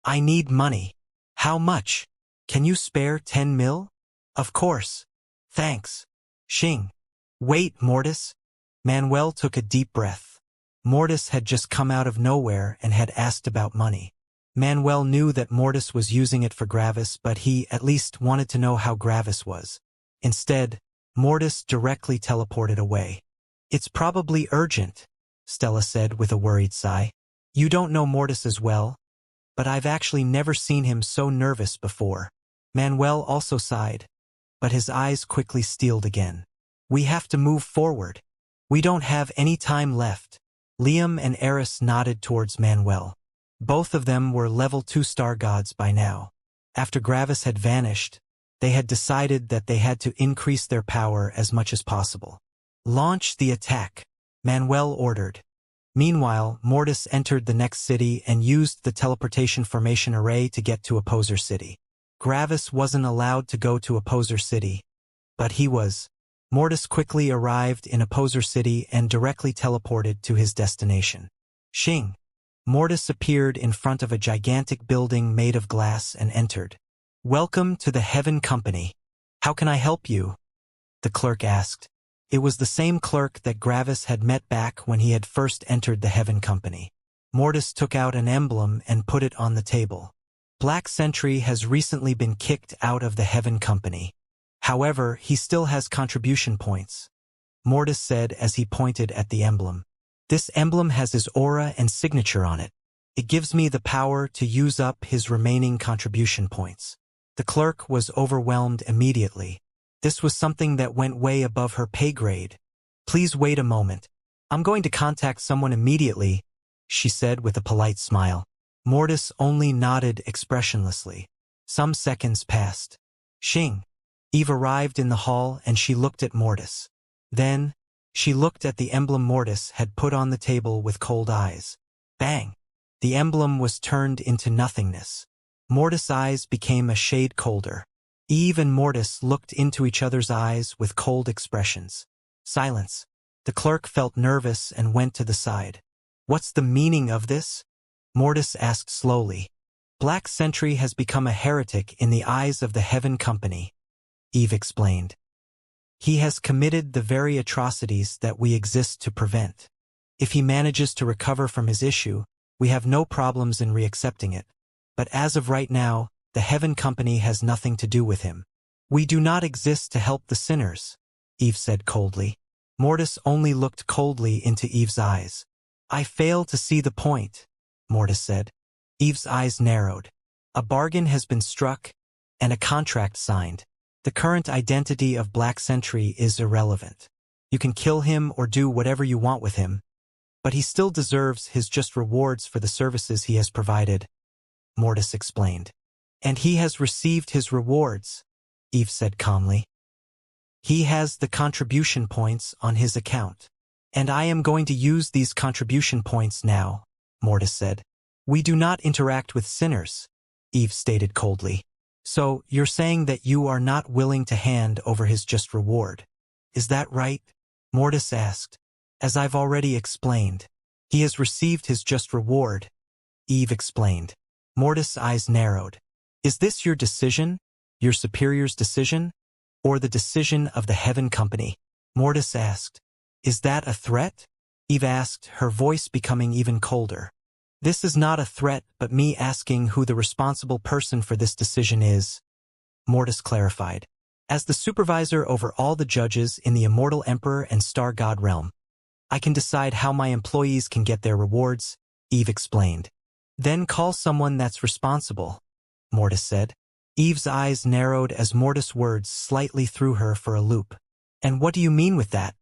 I need money. How much? Can you spare 10 mil? Of course. Thanks. Xing. Wait, Mortis. Manuel took a deep breath. Mortis had just come out of nowhere and had asked about money. Manuel knew that Mortis was using it for Gravis, but he at least wanted to know how Gravis was. Instead, Mortis directly teleported away. It's probably urgent, Stella said with a worried sigh. You don't know Mortis as well, but I've actually never seen him so nervous before. Manuel also sighed, but his eyes quickly steeled again. We have to move forward. We don't have any time left. Liam and Eris nodded towards Manuel. Both of them were level 2 star gods by now. After Gravis had vanished, they had decided that they had to increase their power as much as possible. Launch the attack, Manuel ordered. Meanwhile, Mortis entered the next city and used the teleportation formation array to get to Opposer City. Gravis wasn't allowed to go to Opposer City, but he was. Mortis quickly arrived in Opposer City and directly teleported to his destination. Xing. Mortis appeared in front of a gigantic building made of glass and entered. Welcome to the Heaven Company. How can I help you? The clerk asked. It was the same clerk that Gravis had met back when he had first entered the Heaven Company. Mortis took out an emblem and put it on the table. Black Sentry has recently been kicked out of the Heaven Company. However, he still has contribution points, Mortis said as he pointed at the emblem. This emblem has his aura and signature on it. It gives me the power to use up his remaining contribution points. The clerk was overwhelmed immediately. This was something that went way above her pay grade. Please wait a moment. I'm going to contact someone immediately, she said with a polite smile. Mortis only nodded expressionlessly. Some seconds passed. Xing. Eve arrived in the hall and she looked at Mortis. Then, she looked at the emblem Mortis had put on the table with cold eyes. Bang! The emblem was turned into nothingness. Mortis' eyes became a shade colder. Eve and Mortis looked into each other's eyes with cold expressions. Silence. The clerk felt nervous and went to the side. What's the meaning of this? Mortis asked slowly. Black Sentry has become a heretic in the eyes of the Heaven Company, Eve explained. He has committed the very atrocities that we exist to prevent. If he manages to recover from his issue, we have no problems in reaccepting it. But as of right now, the Heaven Company has nothing to do with him. We do not exist to help the sinners, Eve said coldly. Mortis only looked coldly into Eve's eyes. I fail to see the point, Mortis said. Eve's eyes narrowed. A bargain has been struck, and a contract signed. The current identity of Black Sentry is irrelevant. You can kill him or do whatever you want with him, but he still deserves his just rewards for the services he has provided, Mortis explained. And he has received his rewards, Eve said calmly. He has the contribution points on his account. And I am going to use these contribution points now, Mortis said. We do not interact with sinners, Eve stated coldly. So, you're saying that you are not willing to hand over his just reward. Is that right? Mortis asked. As I've already explained, he has received his just reward, Eve explained. Mortis' eyes narrowed. Is this your decision? Your superior's decision? Or the decision of the Heaven Company? Mortis asked. Is that a threat? Eve asked, her voice becoming even colder. This is not a threat, but me asking who the responsible person for this decision is, Mortis clarified. As the supervisor over all the judges in the Immortal Emperor and Star God realm, I can decide how my employees can get their rewards, Eve explained. Then call someone that's responsible, Mortis said. Eve's eyes narrowed as Mortis' words slightly threw her for a loop. And what do you mean with that?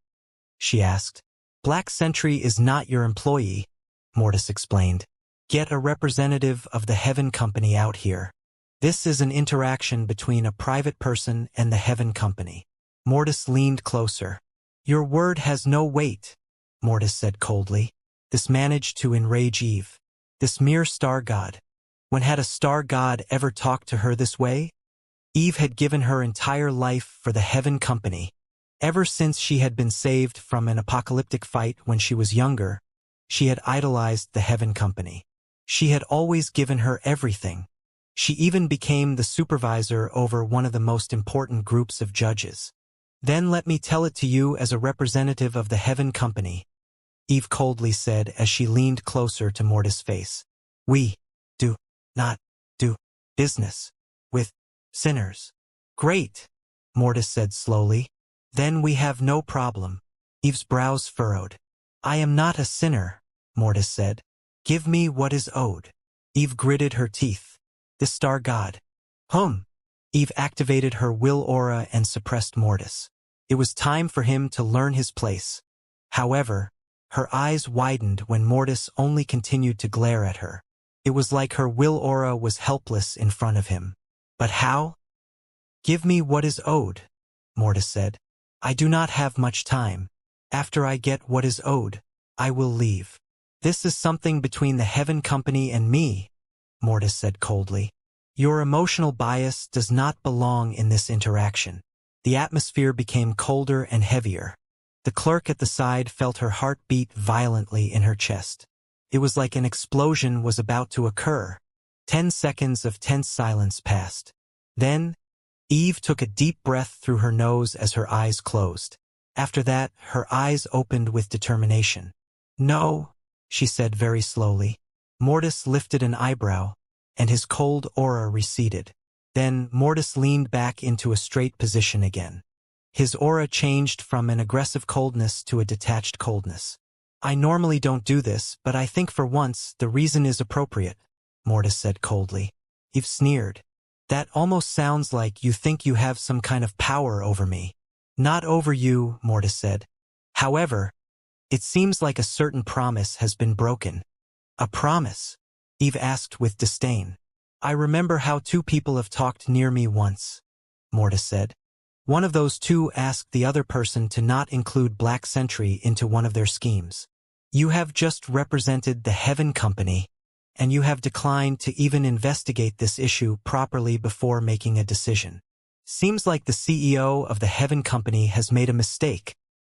She asked. Black Sentry is not your employee, Mortis explained. Get a representative of the Heaven Company out here. This is an interaction between a private person and the Heaven Company. Mortis leaned closer. Your word has no weight, Mortis said coldly. This managed to enrage Eve. This mere star god. When had a star god ever talked to her this way? Eve had given her entire life for the Heaven Company. Ever since she had been saved from an apocalyptic fight when she was younger, she had idolized the Heaven Company. She had always given her everything. She even became the supervisor over one of the most important groups of judges. Then let me tell it to you as a representative of the Heaven Company, Eve coldly said as she leaned closer to Mortis' face. We do not do business with sinners. Great, Mortis said slowly. Then we have no problem. Eve's brows furrowed. I am not a sinner, Mortis said. Give me what is owed. Eve gritted her teeth. The star god. Eve activated her will aura and suppressed Mortis. It was time for him to learn his place. However, her eyes widened when Mortis only continued to glare at her. It was like her will aura was helpless in front of him. But how? Give me what is owed, Mortis said. I do not have much time. After I get what is owed, I will leave. This is something between the Heaven Company and me, Mortis said coldly. Your emotional bias does not belong in this interaction. The atmosphere became colder and heavier. The clerk at the side felt her heart beat violently in her chest. It was like an explosion was about to occur. 10 seconds of tense silence passed. Then, Eve took a deep breath through her nose as her eyes closed. After that, her eyes opened with determination. No, she said very slowly. Mortis lifted an eyebrow, and his cold aura receded. Then Mortis leaned back into a straight position again. His aura changed from an aggressive coldness to a detached coldness. I normally don't do this, but I think for once the reason is appropriate, Mortis said coldly. Eve sneered. That almost sounds like you think you have some kind of power over me. Not over you, Mortis said. However, it seems like a certain promise has been broken. A promise? Eve asked with disdain. I remember how 2 people have talked near me once, Mortis said. One of those 2 asked the other person to not include Black Sentry into one of their schemes. You have just represented the Heaven Company, and you have declined to even investigate this issue properly before making a decision. Seems like the CEO of the Heaven Company has made a mistake,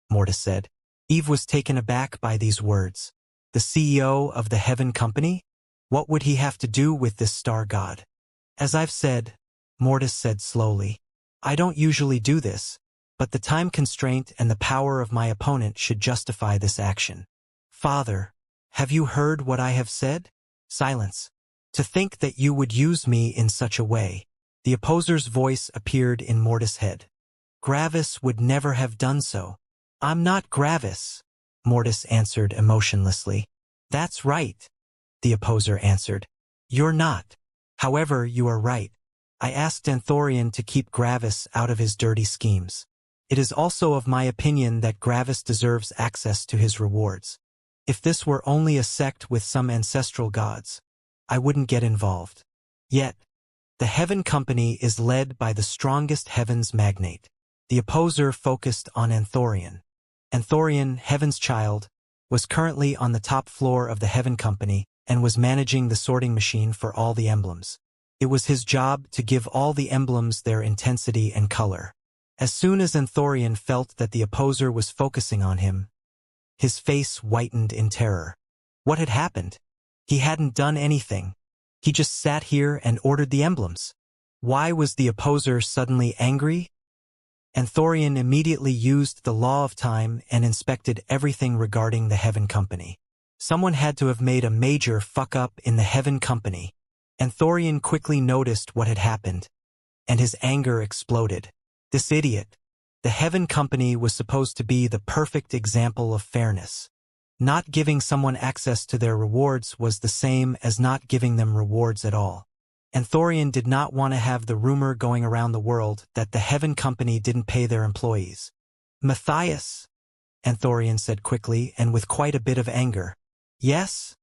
Mortis said. Eve was taken aback by these words. The CEO of the Heaven Company? What would he have to do with this star god? As I've said, Mortis said slowly, I don't usually do this, but the time constraint and the power of my opponent should justify this action. Father, have you heard what I have said? Silence. To think that you would use me in such a way. The opposer's voice appeared in Mortis' head. Gravis would never have done so. I'm not Gravis, Mortis answered emotionlessly. That's right, the opposer answered. You're not. However, you are right. I asked Anthorian to keep Gravis out of his dirty schemes. It is also of my opinion that Gravis deserves access to his rewards. If this were only a sect with some ancestral gods, I wouldn't get involved. Yet, the Heaven Company is led by the strongest heavens magnate. The opposer focused on Anthorian. Anthorian, Heaven's child, was currently on the top floor of the Heaven Company and was managing the sorting machine for all the emblems. It was his job to give all the emblems their intensity and color. As soon as Anthorian felt that the opposer was focusing on him, his face whitened in terror. What had happened? He hadn't done anything. He just sat here and ordered the emblems. Why was the opposer suddenly angry? Anthorian immediately used the law of time and inspected everything regarding the Heaven Company. Someone had to have made a major fuck-up in the Heaven Company. Anthorian quickly noticed what had happened, and his anger exploded. This idiot. The Heaven Company was supposed to be the perfect example of fairness. Not giving someone access to their rewards was the same as not giving them rewards at all. Anthorian did not want to have the rumor going around the world that the Heaven Company didn't pay their employees. Matthias, Anthorian said quickly and with quite a bit of anger. Yes?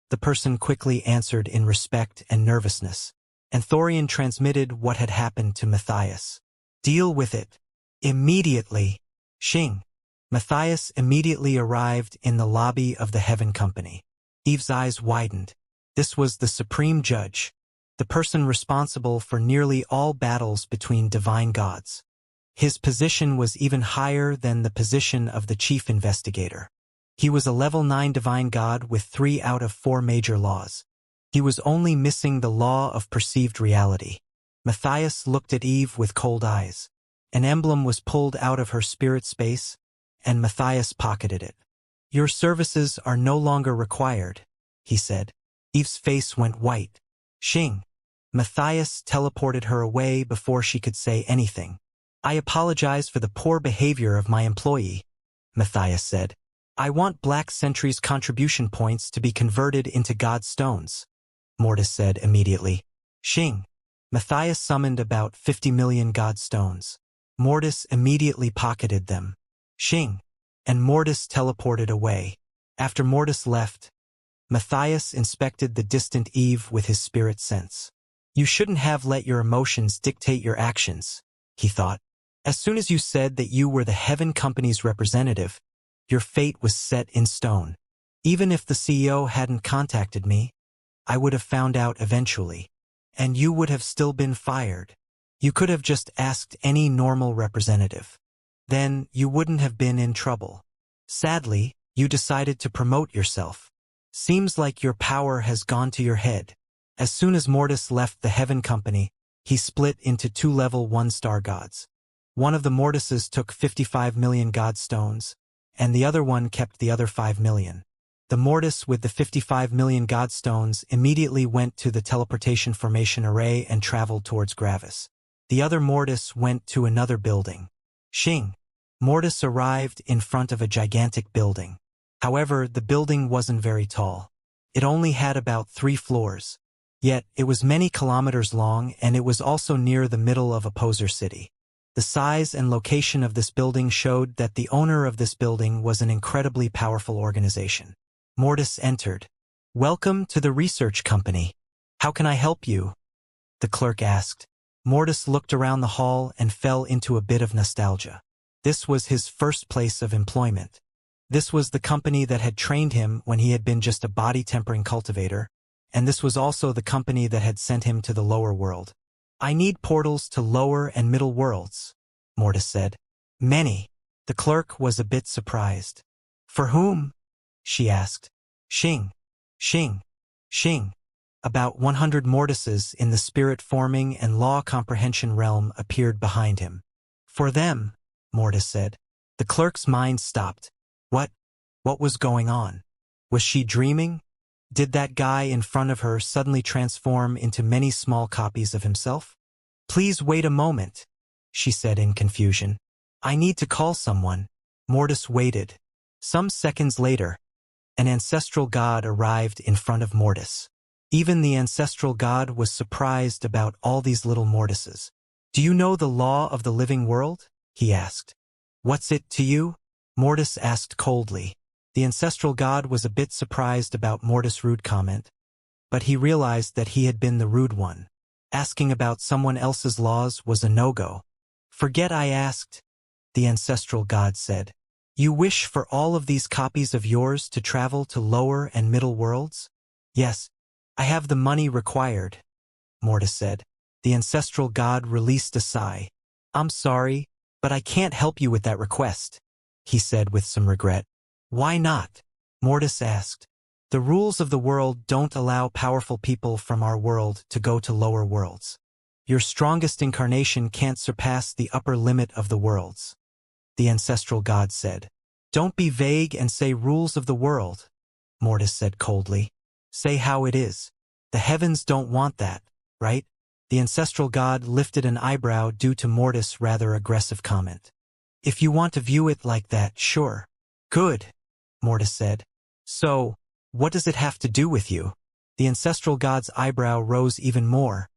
The person quickly answered in respect and nervousness. Anthorian transmitted what had happened to Matthias. Deal with it. Immediately. Xing. Matthias immediately arrived in the lobby of the Heaven Company. Eve's eyes widened. This was the supreme judge, the person responsible for nearly all battles between divine gods. His position was even higher than the position of the chief investigator. He was a level 9 divine god with 3 out of 4 major laws. He was only missing the law of perceived reality. Matthias looked at Eve with cold eyes. An emblem was pulled out of her spirit space, and Matthias pocketed it. "Your services are no longer required," he said. Eve's face went white. "Xing." Matthias teleported her away before she could say anything. "I apologize for the poor behavior of my employee," Matthias said. "I want Black Sentry's contribution points to be converted into God stones," Mortis said immediately. "Xing." Matthias summoned about 50 million God stones. Mortis immediately pocketed them. "Xing." And Mortis teleported away. After Mortis left, Matthias inspected the distant Eve with his spirit sense. "You shouldn't have let your emotions dictate your actions," he thought. "As soon as you said that you were the Heaven Company's representative, your fate was set in stone. Even if the CEO hadn't contacted me, I would have found out eventually. And you would have still been fired. You could have just asked any normal representative. Then you wouldn't have been in trouble. Sadly, you decided to promote yourself. Seems like your power has gone to your head." As soon as Mortis left the Heaven Company, he split into 2 level 1-star gods. One of the Mortises took 55 million God stones, and the other one kept the other 5 million. The Mortis with the 55 million God stones immediately went to the teleportation formation array and traveled towards Gravis. The other Mortis went to another building. "Xing." Mortis arrived in front of a gigantic building. However, the building wasn't very tall. It only had about 3 floors. Yet, it was many kilometers long, and it was also near the middle of a poser city. The size and location of this building showed that the owner of this building was an incredibly powerful organization. Mortis entered. "Welcome to the research company. How can I help you?" the clerk asked. Mortis looked around the hall and fell into a bit of nostalgia. This was his first place of employment. This was the company that had trained him when he had been just a body-tempering cultivator, and this was also the company that had sent him to the lower world. "I need portals to lower and middle worlds," Mortis said. "Many." The clerk was a bit surprised. "For whom?" she asked. "Xing. Xing. Xing." About 100 Mortises in the spirit-forming and law comprehension realm appeared behind him. "For them," Mortis said. The clerk's mind stopped. What was going on? Was she dreaming? Did that guy in front of her suddenly transform into many small copies of himself? "Please wait a moment," she said in confusion. "I need to call someone." Mortis waited. Some seconds later, an ancestral god arrived in front of Mortis. Even the ancestral god was surprised about all these little Mortises. "Do you know the law of the living world?" he asked. "What's it to you?" Mortis asked coldly. The ancestral god was a bit surprised about Mortis' rude comment, but he realized that he had been the rude one. Asking about someone else's laws was a no-go. "Forget I asked," the ancestral god said. "You wish for all of these copies of yours to travel to lower and middle worlds?" "Yes, I have the money required," Mortis said. The ancestral god released a sigh. "I'm sorry, but I can't help you with that request," he said with some regret. "Why not?" Mortis asked. "The rules of the world don't allow powerful people from our world to go to lower worlds. Your strongest incarnation can't surpass the upper limit of the worlds," the ancestral god said. "Don't be vague and say rules of the world," Mortis said coldly. "Say how it is. The heavens don't want that, right?" The ancestral god lifted an eyebrow due to Mortis' rather aggressive comment. "If you want to view it like that, sure." "Good," Mortis said. "So, what does it have to do with you?" The ancestral god's eyebrow rose even more,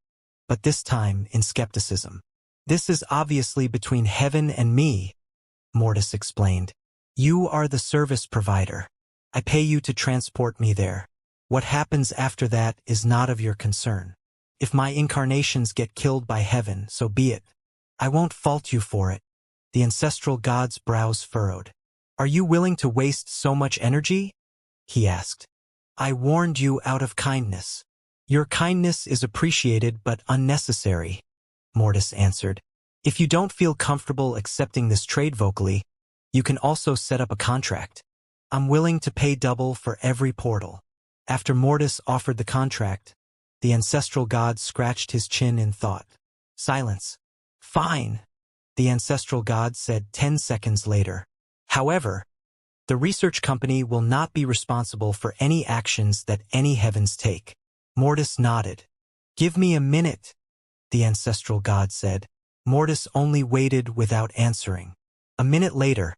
but this time in skepticism. "This is obviously between heaven and me," Mortis explained. "You are the service provider. I pay you to transport me there. What happens after that is not of your concern. If my incarnations get killed by heaven, so be it. I won't fault you for it." The ancestral god's brows furrowed. "Are you willing to waste so much energy?" he asked. "I warned you out of kindness." "Your kindness is appreciated but unnecessary," Mortis answered. "If you don't feel comfortable accepting this trade vocally, you can also set up a contract. I'm willing to pay double for every portal." After Mortis offered the contract, the ancestral god scratched his chin in thought. Silence. Fine, the ancestral god said 10 seconds later. However, the research company will not be responsible for any actions that any heavens take. Mortis nodded. Give me a minute, the ancestral god said. Mortis only waited without answering. A minute later,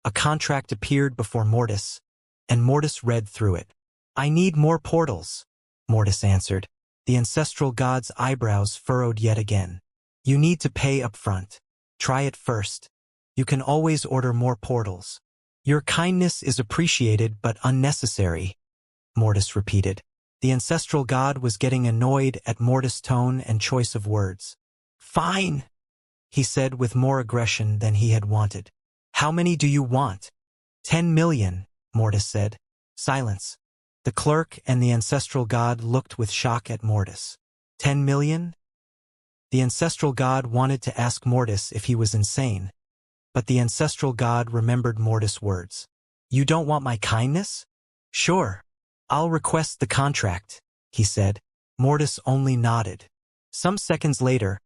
a contract appeared before Mortis, and Mortis read through it. I need more portals, Mortis answered. The ancestral god's eyebrows furrowed yet again. You need to pay up front. Try it first. You can always order more portals. Your kindness is appreciated but unnecessary, Mortis repeated. The ancestral god was getting annoyed at Mortis' tone and choice of words. Fine, he said with more aggression than he had wanted. How many do you want? 10 million, Mortis said. Silence. The clerk and the ancestral god looked with shock at Mortis. 10 million? The ancestral god wanted to ask Mortis if he was insane, but the ancestral god remembered Mortis' words. You don't want my kindness? Sure. I'll request the contract, he said. Mortis only nodded. Some seconds later,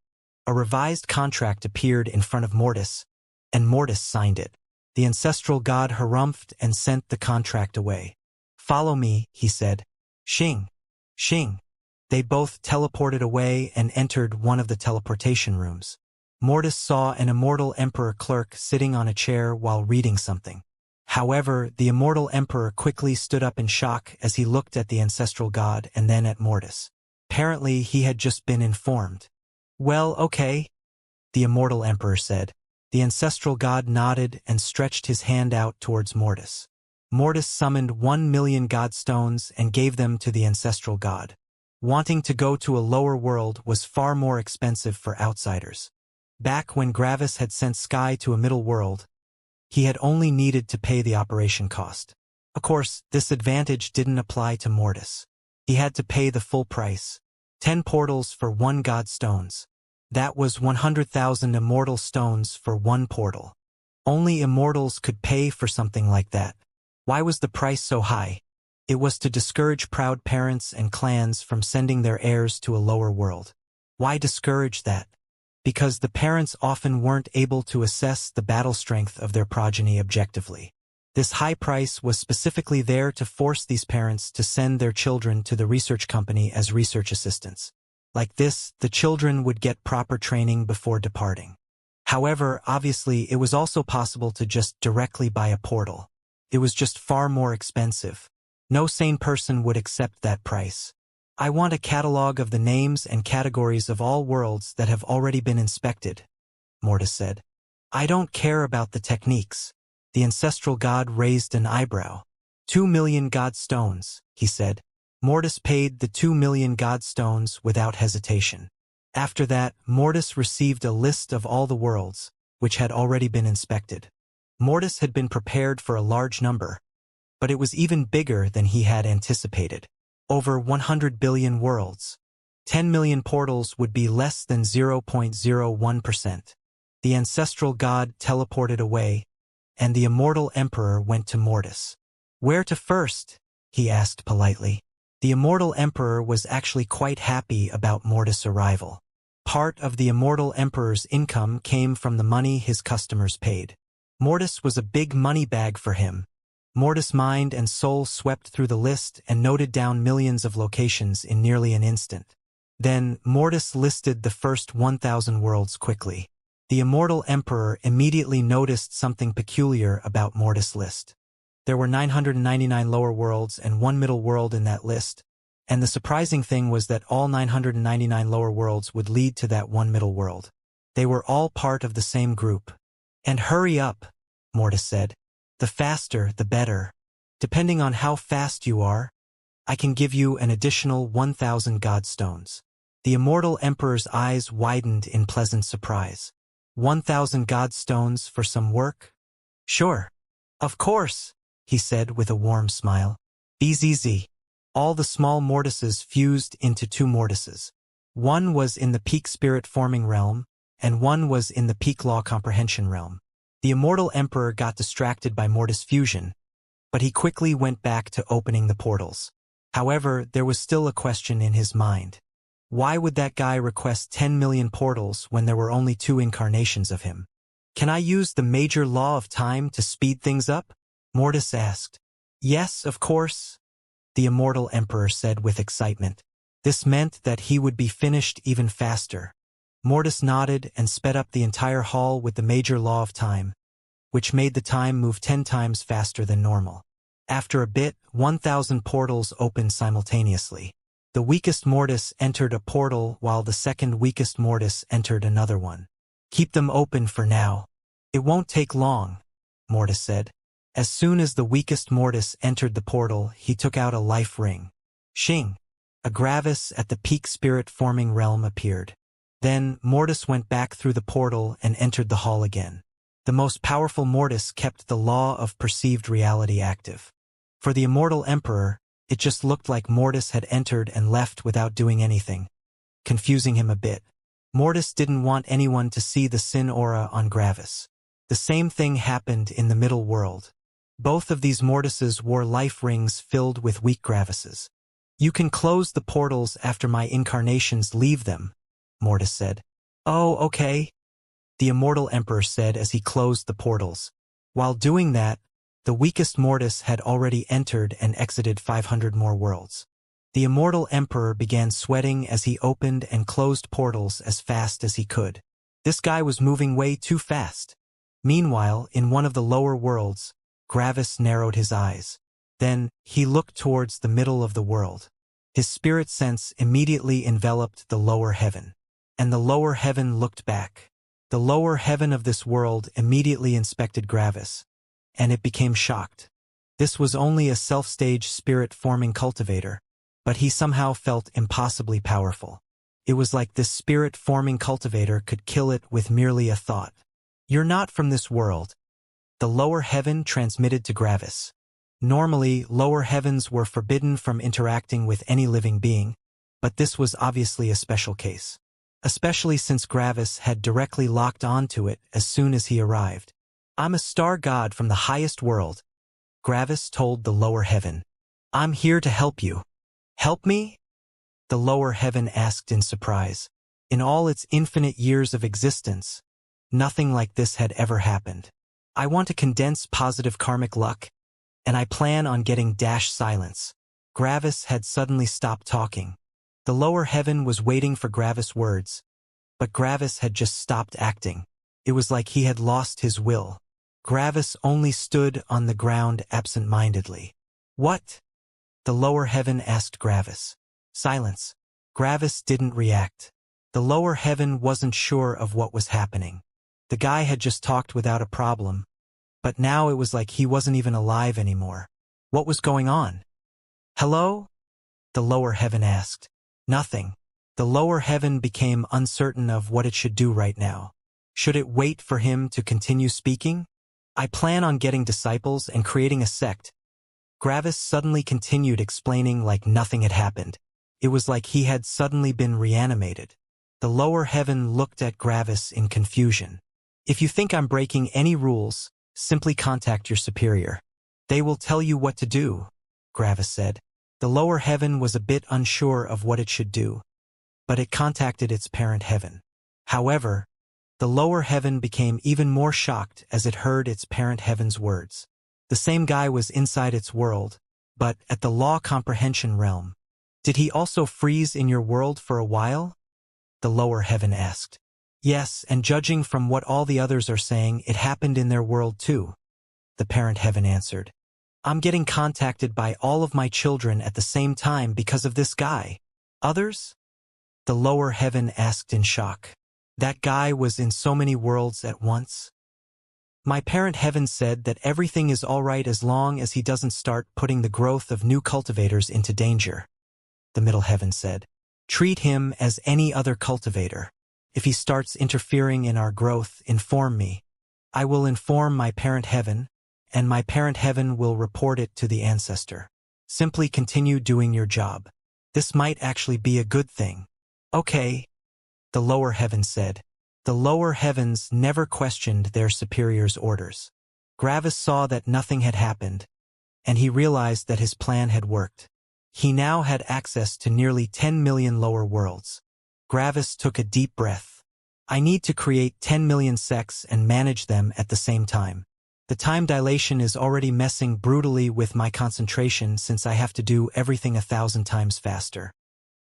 a revised contract appeared in front of Mortis, and Mortis signed it. The ancestral god harumphed and sent the contract away. Follow me, he said. Xing. Xing. They both teleported away and entered one of the teleportation rooms. Mortis saw an immortal emperor clerk sitting on a chair while reading something. However, the immortal emperor quickly stood up in shock as he looked at the ancestral god and then at Mortis. Apparently, he had just been informed. Well, okay, the immortal emperor said. The ancestral god nodded and stretched his hand out towards Mortis. Mortis summoned 1 million godstones and gave them to the ancestral god. Wanting to go to a lower world was far more expensive for outsiders. Back when Gravis had sent Sky to a middle world, he had only needed to pay the operation cost. Of course, this advantage didn't apply to Mortis. He had to pay the full price. 10 portals for 1 godstones. That was 100,000 immortal stones for 1 portal. Only immortals could pay for something like that. Why was the price so high? It was to discourage proud parents and clans from sending their heirs to a lower world. Why discourage that? Because the parents often weren't able to assess the battle strength of their progeny objectively. This high price was specifically there to force these parents to send their children to the research company as research assistants. Like this, the children would get proper training before departing. However, obviously, it was also possible to just directly buy a portal. It was just far more expensive. No sane person would accept that price. I want a catalog of the names and categories of all worlds that have already been inspected, Mortis said. I don't care about the techniques. The ancestral god raised an eyebrow. 2 million godstones, he said. Mortis paid the 2 million godstones without hesitation. After that, Mortis received a list of all the worlds, which had already been inspected. Mortis had been prepared for a large number, but it was even bigger than he had anticipated. Over 100 billion worlds. 10 million portals would be less than 0.01%. The ancestral god teleported away, and the immortal emperor went to Mortis. Where to first? He asked politely. The immortal emperor was actually quite happy about Mortis' arrival. Part of the immortal emperor's income came from the money his customers paid. Mortis was a big money bag for him. Mortis' mind and soul swept through the list and noted down millions of locations in nearly an instant. Then, Mortis listed the first 1,000 worlds quickly. The immortal emperor immediately noticed something peculiar about Mortis' list. There were 999 lower worlds and 1 middle world in that list, and the surprising thing was that all 999 lower worlds would lead to that 1 middle world. They were all part of the same group. And hurry up, Mortis said. The faster, the better. Depending on how fast you are, I can give you an additional 1,000 godstones. The immortal emperor's eyes widened in pleasant surprise. 1,000 godstones for some work? Sure. Of course, he said with a warm smile. Easy. All the small mortises fused into 2 mortises. One was in the peak spirit forming realm, and one was in the peak law comprehension realm. The immortal emperor got distracted by Mortis fusion, but he quickly went back to opening the portals. However, there was still a question in his mind. Why would that guy request 10 million portals when there were only 2 incarnations of him? Can I use the major law of time to speed things up? Mortis asked. Yes, of course, the Immortal Emperor said with excitement. This meant that he would be finished even faster. Mortis nodded and sped up the entire hall with the major law of time, which made the time move 10 times faster than normal. After a bit, 1,000 portals opened simultaneously. The weakest Mortis entered a portal while the second weakest Mortis entered another one. Keep them open for now. It won't take long, Mortis said. As soon as the weakest Mortis entered the portal, he took out a life ring. Xing, a Gravis at the peak spirit-forming realm appeared. Then, Mortis went back through the portal and entered the hall again. The most powerful Mortis kept the law of perceived reality active. For the Immortal Emperor, it just looked like Mortis had entered and left without doing anything, confusing him a bit. Mortis didn't want anyone to see the sin aura on Gravis. The same thing happened in the middle world. Both of these Mortises wore life rings filled with weak Gravises. You can close the portals after my incarnations leave them, Mortis said. Oh, okay, the Immortal Emperor said as he closed the portals. While doing that, the weakest Mortis had already entered and exited 500 more worlds. The Immortal Emperor began sweating as he opened and closed portals as fast as he could. This guy was moving way too fast. Meanwhile, in one of the lower worlds, Gravis narrowed his eyes. Then, he looked towards the middle of the world. His spirit sense immediately enveloped the lower heaven. And the lower heaven looked back. The lower heaven of this world immediately inspected Gravis, and it became shocked. This was only a self-stage spirit-forming cultivator, but he somehow felt impossibly powerful. It was like this spirit-forming cultivator could kill it with merely a thought. You're not from this world, the lower heaven transmitted to Gravis. Normally, lower heavens were forbidden from interacting with any living being, but this was obviously a special case. Especially since Gravis had directly locked onto it as soon as he arrived. I'm a star god from the highest world, Gravis told the lower heaven. I'm here to help you. Help me? The lower heaven asked in surprise. In all its infinite years of existence, nothing like this had ever happened. I want to condense positive karmic luck, and I plan on getting silence. Gravis had suddenly stopped talking. The lower heaven was waiting for Gravis' words, but Gravis had just stopped acting. It was like he had lost his will. Gravis only stood on the ground absent-mindedly. What? The lower heaven asked Gravis. Silence. Gravis didn't react. The lower heaven wasn't sure of what was happening. The guy had just talked without a problem, but now it was like he wasn't even alive anymore. What was going on? Hello? The lower heaven asked. Nothing. The lower heaven became uncertain of what it should do right now. Should it wait for him to continue speaking? I plan on getting disciples and creating a sect. Gravis suddenly continued explaining like nothing had happened. It was like he had suddenly been reanimated. The lower heaven looked at Gravis in confusion. If you think I'm breaking any rules, simply contact your superior. They will tell you what to do, Gravis said. The lower heaven was a bit unsure of what it should do, but it contacted its parent heaven. However, the lower heaven became even more shocked as it heard its parent heaven's words. The same guy was inside its world, but at the law comprehension realm. Did he also freeze in your world for a while? The lower heaven asked. Yes, and judging from what all the others are saying, it happened in their world too, the parent heaven answered. I'm getting contacted by all of my children at the same time because of this guy. Others? The lower heaven asked in shock. That guy was in so many worlds at once? My parent heaven said that everything is all right as long as he doesn't start putting the growth of new cultivators into danger, the middle heaven said. Treat him as any other cultivator. If he starts interfering in our growth, inform me. I will inform my parent heaven, and my parent heaven will report it to the ancestor. Simply continue doing your job. This might actually be a good thing. Okay, the lower heaven said. The lower heavens never questioned their superior's orders. Gravis saw that nothing had happened, and he realized that his plan had worked. He now had access to nearly 10 million lower worlds. Gravis took a deep breath. I need to create 10 million sects and manage them at the same time. The time dilation is already messing brutally with my concentration since I have to do everything 1,000 times faster.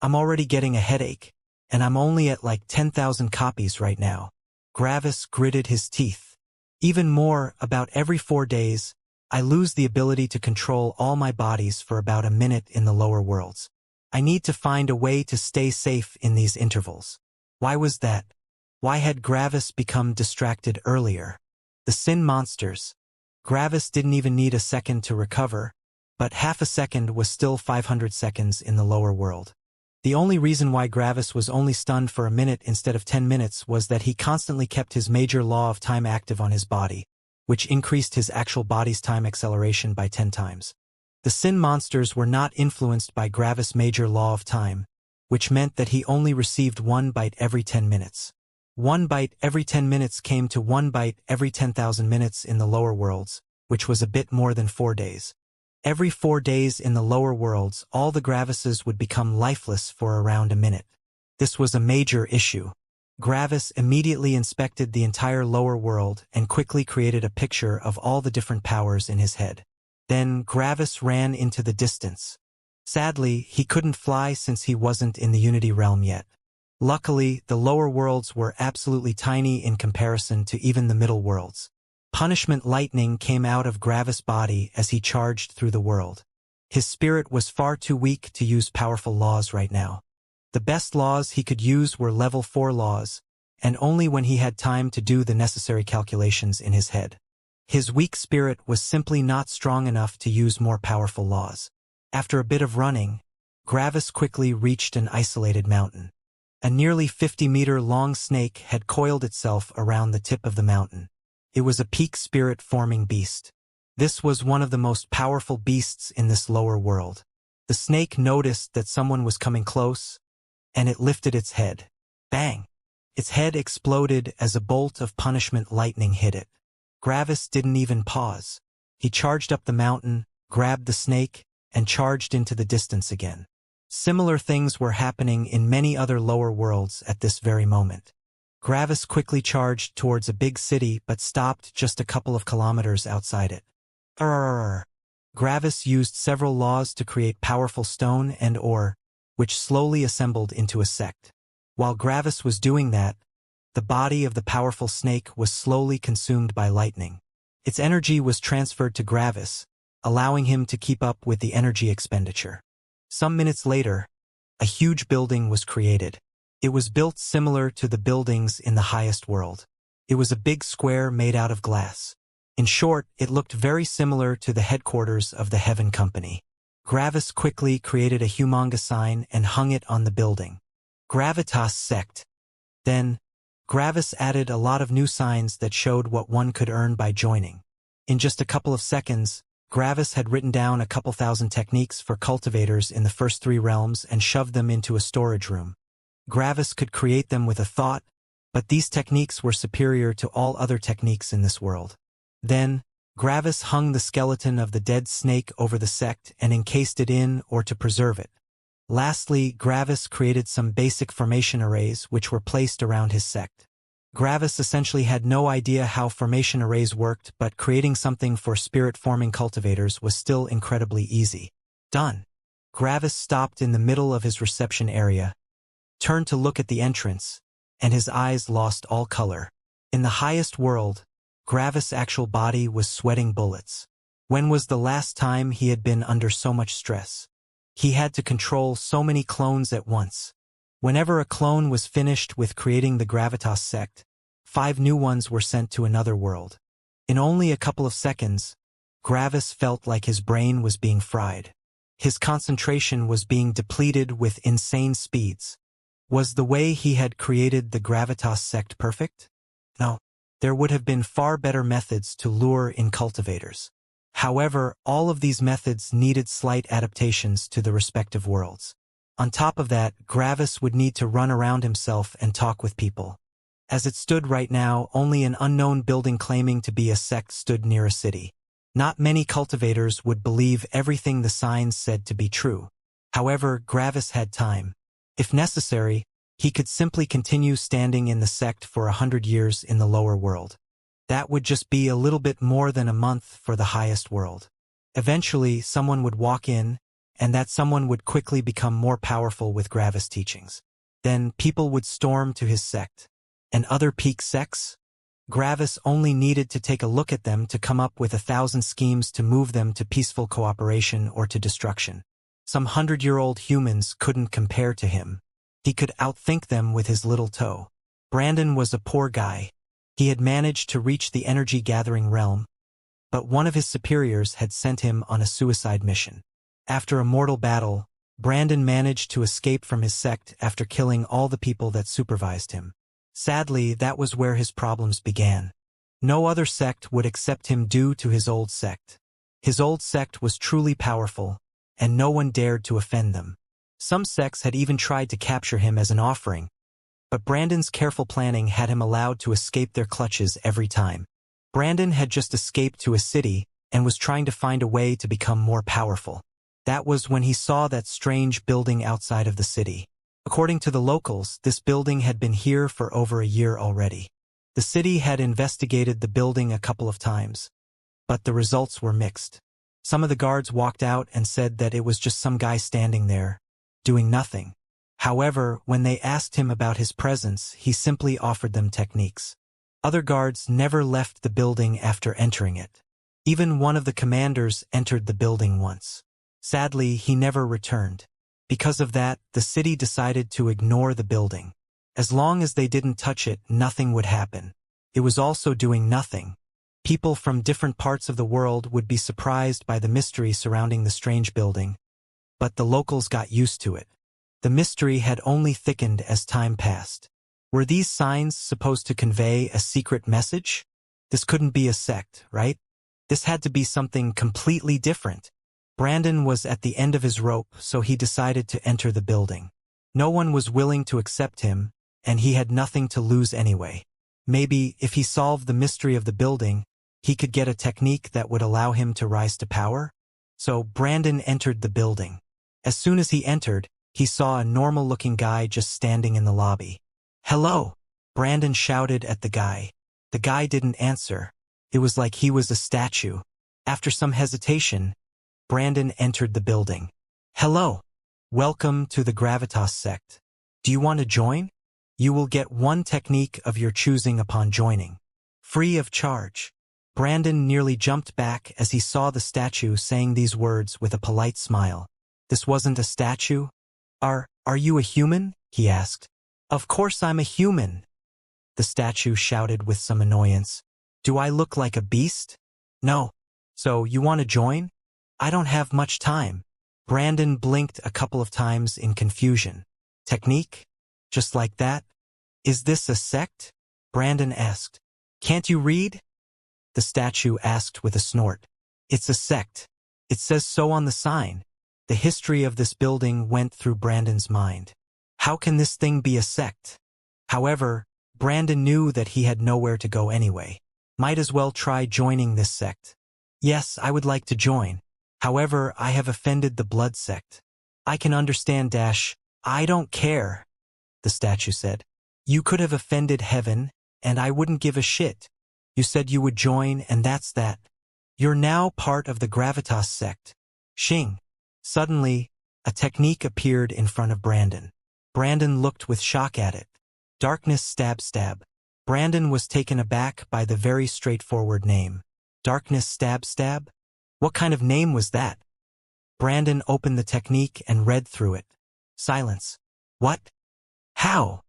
I'm already getting a headache, and I'm only at like 10,000 copies right now. Gravis gritted his teeth. Even more, about every 4 days, I lose the ability to control all my bodies for about a minute in the lower worlds. I need to find a way to stay safe in these intervals. Why was that? Why had Gravis become distracted earlier? The sin monsters. Gravis didn't even need a second to recover, but half a second was still 500 seconds in the lower world. The only reason why Gravis was only stunned for a minute instead of 10 minutes was that he constantly kept his major law of time active on his body, which increased his actual body's time acceleration by 10 times. The sin monsters were not influenced by Gravis' major law of time, which meant that he only received 1 byte every 10 minutes. 1 byte every 10 minutes came to 1 byte every 10,000 minutes in the lower worlds, which was a bit more than 4 days. Every 4 days in the lower worlds, all the Gravises would become lifeless for around a minute. This was a major issue. Gravis immediately inspected the entire lower world and quickly created a picture of all the different powers in his head. Then Gravis ran into the distance. Sadly, he couldn't fly since he wasn't in the Unity realm yet. Luckily, the lower worlds were absolutely tiny in comparison to even the middle worlds. Punishment lightning came out of Gravis' body as he charged through the world. His spirit was far too weak to use powerful laws right now. The best laws he could use were level 4 laws, and only when he had time to do the necessary calculations in his head. His weak spirit was simply not strong enough to use more powerful laws. After a bit of running, Gravis quickly reached an isolated mountain. A nearly 50-meter-long snake had coiled itself around the tip of the mountain. It was a peak spirit-forming beast. This was one of the most powerful beasts in this lower world. The snake noticed that someone was coming close, and it lifted its head. Bang! Its head exploded as a bolt of punishment lightning hit it. Gravis didn't even pause. He charged up the mountain, grabbed the snake, and charged into the distance again. Similar things were happening in many other lower worlds at this very moment. Gravis quickly charged towards a big city but stopped just a couple of kilometers outside it. Gravis used several laws to create powerful stone and ore, which slowly assembled into a sect. While Gravis was doing that, the body of the powerful snake was slowly consumed by lightning. Its energy was transferred to Gravis, allowing him to keep up with the energy expenditure. Some minutes later, a huge building was created. It was built similar to the buildings in the highest world. It was a big square made out of glass. In short, it looked very similar to the headquarters of the Heaven Company. Gravis quickly created a humongous sign and hung it on the building. Gravitas Sect. Then, Gravis added a lot of new signs that showed what one could earn by joining. In just a couple of seconds, Gravis had written down a couple thousand techniques for cultivators in the first 3 realms and shoved them into a storage room. Gravis could create them with a thought, but these techniques were superior to all other techniques in this world. Then, Gravis hung the skeleton of the dead snake over the sect and encased it in or to preserve it. Lastly, Gravis created some basic formation arrays which were placed around his sect. Gravis essentially had no idea how formation arrays worked, but creating something for spirit-forming cultivators was still incredibly easy. Done. Gravis stopped in the middle of his reception area, turned to look at the entrance, and his eyes lost all color. In the highest world, Gravis' actual body was sweating bullets. When was the last time he had been under so much stress? He had to control so many clones at once. Whenever a clone was finished with creating the Gravitas sect, 5 new ones were sent to another world. In only a couple of seconds, Gravis felt like his brain was being fried. His concentration was being depleted with insane speeds. Was the way he had created the Gravitas sect perfect? No. There would have been far better methods to lure in cultivators. However, all of these methods needed slight adaptations to the respective worlds. On top of that, Gravis would need to run around himself and talk with people. As it stood right now, only an unknown building claiming to be a sect stood near a city. Not many cultivators would believe everything the signs said to be true. However, Gravis had time. If necessary, he could simply continue standing in the sect for 100 years in the lower world. That would just be a little bit more than a month for the highest world. Eventually, someone would walk in, and that someone would quickly become more powerful with Gravis' teachings. Then people would storm to his sect. And other peak sects? Gravis only needed to take a look at them to come up with 1,000 schemes to move them to peaceful cooperation or to destruction. Some 100-year-old humans couldn't compare to him. He could outthink them with his little toe. Brandon was a poor guy. He had managed to reach the energy-gathering realm, but one of his superiors had sent him on a suicide mission. After a mortal battle, Brandon managed to escape from his sect after killing all the people that supervised him. Sadly, that was where his problems began. No other sect would accept him due to his old sect. His old sect was truly powerful, and no one dared to offend them. Some sects had even tried to capture him as an offering, but Brandon's careful planning had him allowed to escape their clutches every time. Brandon had just escaped to a city and was trying to find a way to become more powerful. That was when he saw that strange building outside of the city. According to the locals, this building had been here for over a year already. The city had investigated the building a couple of times, but the results were mixed. Some of the guards walked out and said that it was just some guy standing there, doing nothing. However, when they asked him about his presence, he simply offered them techniques. Other guards never left the building after entering it. Even one of the commanders entered the building once. Sadly, he never returned. Because of that, the city decided to ignore the building. As long as they didn't touch it, nothing would happen. It was also doing nothing. People from different parts of the world would be surprised by the mystery surrounding the strange building, but the locals got used to it. The mystery had only thickened as time passed. Were these signs supposed to convey a secret message? This couldn't be a sect, right? This had to be something completely different. Brandon was at the end of his rope, so he decided to enter the building. No one was willing to accept him, and he had nothing to lose anyway. Maybe, if he solved the mystery of the building, he could get a technique that would allow him to rise to power? So Brandon entered the building. As soon as he entered, he saw a normal-looking guy just standing in the lobby. "Hello!" Brandon shouted at the guy. The guy didn't answer. It was like he was a statue. After some hesitation, Brandon entered the building. "Hello! Welcome to the Gravitas sect. Do you want to join? You will get one technique of your choosing upon joining. Free of charge." Brandon nearly jumped back as he saw the statue saying these words with a polite smile. This wasn't a statue? Are you a human?" he asked. "Of course I'm a human," the statue shouted with some annoyance. "Do I look like a beast?" "No." "So you want to join?" "I don't have much time." Brandon blinked a couple of times in confusion. "Technique? Just like that? Is this a sect?" Brandon asked. "Can't you read?" the statue asked with a snort. "It's a sect. It says so on the sign." The history of this building went through Brandon's mind. How can this thing be a sect? However, Brandon knew that he had nowhere to go anyway. Might as well try joining this sect. "Yes, I would like to join. However, I have offended the blood sect." "I can understand I don't care," the statue said. "You could have offended heaven, and I wouldn't give a shit. You said you would join, and that's that. You're now part of the Gravitas sect. Xing." Suddenly, a technique appeared in front of Brandon. Brandon looked with shock at it. Darkness stab stab. Brandon was taken aback by the very straightforward name. Darkness stab stab? What kind of name was that? Brandon opened the technique and read through it. Silence. What? How?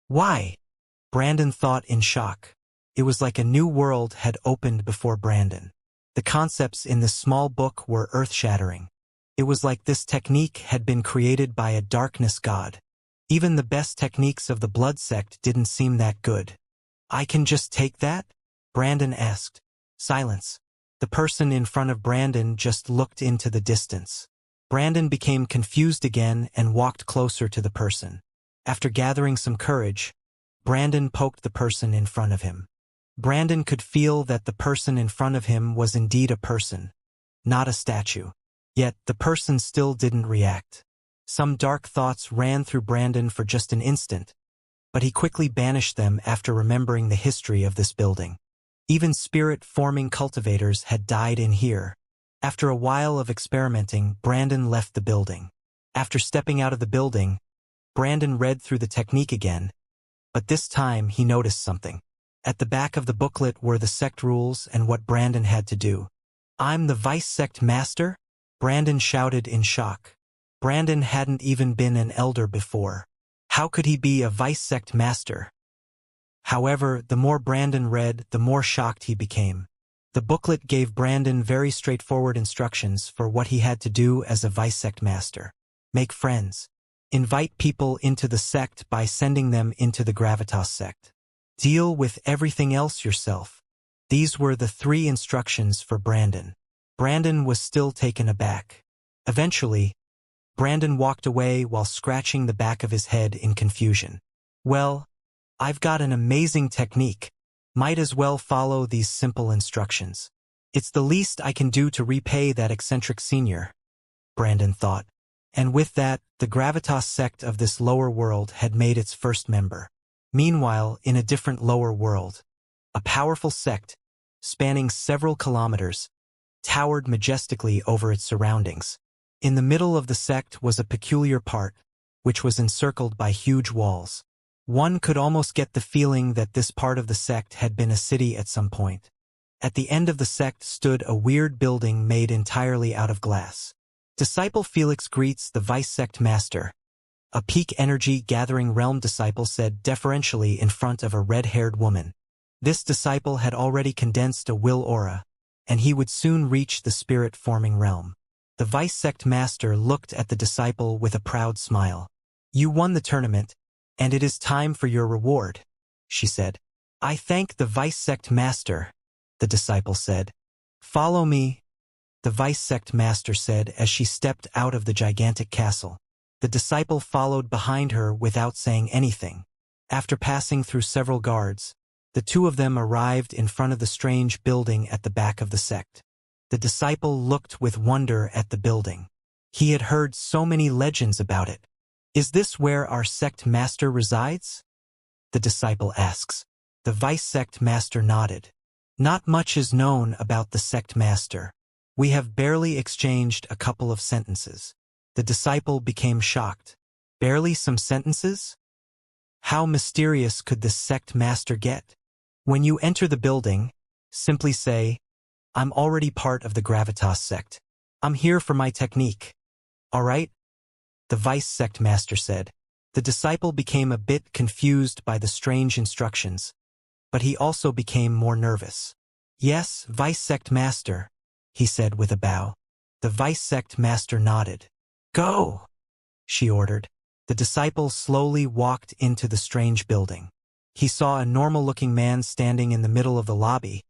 Why? Brandon thought in shock. It was like a new world had opened before Brandon. The concepts in this small book were earth-shattering. It was like this technique had been created by a darkness god. Even the best techniques of the blood sect didn't seem that good. "I can just take that?" Brandon asked. Silence. The person in front of Brandon just looked into the distance. Brandon became confused again and walked closer to the person. After gathering some courage, Brandon poked the person in front of him. Brandon could feel that the person in front of him was indeed a person, not a statue. Yet the person still didn't react. Some dark thoughts ran through Brandon for just an instant, but he quickly banished them after remembering the history of this building. Even spirit-forming cultivators had died in here. After a while of experimenting, Brandon left the building. After stepping out of the building, Brandon read through the technique again, but this time he noticed something. At the back of the booklet were the sect rules and what Brandon had to do. "I'm the Vice Sect Master?" Brandon shouted in shock. Brandon hadn't even been an elder before. How could he be a Vice Sect Master? However, the more Brandon read, the more shocked he became. The booklet gave Brandon very straightforward instructions for what he had to do as a Vice Sect Master. Make friends. Invite people into the sect by sending them into the Gravitas sect. Deal with everything else yourself. These were the 3 instructions for Brandon. Brandon was still taken aback. Eventually, Brandon walked away while scratching the back of his head in confusion. Well, I've got an amazing technique. Might as well follow these simple instructions. It's the least I can do to repay that eccentric senior, Brandon thought. And with that, the Gravitas sect of this lower world had made its first member. Meanwhile, in a different lower world, a powerful sect, spanning several kilometers, towered majestically over its surroundings. In the middle of the sect was a peculiar part, which was encircled by huge walls. One could almost get the feeling that this part of the sect had been a city at some point. At the end of the sect stood a weird building made entirely out of glass. Disciple Felix greets the Vice Sect Master. A peak energy gathering realm disciple said deferentially in front of a red-haired woman. This disciple had already condensed a will aura, and he would soon reach the spirit-forming realm. The Vice Sect Master looked at the disciple with a proud smile. "You won the tournament, and it is time for your reward," she said. "I thank the Vice Sect Master," the disciple said. "Follow me," the Vice Sect Master said as she stepped out of the gigantic castle. The disciple followed behind her without saying anything. After passing through several guards, the 2 of them arrived in front of the strange building at the back of the sect. The disciple looked with wonder at the building. He had heard so many legends about it. "Is this where our sect master resides?" the disciple asks. The Vice Sect Master nodded. "Not much is known about the sect master. We have barely exchanged a couple of sentences." The disciple became shocked. Barely some sentences? How mysterious could this sect master get? "When you enter the building, simply say, 'I'm already part of the Gravitas sect. I'm here for my technique.' All right?" the Vice Sect Master said. The disciple became a bit confused by the strange instructions, but he also became more nervous. "Yes, Vice Sect Master," he said with a bow. The Vice Sect Master nodded. "Go," she ordered. The disciple slowly walked into the strange building. He saw a normal-looking man standing in the middle of the lobby,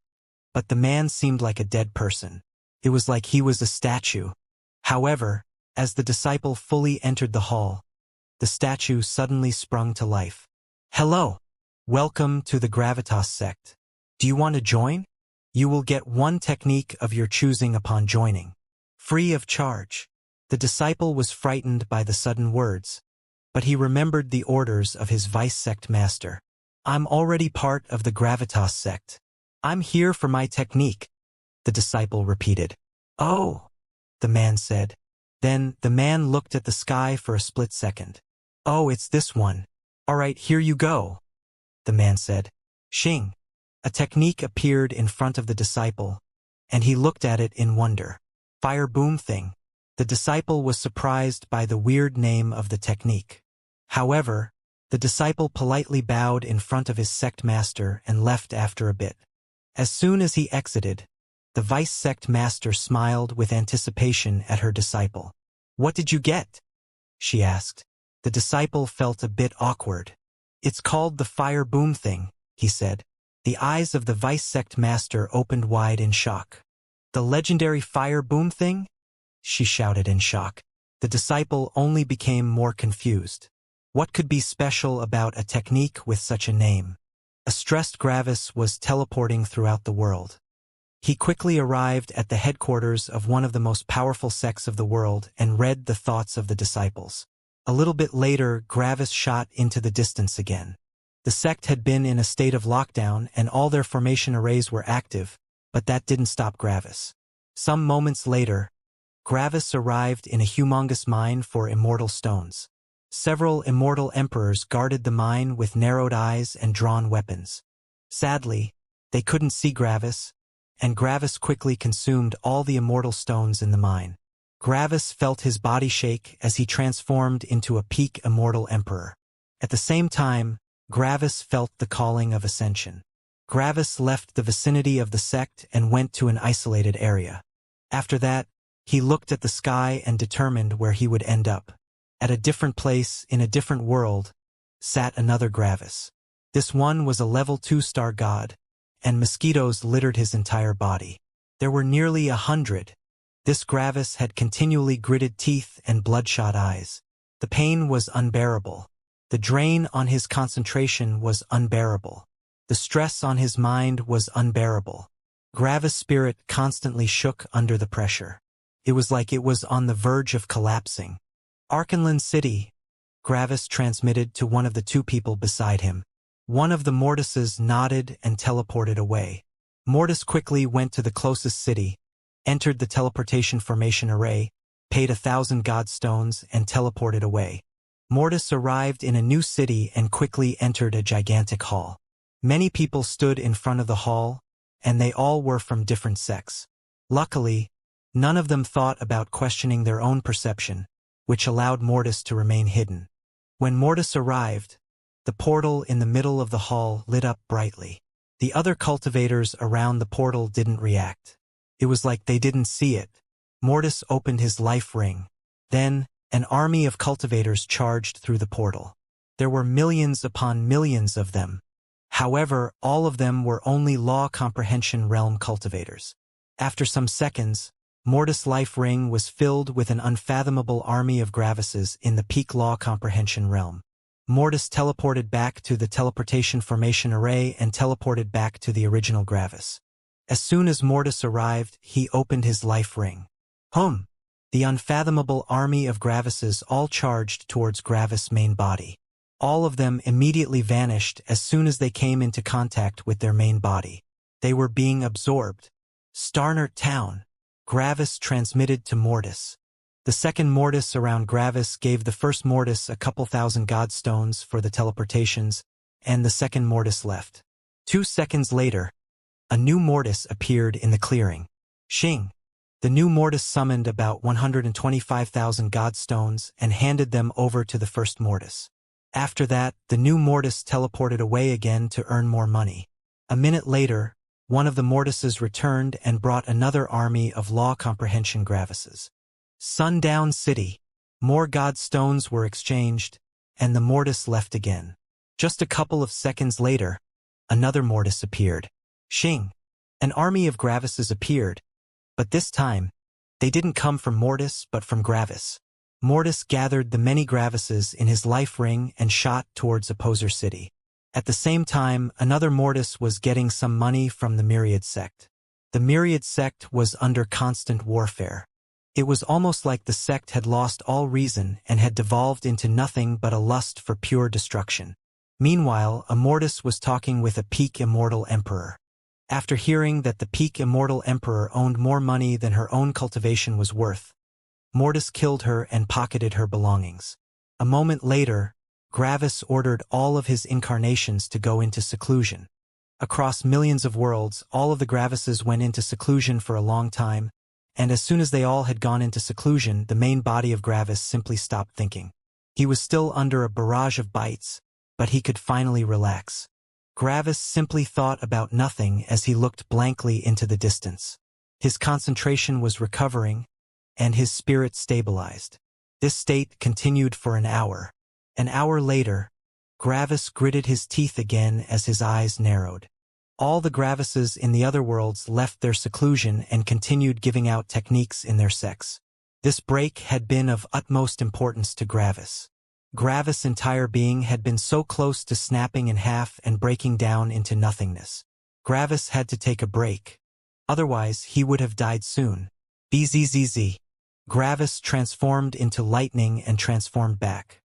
but the man seemed like a dead person. It was like he was a statue. However, as the disciple fully entered the hall, the statue suddenly sprung to life. "Hello. Welcome to the Gravitas sect. Do you want to join? You will get 1 technique of your choosing upon joining. Free of charge." The disciple was frightened by the sudden words, but he remembered the orders of his Vice Sect Master. "I'm already part of the Gravitas sect. I'm here for my technique," the disciple repeated. "Oh," the man said. Then the man looked at the sky for a split second. "Oh, it's this one. All right, here you go," the man said. Xing. A technique appeared in front of the disciple, and he looked at it in wonder. Fire boom thing. The disciple was surprised by the weird name of the technique. However, the disciple politely bowed in front of his sect master and left after a bit. As soon as he exited, the Vice Sect Master smiled with anticipation at her disciple. "What did you get?" she asked. The disciple felt a bit awkward. "It's called the fire boom thing," he said. The eyes of the Vice Sect Master opened wide in shock. "The legendary fire boom thing?" she shouted in shock. The disciple only became more confused. What could be special about a technique with such a name? A stressed Gravis was teleporting throughout the world. He quickly arrived at the headquarters of one of the most powerful sects of the world and read the thoughts of the disciples. A little bit later, Gravis shot into the distance again. The sect had been in a state of lockdown and all their formation arrays were active, but that didn't stop Gravis. Some moments later, Gravis arrived in a humongous mine for immortal stones. Several immortal emperors guarded the mine with narrowed eyes and drawn weapons. Sadly, they couldn't see Gravis, and Gravis quickly consumed all the immortal stones in the mine. Gravis felt his body shake as he transformed into a peak immortal emperor. At the same time, Gravis felt the calling of Ascension. Gravis left the vicinity of the sect and went to an isolated area. After that, he looked at the sky and determined where he would end up. At a different place, in a different world, sat another Gravis. This one was a level 2 star god, and mosquitoes littered his entire body. There were nearly 100. This Gravis had continually gritted teeth and bloodshot eyes. The pain was unbearable. The drain on his concentration was unbearable. The stress on his mind was unbearable. Gravis' spirit constantly shook under the pressure. It was like it was on the verge of collapsing. Arkanland City, Gravis transmitted to one of the two people beside him. One of the Mortises nodded and teleported away. Mortis quickly went to the closest city, entered the teleportation formation array, paid 1,000 god stones, and teleported away. Mortis arrived in a new city and quickly entered a gigantic hall. Many people stood in front of the hall, and they all were from different sects. Luckily, none of them thought about questioning their own perception, which allowed Mortis to remain hidden. When Mortis arrived, the portal in the middle of the hall lit up brightly. The other cultivators around the portal didn't react. It was like they didn't see it. Mortis opened his life ring. Then, an army of cultivators charged through the portal. There were millions upon millions of them. However, all of them were only law comprehension realm cultivators. After some seconds, Mortis' life ring was filled with an unfathomable army of Gravises in the peak law comprehension realm. Mortis teleported back to the teleportation formation array and teleported back to the original Gravis. As soon as Mortis arrived, he opened his life ring. The unfathomable army of Gravises all charged towards Gravis' main body. All of them immediately vanished as soon as they came into contact with their main body. They were being absorbed. Starnert Town. Gravis transmitted to Mortis. The second Mortis around Gravis gave the first Mortis a couple thousand god stones for the teleportations, and the second Mortis left. 2 seconds later, a new Mortis appeared in the clearing. Xing. The new Mortis summoned about 125,000 god stones and handed them over to the first Mortis. After that, the new Mortis teleported away again to earn more money. A minute later, one of the Mortises returned and brought another army of law comprehension Gravises. Sundown City. More god stones were exchanged, and the Mortis left again. Just a couple of seconds later, another Mortis appeared. Xing. An army of Gravises appeared, but this time, they didn't come from Mortis but from Gravis. Mortis gathered the many Gravises in his life ring and shot towards Opposer City. At the same time, another Mortis was getting some money from the Myriad sect. The Myriad sect was under constant warfare. It was almost like the sect had lost all reason and had devolved into nothing but a lust for pure destruction. Meanwhile, a Mortis was talking with a peak immortal emperor. After hearing that the peak immortal emperor owned more money than her own cultivation was worth, Mortis killed her and pocketed her belongings. A moment later, Gravis ordered all of his incarnations to go into seclusion. Across millions of worlds, all of the Gravises went into seclusion for a long time, and as soon as they all had gone into seclusion, the main body of Gravis simply stopped thinking. He was still under a barrage of bites, but he could finally relax. Gravis simply thought about nothing as he looked blankly into the distance. His concentration was recovering, and his spirit stabilized. This state continued for an hour. An hour later, Gravis gritted his teeth again as his eyes narrowed. All the Gravises in the other worlds left their seclusion and continued giving out techniques in their sects. This break had been of utmost importance to Gravis. Gravis' entire being had been so close to snapping in half and breaking down into nothingness. Gravis had to take a break. Otherwise, he would have died soon. BZZZ. Gravis transformed into lightning and transformed back.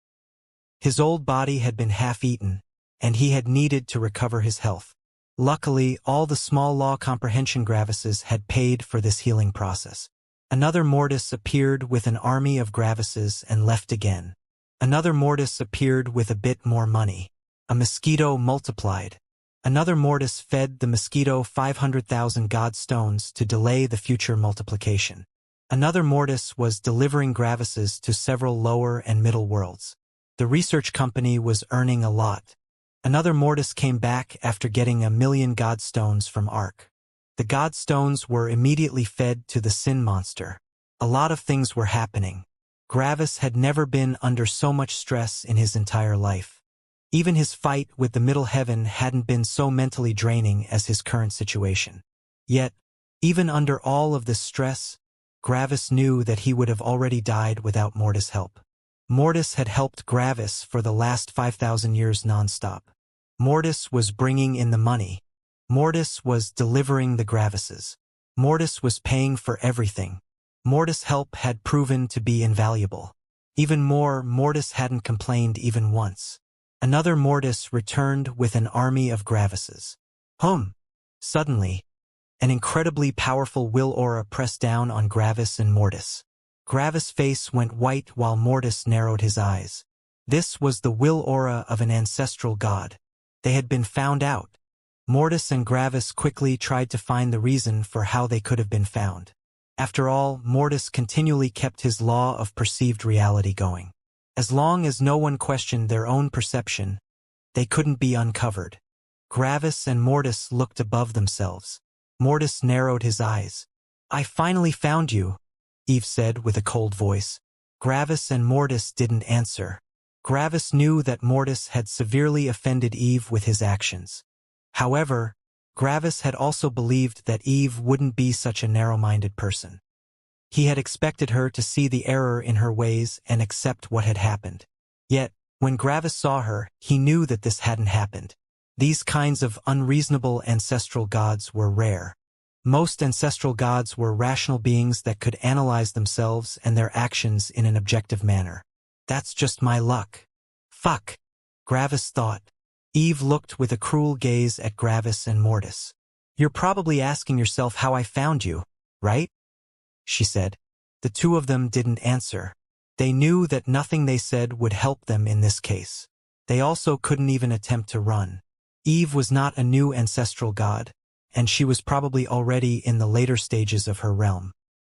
His old body had been half-eaten, and he had needed to recover his health. Luckily, all the small law comprehension Gravises had paid for this healing process. Another Mortis appeared with an army of Gravises and left again. Another Mortis appeared with a bit more money. A mosquito multiplied. Another Mortis fed the mosquito 500,000 god stones to delay the future multiplication. Another Mortis was delivering Gravises to several lower and middle worlds. The research company was earning a lot. Another Mortis came back after getting 1,000,000 god stones from Ark. The god stones were immediately fed to the sin monster. A lot of things were happening. Gravis had never been under so much stress in his entire life. Even his fight with the Middle Heaven hadn't been so mentally draining as his current situation. Yet, even under all of this stress, Gravis knew that he would have already died without Mortis' help. Mortis had helped Gravis for the last 5,000 years non-stop. Mortis was bringing in the money. Mortis was delivering the Gravises. Mortis was paying for everything. Mortis' help had proven to be invaluable. Even more, Mortis hadn't complained even once. Another Mortis returned with an army of Gravises. Suddenly, an incredibly powerful will aura pressed down on Gravis and Mortis. Gravis' face went white while Mortis narrowed his eyes. This was the will aura of an ancestral god. They had been found out. Mortis and Gravis quickly tried to find the reason for how they could have been found. After all, Mortis continually kept his law of perceived reality going. As long as no one questioned their own perception, they couldn't be uncovered. Gravis and Mortis looked above themselves. Mortis narrowed his eyes. "I finally found you," Eve said with a cold voice. Gravis and Mortis didn't answer. Gravis knew that Mortis had severely offended Eve with his actions. However, Gravis had also believed that Eve wouldn't be such a narrow-minded person. He had expected her to see the error in her ways and accept what had happened. Yet, when Gravis saw her, he knew that this hadn't happened. These kinds of unreasonable ancestral gods were rare. Most ancestral gods were rational beings that could analyze themselves and their actions in an objective manner. "That's just my luck." "Fuck," Gravis thought. Eve looked with a cruel gaze at Gravis and Mortis. "You're probably asking yourself how I found you, right?" she said. The two of them didn't answer. They knew that nothing they said would help them in this case. They also couldn't even attempt to run. Eve was not a new ancestral god, and she was probably already in the later stages of her realm.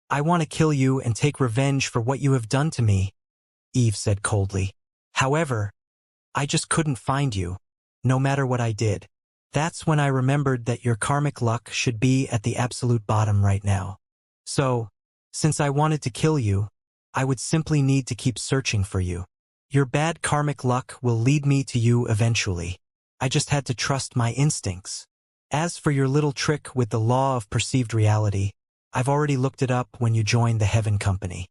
"I want to kill you and take revenge for what you have done to me," Eve said coldly. "However, I just couldn't find you, no matter what I did. That's when I remembered that your karmic luck should be at the absolute bottom right now. So, since I wanted to kill you, I would simply need to keep searching for you. Your bad karmic luck will lead me to you eventually. I just had to trust my instincts. As for your little trick with the law of perceived reality, I've already looked it up when you joined the Heaven Company.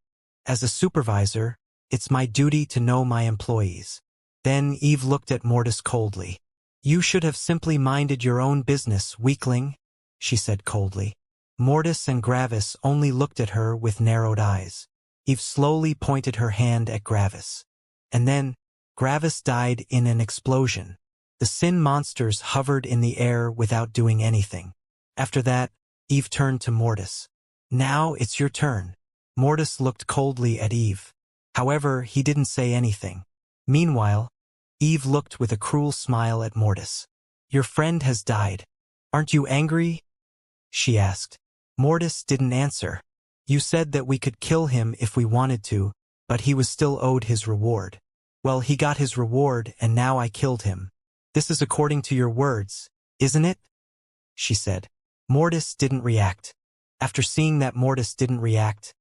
As a supervisor, it's my duty to know my employees." Then Eve looked at Mortis coldly. "You should have simply minded your own business, weakling," she said coldly. Mortis and Gravis only looked at her with narrowed eyes. Eve slowly pointed her hand at Gravis. And then, Gravis died in an explosion. The sin monsters hovered in the air without doing anything. After that, Eve turned to Mortis. "Now it's your turn." Mortis looked coldly at Eve. However, he didn't say anything. Meanwhile, Eve looked with a cruel smile at Mortis. "Your friend has died. Aren't you angry?" she asked. Mortis didn't answer. "You said that we could kill him if we wanted to, but he was still owed his reward. Well, he got his reward and now I killed him. This is according to your words, isn't it?" she said. Mortis didn't react. After seeing that Mortis didn't react,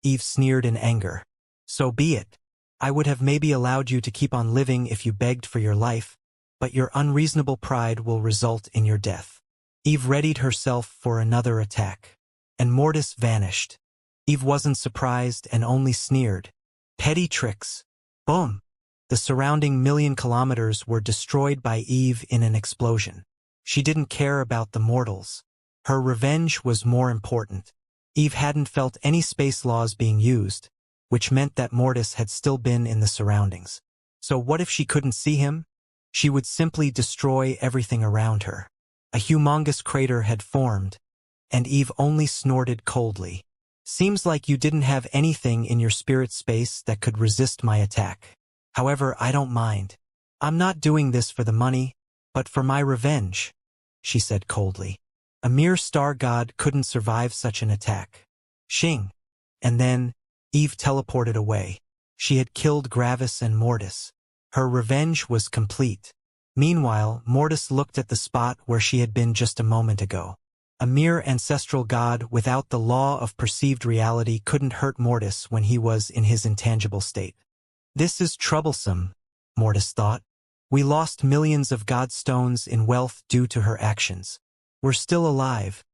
Eve sneered in anger. "So be it. I would have maybe allowed you to keep on living if you begged for your life, but your unreasonable pride will result in your death." Eve readied herself for another attack. And Mortis vanished. Eve wasn't surprised and only sneered. Petty tricks. Boom! The surrounding 1,000,000 kilometers were destroyed by Eve in an explosion. She didn't care about the mortals. Her revenge was more important. Eve hadn't felt any space laws being used, which meant that Mortis had still been in the surroundings. So what if she couldn't see him? She would simply destroy everything around her. A humongous crater had formed, and Eve only snorted coldly. Seems like you didn't have anything in your spirit space that could resist my attack. However, I don't mind. I'm not doing this for the money, but for my revenge, she said coldly. A mere star god couldn't survive such an attack. Xing. And then, Eve teleported away. She had killed Gravis and Mortis. Her revenge was complete. Meanwhile, Mortis looked at the spot where she had been just a moment ago. A mere ancestral god without the law of perceived reality couldn't hurt Mortis when he was in his intangible state. This is troublesome, Mortis thought. We lost millions of god stones in wealth due to her actions. We're still alive,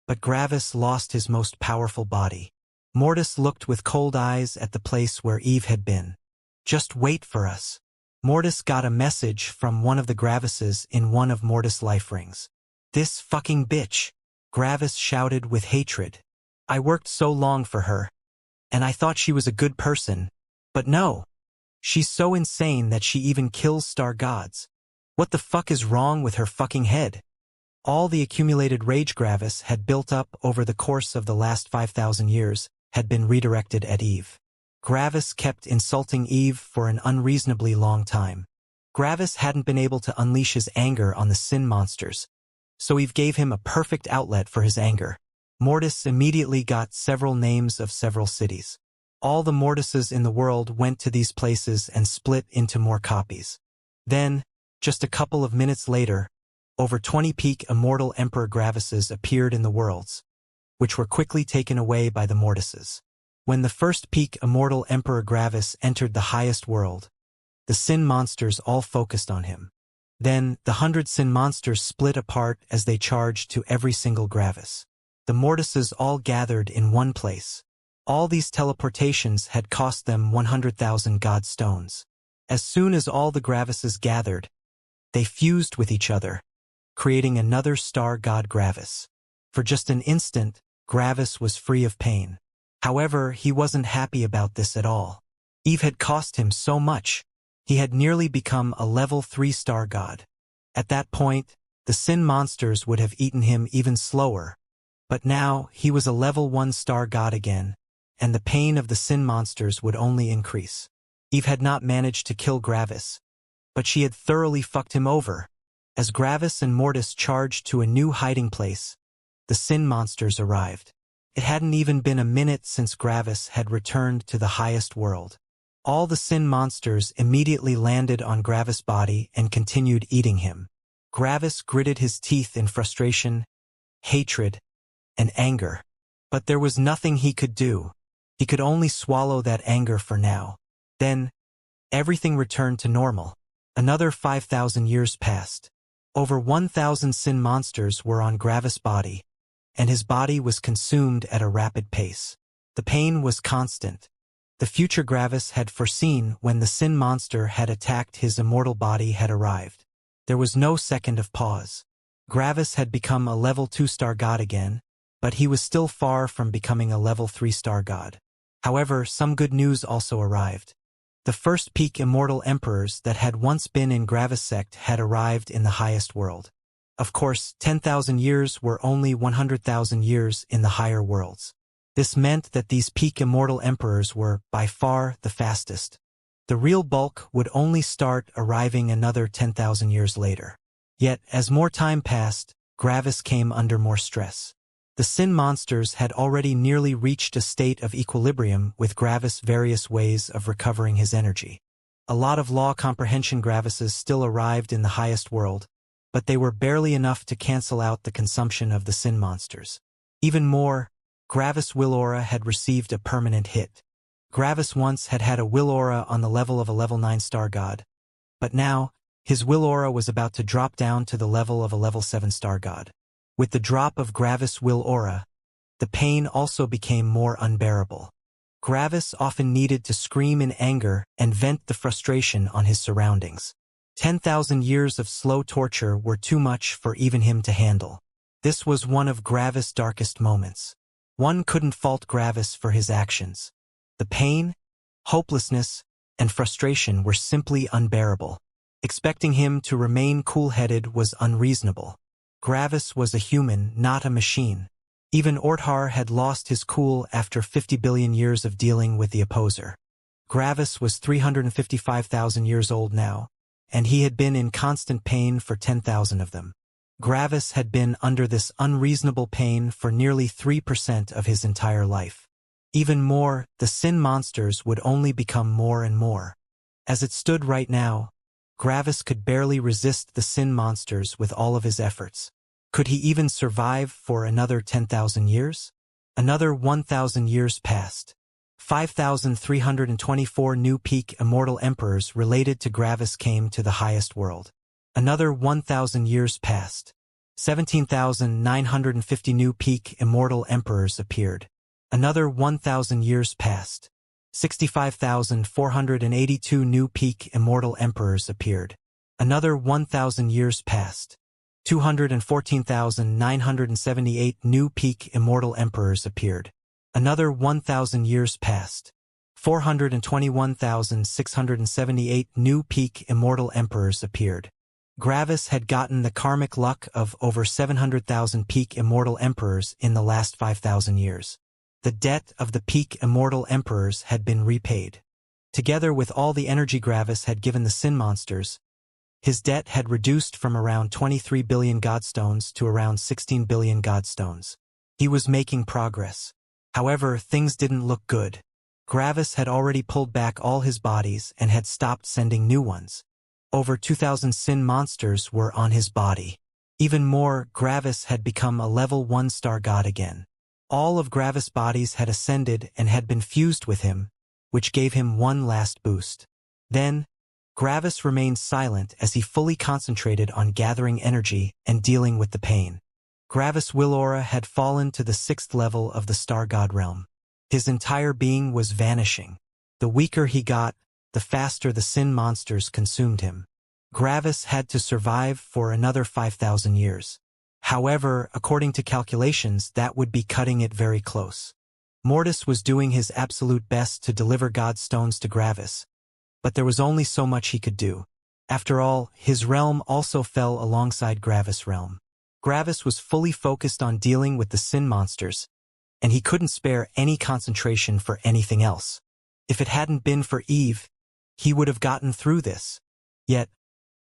but Gravis lost his most powerful body. Mortis looked with cold eyes at the place where Eve had been. Just wait for us. Mortis got a message from one of the Gravises in one of Mortis' life rings. This fucking bitch, Gravis shouted with hatred. I worked so long for her, and I thought she was a good person, but no. She's so insane that she even kills star gods. What the fuck is wrong with her fucking head? All the accumulated rage Gravis had built up over the course of the last 5,000 years had been redirected at Eve. Gravis kept insulting Eve for an unreasonably long time. Gravis hadn't been able to unleash his anger on the sin monsters, so Eve gave him a perfect outlet for his anger. Mortis immediately got several names of several cities. All the Mortises in the world went to these places and split into more copies. Then, just a couple of minutes later, over 20 peak immortal Emperor Gravises appeared in the worlds, which were quickly taken away by the Mortises. When the first peak immortal Emperor Gravis entered the highest world, the sin monsters all focused on him. Then, the 100 sin monsters split apart as they charged to every single Gravis. The Mortises all gathered in one place. All these teleportations had cost them 100,000 god stones. As soon as all the Gravises gathered, they fused with each other, creating another star god Gravis. For just an instant, Gravis was free of pain. However, he wasn't happy about this at all. Eve had cost him so much. He had nearly become a level 3 star god. At that point, the sin monsters would have eaten him even slower. But now, he was a level 1 star god again, and the pain of the sin monsters would only increase. Eve had not managed to kill Gravis, but she had thoroughly fucked him over. As Gravis and Mortis charged to a new hiding place, the sin monsters arrived. It hadn't even been a minute since Gravis had returned to the highest world. All the sin monsters immediately landed on Gravis' body and continued eating him. Gravis gritted his teeth in frustration, hatred, and anger. But there was nothing he could do. He could only swallow that anger for now. Then, everything returned to normal. Another 5,000 years passed. Over 1,000 sin monsters were on Gravis' body, and his body was consumed at a rapid pace. The pain was constant. The future Gravis had foreseen when the sin monster had attacked his immortal body had arrived. There was no second of pause. Gravis had become a level 2 star god again, but he was still far from becoming a level 3 star god. However, some good news also arrived. The first peak immortal emperors that had once been in Gravis sect had arrived in the highest world. Of course, 10,000 years were only 100,000 years in the higher worlds. This meant that these peak immortal emperors were, by far, the fastest. The real bulk would only start arriving another 10,000 years later. Yet, as more time passed, Gravis came under more stress. The sin monsters had already nearly reached a state of equilibrium with Gravis' various ways of recovering his energy. A lot of law comprehension Gravises still arrived in the highest world, but they were barely enough to cancel out the consumption of the sin monsters. Even more, Gravis' will aura had received a permanent hit. Gravis once had had a will aura on the level of a level 9 star god, but now, his will aura was about to drop down to the level of a level 7 star god. With the drop of Gravis' will aura, the pain also became more unbearable. Gravis often needed to scream in anger and vent the frustration on his surroundings. 10,000 years of slow torture were too much for even him to handle. This was one of Gravis' darkest moments. One couldn't fault Gravis for his actions. The pain, hopelessness, and frustration were simply unbearable. Expecting him to remain cool-headed was unreasonable. Gravis was a human, not a machine. Even Orthar had lost his cool after 50 billion years of dealing with the opposer. Gravis was 355,000 years old now, and he had been in constant pain for 10,000 of them. Gravis had been under this unreasonable pain for nearly 3% of his entire life. Even more, the sin monsters would only become more and more. As it stood right now, Gravis could barely resist the sin monsters with all of his efforts. Could he even survive for another 10,000 years? Another 1,000 years passed. 5,324 new peak immortal emperors related to Gravis came to the highest world. Another 1,000 years passed. 17,950 new peak immortal emperors appeared. Another 1,000 years passed. 65,482 new peak immortal emperors appeared. Another 1,000 years passed. 214,978 new peak immortal emperors appeared. Another 1,000 years passed. 421,678 new peak immortal emperors appeared. Gravis had gotten the karmic luck of over 700,000 peak immortal emperors in the last 5,000 years. The debt of the peak immortal emperors had been repaid. Together with all the energy Gravis had given the sin monsters, his debt had reduced from around 23 billion godstones to around 16 billion godstones. He was making progress. However, things didn't look good. Gravis had already pulled back all his bodies and had stopped sending new ones. Over 2,000 sin monsters were on his body. Even more, Gravis had become a level 1 star god again. All of Gravis' bodies had ascended and had been fused with him, which gave him one last boost. Then, Gravis remained silent as he fully concentrated on gathering energy and dealing with the pain. Gravis' will aura had fallen to the 6th level of the star god realm. His entire being was vanishing. The weaker he got, the faster the sin monsters consumed him. Gravis had to survive for another 5,000 years. However, according to calculations, that would be cutting it very close. Mortis was doing his absolute best to deliver godstones to Gravis, but there was only so much he could do. After all, his realm also fell alongside Gravis' realm. Gravis was fully focused on dealing with the sin monsters, and he couldn't spare any concentration for anything else. If it hadn't been for Eve, he would have gotten through this. Yet,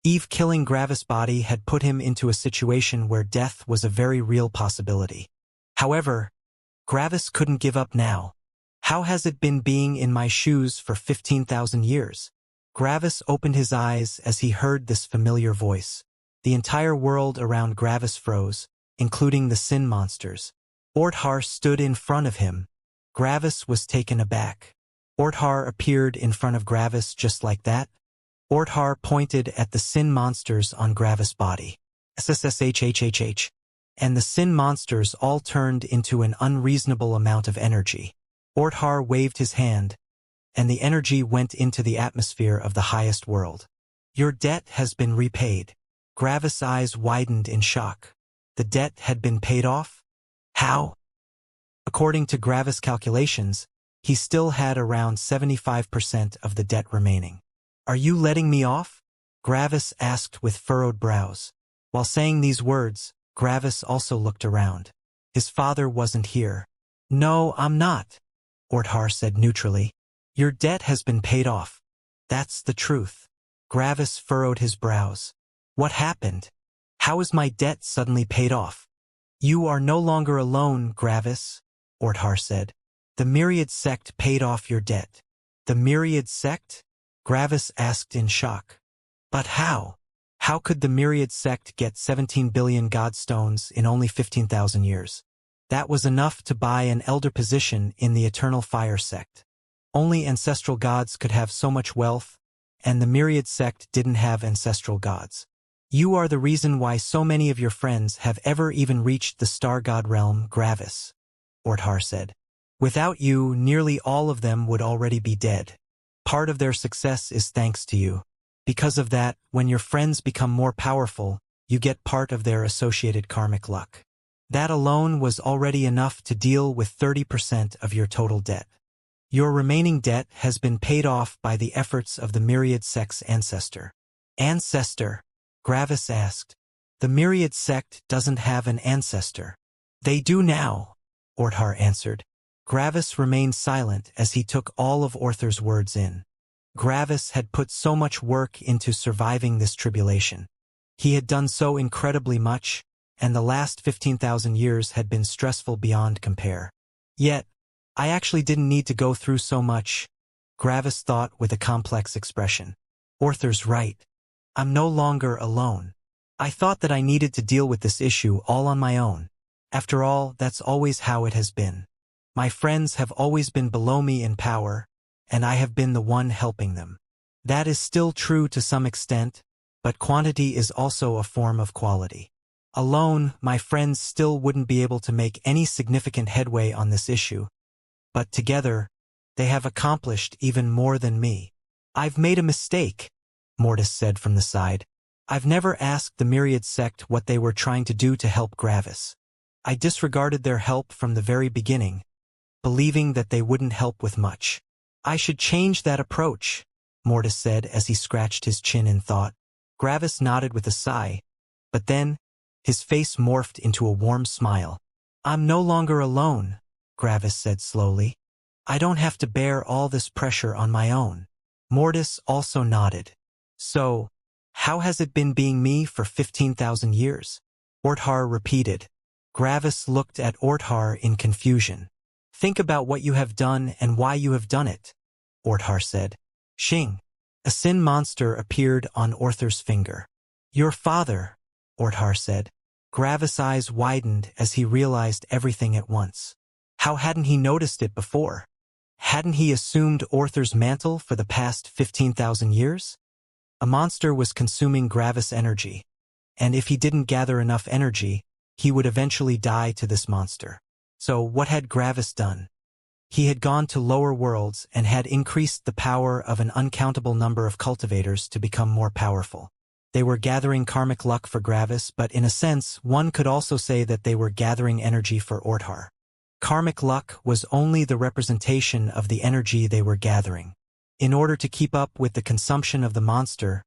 Eve killing Gravis' body had put him into a situation where death was a very real possibility. However, Gravis couldn't give up now. How has it been being in my shoes for 15,000 years? Gravis opened his eyes as he heard this familiar voice. The entire world around Gravis froze, including the sin monsters. Orthar stood in front of him. Gravis was taken aback. Orthar appeared in front of Gravis just like that. Orthar pointed at the sin monsters on Gravis' body. SSSHHHH. And the sin monsters all turned into an unreasonable amount of energy. Orthar waved his hand, and the energy went into the atmosphere of the highest world. Your debt has been repaid. Gravis' eyes widened in shock. The debt had been paid off? How? According to Gravis' calculations, he still had around 75% of the debt remaining. Are you letting me off? Gravis asked with furrowed brows. While saying these words, Gravis also looked around. His father wasn't here. No, I'm not, Orthar said neutrally. Your debt has been paid off. That's the truth. Gravis furrowed his brows. What happened? How is my debt suddenly paid off? You are no longer alone, Gravis, Orthar said. The Myriad sect paid off your debt. The Myriad sect? Gravis asked in shock. But how? How could the Myriad sect get 17 billion godstones in only 15,000 years? That was enough to buy an elder position in the Eternal Fire sect. Only ancestral gods could have so much wealth, and the Myriad sect didn't have ancestral gods. You are the reason why so many of your friends have ever even reached the star god realm, Gravis, Orthar said. Without you, nearly all of them would already be dead. Part of their success is thanks to you. Because of that, when your friends become more powerful, you get part of their associated karmic luck. That alone was already enough to deal with 30% of your total debt. Your remaining debt has been paid off by the efforts of the myriad sect's ancestor. Ancestor? Gravis asked. The myriad sect doesn't have an ancestor. They do now, Orthar answered. Gravis remained silent as he took all of Orthar's words in. Gravis had put so much work into surviving this tribulation. He had done so incredibly much, and the last 15,000 years had been stressful beyond compare. Yet, I actually didn't need to go through so much, Gravis thought with a complex expression. Orthar's right. I'm no longer alone. I thought that I needed to deal with this issue all on my own. After all, that's always how it has been. My friends have always been below me in power, and I have been the one helping them. That is still true to some extent, but quantity is also a form of quality. Alone, my friends still wouldn't be able to make any significant headway on this issue, but together, they have accomplished even more than me. I've made a mistake, Mortis said from the side. I've never asked the myriad sect what they were trying to do to help Gravis. I disregarded their help from the very beginning, believing that they wouldn't help with much. I should change that approach, Mortis said as he scratched his chin in thought. Gravis nodded with a sigh, but then, his face morphed into a warm smile. I'm no longer alone, Gravis said slowly. I don't have to bear all this pressure on my own. Mortis also nodded. So, how has it been being me for 15,000 years? Orthar repeated. Gravis looked at Orthar in confusion. Think about what you have done and why you have done it, Orthar said. Xing. A sin monster appeared on Orthar's finger. Your father, Orthar said. Gravis' eyes widened as he realized everything at once. How hadn't he noticed it before? Hadn't he assumed Orthar's mantle for the past 15,000 years? A monster was consuming Gravis' energy, and if he didn't gather enough energy, he would eventually die to this monster. So what had Gravis done? He had gone to lower worlds and had increased the power of an uncountable number of cultivators to become more powerful. They were gathering karmic luck for Gravis, but in a sense, one could also say that they were gathering energy for Orthar. Karmic luck was only the representation of the energy they were gathering. In order to keep up with the consumption of the monster,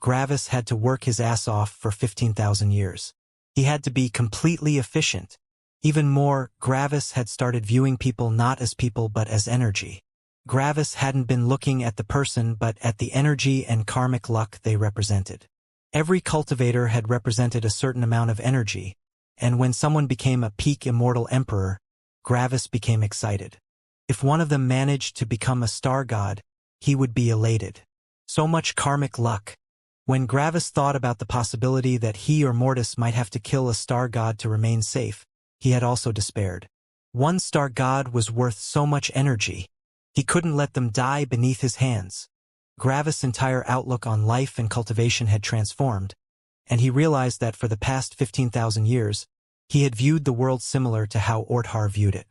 Gravis had to work his ass off for 15,000 years. He had to be completely efficient. Even more, Gravis had started viewing people not as people but as energy. Gravis hadn't been looking at the person but at the energy and karmic luck they represented. Every cultivator had represented a certain amount of energy, and when someone became a peak immortal emperor, Gravis became excited. If one of them managed to become a star god, he would be elated. So much karmic luck. When Gravis thought about the possibility that he or Mortis might have to kill a star god to remain safe, he had also despaired. One star god was worth so much energy. He couldn't let them die beneath his hands. Gravis' entire outlook on life and cultivation had transformed, and he realized that for the past 15,000 years, he had viewed the world similar to how Orthar viewed it.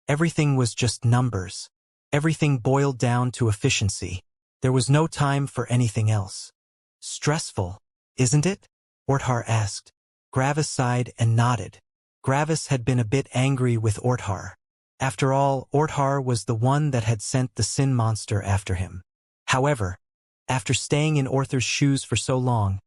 Everything was just numbers. Everything boiled down to efficiency. There was no time for anything else. Stressful, isn't it? Orthar asked. Gravis sighed and nodded. Gravis had been a bit angry with Orthar. After all, Orthar was the one that had sent the sin monster after him. However, after staying in Orthar's shoes for so long,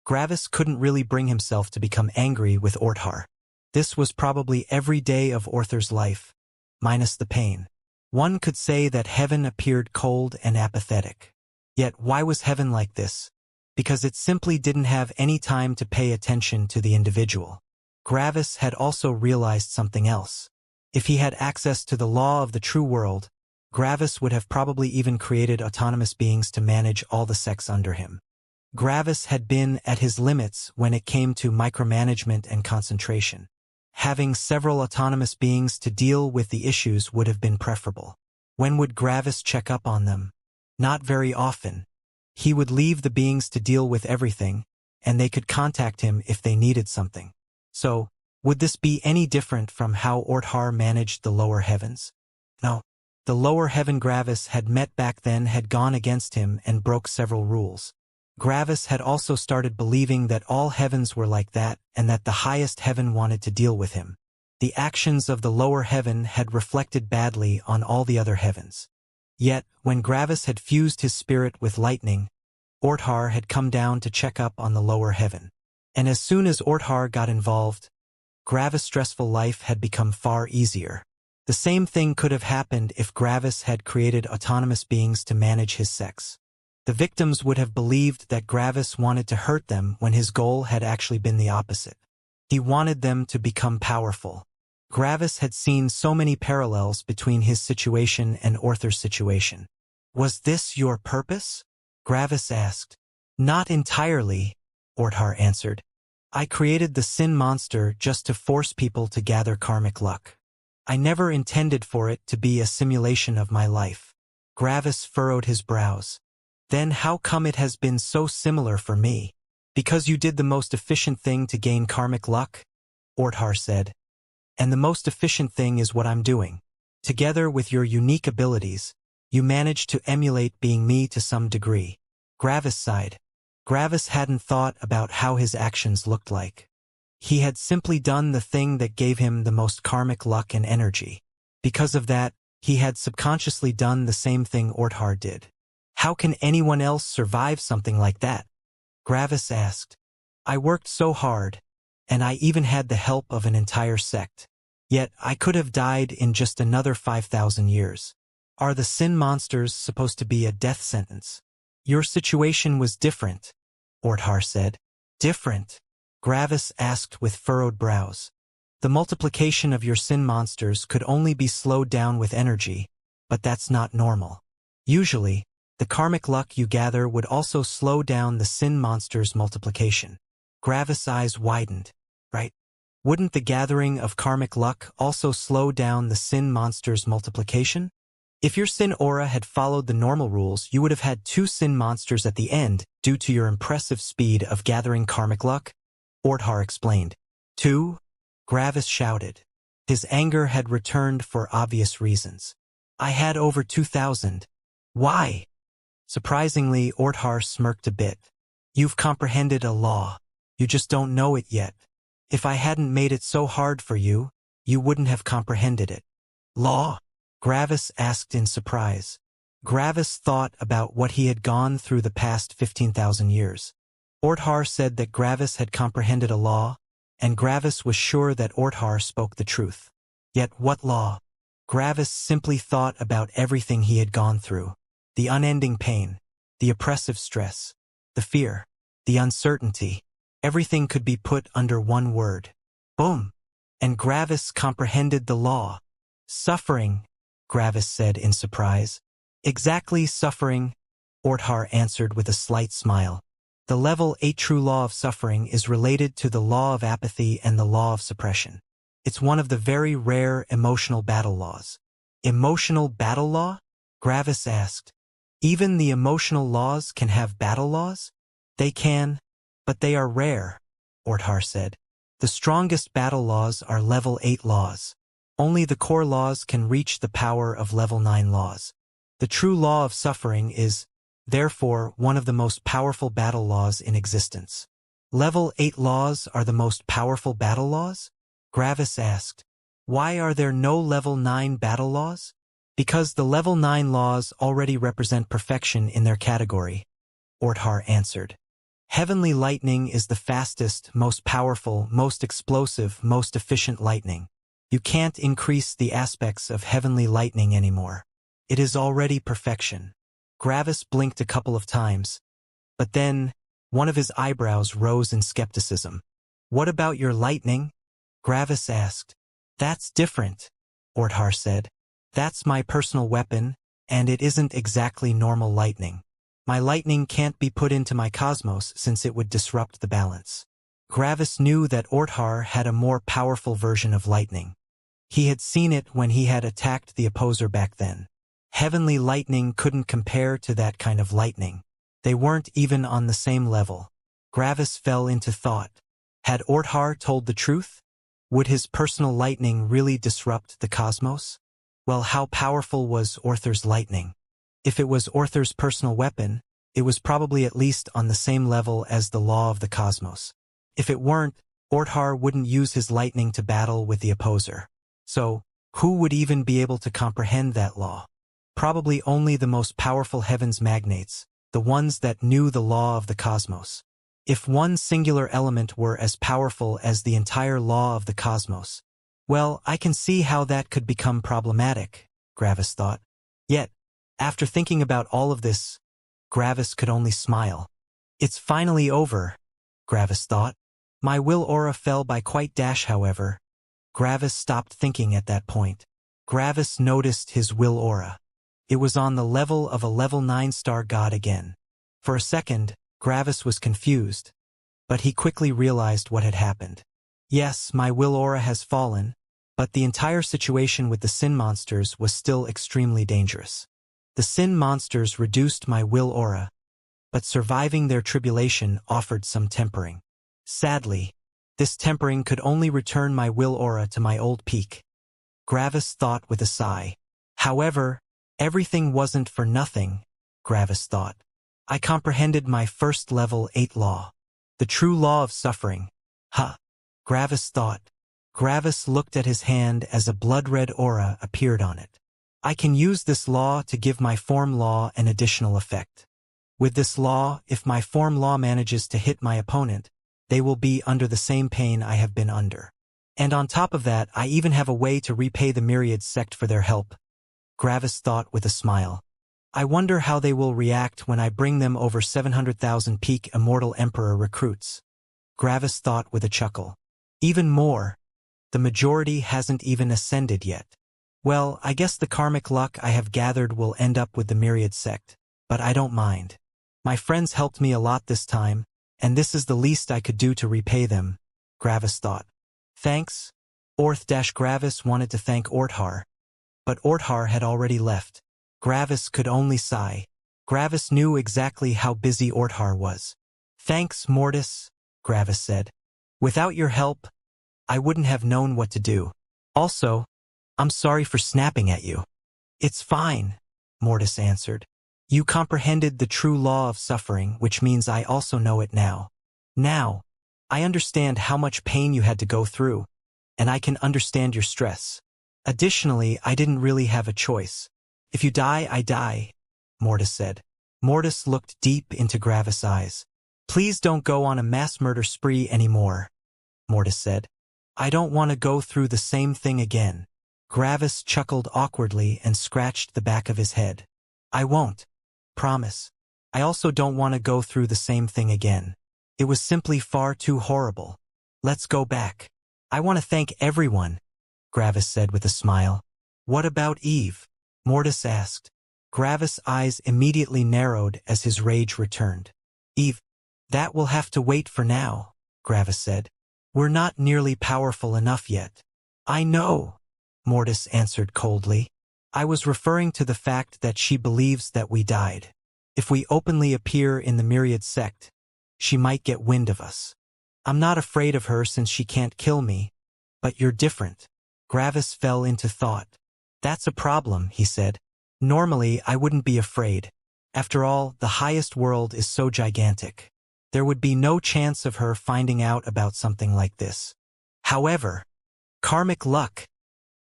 Gravis couldn't really bring himself to become angry with Orthar. This was probably every day of Orthar's life, minus the pain. One could say that heaven appeared cold and apathetic. Yet why was heaven like this? Because it simply didn't have any time to pay attention to the individual. Gravis had also realized something else. If he had access to the law of the true world, Gravis would have probably even created autonomous beings to manage all the sects under him. Gravis had been at his limits when it came to micromanagement and concentration. Having several autonomous beings to deal with the issues would have been preferable. When would Gravis check up on them? Not very often. He would leave the beings to deal with everything, and they could contact him if they needed something. So, would this be any different from how Orthar managed the lower heavens? No. The lower heaven Gravis had met back then had gone against him and broke several rules. Gravis had also started believing that all heavens were like that and that the highest heaven wanted to deal with him. The actions of the lower heaven had reflected badly on all the other heavens. Yet, when Gravis had fused his spirit with lightning, Orthar had come down to check up on the lower heaven. And as soon as Orthar got involved, Gravis' stressful life had become far easier. The same thing could have happened if Gravis had created autonomous beings to manage his sex. The victims would have believed that Gravis wanted to hurt them when his goal had actually been the opposite. He wanted them to become powerful. Gravis had seen so many parallels between his situation and Orthar's situation. "Was this your purpose?" Gravis asked. "Not entirely," Orthar answered. "I created the sin monster just to force people to gather karmic luck. I never intended for it to be a simulation of my life." Gravis furrowed his brows. "Then how come it has been so similar for me?" "Because you did the most efficient thing to gain karmic luck," Orthar said. "And the most efficient thing is what I'm doing. Together with your unique abilities, you managed to emulate being me to some degree." Gravis sighed. Gravis hadn't thought about how his actions looked like. He had simply done the thing that gave him the most karmic luck and energy. Because of that, he had subconsciously done the same thing Orthar did. "How can anyone else survive something like that?" Gravis asked. "I worked so hard, and I even had the help of an entire sect. Yet I could have died in just another 5,000 years. Are the sin monsters supposed to be a death sentence?" "Your situation was different," Orthar said. "Different?" Gravis asked with furrowed brows. "The multiplication of your sin monsters could only be slowed down with energy, but that's not normal. Usually, the karmic luck you gather would also slow down the sin monster's multiplication." Gravis' eyes widened. "Right? Wouldn't the gathering of karmic luck also slow down the sin monster's multiplication? If your sin aura had followed the normal rules, you would have had 2 sin monsters at the end due to your impressive speed of gathering karmic luck," Orthar explained. "2?" Gravis shouted. His anger had returned for obvious reasons. "I had over 2,000. Why?" Surprisingly, Orthar smirked a bit. "You've comprehended a law. You just don't know it yet. If I hadn't made it so hard for you, you wouldn't have comprehended it." "Law?" Gravis asked in surprise. Gravis thought about what he had gone through the past 15,000 years. Orthar said that Gravis had comprehended a law, and Gravis was sure that Orthar spoke the truth. Yet what law? Gravis simply thought about everything he had gone through. The unending pain, the oppressive stress, the fear, the uncertainty. Everything could be put under one word. Boom! And Gravis comprehended the law. "Suffering," Gravis said in surprise. "Exactly, suffering," Orthar answered with a slight smile. "The level 8 true law of suffering is related to the law of apathy and the law of suppression. It's one of the very rare emotional battle laws." "Emotional battle law?" Gravis asked. "Even the emotional laws can have battle laws?" "They can, but they are rare," Orthar said. "The strongest battle laws are level 8 laws. Only the core laws can reach the power of level 9 laws. The true law of suffering is, therefore, one of the most powerful battle laws in existence." "Level 8 laws are the most powerful battle laws?" Gravis asked. "Why are there no level 9 battle laws?" "Because the level 9 laws already represent perfection in their category," Orthar answered. "Heavenly lightning is the fastest, most powerful, most explosive, most efficient lightning. You can't increase the aspects of heavenly lightning anymore. It is already perfection." Gravis blinked a couple of times, but then one of his eyebrows rose in skepticism. "What about your lightning?" Gravis asked. "That's different," Orthar said. "That's my personal weapon, and it isn't exactly normal lightning. My lightning can't be put into my cosmos since it would disrupt the balance." Gravis knew that Orthar had a more powerful version of lightning. He had seen it when he had attacked the opposer back then. Heavenly lightning couldn't compare to that kind of lightning. They weren't even on the same level. Gravis fell into thought. Had Orthar told the truth? Would his personal lightning really disrupt the cosmos? Well, how powerful was Orthar's lightning? If it was Orthar's personal weapon, it was probably at least on the same level as the law of the cosmos. If it weren't, Orthar wouldn't use his lightning to battle with the opposer. So, who would even be able to comprehend that law? Probably only the most powerful heavens magnates, the ones that knew the law of the cosmos. If one singular element were as powerful as the entire law of the cosmos, well, I can see how that could become problematic, Gravis thought. Yet, after thinking about all of this, Gravis could only smile. It's finally over, Gravis thought. My will aura fell by quite dash, however. Gravis stopped thinking at that point. Gravis noticed his will aura. It was on the level of a level 9-star god again. For a second, Gravis was confused, but he quickly realized what had happened. Yes, my will aura has fallen, but the entire situation with the sin monsters was still extremely dangerous. The sin monsters reduced my will aura, but surviving their tribulation offered some tempering. Sadly, this tempering could only return my will aura to my old peak. Gravis thought with a sigh. However, everything wasn't for nothing, Gravis thought. I comprehended my first level 8 law. The true law of suffering. Gravis thought. Gravis looked at his hand as a blood-red aura appeared on it. I can use this law to give my form law an additional effect. With this law, if my form law manages to hit my opponent, they will be under the same pain I have been under. And on top of that, I even have a way to repay the Myriad sect for their help. Gravis thought with a smile. I wonder how they will react when I bring them over 700,000 peak Immortal Emperor recruits. Gravis thought with a chuckle. Even more, the majority hasn't even ascended yet. Well, I guess the karmic luck I have gathered will end up with the Myriad sect, but I don't mind. My friends helped me a lot this time, and this is the least I could do to repay them, Gravis thought. Thanks. Gravis wanted to thank Orthar, but Orthar had already left. Gravis could only sigh. Gravis knew exactly how busy Orthar was. Thanks, Mortis, Gravis said. Without your help, I wouldn't have known what to do. Also, I'm sorry for snapping at you. It's fine, Mortis answered. You comprehended the true law of suffering, which means I also know it now. Now, I understand how much pain you had to go through, and I can understand your stress. Additionally, I didn't really have a choice. If you die, I die, Mortis said. Mortis looked deep into Gravis' eyes. Please don't go on a mass murder spree anymore, Mortis said. I don't want to go through the same thing again. Gravis chuckled awkwardly and scratched the back of his head. I won't. Promise. I also don't want to go through the same thing again. It was simply far too horrible. Let's go back. I want to thank everyone, Gravis said with a smile. What about Eve? Mortis asked. Gravis' eyes immediately narrowed as his rage returned. Eve, that will have to wait for now, Gravis said. We're not nearly powerful enough yet. I know, Mortis answered coldly. I was referring to the fact that she believes that we died. If we openly appear in the Myriad sect, she might get wind of us. I'm not afraid of her since she can't kill me, but you're different. Gravis fell into thought. That's a problem, he said. Normally, I wouldn't be afraid. After all, the highest world is so gigantic. There would be no chance of her finding out about something like this. However, karmic luck,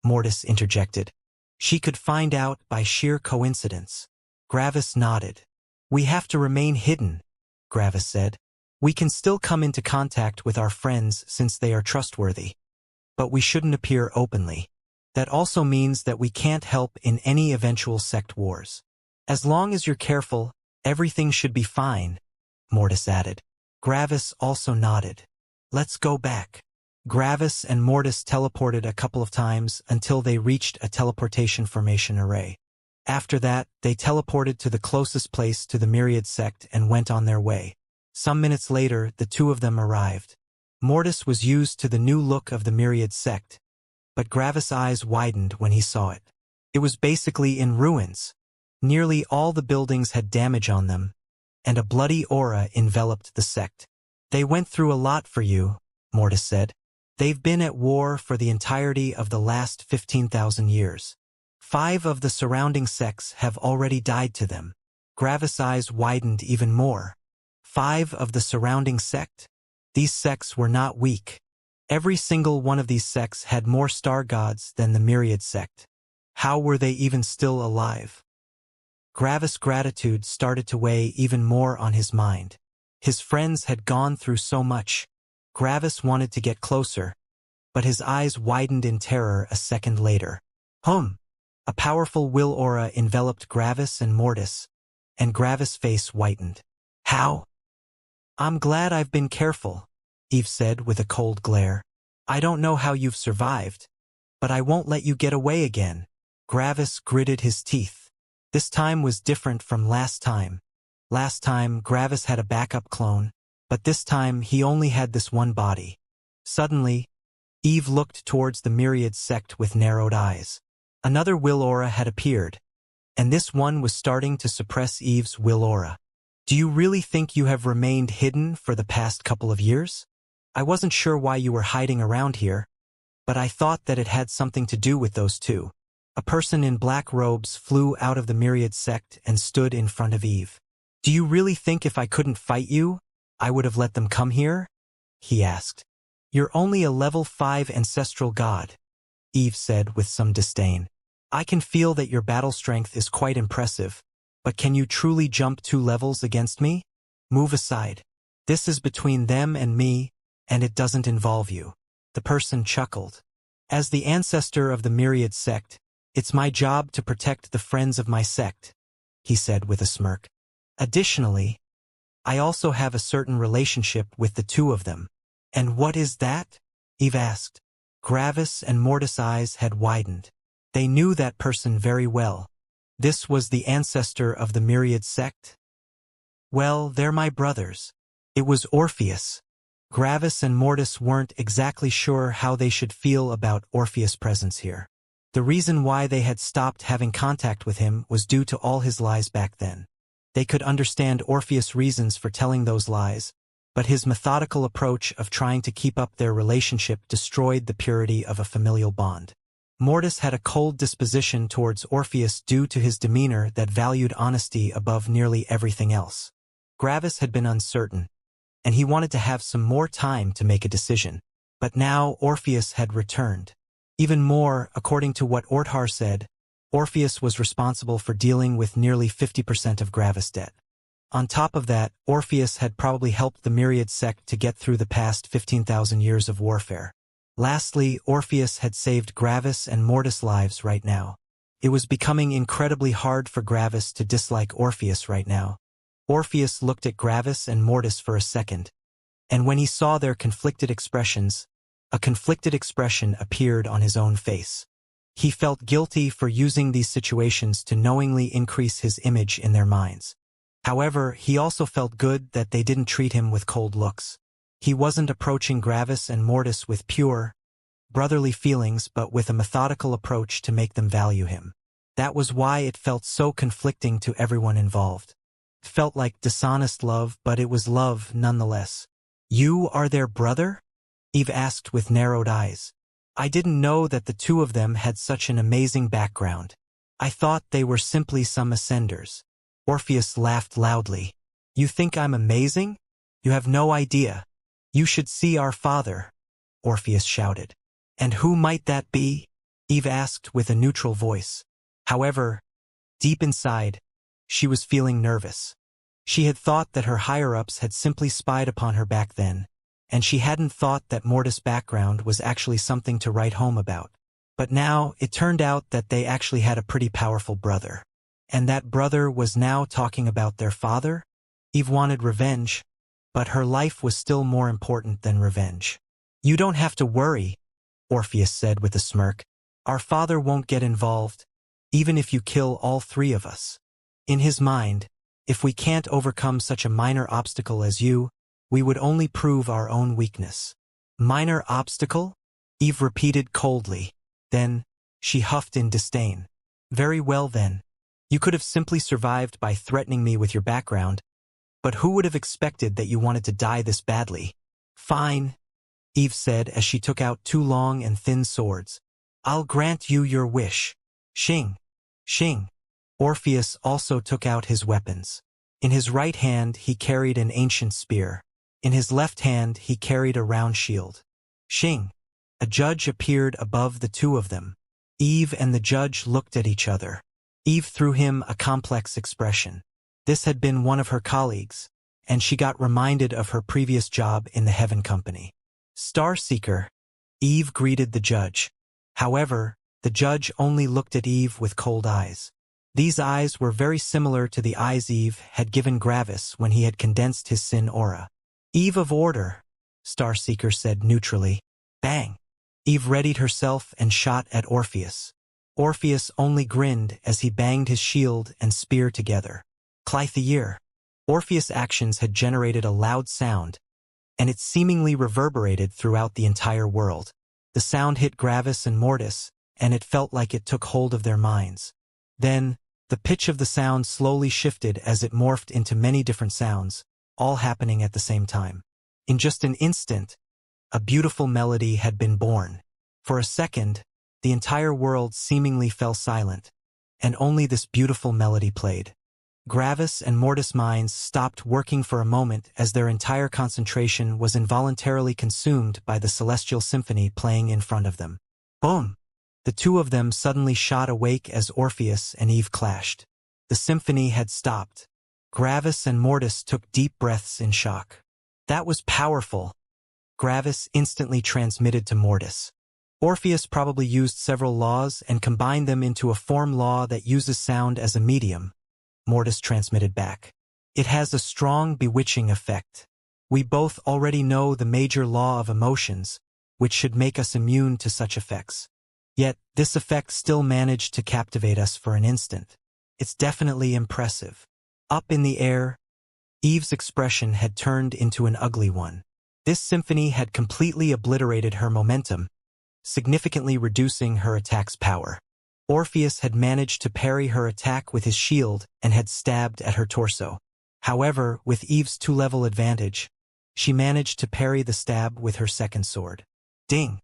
Mortis interjected. She could find out by sheer coincidence. Gravis nodded. We have to remain hidden, Gravis said. We can still come into contact with our friends since they are trustworthy. But we shouldn't appear openly. That also means that we can't help in any eventual sect wars. As long as you're careful, everything should be fine, Mortis added. Gravis also nodded. Let's go back. Gravis and Mortis teleported a couple of times until they reached a teleportation formation array. After that, they teleported to the closest place to the Myriad sect and went on their way. Some minutes later, the two of them arrived. Mortis was used to the new look of the Myriad sect, but Gravis' eyes widened when he saw it. It was basically in ruins. Nearly all the buildings had damage on them, and a bloody aura enveloped the sect. They went through a lot for you, Mortis said. They've been at war for the entirety of the last 15,000 years. 5 of the surrounding sects have already died to them. Gravis' eyes widened even more. 5 of the surrounding sect? These sects were not weak. Every single one of these sects had more star gods than the Myriad sect. How were they even still alive? Gravis' gratitude started to weigh even more on his mind. His friends had gone through so much. Gravis wanted to get closer, but his eyes widened in terror a second later. A powerful will aura enveloped Gravis and Mortis, and Gravis' face whitened. How? I'm glad I've been careful, Eve said with a cold glare. I don't know how you've survived, but I won't let you get away again. Gravis gritted his teeth. This time was different from last time. Last time, Gravis had a backup clone, but this time he only had this one body. Suddenly, Eve looked towards the Myriad sect with narrowed eyes. Another will aura had appeared, and this one was starting to suppress Eve's will aura. Do you really think you have remained hidden for the past couple of years? I wasn't sure why you were hiding around here, but I thought that it had something to do with those two. A person in black robes flew out of the Myriad sect and stood in front of Eve. Do you really think if I couldn't fight you, I would have let them come here? He asked. You're only a level 5 ancestral god, Eve said with some disdain. I can feel that your battle strength is quite impressive, but can you truly jump 2 levels against me? Move aside. This is between them and me, and it doesn't involve you. The person chuckled. As the ancestor of the Myriad sect, it's my job to protect the friends of my sect, he said with a smirk. Additionally, I also have a certain relationship with the 2 of them. And what is that? Eve asked. Gravis and Mortis' eyes had widened. They knew that person very well. This was the ancestor of the Myriad sect? Well, they're my brothers. It was Orpheus. Gravis and Mortis weren't exactly sure how they should feel about Orpheus' presence here. The reason why they had stopped having contact with him was due to all his lies back then. They could understand Orpheus' reasons for telling those lies, but his methodical approach of trying to keep up their relationship destroyed the purity of a familial bond. Mortis had a cold disposition towards Orpheus due to his demeanor that valued honesty above nearly everything else. Gravis had been uncertain, and he wanted to have some more time to make a decision. But now Orpheus had returned. Even more, according to what Orthar said, Orpheus was responsible for dealing with nearly 50% of Gravis' debt. On top of that, Orpheus had probably helped the Myriad sect to get through the past 15,000 years of warfare. Lastly, Orpheus had saved Gravis and Mortis' lives right now. It was becoming incredibly hard for Gravis to dislike Orpheus right now. Orpheus looked at Gravis and Mortis for a second, and when he saw their conflicted expressions, a conflicted expression appeared on his own face. He felt guilty for using these situations to knowingly increase his image in their minds. However, he also felt good that they didn't treat him with cold looks. He wasn't approaching Gravis and Mortis with pure, brotherly feelings but with a methodical approach to make them value him. That was why it felt so conflicting to everyone involved. It felt like dishonest love, but it was love nonetheless. You are their brother? Eve asked with narrowed eyes. I didn't know that the 2 of them had such an amazing background. I thought they were simply some ascenders. Orpheus laughed loudly. You think I'm amazing? You have no idea. You should see our father, Orpheus shouted. And who might that be? Eve asked with a neutral voice. However, deep inside, she was feeling nervous. She had thought that her higher-ups had simply spied upon her back then, and she hadn't thought that Mortis' background was actually something to write home about. But now, it turned out that they actually had a pretty powerful brother. And that brother was now talking about their father? Eve wanted revenge, but her life was still more important than revenge. You don't have to worry, Orpheus said with a smirk. Our father won't get involved, even if you kill all 3 of us. In his mind, if we can't overcome such a minor obstacle as you, we would only prove our own weakness. Minor obstacle? Eve repeated coldly. Then, she huffed in disdain. Very well then. You could have simply survived by threatening me with your background, but who would have expected that you wanted to die this badly? Fine, Eve said as she took out 2 long and thin swords. I'll grant you your wish. Xing. Orpheus also took out his weapons. In his right hand he carried an ancient spear. In his left hand he carried a round shield. Xing, a judge appeared above the two of them. Eve and the judge looked at each other. Eve threw him a complex expression. This had been one of her colleagues, and she got reminded of her previous job in the Heaven Company. Starseeker, Eve greeted the judge. However, the judge only looked at Eve with cold eyes. These eyes were very similar to the eyes Eve had given Gravis when he had condensed his sin aura. Eve of Order, Starseeker said neutrally. Bang! Eve readied herself and shot at Orpheus. Orpheus only grinned as he banged his shield and spear together. Clythier. Orpheus' actions had generated a loud sound, and it seemingly reverberated throughout the entire world. The sound hit Gravis and Mortis, and it felt like it took hold of their minds. Then, the pitch of the sound slowly shifted as it morphed into many different sounds, all happening at the same time. In just an instant, a beautiful melody had been born. For a second, the entire world seemingly fell silent, and only this beautiful melody played. Gravis and Mortis' minds stopped working for a moment as their entire concentration was involuntarily consumed by the celestial symphony playing in front of them. Boom! The two of them suddenly shot awake as Orpheus and Eve clashed. The symphony had stopped. Gravis and Mortis took deep breaths in shock. That was powerful. Gravis instantly transmitted to Mortis. Orpheus probably used several laws and combined them into a form law that uses sound as a medium. Mortis transmitted back. It has a strong, bewitching effect. We both already know the major law of emotions, which should make us immune to such effects. Yet, this effect still managed to captivate us for an instant. It's definitely impressive. Up in the air, Eve's expression had turned into an ugly one. This symphony had completely obliterated her momentum, significantly reducing her attack's power. Orpheus had managed to parry her attack with his shield and had stabbed at her torso. However, with Eve's two-level advantage, she managed to parry the stab with her second sword. Ding!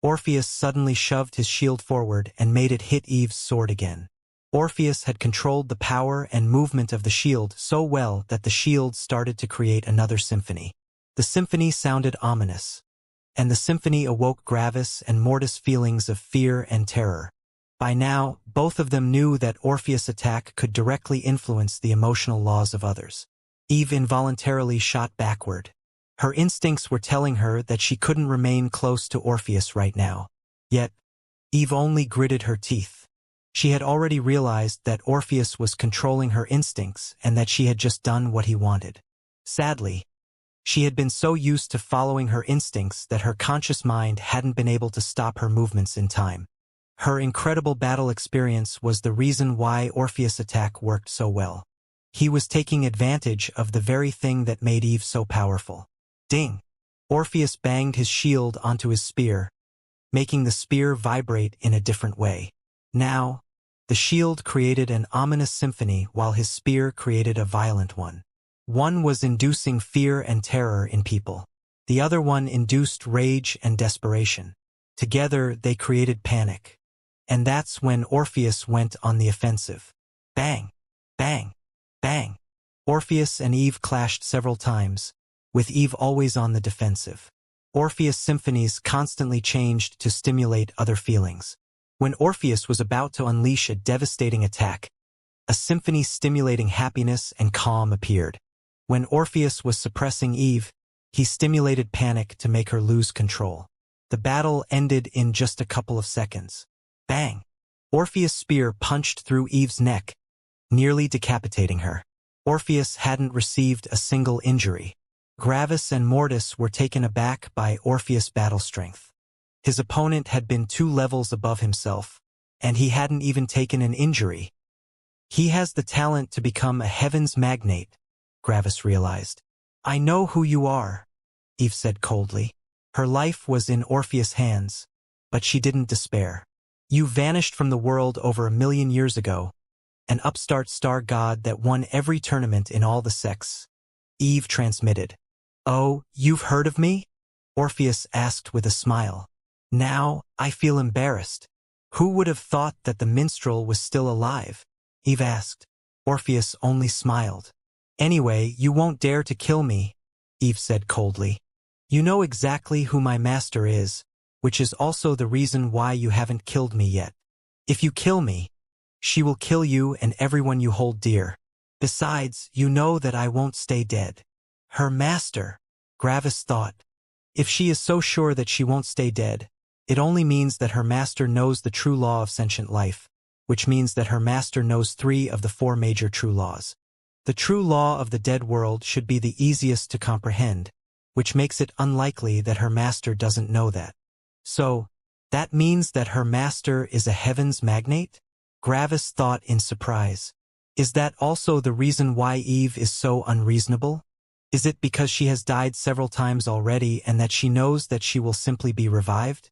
Orpheus suddenly shoved his shield forward and made it hit Eve's sword again. Orpheus had controlled the power and movement of the shield so well that the shield started to create another symphony. The symphony sounded ominous, and the symphony awoke Gravis and Mortis' feelings of fear and terror. By now, both of them knew that Orpheus' attack could directly influence the emotional laws of others. Eve involuntarily shot backward. Her instincts were telling her that she couldn't remain close to Orpheus right now. Yet, Eve only gritted her teeth. She had already realized that Orpheus was controlling her instincts and that she had just done what he wanted. Sadly, she had been so used to following her instincts that her conscious mind hadn't been able to stop her movements in time. Her incredible battle experience was the reason why Orpheus' attack worked so well. He was taking advantage of the very thing that made Eve so powerful. Ding! Orpheus banged his shield onto his spear, making the spear vibrate in a different way. Now, the shield created an ominous symphony while his spear created a violent one. One was inducing fear and terror in people. The other one induced rage and desperation. Together, they created panic. And that's when Orpheus went on the offensive. Bang! Bang! Bang! Orpheus and Eve clashed several times, with Eve always on the defensive. Orpheus' symphonies constantly changed to stimulate other feelings. When Orpheus was about to unleash a devastating attack, a symphony stimulating happiness and calm appeared. When Orpheus was suppressing Eve, he stimulated panic to make her lose control. The battle ended in just a couple of seconds. Bang! Orpheus' spear punched through Eve's neck, nearly decapitating her. Orpheus hadn't received a single injury. Gravis and Mortis were taken aback by Orpheus' battle strength. His opponent had been 2 levels above himself, and he hadn't even taken an injury. He has the talent to become a heaven's magnate, Gravis realized. I know who you are, Eve said coldly. Her life was in Orpheus' hands, but she didn't despair. You vanished from the world over 1,000,000 years ago, an upstart star god that won every tournament in all the sects. Eve transmitted. Oh, you've heard of me? Orpheus asked with a smile. Now, I feel embarrassed. Who would have thought that the minstrel was still alive? Eve asked. Orpheus only smiled. Anyway, you won't dare to kill me, Eve said coldly. You know exactly who my master is, which is also the reason why you haven't killed me yet. If you kill me, she will kill you and everyone you hold dear. Besides, you know that I won't stay dead. Her master, Gravis thought. If she is so sure that she won't stay dead, it only means that her master knows the true law of sentient life, which means that her master knows 3 of the 4 major true laws. The true law of the dead world should be the easiest to comprehend, which makes it unlikely that her master doesn't know that. So, that means that her master is a heavens magnate? Gravis thought in surprise. Is that also the reason why Eve is so unreasonable? Is it because she has died several times already and that she knows that she will simply be revived?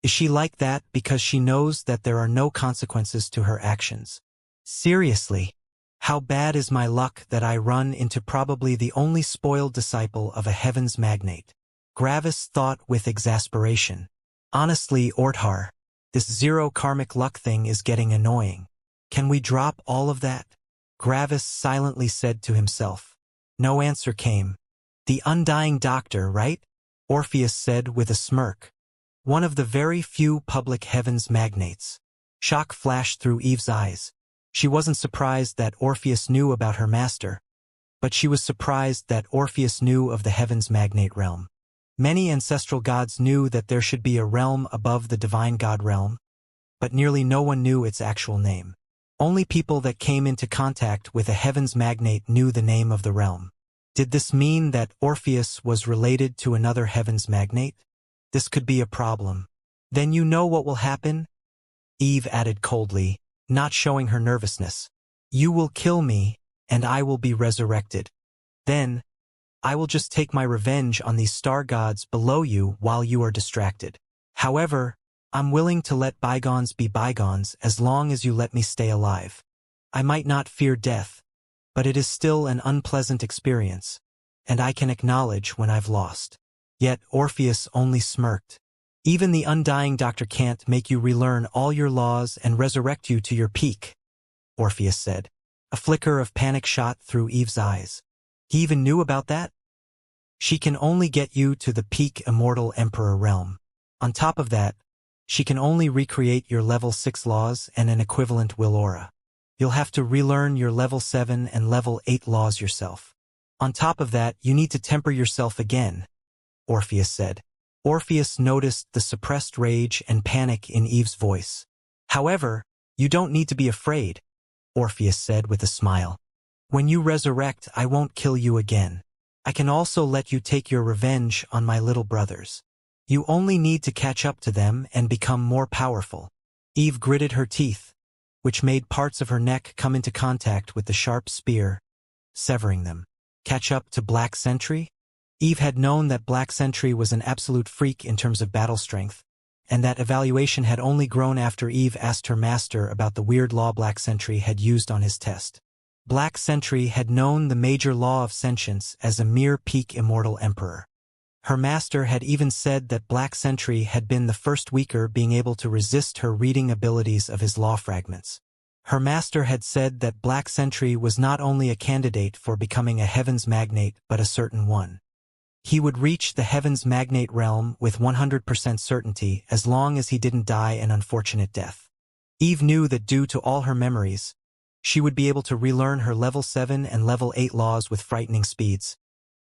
Is she like that because she knows that there are no consequences to her actions? Seriously, how bad is my luck that I run into probably the only spoiled disciple of a heavens magnate? Gravis thought with exasperation. Honestly, Orthar, this zero karmic luck thing is getting annoying. Can we drop all of that? Gravis silently said to himself. No answer came. The undying doctor, right? Orpheus said with a smirk. One of the very few public heavens magnates. Shock flashed through Eve's eyes. She wasn't surprised that Orpheus knew about her master, but she was surprised that Orpheus knew of the heavens magnate realm. Many ancestral gods knew that there should be a realm above the divine god realm, but nearly no one knew its actual name. Only people that came into contact with a heavens magnate knew the name of the realm. Did this mean that Orpheus was related to another heavens magnate? This could be a problem. Then you know what will happen? Eve added coldly, not showing her nervousness. You will kill me, and I will be resurrected. Then, I will just take my revenge on these star gods below you while you are distracted. However, I'm willing to let bygones be bygones as long as you let me stay alive. I might not fear death, but it is still an unpleasant experience, and I can acknowledge when I've lost. Yet Orpheus only smirked. Even the undying doctor can't make you relearn all your laws and resurrect you to your peak, Orpheus said. A flicker of panic shot through Eve's eyes. He even knew about that? She can only get you to the peak immortal emperor realm. On top of that, she can only recreate your level 6 laws and an equivalent will aura. You'll have to relearn your level 7 and level 8 laws yourself. On top of that, you need to temper yourself again, Orpheus said. Orpheus noticed the suppressed rage and panic in Eve's voice. However, you don't need to be afraid, Orpheus said with a smile. When you resurrect, I won't kill you again. I can also let you take your revenge on my little brothers. You only need to catch up to them and become more powerful. Eve gritted her teeth, which made parts of her neck come into contact with the sharp spear, severing them. Catch up to Black Sentry? Eve had known that Black Sentry was an absolute freak in terms of battle strength, and that evaluation had only grown after Eve asked her master about the weird law Black Sentry had used on his test. Black Sentry had known the major law of sentience as a mere peak immortal emperor. Her master had even said that Black Sentry had been the first weaker being able to resist her reading abilities of his law fragments. Her master had said that Black Sentry was not only a candidate for becoming a heavens magnate but a certain one. He would reach the heavens magnate realm with 100% certainty as long as he didn't die an unfortunate death. Eve knew that due to all her memories, she would be able to relearn her level 7 and level 8 laws with frightening speeds.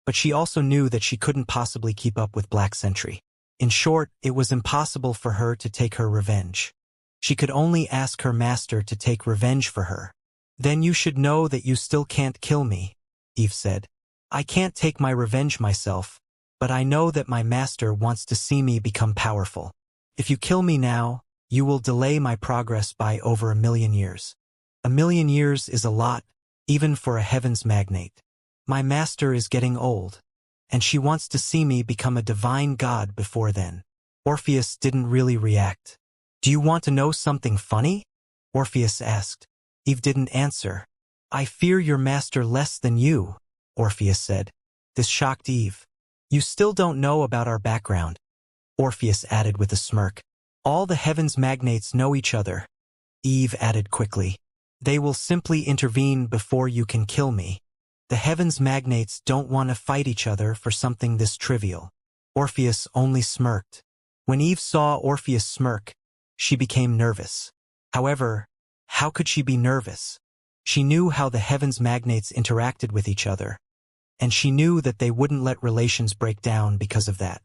But she also knew that she couldn't possibly keep up with Black Sentry. In short, it was impossible for her to take her revenge. She could only ask her master to take revenge for her. Then you should know that you still can't kill me, Eve said. I can't take my revenge myself, but I know that my master wants to see me become powerful. If you kill me now, you will delay my progress by over 1,000,000 years. 1,000,000 years is a lot, even for a heavens magnate. My master is getting old, and she wants to see me become a divine god before then. Orpheus didn't really react. Do you want to know something funny? Orpheus asked. Eve didn't answer. I fear your master less than you, Orpheus said. This shocked Eve. You still don't know about our background, Orpheus added with a smirk. All the heavens magnates know each other, Eve added quickly. They will simply intervene before you can kill me. The heavens magnates don't want to fight each other for something this trivial. Orpheus only smirked. When Eve saw Orpheus smirk, she became nervous. However, how could she be nervous? She knew how the heavens magnates interacted with each other, and she knew that they wouldn't let relations break down because of that.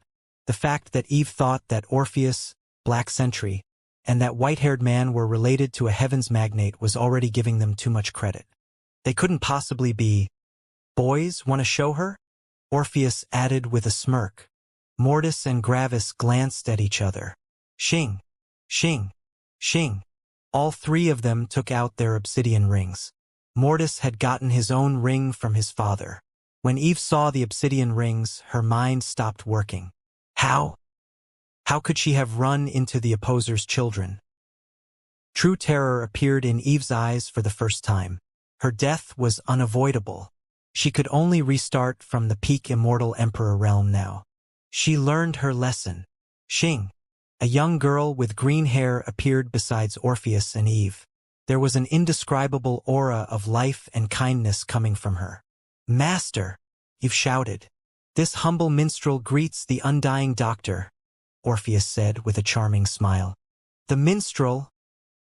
The fact that Eve thought that Orpheus, Black Sentry, and that white-haired man were related to a heavens magnate was already giving them too much credit. They couldn't possibly be. Boys, want to show her? Orpheus added with a smirk. Mortis and Gravis glanced at each other. Xing, Xing, Xing. All three of them took out their obsidian rings. Mortis had gotten his own ring from his father. When Eve saw the obsidian rings, her mind stopped working. How? How could she have run into the opposer's children? True terror appeared in Eve's eyes for the first time. Her death was unavoidable. She could only restart from the peak immortal emperor realm now. She learned her lesson. Xing, a young girl with green hair, appeared beside Orpheus and Eve. There was an indescribable aura of life and kindness coming from her. Master, Eve shouted. This humble minstrel greets the undying doctor, Orpheus said with a charming smile. The minstrel,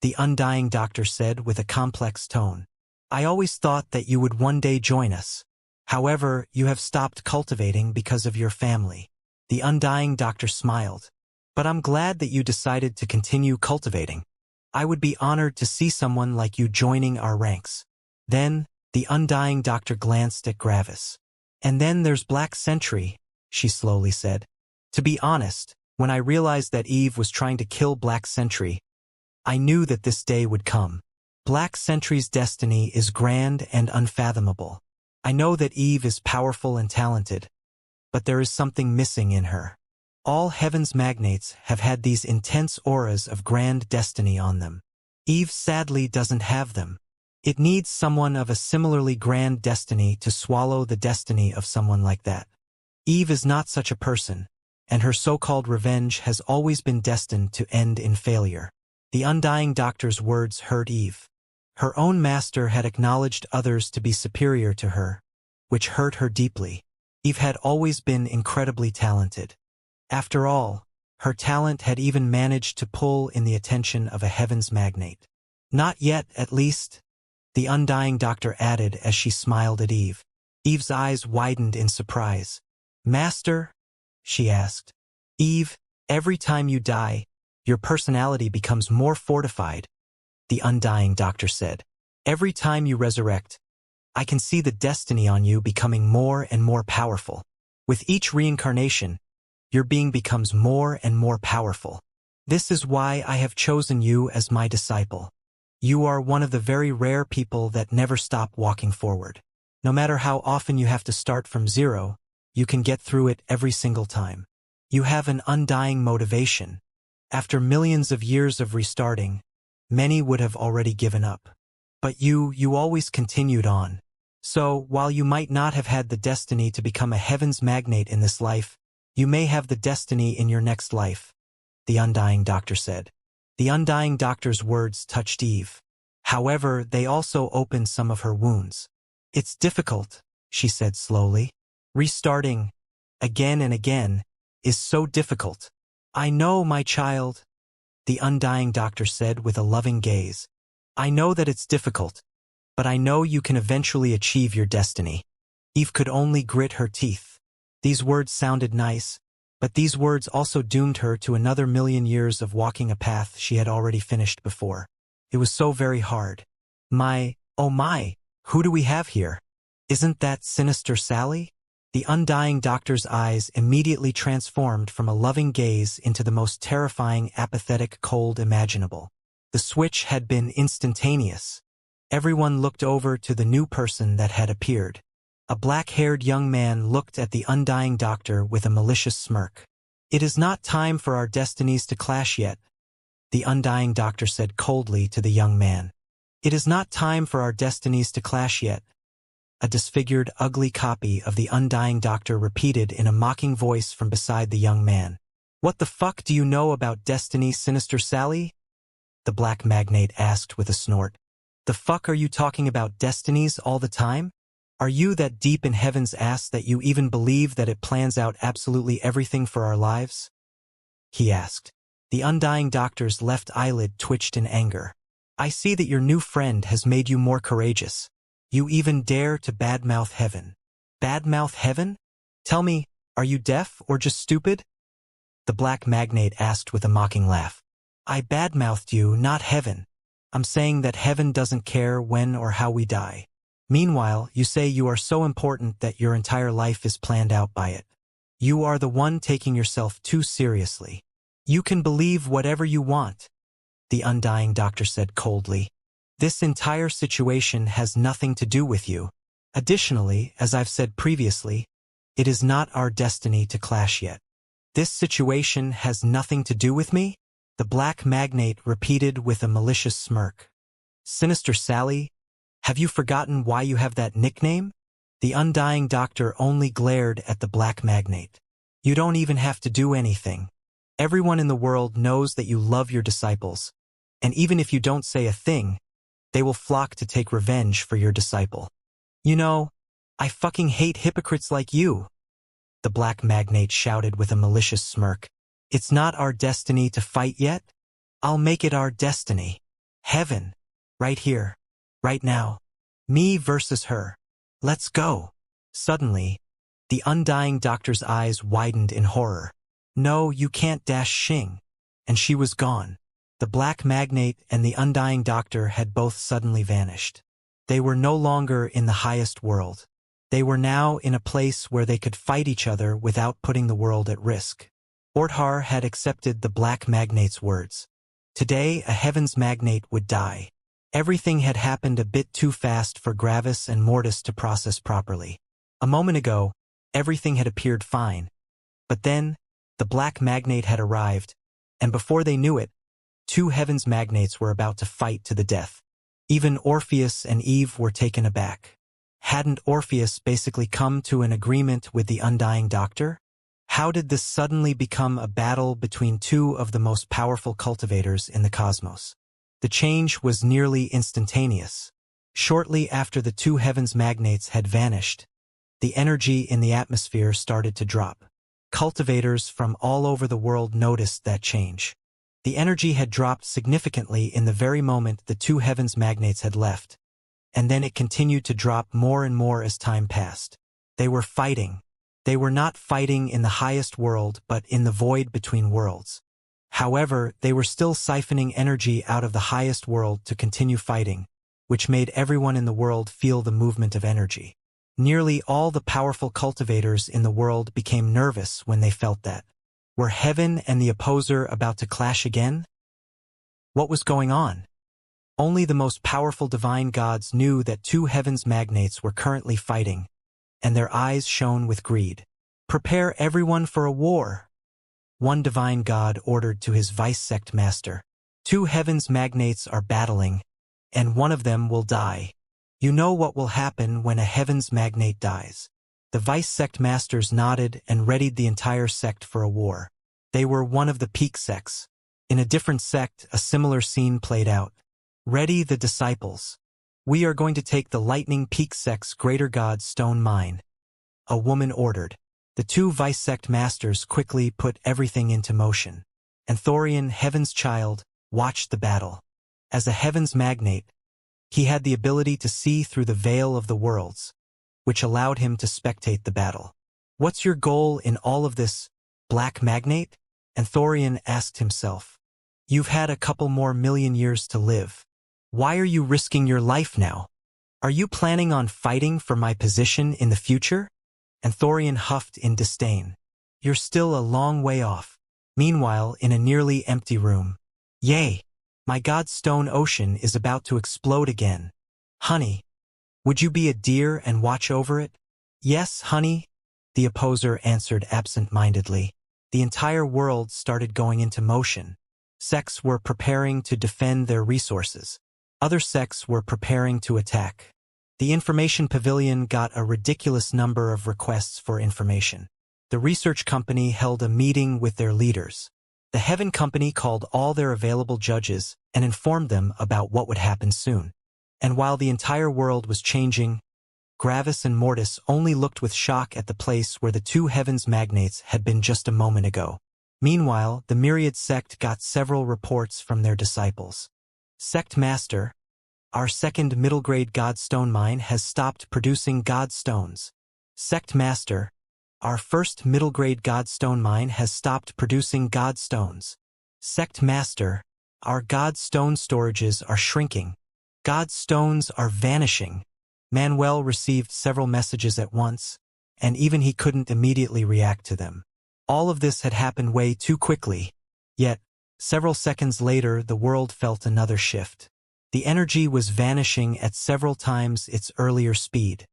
the undying doctor said with a complex tone. I always thought that you would one day join us. However, you have stopped cultivating because of your family. The undying doctor smiled. But I'm glad that you decided to continue cultivating. I would be honored to see someone like you joining our ranks. Then, the undying doctor glanced at Gravis. And then there's Black Sentry, she slowly said. To be honest, when I realized that Eve was trying to kill Black Sentry, I knew that this day would come. Black Sentry's destiny is grand and unfathomable. I know that Eve is powerful and talented, but there is something missing in her. All heavens magnates have had these intense auras of grand destiny on them. Eve sadly doesn't have them. It needs someone of a similarly grand destiny to swallow the destiny of someone like that. Eve is not such a person, and her so-called revenge has always been destined to end in failure. The undying doctor's words hurt Eve. Her own master had acknowledged others to be superior to her, which hurt her deeply. Eve had always been incredibly talented. After all, her talent had even managed to pull in the attention of a heavens magnate. Not yet, at least, the undying doctor added as she smiled at Eve. Eve's eyes widened in surprise. Master? She asked. Eve, every time you die, your personality becomes more fortified, the undying doctor said. Every time you resurrect, I can see the destiny on you becoming more and more powerful. With each reincarnation, your being becomes more and more powerful. This is why I have chosen you as my disciple. You are one of the very rare people that never stop walking forward. No matter how often you have to start from zero, you can get through it every single time. You have an undying motivation. After millions of years of restarting, many would have already given up. But you always continued on. So, while you might not have had the destiny to become a heavens magnate in this life, you may have the destiny in your next life, the undying doctor said. The undying doctor's words touched Eve. However, they also opened some of her wounds. It's difficult, she said slowly. Restarting, again and again, is so difficult. I know, my child, the undying doctor said with a loving gaze. I know that it's difficult, but I know you can eventually achieve your destiny. Eve could only grit her teeth. These words sounded nice, but these words also doomed her to another million years of walking a path she had already finished before. It was so very hard. Oh my, who do we have here? Isn't that sinister Sally? The undying doctor's eyes immediately transformed from a loving gaze into the most terrifying, apathetic cold imaginable. The switch had been instantaneous. Everyone looked over to the new person that had appeared. A black-haired young man looked at the undying doctor with a malicious smirk. It is not time for our destinies to clash yet, the undying doctor said coldly to the young man. It is not time for our destinies to clash yet. A disfigured, ugly copy of the undying doctor repeated in a mocking voice from beside the young man. What the fuck do you know about destiny, Sinister Sally? The black magnate asked with a snort. The fuck are you talking about destinies all the time? Are you that deep in heaven's ass that you even believe that it plans out absolutely everything for our lives? He asked. The undying doctor's left eyelid twitched in anger. I see that your new friend has made you more courageous. You even dare to badmouth heaven. Badmouth heaven? Tell me, are you deaf or just stupid? The black magnate asked with a mocking laugh. I badmouthed you, not heaven. I'm saying that heaven doesn't care when or how we die. Meanwhile, you say you are so important that your entire life is planned out by it. You are the one taking yourself too seriously. You can believe whatever you want, the undying doctor said coldly. This entire situation has nothing to do with you. Additionally, as I've said previously, it is not our destiny to clash yet. This situation has nothing to do with me? The black magnate repeated with a malicious smirk. Sinister Sally, have you forgotten why you have that nickname? The undying doctor only glared at the black magnate. You don't even have to do anything. Everyone in the world knows that you love your disciples, and even if you don't say a thing, they will flock to take revenge for your disciple. You know, I fucking hate hypocrites like you, the black magnate shouted with a malicious smirk. It's not our destiny to fight yet? I'll make it our destiny. Heaven. Right here. Right now. Me versus her. Let's go. Suddenly, the undying doctor's eyes widened in horror. No, you can't dash Xing. And she was gone. The black magnate and the undying doctor had both suddenly vanished. They were no longer in the highest world. They were now in a place where they could fight each other without putting the world at risk. Orthar had accepted the black magnate's words. Today, a heavens magnate would die. Everything had happened a bit too fast for Gravis and Mortis to process properly. A moment ago, everything had appeared fine. But then, the black magnate had arrived, and before they knew it, two heavens magnates were about to fight to the death. Even Orpheus and Eve were taken aback. Hadn't Orpheus basically come to an agreement with the undying doctor? How did this suddenly become a battle between two of the most powerful cultivators in the cosmos? The change was nearly instantaneous. Shortly after the two heavens magnates had vanished, the energy in the atmosphere started to drop. Cultivators from all over the world noticed that change. The energy had dropped significantly in the very moment the two heavens magnates had left, and then it continued to drop more and more as time passed. They were fighting. They were not fighting in the highest world but in the void between worlds. However, they were still siphoning energy out of the highest world to continue fighting, which made everyone in the world feel the movement of energy. Nearly all the powerful cultivators in the world became nervous when they felt that. Were heaven and the opposer about to clash again? What was going on? Only the most powerful divine gods knew that two heavens magnates were currently fighting, and their eyes shone with greed. Prepare everyone for a war, one divine god ordered to his vice-sect master. Two heavens magnates are battling, and one of them will die. You know what will happen when a heavens magnate dies. The vice-sect masters nodded and readied the entire sect for a war. They were one of the peak sects. In a different sect, a similar scene played out. Ready the disciples. We are going to take the lightning peak sect's greater god stone mine. A woman ordered. The two vice-sect masters quickly put everything into motion. And Thorian, heaven's child, watched the battle. As a heavens magnate, he had the ability to see through the veil of the worlds, which allowed him to spectate the battle. What's your goal in all of this, black magnate? And Thorian asked himself. You've had a couple more million years to live. Why are you risking your life now? Are you planning on fighting for my position in the future? And Thorian huffed in disdain. You're still a long way off. Meanwhile, in a nearly empty room. Yay! My god's stone ocean is about to explode again. Honey, would you be a dear and watch over it? Yes, honey, the opposer answered absent-mindedly. The entire world started going into motion. Sects were preparing to defend their resources. Other sects were preparing to attack. The information pavilion got a ridiculous number of requests for information. The research company held a meeting with their leaders. The Heaven Company called all their available judges and informed them about what would happen soon. And while the entire world was changing, Gravis and Mortis only looked with shock at the place where the two heavens magnates had been just a moment ago. Meanwhile, the myriad sect got several reports from their disciples. Sect Master, our second middle-grade godstone mine has stopped producing godstones. Sect Master, our first middle-grade godstone mine has stopped producing godstones. Sect Master, our godstone storages are shrinking. Godstones are vanishing. Manuel received several messages at once, and even he couldn't immediately react to them. All of this had happened way too quickly, yet, several seconds later the world felt another shift. The energy was vanishing at several times its earlier speed.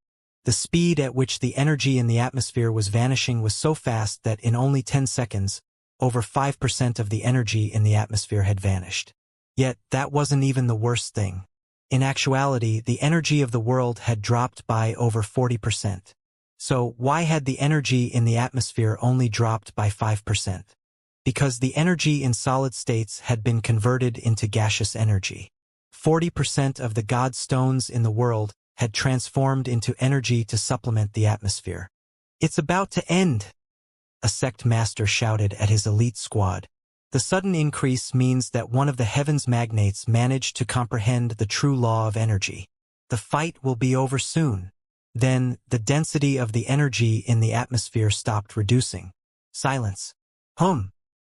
The speed at which the energy in the atmosphere was vanishing was so fast that in only 10 seconds, over 5% of the energy in the atmosphere had vanished. Yet, that wasn't even the worst thing. In actuality, the energy of the world had dropped by over 40%. So, why had the energy in the atmosphere only dropped by 5%? Because the energy in solid states had been converted into gaseous energy. 40% of the godstones in the world had transformed into energy to supplement the atmosphere. "It's about to end," a sect master shouted at his elite squad. The sudden increase means that one of the heavens magnates managed to comprehend the true law of energy. The fight will be over soon. Then, the density of the energy in the atmosphere stopped reducing. Silence.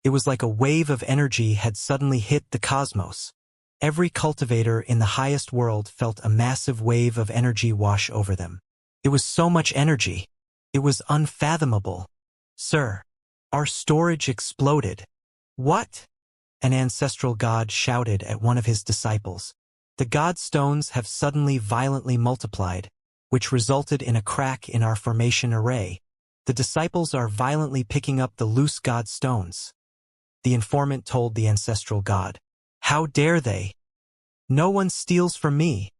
It was like a wave of energy had suddenly hit the cosmos. Every cultivator in the highest world felt a massive wave of energy wash over them. It was so much energy. It was unfathomable. "Sir, our storage exploded." "What?" an ancestral god shouted at one of his disciples. "The godstones have suddenly violently multiplied, which resulted in a crack in our formation array. The disciples are violently picking up the loose godstones," the informant told the ancestral god. "How dare they? No one steals from me,"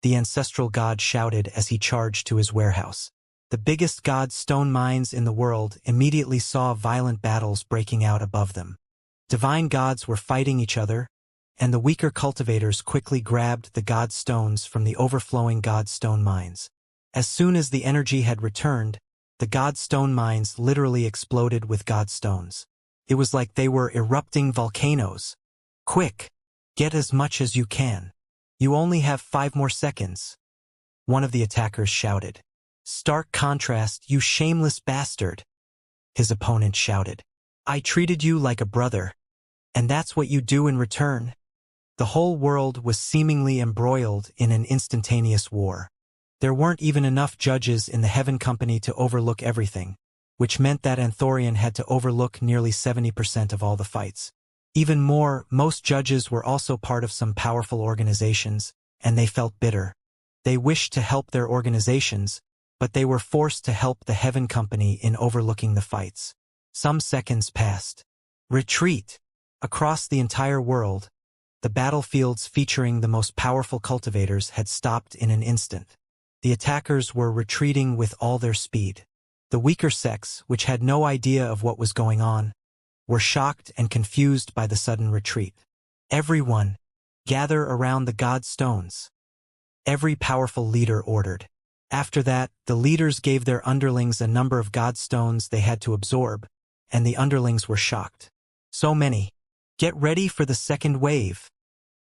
the ancestral god shouted as he charged to his warehouse. The biggest godstone mines in the world immediately saw violent battles breaking out above them. Divine gods were fighting each other, and the weaker cultivators quickly grabbed the godstones from the overflowing godstone mines. As soon as the energy had returned, the godstone mines literally exploded with godstones. It was like they were erupting volcanoes. "Quick! Get as much as you can. You only have 5 more seconds," one of the attackers shouted. "Stark contrast, you shameless bastard," his opponent shouted. "I treated you like a brother, and that's what you do in return." The whole world was seemingly embroiled in an instantaneous war. There weren't even enough judges in the Heaven Company to overlook everything, which meant that Anthorian had to overlook nearly 70% of all the fights. Even more, most judges were also part of some powerful organizations, and they felt bitter. They wished to help their organizations, but they were forced to help the Heaven Company in overlooking the fights. Some seconds passed. Retreat! Across the entire world, the battlefields featuring the most powerful cultivators had stopped in an instant. The attackers were retreating with all their speed. The weaker sects, which had no idea of what was going on, were shocked and confused by the sudden retreat. "Everyone, gather around the godstones," every powerful leader ordered. After that, the leaders gave their underlings a number of godstones they had to absorb, and the underlings were shocked. "So many. Get ready for the second wave,"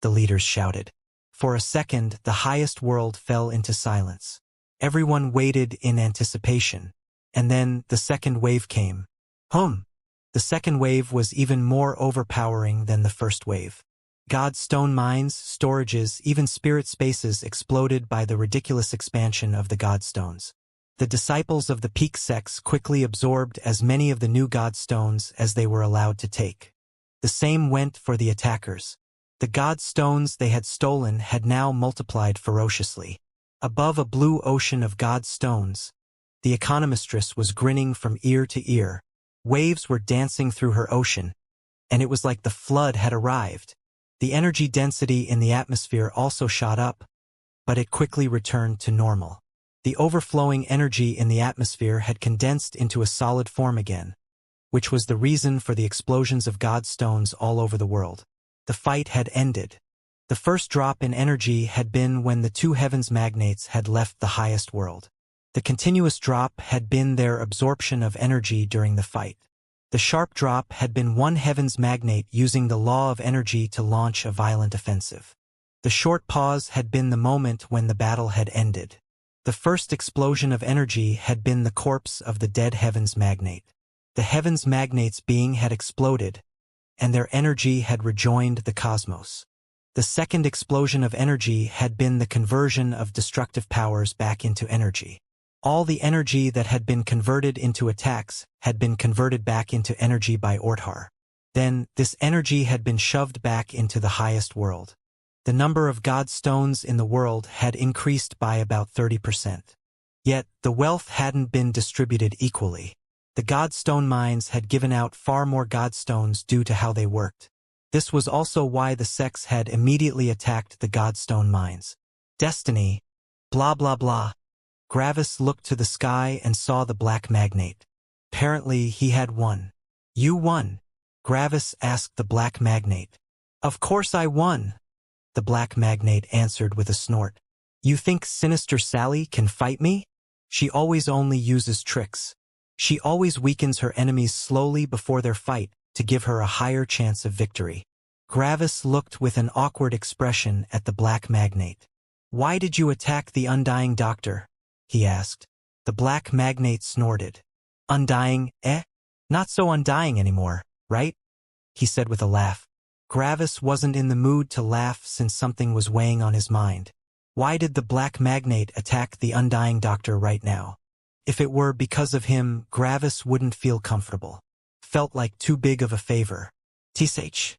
the leaders shouted. For a second, the highest world fell into silence. Everyone waited in anticipation, and then the second wave came. The second wave was even more overpowering than the first wave. Godstone mines, storages, even spirit spaces exploded by the ridiculous expansion of the godstones. The disciples of the peak sects quickly absorbed as many of the new godstones as they were allowed to take. The same went for the attackers. The godstones they had stolen had now multiplied ferociously. Above a blue ocean of godstones, the economistress was grinning from ear to ear. Waves were dancing through her ocean, and it was like the flood had arrived. The energy density in the atmosphere also shot up, but it quickly returned to normal. The overflowing energy in the atmosphere had condensed into a solid form again, which was the reason for the explosions of godstones all over the world. The fight had ended. The first drop in energy had been when the two heavens magnates had left the highest world. The continuous drop had been their absorption of energy during the fight. The sharp drop had been one heavens magnate using the law of energy to launch a violent offensive. The short pause had been the moment when the battle had ended. The first explosion of energy had been the corpse of the dead heavens magnate. The heavens magnate's being had exploded, and their energy had rejoined the cosmos. The second explosion of energy had been the conversion of destructive powers back into energy. All the energy that had been converted into attacks had been converted back into energy by Orthar. Then, this energy had been shoved back into the highest world. The number of god stones in the world had increased by about 30%. Yet, the wealth hadn't been distributed equally. The godstone mines had given out far more godstones due to how they worked. This was also why the sects had immediately attacked the godstone mines. Destiny. Blah blah blah. Gravis looked to the sky and saw the black magnate. Apparently he had won. You won? Gravis asked the black magnate. Of course I won, the black magnate answered with a snort. You think Sinister Sally can fight me? She always only uses tricks. She always weakens her enemies slowly before their fight to give her a higher chance of victory. Gravis looked with an awkward expression at the black magnate. Why did you attack the undying doctor? He asked. The black magnate snorted. Undying, eh? Not so undying anymore, right? He said with a laugh. Gravis wasn't in the mood to laugh since something was weighing on his mind. Why did the black magnate attack the undying doctor right now? If it were because of him, Gravis wouldn't feel comfortable. Felt like too big of a favor. Tsh.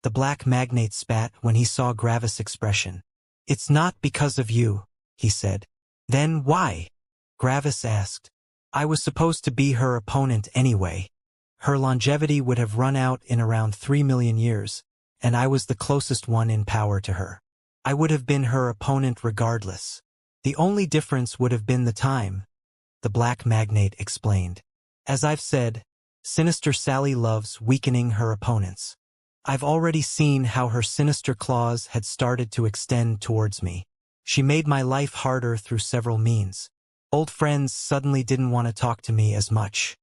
The black magnate spat when he saw Gravis' expression. It's not because of you, he said. Then why? Gravis asked. I was supposed to be her opponent anyway. Her longevity would have run out in around 3 million years, and I was the closest one in power to her. I would have been her opponent regardless. The only difference would have been the time, the black magnate explained. As I've said, Sinister Sally loves weakening her opponents. I've already seen how her sinister claws had started to extend towards me. She made my life harder through several means. Old friends suddenly didn't want to talk to me as much.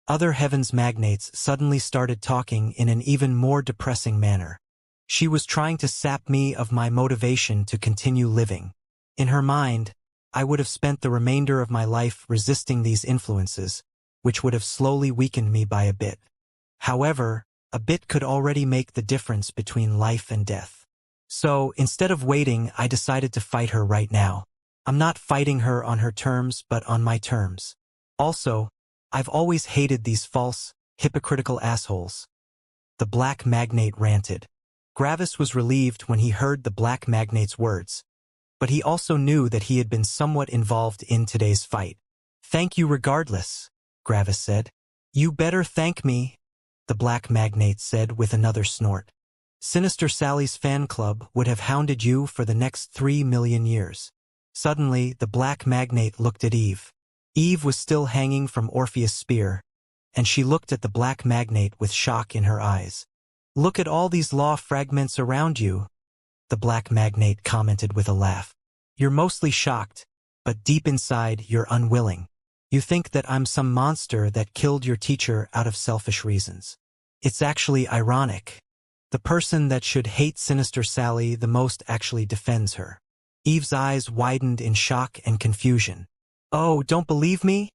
Other heavens magnates suddenly started talking in an even more depressing manner. She was trying to sap me of my motivation to continue living. In her mind, I would have spent the remainder of my life resisting these influences, which would have slowly weakened me by a bit. However, a bit could already make the difference between life and death. So, instead of waiting, I decided to fight her right now. I'm not fighting her on her terms, but on my terms. Also, I've always hated these false, hypocritical assholes. The black magnate ranted. Gravis was relieved when he heard the black magnate's words, but he also knew that he had been somewhat involved in today's fight. Thank you regardless, Gravis said. You better thank me, the black magnate said with another snort. Sinister Sally's fan club would have hounded you for the next 3 million years. Suddenly, the black magnate looked at Eve. Eve was still hanging from Orpheus' spear, and she looked at the black magnate with shock in her eyes. Look at all these law fragments around you, the black magnate commented with a laugh. You're mostly shocked, but deep inside you're unwilling. You think that I'm some monster that killed your teacher out of selfish reasons. It's actually ironic. The person that should hate Sinister Sally the most actually defends her. Eve's eyes widened in shock and confusion. Oh, don't believe me?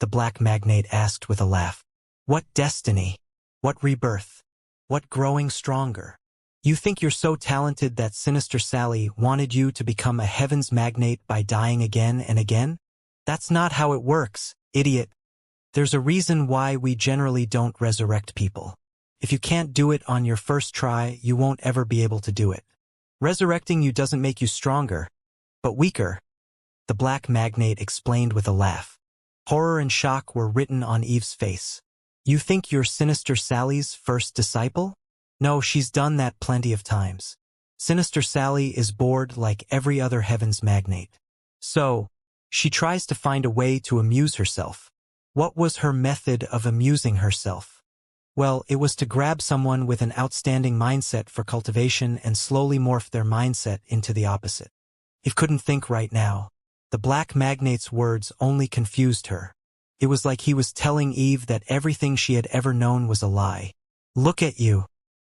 The black magnate asked with a laugh. What destiny? What rebirth? What growing stronger? You think you're so talented that Sinister Sally wanted you to become a heavens magnate by dying again and again? That's not how it works, idiot. There's a reason why we generally don't resurrect people. If you can't do it on your first try, you won't ever be able to do it. Resurrecting you doesn't make you stronger, but weaker, the black magnate explained with a laugh. Horror and shock were written on Eve's face. You think you're Sinister Sally's first disciple? No, she's done that plenty of times. Sinister Sally is bored like every other heavens magnate. So, she tries to find a way to amuse herself. What was her method of amusing herself? Well, it was to grab someone with an outstanding mindset for cultivation and slowly morph their mindset into the opposite. Eve couldn't think right now. The black magnate's words only confused her. It was like he was telling Eve that everything she had ever known was a lie. Look at you.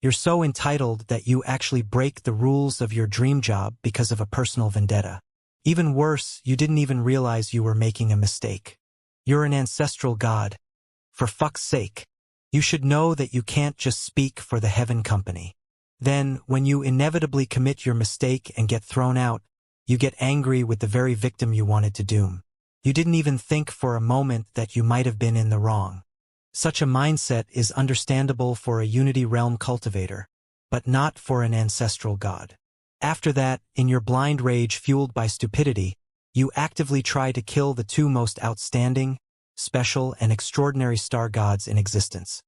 You're so entitled that you actually break the rules of your dream job because of a personal vendetta. Even worse, you didn't even realize you were making a mistake. You're an ancestral god. For fuck's sake. You should know that you can't just speak for the heaven company. Then, when you inevitably commit your mistake and get thrown out, you get angry with the very victim you wanted to doom. You didn't even think for a moment that you might have been in the wrong. Such a mindset is understandable for a Unity Realm cultivator, but not for an ancestral god. After that, in your blind rage fueled by stupidity, you actively try to kill the two most outstanding, special, and extraordinary star gods in existence.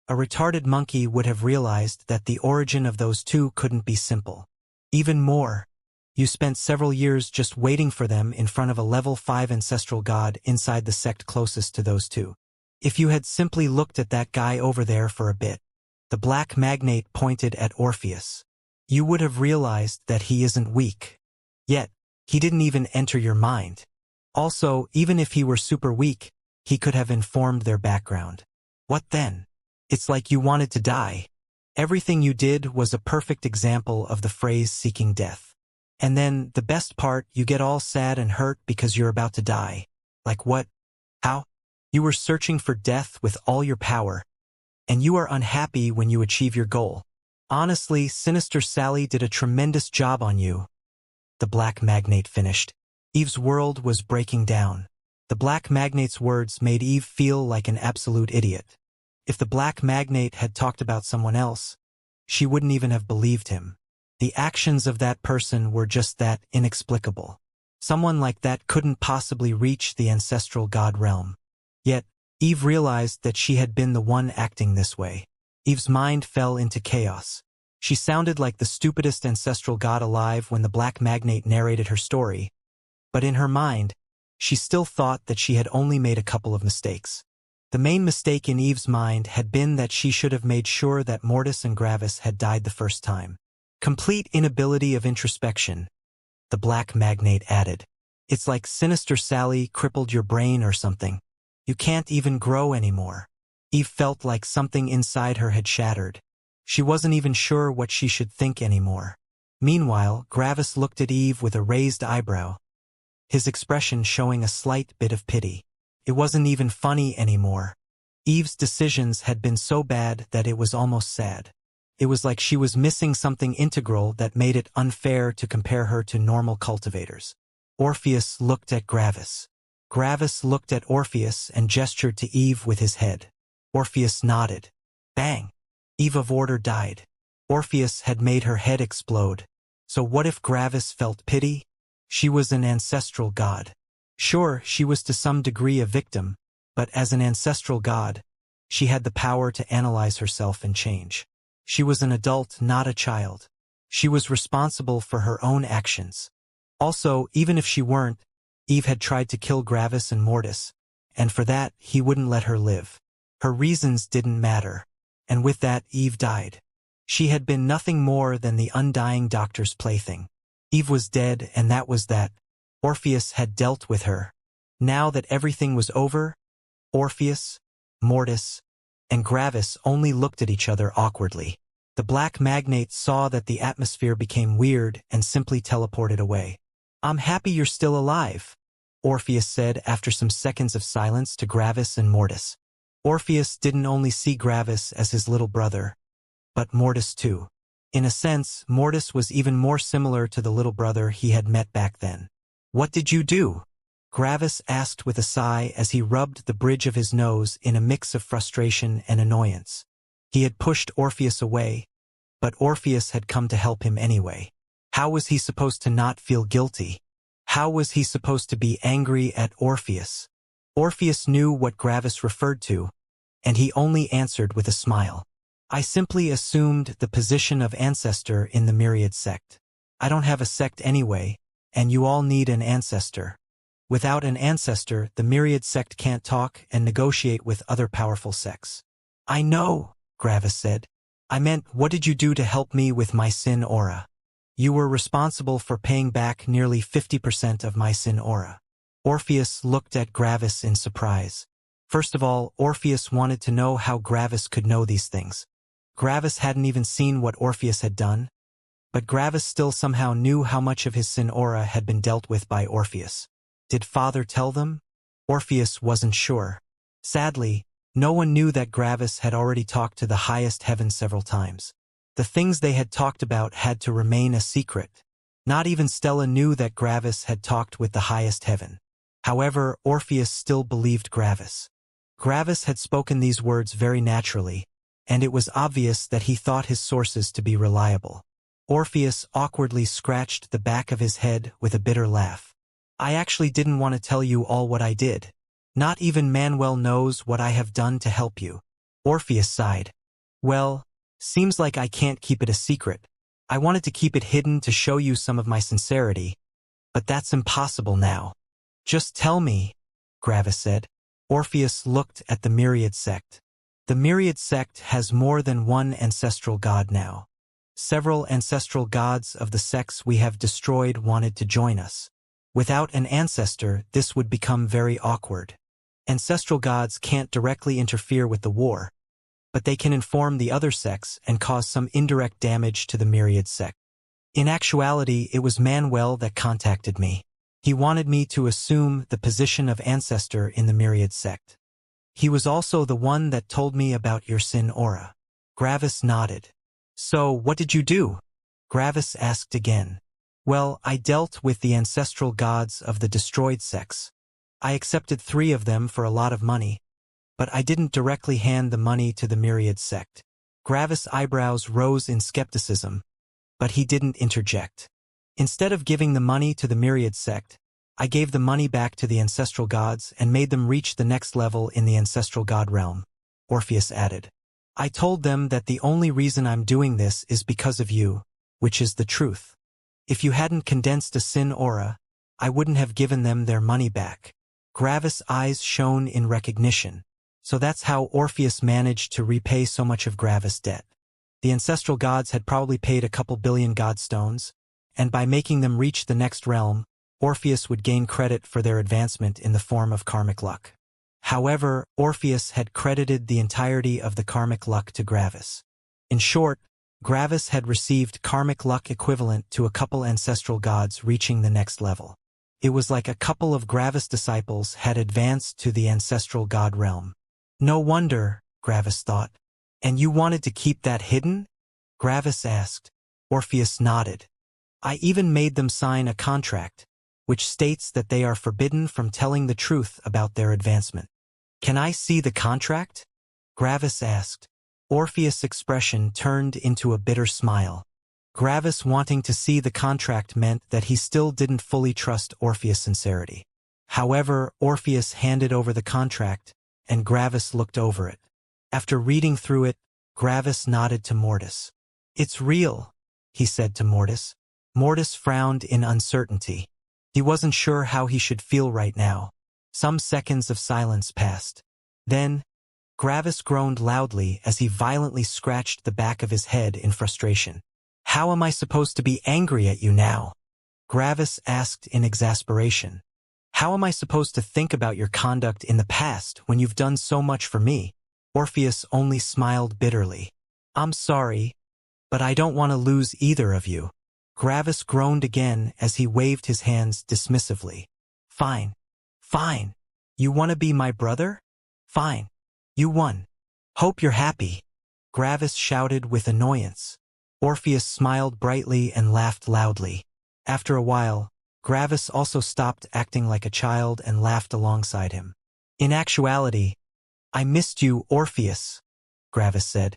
A retarded monkey would have realized that the origin of those two couldn't be simple. Even more, you spent several years just waiting for them in front of a level 5 ancestral god inside the sect closest to those two. If you had simply looked at that guy over there for a bit, the black magnate pointed at Orpheus, you would have realized that he isn't weak. Yet, he didn't even enter your mind. Also, even if he were super weak, he could have informed their background. What then? It's like you wanted to die. Everything you did was a perfect example of the phrase seeking death. And then, the best part, you get all sad and hurt because you're about to die. Like what? How? You were searching for death with all your power, and you are unhappy when you achieve your goal. Honestly, Sinister Sally did a tremendous job on you. The black magnate finished. Eve's world was breaking down. The black magnate's words made Eve feel like an absolute idiot. If the black magnate had talked about someone else, she wouldn't even have believed him. The actions of that person were just that inexplicable. Someone like that couldn't possibly reach the ancestral god realm. Yet, Eve realized that she had been the one acting this way. Eve's mind fell into chaos. She sounded like the stupidest ancestral god alive when the black magnate narrated her story, but in her mind, she still thought that she had only made a couple of mistakes. The main mistake in Eve's mind had been that she should have made sure that Mortis and Gravis had died the first time. Complete inability of introspection, the black magnate added. It's like Sinister Sally crippled your brain or something. You can't even grow anymore. Eve felt like something inside her had shattered. She wasn't even sure what she should think anymore. Meanwhile, Gravis looked at Eve with a raised eyebrow, his expression showing a slight bit of pity. It wasn't even funny anymore. Eve's decisions had been so bad that it was almost sad. It was like she was missing something integral that made it unfair to compare her to normal cultivators. Orpheus looked at Gravis. Gravis looked at Orpheus and gestured to Eve with his head. Orpheus nodded. Bang! Eve of Order died. Orpheus had made her head explode. So what if Gravis felt pity? She was an ancestral god. Sure, she was to some degree a victim, but as an ancestral god, she had the power to analyze herself and change. She was an adult, not a child. She was responsible for her own actions. Also, even if she weren't, Eve had tried to kill Gravis and Mortis, and for that, he wouldn't let her live. Her reasons didn't matter, and with that, Eve died. She had been nothing more than the undying doctor's plaything. Eve was dead, and that was that. Orpheus had dealt with her. Now that everything was over, Orpheus, Mortis, and Gravis only looked at each other awkwardly. The black magnate saw that the atmosphere became weird and simply teleported away. I'm happy you're still alive, Orpheus said after some seconds of silence to Gravis and Mortis. Orpheus didn't only see Gravis as his little brother, but Mortis too. In a sense, Mortis was even more similar to the little brother he had met back then. What did you do? Gravis asked with a sigh as he rubbed the bridge of his nose in a mix of frustration and annoyance. He had pushed Orpheus away, but Orpheus had come to help him anyway. How was he supposed to not feel guilty? How was he supposed to be angry at Orpheus? Orpheus knew what Gravis referred to, and he only answered with a smile. I simply assumed the position of ancestor in the Myriad sect. I don't have a sect anyway, and you all need an ancestor. Without an ancestor, the Myriad sect can't talk and negotiate with other powerful sects. I know, Gravis said. I meant, what did you do to help me with my sin aura? You were responsible for paying back nearly 50% of my sin aura. Orpheus looked at Gravis in surprise. First of all, Orpheus wanted to know how Gravis could know these things. Gravis hadn't even seen what Orpheus had done, but Gravis still somehow knew how much of his sin aura had been dealt with by Orpheus. Did Father tell them? Orpheus wasn't sure. Sadly, no one knew that Gravis had already talked to the highest heaven several times. The things they had talked about had to remain a secret. Not even Stella knew that Gravis had talked with the highest heaven. However, Orpheus still believed Gravis. Gravis had spoken these words very naturally, and it was obvious that he thought his sources to be reliable. Orpheus awkwardly scratched the back of his head with a bitter laugh. I actually didn't want to tell you all what I did. Not even Manuel knows what I have done to help you. Orpheus sighed. Well, seems like I can't keep it a secret. I wanted to keep it hidden to show you some of my sincerity, but that's impossible now. Just tell me, Gravis said. Orpheus looked at the Myriad sect. The Myriad sect has more than one ancestral god now. Several ancestral gods of the sects we have destroyed wanted to join us. Without an ancestor, this would become very awkward. Ancestral gods can't directly interfere with the war, but they can inform the other sects and cause some indirect damage to the Myriad sect. In actuality, it was Manuel that contacted me. He wanted me to assume the position of ancestor in the Myriad sect. He was also the one that told me about your sin aura. Gravis nodded. So, what did you do? Gravis asked again. Well, I dealt with the ancestral gods of the destroyed sects. I accepted 3 of them for a lot of money, but I didn't directly hand the money to the Myriad sect. Gravis' eyebrows rose in skepticism, but he didn't interject. Instead of giving the money to the Myriad sect, I gave the money back to the ancestral gods and made them reach the next level in the ancestral god realm, Orpheus added. I told them that the only reason I'm doing this is because of you, which is the truth. If you hadn't condensed a sin aura, I wouldn't have given them their money back. Gravis' eyes shone in recognition. So that's how Orpheus managed to repay so much of Gravis' debt. The ancestral gods had probably paid a couple billion godstones, and by making them reach the next realm, Orpheus would gain credit for their advancement in the form of karmic luck. However, Orpheus had credited the entirety of the karmic luck to Gravis. In short, Gravis had received karmic luck equivalent to a couple ancestral gods reaching the next level. It was like a couple of Gravis disciples had advanced to the ancestral god realm. No wonder, Gravis thought. And you wanted to keep that hidden? Gravis asked. Orpheus nodded. I even made them sign a contract, which states that they are forbidden from telling the truth about their advancement. Can I see the contract? Gravis asked. Orpheus' expression turned into a bitter smile. Gravis wanting to see the contract meant that he still didn't fully trust Orpheus' sincerity. However, Orpheus handed over the contract, and Gravis looked over it. After reading through it, Gravis nodded to Mortis. It's real, he said to Mortis. Mortis frowned in uncertainty. He wasn't sure how he should feel right now. Some seconds of silence passed. Then, Gravis groaned loudly as he violently scratched the back of his head in frustration. How am I supposed to be angry at you now? Gravis asked in exasperation. How am I supposed to think about your conduct in the past when you've done so much for me? Orpheus only smiled bitterly. I'm sorry, but I don't want to lose either of you. Gravis groaned again as he waved his hands dismissively. Fine. Fine. You want to be my brother? Fine. You won. Hope you're happy. Gravis shouted with annoyance. Orpheus smiled brightly and laughed loudly. After a while, Gravis also stopped acting like a child and laughed alongside him. In actuality, I missed you, Orpheus, Gravis said.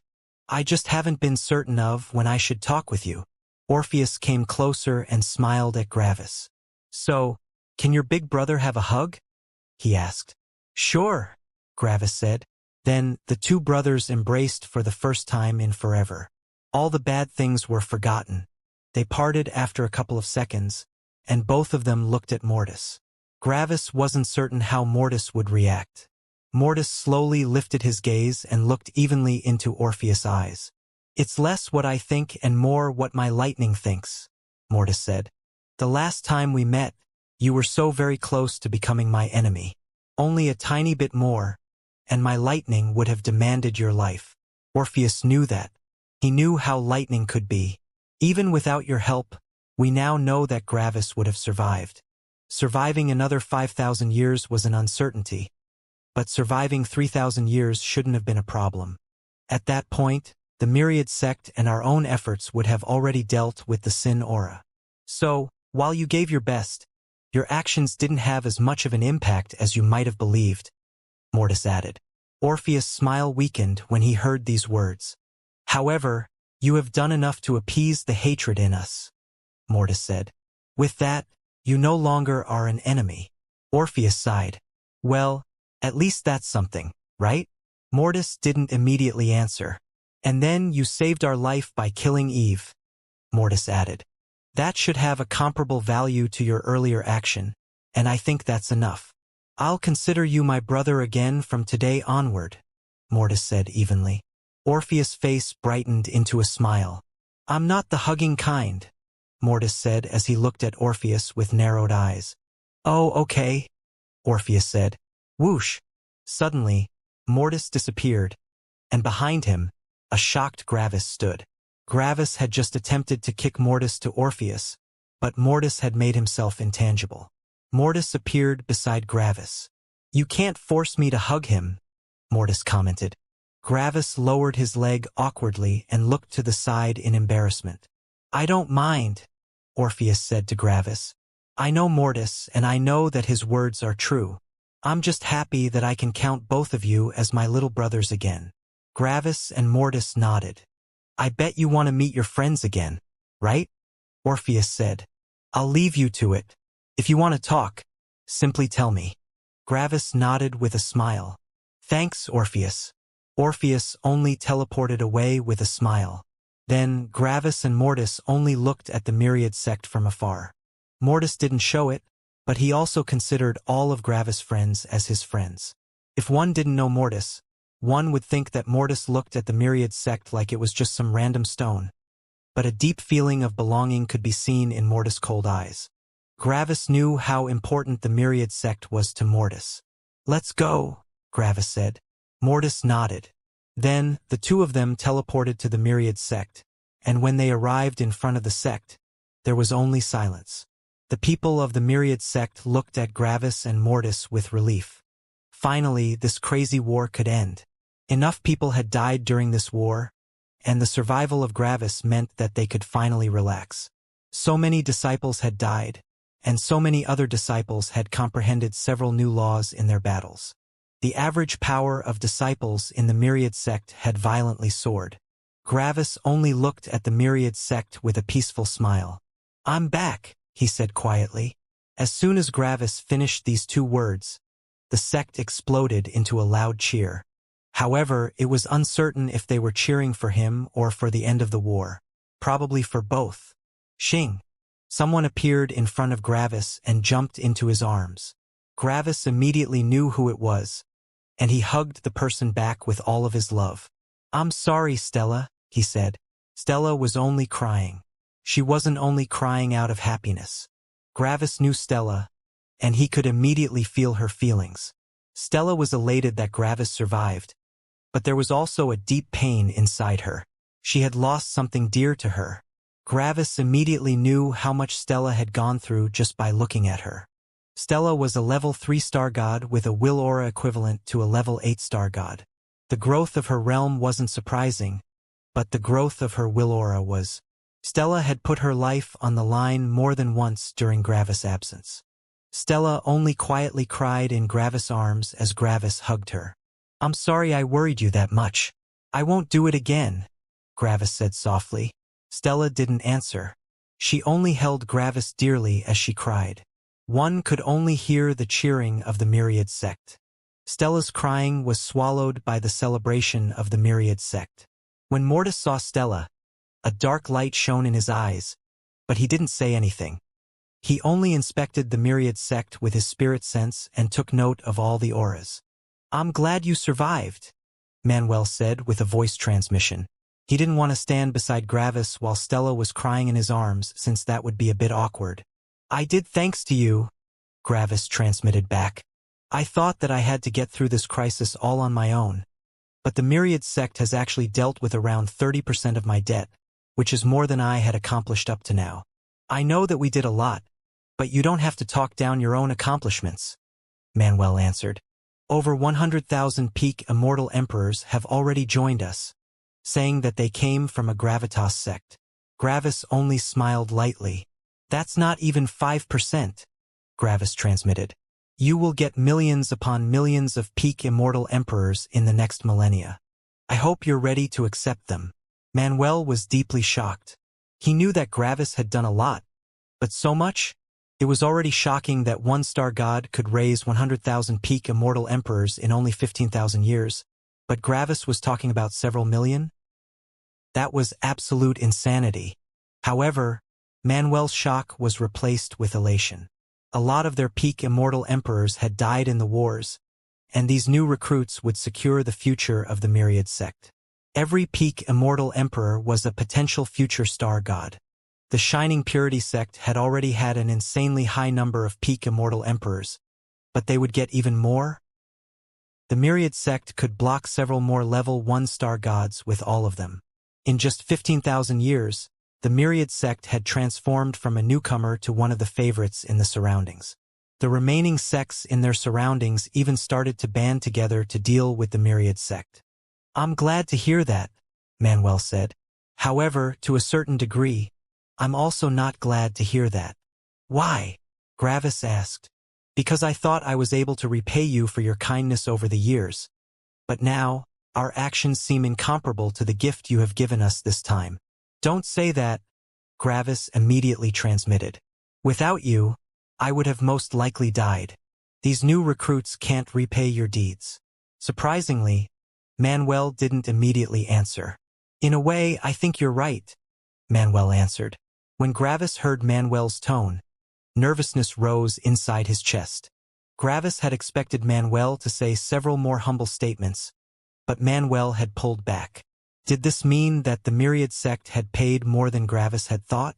I just haven't been certain of when I should talk with you. Orpheus came closer and smiled at Gravis. So, can your big brother have a hug? He asked. Sure, Gravis said. Then, the 2 brothers embraced for the first time in forever. All the bad things were forgotten. They parted after a couple of seconds, and both of them looked at Mortis. Gravis wasn't certain how Mortis would react. Mortis slowly lifted his gaze and looked evenly into Orpheus' eyes. "It's less what I think and more what my lightning thinks," Mortis said. "The last time we met, you were so very close to becoming my enemy. Only a tiny bit more, and my lightning would have demanded your life." Orpheus knew that. He knew how lightning could be. "Even without your help, we now know that Gravis would have survived. Surviving another 5,000 years was an uncertainty, but surviving 3,000 years shouldn't have been a problem. At that point, the Myriad sect and our own efforts would have already dealt with the Sin aura. So, while you gave your best, your actions didn't have as much of an impact as you might have believed," Mortis added. Orpheus' smile weakened when he heard these words. "However, you have done enough to appease the hatred in us," Mortis said. "With that, you no longer are an enemy." Orpheus sighed. "Well, at least that's something, right?" Mortis didn't immediately answer. "And then you saved our life by killing Eve," Mortis added. "That should have a comparable value to your earlier action, and I think that's enough." "I'll consider you my brother again from today onward," Mortis said evenly. Orpheus' face brightened into a smile. "I'm not the hugging kind," Mortis said as he looked at Orpheus with narrowed eyes. "Oh, okay," Orpheus said. Whoosh! Suddenly, Mortis disappeared, and behind him, a shocked Gravis stood. Gravis had just attempted to kick Mortis to Orpheus, but Mortis had made himself intangible. Mortis appeared beside Gravis. "You can't force me to hug him," Mortis commented. Gravis lowered his leg awkwardly and looked to the side in embarrassment. "I don't mind," Orpheus said to Gravis. "I know Mortis, and I know that his words are true. I'm just happy that I can count both of you as my little brothers again." Gravis and Mortis nodded. "I bet you want to meet your friends again, right?" Orpheus said. "I'll leave you to it. If you want to talk, simply tell me." Gravis nodded with a smile. "Thanks, Orpheus." Orpheus only teleported away with a smile. Then Gravis and Mortis only looked at the Myriad sect from afar. Mortis didn't show it, but he also considered all of Gravis' friends as his friends. If one didn't know Mortis, one would think that Mortis looked at the Myriad sect like it was just some random stone. But a deep feeling of belonging could be seen in Mortis' cold eyes. Gravis knew how important the Myriad sect was to Mortis. "Let's go," Gravis said. Mortis nodded. Then, the two of them teleported to the Myriad sect, and when they arrived in front of the sect, there was only silence. The people of the Myriad sect looked at Gravis and Mortis with relief. Finally, this crazy war could end. Enough people had died during this war, and the survival of Gravis meant that they could finally relax. So many disciples had died, and so many other disciples had comprehended several new laws in their battles. The average power of disciples in the Myriad sect had violently soared. Gravis only looked at the Myriad sect with a peaceful smile. "I'm back," he said quietly. As soon as Gravis finished these two words, the sect exploded into a loud cheer. However, it was uncertain if they were cheering for him or for the end of the war. Probably for both. "Xing!" Someone appeared in front of Gravis and jumped into his arms. Gravis immediately knew who it was, and he hugged the person back with all of his love. "I'm sorry, Stella," he said. Stella was only crying. She wasn't only crying out of happiness. Gravis knew Stella, and he could immediately feel her feelings. Stella was elated that Gravis survived, but there was also a deep pain inside her. She had lost something dear to her. Gravis immediately knew how much Stella had gone through just by looking at her. Stella was a level 3 star god with a will aura equivalent to a level 8 star god. The growth of her realm wasn't surprising, but the growth of her will aura was. Stella had put her life on the line more than once during Gravis' absence. Stella only quietly cried in Gravis' arms as Gravis hugged her. "I'm sorry I worried you that much. I won't do it again," Gravis said softly. Stella didn't answer. She only held Gravis dearly as she cried. One could only hear the cheering of the Myriad sect. Stella's crying was swallowed by the celebration of the Myriad sect. When Mortis saw Stella, a dark light shone in his eyes, but he didn't say anything. He only inspected the Myriad sect with his spirit sense and took note of all the auras. I'm glad you survived, Manuel said with a voice transmission. He didn't want to stand beside Gravis while Stella was crying in his arms, since that would be a bit awkward. I did, thanks to you, Gravis transmitted back. I thought that I had to get through this crisis all on my own. But the Myriad sect has actually dealt with around 30% of my debt, which is more than I had accomplished up to now. I know that we did a lot, but you don't have to talk down your own accomplishments, Manuel answered. Over 100,000 peak immortal emperors have already joined us, saying that they came from a Gravitas sect. Gravis only smiled lightly. That's not even 5%, Gravis transmitted. You will get millions upon millions of peak immortal emperors in the next millennia. I hope you're ready to accept them. Manuel was deeply shocked. He knew that Gravis had done a lot, but so much? It was already shocking that one star god could raise 100,000 peak immortal emperors in only 15,000 years, but Gravis was talking about several million? That was absolute insanity. However, Manuel's shock was replaced with elation. A lot of their peak immortal emperors had died in the wars, and these new recruits would secure the future of the Myriad sect. Every peak immortal emperor was a potential future star god. The Shining Purity sect had already had an insanely high number of peak immortal emperors, but they would get even more? The Myriad sect could block several more level 1-star gods with all of them. In just 15,000 years, the Myriad sect had transformed from a newcomer to one of the favorites in the surroundings. The remaining sects in their surroundings even started to band together to deal with the Myriad sect. I'm glad to hear that, Manuel said. However, to a certain degree, I'm also not glad to hear that. Why? Gravis asked. Because I thought I was able to repay you for your kindness over the years. But now, our actions seem incomparable to the gift you have given us this time. Don't say that, Gravis immediately transmitted. Without you, I would have most likely died. These new recruits can't repay your deeds. Surprisingly, Manuel didn't immediately answer. In a way, I think you're right, Manuel answered. When Gravis heard Manuel's tone, nervousness rose inside his chest. Gravis had expected Manuel to say several more humble statements, but Manuel had pulled back. Did this mean that the Myriad sect had paid more than Gravis had thought?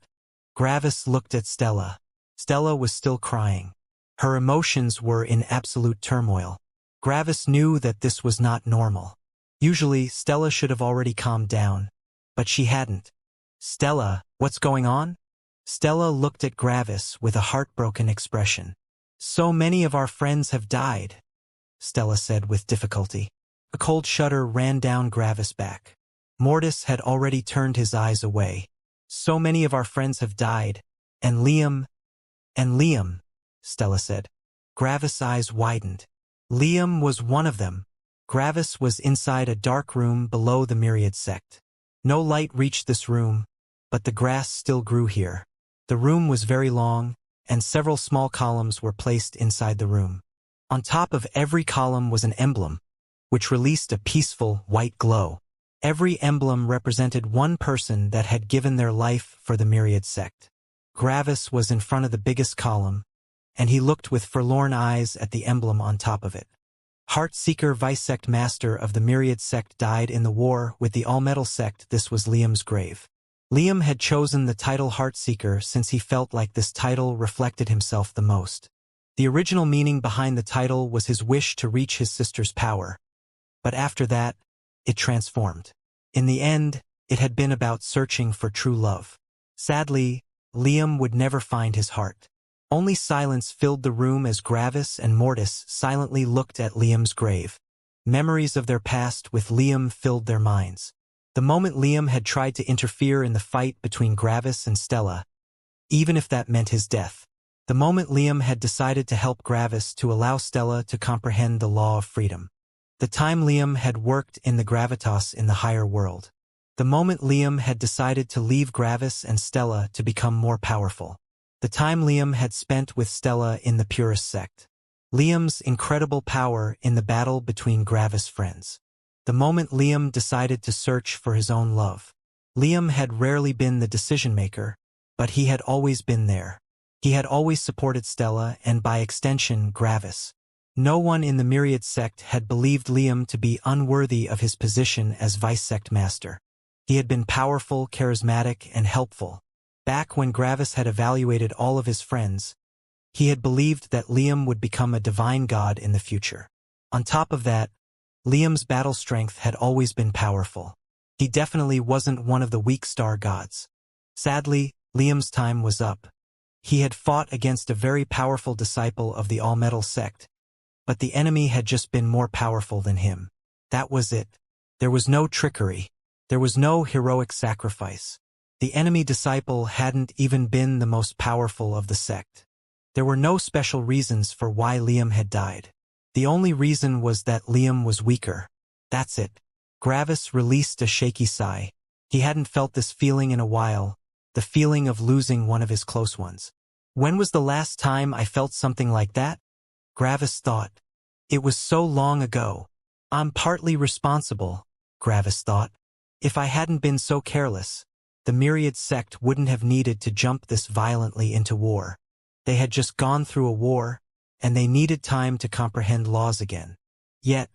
Gravis looked at Stella. Stella was still crying. Her emotions were in absolute turmoil. Gravis knew that this was not normal. Usually, Stella should have already calmed down, but she hadn't. Stella, what's going on? Stella looked at Gravis with a heartbroken expression. So many of our friends have died, Stella said with difficulty. A cold shudder ran down Gravis' back. Mortis had already turned his eyes away. So many of our friends have died, and Liam, Stella said. Gravis' eyes widened. Liam was one of them. Gravis was inside a dark room below the Myriad sect. No light reached this room, but the grass still grew here. The room was very long, and several small columns were placed inside the room. On top of every column was an emblem, which released a peaceful, white glow. Every emblem represented one person that had given their life for the Myriad sect. Gravis was in front of the biggest column, and he looked with forlorn eyes at the emblem on top of it. Heartseeker Vice-Sect Master of the Myriad sect died in the war with the All-Metal sect. This was Liam's grave. Liam had chosen the title Heartseeker since he felt like this title reflected himself the most. The original meaning behind the title was his wish to reach his sister's power. But after that, it transformed. In the end, it had been about searching for true love. Sadly, Liam would never find his heart. Only silence filled the room as Gravis and Mortis silently looked at Liam's grave. Memories of their past with Liam filled their minds. The moment Liam had tried to interfere in the fight between Gravis and Stella, even if that meant his death. The moment Liam had decided to help Gravis to allow Stella to comprehend the law of freedom. The time Liam had worked in the Gravitas in the higher world. The moment Liam had decided to leave Gravis and Stella to become more powerful. The time Liam had spent with Stella in the Purist sect. Liam's incredible power in the battle between Gravis' friends. The moment Liam decided to search for his own love. Liam had rarely been the decision-maker, but he had always been there. He had always supported Stella and by extension Gravis. No one in the Myriad sect had believed Liam to be unworthy of his position as vice-sect master. He had been powerful, charismatic, and helpful. Back when Gravis had evaluated all of his friends, he had believed that Liam would become a divine god in the future. On top of that, Liam's battle strength had always been powerful. He definitely wasn't one of the weak star gods. Sadly, Liam's time was up. He had fought against a very powerful disciple of the All-Metal sect, but the enemy had just been more powerful than him. That was it. There was no trickery. There was no heroic sacrifice. The enemy disciple hadn't even been the most powerful of the sect. There were no special reasons for why Liam had died. The only reason was that Liam was weaker. That's it. Gravis released a shaky sigh. He hadn't felt this feeling in a while, the feeling of losing one of his close ones. When was the last time I felt something like that? Gravis thought. It was so long ago. I'm partly responsible, Gravis thought. If I hadn't been so careless, the Myriad sect wouldn't have needed to jump this violently into war. They had just gone through a war, and they needed time to comprehend laws again. Yet,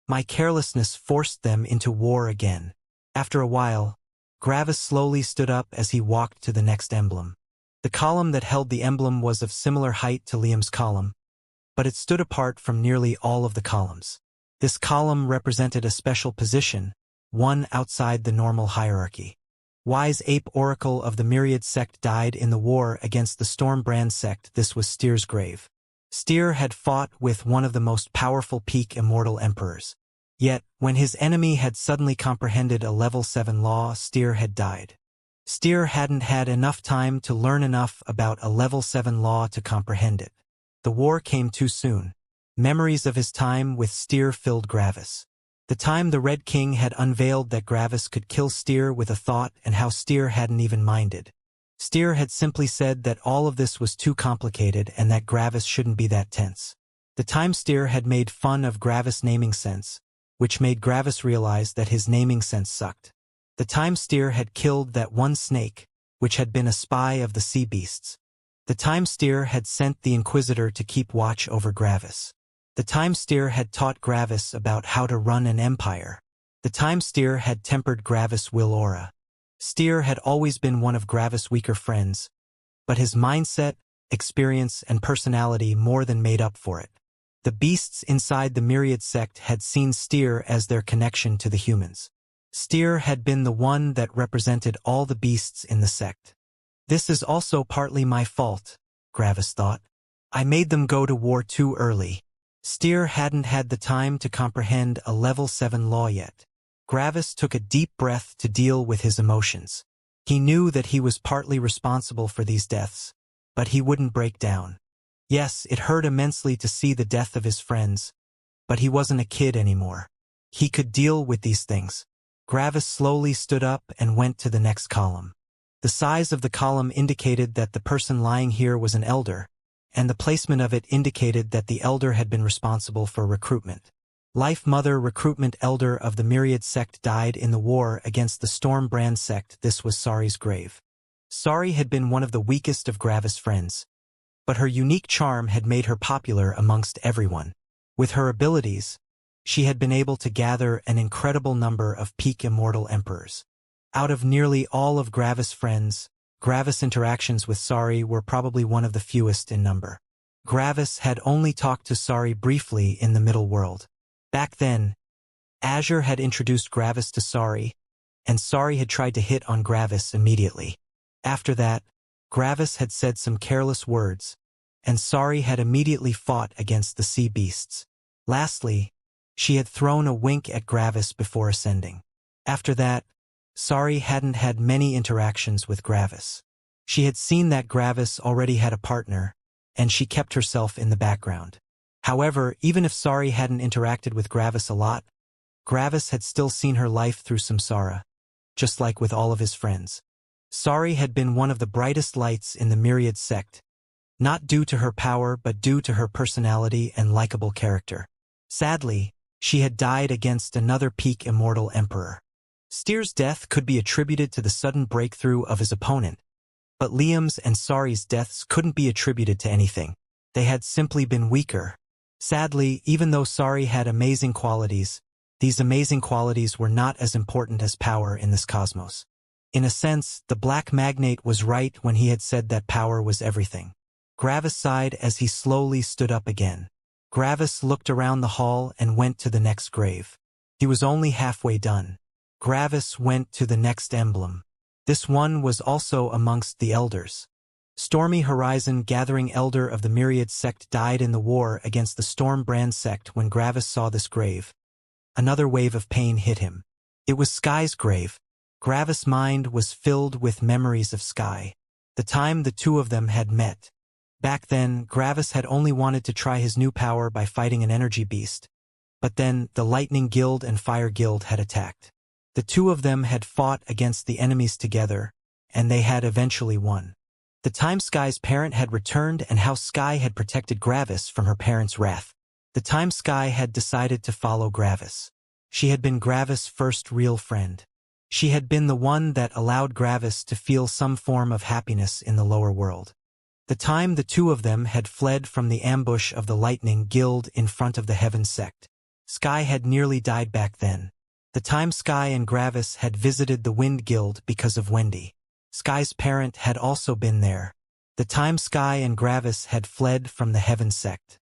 my carelessness forced them into war again. After a while, Gravis slowly stood up as he walked to the next emblem. The column that held the emblem was of similar height to Liam's column, but it stood apart from nearly all of the columns. This column represented a special position, one outside the normal hierarchy. Wise Ape Oracle of the Myriad sect died in the war against the Stormbrand sect. This was Styr's grave. Styr had fought with one of the most powerful peak immortal emperors. Yet, when his enemy had suddenly comprehended a level 7 law, Styr had died. Styr hadn't had enough time to learn enough about a level 7 law to comprehend it. The war came too soon. Memories of his time with Styr filled Gravis. The time the Red King had unveiled that Gravis could kill Styr with a thought and how Styr hadn't even minded. Styr had simply said that all of this was too complicated and that Gravis shouldn't be that tense. The time Styr had made fun of Gravis' naming sense, which made Gravis realize that his naming sense sucked. The time Styr had killed that one snake, which had been a spy of the sea beasts. The time Styr had sent the Inquisitor to keep watch over Gravis. The time Styr had taught Gravis about how to run an empire. The time Styr had tempered Gravis' will aura. Styr had always been one of Gravis' weaker friends, but his mindset, experience, and personality more than made up for it. The beasts inside the Myriad sect had seen Styr as their connection to the humans. Styr had been the one that represented all the beasts in the sect. This is also partly my fault, Gravis thought. I made them go to war too early. Styr hadn't had the time to comprehend a level 7 law yet. Gravis took a deep breath to deal with his emotions. He knew that he was partly responsible for these deaths, but he wouldn't break down. Yes, it hurt immensely to see the death of his friends, but he wasn't a kid anymore. He could deal with these things. Gravis slowly stood up and went to the next column. The size of the column indicated that the person lying here was an elder, and the placement of it indicated that the elder had been responsible for recruitment. Life Mother Recruitment Elder of the Myriad sect died in the war against the Stormbrand sect. This was Sari's grave. Sari had been one of the weakest of Gravis' friends, but her unique charm had made her popular amongst everyone. With her abilities, she had been able to gather an incredible number of peak immortal emperors. Out of nearly all of Gravis' friends, Gravis' interactions with Sari were probably one of the fewest in number. Gravis had only talked to Sari briefly in the middle world. Back then, Azure had introduced Gravis to Sari, and Sari had tried to hit on Gravis immediately. After that, Gravis had said some careless words, and Sari had immediately fought against the sea beasts. Lastly, she had thrown a wink at Gravis before ascending. After that, Sari hadn't had many interactions with Gravis. She had seen that Gravis already had a partner, and she kept herself in the background. However, even if Sari hadn't interacted with Gravis a lot, Gravis had still seen her life through samsara, just like with all of his friends. Sari had been one of the brightest lights in the Myriad sect, not due to her power but due to her personality and likable character. Sadly, she had died against another peak immortal emperor. Styr's death could be attributed to the sudden breakthrough of his opponent, but Liam's and Sari's deaths couldn't be attributed to anything. They had simply been weaker. Sadly, even though Sari had amazing qualities, these amazing qualities were not as important as power in this cosmos. In a sense, the Black Magnate was right when he had said that power was everything. Gravis sighed as he slowly stood up again. Gravis looked around the hall and went to the next grave. He was only halfway done. Gravis went to the next emblem. This one was also amongst the elders. Stormy Horizon Gathering Elder of the Myriad sect died in the war against the Stormbrand sect. When Gravis saw this grave, another wave of pain hit him. It was Sky's grave. Gravis' mind was filled with memories of Sky. The time the two of them had met. Back then, Gravis had only wanted to try his new power by fighting an energy beast. But then, the Lightning Guild and Fire Guild had attacked. The two of them had fought against the enemies together, and they had eventually won. The time Sky's parent had returned and how Sky had protected Gravis from her parents' wrath. The time Sky had decided to follow Gravis. She had been Gravis' first real friend. She had been the one that allowed Gravis to feel some form of happiness in the lower world. The time the two of them had fled from the ambush of the Lightning Guild in front of the Heaven sect. Sky had nearly died back then. The time Sky and Gravis had visited the Wind Guild because of Wendy. Sky's parent had also been there. The time Sky and Gravis had fled from the Heaven sect.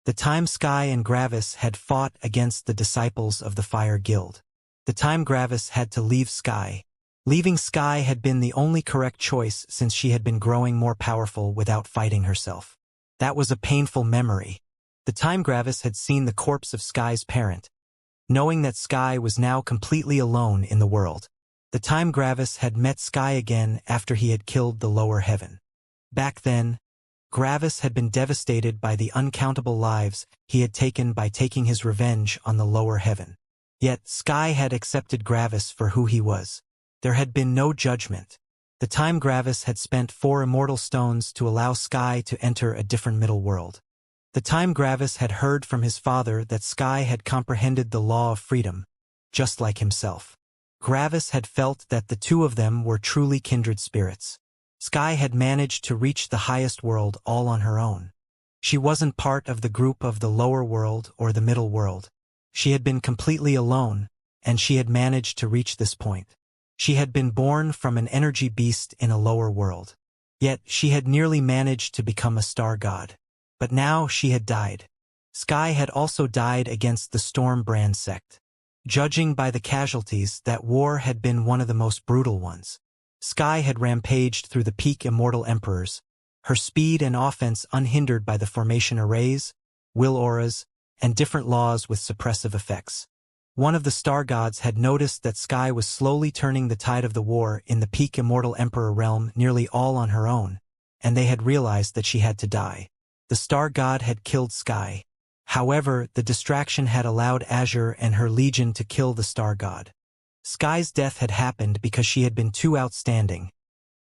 The time Sky and Gravis had fought against the disciples of the Fire Guild. The time Gravis had to leave Sky. Leaving Sky had been the only correct choice since she had been growing more powerful without fighting herself. That was a painful memory. The time Gravis had seen the corpse of Sky's parent, knowing that Sky was now completely alone in the world. The time Gravis had met Sky again after he had killed the lower heaven. Back then, Gravis had been devastated by the uncountable lives he had taken by taking his revenge on the lower heaven. Yet Sky had accepted Gravis for who he was. There had been no judgment. The time Gravis had spent 4 immortal stones to allow Sky to enter a different middle world. The time Gravis had heard from his father that Sky had comprehended the law of freedom, just like himself. Gravis had felt that the two of them were truly kindred spirits. Sky had managed to reach the highest world all on her own. She wasn't part of the group of the lower world or the middle world. She had been completely alone, and she had managed to reach this point. She had been born from an energy beast in a lower world. Yet she had nearly managed to become a star god. But now she had died. Sky had also died against the Stormbrand sect. Judging by the casualties, that war had been one of the most brutal ones. Sky had rampaged through the peak immortal emperors, her speed and offense unhindered by the formation arrays, will auras, and different laws with suppressive effects. One of the star gods had noticed that Sky was slowly turning the tide of the war in the peak immortal emperor realm nearly all on her own, and they had realized that she had to die. The star god had killed Sky. However, the distraction had allowed Azure and her legion to kill the star god. Sky's death had happened because she had been too outstanding,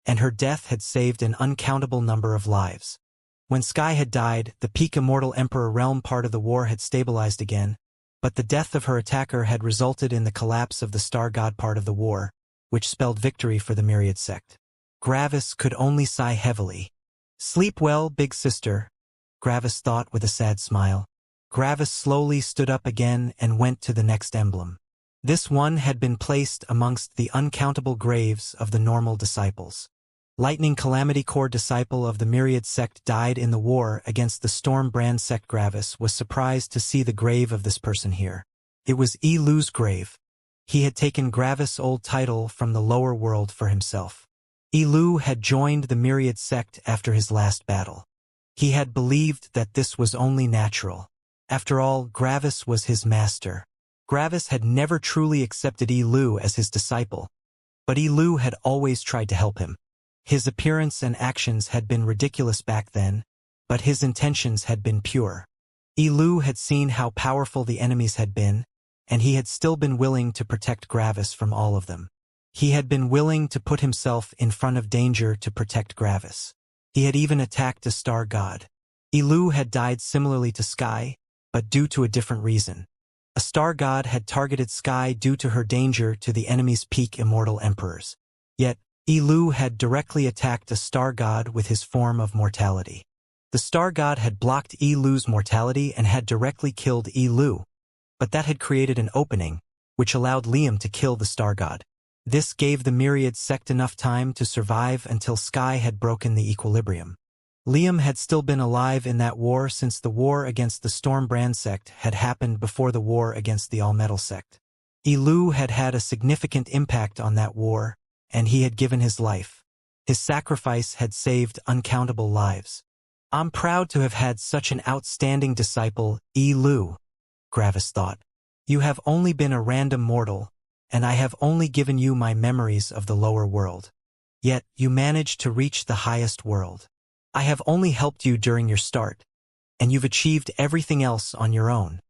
and her death had saved an uncountable number of lives. When Sky had died, the peak immortal emperor realm part of the war had stabilized again, but the death of her attacker had resulted in the collapse of the star god part of the war, which spelled victory for the Myriad sect. Gravis could only sigh heavily. "Sleep well, big sister," Gravis thought with a sad smile. Gravis slowly stood up again and went to the next emblem. This one had been placed amongst the uncountable graves of the normal disciples. Lightning Calamity Core disciple of the Myriad sect died in the war against the Stormbrand sect. Gravis was surprised to see the grave of this person here. It was Elu's grave. He had taken Gravis' old title from the lower world for himself. Elu had joined the Myriad sect after his last battle. He had believed that this was only natural. After all, Gravis was his master. Gravis had never truly accepted Elu as his disciple, but Elu had always tried to help him. His appearance and actions had been ridiculous back then, but his intentions had been pure. Elu had seen how powerful the enemies had been, and he had still been willing to protect Gravis from all of them. He had been willing to put himself in front of danger to protect Gravis. He had even attacked a star god. Elu had died similarly to Sky, but due to a different reason. A star god had targeted Sky due to her danger to the enemy's peak immortal emperors. Yet, Elu had directly attacked a star god with his form of mortality. The star god had blocked Lu's mortality and had directly killed Lu, but that had created an opening, which allowed Liam to kill the star god. This gave the myriad sect enough time to survive until Sky had broken the equilibrium. Liam had still been alive in that war since the war against the Stormbrand sect had happened before the war against the All-Metal sect. Lu had had a significant impact on that war, and he had given his life. His sacrifice had saved uncountable lives. I'm proud to have had such an outstanding disciple, Lu, Gravis thought. You have only been a random mortal, and I have only given you my memories of the lower world. Yet you managed to reach the highest world. I have only helped you during your start, and you've achieved everything else on your own.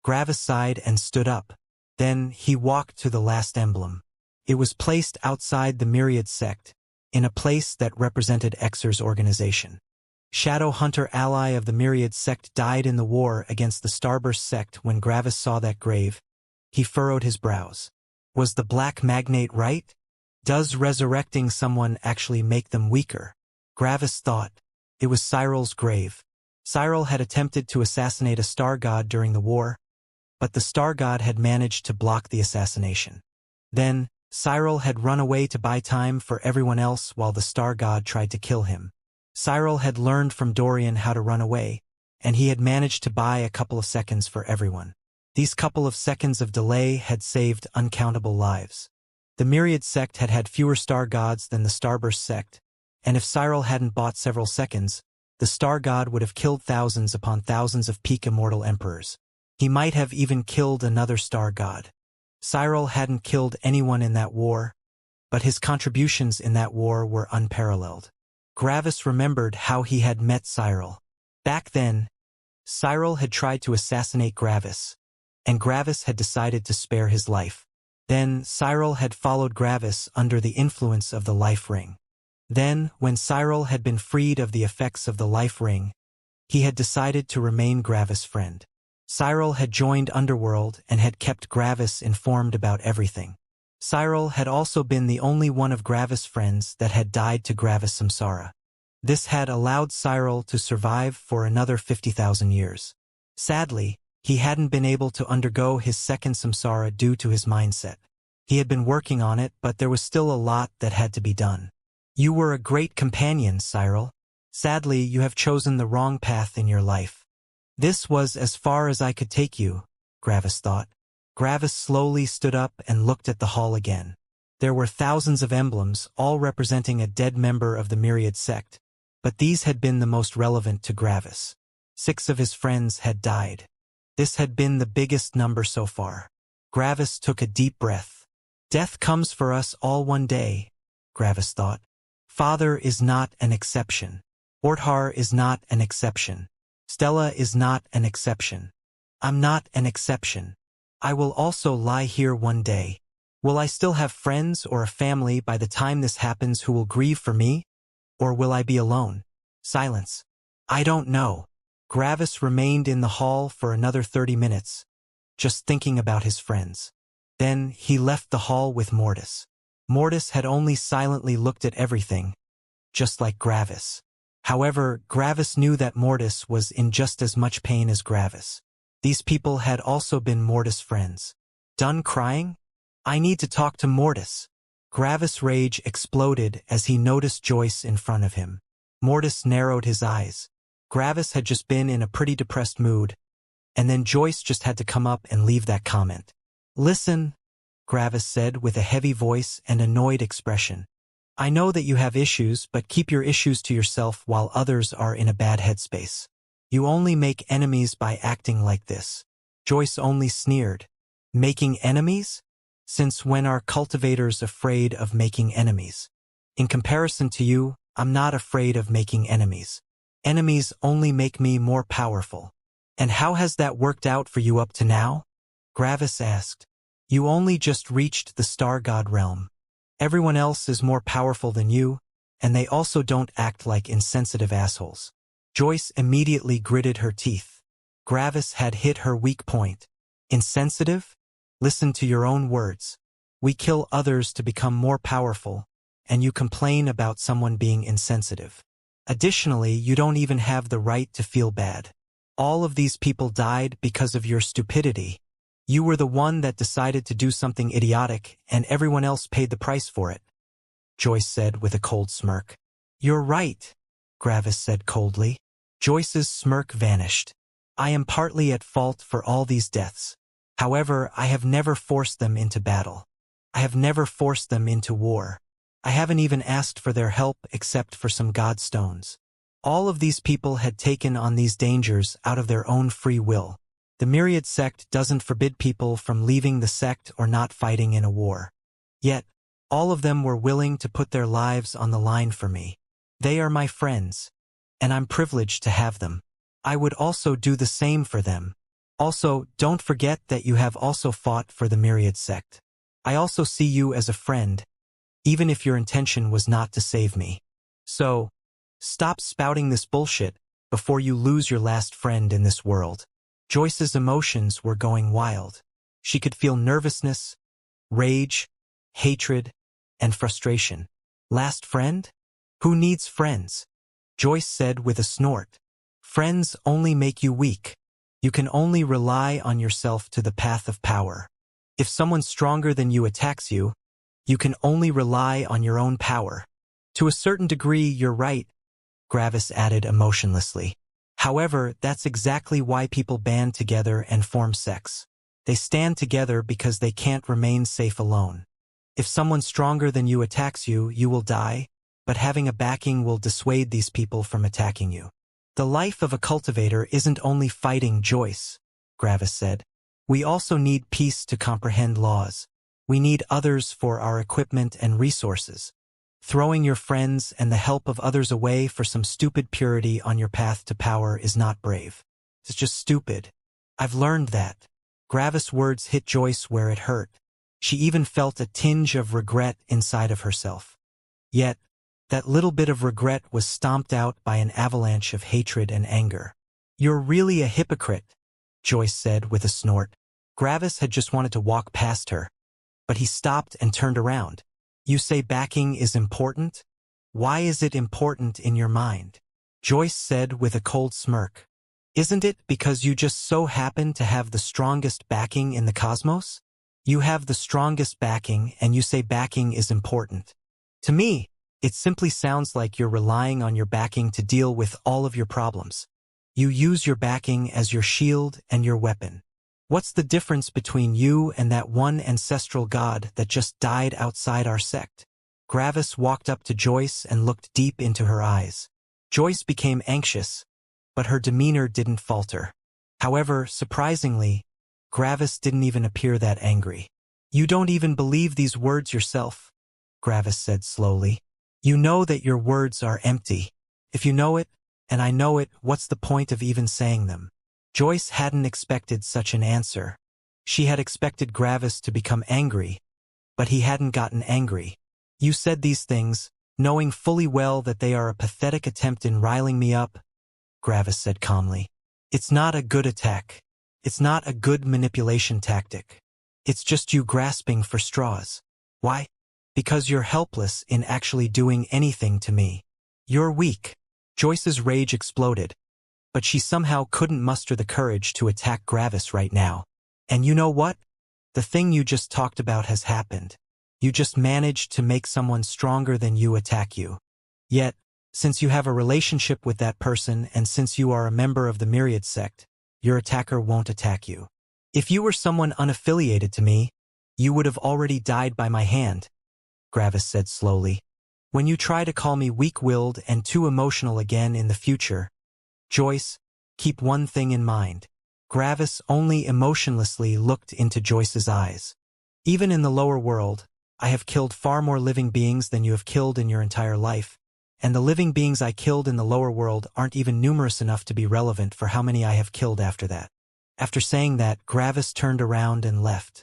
Gravis sighed and stood up. Then he walked to the last emblem. It was placed outside the Myriad sect, in a place that represented Xer's organization. Shadow Hunter ally of the Myriad sect died in the war against the Starburst sect. When Gravis saw that grave, he furrowed his brows. Was the Black Magnate right? Does resurrecting someone actually make them weaker? Gravis thought. It was Cyril's grave. Cyril had attempted to assassinate a star god during the war, but the star god had managed to block the assassination. Then, Cyril had run away to buy time for everyone else while the star god tried to kill him. Cyril had learned from Dorian how to run away, and he had managed to buy a couple of seconds for everyone. These couple of seconds of delay had saved uncountable lives. The Myriad sect had had fewer star gods than the Starburst sect, and if Cyril hadn't bought several seconds, the star god would have killed thousands upon thousands of peak immortal emperors. He might have even killed another star god. Cyril hadn't killed anyone in that war, but his contributions in that war were unparalleled. Gravis remembered how he had met Cyril. Back then, Cyril had tried to assassinate Gravis, and Gravis had decided to spare his life. Then Cyril had followed Gravis under the influence of the life ring. Then, when Cyril had been freed of the effects of the life ring, he had decided to remain Gravis' friend. Cyril had joined Underworld and had kept Gravis informed about everything. Cyril had also been the only one of Gravis' friends that had died to Gravis' samsara. This had allowed Cyril to survive for another 50,000 years. Sadly, he hadn't been able to undergo his second samsara due to his mindset. He had been working on it, but there was still a lot that had to be done. You were a great companion, Cyril. Sadly, you have chosen the wrong path in your life. This was as far as I could take you, Gravis thought. Gravis slowly stood up and looked at the hall again. There were thousands of emblems, all representing a dead member of the Myriad sect, but these had been the most relevant to Gravis. 6 of his friends had died. This had been the biggest number so far. Gravis took a deep breath. Death comes for us all one day, Gravis thought. Father is not an exception. Orthar is not an exception. Stella is not an exception. I'm not an exception. I will also lie here one day. Will I still have friends or a family by the time this happens who will grieve for me? Or will I be alone? Silence. I don't know. Gravis remained in the hall for another 30 minutes, just thinking about his friends. Then he left the hall with Mortis. Mortis had only silently looked at everything, just like Gravis. However, Gravis knew that Mortis was in just as much pain as Gravis. These people had also been Mortis' friends. Done crying? I need to talk to Mortis. Gravis' rage exploded as he noticed Joyce in front of him. Mortis narrowed his eyes. Gravis had just been in a pretty depressed mood, and then Joyce just had to come up and leave that comment. Listen, Gravis said with a heavy voice and annoyed expression. I know that you have issues, but keep your issues to yourself while others are in a bad headspace. You only make enemies by acting like this. Joyce only sneered. Making enemies? Since when are cultivators afraid of making enemies? In comparison to you, I'm not afraid of making enemies. Enemies only make me more powerful. And how has that worked out for you up to now? Gravis asked. You only just reached the Star God realm. Everyone else is more powerful than you, and they also don't act like insensitive assholes. Joyce immediately gritted her teeth. Gravis had hit her weak point. Insensitive? Listen to your own words. We kill others to become more powerful, and you complain about someone being insensitive. Additionally, you don't even have the right to feel bad. All of these people died because of your stupidity. You were the one that decided to do something idiotic, and everyone else paid the price for it, Joyce said with a cold smirk. You're right, Gravis said coldly. Joyce's smirk vanished. I am partly at fault for all these deaths. However, I have never forced them into battle. I have never forced them into war. I haven't even asked for their help except for some godstones. All of these people had taken on these dangers out of their own free will. The Myriad sect doesn't forbid people from leaving the sect or not fighting in a war. Yet, all of them were willing to put their lives on the line for me. They are my friends, and I'm privileged to have them. I would also do the same for them. Also, don't forget that you have also fought for the Myriad sect. I also see you as a friend, even if your intention was not to save me. So, stop spouting this bullshit before you lose your last friend in this world. Joyce's emotions were going wild. She could feel nervousness, rage, hatred, and frustration. Last friend? Who needs friends? Joyce said with a snort. Friends only make you weak. You can only rely on yourself to the path of power. If someone stronger than you attacks you, you can only rely on your own power. To a certain degree, you're right, Gravis added emotionlessly. However, that's exactly why people band together and form sects. They stand together because they can't remain safe alone. If someone stronger than you attacks you, you will die, but having a backing will dissuade these people from attacking you. The life of a cultivator isn't only fighting, Joyce, Gravis said. We also need peace to comprehend laws. We need others for our equipment and resources. Throwing your friends and the help of others away for some stupid purity on your path to power is not brave. It's just stupid. I've learned that. Gravis' words hit Joyce where it hurt. She even felt a tinge of regret inside of herself. Yet, that little bit of regret was stomped out by an avalanche of hatred and anger. You're really a hypocrite, Joyce said with a snort. Gravis had just wanted to walk past her, but he stopped and turned around. You say backing is important? Why is it important in your mind? Joyce said with a cold smirk. Isn't it because you just so happen to have the strongest backing in the cosmos? You have the strongest backing and you say backing is important. To me, it simply sounds like you're relying on your backing to deal with all of your problems. You use your backing as your shield and your weapon. What's the difference between you and that one ancestral god that just died outside our sect? Gravis walked up to Joyce and looked deep into her eyes. Joyce became anxious, but her demeanor didn't falter. However, surprisingly, Gravis didn't even appear that angry. You don't even believe these words yourself, Gravis said slowly. You know that your words are empty. If you know it, and I know it, what's the point of even saying them? Joyce hadn't expected such an answer. She had expected Gravis to become angry, but he hadn't gotten angry. You said these things, knowing fully well that they are a pathetic attempt in riling me up, Gravis said calmly. It's not a good attack. It's not a good manipulation tactic. It's just you grasping for straws. Why? Because you're helpless in actually doing anything to me. You're weak. Joyce's rage exploded, but she somehow couldn't muster the courage to attack Gravis right now. And you know what? The thing you just talked about has happened. You just managed to make someone stronger than you attack you. Yet, since you have a relationship with that person and since you are a member of the Myriad sect, your attacker won't attack you. If you were someone unaffiliated to me, you would have already died by my hand, Gravis said slowly. When you try to call me weak-willed and too emotional again in the future, Joyce, keep one thing in mind. Gravis only emotionlessly looked into Joyce's eyes. Even in the lower world, I have killed far more living beings than you have killed in your entire life, and the living beings I killed in the lower world aren't even numerous enough to be relevant for how many I have killed after that. After saying that, Gravis turned around and left.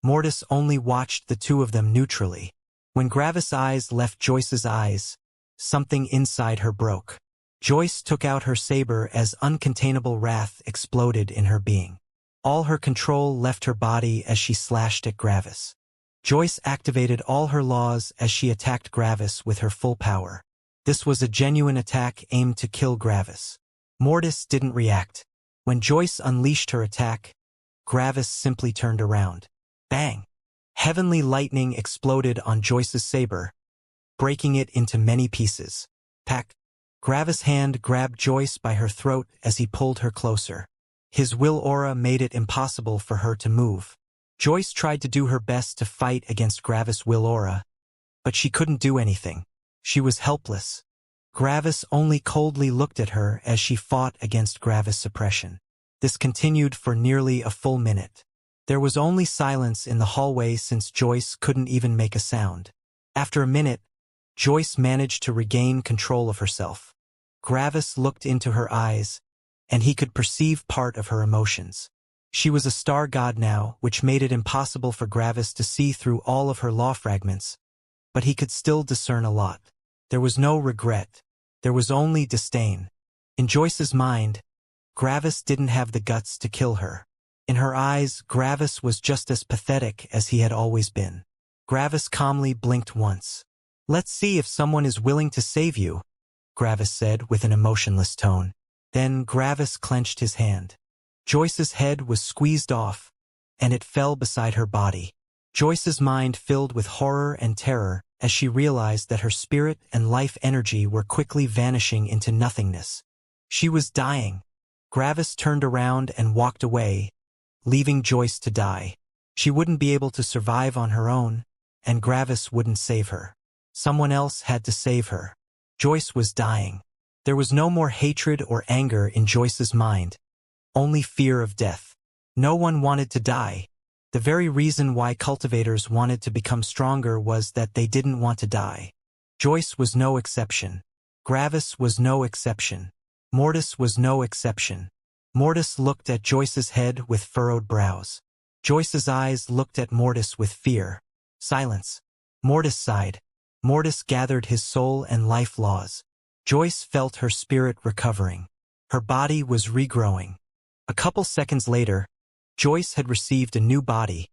Mortis only watched the two of them neutrally. When Gravis' eyes left Joyce's eyes, something inside her broke. Joyce took out her saber as uncontainable wrath exploded in her being. All her control left her body as she slashed at Gravis. Joyce activated all her laws as she attacked Gravis with her full power. This was a genuine attack aimed to kill Gravis. Mortis didn't react. When Joyce unleashed her attack, Gravis simply turned around. Bang! Heavenly lightning exploded on Joyce's saber, breaking it into many pieces. Pack! Gravis' hand grabbed Joyce by her throat as he pulled her closer. His will aura made it impossible for her to move. Joyce tried to do her best to fight against Gravis' will aura, but she couldn't do anything. She was helpless. Gravis only coldly looked at her as she fought against Gravis' suppression. This continued for nearly a full minute. There was only silence in the hallway since Joyce couldn't even make a sound. After a minute, Joyce managed to regain control of herself. Gravis looked into her eyes, and he could perceive part of her emotions. She was a star god now, which made it impossible for Gravis to see through all of her law fragments, but he could still discern a lot. There was no regret. There was only disdain. In Joyce's mind, Gravis didn't have the guts to kill her. In her eyes, Gravis was just as pathetic as he had always been. Gravis calmly blinked once. "Let's see if someone is willing to save you," Gravis said with an emotionless tone. Then Gravis clenched his hand. Joyce's head was squeezed off, and it fell beside her body. Joyce's mind filled with horror and terror as she realized that her spirit and life energy were quickly vanishing into nothingness. She was dying. Gravis turned around and walked away, leaving Joyce to die. She wouldn't be able to survive on her own, and Gravis wouldn't save her. Someone else had to save her. Joyce was dying. There was no more hatred or anger in Joyce's mind, only fear of death. No one wanted to die. The very reason why cultivators wanted to become stronger was that they didn't want to die. Joyce was no exception. Gravis was no exception. Mortis was no exception. Mortis looked at Joyce's head with furrowed brows. Joyce's eyes looked at Mortis with fear. Silence. Mortis sighed. Mortis gathered his soul and life laws. Joyce felt her spirit recovering. Her body was regrowing. A couple seconds later, Joyce had received a new body,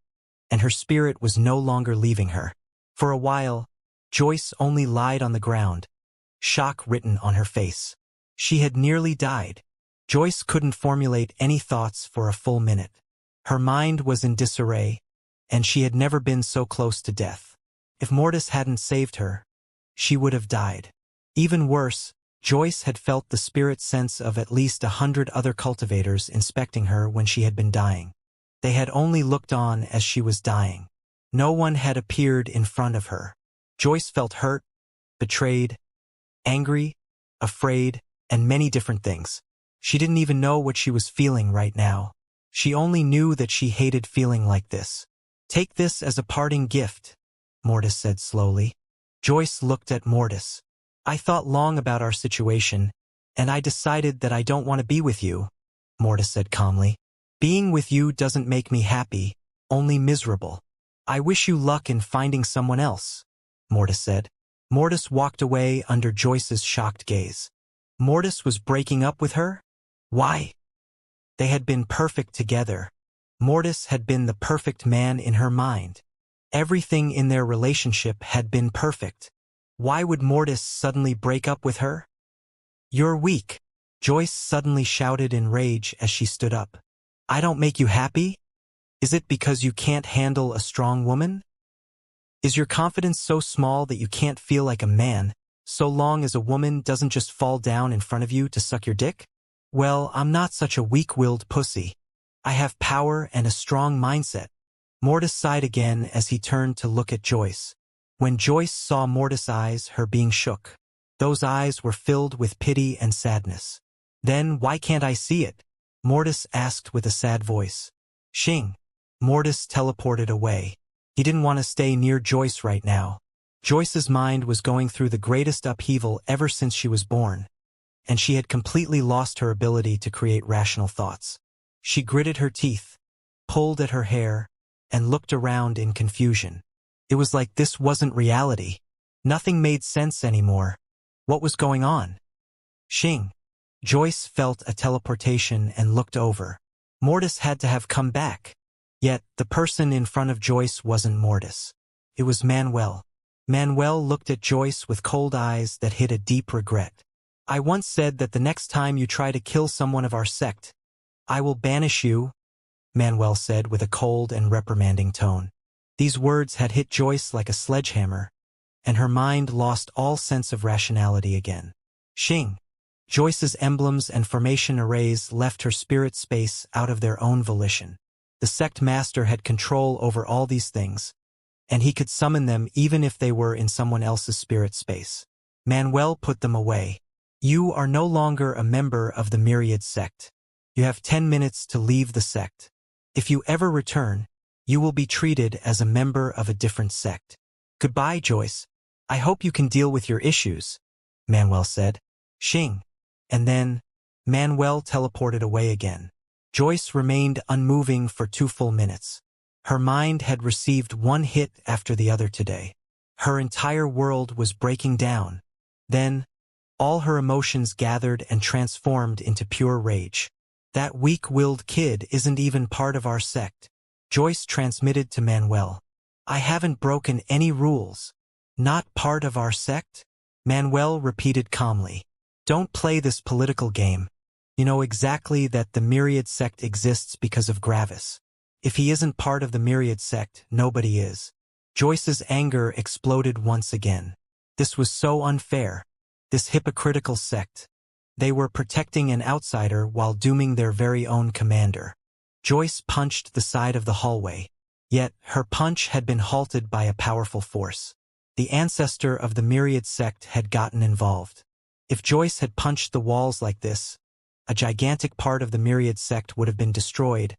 and her spirit was no longer leaving her. For a while, Joyce only lied on the ground, shock written on her face. She had nearly died. Joyce couldn't formulate any thoughts for a full minute. Her mind was in disarray, and she had never been so close to death. If Mortis hadn't saved her, she would have died. Even worse, Joyce had felt the spirit sense of at least 100 other cultivators inspecting her when she had been dying. They had only looked on as she was dying. No one had appeared in front of her. Joyce felt hurt, betrayed, angry, afraid, and many different things. She didn't even know what she was feeling right now. She only knew that she hated feeling like this. "Take this as a parting gift," Mortis said slowly. Joyce looked at Mortis. "I thought long about our situation, and I decided that I don't want to be with you," Mortis said calmly. "Being with you doesn't make me happy, only miserable. I wish you luck in finding someone else," Mortis said. Mortis walked away under Joyce's shocked gaze. Mortis was breaking up with her? Why? They had been perfect together. Mortis had been the perfect man in her mind. Everything in their relationship had been perfect. Why would Mortis suddenly break up with her? "You're weak," Joyce suddenly shouted in rage as she stood up. "I don't make you happy? Is it because you can't handle a strong woman? Is your confidence so small that you can't feel like a man, so long as a woman doesn't just fall down in front of you to suck your dick? Well, I'm not such a weak-willed pussy. I have power and a strong mindset." Mortis sighed again as he turned to look at Joyce. When Joyce saw Mortis' eyes, her being shook. Those eyes were filled with pity and sadness. "Then why can't I see it?" Mortis asked with a sad voice. "Xing." Mortis teleported away. He didn't want to stay near Joyce right now. Joyce's mind was going through the greatest upheaval ever since she was born, and she had completely lost her ability to create rational thoughts. She gritted her teeth, pulled at her hair, and looked around in confusion. It was like this wasn't reality. Nothing made sense anymore. What was going on? Xing. Joyce felt a teleportation and looked over. Mortis had to have come back. Yet, the person in front of Joyce wasn't Mortis. It was Manuel. Manuel looked at Joyce with cold eyes that hid a deep regret. I once said that the next time you try to kill someone of our sect, I will banish you, Manuel said with a cold and reprimanding tone. These words had hit Joyce like a sledgehammer, and her mind lost all sense of rationality again. Xing. Joyce's emblems and formation arrays left her spirit space out of their own volition. The sect master had control over all these things, and he could summon them even if they were in someone else's spirit space. Manuel put them away. You are no longer a member of the Myriad sect. You have 10 minutes to leave the sect. If you ever return, you will be treated as a member of a different sect. Goodbye, Joyce. I hope you can deal with your issues, Manuel said. Xing. And then, Manuel teleported away again. Joyce remained unmoving for 2 full minutes. Her mind had received one hit after the other today. Her entire world was breaking down. Then, all her emotions gathered and transformed into pure rage. That weak-willed kid isn't even part of our sect. Joyce transmitted to Manuel. I haven't broken any rules. Not part of our sect? Manuel repeated calmly. Don't play this political game. You know exactly that the Myriad sect exists because of Gravis. If he isn't part of the Myriad sect, nobody is. Joyce's anger exploded once again. This was so unfair. This hypocritical sect. They were protecting an outsider while dooming their very own commander. Joyce punched the side of the hallway. Yet, her punch had been halted by a powerful force. The ancestor of the Myriad sect had gotten involved. If Joyce had punched the walls like this, a gigantic part of the Myriad sect would have been destroyed,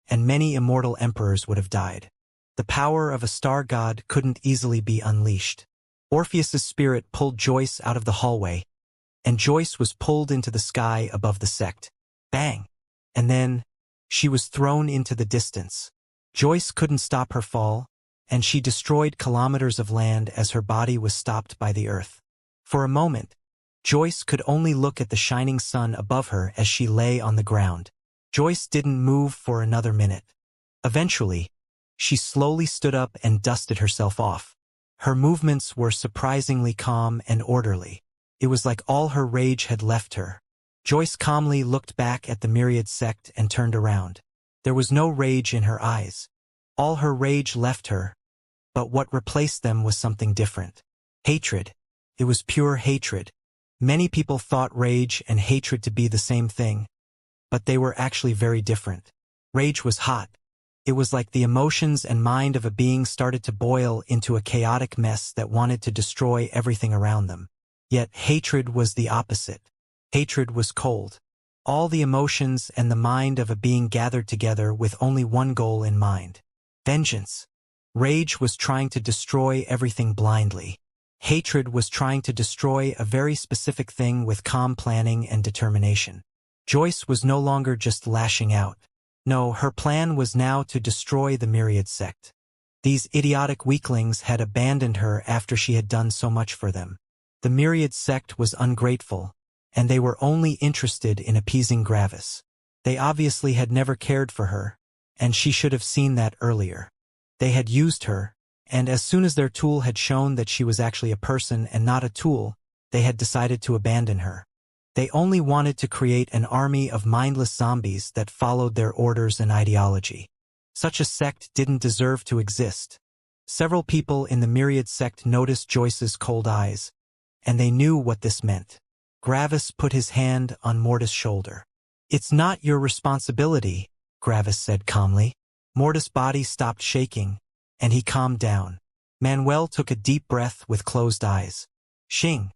and many immortal emperors would have died. The power of a star god couldn't easily be unleashed. Orpheus's spirit pulled Joyce out of the hallway, and Joyce was pulled into the sky above the sect. Bang! And then, she was thrown into the distance. Joyce couldn't stop her fall, and she destroyed kilometers of land as her body was stopped by the earth. For a moment, Joyce could only look at the shining sun above her as she lay on the ground. Joyce didn't move for another minute. Eventually, she slowly stood up and dusted herself off. Her movements were surprisingly calm and orderly. It was like all her rage had left her. Joyce calmly looked back at the Myriad sect and turned around. There was no rage in her eyes. All her rage left her, but what replaced them was something different. Hatred. It was pure hatred. Many people thought rage and hatred to be the same thing, but they were actually very different. Rage was hot. It was like the emotions and mind of a being started to boil into a chaotic mess that wanted to destroy everything around them. Yet hatred was the opposite. Hatred was cold. All the emotions and the mind of a being gathered together with only one goal in mind. Vengeance. Rage was trying to destroy everything blindly. Hatred was trying to destroy a very specific thing with calm planning and determination. Joyce was no longer just lashing out. No, her plan was now to destroy the Myriad sect. These idiotic weaklings had abandoned her after she had done so much for them. The Myriad sect was ungrateful, and they were only interested in appeasing Gravis. They obviously had never cared for her, and she should have seen that earlier. They had used her, and as soon as their tool had shown that she was actually a person and not a tool, they had decided to abandon her. They only wanted to create an army of mindless zombies that followed their orders and ideology. Such a sect didn't deserve to exist. Several people in the Myriad sect noticed Joyce's cold eyes, and they knew what this meant. Gravis put his hand on Mortis' shoulder. It's not your responsibility, Gravis said calmly. Mortis' body stopped shaking, and he calmed down. Manuel took a deep breath with closed eyes. Xing.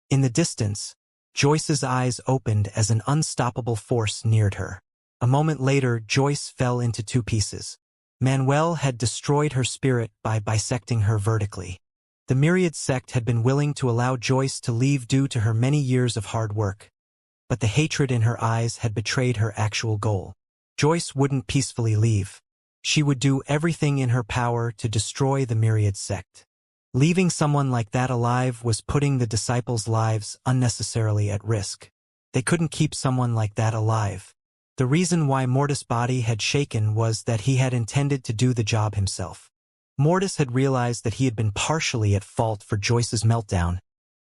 In the distance, Joyce's eyes opened as an unstoppable force neared her. A moment later, Joyce fell into 2 pieces. Manuel had destroyed her spirit by bisecting her vertically. The Myriad sect had been willing to allow Joyce to leave due to her many years of hard work, but the hatred in her eyes had betrayed her actual goal. Joyce wouldn't peacefully leave. She would do everything in her power to destroy the Myriad sect. Leaving someone like that alive was putting the disciples' lives unnecessarily at risk. They couldn't keep someone like that alive. The reason why Mortis' body had shaken was that he had intended to do the job himself. Mortis had realized that he had been partially at fault for Joyce's meltdown,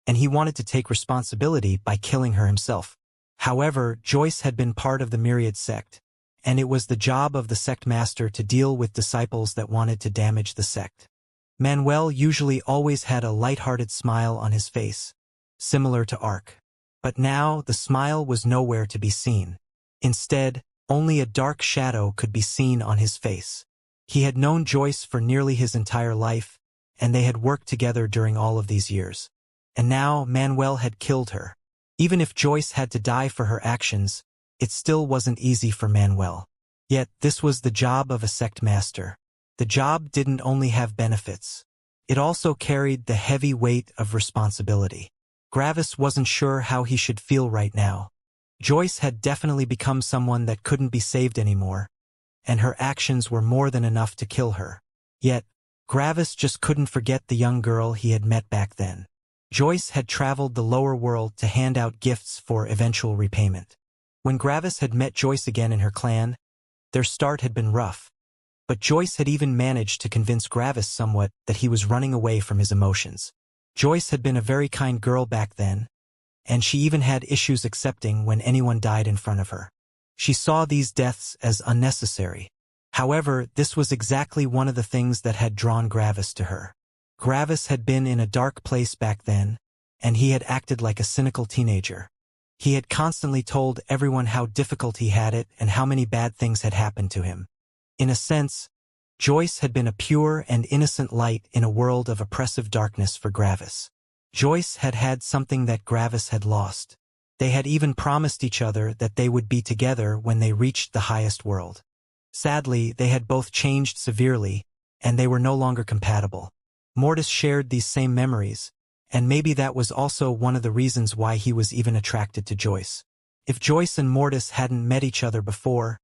and he wanted to take responsibility by killing her himself. However, Joyce had been part of the Myriad sect, and it was the job of the sect master to deal with disciples that wanted to damage the sect. Manuel usually always had a light-hearted smile on his face, similar to Ark. But now the smile was nowhere to be seen. Instead, only a dark shadow could be seen on his face. He had known Joyce for nearly his entire life, and they had worked together during all of these years. And now Manuel had killed her. Even if Joyce had to die for her actions, it still wasn't easy for Manuel. Yet this was the job of a sect master. The job didn't only have benefits. It also carried the heavy weight of responsibility. Gravis wasn't sure how he should feel right now. Joyce had definitely become someone that couldn't be saved anymore, and her actions were more than enough to kill her. Yet, Gravis just couldn't forget the young girl he had met back then. Joyce had traveled the lower world to hand out gifts for eventual repayment. When Gravis had met Joyce again in her clan, their start had been rough. But Joyce had even managed to convince Gravis somewhat that he was running away from his emotions. Joyce had been a very kind girl back then, and she even had issues accepting when anyone died in front of her. She saw these deaths as unnecessary. However, this was exactly one of the things that had drawn Gravis to her. Gravis had been in a dark place back then, and he had acted like a cynical teenager. He had constantly told everyone how difficult he had it and how many bad things had happened to him. In a sense, Joyce had been a pure and innocent light in a world of oppressive darkness for Gravis. Joyce had had something that Gravis had lost. They had even promised each other that they would be together when they reached the highest world. Sadly, they had both changed severely, and they were no longer compatible. Mortis shared these same memories, and maybe that was also one of the reasons why he was even attracted to Joyce. If Joyce and Mortis hadn't met each other before,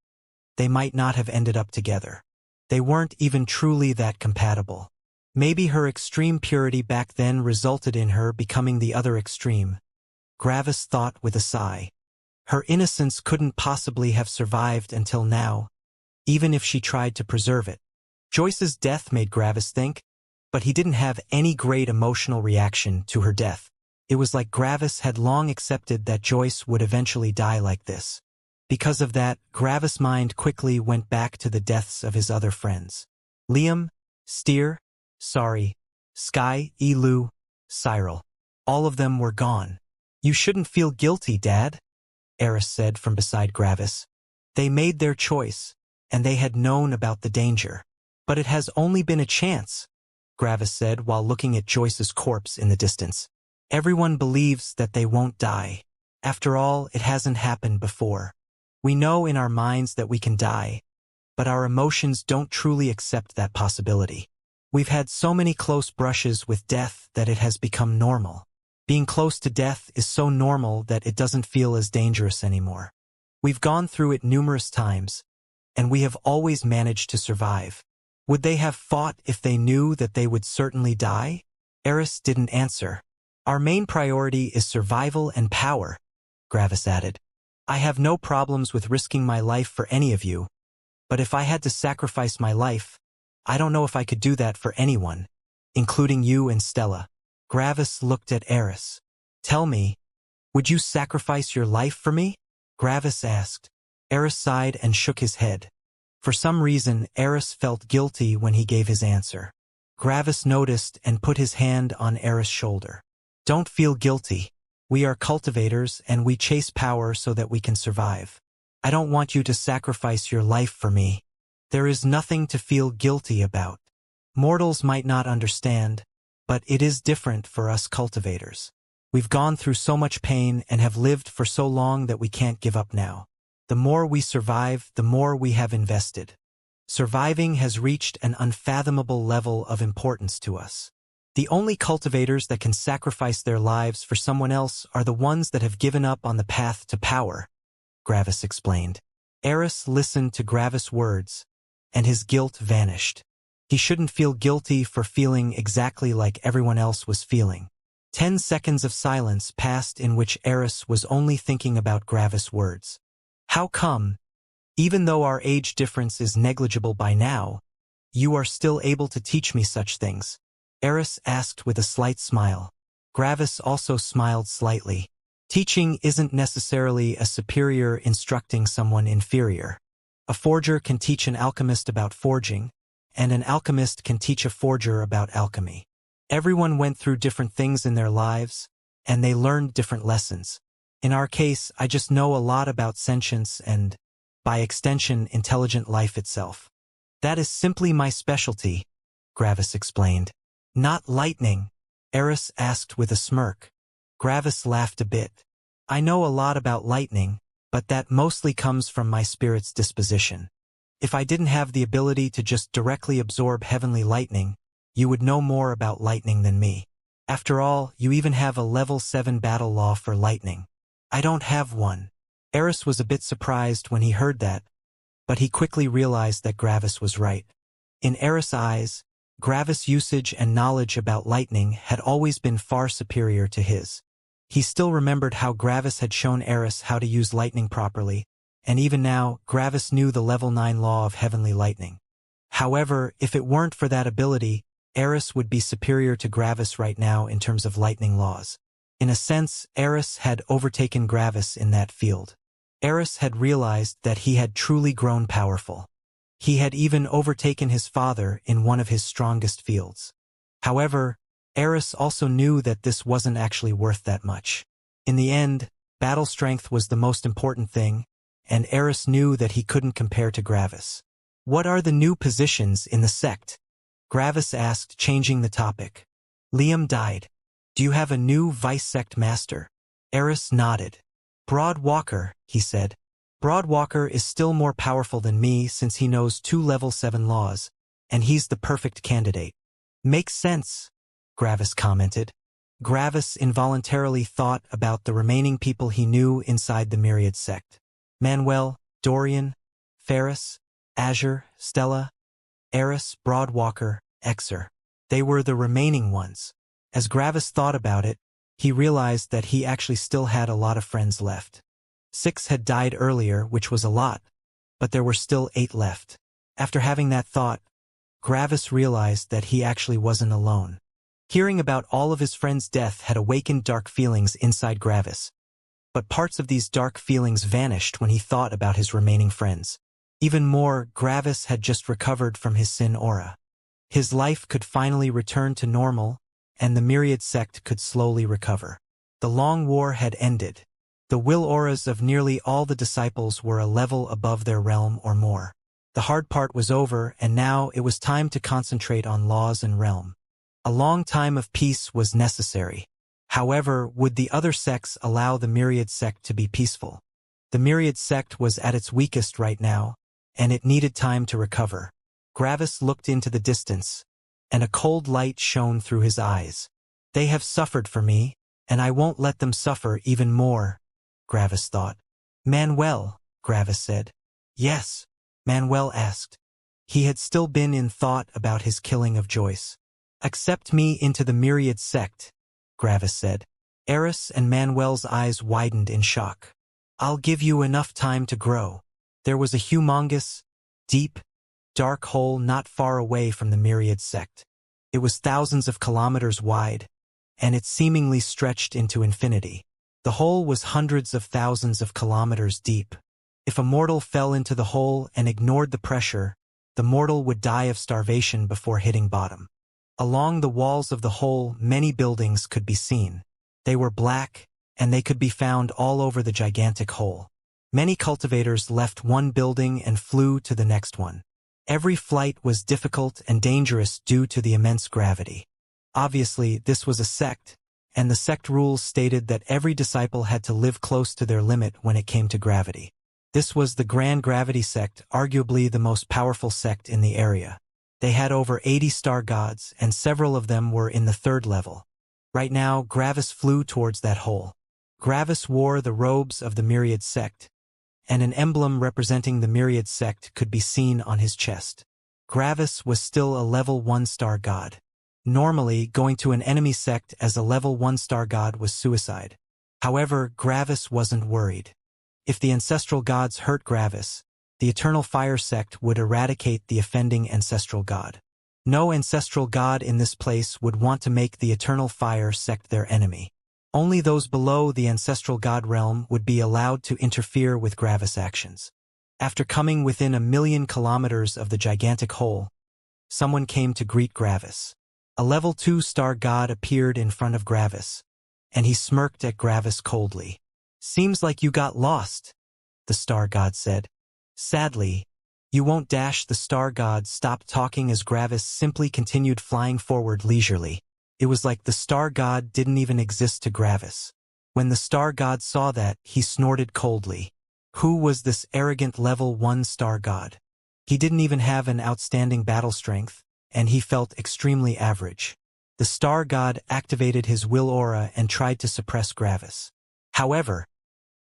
they might not have ended up together. They weren't even truly that compatible. Maybe her extreme purity back then resulted in her becoming the other extreme. Gravis thought with a sigh. Her innocence couldn't possibly have survived until now, even if she tried to preserve it. Joyce's death made Gravis think, but he didn't have any great emotional reaction to her death. It was like Gravis had long accepted that Joyce would eventually die like this. Because of that, Gravis' mind quickly went back to the deaths of his other friends. Liam, Steer, Sky, Elu, Cyril. All of them were gone. "You shouldn't feel guilty, Dad," Eris said from beside Gravis. "They made their choice, and they had known about the danger. But it has only been a chance," Gravis said while looking at Joyce's corpse in the distance. "Everyone believes that they won't die. After all, it hasn't happened before. We know in our minds that we can die, but our emotions don't truly accept that possibility. We've had so many close brushes with death that it has become normal. Being close to death is so normal that it doesn't feel as dangerous anymore. We've gone through it numerous times, and we have always managed to survive. Would they have fought if they knew that they would certainly die?" Eris didn't answer. "Our main priority is survival and power," Gravis added. "I have no problems with risking my life for any of you, but if I had to sacrifice my life, I don't know if I could do that for anyone, including you and Stella." Gravis looked at Eris. "Tell me, would you sacrifice your life for me?" Gravis asked. Eris sighed and shook his head. For some reason, Eris felt guilty when he gave his answer. Gravis noticed and put his hand on Eris' shoulder. "Don't feel guilty. We are cultivators and we chase power so that we can survive. I don't want you to sacrifice your life for me. There is nothing to feel guilty about. Mortals might not understand, but it is different for us cultivators. We've gone through so much pain and have lived for so long that we can't give up now. The more we survive, the more we have invested. Surviving has reached an unfathomable level of importance to us. The only cultivators that can sacrifice their lives for someone else are the ones that have given up on the path to power," Gravis explained. Eris listened to Gravis' words, and his guilt vanished. He shouldn't feel guilty for feeling exactly like everyone else was feeling. 10 seconds of silence passed in which Eris was only thinking about Gravis' words. How come, even though our age difference is negligible by now, You are still able to teach me such things? Eris asked with a slight smile. Gravis also smiled slightly. Teaching isn't necessarily a superior instructing someone inferior. A forger can teach an alchemist about forging, and an alchemist can teach a forger about alchemy. Everyone went through different things in their lives, and they learned different lessons. In our case, I just know a lot about sentience and, by extension, intelligent life itself. That is simply my specialty, Gravis explained. Not lightning, Eris asked with a smirk. Gravis laughed a bit. I know a lot about lightning, but that mostly comes from my spirit's disposition. If I didn't have the ability to just directly absorb heavenly lightning, you would know more about lightning than me. After all, you even have a level 7 battle law for lightning. I don't have one. Eris was a bit surprised when he heard that, but he quickly realized that Gravis was right. In Eris' eyes, Gravis' usage and knowledge about lightning had always been far superior to his. He still remembered how Gravis had shown Eris how to use lightning properly, and even now, Gravis knew the level 9 law of heavenly lightning. However, if it weren't for that ability, Eris would be superior to Gravis right now in terms of lightning laws. In a sense, Eris had overtaken Gravis in that field. Eris had realized that he had truly grown powerful. He had even overtaken his father in one of his strongest fields. However, Eris also knew that this wasn't actually worth that much. In the end, battle strength was the most important thing, and Eris knew that he couldn't compare to Gravis. What are the new positions in the sect? Gravis asked, changing the topic. Liam died. Do you have a new vice-sect master? Eris nodded. Broadwalker, he said. Broadwalker is still more powerful than me since he knows 2 level 7 laws, and he's the perfect candidate. Makes sense, Gravis commented. Gravis involuntarily thought about the remaining people he knew inside the Myriad sect. Manuel, Dorian, Ferris, Azure, Stella, Eris, Broadwalker, Exer. They were the remaining ones. As Gravis thought about it, he realized that he actually still had a lot of friends left. 6 had died earlier, which was a lot, but there were still 8 left. After having that thought, Gravis realized that he actually wasn't alone. Hearing about all of his friends' death had awakened dark feelings inside Gravis, but parts of these dark feelings vanished when he thought about his remaining friends. Even more, Gravis had just recovered from his sin aura. His life could finally return to normal, and the Myriad sect could slowly recover. The long war had ended. The will auras of nearly all the disciples were a level above their realm or more. The hard part was over, and now it was time to concentrate on laws and realm. A long time of peace was necessary. However, would the other sects allow the Myriad sect to be peaceful? The Myriad sect was at its weakest right now, and it needed time to recover. Gravis looked into the distance, and a cold light shone through his eyes. They have suffered for me, and I won't let them suffer even more, Gravis thought. Manuel, Gravis said. Yes, Manuel asked. He had still been in thought about his killing of Joyce. Accept me into the Myriad sect, Gravis said. Eris and Manuel's eyes widened in shock. I'll give you enough time to grow. There was a humongous, deep, dark hole not far away from the Myriad sect. It was thousands of kilometers wide, and it seemingly stretched into infinity. The hole was hundreds of thousands of kilometers deep. If a mortal fell into the hole and ignored the pressure, the mortal would die of starvation before hitting bottom. Along the walls of the hole, many buildings could be seen. They were black, and they could be found all over the gigantic hole. Many cultivators left one building and flew to the next one. Every flight was difficult and dangerous due to the immense gravity. Obviously, this was a sect, and the sect rules stated that every disciple had to live close to their limit when it came to gravity. This was the Grand Gravity sect, arguably the most powerful sect in the area. They had over 80 star gods, and several of them were in the 3rd level. Right now, Gravis flew towards that hole. Gravis wore the robes of the Myriad sect, and an emblem representing the Myriad sect could be seen on his chest. Gravis was still a level 1 star god. Normally, going to an enemy sect as a level 1 star god was suicide. However, Gravis wasn't worried. If the ancestral gods hurt Gravis, the Eternal Fire sect would eradicate the offending ancestral god. No ancestral god in this place would want to make the Eternal Fire sect their enemy. Only those below the ancestral god realm would be allowed to interfere with Gravis' actions. After coming within 1,000,000 kilometers of the gigantic hole, someone came to greet Gravis. A level 2 star god appeared in front of Gravis, and he smirked at Gravis coldly. "Seems like you got lost," the star god said. "Sadly, you won't dash." The star god stopped talking as Gravis simply continued flying forward leisurely. It was like the star god didn't even exist to Gravis. When the star god saw that, he snorted coldly. Who was this arrogant level 1 star god? He didn't even have an outstanding battle strength, and he felt extremely average. The star god activated his will aura and tried to suppress Gravis. However,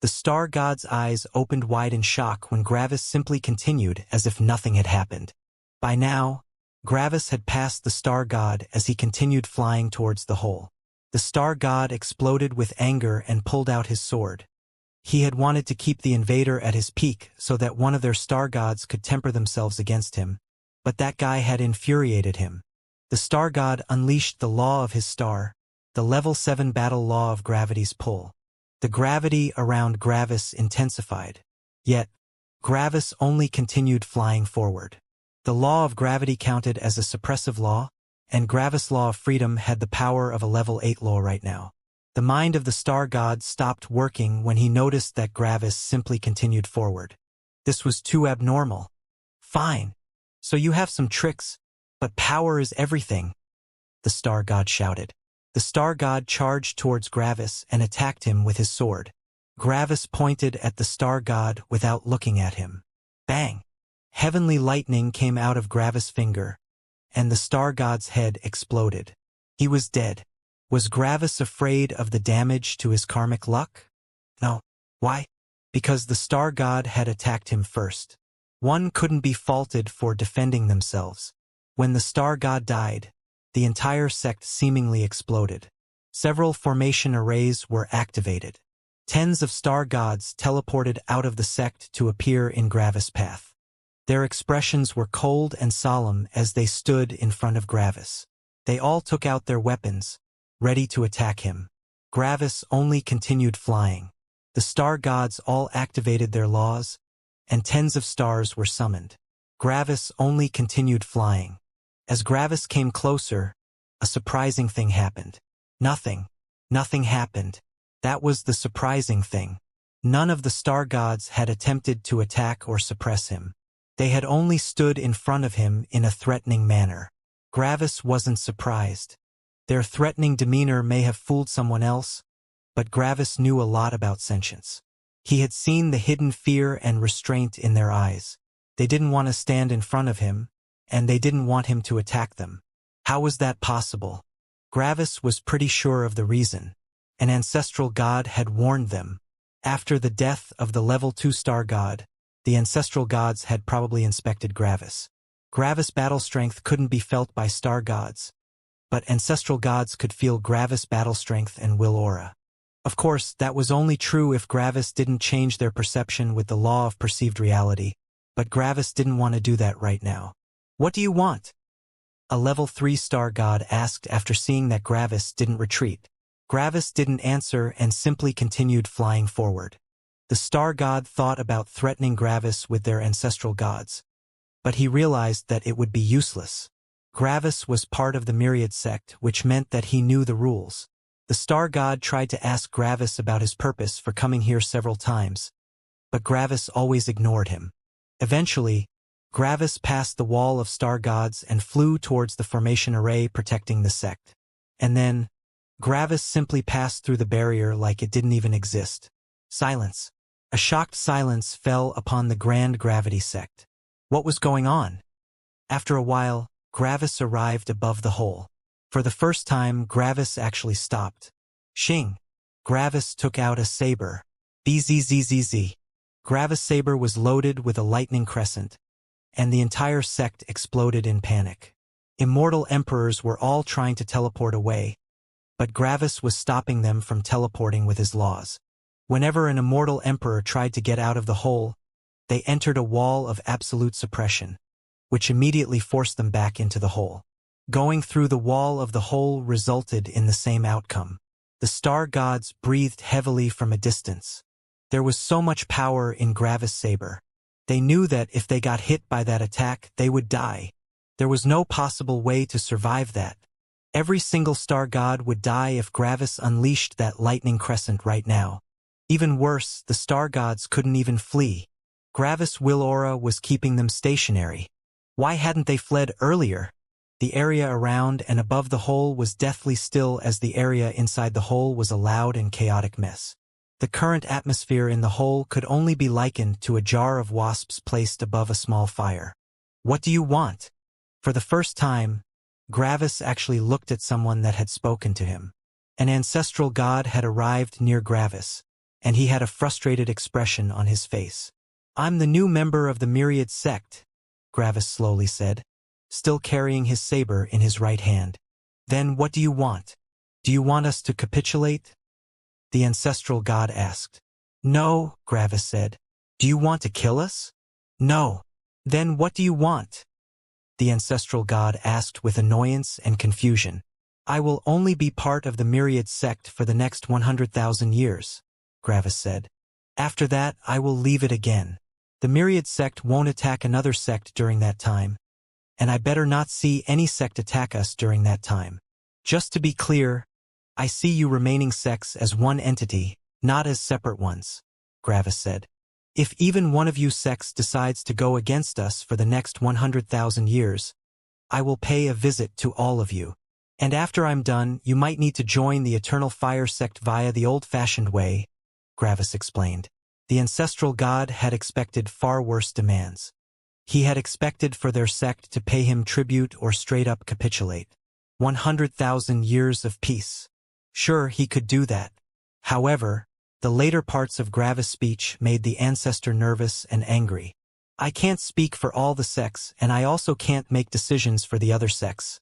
the star god's eyes opened wide in shock when Gravis simply continued as if nothing had happened. By now, Gravis had passed the star god as he continued flying towards the hole. The star god exploded with anger and pulled out his sword. He had wanted to keep the invader at his peak so that one of their star gods could temper themselves against him, but that guy had infuriated him. The star god unleashed the law of his star, the level 7 battle law of gravity's pull. The gravity around Gravis intensified. Yet, Gravis only continued flying forward. The law of gravity counted as a suppressive law, and Gravis' law of freedom had the power of a level 8 law right now. The mind of the star god stopped working when he noticed that Gravis simply continued forward. This was too abnormal. "Fine. So you have some tricks, but power is everything," the star god shouted. The star god charged towards Gravis and attacked him with his sword. Gravis pointed at the star god without looking at him. Bang! Heavenly lightning came out of Gravis' finger, and the star god's head exploded. He was dead. Was Gravis afraid of the damage to his karmic luck? No. Why? Because the star god had attacked him first. One couldn't be faulted for defending themselves. When the star god died, the entire sect seemingly exploded. Several formation arrays were activated. Tens of star gods teleported out of the sect to appear in Gravis' path. Their expressions were cold and solemn as they stood in front of Gravis. They all took out their weapons, ready to attack him. Gravis only continued flying. The star gods all activated their laws, and tens of stars were summoned. Gravis only continued flying. As Gravis came closer, a surprising thing happened. Nothing happened. That was the surprising thing. None of the star gods had attempted to attack or suppress him. They had only stood in front of him in a threatening manner. Gravis wasn't surprised. Their threatening demeanor may have fooled someone else, but Gravis knew a lot about sentience. He had seen the hidden fear and restraint in their eyes. They didn't want to stand in front of him, and they didn't want him to attack them. How was that possible? Gravis was pretty sure of the reason. An ancestral god had warned them. After the death of the level 2 star god, the ancestral gods had probably inspected Gravis. Gravis' battle strength couldn't be felt by star gods, but ancestral gods could feel Gravis' battle strength and will aura. Of course, that was only true if Gravis didn't change their perception with the law of perceived reality, but Gravis didn't want to do that right now. "What do you want?" a level 3 star god asked after seeing that Gravis didn't retreat. Gravis didn't answer and simply continued flying forward. The star god thought about threatening Gravis with their ancestral gods, but he realized that it would be useless. Gravis was part of the Myriad sect, which meant that he knew the rules. The star god tried to ask Gravis about his purpose for coming here several times, but Gravis always ignored him. Eventually, Gravis passed the wall of star gods and flew towards the formation array protecting the sect. And then, Gravis simply passed through the barrier like it didn't even exist. Silence. A shocked silence fell upon the Grand Gravity sect. What was going on? After a while, Gravis arrived above the hole. For the first time, Gravis actually stopped. Xing. Gravis took out a saber. Bzzzzz. Gravis' saber was loaded with a lightning crescent, and the entire sect exploded in panic. Immortal emperors were all trying to teleport away, but Gravis was stopping them from teleporting with his laws. Whenever an immortal emperor tried to get out of the hole, they entered a wall of absolute suppression, which immediately forced them back into the hole. Going through the wall of the hole resulted in the same outcome. The star gods breathed heavily from a distance. There was so much power in Gravis' saber. They knew that if they got hit by that attack, they would die. There was no possible way to survive that. Every single star god would die if Gravis unleashed that lightning crescent right now. Even worse, the star gods couldn't even flee. Gravis' will aura was keeping them stationary. Why hadn't they fled earlier? The area around and above the hole was deathly still as the area inside the hole was a loud and chaotic mess. The current atmosphere in the hole could only be likened to a jar of wasps placed above a small fire. What do you want? For the first time, Gravis actually looked at someone that had spoken to him. An ancestral god had arrived near Gravis, and he had a frustrated expression on his face. "I'm the new member of the Myriad sect," Gravis slowly said, still carrying his saber in his right hand. "Then what do you want? Do you want us to capitulate?" The ancestral god asked. "No," Gravis said. "Do you want to kill us?" "No." "Then what do you want?" The ancestral god asked with annoyance and confusion. "I will only be part of the Myriad sect for the next 100,000 years, Gravis said. "After that, I will leave it again. The Myriad sect won't attack another sect during that time, and I better not see any sect attack us during that time. Just to be clear, I see you remaining sects as one entity, not as separate ones," Gravis said. "If even one of you sects decides to go against us for the next 100,000 years, I will pay a visit to all of you. And after I'm done, you might need to join the Eternal Fire sect via the old-fashioned way," Gravis explained. The ancestral god had expected far worse demands. He had expected for their sect to pay him tribute or straight-up capitulate. 100,000 years of peace. Sure, he could do that. However, the later parts of Gravis' speech made the ancestor nervous and angry. "I can't speak for all the sects, and I also can't make decisions for the other sects.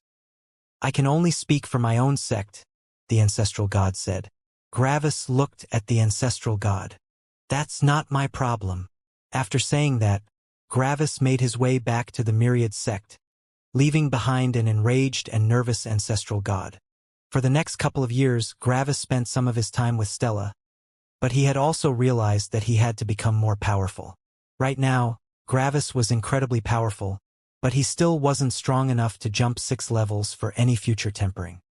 I can only speak for my own sect," the ancestral god said. Gravis looked at the ancestral god. "That's not my problem." After saying that, Gravis made his way back to the Myriad sect, leaving behind an enraged and nervous ancestral god. For the next couple of years, Gravis spent some of his time with Stella, but he had also realized that he had to become more powerful. Right now, Gravis was incredibly powerful, but he still wasn't strong enough to jump 6 levels for any future tempering.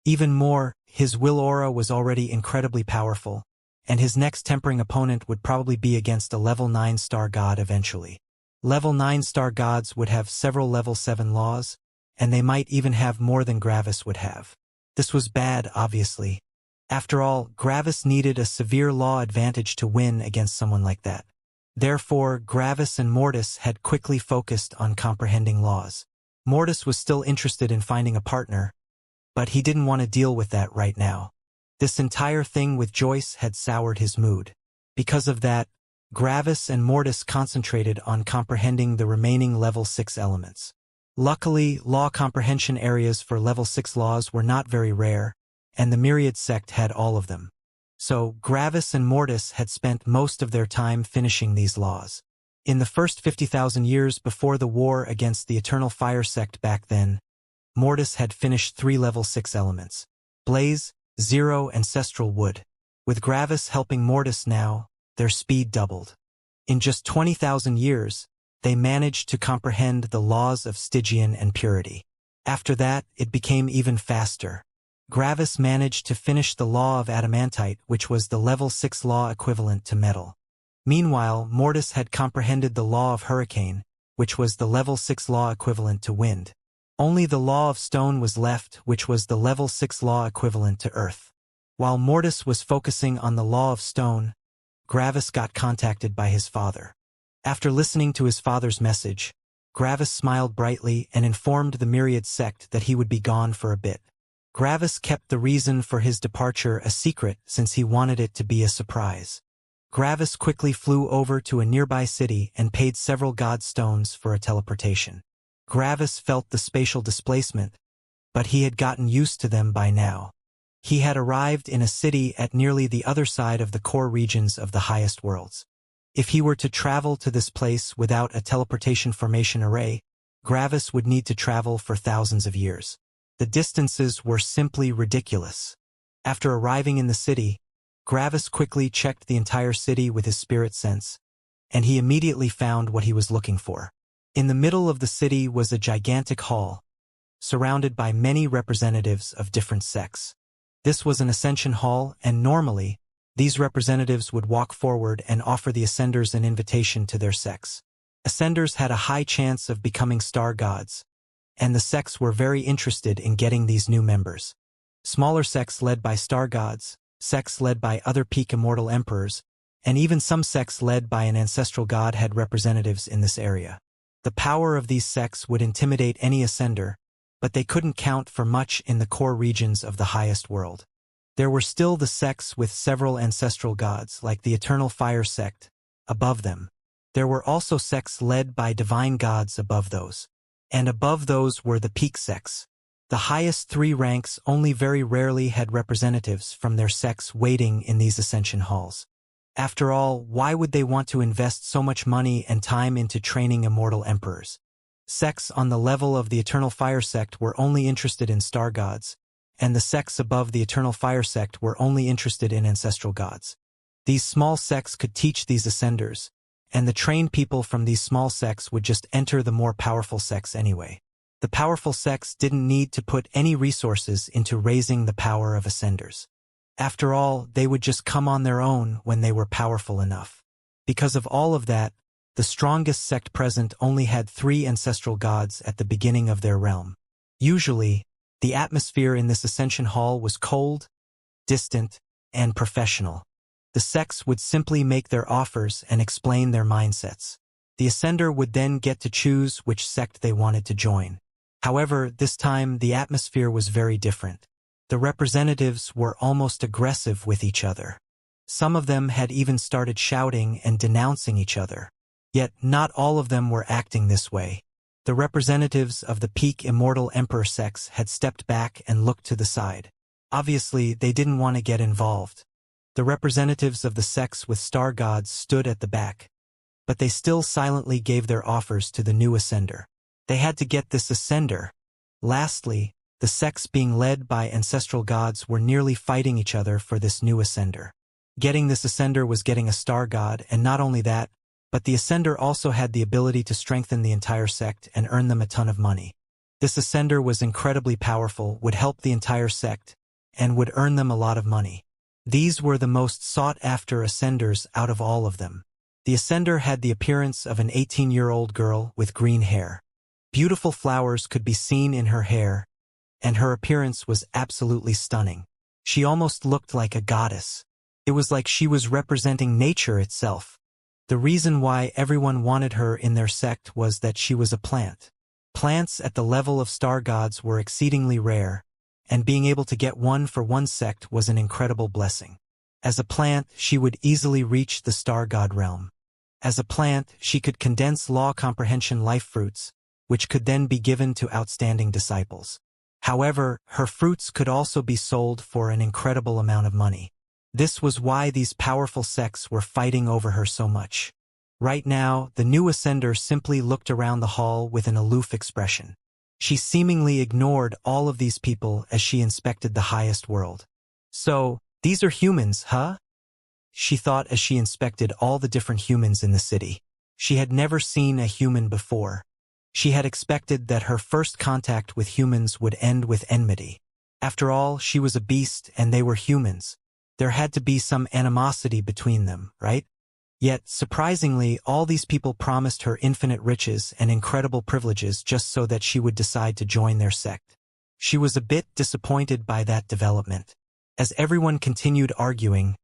Even more, his will aura was already incredibly powerful, and his next tempering opponent would probably be against a level 9 star god eventually. Level 9 star gods would have several level 7 laws, and they might even have more than Gravis would have. This was bad, obviously. After all, Gravis needed a severe law advantage to win against someone like that. Therefore, Gravis and Mortis had quickly focused on comprehending laws. Mortis was still interested in finding a partner, but he didn't want to deal with that right now. This entire thing with Joyce had soured his mood. Because of that, Gravis and Mortis concentrated on comprehending the remaining level 6 elements. Luckily, law comprehension areas for level 6 laws were not very rare, and the Myriad sect had all of them. So, Gravis and Mortis had spent most of their time finishing these laws. In the first 50,000 years before the war against the Eternal Fire sect back then, Mortis had finished 3 level 6 elements: Blaze, Zero, Ancestral Wood. With Gravis helping Mortis now, their speed doubled. In just 20,000 years, they managed to comprehend the laws of Stygian and purity. After that, it became even faster. Gravis managed to finish the law of adamantite, which was the level 6 law equivalent to metal. Meanwhile, Mortis had comprehended the law of hurricane, which was the level 6 law equivalent to wind. Only the law of stone was left, which was the level 6 law equivalent to earth. While Mortis was focusing on the law of stone, Gravis got contacted by his father. After listening to his father's message, Gravis smiled brightly and informed the Myriad sect that he would be gone for a bit. Gravis kept the reason for his departure a secret since he wanted it to be a surprise. Gravis quickly flew over to a nearby city and paid several god stones for a teleportation. Gravis felt the spatial displacement, but he had gotten used to them by now. He had arrived in a city at nearly the other side of the core regions of the highest worlds. If he were to travel to this place without a teleportation formation array, Gravis would need to travel for thousands of years. The distances were simply ridiculous. After arriving in the city, Gravis quickly checked the entire city with his spirit sense, and he immediately found what he was looking for. In the middle of the city was a gigantic hall, surrounded by many representatives of different sects. This was an Ascension hall, and normally, these representatives would walk forward and offer the Ascenders an invitation to their sects. Ascenders had a high chance of becoming star gods, and the sects were very interested in getting these new members. Smaller sects led by star gods, sects led by other peak immortal emperors, and even some sects led by an ancestral god had representatives in this area. The power of these sects would intimidate any Ascender, but they couldn't count for much in the core regions of the highest world. There were still the sects with several ancestral gods, like the Eternal Fire sect, above them. There were also sects led by divine gods above those. And above those were the peak sects. The highest three ranks only very rarely had representatives from their sects waiting in these Ascension halls. After all, why would they want to invest so much money and time into training immortal emperors? Sects on the level of the Eternal Fire sect were only interested in star gods, and the sects above the Eternal Fire sect were only interested in ancestral gods. These small sects could teach these Ascenders, and the trained people from these small sects would just enter the more powerful sects anyway. The powerful sects didn't need to put any resources into raising the power of Ascenders. After all, they would just come on their own when they were powerful enough. Because of all of that, the strongest sect present only had 3 ancestral gods at the beginning of their realm. Usually, the atmosphere in this Ascension hall was cold, distant, and professional. The sects would simply make their offers and explain their mindsets. The Ascender would then get to choose which sect they wanted to join. However, this time the atmosphere was very different. The representatives were almost aggressive with each other. Some of them had even started shouting and denouncing each other. Yet not all of them were acting this way. The representatives of the peak immortal emperor sects had stepped back and looked to the side. Obviously, they didn't want to get involved. The representatives of the sects with star gods stood at the back, but they still silently gave their offers to the new Ascender. They had to get this Ascender. Lastly, the sects being led by ancestral gods were nearly fighting each other for this new Ascender. Getting this Ascender was getting a star god, and not only that, but the Ascender also had the ability to strengthen the entire sect and earn them a ton of money. This Ascender was incredibly powerful, would help the entire sect, and would earn them a lot of money. These were the most sought-after Ascenders out of all of them. The Ascender had the appearance of an 18-year-old girl with green hair. Beautiful flowers could be seen in her hair, and her appearance was absolutely stunning. She almost looked like a goddess. It was like she was representing nature itself. The reason why everyone wanted her in their sect was that she was a plant. Plants at the level of star gods were exceedingly rare, and being able to get one for one sect was an incredible blessing. As a plant, she would easily reach the star god realm. As a plant, she could condense law comprehension life fruits, which could then be given to outstanding disciples. However, her fruits could also be sold for an incredible amount of money. This was why these powerful sects were fighting over her so much. Right now, the new Ascender simply looked around the hall with an aloof expression. She seemingly ignored all of these people as she inspected the highest world. So, these are humans, huh? She thought as she inspected all the different humans in the city. She had never seen a human before. She had expected that her first contact with humans would end with enmity. After all, she was a beast and they were humans. There had to be some animosity between them, right? Yet, surprisingly, all these people promised her infinite riches and incredible privileges just so that she would decide to join their sect. She was a bit disappointed by that development. As everyone continued arguing,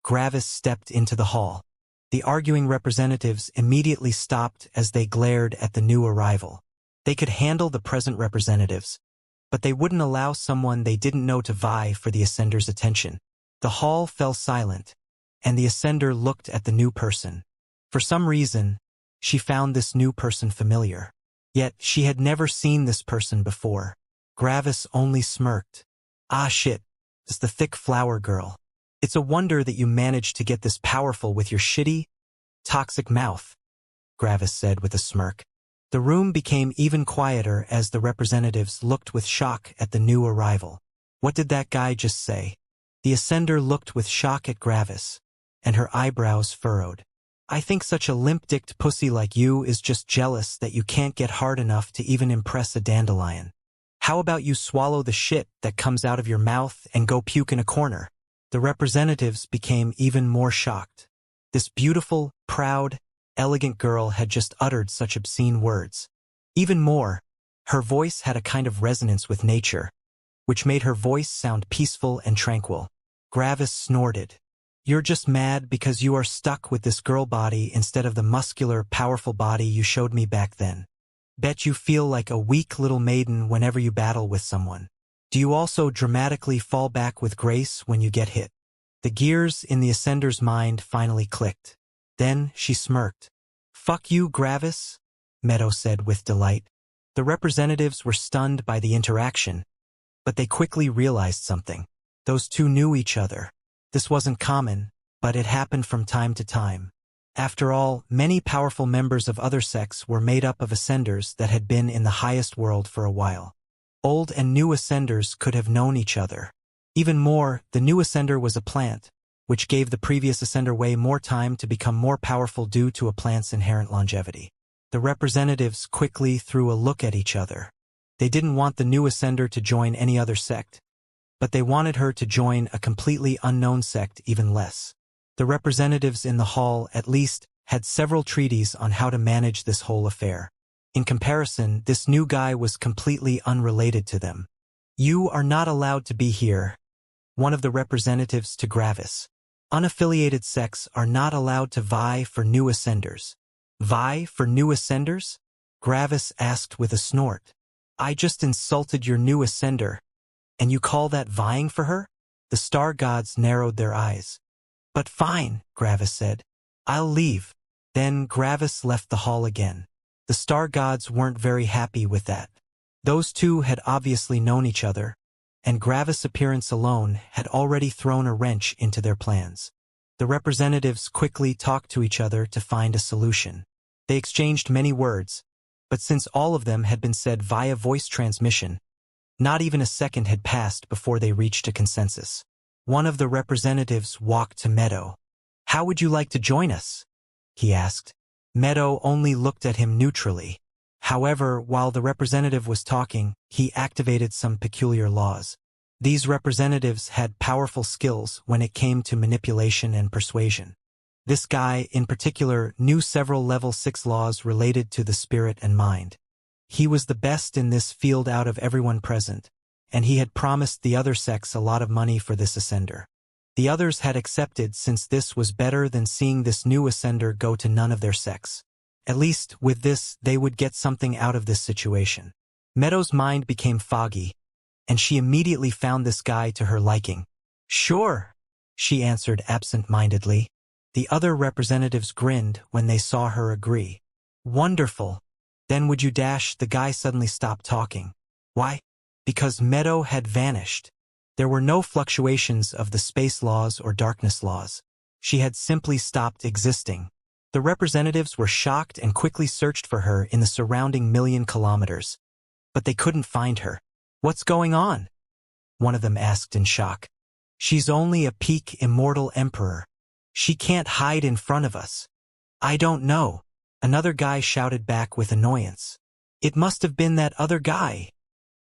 Gravis stepped into the hall. The arguing representatives immediately stopped as they glared at the new arrival. They could handle the present representatives, but they wouldn't allow someone they didn't know to vie for the Ascender's attention. The hall fell silent, and the Ascender looked at the new person. For some reason, she found this new person familiar. Yet, she had never seen this person before. Gravis only smirked. Ah shit, it's the thick flower girl. It's a wonder that you managed to get this powerful with your shitty, toxic mouth, Gravis said with a smirk. The room became even quieter as the representatives looked with shock at the new arrival. What did that guy just say? The Ascender looked with shock at Gravis, and her eyebrows furrowed. I think such a limp-dicked pussy like you is just jealous that you can't get hard enough to even impress a dandelion. How about you swallow the shit that comes out of your mouth and go puke in a corner? The representatives became even more shocked. This beautiful, proud, elegant girl had just uttered such obscene words. Even more, her voice had a kind of resonance with nature, which made her voice sound peaceful and tranquil. Gravis snorted. You're just mad because you are stuck with this girl body instead of the muscular, powerful body you showed me back then. Bet you feel like a weak little maiden whenever you battle with someone. Do you also dramatically fall back with grace when you get hit? The gears in the Ascender's mind finally clicked. Then she smirked. Fuck you, Gravis, Meadow said with delight. The representatives were stunned by the interaction, but they quickly realized something. Those two knew each other. This wasn't common, but it happened from time to time. After all, many powerful members of other sects were made up of Ascenders that had been in the highest world for a while. Old and new Ascenders could have known each other. Even more, the new Ascender was a plant, which gave the previous Ascender way more time to become more powerful due to a plant's inherent longevity. The representatives quickly threw a look at each other. They didn't want the new Ascender to join any other sect, but they wanted her to join a completely unknown sect even less. The representatives in the hall, at least, had several treaties on how to manage this whole affair. In comparison, this new guy was completely unrelated to them. You are not allowed to be here, one of the representatives to Gravis. Unaffiliated sects are not allowed to vie for new Ascenders. Vie for new Ascenders? Gravis asked with a snort. I just insulted your new Ascender, and you call that vying for her? The star gods narrowed their eyes. But fine, Gravis said. I'll leave. Then Gravis left the hall again. The star gods weren't very happy with that. Those two had obviously known each other, and Gravis' appearance alone had already thrown a wrench into their plans. The representatives quickly talked to each other to find a solution. They exchanged many words, but since all of them had been said via voice transmission, not even a second had passed before they reached a consensus. One of the representatives walked to Meadow. How would you like to join us? He asked. Meadow only looked at him neutrally. However, while the representative was talking, he activated some peculiar laws. These representatives had powerful skills when it came to manipulation and persuasion. This guy, in particular, knew several level 6 laws related to the spirit and mind. He was the best in this field out of everyone present, and he had promised the other sects a lot of money for this Ascender. The others had accepted since this was better than seeing this new Ascender go to none of their sects. At least, with this, they would get something out of this situation. Meadow's mind became foggy, and she immediately found this guy to her liking. Sure, she answered absent-mindedly. The other representatives grinned when they saw her agree. Wonderful. Then would you dash? The guy suddenly stopped talking. Why? Because Meadow had vanished. There were no fluctuations of the space laws or darkness laws. She had simply stopped existing. The representatives were shocked and quickly searched for her in the surrounding 1,000,000 kilometers. But they couldn't find her. What's going on? One of them asked in shock. She's only a peak immortal emperor. She can't hide in front of us. I don't know. Another guy shouted back with annoyance. It must have been that other guy.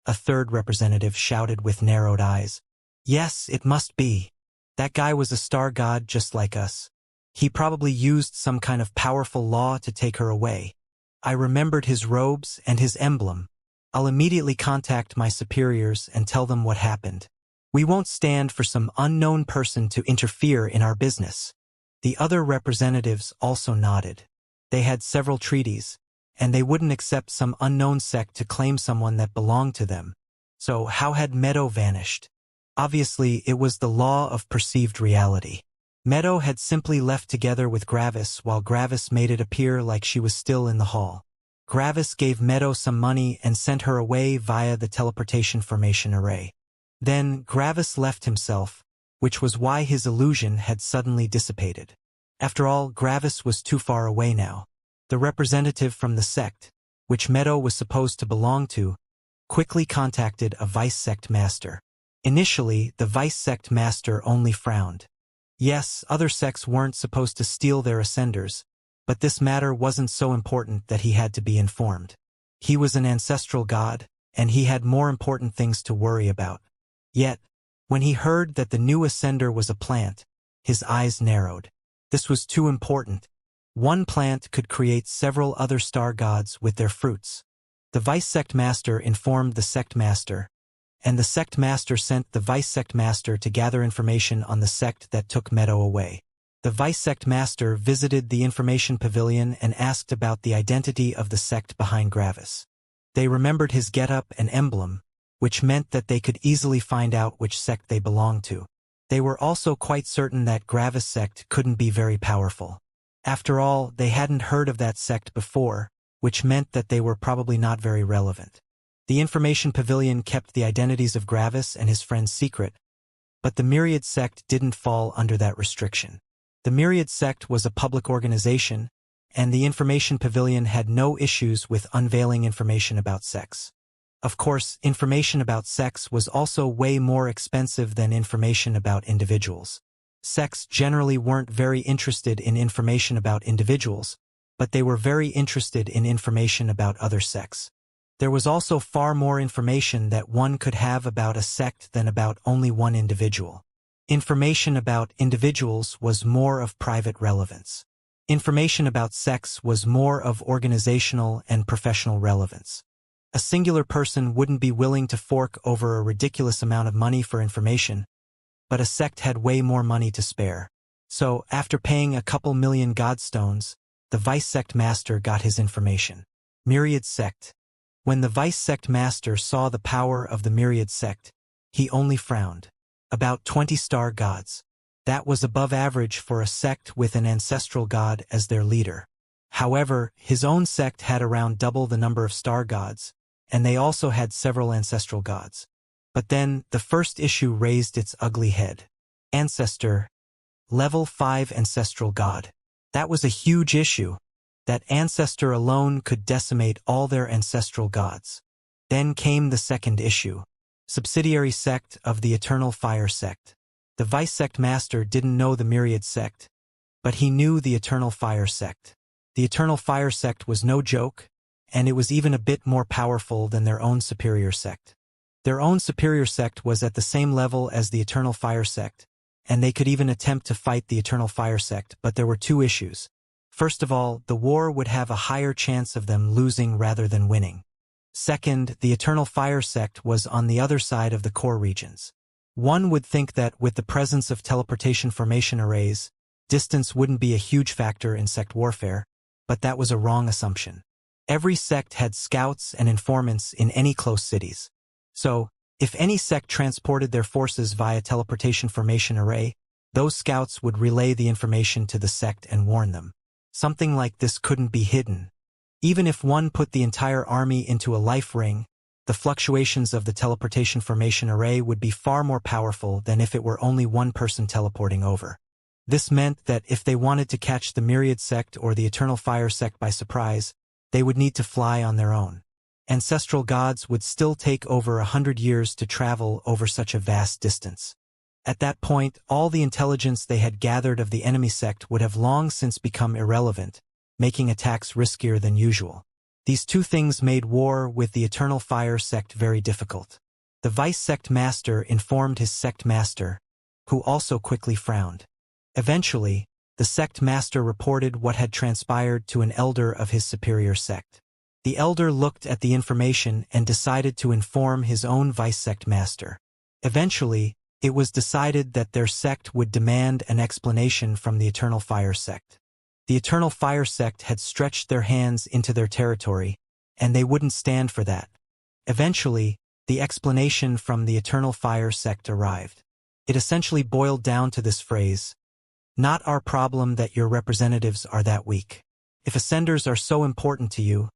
A third representative shouted with narrowed eyes. Yes, it must be. That guy was a star god just like us. He probably used some kind of powerful law to take her away. I remembered his robes and his emblem. I'll immediately contact my superiors and tell them what happened. We won't stand for some unknown person to interfere in our business. The other representatives also nodded. They had several treaties, and they wouldn't accept some unknown sect to claim someone that belonged to them. So how had Meadow vanished? Obviously, it was the law of perceived reality. Meadow had simply left together with Gravis while Gravis made it appear like she was still in the hall. Gravis gave Meadow some money and sent her away via the teleportation formation array. Then Gravis left himself, which was why his illusion had suddenly dissipated. After all, Gravis was too far away now. The representative from the sect, which Meadow was supposed to belong to, quickly contacted a vice sect master. Initially, the vice sect master only frowned. Yes, other sects weren't supposed to steal their ascenders, but this matter wasn't so important that he had to be informed. He was an ancestral god, and he had more important things to worry about. Yet, when he heard that the new ascender was a plant, his eyes narrowed. This was too important. One plant could create several other star gods with their fruits. The vice sect master informed the sect master, and the sect master sent the vice sect master to gather information on the sect that took Meadow away. The vice sect master visited the information pavilion and asked about the identity of the sect behind Gravis. They remembered his getup and emblem, which meant that they could easily find out which sect they belonged to. They were also quite certain that Gravis sect couldn't be very powerful. After all, they hadn't heard of that sect before, which meant that they were probably not very relevant. The information pavilion kept the identities of Gravis and his friends secret, but the Myriad sect didn't fall under that restriction. The Myriad sect was a public organization, and the information pavilion had no issues with unveiling information about sects. Of course, information about sects was also way more expensive than information about individuals. Sects generally weren't very interested in information about individuals, but they were very interested in information about other sects. There was also far more information that one could have about a sect than about only one individual. Information about individuals was more of private relevance. Information about sects was more of organizational and professional relevance. A singular person wouldn't be willing to fork over a ridiculous amount of money for information, but a sect had way more money to spare. So, after paying a couple million godstones, the vice sect master got his information. Myriad sect. When the vice sect master saw the power of the Myriad sect, he only frowned. About 20 star gods. That was above average for a sect with an ancestral god as their leader. However, his own sect had around double the number of star gods, and they also had several ancestral gods. But then, the first issue raised its ugly head. Ancestor. Level 5 ancestral god. That was a huge issue. That ancestor alone could decimate all their ancestral gods. Then came the second issue. Subsidiary sect of the Eternal Fire sect. The vice sect master didn't know the Myriad sect, but he knew the Eternal Fire sect. The Eternal Fire sect was no joke, and it was even a bit more powerful than their own superior sect. Their own superior sect was at the same level as the Eternal Fire sect, and they could even attempt to fight the Eternal Fire sect, but there were two issues. First of all, the war would have a higher chance of them losing rather than winning. Second, the Eternal Fire sect was on the other side of the core regions. One would think that with the presence of teleportation formation arrays, distance wouldn't be a huge factor in sect warfare, but that was a wrong assumption. Every sect had scouts and informants in any close cities. So, if any sect transported their forces via teleportation formation array, those scouts would relay the information to the sect and warn them. Something like this couldn't be hidden. Even if one put the entire army into a life ring, the fluctuations of the teleportation formation array would be far more powerful than if it were only one person teleporting over. This meant that if they wanted to catch the Myriad sect or the Eternal Fire sect by surprise, they would need to fly on their own. Ancestral gods would still take over 100 years to travel over such a vast distance. At that point, all the intelligence they had gathered of the enemy sect would have long since become irrelevant, making attacks riskier than usual. These two things made war with the Eternal Fire sect very difficult. The vice sect master informed his sect master, who also quickly frowned. Eventually, the sect master reported what had transpired to an elder of his superior sect. The elder looked at the information and decided to inform his own vice sect master. Eventually, it was decided that their sect would demand an explanation from the Eternal Fire sect. The Eternal Fire sect had stretched their hands into their territory, and they wouldn't stand for that. Eventually, the explanation from the Eternal Fire sect arrived. It essentially boiled down to this phrase: "Not our problem that your representatives are that weak. If ascenders are so important to you,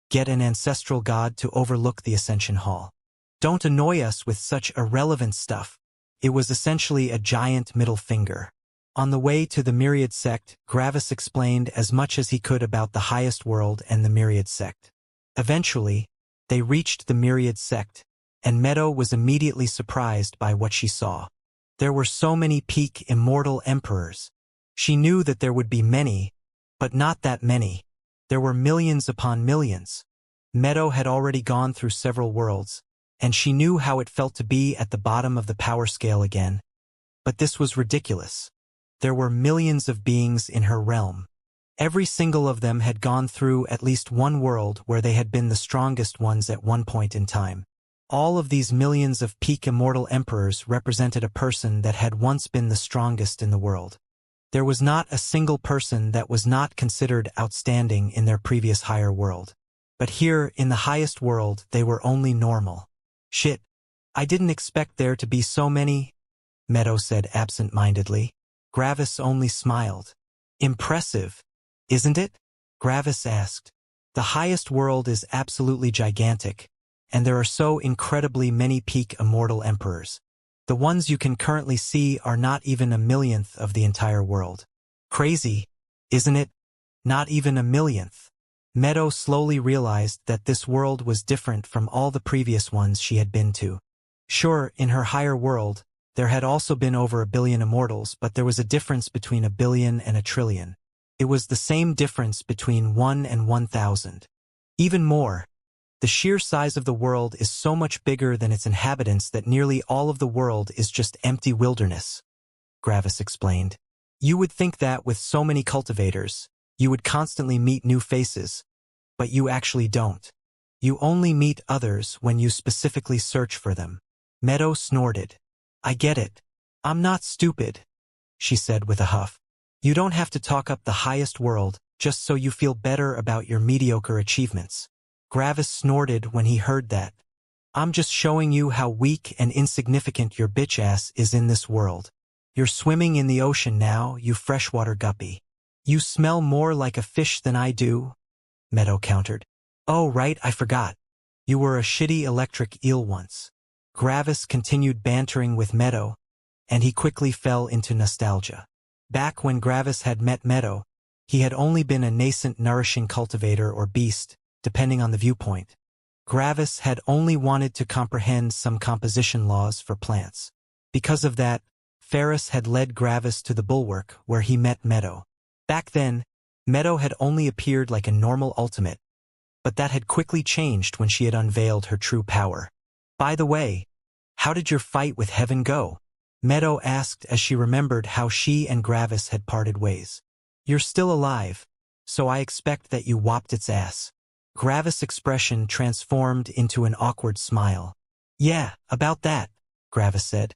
get an ancestral god to overlook the Ascension Hall. Don't annoy us with such irrelevant stuff." It was essentially a giant middle finger. On the way to the Myriad sect, Gravis explained as much as he could about the highest world and the Myriad sect. Eventually, they reached the Myriad sect, and Meadow was immediately surprised by what she saw. There were so many peak immortal emperors. She knew that there would be many, but not that many. There were millions upon millions. Meadow had already gone through several worlds, and she knew how it felt to be at the bottom of the power scale again. But this was ridiculous. There were millions of beings in her realm. Every single of them had gone through at least one world where they had been the strongest ones at one point in time. All of these millions of peak immortal emperors represented a person that had once been the strongest in the world. There was not a single person that was not considered outstanding in their previous higher world. But here, in the highest world, they were only normal. Shit. I didn't expect there to be so many, Meadow said absent-mindedly. Gravis only smiled. Impressive, isn't it? Gravis asked. The highest world is absolutely gigantic, and there are so incredibly many peak immortal emperors. The ones you can currently see are not even a millionth of the entire world. Crazy, isn't it? Not even a millionth. Meadow slowly realized that this world was different from all the previous ones she had been to. Sure, in her higher world, there had also been over 1 billion immortals, but there was a difference between 1 billion and 1 trillion. It was the same difference between 1 and 1,000. Even more, the sheer size of the world is so much bigger than its inhabitants that nearly all of the world is just empty wilderness, Gravis explained. You would think that with so many cultivators, you would constantly meet new faces, but you actually don't. You only meet others when you specifically search for them. Meadow snorted. I get it. I'm not stupid, she said with a huff. You don't have to talk up the highest world just so you feel better about your mediocre achievements. Gravis snorted when he heard that. I'm just showing you how weak and insignificant your bitch ass is in this world. You're swimming in the ocean now, you freshwater guppy. You smell more like a fish than I do, Meadow countered. Oh right, I forgot. You were a shitty electric eel once. Gravis continued bantering with Meadow, and he quickly fell into nostalgia. Back when Gravis had met Meadow, he had only been a nascent nourishing cultivator or beast, depending on the viewpoint. Gravis had only wanted to comprehend some composition laws for plants. Because of that, Ferris had led Gravis to the bulwark where he met Meadow. Back then, Meadow had only appeared like a normal ultimate, but that had quickly changed when she had unveiled her true power. By the way, how did your fight with Heaven go? Meadow asked as she remembered how she and Gravis had parted ways. You're still alive, so I expect that you whopped its ass. Gravis' expression transformed into an awkward smile. Yeah, about that, Gravis said.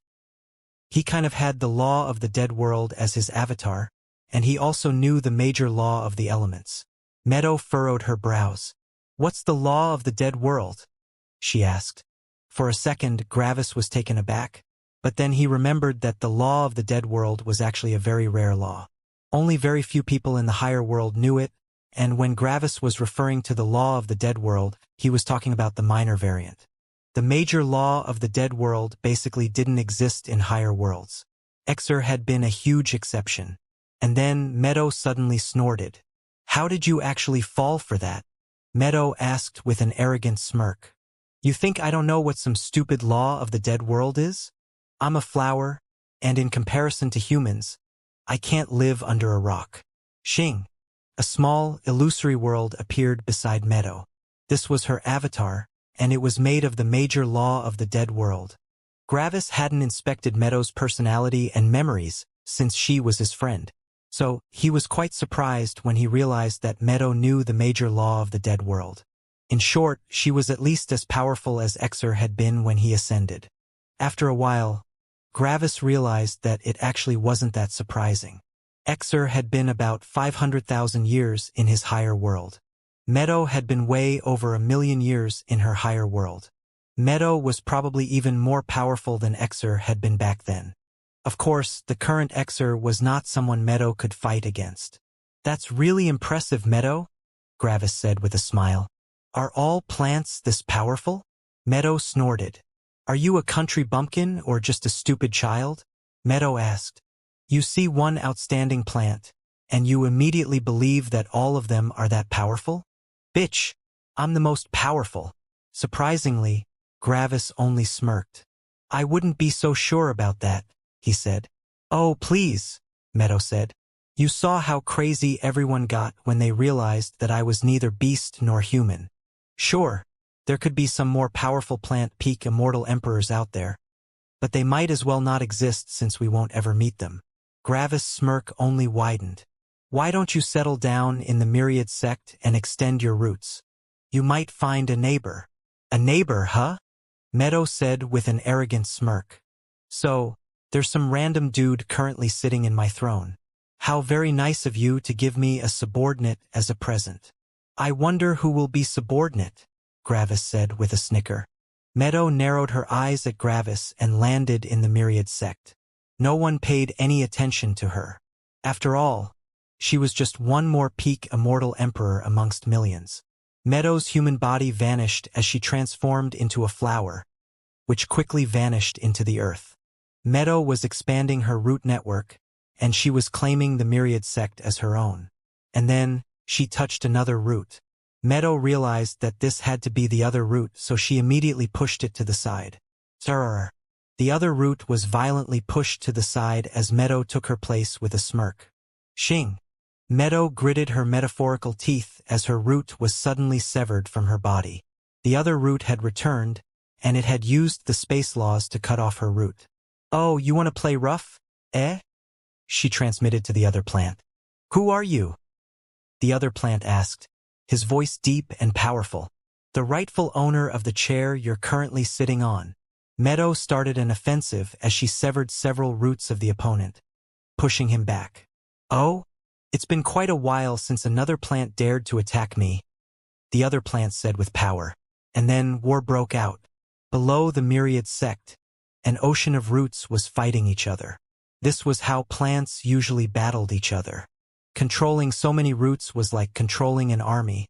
He kind of had the law of the dead world as his avatar, and he also knew the major law of the elements. Meadow furrowed her brows. What's the law of the dead world? She asked. For a second, Gravis was taken aback, but then he remembered that the law of the dead world was actually a very rare law. Only very few people in the higher world knew it, and when Gravis was referring to the law of the dead world, he was talking about the minor variant. The major law of the dead world basically didn't exist in higher worlds. Exer had been a huge exception. And then Meadow suddenly snorted. How did you actually fall for that? Meadow asked with an arrogant smirk. You think I don't know what some stupid law of the dead world is? I'm a flower, and in comparison to humans, I can't live under a rock. Xing. A small, illusory world appeared beside Meadow. This was her avatar, and it was made of the major law of the dead world. Gravis hadn't inspected Meadow's personality and memories since she was his friend. So, he was quite surprised when he realized that Meadow knew the major law of the dead world. In short, she was at least as powerful as Exer had been when he ascended. After a while, Gravis realized that it actually wasn't that surprising. Exer had been about 500,000 years in his higher world. Meadow had been way over 1 million years in her higher world. Meadow was probably even more powerful than Exer had been back then. Of course, the current Exer was not someone Meadow could fight against. That's really impressive, Meadow, Gravis said with a smile. Are all plants this powerful? Meadow snorted. Are you a country bumpkin or just a stupid child? Meadow asked. You see one outstanding plant, and you immediately believe that all of them are that powerful? Bitch, I'm the most powerful. Surprisingly, Gravis only smirked. I wouldn't be so sure about that, he said. Oh, please, Meadow said. You saw how crazy everyone got when they realized that I was neither beast nor human. Sure, there could be some more powerful plant peak immortal emperors out there, but they might as well not exist since we won't ever meet them. Gravis' smirk only widened. Why don't you settle down in the myriad sect and extend your roots? You might find a neighbor. A neighbor, huh? Meadow said with an arrogant smirk. So, there's some random dude currently sitting in my throne. How very nice of you to give me a subordinate as a present. I wonder who will be subordinate, Gravis said with a snicker. Meadow narrowed her eyes at Gravis and landed in the myriad sect. No one paid any attention to her. After all, she was just one more peak immortal emperor amongst millions. Meadow's human body vanished as she transformed into a flower, which quickly vanished into the earth. Meadow was expanding her root network, and she was claiming the myriad sect as her own. And then, she touched another root. Meadow realized that this had to be the other root, so she immediately pushed it to the side. Srrr. The other root was violently pushed to the side as Meadow took her place with a smirk. Xing. Meadow gritted her metaphorical teeth as her root was suddenly severed from her body. The other root had returned, and it had used the space laws to cut off her root. Oh, you want to play rough, eh? She transmitted to the other plant. Who are you? The other plant asked, his voice deep and powerful. The rightful owner of the chair you're currently sitting on. Meadow started an offensive as she severed several roots of the opponent, pushing him back. Oh? It's been quite a while since another plant dared to attack me, the other plant said with power. And then war broke out. Below the myriad sect, an ocean of roots was fighting each other. This was how plants usually battled each other. Controlling so many roots was like controlling an army,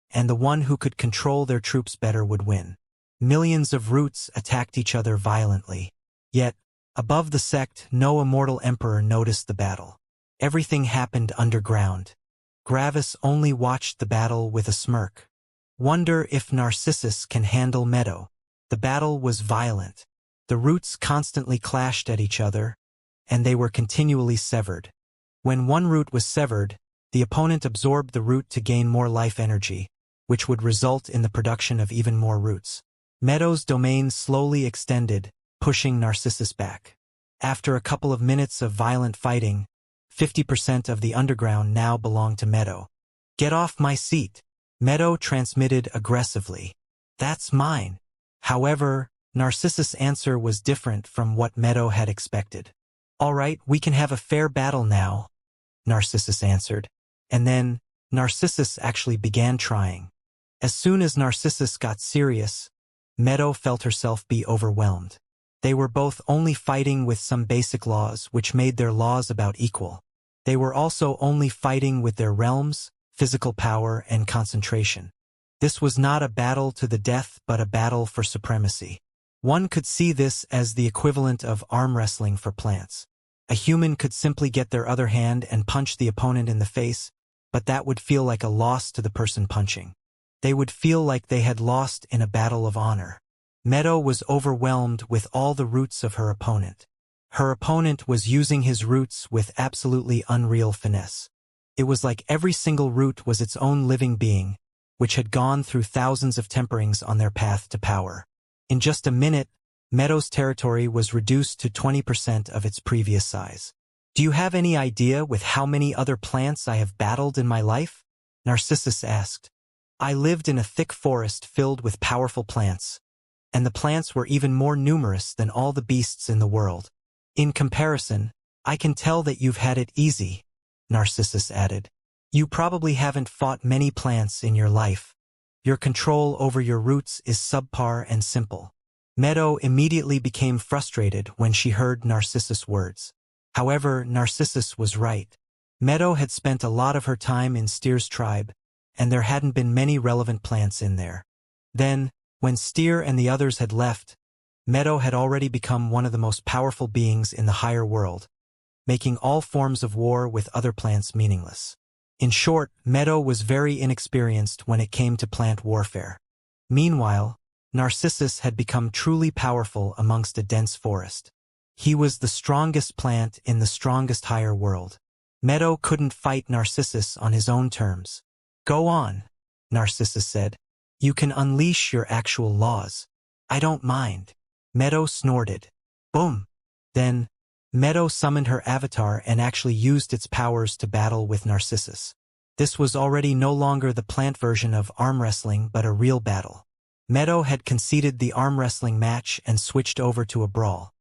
and the one who could control their troops better would win. Millions of roots attacked each other violently. Yet, above the sect, no immortal emperor noticed the battle. Everything happened underground. Gravis only watched the battle with a smirk. Wonder if Narcissus can handle Meadow. The battle was violent. The roots constantly clashed at each other, and they were continually severed. When one root was severed, the opponent absorbed the root to gain more life energy, which would result in the production of even more roots. Meadow's domain slowly extended, pushing Narcissus back. After a couple of minutes of violent fighting, 50% of the underground now belonged to Meadow. Get off my seat, Meadow transmitted aggressively. That's mine. However, Narcissus' answer was different from what Meadow had expected. All right, we can have a fair battle now, Narcissus answered. And then, Narcissus actually began trying. As soon as Narcissus got serious, Meadow felt herself be overwhelmed. They were both only fighting with some basic laws which made their laws about equal. They were also only fighting with their realms, physical power, and concentration. This was not a battle to the death but a battle for supremacy. One could see this as the equivalent of arm wrestling for plants. A human could simply get their other hand and punch the opponent in the face, but that would feel like a loss to the person punching. They would feel like they had lost in a battle of honor. Meadow was overwhelmed with all the roots of her opponent. Her opponent was using his roots with absolutely unreal finesse. It was like every single root was its own living being, which had gone through thousands of temperings on their path to power. In just a minute, Meadow's territory was reduced to 20% of its previous size. Do you have any idea with how many other plants I have battled in my life? Narcissus asked. I lived in a thick forest filled with powerful plants, and the plants were even more numerous than all the beasts in the world. In comparison, I can tell that you've had it easy, Narcissus added. You probably haven't fought many plants in your life. Your control over your roots is subpar and simple. Meadow immediately became frustrated when she heard Narcissus' words. However, Narcissus was right. Meadow had spent a lot of her time in Steer's tribe, and there hadn't been many relevant plants in there. Then, when Steer and the others had left, Meadow had already become one of the most powerful beings in the higher world. making all forms of war with other plants meaningless. In short, Meadow was very inexperienced when it came to plant warfare. Meanwhile, Narcissus had become truly powerful amongst a dense forest. He was the strongest plant in the strongest higher world. Meadow couldn't fight Narcissus on his own terms. "Go on," Narcissus said. "You can unleash your actual laws. I don't mind." Meadow snorted. Boom! Then, Meadow summoned her avatar and actually used its powers to battle with Narcissus. This was already no longer the plant version of arm wrestling but a real battle. Meadow had conceded the arm wrestling match and switched over to a brawl.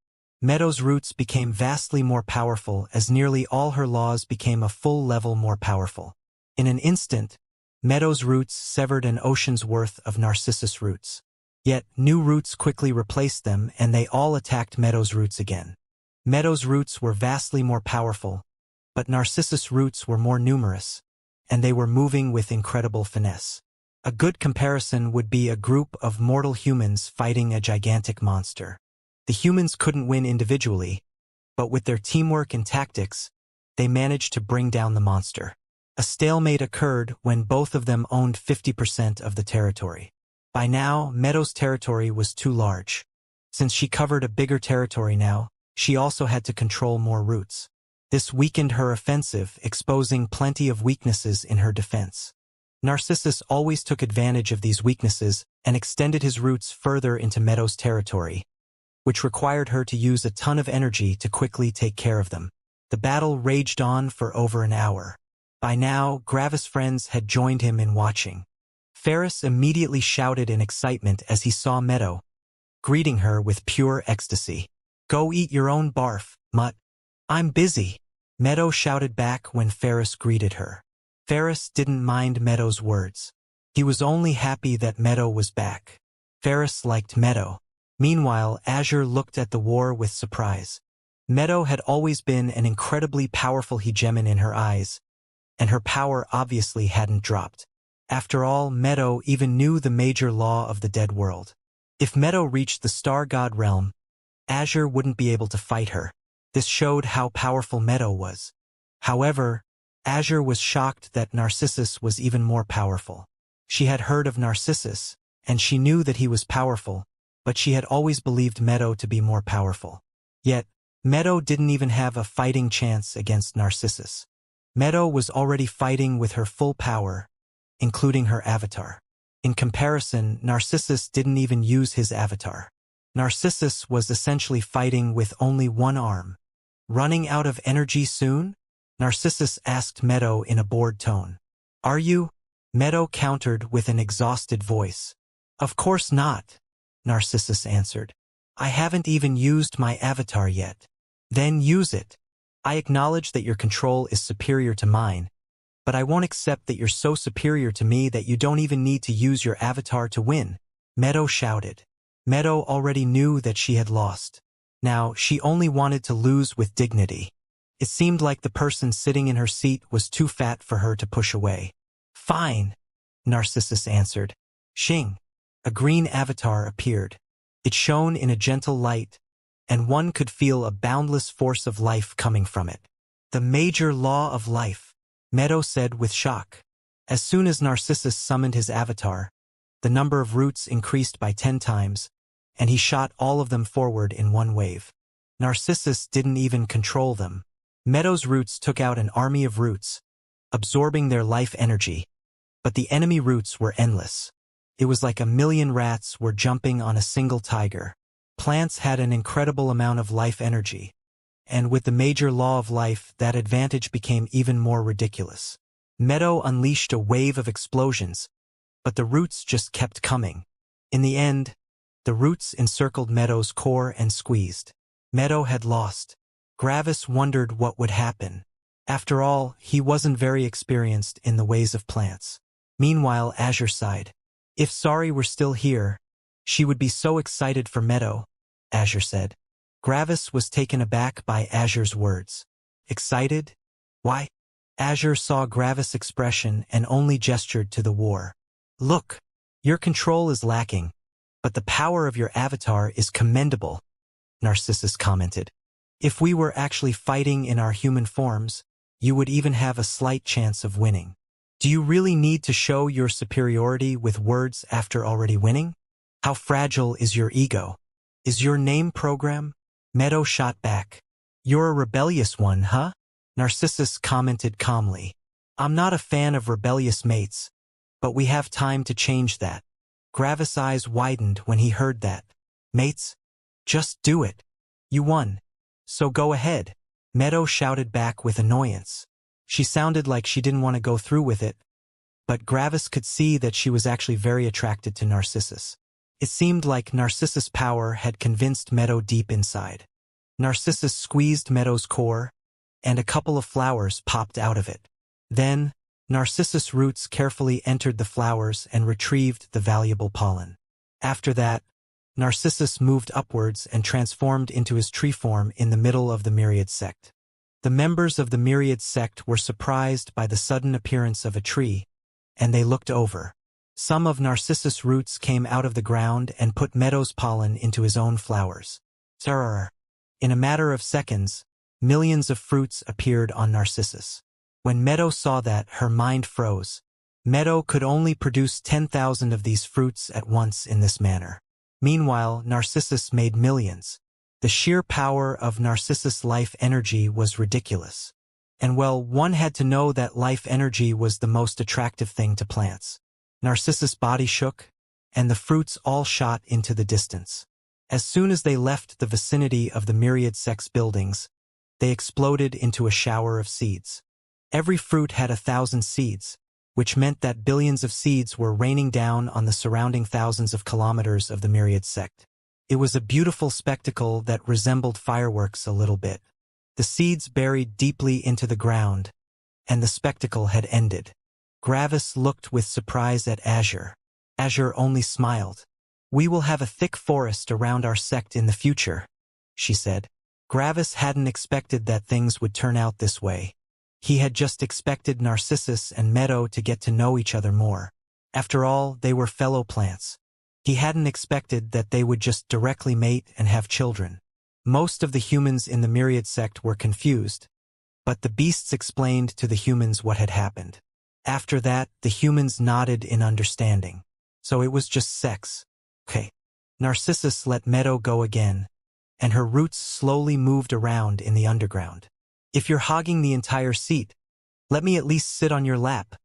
Meadow's roots became vastly more powerful as nearly all her laws became a full level more powerful. In an instant, Meadow's roots severed an ocean's worth of Narcissus roots. Yet, new roots quickly replaced them and they all attacked Meadow's roots again. Meadow's roots were vastly more powerful, but Narcissus roots were more numerous, and they were moving with incredible finesse. A good comparison would be a group of mortal humans fighting a gigantic monster. The humans couldn't win individually, but with their teamwork and tactics, they managed to bring down the monster. A stalemate occurred when both of them owned 50% of the territory. By now, Meadow's territory was too large. Since she covered a bigger territory now, she also had to control more roots. This weakened her offensive, exposing plenty of weaknesses in her defense. Narcissus always took advantage of these weaknesses and extended his roots further into Meadow's territory, which required her to use a ton of energy to quickly take care of them. The battle raged on for over an hour. By now, Gravis' friends had joined him in watching. Ferris immediately shouted in excitement as he saw Meadow, greeting her with pure ecstasy. "Go eat your own barf, mutt. I'm busy," Meadow shouted back when Ferris greeted her. Ferris didn't mind Meadow's words. He was only happy that Meadow was back. Ferris liked Meadow. Meanwhile, Azure looked at the war with surprise. Meadow had always been an incredibly powerful hegemon in her eyes, and her power obviously hadn't dropped. After all, Meadow even knew the major law of the dead world. If Meadow reached the star god realm, Azure wouldn't be able to fight her. This showed how powerful Meadow was. However, Azure was shocked that Narcissus was even more powerful. She had heard of Narcissus, and she knew that he was powerful, but she had always believed Meadow to be more powerful. Yet, Meadow didn't even have a fighting chance against Narcissus. Meadow was already fighting with her full power, including her avatar. In comparison, Narcissus didn't even use his avatar. Narcissus was essentially fighting with only one arm. "Running out of energy soon?" Narcissus asked Meadow in a bored tone. "Are you?" Meadow countered with an exhausted voice. "Of course not," Narcissus answered. "I haven't even used my avatar yet." "Then use it. I acknowledge that your control is superior to mine, but I won't accept that you're so superior to me that you don't even need to use your avatar to win," Meadow shouted. Meadow already knew that she had lost. Now, she only wanted to lose with dignity. It seemed like the person sitting in her seat was too fat for her to push away. "Fine," Narcissus answered. Xing, a green avatar, appeared. It shone in a gentle light, and one could feel a boundless force of life coming from it. "The major law of life," Meadow said with shock. As soon as Narcissus summoned his avatar, the number of roots increased by 10 times, and he shot all of them forward in one wave. Narcissus didn't even control them. Meadow's roots took out an army of roots, absorbing their life energy, but the enemy roots were endless. It was like a million rats were jumping on a single tiger. Plants had an incredible amount of life energy, and with the major law of life, that advantage became even more ridiculous. Meadow unleashed a wave of explosions, but the roots just kept coming. In the end, the roots encircled Meadow's core and squeezed. Meadow had lost. Gravis wondered what would happen. After all, he wasn't very experienced in the ways of plants. Meanwhile, Azure sighed. "If Sari were still here, she would be so excited for Meadow," Azure said. Gravis was taken aback by Azure's words. "Excited? Why?" Azure saw Gravis' expression and only gestured to the war. "Look, your control is lacking, but the power of your avatar is commendable," Narcissus commented. If we were actually fighting in our human forms, you would even have a slight chance of winning. Do you really need to show your superiority with words after already winning? How fragile is your ego? Is your name program? Meadow shot back. You're a rebellious one, huh? Narcissus commented calmly. I'm not a fan of rebellious mates, but we have time to change that. Gravis' eyes widened when he heard that. Mates, just do it. You won. So go ahead. Meadow shouted back with annoyance. She sounded like she didn't want to go through with it, but Gravis could see that she was actually very attracted to Narcissus. It seemed like Narcissus' power had convinced Meadow deep inside. Narcissus squeezed Meadow's core, and a couple of flowers popped out of it. Then, Narcissus' roots carefully entered the flowers and retrieved the valuable pollen. After that, Narcissus moved upwards and transformed into his tree form in the middle of the Myriad sect. The members of the Myriad sect were surprised by the sudden appearance of a tree, and they looked over. Some of Narcissus' roots came out of the ground and put Meadow's pollen into his own flowers. In a matter of seconds, millions of fruits appeared on Narcissus. When Meadow saw that, her mind froze. Meadow could only produce 10,000 of these fruits at once in this manner. Meanwhile, Narcissus made millions. The sheer power of Narcissus' life energy was ridiculous. And well, one had to know that life energy was the most attractive thing to plants. Narcissus' body shook, and the fruits all shot into the distance. As soon as they left the vicinity of the Myriad Sect's buildings, they exploded into a shower of seeds. Every fruit had 1,000 seeds, which meant that billions of seeds were raining down on the surrounding thousands of kilometers of the Myriad Sect. It was a beautiful spectacle that resembled fireworks a little bit. The seeds buried deeply into the ground, and the spectacle had ended. Gravis looked with surprise at Azure. Azure only smiled. We will have a thick forest around our sect in the future, she said. Gravis hadn't expected that things would turn out this way. He had just expected Narcissus and Meadow to get to know each other more. After all, they were fellow plants. He hadn't expected that they would just directly mate and have children. Most of the humans in the Myriad sect were confused, but the beasts explained to the humans what had happened. After that, the humans nodded in understanding. So it was just sex. Okay. Narcissus let Meadow go again, and her roots slowly moved around in the underground. If you're hogging the entire seat, let me at least sit on your lap,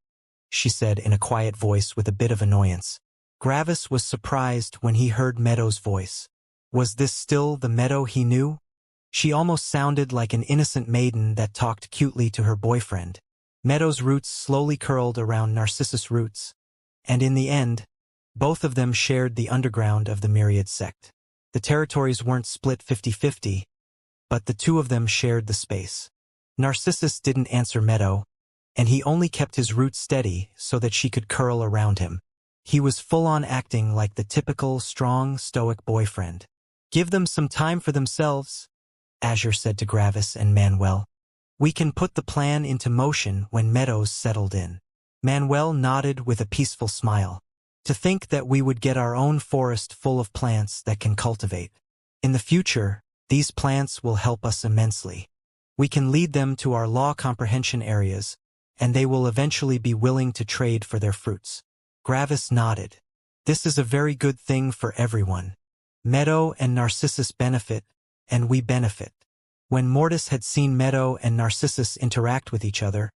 she said in a quiet voice with a bit of annoyance. Gravis was surprised when he heard Meadow's voice. Was this still the Meadow he knew? She almost sounded like an innocent maiden that talked cutely to her boyfriend. Meadow's roots slowly curled around Narcissus' roots, and in the end, both of them shared the underground of the Myriad sect. The territories weren't split 50-50, but the two of them shared the space. Narcissus didn't answer Meadow, and he only kept his roots steady so that she could curl around him. He was full-on acting like the typical, strong, stoic boyfriend. Give them some time for themselves, Azure said to Gravis and Manuel. We can put the plan into motion when Meadows settled in. Manuel nodded with a peaceful smile. To think that we would get our own forest full of plants that can cultivate. In the future, these plants will help us immensely. We can lead them to our law comprehension areas, and they will eventually be willing to trade for their fruits. Gravis nodded. This is a very good thing for everyone. Meadow and Narcissus benefit, and we benefit. When Mortis had seen Meadow and Narcissus interact with each other,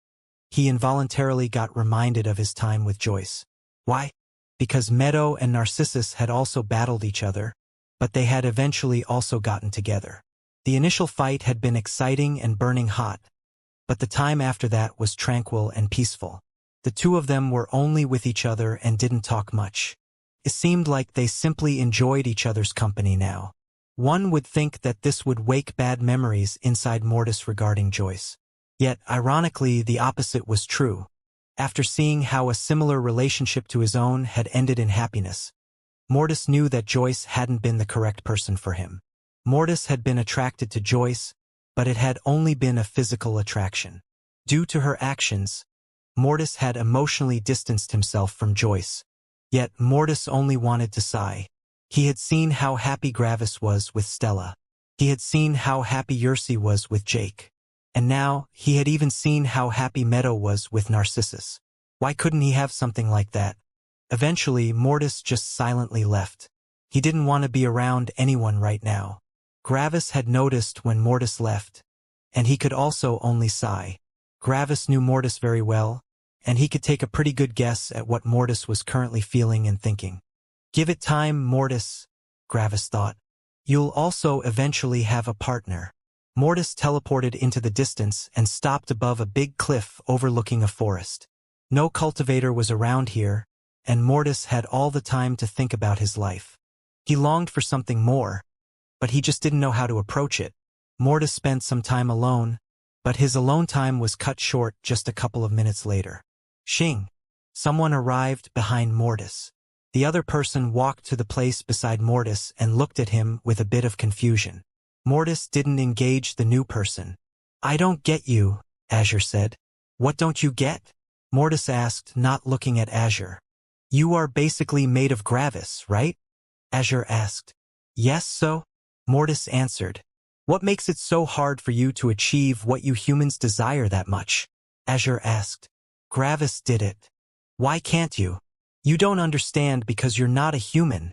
he involuntarily got reminded of his time with Joyce. Why? Because Meadow and Narcissus had also battled each other, but they had eventually also gotten together. The initial fight had been exciting and burning hot, but the time after that was tranquil and peaceful. The two of them were only with each other and didn't talk much. It seemed like they simply enjoyed each other's company now. One would think that this would wake bad memories inside Mortis regarding Joyce. Yet, ironically, the opposite was true. After seeing how a similar relationship to his own had ended in happiness, Mortis knew that Joyce hadn't been the correct person for him. Mortis had been attracted to Joyce, but it had only been a physical attraction. Due to her actions, Mortis had emotionally distanced himself from Joyce. Yet Mortis only wanted to sigh. He had seen how happy Gravis was with Stella. He had seen how happy Yersi was with Jake. And now, he had even seen how happy Meadow was with Narcissus. Why couldn't he have something like that? Eventually, Mortis just silently left. He didn't want to be around anyone right now. Gravis had noticed when Mortis left, and he could also only sigh. Gravis knew Mortis very well, and he could take a pretty good guess at what Mortis was currently feeling and thinking. Give it time, Mortis, Gravis thought. You'll also eventually have a partner. Mortis teleported into the distance and stopped above a big cliff overlooking a forest. No cultivator was around here, and Mortis had all the time to think about his life. He longed for something more, but he just didn't know how to approach it. Mortis spent some time alone, but his alone time was cut short just a couple of minutes later. Xing. Someone arrived behind Mortis. The other person walked to the place beside Mortis and looked at him with a bit of confusion. Mortis didn't engage the new person. I don't get you, Azure said. What don't you get? Mortis asked, not looking at Azure. You are basically made of Gravis, right? Azure asked. Yes, so? Mortis answered. What makes it so hard for you to achieve what you humans desire that much? Azure asked. Gravis did it. Why can't you? You don't understand because you're not a human,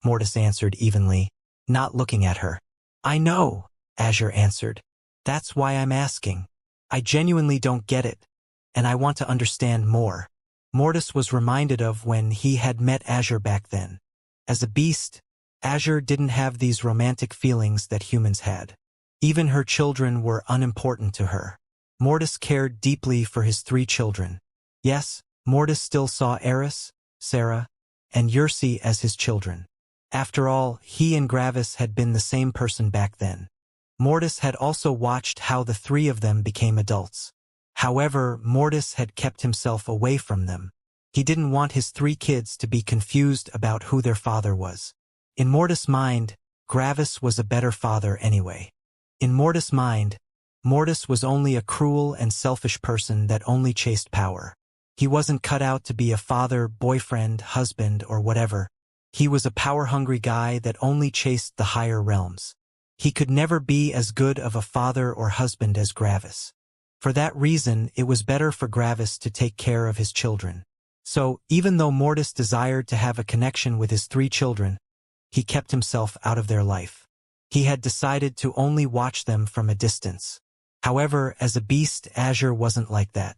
Mortis answered evenly, not looking at her. I know, Azure answered. That's why I'm asking. I genuinely don't get it, and I want to understand more. Mortis was reminded of when he had met Azure back then. As a beast, Azure didn't have these romantic feelings that humans had. Even her children were unimportant to her. Mortis cared deeply for his 3 children. Yes, Mortis still saw Eris, Sarah, and Yersi as his children. After all, he and Gravis had been the same person back then. Mortis had also watched how the 3 of them became adults. However, Mortis had kept himself away from them. He didn't want his 3 kids to be confused about who their father was. In Mortis' mind, Gravis was a better father anyway. In Mortis' mind, Mortis was only a cruel and selfish person that only chased power. He wasn't cut out to be a father, boyfriend, husband, or whatever. He was a power-hungry guy that only chased the higher realms. He could never be as good of a father or husband as Gravis. For that reason, it was better for Gravis to take care of his children. So, even though Mortis desired to have a connection with his 3 children, he kept himself out of their life. He had decided to only watch them from a distance. However, as a beast, Azure wasn't like that.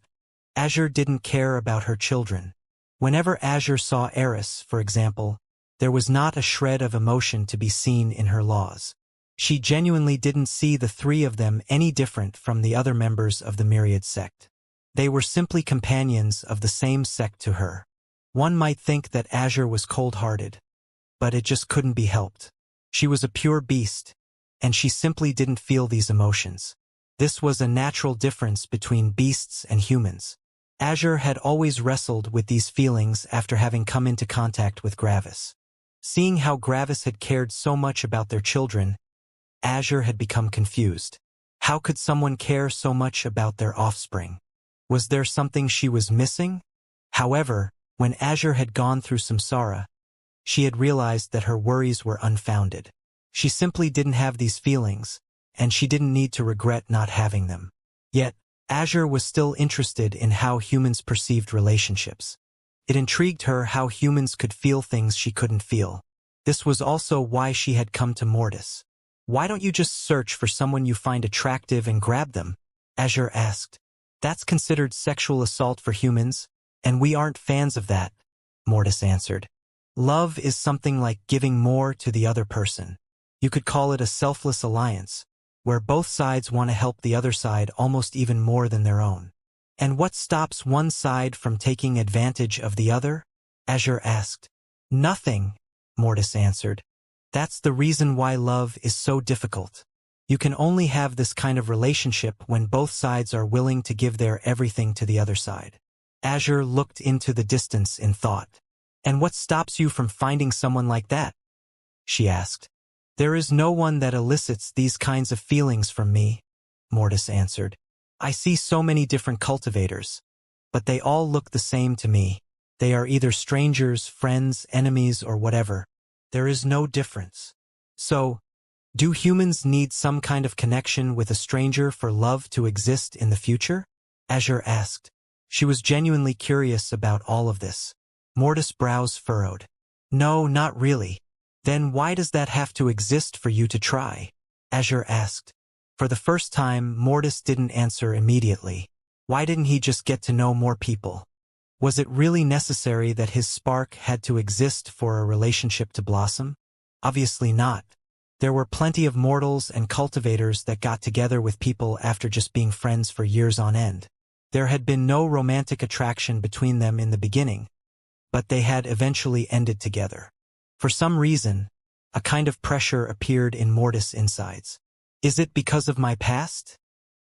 Azure didn't care about her children. Whenever Azure saw Eris, for example, there was not a shred of emotion to be seen in her laws. She genuinely didn't see the 3 of them any different from the other members of the Myriad sect. They were simply companions of the same sect to her. One might think that Azure was cold-hearted, but it just couldn't be helped. She was a pure beast, and she simply didn't feel these emotions. This was a natural difference between beasts and humans. Azure had always wrestled with these feelings after having come into contact with Gravis. Seeing how Gravis had cared so much about their children, Azure had become confused. How could someone care so much about their offspring? Was there something she was missing? However, when Azure had gone through samsara, she had realized that her worries were unfounded. She simply didn't have these feelings, and she didn't need to regret not having them. Yet, Azure was still interested in how humans perceived relationships. It intrigued her how humans could feel things she couldn't feel. This was also why she had come to Mortis. Why don't you just search for someone you find attractive and grab them? Azure asked. That's considered sexual assault for humans, and we aren't fans of that, Mortis answered. Love is something like giving more to the other person. You could call it a selfless alliance, where both sides want to help the other side almost even more than their own. And what stops one side from taking advantage of the other? Azure asked. Nothing, Mortis answered. That's the reason why love is so difficult. You can only have this kind of relationship when both sides are willing to give their everything to the other side. Azure looked into the distance in thought. And what stops you from finding someone like that? She asked. There is no one that elicits these kinds of feelings from me, Mortis answered. I see so many different cultivators, but they all look the same to me. They are either strangers, friends, enemies, or whatever. There is no difference. So, Do humans need some kind of connection with a stranger for love to exist in the future? Azure asked. She was genuinely curious about all of this. Mortis' brows furrowed. No, not really. Then why does that have to exist for you to try? Azure asked. For the first time, Mortis didn't answer immediately. Why didn't he just get to know more people? Was it really necessary that his spark had to exist for a relationship to blossom? Obviously not. There were plenty of mortals and cultivators that got together with people after just being friends for years on end. There had been no romantic attraction between them in the beginning, but they had eventually ended together. For some reason, a kind of pressure appeared in Mortis' insides. Is it because of my past?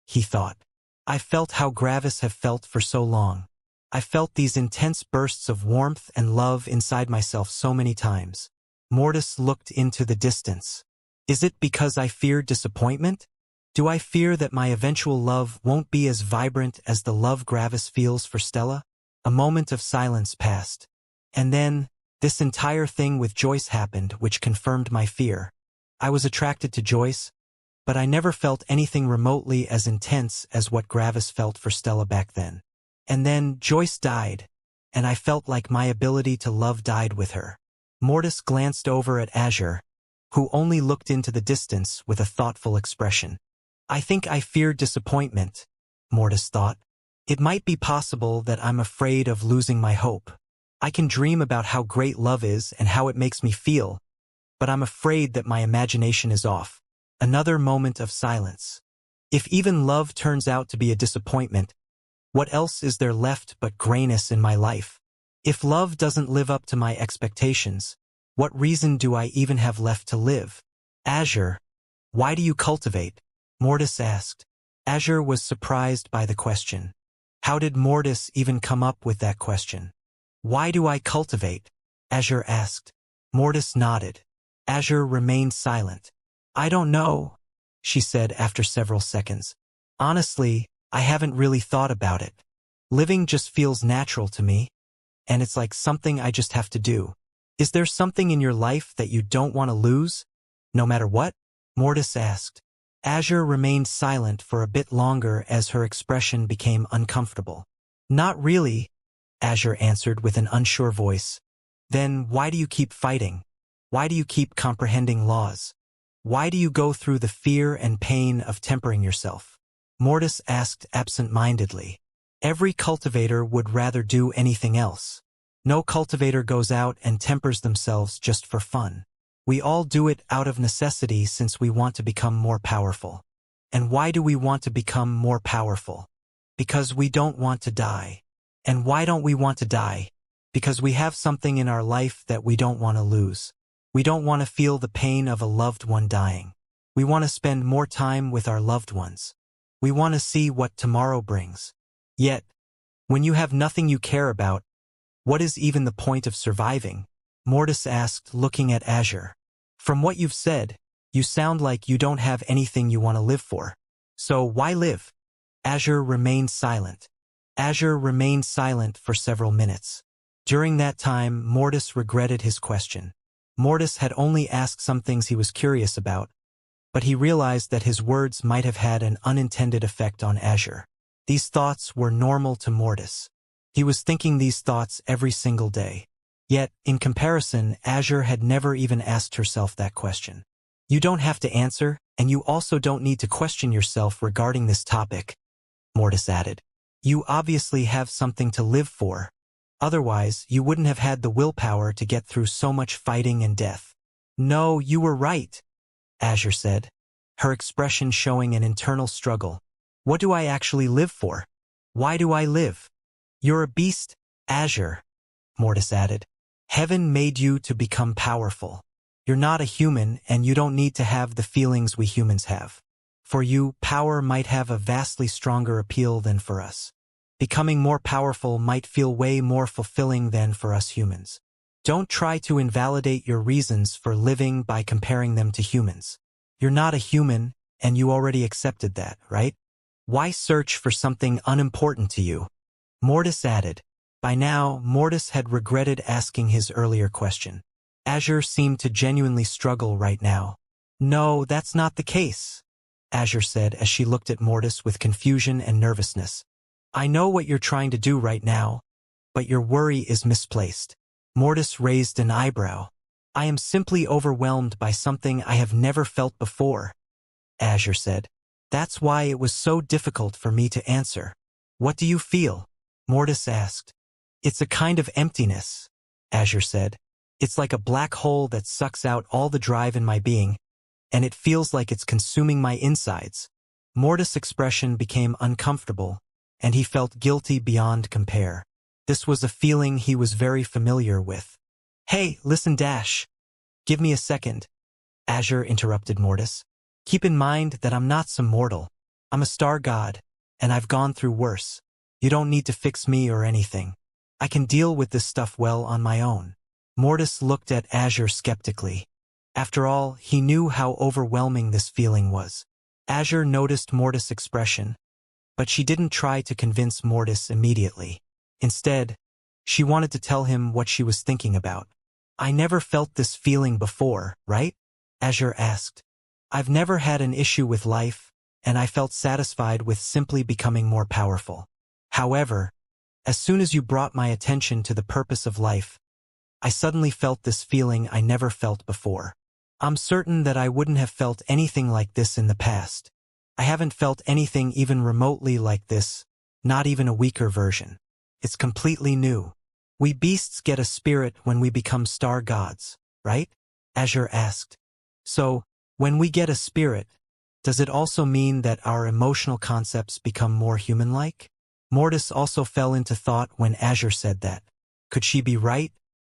He thought. I felt how Gravis have felt for so long. I felt these intense bursts of warmth and love inside myself so many times. Mortis looked into the distance. Is it because I fear disappointment? Do I fear that my eventual love won't be as vibrant as the love Gravis feels for Stella? A moment of silence passed. And then, this entire thing with Joyce happened, which confirmed my fear. I was attracted to Joyce, but I never felt anything remotely as intense as what Gravis felt for Stella back then. And then Joyce died, and I felt like my ability to love died with her. Mortis glanced over at Azure, who only looked into the distance with a thoughtful expression. I think I fear disappointment, Mortis thought. It might be possible that I'm afraid of losing my hope. I can dream about how great love is and how it makes me feel, but I'm afraid that my imagination is off. Another moment of silence. If even love turns out to be a disappointment, what else is there left but grayness in my life? If love doesn't live up to my expectations, what reason do I even have left to live? Azure, why do you cultivate? Mortis asked. Azure was surprised by the question. How did Mortis even come up with that question? Why do I cultivate? Azure asked. Mortis nodded. Azure remained silent. I don't know, she said after several seconds. Honestly, I haven't really thought about it. Living just feels natural to me, and it's like something I just have to do. Is there something in your life that you don't want to lose, no matter what? Mortis asked. Azure remained silent for a bit longer as her expression became uncomfortable. Not really, Azure answered with an unsure voice. Then why do you keep fighting? Why do you keep comprehending laws? Why do you go through the fear and pain of tempering yourself? Mortis asked absent-mindedly. Every cultivator would rather do anything else. No cultivator goes out and tempers themselves just for fun. We all do it out of necessity since we want to become more powerful. And why do we want to become more powerful? Because we don't want to die. And why don't we want to die? Because we have something in our life that we don't want to lose. We don't want to feel the pain of a loved one dying. We want to spend more time with our loved ones. We want to see what tomorrow brings. Yet, when you have nothing you care about, what is even the point of surviving? Mortis asked, looking at Azure. From what you've said, you sound like you don't have anything you want to live for. So why live? Azure remained silent. Azure remained silent for several minutes. During that time, Mortis regretted his question. Mortis had only asked some things he was curious about, but he realized that his words might have had an unintended effect on Azure. These thoughts were normal to Mortis. He was thinking these thoughts every single day. Yet, in comparison, Azure had never even asked herself that question. You don't have to answer, and you also don't need to question yourself regarding this topic, Mortis added. You obviously have something to live for. Otherwise, you wouldn't have had the willpower to get through so much fighting and death. No, you were right, Azure said, her expression showing an internal struggle. What do I actually live for? Why do I live? You're a beast, Azure, Mortis added. Heaven made you to become powerful. You're not a human, and you don't need to have the feelings we humans have. For you, power might have a vastly stronger appeal than for us. Becoming more powerful might feel way more fulfilling than for us humans. Don't try to invalidate your reasons for living by comparing them to humans. You're not a human, and you already accepted that, right? Why search for something unimportant to you? Mortis added. By now, Mortis had regretted asking his earlier question. Azure seemed to genuinely struggle right now. No, that's not the case, Azure said as she looked at Mortis with confusion and nervousness. I know what you're trying to do right now, but your worry is misplaced. Mortis raised an eyebrow. I am simply overwhelmed by something I have never felt before, Azure said. That's why it was so difficult for me to answer. What do you feel? Mortis asked. It's a kind of emptiness, Azure said. It's like a black hole that sucks out all the drive in my being, and it feels like it's consuming my insides. Mortis' expression became uncomfortable, and he felt guilty beyond compare. This was a feeling he was very familiar with. Hey, listen Dash. Give me a second. Azure interrupted Mortis. Keep in mind that I'm not some mortal. I'm a star god, and I've gone through worse. You don't need to fix me or anything. I can deal with this stuff well on my own. Mortis looked at Azure skeptically. After all, he knew how overwhelming this feeling was. Azure noticed Mortis' expression, but she didn't try to convince Mortis immediately. Instead, she wanted to tell him what she was thinking about. I never felt this feeling before, right? Azure asked. I've never had an issue with life, and I felt satisfied with simply becoming more powerful. However, as soon as you brought my attention to the purpose of life, I suddenly felt this feeling I never felt before. I'm certain that I wouldn't have felt anything like this in the past. I haven't felt anything even remotely like this, not even a weaker version. It's completely new. We beasts get a spirit when we become star gods, right? Azure asked. So, when we get a spirit, does it also mean that our emotional concepts become more human-like? Mortis also fell into thought when Azure said that. Could she be right?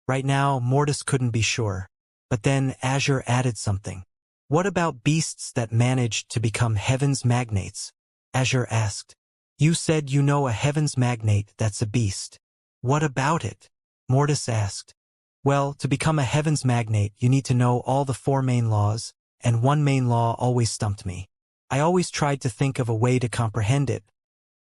Right now, Mortis couldn't be sure. But then Azure added something. What about beasts that managed to become heaven's magnates? Azure asked. You said you know a heaven's magnate that's a beast. What about it? Mortis asked. Well, to become a heaven's magnate, you need to know all the 4 main laws, and one main law always stumped me. I always tried to think of a way to comprehend it,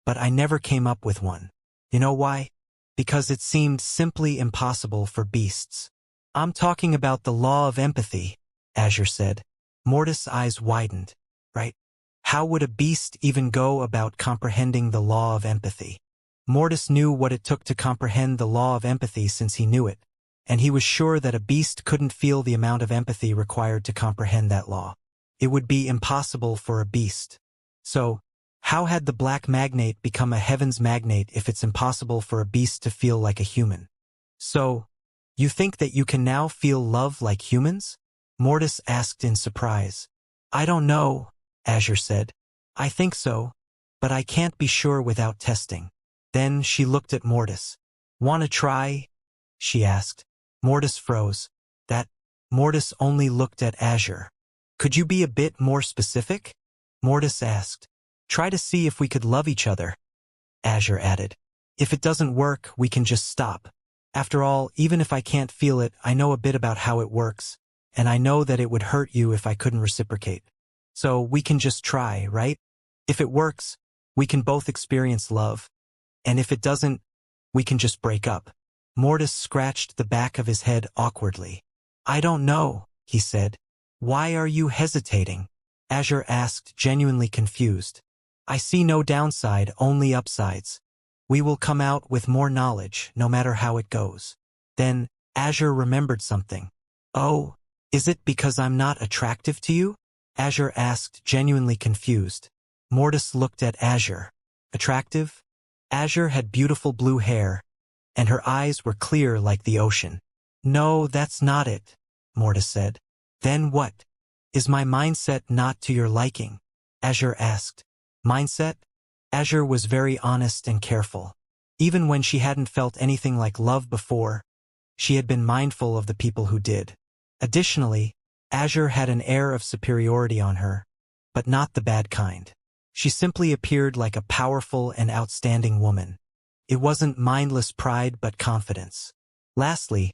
but I never came up with one. You know why? Because it seemed simply impossible for beasts. I'm talking about the law of empathy, Azure said. Mortis' eyes widened. Right? How would a beast even go about comprehending the law of empathy? Mortis knew what it took to comprehend the law of empathy since he knew it, and he was sure that a beast couldn't feel the amount of empathy required to comprehend that law. It would be impossible for a beast. So, how had the black magnate become a heaven's magnate if it's impossible for a beast to feel like a human? So, you think that you can now feel love like humans? Mortis asked in surprise. I don't know, Azure said. I think so, but I can't be sure without testing. Then she looked at Mortis. Wanna try? She asked. Mortis froze. Mortis only looked at Azure. Could you be a bit more specific? Mortis asked. Try to see if we could love each other. Azure added. If it doesn't work, we can just stop. After all, even if I can't feel it, I know a bit about how it works, and I know that it would hurt you if I couldn't reciprocate. So we can just try, right? If it works, we can both experience love. And if it doesn't, we can just break up. Mortis scratched the back of his head awkwardly. I don't know, he said. Why are you hesitating? Azure asked, genuinely confused. I see no downside, only upsides. We will come out with more knowledge, no matter how it goes. Then, Azure remembered something. Oh, is it because I'm not attractive to you? Azure asked, genuinely confused. Mortis looked at Azure. Attractive? Azure had beautiful blue hair, and her eyes were clear like the ocean. No, that's not it, Mortis said. Then what? Is my mindset not to your liking? Azure asked. Mindset? Azure was very honest and careful. Even when she hadn't felt anything like love before, she had been mindful of the people who did. Additionally, Azure had an air of superiority on her, but not the bad kind. She simply appeared like a powerful and outstanding woman. It wasn't mindless pride but confidence. Lastly,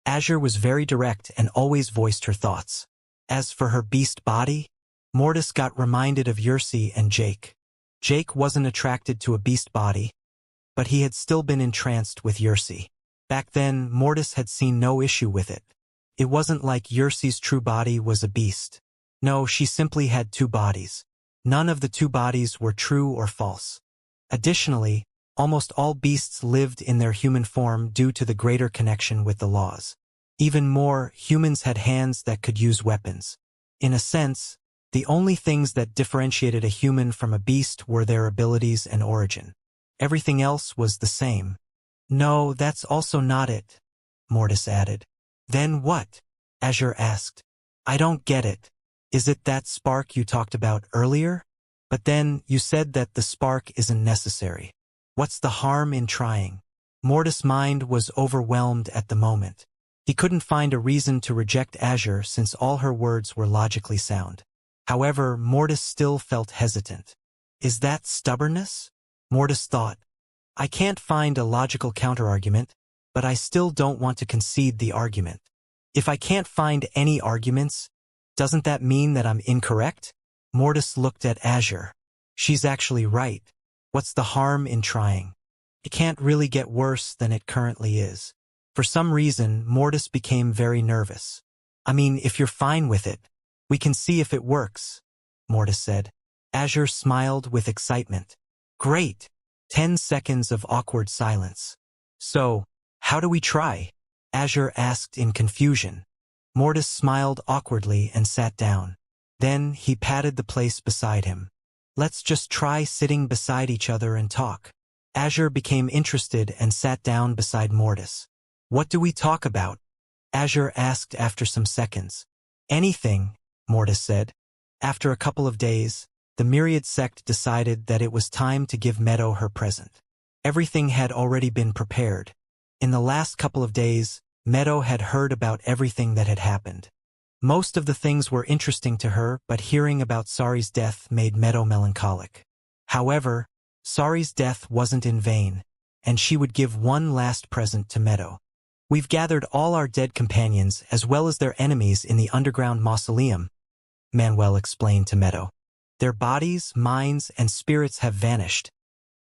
Azure was very direct and always voiced her thoughts. As for her beast body, Mortis got reminded of Xianxia and Jake. Jake wasn't attracted to a beast body, but he had still been entranced with Xianxia. Back then, Mortis had seen no issue with it. It wasn't like Xianxia's true body was a beast. No, she simply had two bodies. None of the two bodies were true or false. Additionally, almost all beasts lived in their human form due to the greater connection with the laws. Even more, humans had hands that could use weapons. In a sense, the only things that differentiated a human from a beast were their abilities and origin. Everything else was the same. No, that's also not it, Mortis added. Then what? Azure asked. I don't get it. Is it that spark you talked about earlier? But then, you said that the spark isn't necessary. What's the harm in trying? Mortis' mind was overwhelmed at the moment. He couldn't find a reason to reject Azure since all her words were logically sound. However, Mortis still felt hesitant. Is that stubbornness? Mortis thought. I can't find a logical counterargument, but I still don't want to concede the argument. If I can't find any arguments, doesn't that mean that I'm incorrect? Mortis looked at Azure. She's actually right. What's the harm in trying? It can't really get worse than it currently is. For some reason, Mortis became very nervous. I mean, if you're fine with it, we can see if it works, Mortis said. Azure smiled with excitement. Great! 10 seconds of awkward silence. So, how do we try? Azure asked in confusion. Mortis smiled awkwardly and sat down. Then he patted the place beside him. Let's just try sitting beside each other and talk. Azure became interested and sat down beside Mortis. What do we talk about? Azure asked after some seconds. Anything, Mortis said. After a couple of days, the Myriad sect decided that it was time to give Meadow her present. Everything had already been prepared. In the last couple of days, Meadow had heard about everything that had happened. Most of the things were interesting to her, but hearing about Sari's death made Meadow melancholic. However, Sari's death wasn't in vain, and she would give one last present to Meadow. We've gathered all our dead companions as well as their enemies in the underground mausoleum, Manuel explained to Meadow. Their bodies, minds, and spirits have vanished,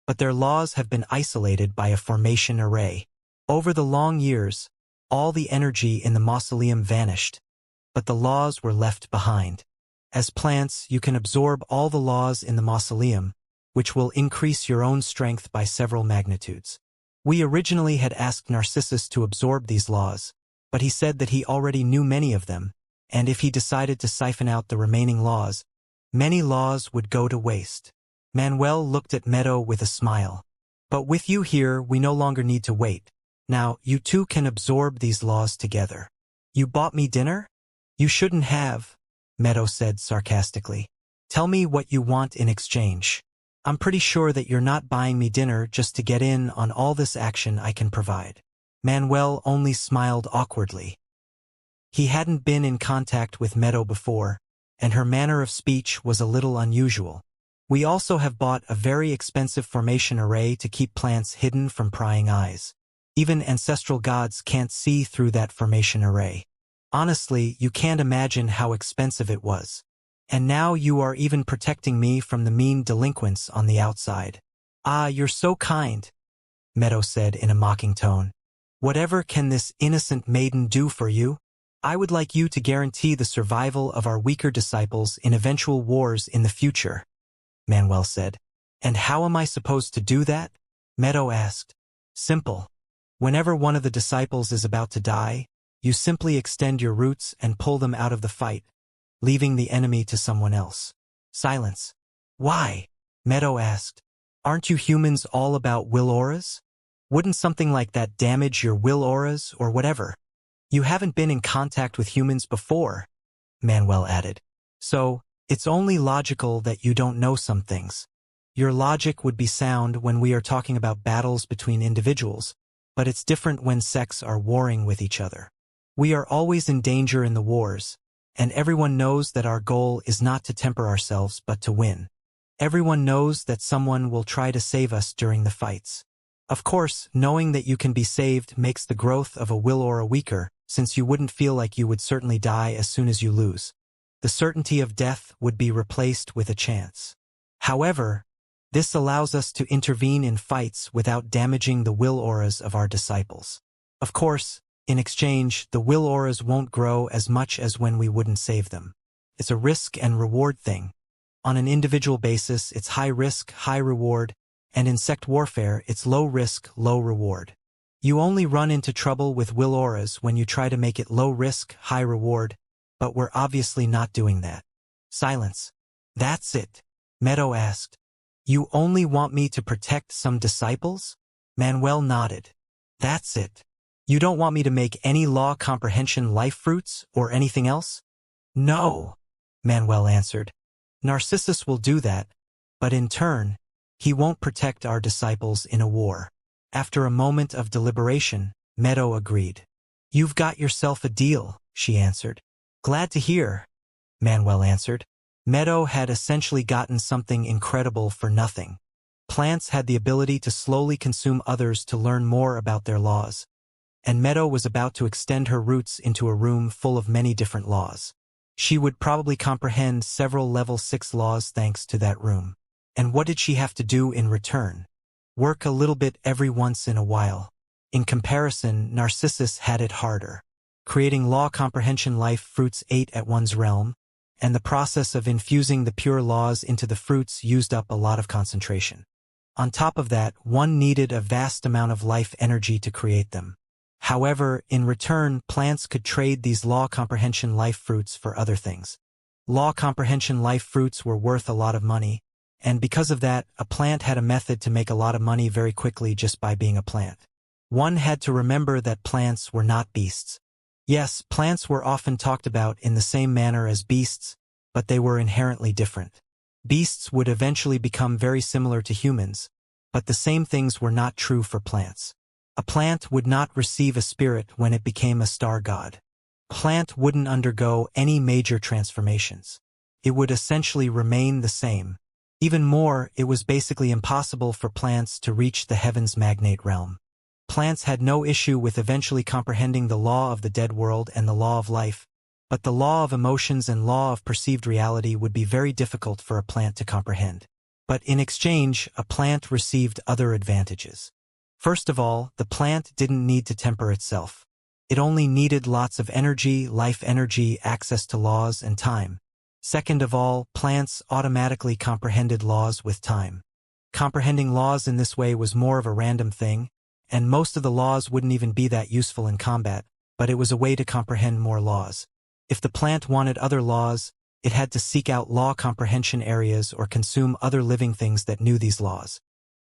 but their laws have been isolated by a formation array. Over the long years, all the energy in the mausoleum vanished, but the laws were left behind. As plants, you can absorb all the laws in the mausoleum, which will increase your own strength by several magnitudes. We originally had asked Narcissus to absorb these laws, but he said that he already knew many of them, and if he decided to siphon out the remaining laws, many laws would go to waste. Manuel looked at Meadow with a smile. But with you here, we no longer need to wait. Now, you two can absorb these laws together. You bought me dinner? You shouldn't have, Meadow said sarcastically. Tell me what you want in exchange. I'm pretty sure that you're not buying me dinner just to get in on all this action I can provide. Manuel only smiled awkwardly. He hadn't been in contact with Meadow before, and her manner of speech was a little unusual. We also have bought a very expensive formation array to keep plants hidden from prying eyes. Even ancestral gods can't see through that formation array. Honestly, you can't imagine how expensive it was. And now you are even protecting me from the mean delinquents on the outside. Ah, you're so kind, Meadow said in a mocking tone. Whatever can this innocent maiden do for you? I would like you to guarantee the survival of our weaker disciples in eventual wars in the future, Manuel said. And how am I supposed to do that? Meadow asked. Simple. Whenever one of the disciples is about to die, you simply extend your roots and pull them out of the fight, leaving the enemy to someone else. Silence. Why? Meadow asked. Aren't you humans all about will auras? Wouldn't something like that damage your will auras or whatever? You haven't been in contact with humans before, Manuel added. So, it's only logical that you don't know some things. Your logic would be sound when we are talking about battles between individuals, but it's different when sects are warring with each other. We are always in danger in the wars, and everyone knows that our goal is not to temper ourselves but to win. Everyone knows that someone will try to save us during the fights. Of course, knowing that you can be saved makes the growth of a will aura weaker, since you wouldn't feel like you would certainly die as soon as you lose. The certainty of death would be replaced with a chance. However, this allows us to intervene in fights without damaging the will auras of our disciples. Of course, in exchange, the will auras won't grow as much as when we wouldn't save them. It's a risk and reward thing. On an individual basis, it's high risk, high reward, and in sect warfare, it's low risk, low reward. You only run into trouble with will auras when you try to make it low risk, high reward, but we're obviously not doing that. Silence. That's it, Meadow asked. You only want me to protect some disciples? Manuel nodded. That's it. You don't want me to make any law comprehension life fruits or anything else? No, Manuel answered. Narcissus will do that, but in turn, he won't protect our disciples in a war. After a moment of deliberation, Meadow agreed. You've got yourself a deal, she answered. Glad to hear, Manuel answered. Meadow had essentially gotten something incredible for nothing. Plants had the ability to slowly consume others to learn more about their laws, and Meadow was about to extend her roots into a room full of many different laws. She would probably comprehend several level 6 laws thanks to that room. And what did she have to do in return? Work a little bit every once in a while. In comparison, Narcissus had it harder. Creating law comprehension life fruits ate at one's realm, and the process of infusing the pure laws into the fruits used up a lot of concentration. On top of that, one needed a vast amount of life energy to create them. However, in return, plants could trade these law comprehension life fruits for other things. Law comprehension life fruits were worth a lot of money, and because of that, a plant had a method to make a lot of money very quickly just by being a plant. One had to remember that plants were not beasts. Yes, plants were often talked about in the same manner as beasts, but they were inherently different. Beasts would eventually become very similar to humans, but the same things were not true for plants. A plant would not receive a spirit when it became a star god. Plant wouldn't undergo any major transformations. It would essentially remain the same. Even more, it was basically impossible for plants to reach the heavens magnate realm. Plants had no issue with eventually comprehending the law of the dead world and the law of life, but the law of emotions and law of perceived reality would be very difficult for a plant to comprehend. But in exchange, a plant received other advantages. First of all, the plant didn't need to temper itself. It only needed lots of energy, life energy, access to laws, and time. Second of all, plants automatically comprehended laws with time. Comprehending laws in this way was more of a random thing, and most of the laws wouldn't even be that useful in combat, but it was a way to comprehend more laws. If the plant wanted other laws, it had to seek out law comprehension areas or consume other living things that knew these laws.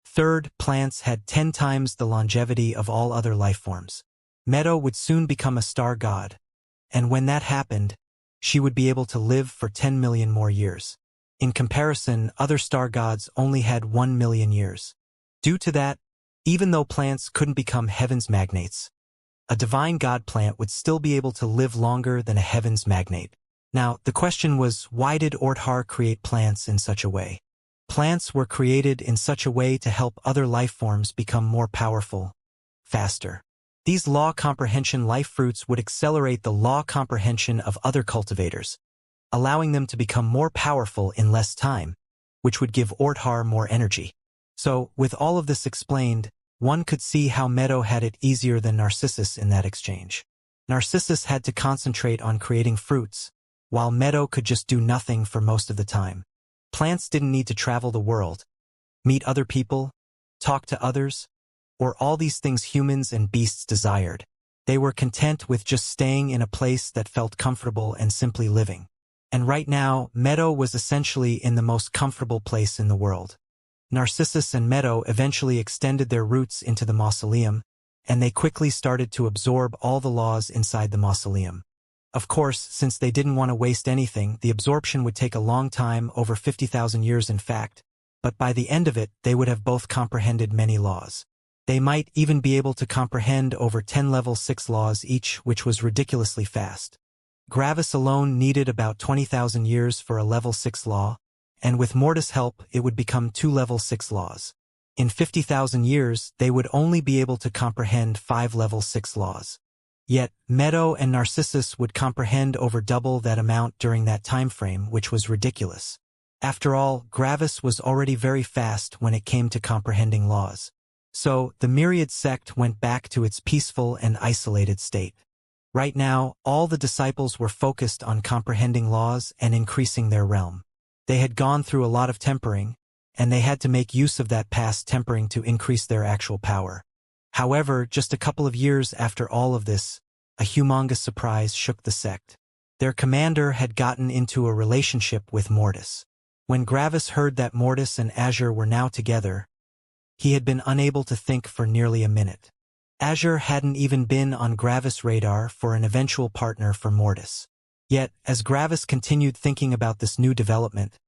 Third, plants had 10 times the longevity of all other life forms. Meadow would soon become a star god, and when that happened, she would be able to live for 10 million more years. In comparison, other star gods only had 1 million years. Due to that, even though plants couldn't become heavens magnates, a divine god plant would still be able to live longer than a heavens magnate. Now, the question was, why did Orthar create plants in such a way? Plants were created in such a way to help other life forms become more powerful, faster. These law comprehension life fruits would accelerate the law comprehension of other cultivators, allowing them to become more powerful in less time, which would give Orthar more energy. So, with all of this explained, one could see how Meadow had it easier than Narcissus in that exchange. Narcissus had to concentrate on creating fruits, while Meadow could just do nothing for most of the time. Plants didn't need to travel the world, meet other people, talk to others, or all these things humans and beasts desired. They were content with just staying in a place that felt comfortable and simply living. And right now, Meadow was essentially in the most comfortable place in the world. Narcissus and Meadow eventually extended their roots into the mausoleum, and they quickly started to absorb all the laws inside the mausoleum. Of course, since they didn't want to waste anything, the absorption would take a long time, over 50,000 years in fact, but by the end of it, they would have both comprehended many laws. They might even be able to comprehend over 10 level 6 laws each, which was ridiculously fast. Gravis alone needed about 20,000 years for a level 6 law, and with Mortis' help, it would become 2 level 6 laws. In 50,000 years, they would only be able to comprehend 5 level 6 laws. Yet, Meadow and Narcissus would comprehend over double that amount during that time frame, which was ridiculous. After all, Gravis was already very fast when it came to comprehending laws. So, the Myriad sect went back to its peaceful and isolated state. Right now, all the disciples were focused on comprehending laws and increasing their realm. They had gone through a lot of tempering, and they had to make use of that past tempering to increase their actual power. However, just a couple of years after all of this, a humongous surprise shook the sect. Their commander had gotten into a relationship with Mortis. When Gravis heard that Mortis and Azure were now together, he had been unable to think for nearly a minute. Azure hadn't even been on Gravis' radar for an eventual partner for Mortis. Yet, as Gravis continued thinking about this new development,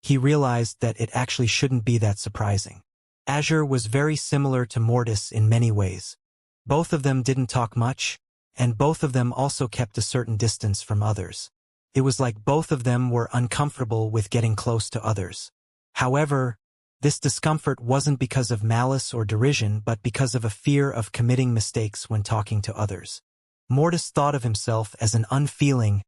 he realized that it actually shouldn't be that surprising. Azure was very similar to Mortis in many ways. Both of them didn't talk much, and both of them also kept a certain distance from others. It was like both of them were uncomfortable with getting close to others. However, this discomfort wasn't because of malice or derision but because of a fear of committing mistakes when talking to others. Mortis thought of himself as an unfeeling,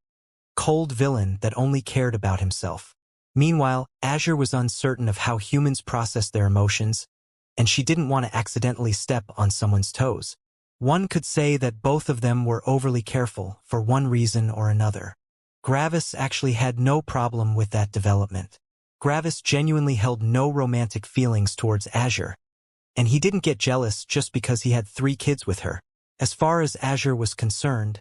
cold villain that only cared about himself. Meanwhile, Azure was uncertain of how humans process their emotions, and she didn't want to accidentally step on someone's toes. One could say that both of them were overly careful for one reason or another. Gravis actually had no problem with that development. Gravis genuinely held no romantic feelings towards Azure, and he didn't get jealous just because he had 3 kids with her. As far as Azure was concerned,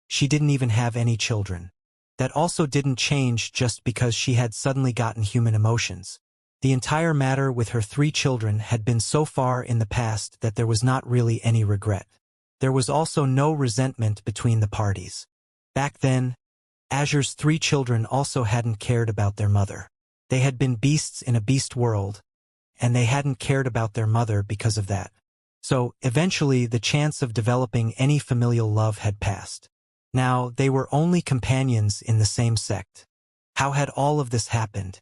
she didn't even have any children. That also didn't change just because she had suddenly gotten human emotions. The entire matter with her 3 children had been so far in the past that there was not really any regret. There was also no resentment between the parties. Back then, Azure's 3 children also hadn't cared about their mother. They had been beasts in a beast world, and they hadn't cared about their mother because of that. So, eventually, the chance of developing any familial love had passed. Now, they were only companions in the same sect. How had all of this happened?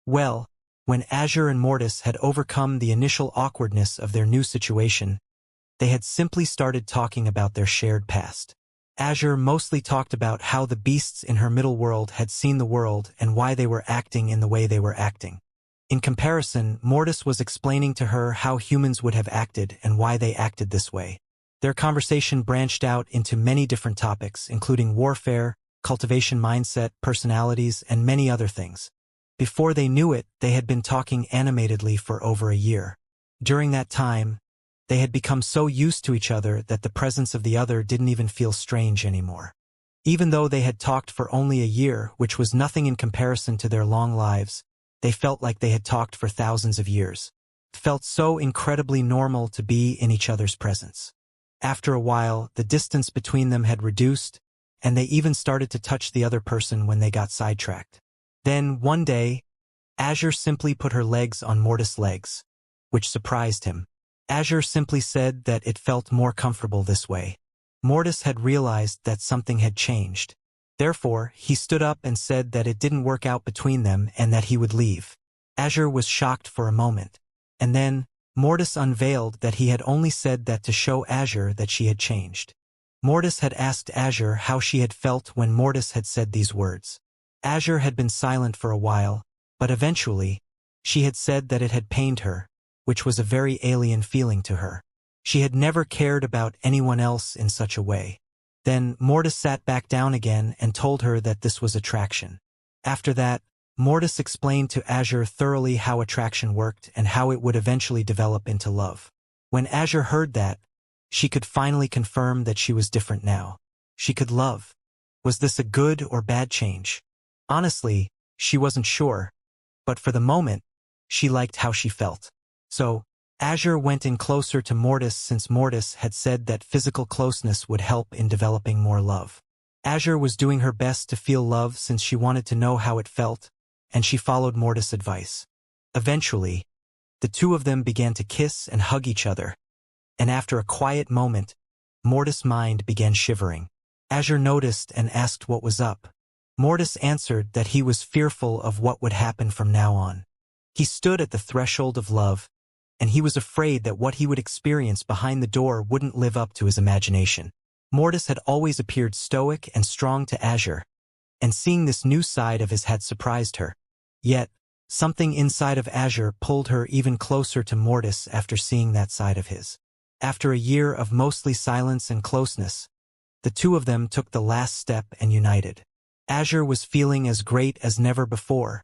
Well, when Azure and Mortis had overcome the initial awkwardness of their new situation, they had simply started talking about their shared past. Azure mostly talked about how the beasts in her middle world had seen the world and why they were acting in the way they were acting. In comparison, Mortis was explaining to her how humans would have acted and why they acted this way. Their conversation branched out into many different topics, including warfare, cultivation mindset, personalities, and many other things. Before they knew it, they had been talking animatedly for over a year. During that time, they had become so used to each other that the presence of the other didn't even feel strange anymore. Even though they had talked for only a year, which was nothing in comparison to their long lives, they felt like they had talked for thousands of years. It felt so incredibly normal to be in each other's presence. After a while, the distance between them had reduced, and they even started to touch the other person when they got sidetracked. Then, one day, Azure simply put her legs on Mortis' legs, which surprised him. Azure simply said that it felt more comfortable this way. Mortis had realized that something had changed. Therefore, he stood up and said that it didn't work out between them and that he would leave. Azure was shocked for a moment. And then, Mortis unveiled that he had only said that to show Azure that she had changed. Mortis had asked Azure how she had felt when Mortis had said these words. Azure had been silent for a while, but eventually, she had said that it had pained her, which was a very alien feeling to her. She had never cared about anyone else in such a way. Then Mortis sat back down again and told her that this was attraction. After that, Mortis explained to Azure thoroughly how attraction worked and how it would eventually develop into love. When Azure heard that, she could finally confirm that she was different now. She could love. Was this a good or bad change? Honestly, she wasn't sure, but for the moment, she liked how she felt. So, Azure went in closer to Mortis since Mortis had said that physical closeness would help in developing more love. Azure was doing her best to feel love since she wanted to know how it felt, and she followed Mortis' advice. Eventually, the two of them began to kiss and hug each other, and after a quiet moment, Mortis' mind began shivering. Azure noticed and asked what was up. Mortis answered that he was fearful of what would happen from now on. He stood at the threshold of love, and he was afraid that what he would experience behind the door wouldn't live up to his imagination. Mortis had always appeared stoic and strong to Azure, and seeing this new side of his had surprised her. Yet, something inside of Azure pulled her even closer to Mortis after seeing that side of his. After a year of mostly silence and closeness, the two of them took the last step and united. Azure was feeling as great as never before,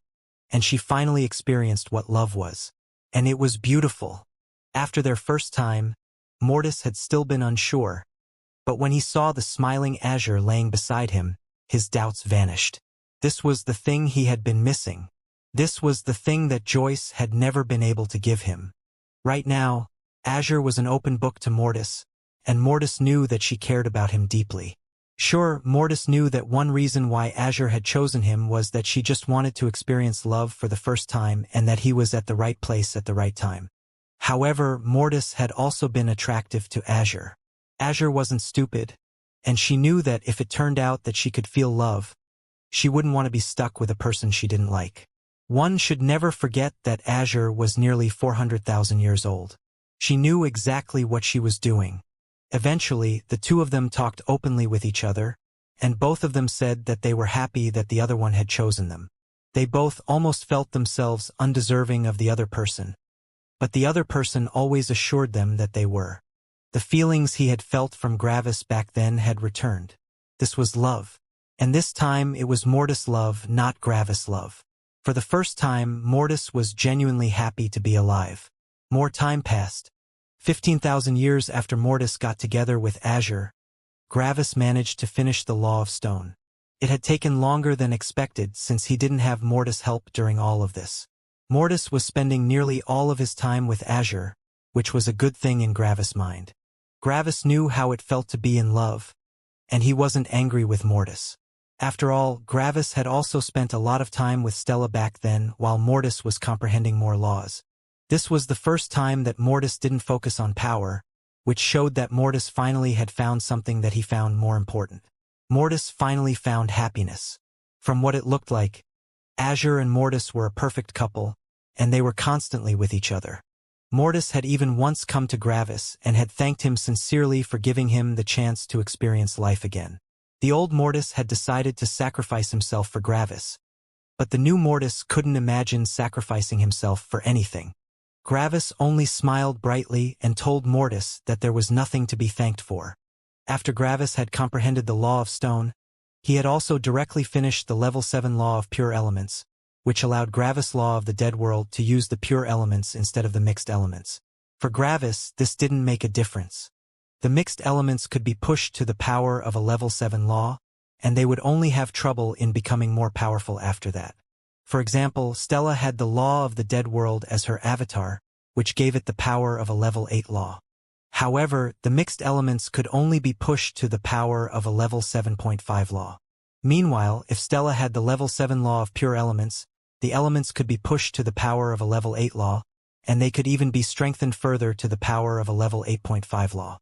and she finally experienced what love was. And it was beautiful. After their first time, Mortis had still been unsure, but when he saw the smiling Azure laying beside him, his doubts vanished. This was the thing he had been missing. This was the thing that Joyce had never been able to give him. Right now, Azure was an open book to Mortis, and Mortis knew that she cared about him deeply. Sure, Mortis knew that one reason why Azure had chosen him was that she just wanted to experience love for the first time and that he was at the right place at the right time. However, Mortis had also been attractive to Azure. Azure wasn't stupid, and she knew that if it turned out that she could feel love, she wouldn't want to be stuck with a person she didn't like. One should never forget that Azure was nearly 400,000 years old. She knew exactly what she was doing. Eventually, the two of them talked openly with each other, and both of them said that they were happy that the other one had chosen them. They both almost felt themselves undeserving of the other person, but the other person always assured them that they were. The feelings he had felt from Gravis back then had returned. This was love. And this time it was Mortis love, not Gravis love. For the first time, Mortis was genuinely happy to be alive. More time passed. 15,000 years after Mortis got together with Azure, Gravis managed to finish the Law of Stone. It had taken longer than expected since he didn't have Mortis' help during all of this. Mortis was spending nearly all of his time with Azure, which was a good thing in Gravis' mind. Gravis knew how it felt to be in love, and he wasn't angry with Mortis. After all, Gravis had also spent a lot of time with Stella back then while Mortis was comprehending more laws. This was the first time that Mortis didn't focus on power, which showed that Mortis finally had found something that he found more important. Mortis finally found happiness. From what it looked like, Azure and Mortis were a perfect couple, and they were constantly with each other. Mortis had even once come to Gravis and had thanked him sincerely for giving him the chance to experience life again. The old Mortis had decided to sacrifice himself for Gravis, but the new Mortis couldn't imagine sacrificing himself for anything. Gravis only smiled brightly and told Mortis that there was nothing to be thanked for. After Gravis had comprehended the Law of Stone, he had also directly finished the Level 7 Law of Pure Elements, which allowed Gravis' Law of the Dead World to use the pure elements instead of the mixed elements. For Gravis, this didn't make a difference. The mixed elements could be pushed to the power of a Level 7 law, and they would only have trouble in becoming more powerful after that. For example, Stella had the Law of the Dead World as her avatar, which gave it the power of a Level 8 law. However, the mixed elements could only be pushed to the power of a Level 7.5 law. Meanwhile, if Stella had the Level 7 Law of Pure Elements, the elements could be pushed to the power of a Level 8 law, and they could even be strengthened further to the power of a Level 8.5 law.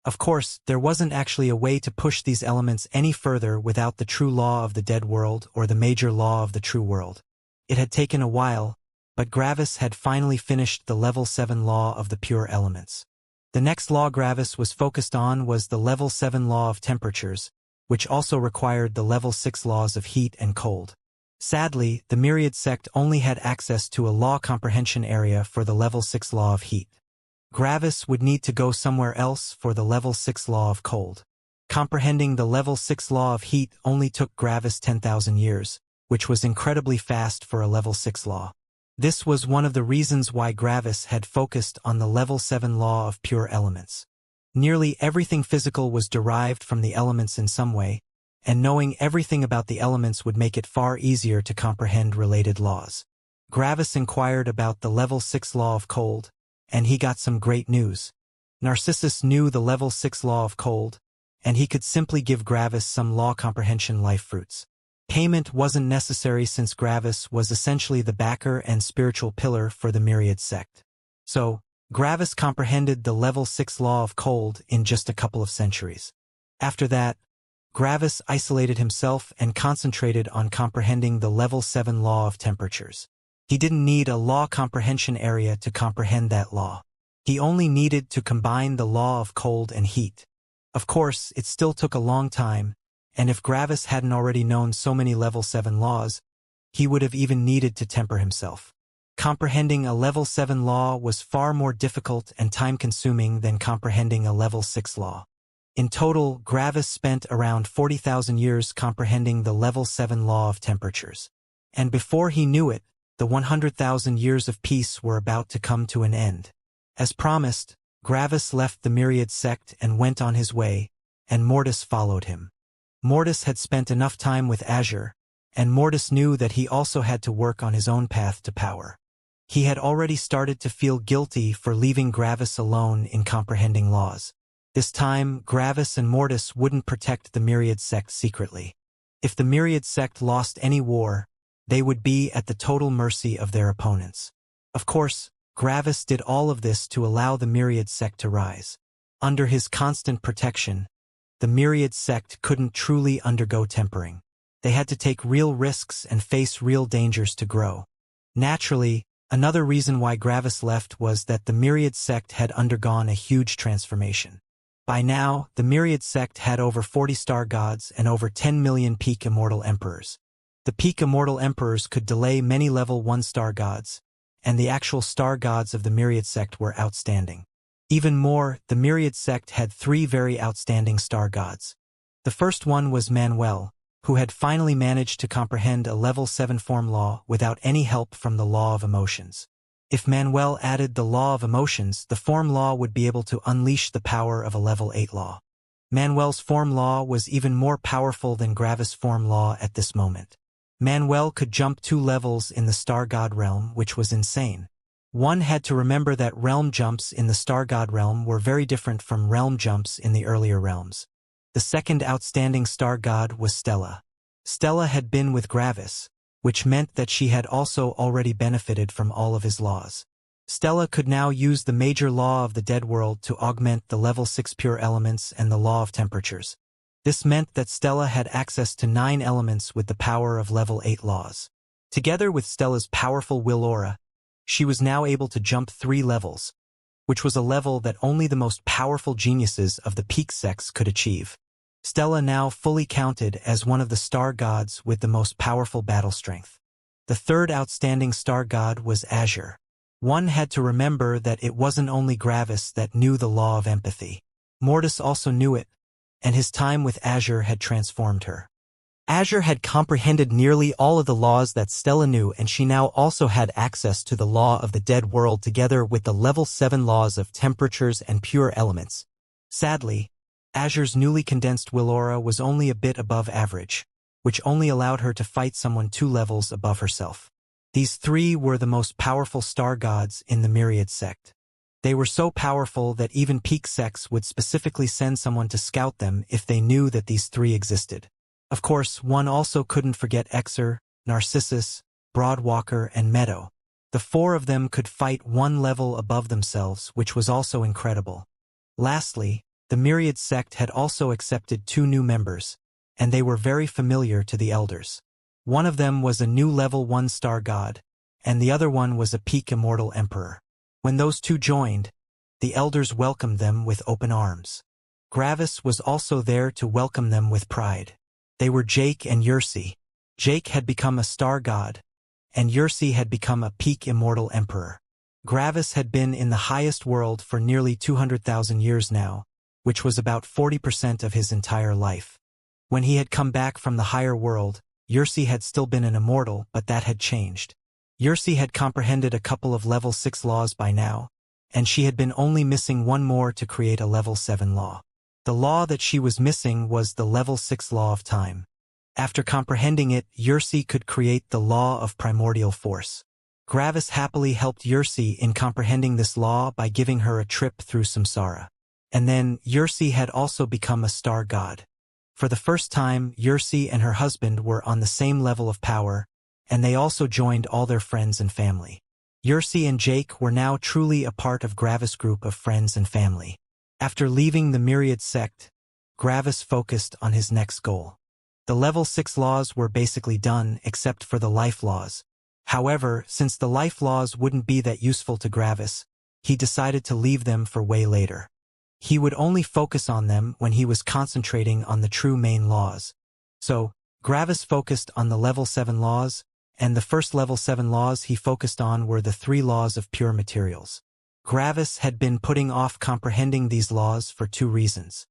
Of course, there wasn't actually a way to push these elements any further without the true law of the dead world or the major law of the true world. It had taken a while, but Gravis had finally finished the Level 7 Law of the Pure Elements. The next law Gravis was focused on was the Level 7 Law of Temperatures, which also required the Level 6 laws of heat and cold. Sadly, the Myriad sect only had access to a law comprehension area for the Level 6 Law of Heat. Gravis would need to go somewhere else for the Level 6 Law of Cold. Comprehending the Level 6 Law of Heat only took Gravis 10,000 years, which was incredibly fast for a Level 6 law. This was one of the reasons why Gravis had focused on the Level 7 Law of Pure Elements. Nearly everything physical was derived from the elements in some way, and knowing everything about the elements would make it far easier to comprehend related laws. Gravis inquired about the Level 6 Law of Cold, and he got some great news. Narcissus knew the Level 6 Law of Cold, and he could simply give Gravis some law comprehension life fruits. Payment wasn't necessary since Gravis was essentially the backer and spiritual pillar for the Myriad sect. So, Gravis comprehended the Level 6 Law of Cold in just a couple of centuries. After that, Gravis isolated himself and concentrated on comprehending the Level 7 Law of Temperatures. He didn't need a law comprehension area to comprehend that law. He only needed to combine the law of cold and heat. Of course, it still took a long time, and if Gravis hadn't already known so many Level 7 laws, he would have even needed to temper himself. Comprehending a Level 7 law was far more difficult and time-consuming than comprehending a Level 6 law. In total, Gravis spent around 40,000 years comprehending the level 7 law of temperatures. And before he knew it, the 100,000 years of peace were about to come to an end. As promised, Gravis left the Myriad sect and went on his way, and Mortis followed him. Mortis had spent enough time with Azure, and Mortis knew that he also had to work on his own path to power. He had already started to feel guilty for leaving Gravis alone in comprehending laws. This time, Gravis and Mortis wouldn't protect the Myriad sect secretly. If the Myriad sect lost any war, they would be at the total mercy of their opponents. Of course, Gravis did all of this to allow the Myriad sect to rise. Under his constant protection, the Myriad sect couldn't truly undergo tempering. They had to take real risks and face real dangers to grow. Naturally, another reason why Gravis left was that the Myriad sect had undergone a huge transformation. By now, the Myriad sect had over 40 star gods and over 10 million peak immortal emperors. The peak immortal emperors could delay many level 1 star gods, and the actual star gods of the Myriad sect were outstanding. Even more, the Myriad sect had 3 very outstanding star gods. The first one was Manuel, who had finally managed to comprehend a level 7 form law without any help from the law of emotions. If Manuel added the law of emotions, the form law would be able to unleash the power of a level 8 law. Manuel's form law was even more powerful than Gravis' form law at this moment. Manuel could jump 2 levels in the star god realm, which was insane. One had to remember that realm jumps in the star god realm were very different from realm jumps in the earlier realms. The second outstanding star god was Stella. Stella had been with Gravis, which meant that she had also already benefited from all of his laws. Stella could now use the major law of the dead world to augment the level 6 pure elements and the law of temperatures. This meant that Stella had access to 9 elements with the power of level 8 laws. Together with Stella's powerful will aura, she was now able to jump 3 levels, which was a level that only the most powerful geniuses of the peak sects could achieve. Stella now fully counted as one of the star gods with the most powerful battle strength. The third outstanding star god was Azure. One had to remember that it wasn't only Gravis that knew the law of empathy. Mortis also knew it, and his time with Azure had transformed her. Azure had comprehended nearly all of the laws that Stella knew, and she now also had access to the law of the dead world together with the level 7 laws of temperatures and pure elements. Sadly, Azure's newly condensed will aura was only a bit above average, which only allowed her to fight someone 2 levels above herself. These 3 were the most powerful star gods in the Myriad sect. They were so powerful that even peak sects would specifically send someone to scout them if they knew that these 3 existed. Of course, one also couldn't forget Exer, Narcissus, Broadwalker, and Meadow. The 4 of them could fight 1 level above themselves, which was also incredible. Lastly, the Myriad sect had also accepted 2 new members, and they were very familiar to the elders. One of them was a new level 1 star god, and the other one was a peak immortal emperor. When those 2 joined, the elders welcomed them with open arms. Gravis was also there to welcome them with pride. They were Jake and Yursi. Jake had become a star god, and Yursi had become a peak immortal emperor. Gravis had been in the highest world for nearly 200,000 years now, which was about 40% of his entire life. When he had come back from the higher world, Yursi had still been an immortal, but that had changed. Yursi had comprehended a couple of level 6 laws by now, and she had been only missing 1 more to create a level 7 law. The law that she was missing was the level 6 law of time. After comprehending it, Yursi could create the law of primordial force. Gravis happily helped Yursi in comprehending this law by giving her a trip through samsara. And then, Yursi had also become a star god. For the first time, Yursi and her husband were on the same level of power, and they also joined all their friends and family. Yursi and Jake were now truly a part of Gravis' group of friends and family. After leaving the Myriad sect, Gravis focused on his next goal. The level 6 laws were basically done except for the life laws. However, since the life laws wouldn't be that useful to Gravis, he decided to leave them for way later. He would only focus on them when he was concentrating on the true main laws. So, Gravis focused on the level 7 laws, and the first level 7 laws he focused on were the 3 laws of pure materials. Gravis had been putting off comprehending these laws for 2 reasons.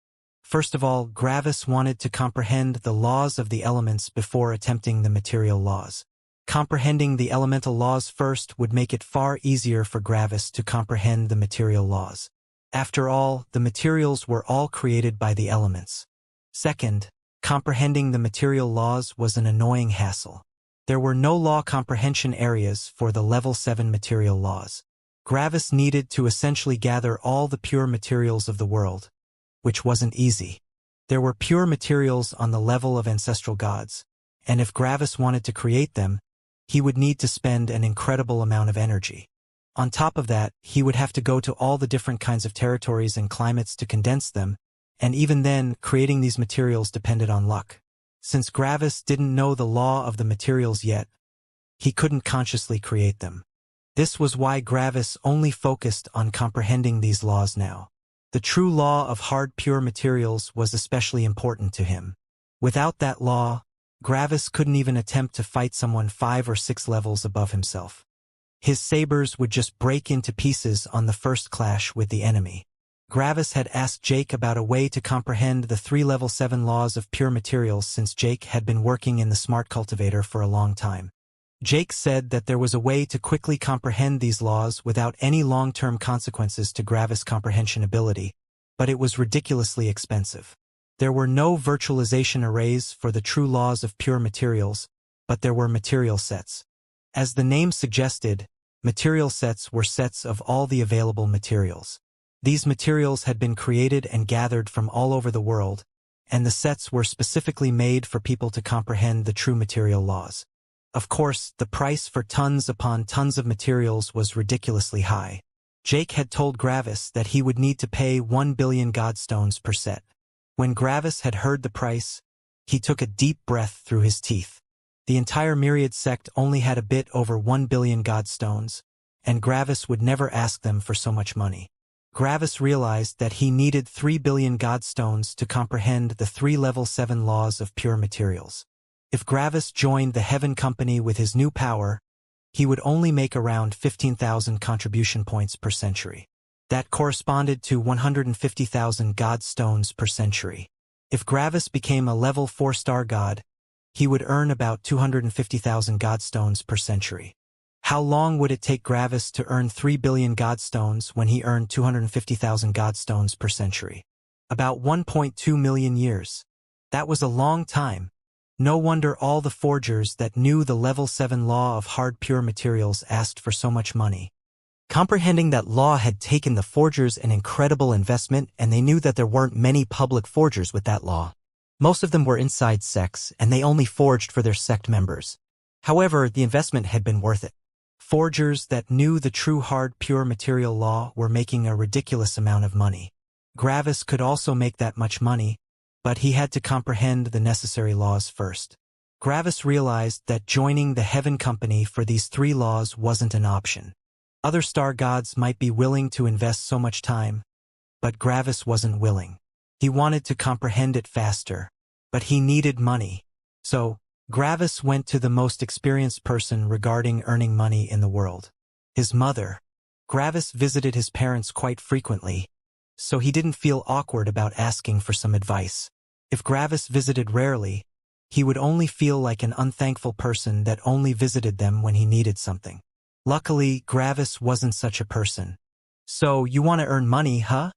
First of all, Gravis wanted to comprehend the laws of the elements before attempting the material laws. Comprehending the elemental laws first would make it far easier for Gravis to comprehend the material laws. After all, the materials were all created by the elements. Second, comprehending the material laws was an annoying hassle. There were no law comprehension areas for the level 7 material laws. Gravis needed to essentially gather all the pure materials of the world, which wasn't easy. There were pure materials on the level of ancestral gods, and if Gravis wanted to create them, he would need to spend an incredible amount of energy. On top of that, he would have to go to all the different kinds of territories and climates to condense them, and even then, creating these materials depended on luck. Since Gravis didn't know the law of the materials yet, he couldn't consciously create them. This was why Gravis only focused on comprehending these laws now. The true law of hard pure materials was especially important to him. Without that law, Gravis couldn't even attempt to fight someone 5 or 6 levels above himself. His sabers would just break into pieces on the first clash with the enemy. Gravis had asked Jake about a way to comprehend the 3 level 7 laws of pure materials since Jake had been working in the smart cultivator for a long time. Jake said that there was a way to quickly comprehend these laws without any long-term consequences to Gravis' comprehension ability, but it was ridiculously expensive. There were no virtualization arrays for the true laws of pure materials, but there were material sets. As the name suggested, material sets were sets of all the available materials. These materials had been created and gathered from all over the world, and the sets were specifically made for people to comprehend the true material laws. Of course, the price for tons upon tons of materials was ridiculously high. Jake had told Gravis that he would need to pay 1 billion godstones per set. When Gravis had heard the price, he took a deep breath through his teeth. The entire Myriad sect only had a bit over 1 billion godstones, and Gravis would never ask them for so much money. Gravis realized that he needed 3 billion godstones to comprehend the 3 level 7 laws of pure materials. If Gravis joined the Heaven Company with his new power, he would only make around 15,000 contribution points per century. That corresponded to 150,000 godstones per century. If Gravis became a level 4-star god, he would earn about 250,000 godstones per century. How long would it take Gravis to earn 3 billion godstones when he earned 250,000 godstones per century? About 1.2 million years. That was a long time. No wonder all the forgers that knew the level 7 law of hard pure materials asked for so much money. Comprehending that law had taken the forgers an incredible investment, and they knew that there weren't many public forgers with that law. Most of them were inside sects, and they only forged for their sect members. However, the investment had been worth it. Forgers that knew the true hard pure material law were making a ridiculous amount of money. Gravis could also make that much money, but he had to comprehend the necessary laws first. Gravis realized that joining the Heaven Company for these 3 laws wasn't an option. Other star gods might be willing to invest so much time, but Gravis wasn't willing. He wanted to comprehend it faster, but he needed money. So, Gravis went to the most experienced person regarding earning money in the world. His mother. Gravis visited his parents quite frequently, so he didn't feel awkward about asking for some advice. If Gravis visited rarely, he would only feel like an unthankful person that only visited them when he needed something. Luckily, Gravis wasn't such a person. "So, you want to earn money, huh?"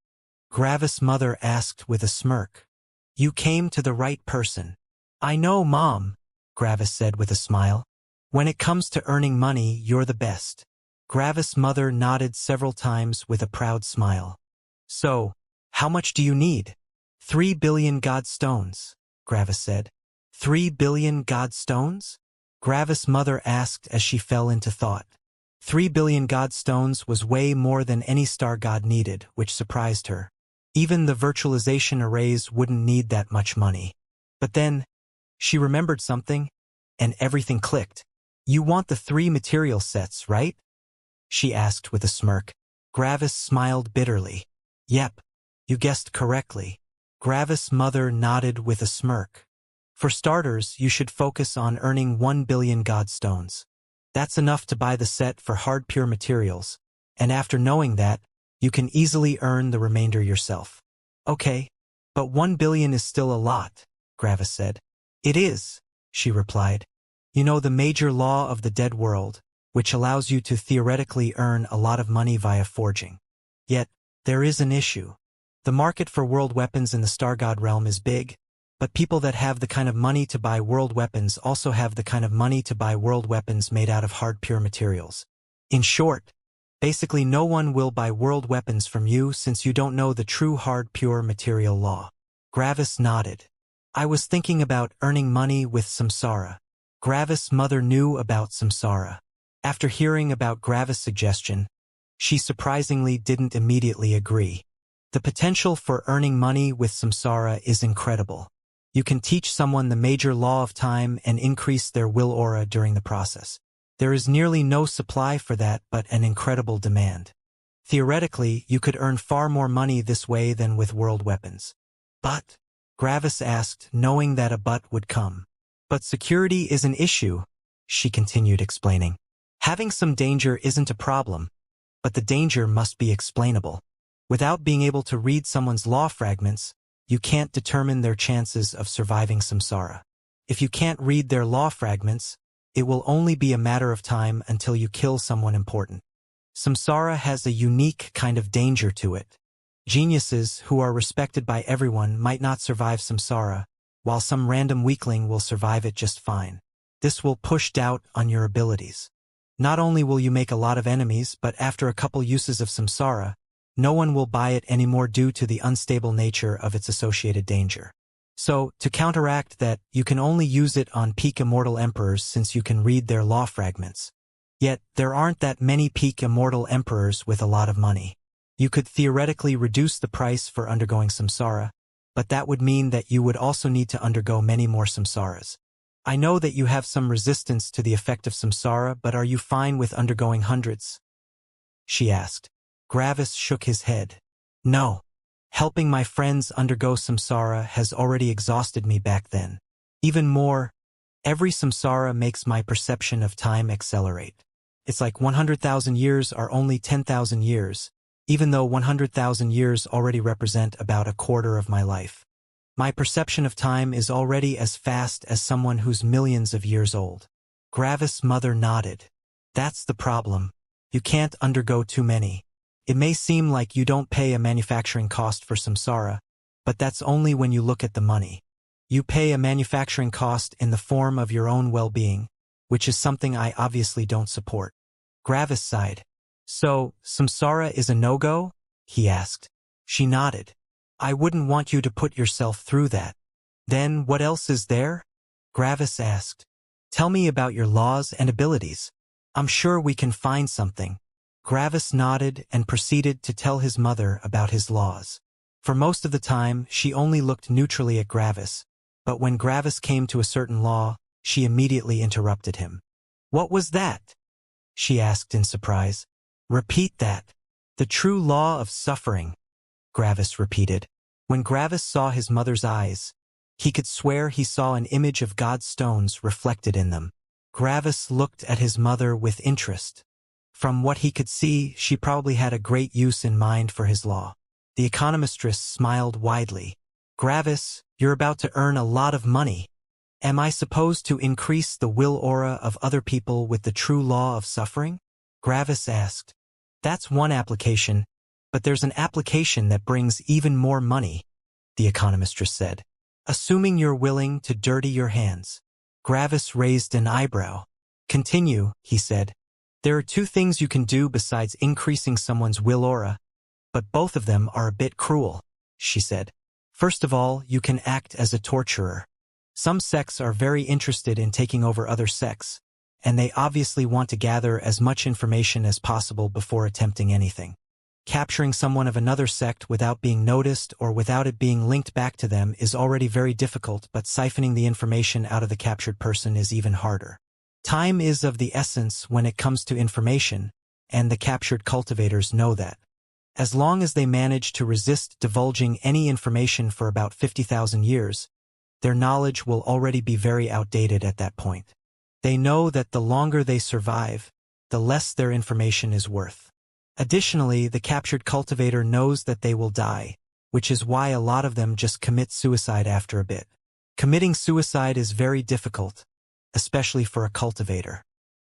Gravis' mother asked with a smirk. "You came to the right person." "I know, Mom," Gravis said with a smile. "When it comes to earning money, you're the best." Gravis' mother nodded several times with a proud smile. "So, how much do you need?" 3 billion godstones, Gravis said. 3 billion godstones? Gravis' mother asked as she fell into thought. 3 billion godstones was way more than any star god needed, which surprised her. Even the virtualization arrays wouldn't need that much money. But then, she remembered something, and everything clicked. "You want the 3 material sets, right?" she asked with a smirk. Gravis smiled bitterly. "Yep, you guessed correctly." Gravis' mother nodded with a smirk. "For starters, you should focus on earning 1 billion godstones. That's enough to buy the set for hard pure materials, and after knowing that, you can easily earn the remainder yourself." "Okay, But 1 billion is still a lot, Gravis said. It is, she replied. You know the major law of the dead world, which allows you to theoretically earn a lot of money via forging. Yet, there is an issue. The market for world weapons in the Star God realm is big, but people that have the kind of money to buy world weapons also have the kind of money to buy world weapons made out of hard pure materials. In short, basically no one will buy world weapons from you since you don't know the true hard pure material law. Gravis nodded. I was thinking about earning money with samsara. Gravis' mother knew about samsara. After hearing about Gravis' suggestion, she surprisingly didn't immediately agree. The potential for earning money with samsara is incredible. You can teach someone the major law of time and increase their will aura during the process. There is nearly no supply for that but an incredible demand. Theoretically, you could earn far more money this way than with world weapons. But? Gravis asked, knowing that a but would come. But security is an issue, she continued explaining. Having some danger isn't a problem, but the danger must be explainable. Without being able to read someone's law fragments, you can't determine their chances of surviving samsara. If you can't read their law fragments, it will only be a matter of time until you kill someone important. Samsara has a unique kind of danger to it. Geniuses who are respected by everyone might not survive samsara, while some random weakling will survive it just fine. This will push doubt on your abilities. Not only will you make a lot of enemies, but after a couple uses of samsara, no one will buy it anymore due to the unstable nature of its associated danger. So, to counteract that, you can only use it on peak immortal emperors since you can read their law fragments. Yet, there aren't that many peak immortal emperors with a lot of money. You could theoretically reduce the price for undergoing samsara, but that would mean that you would also need to undergo many more samsaras. I know that you have some resistance to the effect of samsara, but are you fine with undergoing hundreds? She asked. Gravis shook his head. No. Helping my friends undergo samsara has already exhausted me back then. Even more, every samsara makes my perception of time accelerate. It's like 100,000 years are only 10,000 years, even though 100,000 years already represent about a quarter of my life. My perception of time is already as fast as someone who's millions of years old. Gravis' mother nodded. That's the problem. You can't undergo too many. It may seem like you don't pay a manufacturing cost for samsara, but that's only when you look at the money. You pay a manufacturing cost in the form of your own well-being, which is something I obviously don't support. Gravis sighed. So, samsara is a no-go? He asked. She nodded. I wouldn't want you to put yourself through that. Then what else is there? Gravis asked. Tell me about your laws and abilities. I'm sure we can find something. Gravis nodded and proceeded to tell his mother about his laws. For most of the time, she only looked neutrally at Gravis, but when Gravis came to a certain law, she immediately interrupted him. What was that? She asked in surprise. Repeat that. The true law of suffering, Gravis repeated. When Gravis saw his mother's eyes, he could swear he saw an image of God's stones reflected in them. Gravis looked at his mother with interest. From what he could see, she probably had a great use in mind for his law. The economistress smiled widely. Gravis, you're about to earn a lot of money. Am I supposed to increase the will aura of other people with the true law of suffering? Gravis asked. That's one application, but there's an application that brings even more money, the economistress said. Assuming you're willing to dirty your hands. Gravis raised an eyebrow. Continue, he said. There are two things you can do besides increasing someone's will aura, but both of them are a bit cruel, she said. First of all, you can act as a torturer. Some sects are very interested in taking over other sects, and they obviously want to gather as much information as possible before attempting anything. Capturing someone of another sect without being noticed or without it being linked back to them is already very difficult, but siphoning the information out of the captured person is even harder. Time is of the essence when it comes to information, and the captured cultivators know that. As long as they manage to resist divulging any information for about 50,000 years, their knowledge will already be very outdated at that point. They know that the longer they survive, the less their information is worth. Additionally, the captured cultivator knows that they will die, which is why a lot of them just commit suicide after a bit. Committing suicide is very difficult, especially for a cultivator.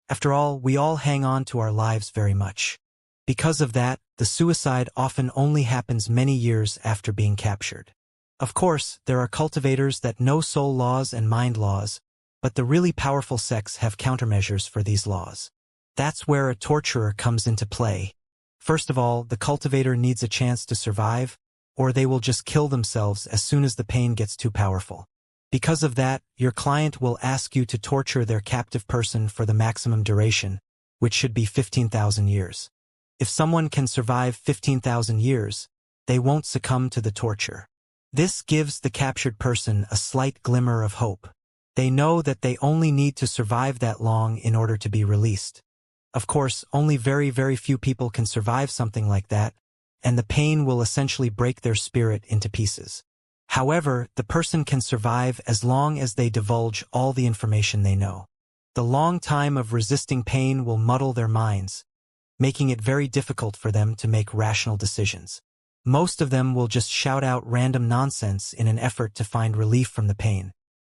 After all, we all hang on to our lives very much. Because of that, the suicide often only happens many years after being captured. Of course, there are cultivators that know soul laws and mind laws, but the really powerful sects have countermeasures for these laws. That's where a torturer comes into play. First of all, the cultivator needs a chance to survive, or they will just kill themselves as soon as the pain gets too powerful. Because of that, your client will ask you to torture their captive person for the maximum duration, which should be 15,000 years. If someone can survive 15,000 years, they won't succumb to the torture. This gives the captured person a slight glimmer of hope. They know that they only need to survive that long in order to be released. Of course, only very, very few people can survive something like that, and the pain will essentially break their spirit into pieces. However, the person can survive as long as they divulge all the information they know. The long time of resisting pain will muddle their minds, making it very difficult for them to make rational decisions. Most of them will just shout out random nonsense in an effort to find relief from the pain.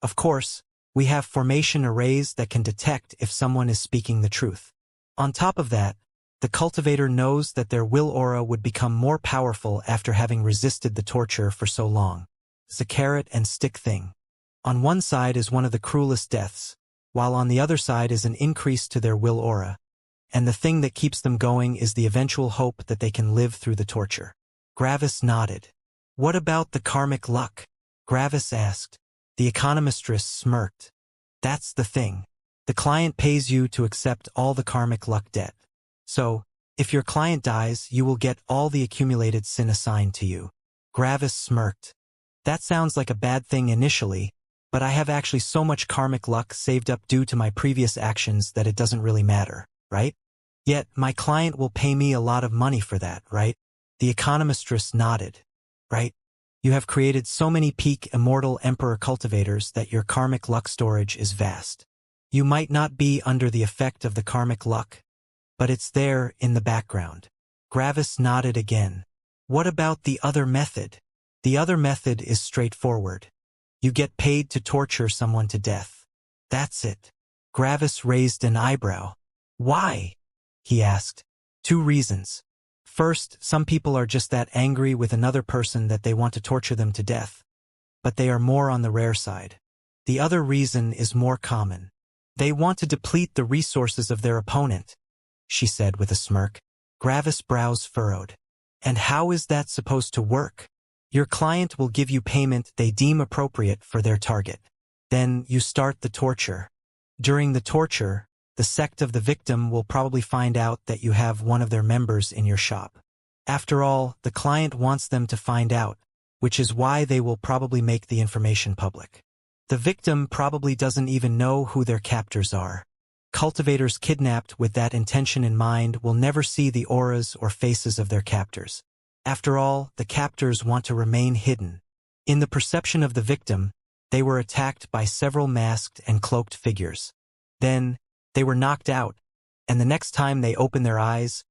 Of course, we have formation arrays that can detect if someone is speaking the truth. On top of that, the cultivator knows that their will aura would become more powerful after having resisted the torture for so long. It's a carrot and stick thing. On one side is one of the cruelest deaths, while on the other side is an increase to their will aura. And the thing that keeps them going is the eventual hope that they can live through the torture. Gravis nodded. What about the karmic luck? Gravis asked. The economistress smirked. That's the thing. The client pays you to accept all the karmic luck debt. So, if your client dies, you will get all the accumulated sin assigned to you. Gravis smirked. That sounds like a bad thing initially, but I have actually so much karmic luck saved up due to my previous actions that it doesn't really matter, right? Yet, my client will pay me a lot of money for that, right? The economistress nodded. Right? You have created so many peak immortal emperor cultivators that your karmic luck storage is vast. You might not be under the effect of the karmic luck, but it's there in the background. Gravis nodded again. What about the other method? The other method is straightforward. You get paid to torture someone to death. That's it. Gravis raised an eyebrow. Why? He asked. 2 reasons. First, some people are just that angry with another person that they want to torture them to death. But they are more on the rare side. The other reason is more common. They want to deplete the resources of their opponent, she said with a smirk. Gravis' brows furrowed. And how is that supposed to work? Your client will give you payment they deem appropriate for their target. Then you start the torture. During the torture, the sect of the victim will probably find out that you have one of their members in your shop. After all, the client wants them to find out, which is why they will probably make the information public. The victim probably doesn't even know who their captors are. Cultivators kidnapped with that intention in mind will never see the auras or faces of their captors. After all, the captors want to remain hidden. In the perception of the victim, they were attacked by several masked and cloaked figures. Then, they were knocked out, and the next time they open their eyes,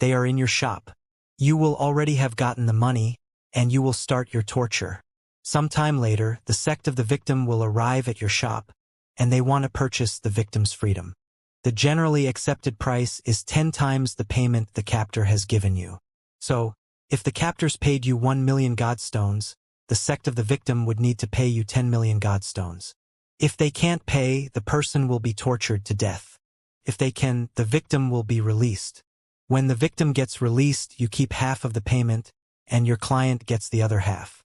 they are in your shop. You will already have gotten the money, and you will start your torture. Sometime later, the sect of the victim will arrive at your shop, and they want to purchase the victim's freedom. The generally accepted price is 10 times the payment the captor has given you. So, if the captors paid you 1 million godstones, the sect of the victim would need to pay you 10 million godstones. If they can't pay, the person will be tortured to death. If they can, the victim will be released. When the victim gets released, you keep half of the payment, and your client gets the other half.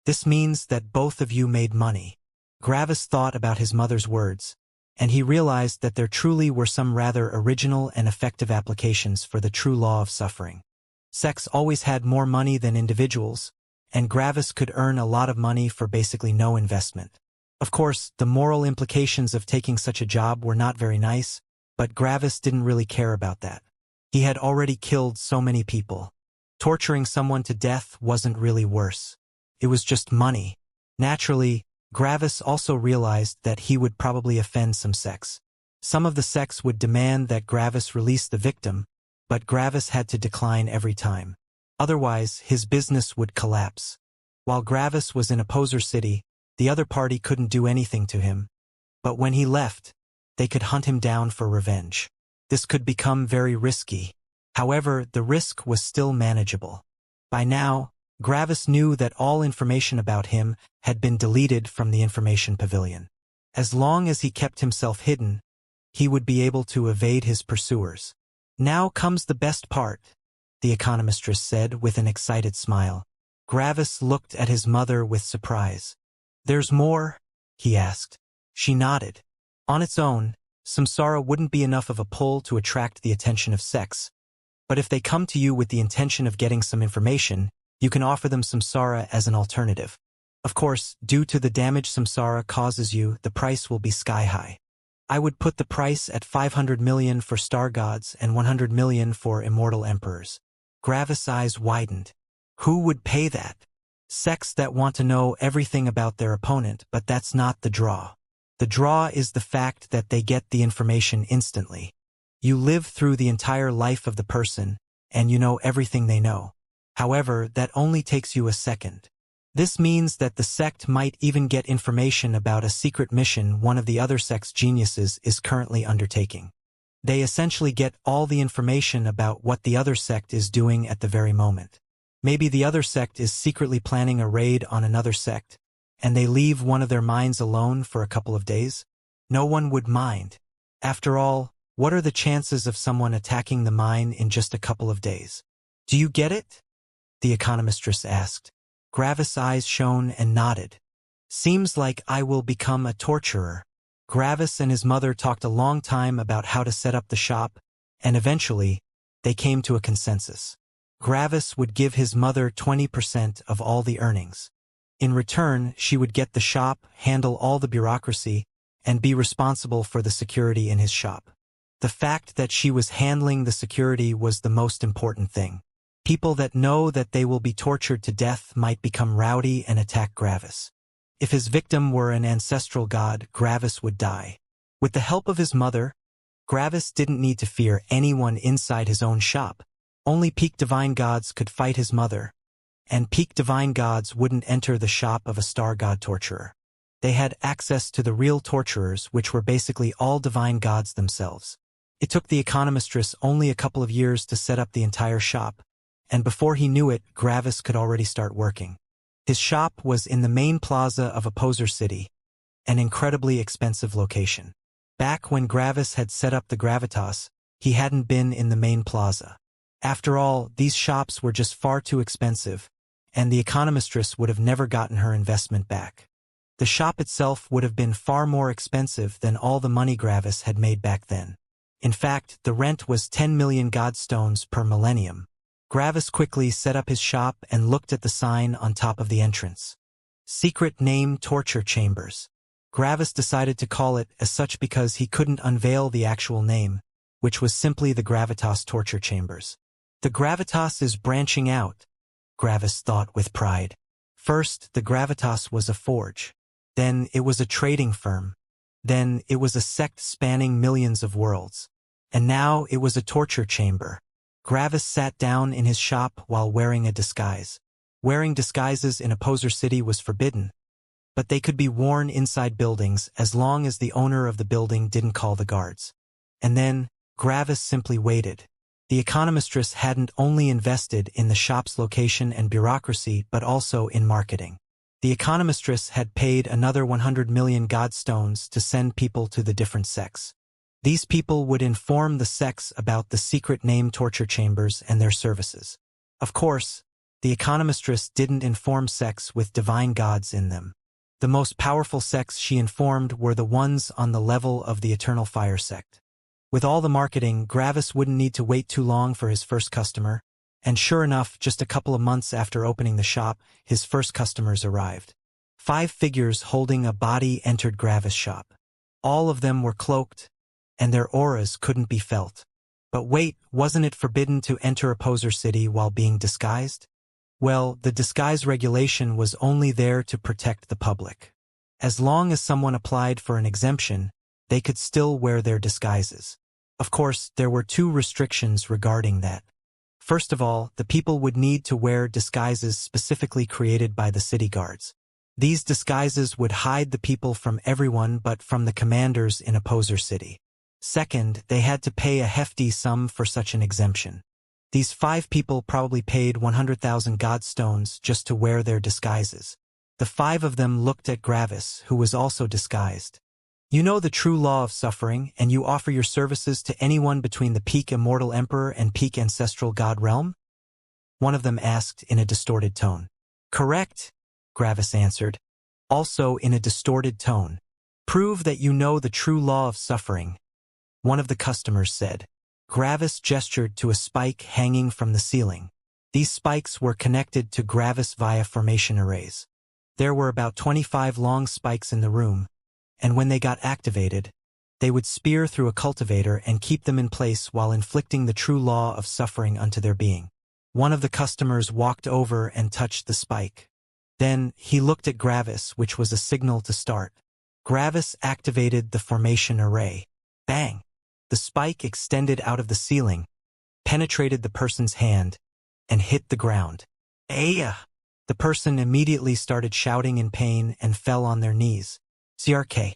This means that both of you made money. Gravis thought about his mother's words, and he realized that there truly were some rather original and effective applications for the true law of suffering. Sects always had more money than individuals, and Gravis could earn a lot of money for basically no investment. Of course, the moral implications of taking such a job were not very nice, but Gravis didn't really care about that. He had already killed so many people. Torturing someone to death wasn't really worse. It was just money. Naturally, Gravis also realized that he would probably offend some sects. Some of the sects would demand that Gravis release the victim, but Gravis had to decline every time. Otherwise, his business would collapse. While Gravis was in Opposer City, the other party couldn't do anything to him. But when he left, they could hunt him down for revenge. This could become very risky. However, the risk was still manageable. By now, Gravis knew that all information about him had been deleted from the information pavilion. As long as he kept himself hidden, he would be able to evade his pursuers. Now comes the best part, the economistress said with an excited smile. Gravis looked at his mother with surprise. There's more? He asked. She nodded. On its own, samsara wouldn't be enough of a pull to attract the attention of sex. But if they come to you with the intention of getting some information, you can offer them samsara as an alternative. Of course, due to the damage samsara causes you, the price will be sky high. I would put the price at 500 million for star gods and 100 million for immortal emperors. Gravis' eyes widened. Who would pay that? Sects that want to know everything about their opponent, but that's not the draw. The draw is the fact that they get the information instantly. You live through the entire life of the person, and you know everything they know. However, that only takes you a second. This means that the sect might even get information about a secret mission one of the other sect's geniuses is currently undertaking. They essentially get all the information about what the other sect is doing at the very moment. Maybe the other sect is secretly planning a raid on another sect, and they leave one of their mines alone for a couple of days. No one would mind. After all, what are the chances of someone attacking the mine in just a couple of days? Do you get it? The economistress asked. Gravis' eyes shone and nodded. Seems like I will become a torturer. Gravis and his mother talked a long time about how to set up the shop, and eventually, they came to a consensus. Gravis would give his mother 20% of all the earnings. In return, she would get the shop, handle all the bureaucracy, and be responsible for the security in his shop. The fact that she was handling the security was the most important thing. People that know that they will be tortured to death might become rowdy and attack Gravis. If his victim were an ancestral god, Gravis would die. With the help of his mother, Gravis didn't need to fear anyone inside his own shop. Only peak divine gods could fight his mother, and peak divine gods wouldn't enter the shop of a star god torturer. They had access to the real torturers, which were basically all divine gods themselves. It took the economistress only a couple of years to set up the entire shop, and before he knew it, Gravis could already start working. His shop was in the main plaza of Opposer City, an incredibly expensive location. Back when Gravis had set up the Gravitas, he hadn't been in the main plaza. After all, these shops were just far too expensive, and the economistress would have never gotten her investment back. The shop itself would have been far more expensive than all the money Gravis had made back then. In fact, the rent was 10 million godstones per millennium. Gravis quickly set up his shop and looked at the sign on top of the entrance. Secret name Torture Chambers. Gravis decided to call it as such because he couldn't unveil the actual name, which was simply the Gravitas Torture Chambers. The Gravitas is branching out, Gravis thought with pride. First, the Gravitas was a forge. Then it was a trading firm. Then it was a sect spanning millions of worlds. And now it was a torture chamber. Gravis sat down in his shop while wearing a disguise. Wearing disguises in Opposer City was forbidden, but they could be worn inside buildings as long as the owner of the building didn't call the guards. And then, Gravis simply waited. The economistress hadn't only invested in the shop's location and bureaucracy but also in marketing. The economistress had paid another 100 million godstones to send people to the different sects. These people would inform the sects about the secret name torture chambers and their services. Of course, the economistress didn't inform sects with divine gods in them. The most powerful sects she informed were the ones on the level of the Eternal Fire sect. With all the marketing, Gravis wouldn't need to wait too long for his first customer, and sure enough, just a couple of months after opening the shop, his first customers arrived. 5 figures holding a body entered Gravis' shop. All of them were cloaked, and their auras couldn't be felt. But wait, wasn't it forbidden to enter Opposer City while being disguised? Well, the disguise regulation was only there to protect the public. As long as someone applied for an exemption, they could still wear their disguises. Of course, there were 2 restrictions regarding that. First of all, the people would need to wear disguises specifically created by the city guards. These disguises would hide the people from everyone but from the commanders in Opposer City. Second, they had to pay a hefty sum for such an exemption. These 5 people probably paid 100,000 godstones just to wear their disguises. The 5 of them looked at Gravis, who was also disguised. You know the true law of suffering, and you offer your services to anyone between the peak Immortal Emperor and peak Ancestral God Realm? One of them asked in a distorted tone. Correct, Gravis answered, also in a distorted tone. Prove that you know the true law of suffering, one of the customers said. Gravis gestured to a spike hanging from the ceiling. These spikes were connected to Gravis via formation arrays. There were about 25 long spikes in the room, and when they got activated, they would spear through a cultivator and keep them in place while inflicting the true law of suffering unto their being. One of the customers walked over and touched the spike. Then he looked at Gravis, which was a signal to start. Gravis activated the formation array. Bang! The spike extended out of the ceiling, penetrated the person's hand, and hit the ground. Aya! The person immediately started shouting in pain and fell on their knees. CRK.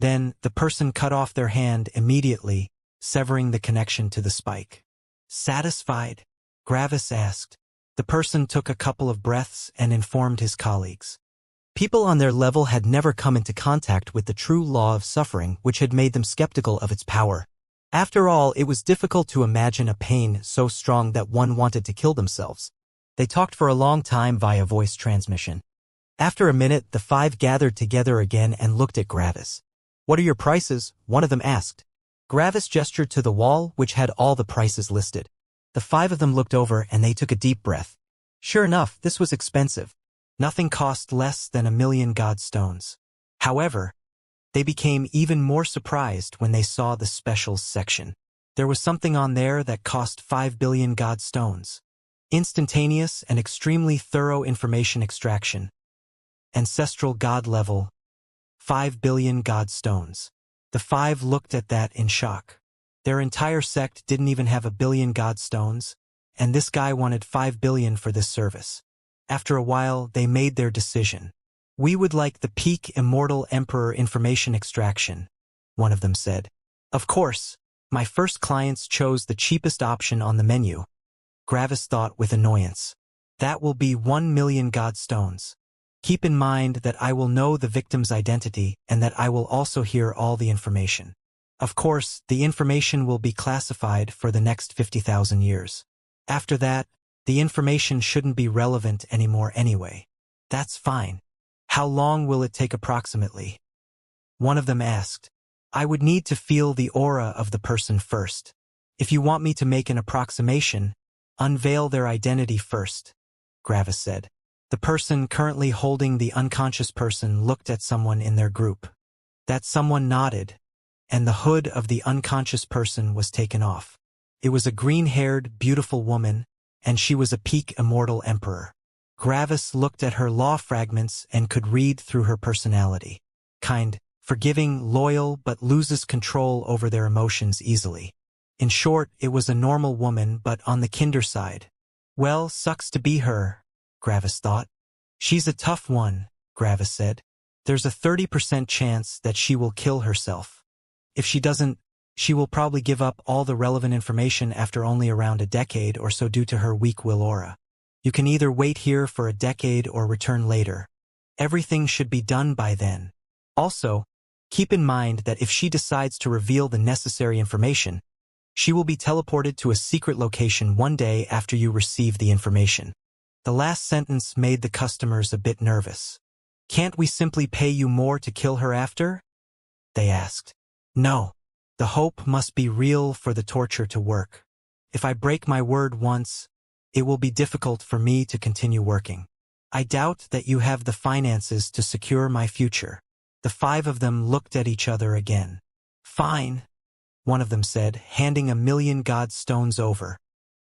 Then, the person cut off their hand immediately, severing the connection to the spike. Satisfied? Gravis asked. The person took a couple of breaths and informed his colleagues. People on their level had never come into contact with the true law of suffering, which had made them skeptical of its power. After all, it was difficult to imagine a pain so strong that one wanted to kill themselves. They talked for a long time via voice transmission. After a minute, the 5 gathered together again and looked at Gravis. What are your prices? One of them asked. Gravis gestured to the wall, which had all the prices listed. The 5 of them looked over and they took a deep breath. Sure enough, this was expensive. Nothing cost less than 1,000,000 godstones. However, they became even more surprised when they saw the specials section. There was something on there that cost 5 billion godstones. Instantaneous and extremely thorough information extraction. Ancestral God level. 5 billion godstones. The 5 looked at that in shock. Their entire sect didn't even have 1 billion godstones, and this guy wanted 5 billion for this service. After a while, they made their decision. We would like the peak Immortal Emperor information extraction, one of them said. Of course, my first clients chose the cheapest option on the menu. Gravis thought with annoyance. That will be 1,000,000 godstones. Keep in mind that I will know the victim's identity and that I will also hear all the information. Of course, the information will be classified for the next 50,000 years. After that, the information shouldn't be relevant anymore anyway. That's fine. How long will it take approximately? One of them asked. I would need to feel the aura of the person first. If you want me to make an approximation, unveil their identity first, Gravis said. The person currently holding the unconscious person looked at someone in their group. That someone nodded, and the hood of the unconscious person was taken off. It was a green-haired, beautiful woman, and she was a peak Immortal Emperor. Gravis looked at her law fragments and could read through her personality. Kind, forgiving, loyal, but loses control over their emotions easily. In short, it was a normal woman, but on the kinder side. Well, sucks to be her, Gravis thought. She's a tough one, Gravis said. There's a 30% chance that she will kill herself. If she doesn't, she will probably give up all the relevant information after only around a decade or so due to her weak will aura. You can either wait here for a decade or return later. Everything should be done by then. Also, keep in mind that if she decides to reveal the necessary information, she will be teleported to a secret location one day after you receive the information. The last sentence made the customers a bit nervous. Can't we simply pay you more to kill her after? They asked. No. The hope must be real for the torture to work. If I break my word once, it will be difficult for me to continue working. I doubt that you have the finances to secure my future. The 5 of them looked at each other again. Fine, one of them said, handing 1,000,000 godstones over.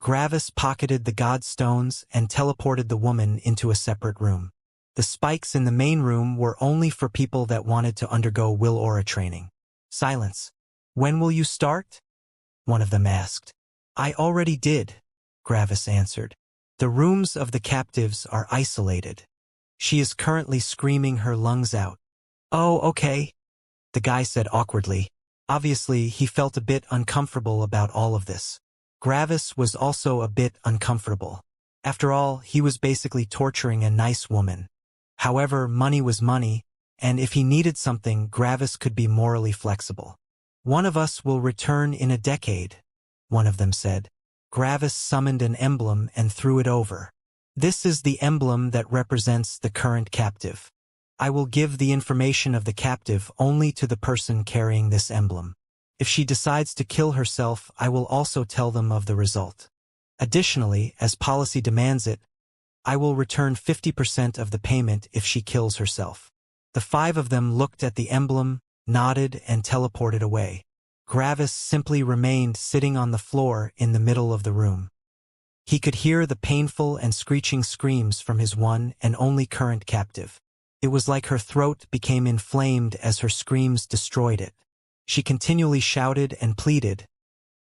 Gravis pocketed the godstones and teleported the woman into a separate room. The spikes in the main room were only for people that wanted to undergo will aura training. Silence. When will you start? One of them asked. I already did, Gravis answered. The rooms of the captives are isolated. She is currently screaming her lungs out. Oh, okay, the guy said awkwardly. Obviously, he felt a bit uncomfortable about all of this. Gravis was also a bit uncomfortable. After all, he was basically torturing a nice woman. However, money was money, and if he needed something, Gravis could be morally flexible. One of us will return in a decade, one of them said. Gravis summoned an emblem and threw it over. This is the emblem that represents the current captive. I will give the information of the captive only to the person carrying this emblem. If she decides to kill herself, I will also tell them of the result. Additionally, as policy demands it, I will return 50% of the payment if she kills herself. The 5 of them looked at the emblem, nodded, and teleported away. Gravis simply remained sitting on the floor in the middle of the room. He could hear the painful and screeching screams from his one and only current captive. It was like her throat became inflamed as her screams destroyed it. She continually shouted and pleaded,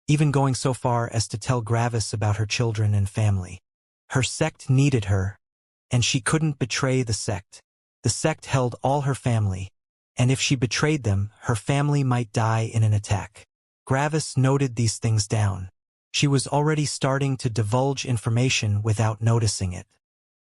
even going so far as to tell Gravis about her children and family. Her sect needed her, and she couldn't betray the sect. The sect held all her family, and if she betrayed them, her family might die in an attack. Gravis noted these things down. She was already starting to divulge information without noticing it.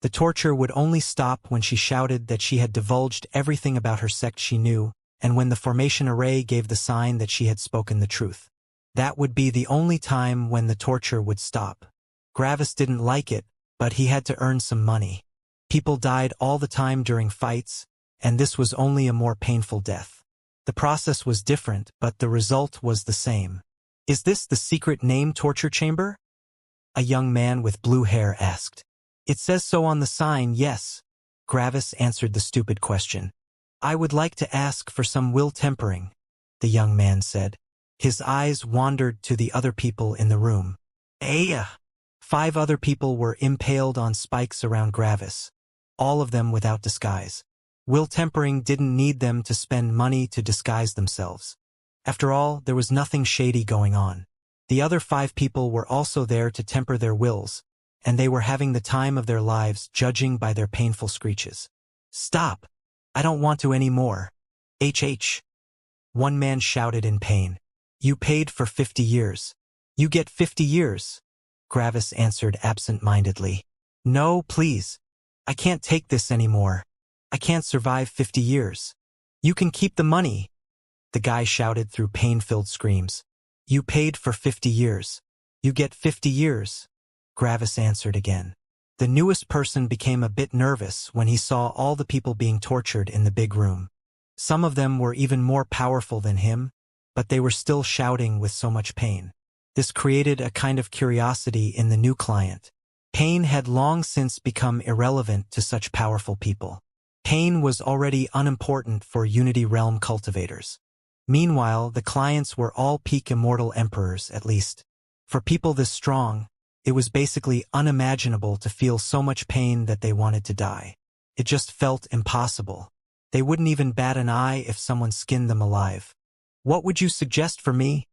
The torture would only stop when she shouted that she had divulged everything about her sect she knew, and when the formation array gave the sign that she had spoken the truth. That would be the only time when the torture would stop. Gravis didn't like it, but he had to earn some money. People died all the time during fights, and this was only a more painful death. The process was different, but the result was the same. Is this the secret name torture chamber? A young man with blue hair asked. It says so on the sign, yes. Gravis answered the stupid question. I would like to ask for some will tempering, the young man said. His eyes wandered to the other people in the room. 5 other people were impaled on spikes around Gravis, all of them without disguise. Will tempering didn't need them to spend money to disguise themselves. After all, there was nothing shady going on. The other 5 people were also there to temper their wills, and they were having the time of their lives judging by their painful screeches. Stop! I don't want to anymore. HH. One man shouted in pain. You paid for 50 years. You get 50 years. Gravis answered absent-mindedly. No, please. I can't take this anymore. I can't survive 50 years. You can keep the money. The guy shouted through pain-filled screams. You paid for 50 years. You get 50 years. Gravis answered again. The newest person became a bit nervous when he saw all the people being tortured in the big room. Some of them were even more powerful than him, but they were still shouting with so much pain. This created a kind of curiosity in the new client. Pain had long since become irrelevant to such powerful people. Pain was already unimportant for Unity Realm cultivators. Meanwhile, the clients were all peak immortal emperors, at least. For people this strong, it was basically unimaginable to feel so much pain that they wanted to die. It just felt impossible. They wouldn't even bat an eye if someone skinned them alive. What would you suggest for me?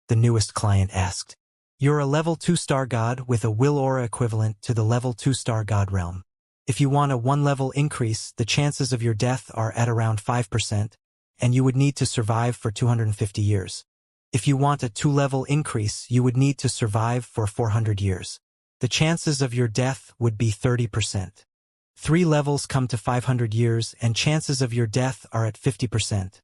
The newest client asked. You're a level 2-star god with a will aura equivalent to the level 2-star god realm. If you want a 1-level increase, the chances of your death are at around 5%, and you would need to survive for 250 years. If you want a 2-level increase, you would need to survive for 400 years. The chances of your death would be 30%. 3 levels come to 500 years, and chances of your death are at 50%.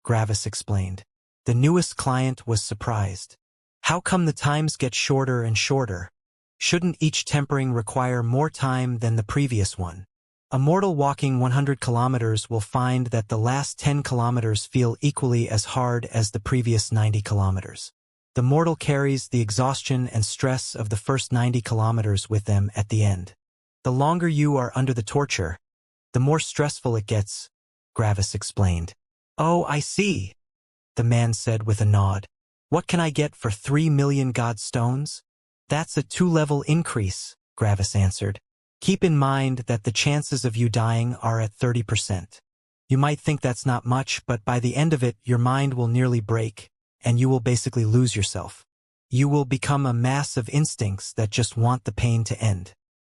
Gravis explained. The newest client was surprised. How come the times get shorter and shorter? Shouldn't each tempering require more time than the previous one? A mortal walking 100 kilometers will find that the last 10 kilometers feel equally as hard as the previous 90 kilometers. The mortal carries the exhaustion and stress of the first 90 kilometers with them at the end. The longer you are under the torture, the more stressful it gets, Gravis explained. Oh, I see, the man said with a nod. What can I get for 3 million god stones? That's a 2-level increase, Gravis answered. Keep in mind that the chances of you dying are at 30%. You might think that's not much, but by the end of it, your mind will nearly break, and you will basically lose yourself. You will become a mass of instincts that just want the pain to end.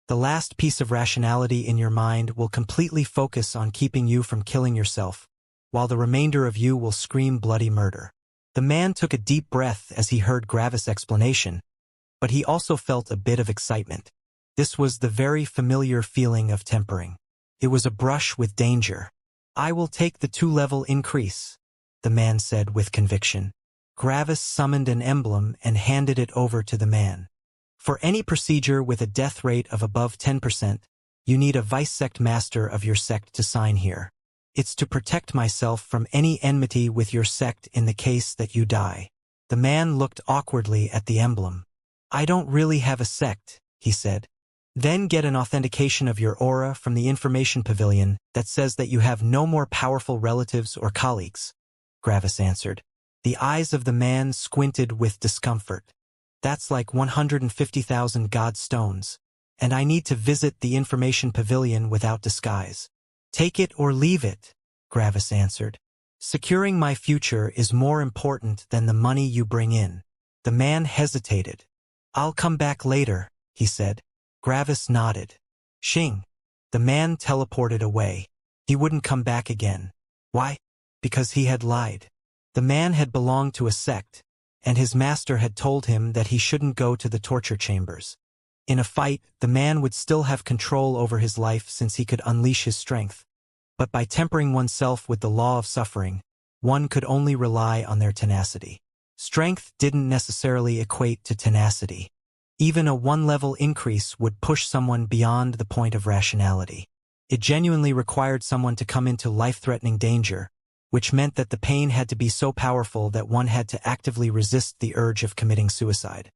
The last piece of rationality in your mind will completely focus on keeping you from killing yourself, while the remainder of you will scream bloody murder. The man took a deep breath as he heard Gravis' explanation, but he also felt a bit of excitement. This was the very familiar feeling of tempering. It was a brush with danger. I will take the 2-level increase, the man said with conviction. Gravis summoned an emblem and handed it over to the man. For any procedure with a death rate of above 10%, you need a vice sect master of your sect to sign here. It's to protect myself from any enmity with your sect in the case that you die. The man looked awkwardly at the emblem. I don't really have a sect, he said. Then get an authentication of your aura from the information pavilion that says that you have no more powerful relatives or colleagues, Gravis answered. The eyes of the man squinted with discomfort. That's like 150,000 god stones, and I need to visit the information pavilion without disguise. Take it or leave it, Gravis answered. Securing my future is more important than the money you bring in. The man hesitated. I'll come back later, he said. Gravis nodded. Xing. The man teleported away. He wouldn't come back again. Why? Because he had lied. The man had belonged to a sect, and his master had told him that he shouldn't go to the torture chambers. In a fight, the man would still have control over his life since he could unleash his strength. But by tempering oneself with the law of suffering, one could only rely on their tenacity. Strength didn't necessarily equate to tenacity. Even a 1-level increase would push someone beyond the point of rationality. It genuinely required someone to come into life-threatening danger, which meant that the pain had to be so powerful that one had to actively resist the urge of committing suicide.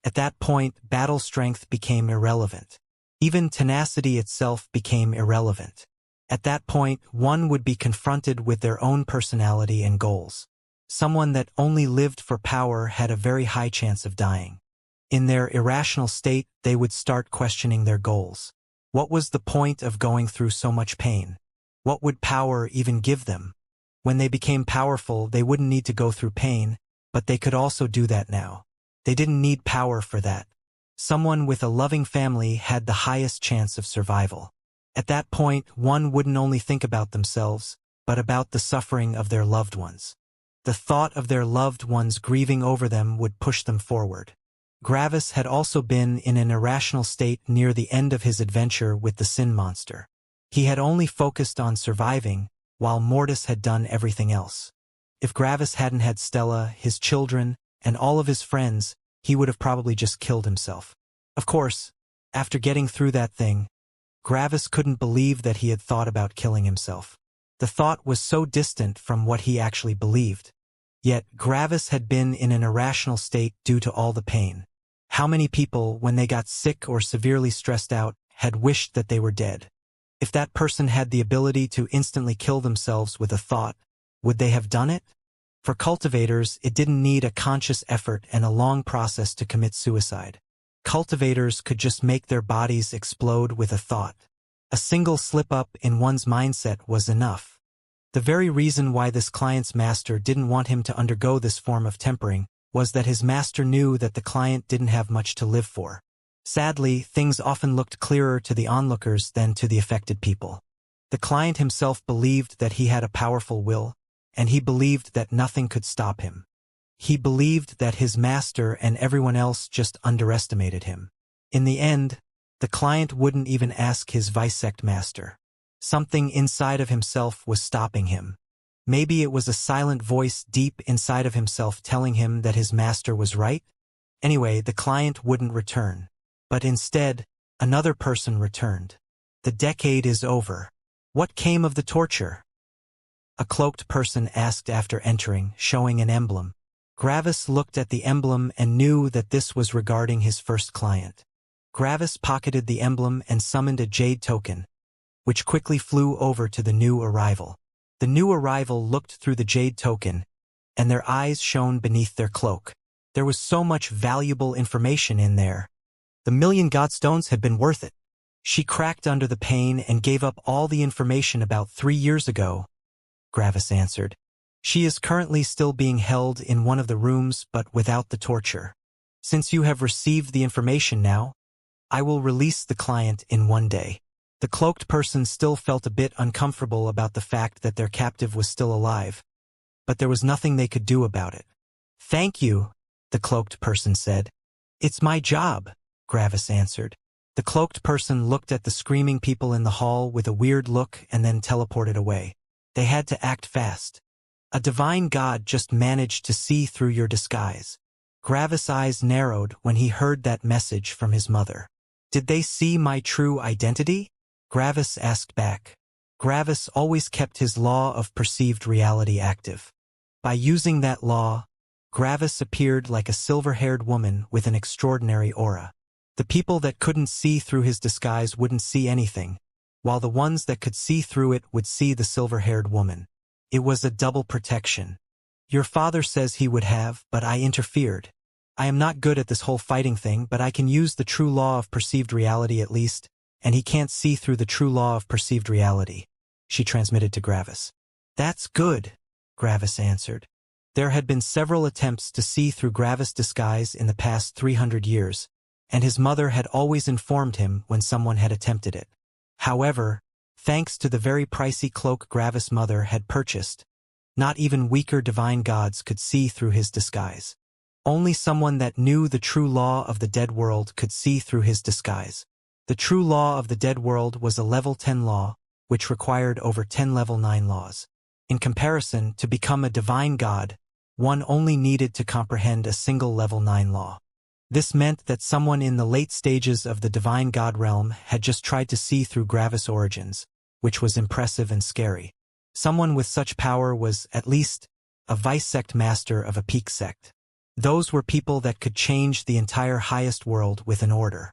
At that point, battle strength became irrelevant. Even tenacity itself became irrelevant. At that point, one would be confronted with their own personality and goals. Someone that only lived for power had a very high chance of dying. In their irrational state, they would start questioning their goals. What was the point of going through so much pain? What would power even give them? When they became powerful, they wouldn't need to go through pain, but they could also do that now. They didn't need power for that. Someone with a loving family had the highest chance of survival. At that point, one wouldn't only think about themselves, but about the suffering of their loved ones. The thought of their loved ones grieving over them would push them forward. Gravis had also been in an irrational state near the end of his adventure with the sin monster. He had only focused on surviving, while Mortis had done everything else. If Gravis hadn't had Stella, his children, and all of his friends, he would have probably just killed himself. Of course, after getting through that thing, Gravis couldn't believe that he had thought about killing himself. The thought was so distant from what he actually believed. Yet Gravis had been in an irrational state due to all the pain. How many people, when they got sick or severely stressed out, had wished that they were dead? If that person had the ability to instantly kill themselves with a thought, would they have done it? For cultivators, it didn't need a conscious effort and a long process to commit suicide. Cultivators could just make their bodies explode with a thought. A single slip-up in one's mindset was enough. The very reason why this client's master didn't want him to undergo this form of tempering was that his master knew that the client didn't have much to live for. Sadly, things often looked clearer to the onlookers than to the affected people. The client himself believed that he had a powerful will, and he believed that nothing could stop him. He believed that his master and everyone else just underestimated him. In the end, the client wouldn't even ask his vice-sect master. Something inside of himself was stopping him. Maybe it was a silent voice deep inside of himself telling him that his master was right? Anyway, the client wouldn't return. But instead, another person returned. The decade is over. What came of the torture? A cloaked person asked after entering, showing an emblem. Gravis looked at the emblem and knew that this was regarding his first client. Gravis pocketed the emblem and summoned a jade token, which quickly flew over to the new arrival. The new arrival looked through the jade token, and their eyes shone beneath their cloak. There was so much valuable information in there. The 1,000,000 godstones had been worth it. She cracked under the pain and gave up all the information about 3 years ago, Gravis answered. She is currently still being held in one of the rooms but without the torture. Since you have received the information now, I will release the client in 1 day. The cloaked person still felt a bit uncomfortable about the fact that their captive was still alive, but there was nothing they could do about it. Thank you, the cloaked person said. It's my job, Gravis answered. The cloaked person looked at the screaming people in the hall with a weird look and then teleported away. They had to act fast. A divine god just managed to see through your disguise. Gravis' eyes narrowed when he heard that message from his mother. Did they see my true identity? Gravis asked back. Gravis always kept his law of perceived reality active. By using that law, Gravis appeared like a silver-haired woman with an extraordinary aura. The people that couldn't see through his disguise wouldn't see anything, while the ones that could see through it would see the silver-haired woman. It was a double protection. Your father says he would have, but I interfered. I am not good at this whole fighting thing, but I can use the true law of perceived reality at least, and he can't see through the true law of perceived reality, she transmitted to Gravis. That's good, Gravis answered. There had been several attempts to see through Gravis' disguise in the past 300 years, and his mother had always informed him when someone had attempted it. However, thanks to the very pricey cloak Gravis' mother had purchased, not even weaker divine gods could see through his disguise. Only someone that knew the true law of the dead world could see through his disguise. The true law of the dead world was a level 10 law, which required over 10 level 9 laws. In comparison, to become a divine god, one only needed to comprehend a single level 9 law. This meant that someone in the late stages of the divine god realm had just tried to see through Gravis' origins, which was impressive and scary. Someone with such power was, at least, a vice sect master of a peak sect. Those were people that could change the entire highest world with an order.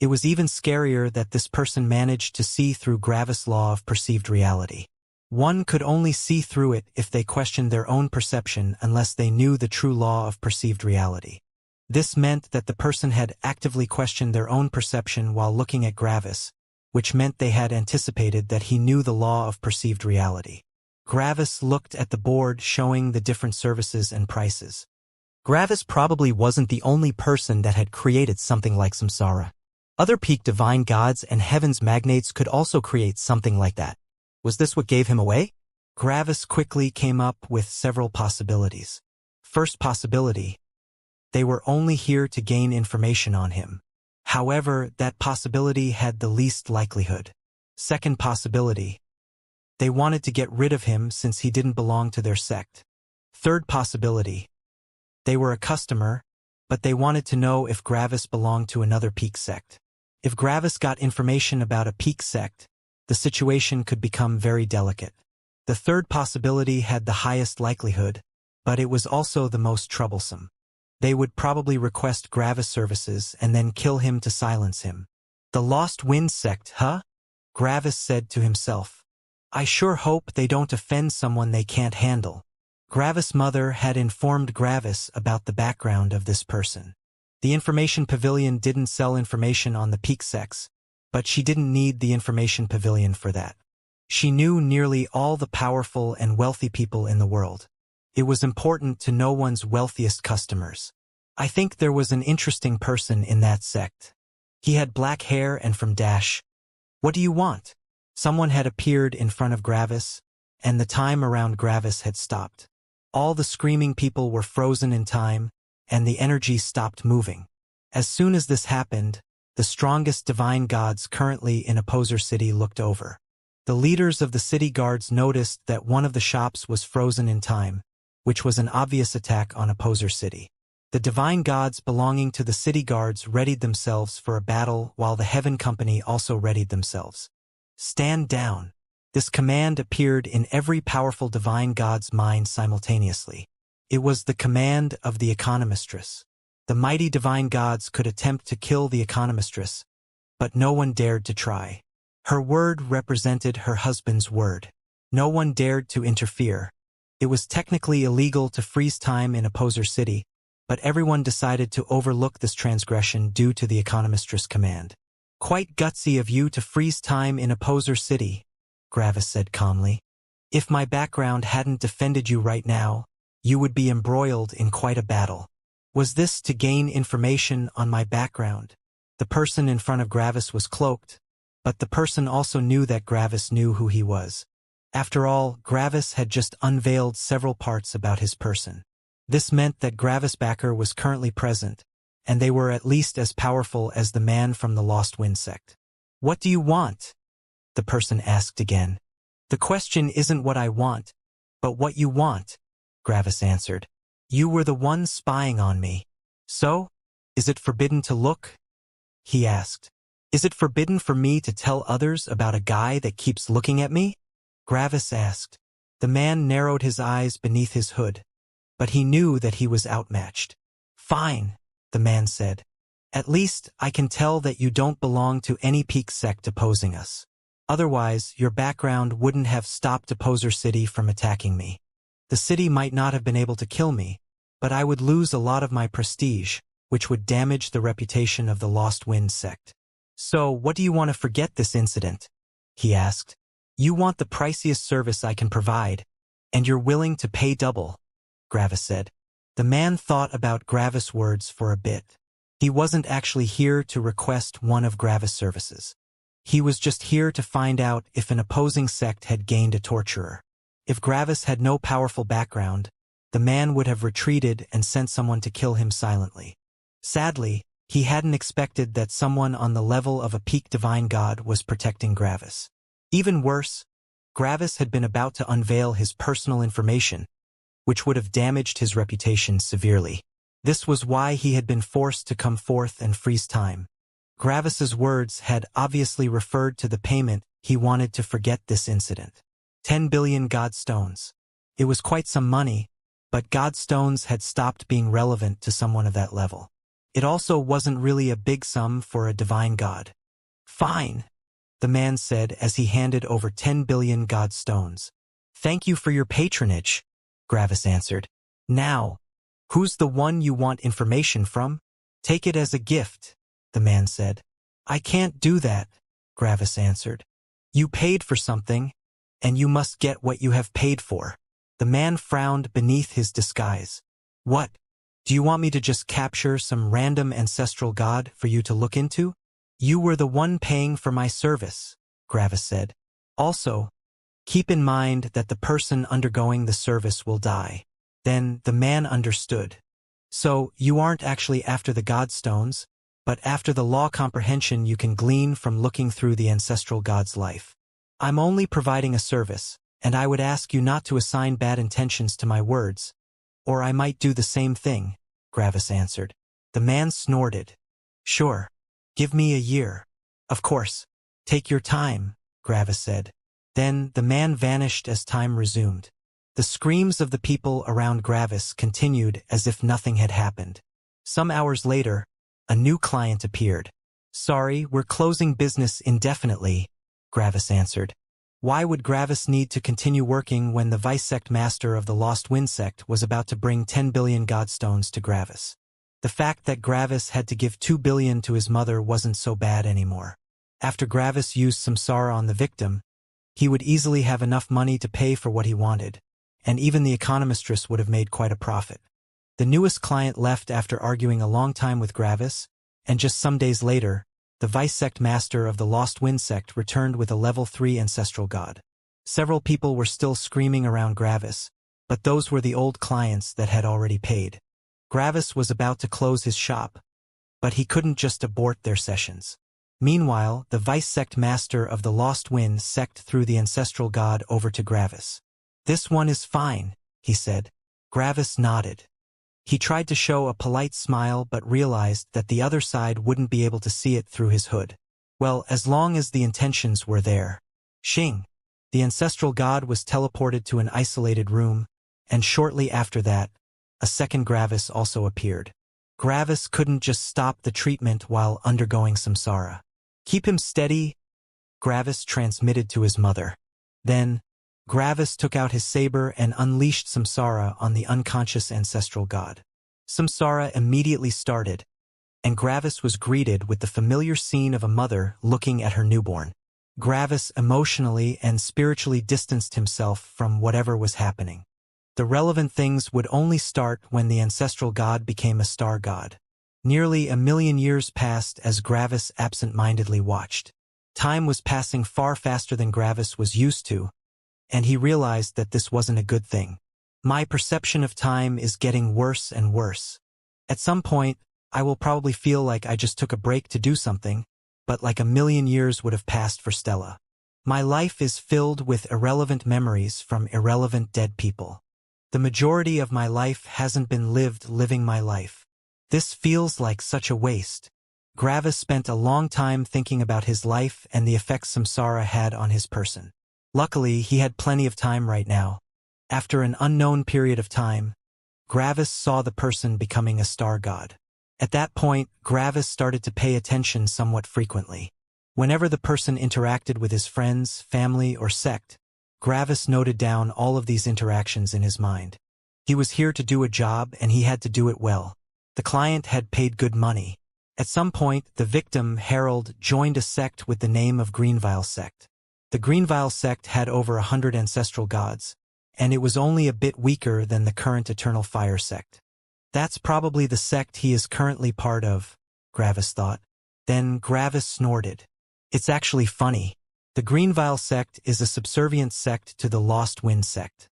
It was even scarier that this person managed to see through Gravis' law of perceived reality. One could only see through it if they questioned their own perception unless they knew the true law of perceived reality. This meant that the person had actively questioned their own perception while looking at Gravis, which meant they had anticipated that he knew the law of perceived reality. Gravis looked at the board showing the different services and prices. Gravis probably wasn't the only person that had created something like Samsara. Other peak divine gods and heaven's magnates could also create something like that. Was this what gave him away? Gravis quickly came up with several possibilities. First possibility: they were only here to gain information on him. However, that possibility had the least likelihood. Second possibility: they wanted to get rid of him since he didn't belong to their sect. Third possibility: they were a customer, but they wanted to know if Gravis belonged to another peak sect. If Gravis got information about a peak sect, the situation could become very delicate. The third possibility had the highest likelihood, but it was also the most troublesome. They would probably request Gravis services and then kill him to silence him. The Lost Wind sect, huh? Gravis said to himself. I sure hope they don't offend someone they can't handle. Gravis' mother had informed Gravis about the background of this person. The information pavilion didn't sell information on the peak sects, but she didn't need the information pavilion for that. She knew nearly all the powerful and wealthy people in the world. It was important to know one's wealthiest customers. I think there was an interesting person in that sect. He had black hair and from Dash. What do you want? Someone had appeared in front of Gravis, and the time around Gravis had stopped. All the screaming people were frozen in time, and the energy stopped moving. As soon as this happened, the strongest divine gods currently in Opposer City looked over. The leaders of the city guards noticed that one of the shops was frozen in time, which was an obvious attack on Opposer City. The divine gods belonging to the city guards readied themselves for a battle while the Heaven Company also readied themselves. Stand down. This command appeared in every powerful divine god's mind simultaneously. It was the command of the economistress. The mighty divine gods could attempt to kill the economistress, but no one dared to try. Her word represented her husband's word. No one dared to interfere. It was technically illegal to freeze time in Opposer City, but everyone decided to overlook this transgression due to the economistress' command. Quite gutsy of you to freeze time in Opposer City, Gravis said calmly. If my background hadn't defended you right now, you would be embroiled in quite a battle. Was this to gain information on my background? The person in front of Gravis was cloaked, but the person also knew that Gravis knew who he was. After all, Gravis had just unveiled several parts about his person. This meant that Gravis backer was currently present, and they were at least as powerful as the man from the Lost Wind sect. What do you want? The person asked again. The question isn't what I want, but what you want, Gravis answered. You were the one spying on me. So, is it forbidden to look? He asked. Is it forbidden for me to tell others about a guy that keeps looking at me? Gravis asked. The man narrowed his eyes beneath his hood, but he knew that he was outmatched. Fine, the man said. At least I can tell that you don't belong to any peak sect opposing us. Otherwise, your background wouldn't have stopped Opposer City from attacking me. The city might not have been able to kill me, but I would lose a lot of my prestige, which would damage the reputation of the Lost Wind sect. So, what do you want to forget this incident? He asked. You want the priciest service I can provide, and you're willing to pay double, Gravis said. The man thought about Gravis' words for a bit. He wasn't actually here to request one of Gravis' services. He was just here to find out if an opposing sect had gained a torturer. If Gravis had no powerful background, the man would have retreated and sent someone to kill him silently. Sadly, he hadn't expected that someone on the level of a peak divine god was protecting Gravis. Even worse, Gravis had been about to unveil his personal information, which would have damaged his reputation severely. This was why he had been forced to come forth and freeze time. Gravis's words had obviously referred to the payment he wanted to forget this incident. 10 billion godstones. It was quite some money, but godstones had stopped being relevant to someone of that level. It also wasn't really a big sum for a divine god. Fine, the man said as he handed over 10 billion godstones. Thank you for your patronage, Gravis answered. Now, who's the one you want information from? Take it as a gift, the man said. I can't do that, Gravis answered. You paid for something, and you must get what you have paid for. The man frowned beneath his disguise. What? Do you want me to just capture some random ancestral god for you to look into? You were the one paying for my service, Gravis said. Also, keep in mind that the person undergoing the service will die. Then the man understood. So, you aren't actually after the godstones, but after the law comprehension you can glean from looking through the ancestral god's life. I'm only providing a service, and I would ask you not to assign bad intentions to my words, or I might do the same thing, Gravis answered. The man snorted. Sure. Give me a year. Of course. Take your time, Gravis said. Then the man vanished as time resumed. The screams of the people around Gravis continued as if nothing had happened. Some hours later, a new client appeared. Sorry, we're closing business indefinitely, Gravis answered. Why would Gravis need to continue working when the vice-sect master of the Lost Wind sect was about to bring 10 billion godstones to Gravis? The fact that Gravis had to give 2 billion to his mother wasn't so bad anymore. After Gravis used samsara on the victim, he would easily have enough money to pay for what he wanted, and even the economistress would have made quite a profit. The newest client left after arguing a long time with Gravis, and just some days later, the vice-sect master of the Lost Wind sect returned with a level 3 ancestral god. Several people were still screaming around Gravis, but those were the old clients that had already paid. Gravis was about to close his shop, but he couldn't just abort their sessions. Meanwhile, the vice-sect master of the Lost Wind sect threw the ancestral god over to Gravis. This one is fine, he said. Gravis nodded. He tried to show a polite smile but realized that the other side wouldn't be able to see it through his hood. Well, as long as the intentions were there. Xing. The ancestral god was teleported to an isolated room, and shortly after that, a second Gravis also appeared. Gravis couldn't just stop the treatment while undergoing samsara. Keep him steady, Gravis transmitted to his mother. Then, Gravis took out his saber and unleashed samsara on the unconscious ancestral god. Samsara immediately started, and Gravis was greeted with the familiar scene of a mother looking at her newborn. Gravis emotionally and spiritually distanced himself from whatever was happening. The relevant things would only start when the ancestral god became a star god. Nearly 1,000,000 years passed as Gravis absent-mindedly watched. Time was passing far faster than Gravis was used to, and he realized that this wasn't a good thing. My perception of time is getting worse and worse. At some point, I will probably feel like I just took a break to do something, but like 1,000,000 years would have passed for Stella. My life is filled with irrelevant memories from irrelevant dead people. The majority of my life hasn't been lived living my life. This feels like such a waste. Gravis spent a long time thinking about his life and the effects samsara had on his person. Luckily, he had plenty of time right now. After an unknown period of time, Gravis saw the person becoming a star god. At that point, Gravis started to pay attention somewhat frequently. Whenever the person interacted with his friends, family, or sect, Gravis noted down all of these interactions in his mind. He was here to do a job and he had to do it well. The client had paid good money. At some point, the victim, Harold, joined a sect with the name of Greenvile sect. The Greenvile sect had over 100 ancestral gods, and it was only a bit weaker than the current Eternal Fire sect. That's probably the sect he is currently part of, Gravis thought. Then Gravis snorted. It's actually funny. The Greenvile sect is a subservient sect to the Lost Wind sect.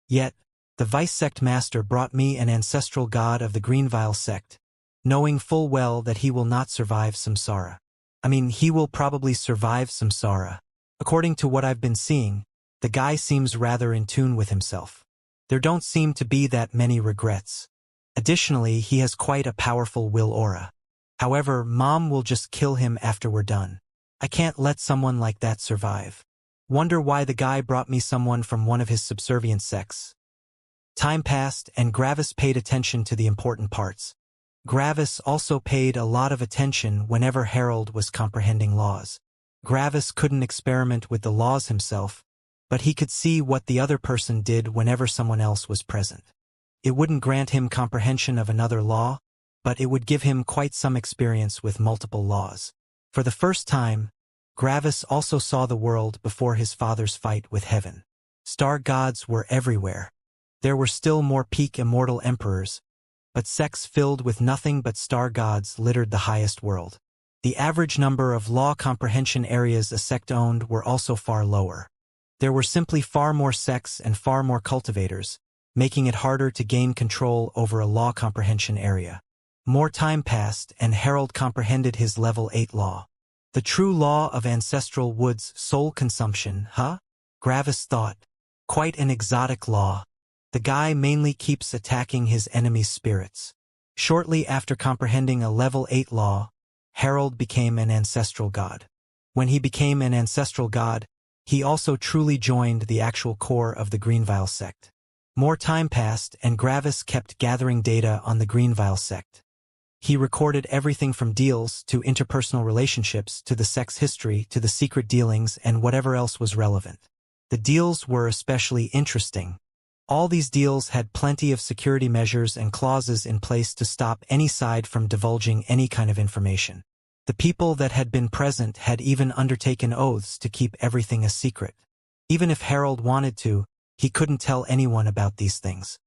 Yet, the vice sect master brought me an ancestral god of the Greenvile sect, knowing full well that he will not survive samsara. He will probably survive samsara. According to what I've been seeing, the guy seems rather in tune with himself. There don't seem to be that many regrets. Additionally, he has quite a powerful will aura. However, Mom will just kill him after we're done. I can't let someone like that survive. Wonder why the guy brought me someone from one of his subservient sects. Time passed and Gravis paid attention to the important parts. Gravis also paid a lot of attention whenever Harold was comprehending laws. Gravis couldn't experiment with the laws himself, but he could see what the other person did whenever someone else was present. It wouldn't grant him comprehension of another law, but it would give him quite some experience with multiple laws. For the first time, Gravis also saw the world before his father's fight with heaven. Star gods were everywhere. There were still more peak immortal emperors, but sects filled with nothing but star gods littered the highest world. The average number of law comprehension areas a sect owned were also far lower. There were simply far more sects and far more cultivators, making it harder to gain control over a law comprehension area. More time passed and Harold comprehended his level 8 law. The true law of ancestral wood's soul consumption, huh? Gravis thought. Quite an exotic law. The guy mainly keeps attacking his enemy's spirits. Shortly after comprehending a level 8 law, Harold became an ancestral god. When he became an ancestral god, he also truly joined the actual core of the Greenvile sect. More time passed and Gravis kept gathering data on the Greenvile sect. He recorded everything from deals to interpersonal relationships to the sect's history to the secret dealings and whatever else was relevant. The deals were especially interesting. All these deals had plenty of security measures and clauses in place to stop any side from divulging any kind of information. The people that had been present had even undertaken oaths to keep everything a secret. Even if Harold wanted to, he couldn't tell anyone about these things.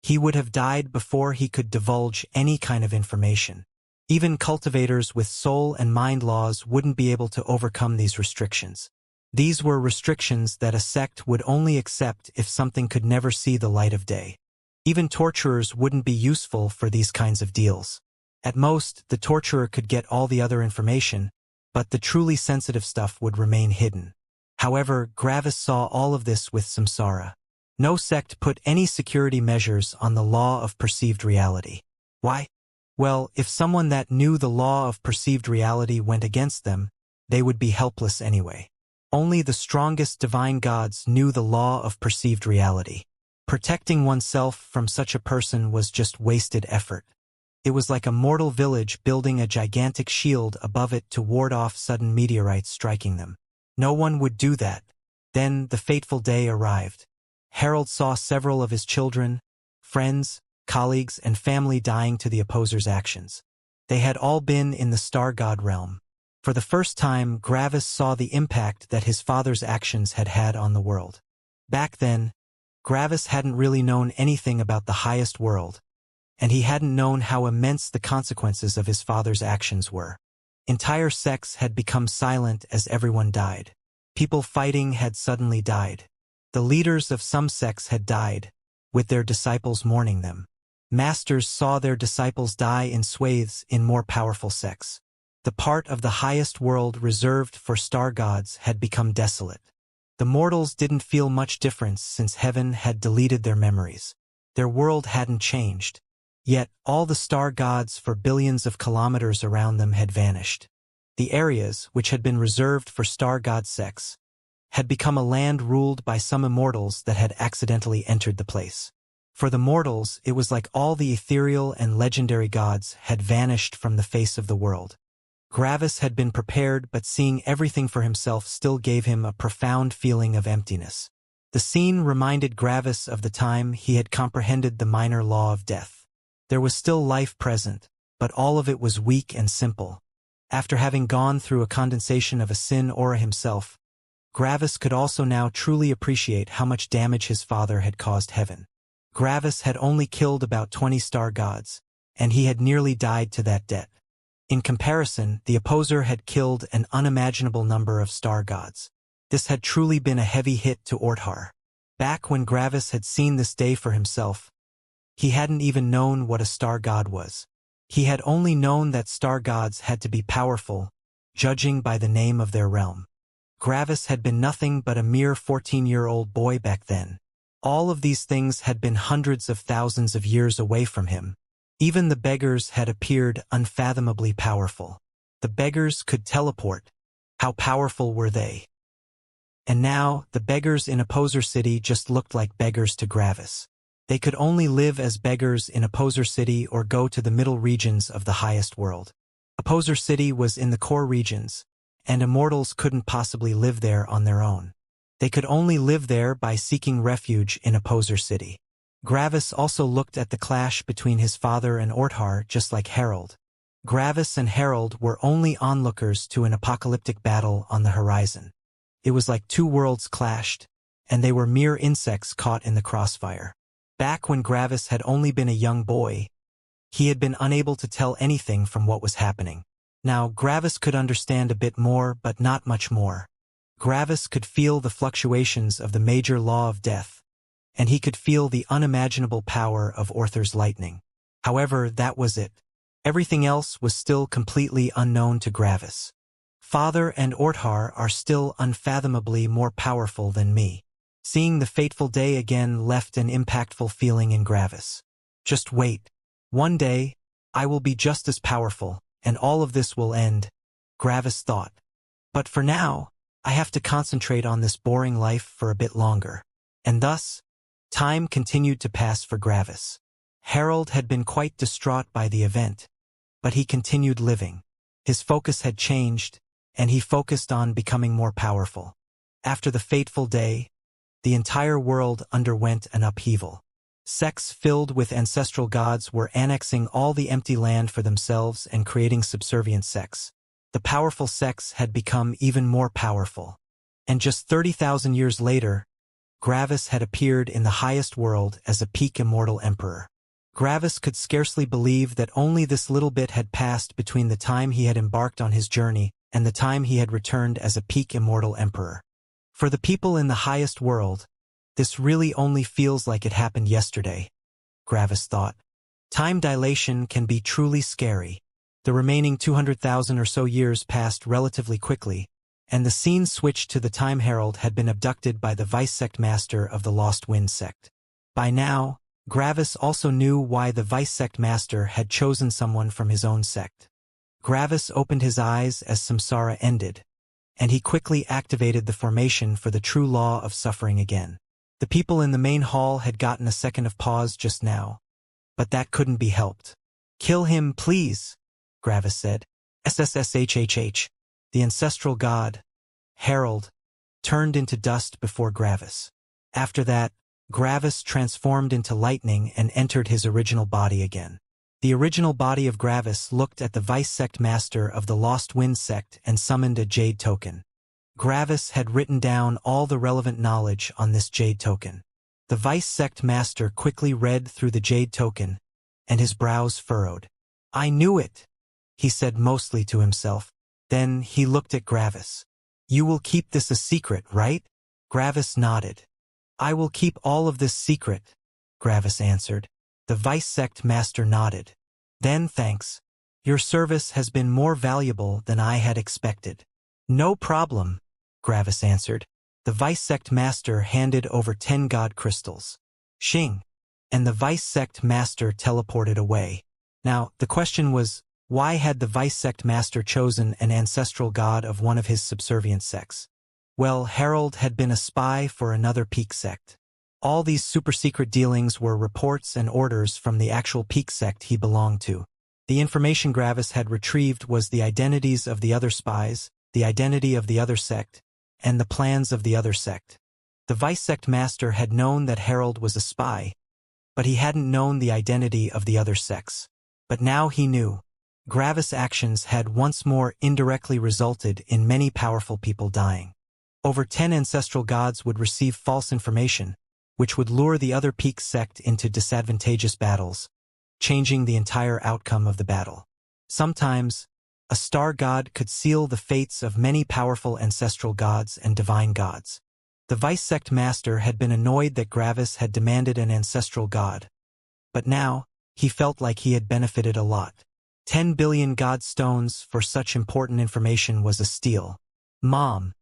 He would have died before he could divulge any kind of information. Even cultivators with soul and mind laws wouldn't be able to overcome these restrictions. These were restrictions that a sect would only accept if something could never see the light of day. Even torturers wouldn't be useful for these kinds of deals. At most, the torturer could get all the other information, but the truly sensitive stuff would remain hidden. However, Gravis saw all of this with samsara. No sect put any security measures on the law of perceived reality. Why? Well, if someone that knew the law of perceived reality went against them, they would be helpless anyway. Only the strongest divine gods knew the law of perceived reality. Protecting oneself from such a person was just wasted effort. It was like a mortal village building a gigantic shield above it to ward off sudden meteorites striking them. No one would do that. Then the fateful day arrived. Harold saw several of his children, friends, colleagues, and family dying to the opposers' actions. They had all been in the star god realm. For the first time, Gravis saw the impact that his father's actions had had on the world. Back then, Gravis hadn't really known anything about the highest world, and he hadn't known how immense the consequences of his father's actions were. Entire sects had become silent as everyone died. People fighting had suddenly died. The leaders of some sects had died, with their disciples mourning them. Masters saw their disciples die in swathes in more powerful sects. The part of the highest world reserved for star gods had become desolate. The mortals didn't feel much difference since heaven had deleted their memories. Their world hadn't changed. Yet, all the star gods for billions of kilometers around them had vanished. The areas, which had been reserved for star god sects, had become a land ruled by some immortals that had accidentally entered the place. For the mortals, it was like all the ethereal and legendary gods had vanished from the face of the world. Gravis had been prepared, but seeing everything for himself still gave him a profound feeling of emptiness. The scene reminded Gravis of the time he had comprehended the minor law of death. There was still life present, but all of it was weak and simple. After having gone through a condensation of a sin aura himself, Gravis could also now truly appreciate how much damage his father had caused heaven. Gravis had only killed about 20 star gods, and he had nearly died to that debt. In comparison, the opposer had killed an unimaginable number of star gods. This had truly been a heavy hit to Orthar. Back when Gravis had seen this day for himself, he hadn't even known what a star god was. He had only known that star gods had to be powerful, judging by the name of their realm. Gravis had been nothing but a mere 14-year-old boy back then. All of these things had been hundreds of thousands of years away from him. Even the beggars had appeared unfathomably powerful. The beggars could teleport. How powerful were they? And now, the beggars in Opposer City just looked like beggars to Gravis. They could only live as beggars in Opposer City or go to the middle regions of the highest world. Opposer City was in the core regions, and immortals couldn't possibly live there on their own. They could only live there by seeking refuge in Opposer City. Gravis also looked at the clash between his father and Orthar just like Harold. Gravis and Harold were only onlookers to an apocalyptic battle on the horizon. It was like two worlds clashed, and they were mere insects caught in the crossfire. Back when Gravis had only been a young boy, he had been unable to tell anything from what was happening. Now, Gravis could understand a bit more, but not much more. Gravis could feel the fluctuations of the major law of death, and he could feel the unimaginable power of Orthar's lightning. However, that was it. Everything else was still completely unknown to Gravis. Father and Orthar are still unfathomably more powerful than me. Seeing the fateful day again left an impactful feeling in Gravis. Just wait. One day, I will be just as powerful, and all of this will end, Gravis thought. But for now, I have to concentrate on this boring life for a bit longer. And thus, time continued to pass for Gravis. Harold had been quite distraught by the event, but he continued living. His focus had changed, and he focused on becoming more powerful. After the fateful day, the entire world underwent an upheaval. Sects filled with ancestral gods were annexing all the empty land for themselves and creating subservient sects. The powerful sects had become even more powerful. And just 30,000 years later, Gravis had appeared in the highest world as a peak immortal emperor. Gravis could scarcely believe that only this little bit had passed between the time he had embarked on his journey and the time he had returned as a peak immortal emperor. For the people in the highest world, this really only feels like it happened yesterday, Gravis thought. Time dilation can be truly scary. The remaining 200,000 or so years passed relatively quickly, and the scene switched to the time Harold had been abducted by the vice-sect master of the Lost Wind sect. By now, Gravis also knew why the vice-sect master had chosen someone from his own sect. Gravis opened his eyes as Samsara ended, and he quickly activated the formation for the true law of suffering again. The people in the main hall had gotten a second of pause just now, but that couldn't be helped. "Kill him, please," Gravis said. SSSHHH. The ancestral god, Harold, turned into dust before Gravis. After that, Gravis transformed into lightning and entered his original body again. The original body of Gravis looked at the vice-sect master of the Lost Wind sect and summoned a jade token. Gravis had written down all the relevant knowledge on this jade token. The vice sect master quickly read through the jade token, and his brows furrowed. I knew it, he said mostly to himself. Then he looked at Gravis. You will keep this a secret, right? Gravis nodded. I will keep all of this secret, Gravis answered. The vice sect master nodded. Then thanks. Your service has been more valuable than I had expected. No problem, Gravis answered. The vice sect master handed over 10 god crystals. Xing. And the vice sect master teleported away. Now, the question was, why had the vice sect master chosen an ancestral god of one of his subservient sects? Well, Harold had been a spy for another peak sect. All these super-secret dealings were reports and orders from the actual peak sect he belonged to. The information Gravis had retrieved was the identities of the other spies, the identity of the other sect, and the plans of the other sect. The vice sect master had known that Harold was a spy, but he hadn't known the identity of the other sects. But now he knew. Gravis' actions had once more indirectly resulted in many powerful people dying. Over 10 ancestral gods would receive false information, which would lure the other peak sect into disadvantageous battles, changing the entire outcome of the battle. Sometimes, a star god could seal the fates of many powerful ancestral gods and divine gods. The vice sect master had been annoyed that Gravis had demanded an ancestral god. But now, he felt like he had benefited a lot. 10 billion god stones for such important information was a steal. Mom,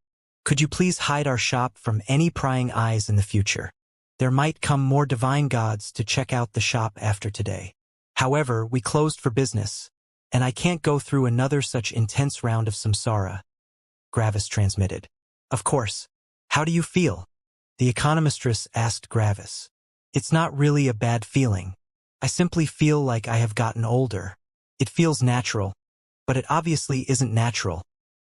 could you please hide our shop from any prying eyes in the future? There might come more divine gods to check out the shop after today. However, we closed for business, and I can't go through another such intense round of samsara, Gravis transmitted. Of course. How do you feel? The economistress asked Gravis. It's not really a bad feeling. I simply feel like I have gotten older. It feels natural, but it obviously isn't natural,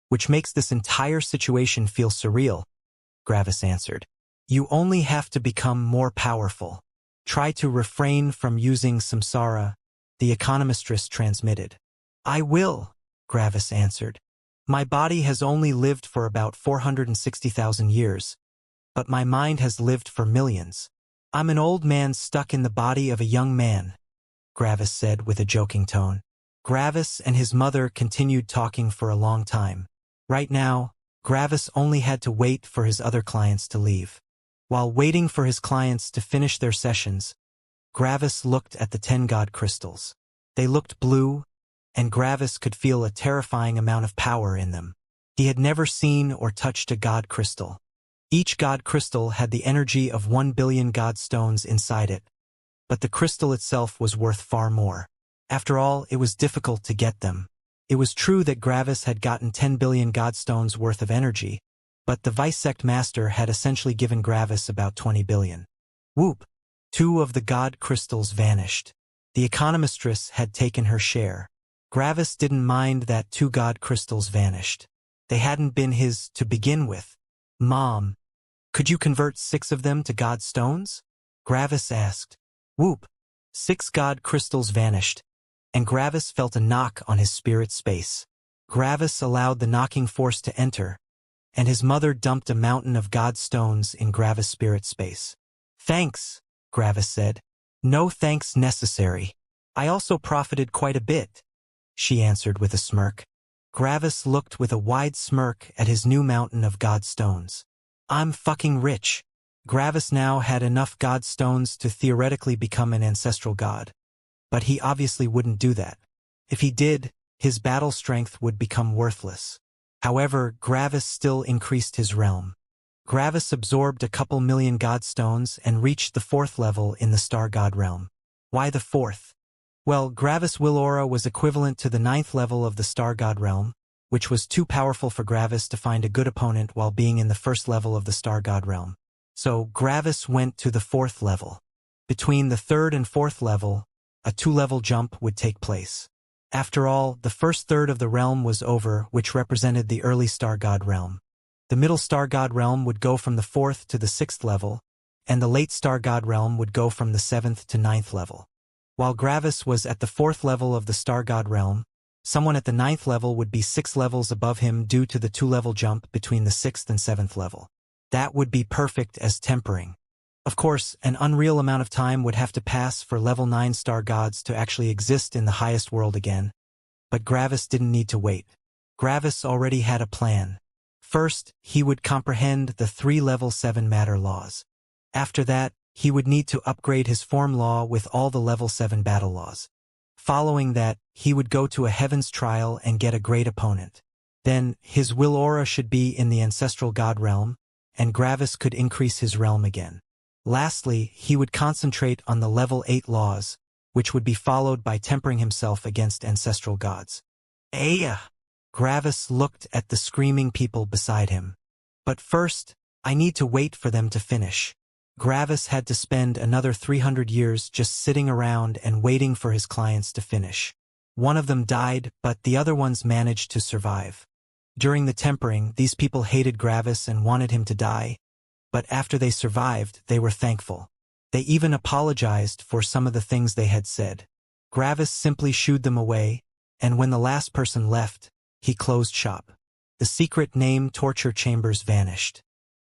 which makes this entire situation feel surreal, Gravis answered. You only have to become more powerful. Try to refrain from using samsara, the economistress transmitted. I will, Gravis answered. My body has only lived for about 460,000 years, but my mind has lived for millions. I'm an old man stuck in the body of a young man, Gravis said with a joking tone. Gravis and his mother continued talking for a long time. Right now, Gravis only had to wait for his other clients to leave. While waiting for his clients to finish their sessions, Gravis looked at the 10 god crystals. They looked blue, and Gravis could feel a terrifying amount of power in them. He had never seen or touched a god crystal. Each god crystal had the energy of 1 billion god stones inside it, but the crystal itself was worth far more. After all, it was difficult to get them. It was true that Gravis had gotten 10 billion god stones worth of energy, but the vice sect master had essentially given Gravis about 20 billion. Whoop! 2 of the god crystals vanished. The economistress had taken her share. Gravis didn't mind that 2 god crystals vanished. They hadn't been his to begin with. Mom, could you convert 6 of them to god stones? Gravis asked. Whoop! 6 god crystals vanished, and Gravis felt a knock on his spirit space. Gravis allowed the knocking force to enter, and his mother dumped a mountain of god stones in Gravis' spirit space. Thanks, Gravis said. No thanks necessary. I also profited quite a bit, she answered with a smirk. Gravis looked with a wide smirk at his new mountain of god stones. I'm fucking rich. Gravis now had enough god stones to theoretically become an ancestral god. But he obviously wouldn't do that. If he did, his battle strength would become worthless. However, Gravis still increased his realm. Gravis absorbed a couple million god stones and reached the 4th level in the star god realm. Why the 4th? Well, Gravis' will aura was equivalent to the 9th level of the star god realm, which was too powerful for Gravis to find a good opponent while being in the 1st level of the star god realm. So Gravis went to the 4th level. Between the 3rd and 4th level, a 2-level jump would take place. After all, the first third of the realm was over, which represented the early star god realm. The middle star god realm would go from the 4th to the 6th level, and the late star god realm would go from the 7th to 9th level. While Gravis was at the 4th level of the star god realm, someone at the 9th level would be 6 levels above him due to the 2-level jump between the 6th and 7th level. That would be perfect as tempering. Of course, an unreal amount of time would have to pass for level 9 star gods to actually exist in the highest world again. But Gravis didn't need to wait. Gravis already had a plan. First, he would comprehend the 3 level 7 matter laws. After that, he would need to upgrade his form law with all the level 7 battle laws. Following that, he would go to a heaven's trial and get a great opponent. Then, his will aura should be in the ancestral god realm, and Gravis could increase his realm again. Lastly, he would concentrate on the level 8 laws, which would be followed by tempering himself against ancestral gods. Aya! Gravis looked at the screaming people beside him. But first, I need to wait for them to finish. Gravis had to spend another 300 years just sitting around and waiting for his clients to finish. One of them died, but the other ones managed to survive. During the tempering, these people hated Gravis and wanted him to die, but after they survived, they were thankful. They even apologized for some of the things they had said. Gravis simply shooed them away, and when the last person left, he closed shop. The secret name torture chambers vanished.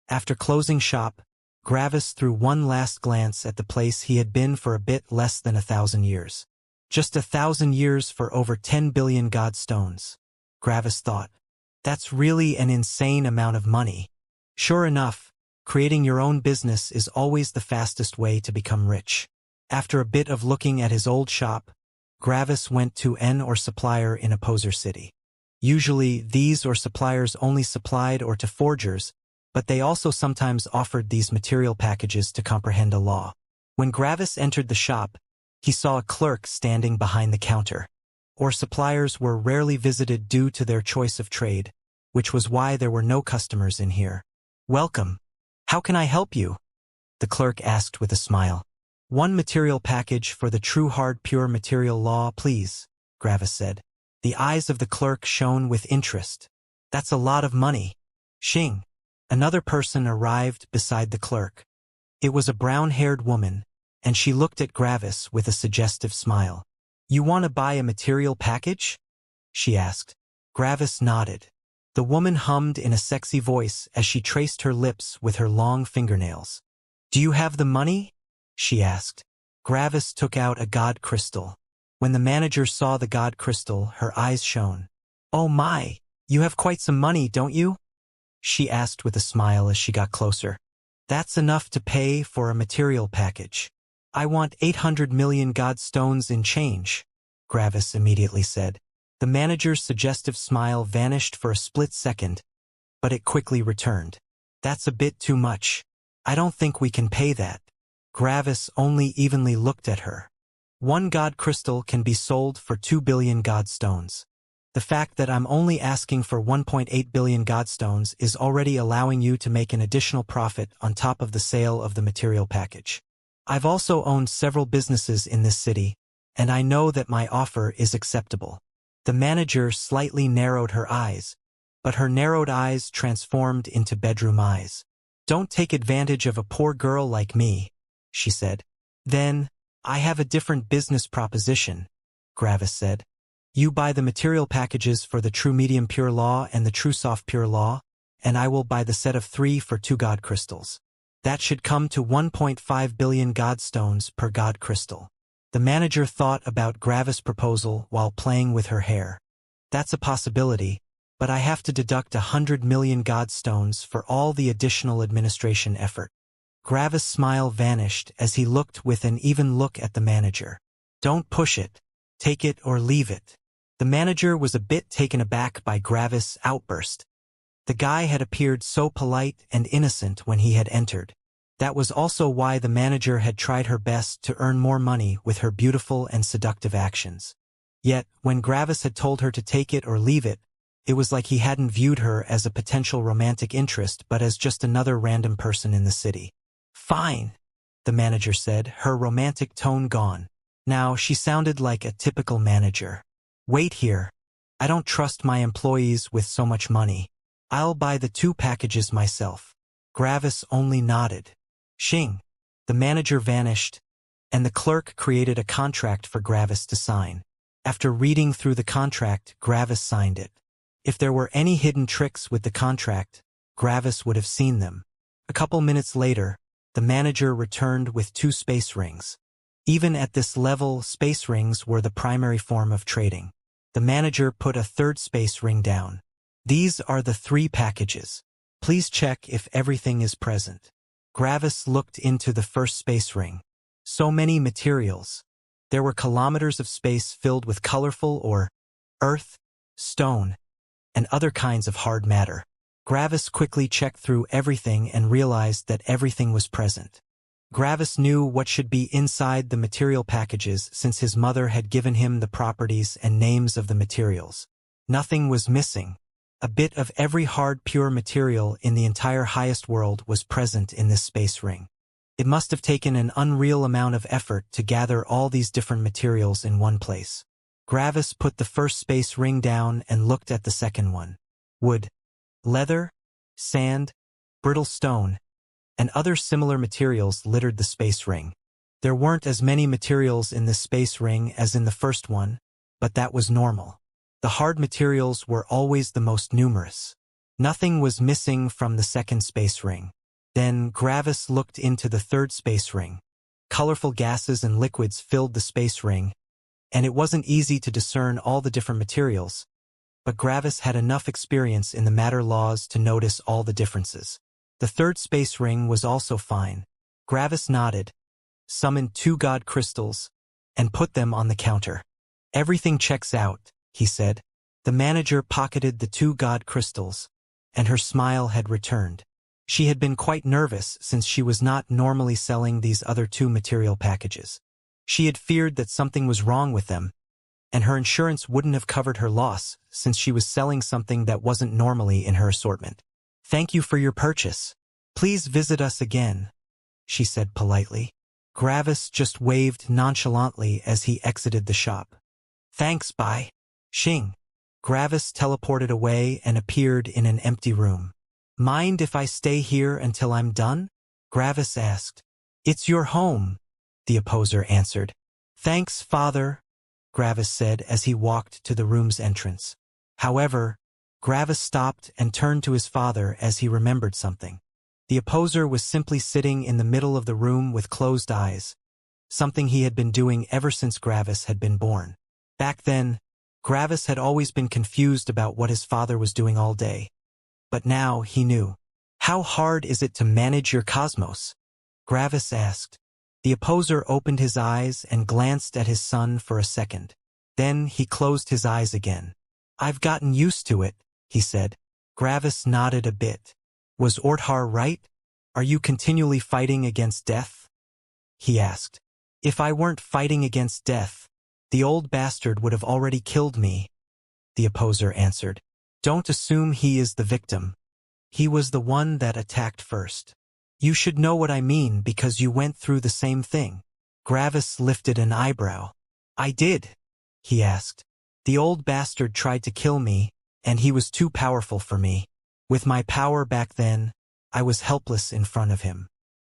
After closing shop, Gravis threw one last glance at the place he had been for a bit less than 1,000 years. Just 1,000 years for over 10 billion god stones. Gravis thought. That's really an insane amount of money. Sure enough, creating your own business is always the fastest way to become rich. After a bit of looking at his old shop, Gravis went to an or supplier in Opposer City. Usually, these or suppliers only supplied or to forgers, but they also sometimes offered these material packages to comprehend a law. When Gravis entered the shop, he saw a clerk standing behind the counter. Or suppliers were rarely visited due to their choice of trade, which was why there were no customers in here. Welcome. How can I help you? The clerk asked with a smile. One material package for the true hard pure material law, please, Gravis said. The eyes of the clerk shone with interest. That's a lot of money. Xing. Another person arrived beside the clerk. It was a brown-haired woman, and she looked at Gravis with a suggestive smile. You want to buy a material package? She asked. Gravis nodded. The woman hummed in a sexy voice as she traced her lips with her long fingernails. Do you have the money? She asked. Gravis took out a god crystal. When the manager saw the god crystal, her eyes shone. Oh my, you have quite some money, don't you? She asked with a smile as she got closer. That's enough to pay for a material package. I want 800 million god stones in change, Gravis immediately said. The manager's suggestive smile vanished for a split second, but it quickly returned. That's a bit too much. I don't think we can pay that. Gravis only evenly looked at her. One god crystal can be sold for 2 billion god stones. The fact that I'm only asking for 1.8 billion god stones is already allowing you to make an additional profit on top of the sale of the material package. I've also owned several businesses in this city, and I know that my offer is acceptable. The manager slightly narrowed her eyes, but her narrowed eyes transformed into bedroom eyes. Don't take advantage of a poor girl like me, she said. Then, I have a different business proposition, Gravis said. You buy the material packages for the true medium pure law and the true soft pure law, and I will buy the set of 3 for 2 god crystals. That should come to 1.5 billion god stones per god crystal. The manager thought about Gravis' proposal while playing with her hair. That's a possibility, but I have to deduct 100 million god stones for all the additional administration effort. Gravis' smile vanished as he looked with an even look at the manager. Don't push it. Take it or leave it. The manager was a bit taken aback by Gravis' outburst. The guy had appeared so polite and innocent when he had entered. That was also why the manager had tried her best to earn more money with her beautiful and seductive actions. Yet, when Gravis had told her to take it or leave it, it was like he hadn't viewed her as a potential romantic interest but as just another random person in the city. Fine, the manager said, her romantic tone gone. Now she sounded like a typical manager. Wait here. I don't trust my employees with so much money. I'll buy the 2 packages myself. Gravis only nodded. Xing. The manager vanished, and the clerk created a contract for Gravis to sign. After reading through the contract, Gravis signed it. If there were any hidden tricks with the contract, Gravis would have seen them. A couple minutes later, The manager returned with 2 space rings. Even at this level, space rings were the primary form of trading. The manager put a 3rd space ring down. These are the 3 packages. Please check if everything is present. Gravis looked into the 1st space ring. So many materials. There were kilometers of space filled with colorful or earth, stone, and other kinds of hard matter. Gravis quickly checked through everything and realized that everything was present. Gravis knew what should be inside the material packages since his mother had given him the properties and names of the materials. Nothing was missing. A bit of every hard, pure material in the entire highest world was present in this space ring. It must have taken an unreal amount of effort to gather all these different materials in one place. Gravis put the 1st space ring down and looked at the 2nd one. Wood, leather, sand, brittle stone, and other similar materials littered the space ring. There weren't as many materials in this space ring as in the 1st one, but that was normal. The hard materials were always the most numerous. Nothing was missing from the 2nd space ring. Then Gravis looked into the 3rd space ring. Colorful gases and liquids filled the space ring, and it wasn't easy to discern all the different materials, but Gravis had enough experience in the matter laws to notice all the differences. The 3rd space ring was also fine. Gravis nodded, summoned 2 god crystals, and put them on the counter. Everything checks out, he said. The manager pocketed the 2 god crystals, and her smile had returned. She had been quite nervous since she was not normally selling these other 2 material packages. She had feared that something was wrong with them, and her insurance wouldn't have covered her loss since she was selling something that wasn't normally in her assortment. "Thank you for your purchase. Please visit us again," she said politely. Gravis just waved nonchalantly as he exited the shop. "Thanks, bye." Xing. Gravis teleported away and appeared in an empty room. "Mind if I stay here until I'm done?" Gravis asked. "It's your home," the opposer answered. "Thanks, father," Gravis said as he walked to the room's entrance. However, Gravis stopped and turned to his father as he remembered something. The opposer was simply sitting in the middle of the room with closed eyes, something he had been doing ever since Gravis had been born. Back then, Gravis had always been confused about what his father was doing all day. But now he knew. "How hard is it to manage your cosmos?" Gravis asked. The opposer opened his eyes and glanced at his son for a second. Then he closed his eyes again. "I've gotten used to it," he said. Gravis nodded a bit. "Was Orthar right? Are you continually fighting against death?" he asked. "If I weren't fighting against death, the old bastard would have already killed me," the opposer answered. "Don't assume he is the victim. He was the one that attacked first. You should know what I mean because you went through the same thing." Gravis lifted an eyebrow. "I did?" he asked. "The old bastard tried to kill me, and he was too powerful for me. With my power back then, I was helpless in front of him.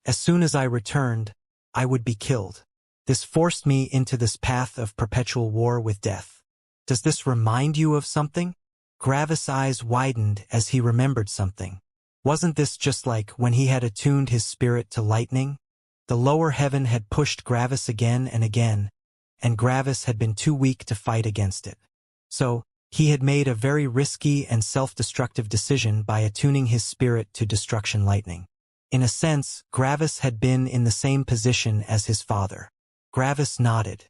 As soon as I returned, I would be killed. This forced me into this path of perpetual war with death. Does this remind you of something?" Gravis' eyes widened as he remembered something. Wasn't this just like when he had attuned his spirit to lightning? The lower heaven had pushed Gravis again and again, and Gravis had been too weak to fight against it. So, he had made a very risky and self-destructive decision by attuning his spirit to destruction lightning. In a sense, Gravis had been in the same position as his father. Gravis nodded.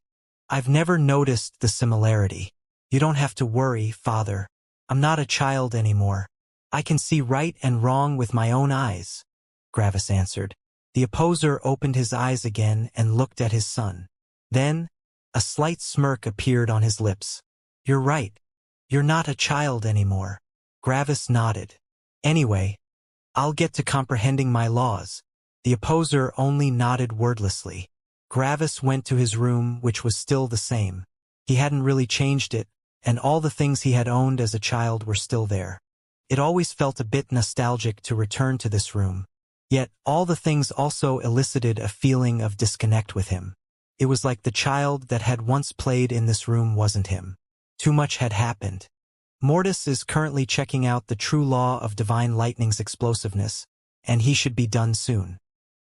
"I've never noticed the similarity. You don't have to worry, father. I'm not a child anymore. I can see right and wrong with my own eyes," Gravis answered. The opposer opened his eyes again and looked at his son. Then, a slight smirk appeared on his lips. "You're right. You're not a child anymore." Gravis nodded. "Anyway, I'll get to comprehending my laws." The opposer only nodded wordlessly. Gravis went to his room, which was still the same. He hadn't really changed it, and all the things he had owned as a child were still there. It always felt a bit nostalgic to return to this room. Yet, all the things also elicited a feeling of disconnect with him. It was like the child that had once played in this room wasn't him. Too much had happened. Mortis is currently checking out the true law of divine lightning's explosiveness, and he should be done soon.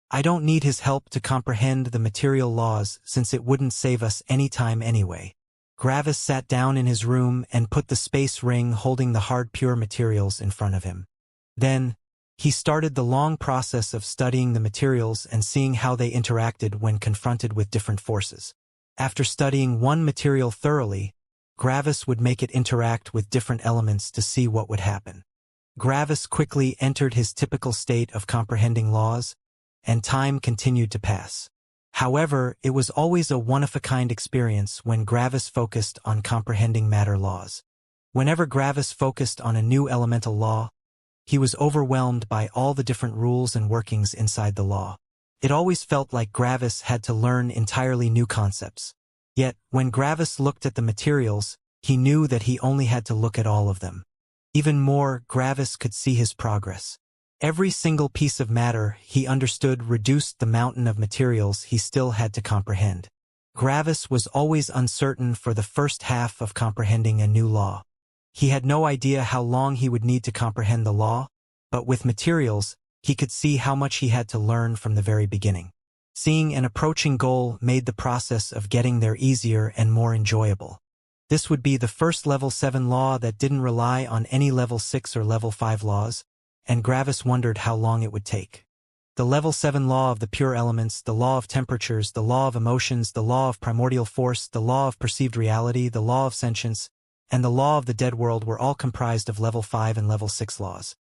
I don't need his help to comprehend the material laws since it wouldn't save us any time anyway. Gravis sat down in his room and put the space ring holding the hard pure materials in front of him. Then, he started the long process of studying the materials and seeing how they interacted when confronted with different forces. After studying one material thoroughly, Gravis would make it interact with different elements to see what would happen. Gravis quickly entered his typical state of comprehending laws, and time continued to pass. However, it was always a one-of-a-kind experience when Gravis focused on comprehending matter laws. Whenever Gravis focused on a new elemental law, he was overwhelmed by all the different rules and workings inside the law. It always felt like Gravis had to learn entirely new concepts. Yet, when Gravis looked at the materials, he knew that he only had to look at all of them. Even more, Gravis could see his progress. Every single piece of matter he understood reduced the mountain of materials he still had to comprehend. Gravis was always uncertain for the first half of comprehending a new law. He had no idea how long he would need to comprehend the law, but with materials, he could see how much he had to learn from the very beginning. Seeing an approaching goal made the process of getting there easier and more enjoyable. This would be the first level 7 law that didn't rely on any level 6 or level 5 laws, and Gravis wondered how long it would take. The level 7 law of the pure elements, the law of temperatures, the law of emotions, the law of primordial force, the law of perceived reality, the law of sentience, and the law of the dead world were all comprised of level 5 and level 6 laws.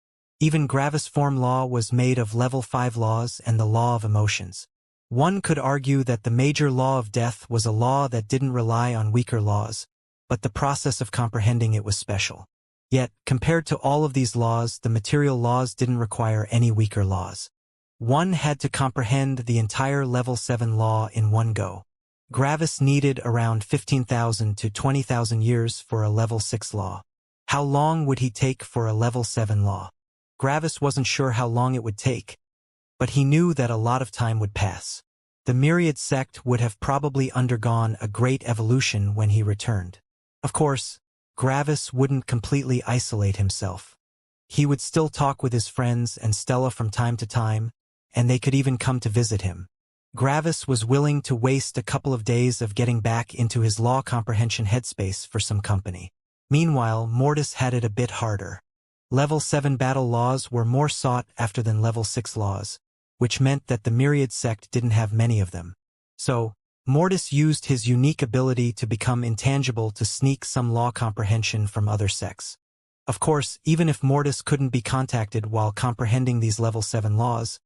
Even Gravis form law was made of level 5 laws and the law of emotions. One could argue that the major law of death was a law that didn't rely on weaker laws, but the process of comprehending it was special. Yet, compared to all of these laws, the material laws didn't require any weaker laws. One had to comprehend the entire level 7 law in one go. Gravis needed around 15,000 to 20,000 years for a level 6 law. How long would he take for a level 7 law? Gravis wasn't sure how long it would take, but he knew that a lot of time would pass. The Myriad sect would have probably undergone a great evolution when he returned. Of course, Gravis wouldn't completely isolate himself. He would still talk with his friends and Stella from time to time, and they could even come to visit him. Gravis was willing to waste a couple of days of getting back into his law comprehension headspace for some company. Meanwhile, Mortis had it a bit harder. Level 7 battle laws were more sought after than level 6 laws, which meant that the Myriad sect didn't have many of them. So, Mortis used his unique ability to become intangible to sneak some law comprehension from other sects. Of course, even if Mortis couldn't be contacted while comprehending these level 7 laws,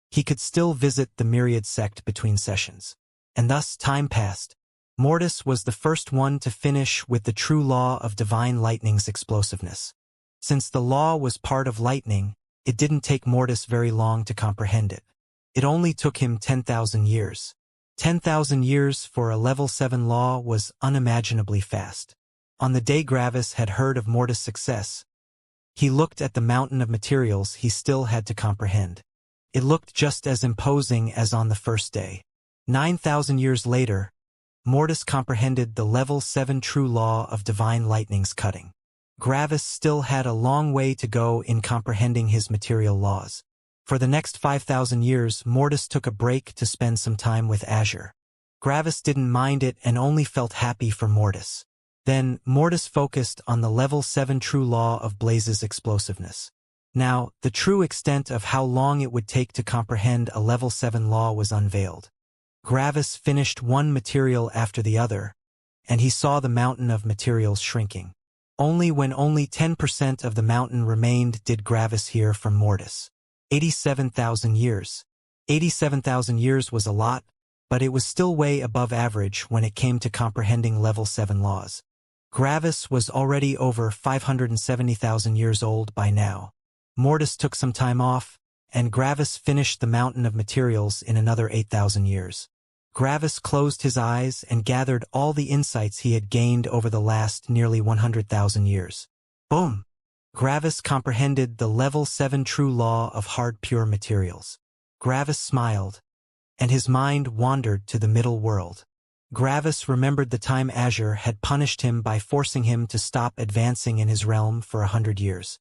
he could still visit the Myriad sect between sessions. And thus time passed. Mortis was the first one to finish with the true law of divine lightning's explosiveness. Since the law was part of lightning, it didn't take Mortis very long to comprehend it. It only took him 10,000 years. 10,000 years for a level 7 law was unimaginably fast. On the day Gravis had heard of Mortis' success, he looked at the mountain of materials he still had to comprehend. It looked just as imposing as on the first day. 9,000 years later, Mortis comprehended the level 7 true law of divine lightning's cutting. Gravis still had a long way to go in comprehending his material laws. For the next 5,000 years, Mortis took a break to spend some time with Azure. Gravis didn't mind it and only felt happy for Mortis. Then, Mortis focused on the level 7 true law of Blaze's explosiveness. Now, the true extent of how long it would take to comprehend a level 7 law was unveiled. Gravis finished one material after the other, and he saw the mountain of materials shrinking. Only when only 10% of the mountain remained did Gravis hear from Mortis. 87,000 years. 87,000 years was a lot, but it was still way above average when it came to comprehending level 7 laws. Gravis was already over 570,000 years old by now. Mortis took some time off, and Gravis finished the mountain of materials in another 8,000 years. Gravis closed his eyes and gathered all the insights he had gained over the last nearly 100,000 years. Boom! Gravis comprehended the level 7 true law of hard pure materials. Gravis smiled, and his mind wandered to the middle world. Gravis remembered the time Azure had punished him by forcing him to stop advancing in his realm for 100 years.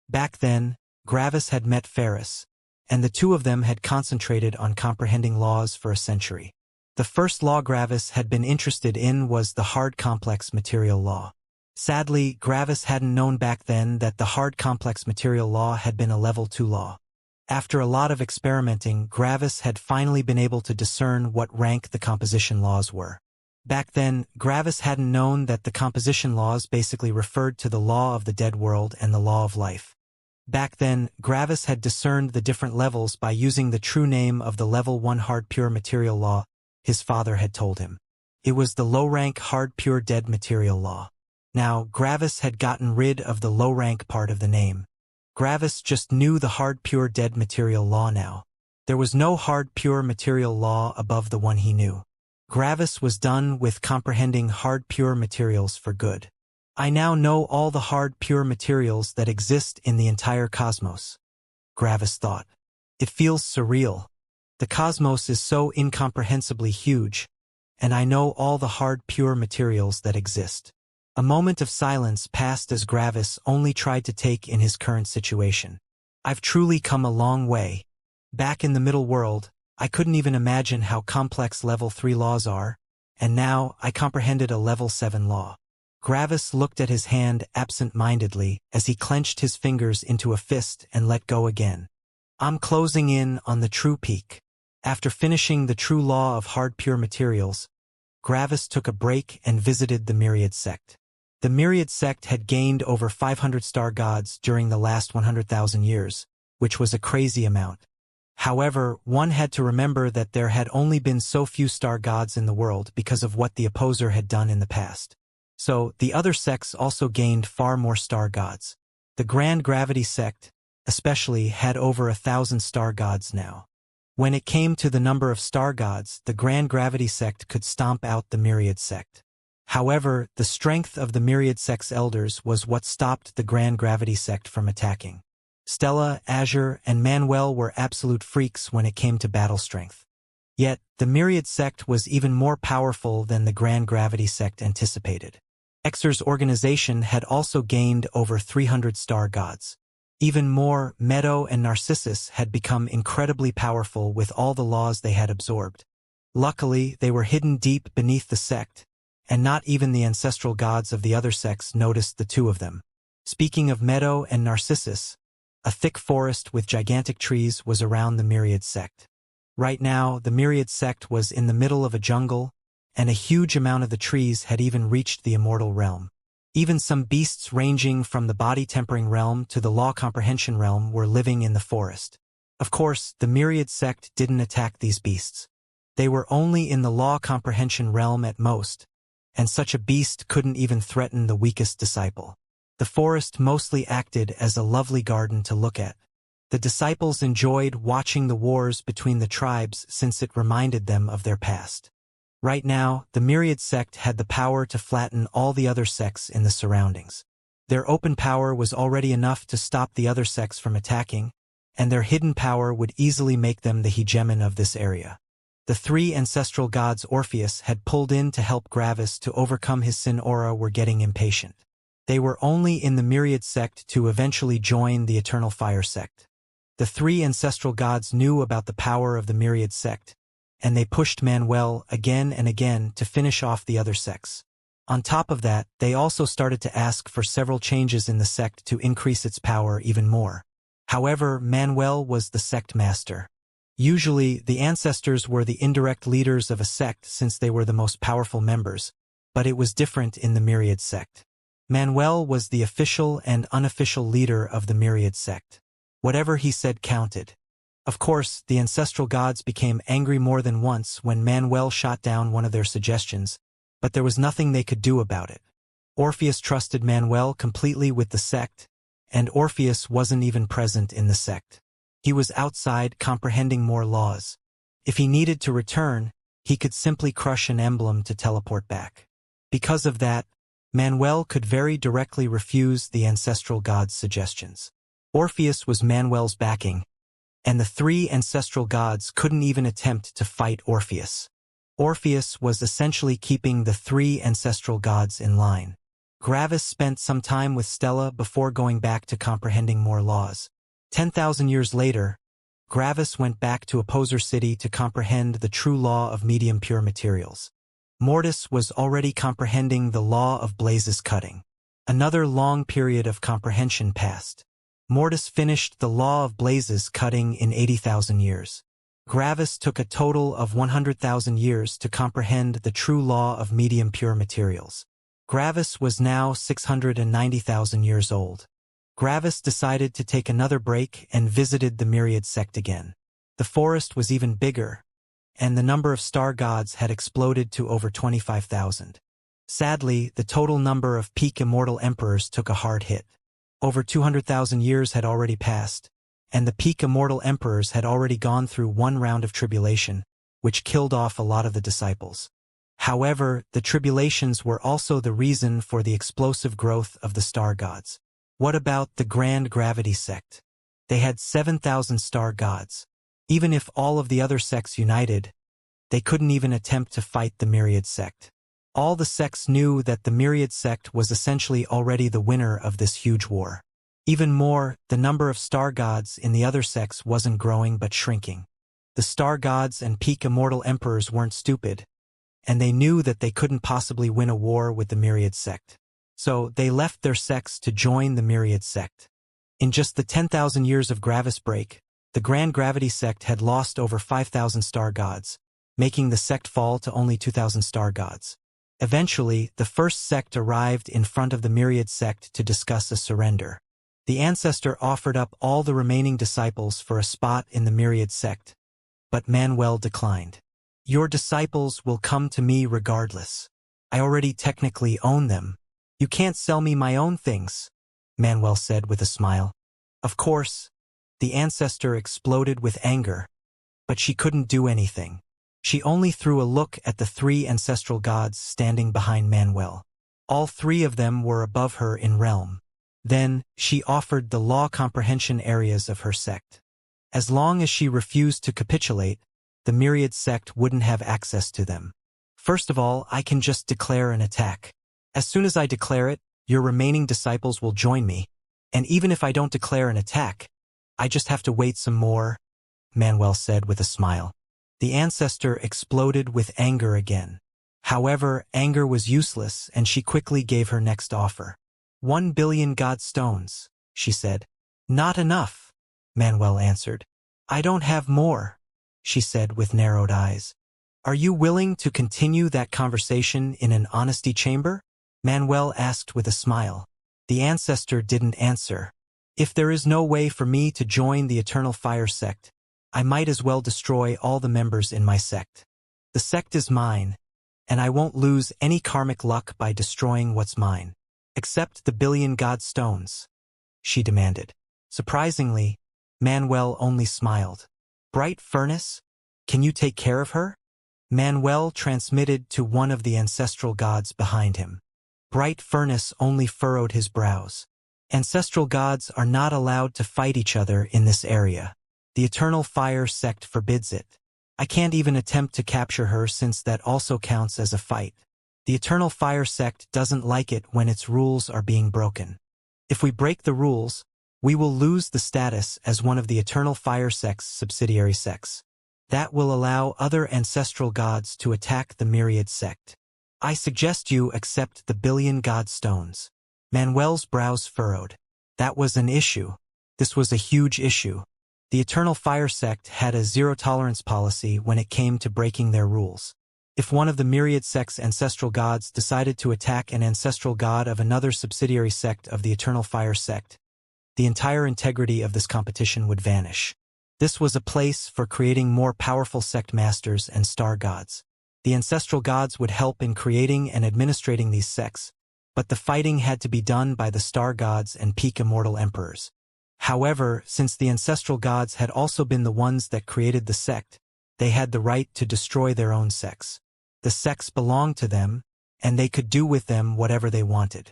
Back then, Gravis had met Ferris, and the two of them had concentrated on comprehending laws for a century. The first law Gravis had been interested in was the hard complex material law. Sadly, Gravis hadn't known back then that the hard complex material law had been a level 2 law. After a lot of experimenting, Gravis had finally been able to discern what rank the composition laws were. Back then, Gravis hadn't known that the composition laws basically referred to the law of the dead world and the law of life. Back then, Gravis had discerned the different levels by using the true name of the level 1 hard pure material law his father had told him. It was the low-rank hard pure dead material law. Now, Gravis had gotten rid of the low-rank part of the name. Gravis just knew the hard pure dead material law now. There was no hard pure material law above the one he knew. Gravis was done with comprehending hard pure materials for good. I now know all the hard pure materials that exist in the entire cosmos, Gravis thought. It feels surreal. The cosmos is so incomprehensibly huge, and I know all the hard pure materials that exist. A moment of silence passed as Gravis only tried to take in his current situation. I've truly come a long way. Back in the middle world, I couldn't even imagine how complex level 3 laws are, and now I comprehended a level 7 law. Gravis looked at his hand absent-mindedly as he clenched his fingers into a fist and let go again. I'm closing in on the true peak. After finishing the true law of hard pure materials, Gravis took a break and visited the Myriad sect. The Myriad sect had gained over 500 star gods during the last 100,000 years, which was a crazy amount. However, one had to remember that there had only been so few star gods in the world because of what the opposer had done in the past. So, the other sects also gained far more star gods. The Grand Gravity sect, especially, had over 1,000 star gods now. When it came to the number of star gods, the Grand Gravity sect could stomp out the Myriad sect. However, the strength of the Myriad sect's elders was what stopped the Grand Gravity sect from attacking. Stella, Azure, and Manuel were absolute freaks when it came to battle strength. Yet, the Myriad sect was even more powerful than the Grand Gravity sect anticipated. Exer's organization had also gained over 300 star gods. Even more, Meadow and Narcissus had become incredibly powerful with all the laws they had absorbed. Luckily, they were hidden deep beneath the sect, and not even the ancestral gods of the other sects noticed the two of them. Speaking of Meadow and Narcissus, a thick forest with gigantic trees was around the Myriad sect. Right now, the Myriad sect was in the middle of a jungle, and a huge amount of the trees had even reached the immortal realm. Even some beasts ranging from the body-tempering realm to the law comprehension realm were living in the forest. Of course, the Myriad sect didn't attack these beasts. They were only in the law comprehension realm at most, and such a beast couldn't even threaten the weakest disciple. The forest mostly acted as a lovely garden to look at. The disciples enjoyed watching the wars between the tribes since it reminded them of their past. Right now, the Myriad sect had the power to flatten all the other sects in the surroundings. Their open power was already enough to stop the other sects from attacking, and their hidden power would easily make them the hegemon of this area. The three ancestral gods Orpheus had pulled in to help Gravis to overcome his sin aura were getting impatient. They were only in the Myriad sect to eventually join the Eternal Fire sect. The three ancestral gods knew about the power of the Myriad sect, and they pushed Manuel again and again to finish off the other sects. On top of that, they also started to ask for several changes in the sect to increase its power even more. However, Manuel was the sect master. Usually, the ancestors were the indirect leaders of a sect since they were the most powerful members, but it was different in the Myriad sect. Manuel was the official and unofficial leader of the Myriad sect. Whatever he said counted. Of course, the ancestral gods became angry more than once when Manuel shot down one of their suggestions, but there was nothing they could do about it. Orpheus trusted Manuel completely with the sect, and Orpheus wasn't even present in the sect. He was outside comprehending more laws. If he needed to return, he could simply crush an emblem to teleport back. Because of that, Manuel could very directly refuse the ancestral gods' suggestions. Orpheus was Manuel's backing, and the three ancestral gods couldn't even attempt to fight Orpheus. Orpheus was essentially keeping the three ancestral gods in line. Gravis spent some time with Stella before going back to comprehending more laws. 10,000 years later, Gravis went back to Opposer City to comprehend the true law of medium-pure materials. Mortis was already comprehending the law of Blaze's cutting. Another long period of comprehension passed. Mortis finished the law of Blaze's cutting in 80,000 years. Gravis took a total of 100,000 years to comprehend the true law of medium-pure materials. Gravis was now 690,000 years old. Gravis decided to take another break and visited the Myriad sect again. The forest was even bigger, and the number of star gods had exploded to over 25,000. Sadly, the total number of peak immortal emperors took a hard hit. Over 200,000 years had already passed, and the peak immortal emperors had already gone through one round of tribulation, which killed off a lot of the disciples. However, the tribulations were also the reason for the explosive growth of the star gods. What about the Grand Gravity sect? They had 7,000 star gods. Even if all of the other sects united, they couldn't even attempt to fight the Myriad sect. All the sects knew that the Myriad sect was essentially already the winner of this huge war. Even more, the number of star gods in the other sects wasn't growing but shrinking. The star gods and peak immortal emperors weren't stupid, and they knew that they couldn't possibly win a war with the Myriad sect. So they left their sects to join the Myriad sect. In just the 10,000 years of Gravis break, the Grand Gravity sect had lost over 5,000 star gods, making the sect fall to only 2,000 star gods. Eventually, the first sect arrived in front of the Myriad sect to discuss a surrender. The ancestor offered up all the remaining disciples for a spot in the Myriad sect, but Manuel declined. Your disciples will come to me regardless. I already technically own them. You can't sell me my own things, Manuel said with a smile. Of course, the ancestor exploded with anger, but she couldn't do anything. She only threw a look at the three ancestral gods standing behind Manuel. All three of them were above her in realm. Then, she offered the law comprehension areas of her sect. As long as she refused to capitulate, the Myriad sect wouldn't have access to them. First of all, I can just declare an attack. As soon as I declare it, your remaining disciples will join me. And even if I don't declare an attack, I just have to wait some more, Manuel said with a smile. The ancestor exploded with anger again. However, anger was useless, and she quickly gave her next offer. 1 billion god stones, she said. Not enough, Manuel answered. I don't have more, she said with narrowed eyes. Are you willing to continue that conversation in an honesty chamber? Manuel asked with a smile. The ancestor didn't answer. If there is no way for me to join the Eternal Fire sect, I might as well destroy all the members in my sect. The sect is mine, and I won't lose any karmic luck by destroying what's mine. Except the billion god stones, she demanded. Surprisingly, Manuel only smiled. Bright Furnace, can you take care of her? Manuel transmitted to one of the ancestral gods behind him. Bright Furnace only furrowed his brows. Ancestral gods are not allowed to fight each other in this area. The Eternal Fire sect forbids it. I can't even attempt to capture her since that also counts as a fight. The Eternal Fire sect doesn't like it when its rules are being broken. If we break the rules, we will lose the status as one of the Eternal Fire sect's subsidiary sects. That will allow other ancestral gods to attack the Myriad sect. I suggest you accept the billion god stones. Manuel's brows furrowed. That was an issue. This was a huge issue. The Eternal Fire sect had a zero-tolerance policy when it came to breaking their rules. If one of the Myriad sect's ancestral gods decided to attack an ancestral god of another subsidiary sect of the Eternal Fire sect, the entire integrity of this competition would vanish. This was a place for creating more powerful sect masters and star gods. The ancestral gods would help in creating and administrating these sects, but the fighting had to be done by the star gods and peak immortal emperors. However, since the ancestral gods had also been the ones that created the sect, they had the right to destroy their own sects. The sects belonged to them, and they could do with them whatever they wanted.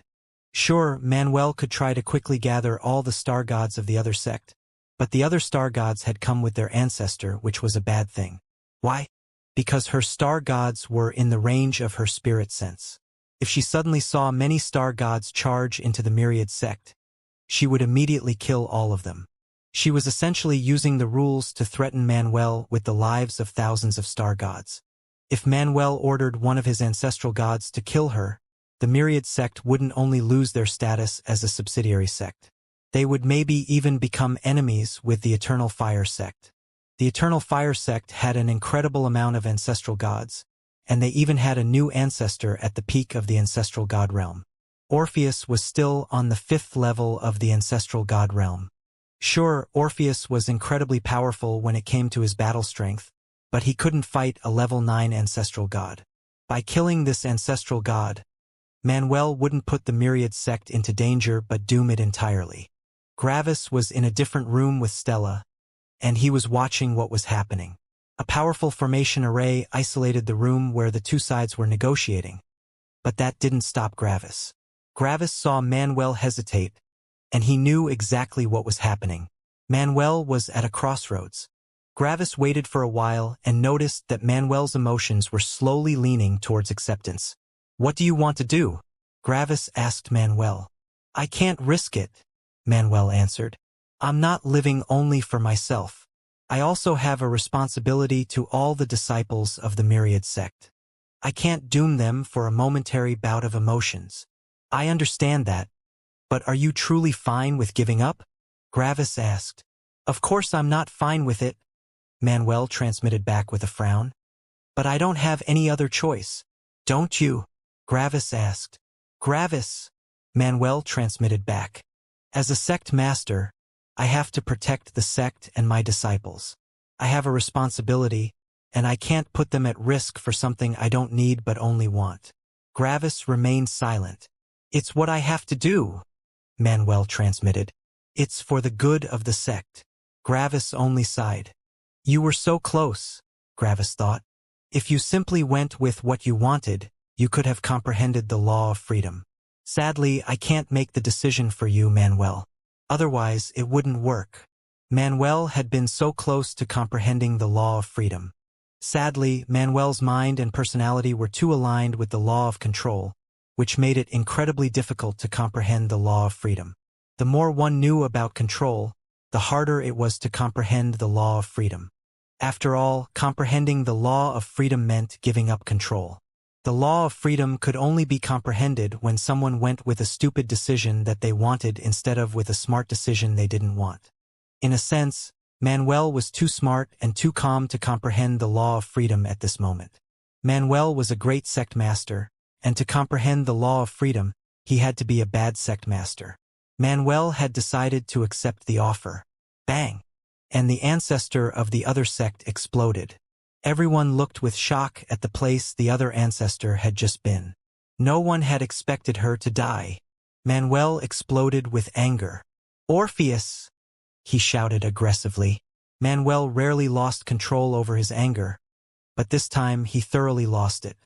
Sure, Manuel could try to quickly gather all the star gods of the other sect, but the other star gods had come with their ancestor, which was a bad thing. Why? Because her star gods were in the range of her spirit sense. If she suddenly saw many star gods charge into the Myriad sect, she would immediately kill all of them. She was essentially using the rules to threaten Manuel with the lives of thousands of star gods. If Manuel ordered one of his ancestral gods to kill her, the Myriad sect wouldn't only lose their status as a subsidiary sect. They would maybe even become enemies with the Eternal Fire sect. The Eternal Fire sect had an incredible amount of ancestral gods, and they even had a new ancestor at the peak of the ancestral god realm. Orpheus was still on the 5th level of the ancestral god realm. Sure, Orpheus was incredibly powerful when it came to his battle strength, but he couldn't fight a level 9 ancestral god. By killing this ancestral god, Manuel wouldn't put the Myriad sect into danger but doom it entirely. Gravis was in a different room with Stella, and he was watching what was happening. A powerful formation array isolated the room where the two sides were negotiating, but that didn't stop Gravis. Gravis saw Manuel hesitate, and he knew exactly what was happening. Manuel was at a crossroads. Gravis waited for a while and noticed that Manuel's emotions were slowly leaning towards acceptance. "What do you want to do?" Gravis asked Manuel. "I can't risk it," Manuel answered. "I'm not living only for myself. I also have a responsibility to all the disciples of the Myriad sect. I can't doom them for a momentary bout of emotions." "I understand that. But are you truly fine with giving up?" Gravis asked. "Of course I'm not fine with it," Manuel transmitted back with a frown. "But I don't have any other choice." "Don't you?" Gravis asked. "Gravis," Manuel transmitted back. "As a sect master, I have to protect the sect and my disciples. I have a responsibility, and I can't put them at risk for something I don't need but only want." Gravis remained silent. "It's what I have to do," Manuel transmitted. "It's for the good of the sect." Gravis only sighed. "You were so close," Gravis thought. "If you simply went with what you wanted, you could have comprehended the law of freedom. Sadly, I can't make the decision for you, Manuel. Otherwise, it wouldn't work." Manuel had been so close to comprehending the law of freedom. Sadly, Manuel's mind and personality were too aligned with the law of control, which made it incredibly difficult to comprehend the law of freedom. The more one knew about control, the harder it was to comprehend the law of freedom. After all, comprehending the law of freedom meant giving up control. The law of freedom could only be comprehended when someone went with a stupid decision that they wanted instead of with a smart decision they didn't want. In a sense, Manuel was too smart and too calm to comprehend the law of freedom at this moment. Manuel was a great sect master, and to comprehend the law of freedom, he had to be a bad sect master. Manuel had decided to accept the offer. Bang! And the ancestor of the other sect exploded. Everyone looked with shock at the place the other ancestor had just been. No one had expected her to die. Manuel exploded with anger. "Orpheus!" he shouted aggressively. Manuel rarely lost control over his anger, but this time he thoroughly lost it.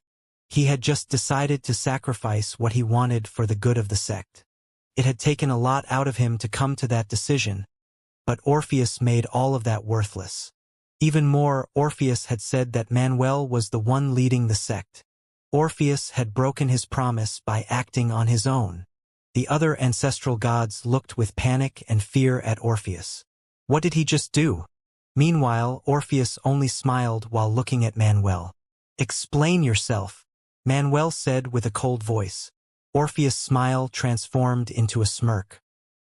He had just decided to sacrifice what he wanted for the good of the sect. It had taken a lot out of him to come to that decision, but Orpheus made all of that worthless. Even more, Orpheus had said that Manuel was the one leading the sect. Orpheus had broken his promise by acting on his own. The other ancestral gods looked with panic and fear at Orpheus. What did he just do? Meanwhile, Orpheus only smiled while looking at Manuel. "Explain yourself," Manuel said with a cold voice. Orpheus' smile transformed into a smirk.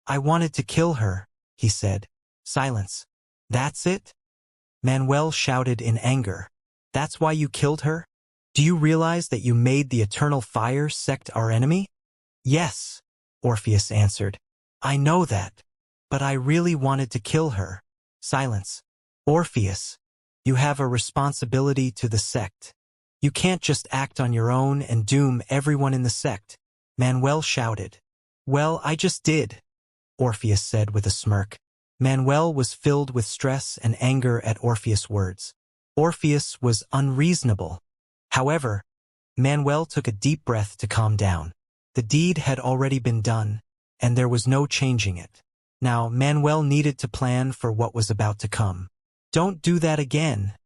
"I wanted to kill her," he said. Silence. "That's it?" Manuel shouted in anger. "That's why you killed her? Do you realize that you made the Eternal Fire sect our enemy?" "Yes," Orpheus answered. "I know that. But I really wanted to kill her." Silence. "Orpheus, you have a responsibility to the sect. You can't just act on your own and doom everyone in the sect," Manuel shouted. "Well, I just did," Orpheus said with a smirk. Manuel was filled with stress and anger at Orpheus' words. Orpheus was unreasonable. However, Manuel took a deep breath to calm down. The deed had already been done, and there was no changing it. Now, Manuel needed to plan for what was about to come. "Don't do that again,"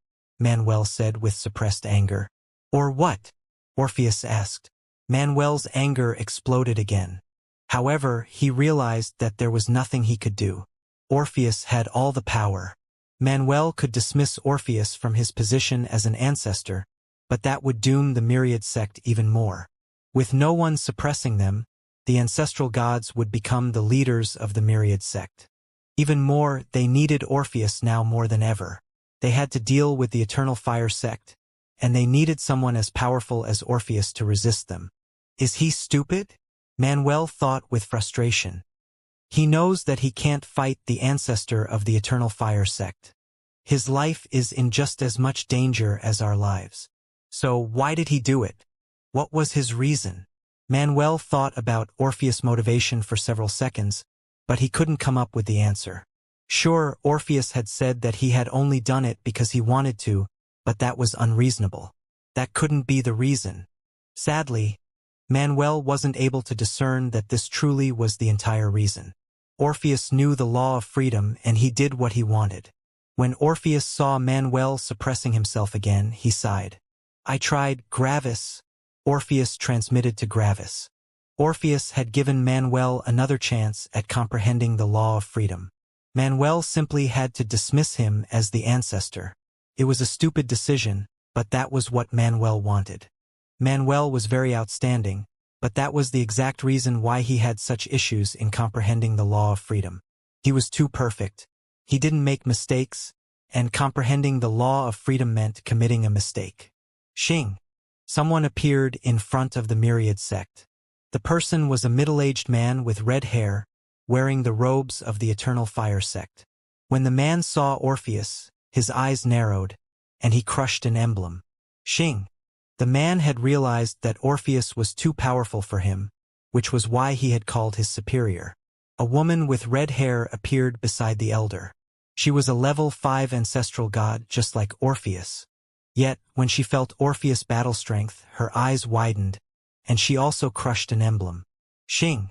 Manuel said with suppressed anger. "Or what?" Orpheus asked. Manuel's anger exploded again. However, he realized that there was nothing he could do. Orpheus had all the power. Manuel could dismiss Orpheus from his position as an ancestor, but that would doom the myriad sect even more. With no one suppressing them, the ancestral gods would become the leaders of the myriad sect. Even more, they needed Orpheus now more than ever. They had to deal with the eternal fire sect, and they needed someone as powerful as Orpheus to resist them. Is he stupid? Manuel thought with frustration. He knows that he can't fight the ancestor of the eternal fire sect. His life is in just as much danger as our lives. So why did he do it? What was his reason? Manuel thought about Orpheus' motivation for several seconds, but he couldn't come up with the answer. Sure, Orpheus had said that he had only done it because he wanted to, but that was unreasonable. That couldn't be the reason. Sadly, Manuel wasn't able to discern that this truly was the entire reason. Orpheus knew the law of freedom and he did what he wanted. When Orpheus saw Manuel suppressing himself again, he sighed. I tried, Gravis. Orpheus transmitted to Gravis. Orpheus had given Manuel another chance at comprehending the law of freedom. Manuel simply had to dismiss him as the ancestor. It was a stupid decision, but that was what Manuel wanted. Manuel was very outstanding, but that was the exact reason why he had such issues in comprehending the law of freedom. He was too perfect. He didn't make mistakes, and comprehending the law of freedom meant committing a mistake. Xing. Someone appeared in front of the myriad sect. The person was a middle-aged man with red hair, wearing the robes of the eternal fire sect. When the man saw Orpheus, his eyes narrowed, and he crushed an emblem. Xing. The man had realized that Orpheus was too powerful for him, which was why he had called his superior. A woman with red hair appeared beside the elder. She was a level 5 ancestral god just like Orpheus. Yet, when she felt Orpheus' battle strength, her eyes widened, and she also crushed an emblem. Xing.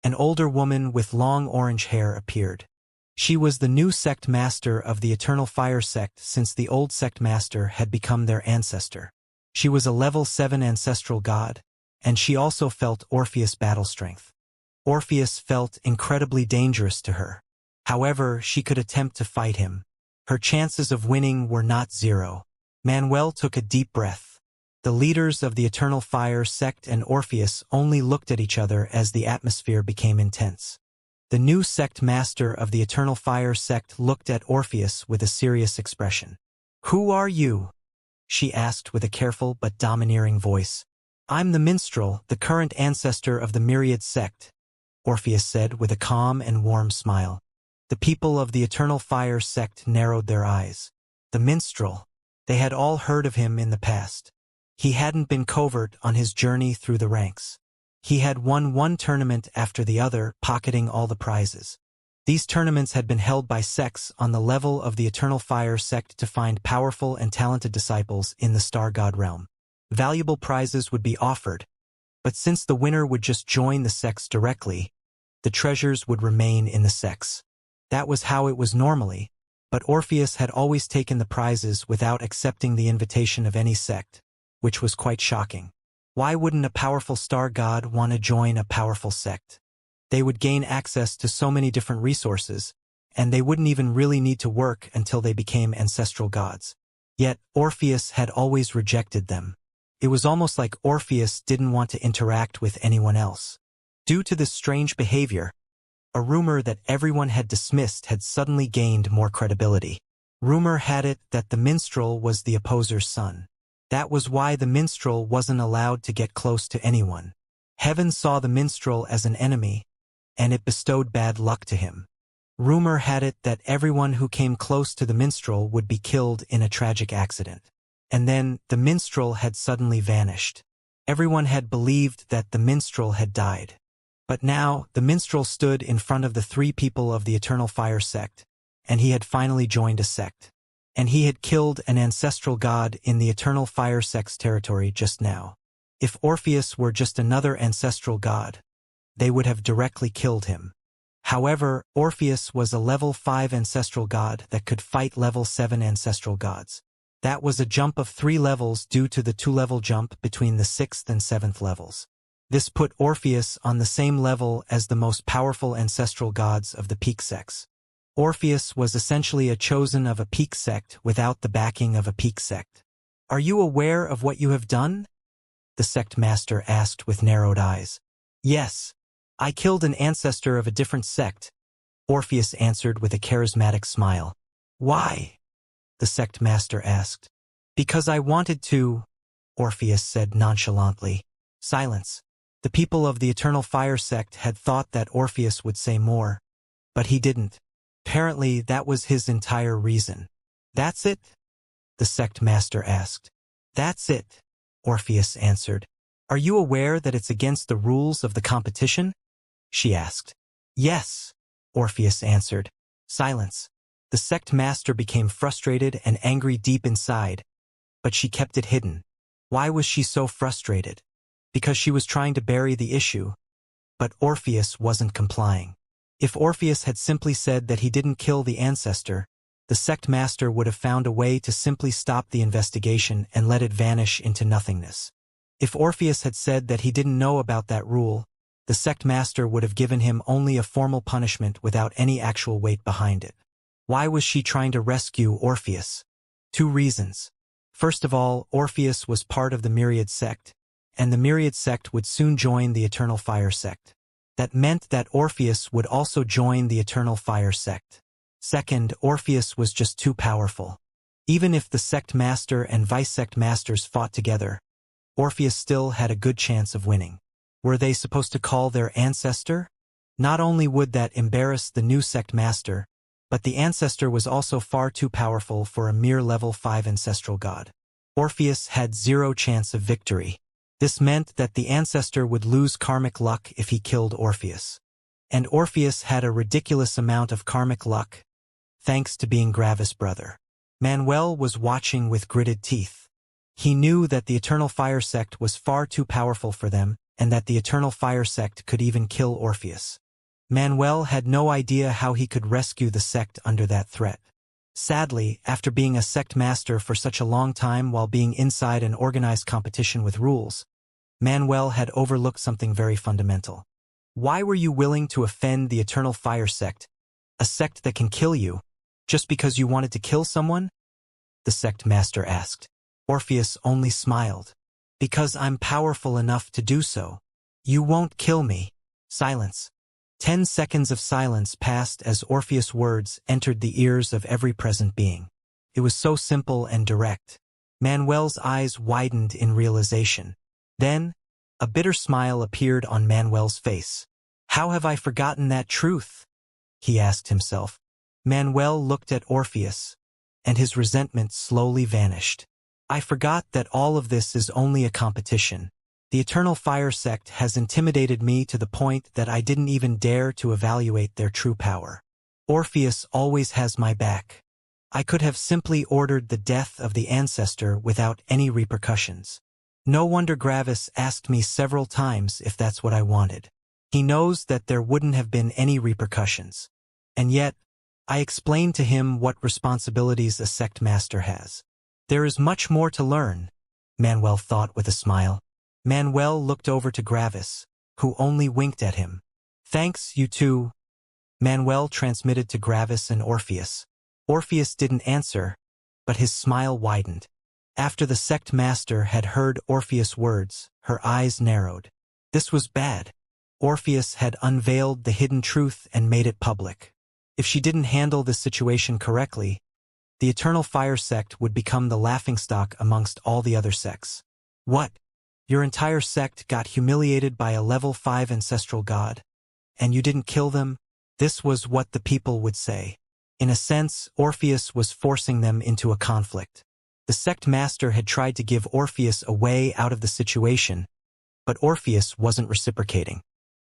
An older woman with long orange hair appeared. She was the new sect master of the Eternal Fire sect since the old sect master had become their ancestor. She was a level 7 ancestral god, and she also felt Orpheus' battle strength. Orpheus felt incredibly dangerous to her. However, she could attempt to fight him. Her chances of winning were not zero. Manuel took a deep breath. The leaders of the Eternal Fire sect and Orpheus only looked at each other as the atmosphere became intense. The new sect master of the Eternal Fire sect looked at Orpheus with a serious expression. Who are you? She asked with a careful but domineering voice. I'm the minstrel, the current ancestor of the myriad sect, Orpheus said with a calm and warm smile. The people of the Eternal Fire sect narrowed their eyes. The minstrel. They had all heard of him in the past. He hadn't been covert on his journey through the ranks. He had won one tournament after the other, pocketing all the prizes. These tournaments had been held by sects on the level of the Eternal Fire sect to find powerful and talented disciples in the Star God realm. Valuable prizes would be offered, but since the winner would just join the sects directly, the treasures would remain in the sects. That was how it was normally, but Orpheus had always taken the prizes without accepting the invitation of any sect, which was quite shocking. Why wouldn't a powerful star god want to join a powerful sect? They would gain access to so many different resources, and they wouldn't even really need to work until they became ancestral gods. Yet, Orpheus had always rejected them. It was almost like Orpheus didn't want to interact with anyone else. Due to this strange behavior, a rumor that everyone had dismissed had suddenly gained more credibility. Rumor had it that the minstrel was the opposer's son. That was why the minstrel wasn't allowed to get close to anyone. Heaven saw the minstrel as an enemy, and it bestowed bad luck to him. Rumor had it that everyone who came close to the minstrel would be killed in a tragic accident. And then, the minstrel had suddenly vanished. Everyone had believed that the minstrel had died. But now, the minstrel stood in front of the 3 people of the Eternal Fire sect, and he had finally joined a sect. And he had killed an ancestral god in the Eternal Fire sect's territory just now. If Orpheus were just another ancestral god, they would have directly killed him. However, Orpheus was a level 5 ancestral god that could fight level 7 ancestral gods. That was a jump of 3 levels due to the 2-level jump between the 6th and 7th levels. This put Orpheus on the same level as the most powerful ancestral gods of the peak sects. Orpheus was essentially a chosen of a peak sect without the backing of a peak sect. Are you aware of what you have done? The sect master asked with narrowed eyes. Yes. I killed an ancestor of a different sect, Orpheus answered with a charismatic smile. Why? The sect master asked. Because I wanted to, Orpheus said nonchalantly. Silence. The people of the Eternal Fire sect had thought that Orpheus would say more, but he didn't. Apparently, that was his entire reason. That's it? The sect master asked. That's it, Orpheus answered. Are you aware that it's against the rules of the competition? She asked. Yes, Orpheus answered. Silence. The sect master became frustrated and angry deep inside, but she kept it hidden. Why was she so frustrated? Because she was trying to bury the issue, but Orpheus wasn't complying. If Orpheus had simply said that he didn't kill the ancestor, the sect master would have found a way to simply stop the investigation and let it vanish into nothingness. If Orpheus had said that he didn't know about that rule, the sect master would have given him only a formal punishment without any actual weight behind it. Why was she trying to rescue Orpheus? 2 reasons. First of all, Orpheus was part of the Myriad sect, and the Myriad sect would soon join the Eternal Fire sect. That meant that Orpheus would also join the Eternal Fire sect. Second, Orpheus was just too powerful. Even if the sect master and vice-sect masters fought together, Orpheus still had a good chance of winning. Were they supposed to call their ancestor? Not only would that embarrass the new sect master, but the ancestor was also far too powerful for a mere level 5 ancestral god. Orpheus had 0 chance of victory. This meant that the ancestor would lose karmic luck if he killed Orpheus. And Orpheus had a ridiculous amount of karmic luck, thanks to being Gravis' brother. Manuel was watching with gritted teeth. He knew that the Eternal Fire sect was far too powerful for them, and that the Eternal Fire sect could even kill Orpheus. Manuel had no idea how he could rescue the sect under that threat. Sadly, after being a sect master for such a long time while being inside an organized competition with rules, Manuel had overlooked something very fundamental. Why were you willing to offend the Eternal Fire sect, a sect that can kill you, just because you wanted to kill someone? The sect master asked. Orpheus only smiled. Because I'm powerful enough to do so. You won't kill me. Silence. 10 seconds of silence passed as Orpheus' words entered the ears of every present being. It was so simple and direct. Manuel's eyes widened in realization. Then, a bitter smile appeared on Manuel's face. How have I forgotten that truth? He asked himself. Manuel looked at Orpheus, and his resentment slowly vanished. I forgot that all of this is only a competition. The Eternal Fire sect has intimidated me to the point that I didn't even dare to evaluate their true power. Orpheus always has my back. I could have simply ordered the death of the ancestor without any repercussions. No wonder Gravis asked me several times if that's what I wanted. He knows that there wouldn't have been any repercussions. And yet, I explained to him what responsibilities a sect master has. There is much more to learn, Manuel thought with a smile. Manuel looked over to Gravis, who only winked at him. Thanks, you two. Manuel transmitted to Gravis and Orpheus. Orpheus didn't answer, but his smile widened. After the sect master had heard Orpheus' words, her eyes narrowed. This was bad. Orpheus had unveiled the hidden truth and made it public. If she didn't handle this situation correctly, the Eternal Fire sect would become the laughingstock amongst all the other sects. What? Your entire sect got humiliated by a level 5 ancestral god, and you didn't kill them? This was what the people would say. In a sense, Orpheus was forcing them into a conflict. The sect master had tried to give Orpheus a way out of the situation, but Orpheus wasn't reciprocating.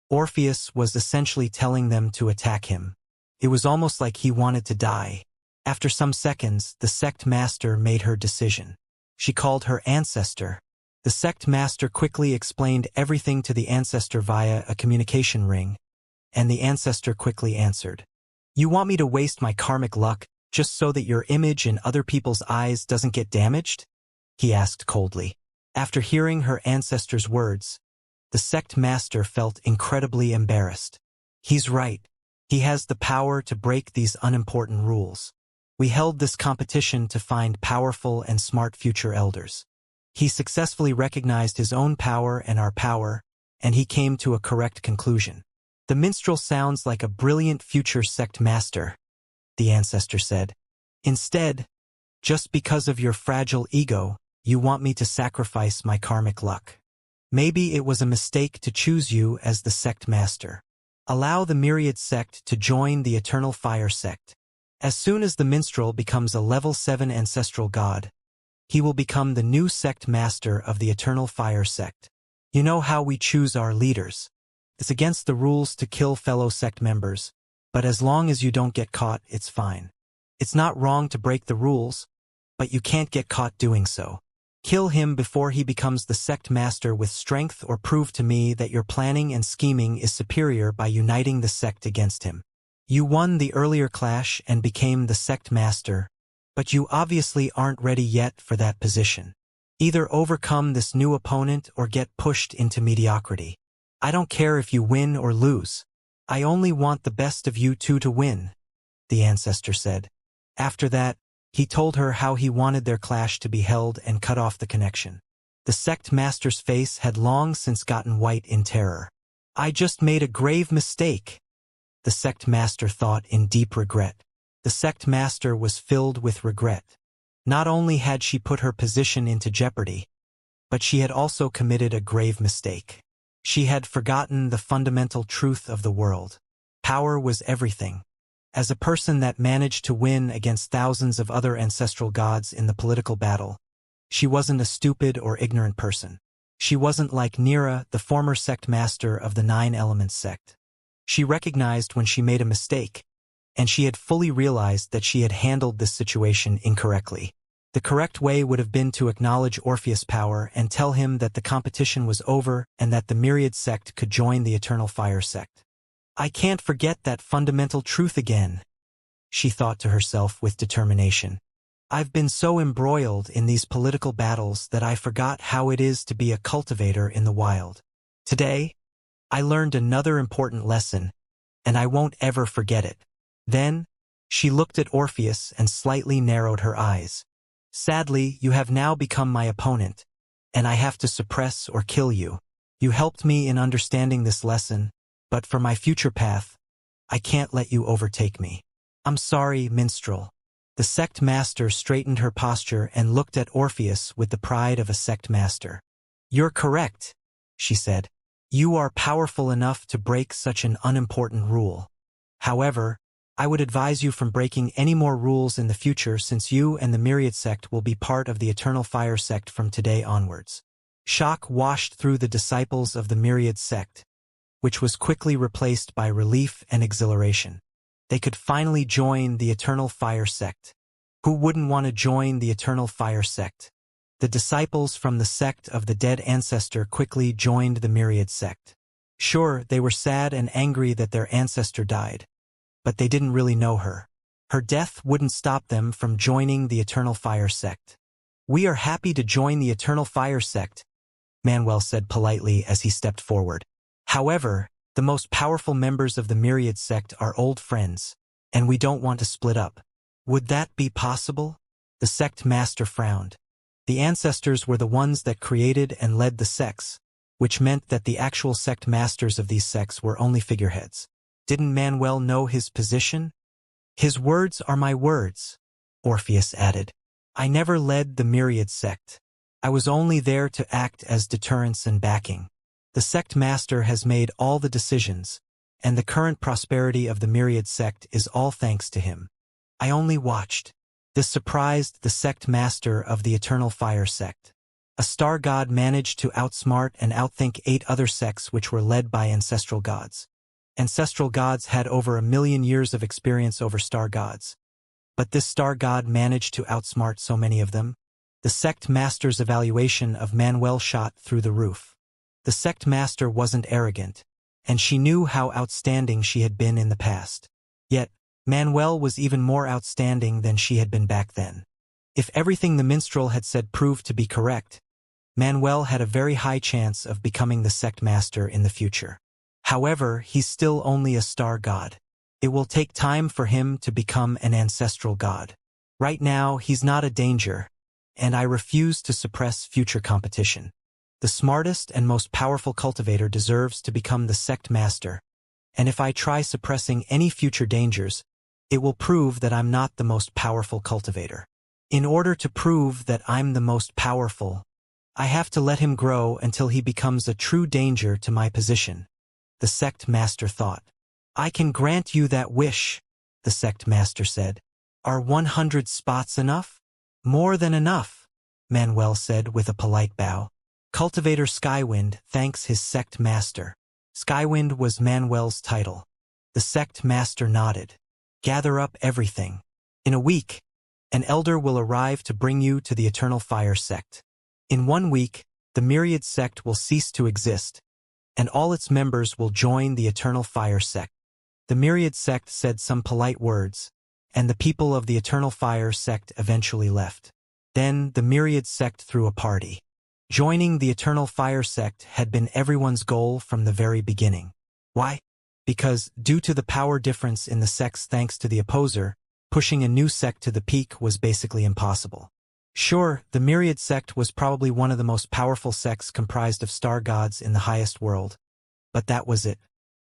Orpheus was essentially telling them to attack him. It was almost like he wanted to die. After some seconds, the sect master made her decision. She called her ancestor. The sect master quickly explained everything to the ancestor via a communication ring, and the ancestor quickly answered. You want me to waste my karmic luck just so that your image in other people's eyes doesn't get damaged? He asked coldly. After hearing her ancestor's words, the sect master felt incredibly embarrassed. He's right. He has the power to break these unimportant rules. We held this competition to find powerful and smart future elders. He successfully recognized his own power and our power, and he came to a correct conclusion. The minstrel sounds like a brilliant future sect master, the ancestor said. Instead, just because of your fragile ego, you want me to sacrifice my karmic luck. Maybe it was a mistake to choose you as the sect master. Allow the myriad sect to join the eternal fire sect. As soon as the minstrel becomes a level 7 ancestral god, he will become the new sect master of the eternal fire sect. You know how we choose our leaders. It's against the rules to kill fellow sect members, but as long as you don't get caught, it's fine. It's not wrong to break the rules, but you can't get caught doing so. Kill him before he becomes the sect master with strength, or prove to me that your planning and scheming is superior by uniting the sect against him. You won the earlier clash and became the sect master, but you obviously aren't ready yet for that position. Either overcome this new opponent or get pushed into mediocrity. I don't care if you win or lose. I only want the best of you two to win, the ancestor said. After that, he told her how he wanted their clash to be held and cut off the connection. The sect master's face had long since gotten white in terror. I just made a grave mistake, the sect master thought in deep regret. The sect master was filled with regret. Not only had she put her position into jeopardy, but she had also committed a grave mistake. She had forgotten the fundamental truth of the world. Power was everything. As a person that managed to win against thousands of other ancestral gods in the political battle, she wasn't a stupid or ignorant person. She wasn't like Nira, the former sect master of the 9 Elements sect. She recognized when she made a mistake, and she had fully realized that she had handled this situation incorrectly. The correct way would have been to acknowledge Orpheus' power and tell him that the competition was over and that the myriad sect could join the eternal fire sect. I can't forget that fundamental truth again, she thought to herself with determination. I've been so embroiled in these political battles that I forgot how it is to be a cultivator in the wild. Today, I learned another important lesson, and I won't ever forget it. Then, she looked at Orpheus and slightly narrowed her eyes. Sadly, you have now become my opponent, and I have to suppress or kill you. You helped me in understanding this lesson, but for my future path, I can't let you overtake me. I'm sorry, minstrel. The sect master straightened her posture and looked at Orpheus with the pride of a sect master. You're correct, she said. You are powerful enough to break such an unimportant rule. However, I would advise you from breaking any more rules in the future, since you and the myriad sect will be part of the eternal fire sect from today onwards. Shock washed through the disciples of the myriad sect, which was quickly replaced by relief and exhilaration. They could finally join the eternal fire sect. Who wouldn't want to join the eternal fire sect? The disciples from the sect of the dead ancestor quickly joined the myriad sect. Sure, they were sad and angry that their ancestor died, but they didn't really know her. Her death wouldn't stop them from joining the eternal fire sect. We are happy to join the eternal fire sect, Manuel said politely as he stepped forward. However, the most powerful members of the myriad sect are old friends, and we don't want to split up. Would that be possible? The sect master frowned. The ancestors were the ones that created and led the sects, which meant that the actual sect masters of these sects were only figureheads. Didn't Manuel know his position? His words are my words, Orpheus added. I never led the myriad sect. I was only there to act as deterrence and backing. The sect master has made all the decisions, and the current prosperity of the myriad sect is all thanks to him. I only watched. This surprised the sect master of the eternal fire sect. A star god managed to outsmart and outthink 8 other sects which were led by ancestral gods. Ancestral gods had over 1 million years of experience over star gods. But this star god managed to outsmart so many of them. The sect master's evaluation of Manuel shot through the roof. The sect master wasn't arrogant, and she knew how outstanding she had been in the past. Yet, Manuel was even more outstanding than she had been back then. If everything the minstrel had said proved to be correct, Manuel had a very high chance of becoming the sect master in the future. However, he's still only a star god. It will take time for him to become an ancestral god. Right now, he's not a danger, and I refuse to suppress future competition. The smartest and most powerful cultivator deserves to become the sect master, and if I try suppressing any future dangers, it will prove that I'm not the most powerful cultivator. In order to prove that I'm the most powerful, I have to let him grow until he becomes a true danger to my position, the sect master thought. I can grant you that wish, the sect master said. Are 100 spots enough? More than enough, Manuel said with a polite bow. Cultivator Skywind thanks his sect master. Skywind was Manuel's title. The sect master nodded. Gather up everything. In a week, an elder will arrive to bring you to the Eternal Fire sect. In 1 week, the Myriad sect will cease to exist, and all its members will join the Eternal Fire sect. The Myriad sect said some polite words, and the people of the Eternal Fire sect eventually left. Then the Myriad sect threw a party. Joining the Eternal Fire sect had been everyone's goal from the very beginning. Why? Because, due to the power difference in the sects thanks to the opposer, pushing a new sect to the peak was basically impossible. Sure, the Myriad sect was probably one of the most powerful sects comprised of star gods in the highest world, but that was it.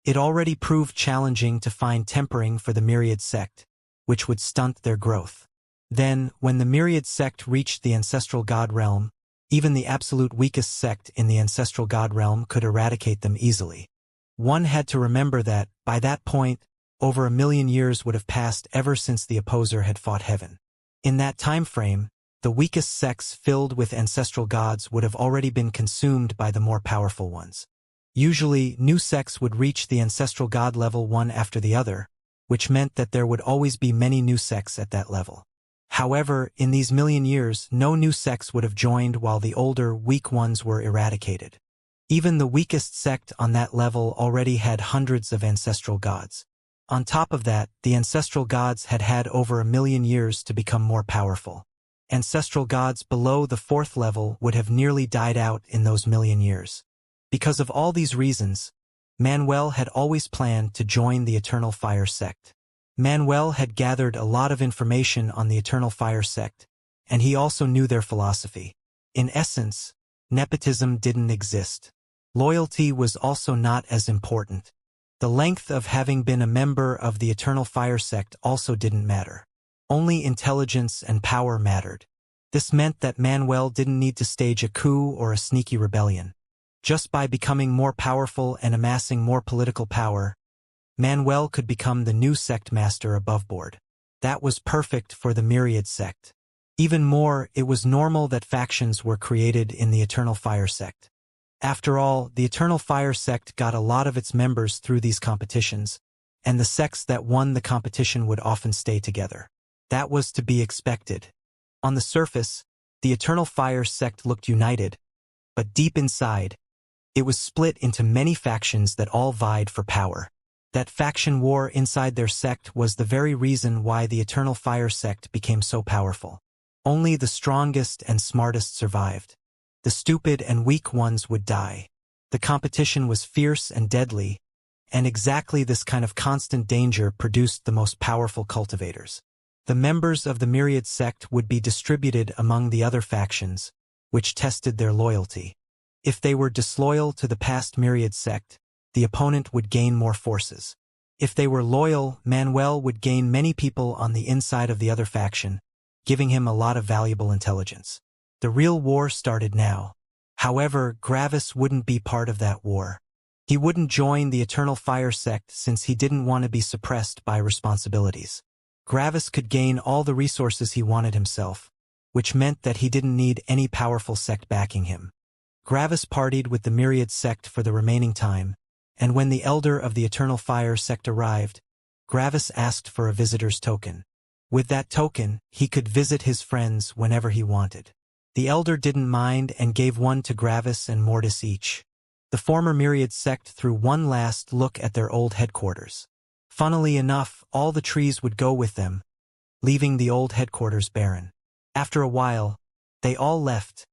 It already proved challenging to find tempering for the Myriad sect, which would stunt their growth. Then, when the Myriad sect reached the ancestral god realm, even the absolute weakest sect in the ancestral god realm could eradicate them easily. One had to remember that, by that point, over 1,000,000 years would have passed ever since the opposer had fought heaven. In that time frame, the weakest sects filled with ancestral gods would have already been consumed by the more powerful ones. Usually, new sects would reach the ancestral god level one after the other, which meant that there would always be many new sects at that level. However, in these 1,000,000 years, no new sects would have joined while the older, weak ones were eradicated. Even the weakest sect on that level already had hundreds of ancestral gods. On top of that, the ancestral gods had had over 1,000,000 years to become more powerful. Ancestral gods below the 4th level would have nearly died out in those 1,000,000 years. Because of all these reasons, Manuel had always planned to join the Eternal Fire sect. Manuel had gathered a lot of information on the Eternal Fire sect, and he also knew their philosophy. In essence, nepotism didn't exist. Loyalty was also not as important. The length of having been a member of the Eternal Fire sect also didn't matter. Only intelligence and power mattered. This meant that Manuel didn't need to stage a coup or a sneaky rebellion. Just by becoming more powerful and amassing more political power, Manuel could become the new sect master above board. That was perfect for the Myriad sect. Even more, it was normal that factions were created in the Eternal Fire sect. After all, the Eternal Fire sect got a lot of its members through these competitions, and the sects that won the competition would often stay together. That was to be expected. On the surface, the Eternal Fire sect looked united, but deep inside, it was split into many factions that all vied for power. That faction war inside their sect was the very reason why the Eternal Fire sect became so powerful. Only the strongest and smartest survived. The stupid and weak ones would die. The competition was fierce and deadly, and exactly this kind of constant danger produced the most powerful cultivators. The members of the Myriad sect would be distributed among the other factions, which tested their loyalty. If they were disloyal to the past Myriad sect, the opponent would gain more forces. If they were loyal, Manuel would gain many people on the inside of the other faction, giving him a lot of valuable intelligence. The real war started now. However, Gravis wouldn't be part of that war. He wouldn't join the Eternal Fire sect since he didn't want to be suppressed by responsibilities. Gravis could gain all the resources he wanted himself, which meant that he didn't need any powerful sect backing him. Gravis partied with the Myriad sect for the remaining time, and when the elder of the Eternal Fire sect arrived, Gravis asked for a visitor's token. With that token, he could visit his friends whenever he wanted. The elder didn't mind and gave one to Gravis and Mortis each. The former Myriad sect threw one last look at their old headquarters. Funnily enough, all the trees would go with them, leaving the old headquarters barren. After a while, they all left,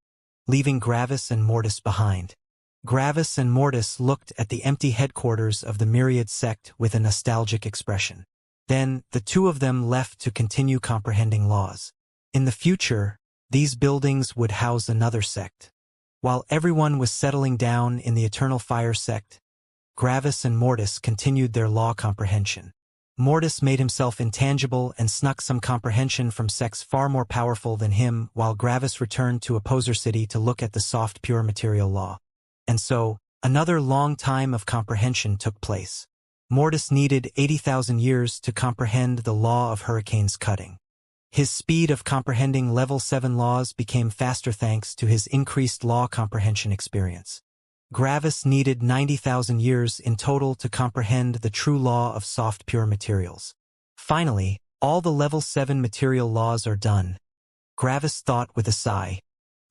leaving Gravis and Mortis behind. Gravis and Mortis looked at the empty headquarters of the myriad sect with a nostalgic expression. Then, the two of them left to continue comprehending laws. In the future, these buildings would house another sect. While everyone was settling down in the Eternal Fire sect, Gravis and Mortis continued their law comprehension. Mortis made himself intangible and snuck some comprehension from sects far more powerful than him, while Gravis returned to Opposer City to look at the soft pure material law. And so, another long time of comprehension took place. Mortis needed 80,000 years to comprehend the law of hurricanes cutting. His speed of comprehending level 7 laws became faster thanks to his increased law comprehension experience. Gravis needed 90,000 years in total to comprehend the true law of soft pure materials. Finally, all the level 7 material laws are done. Gravis thought with a sigh.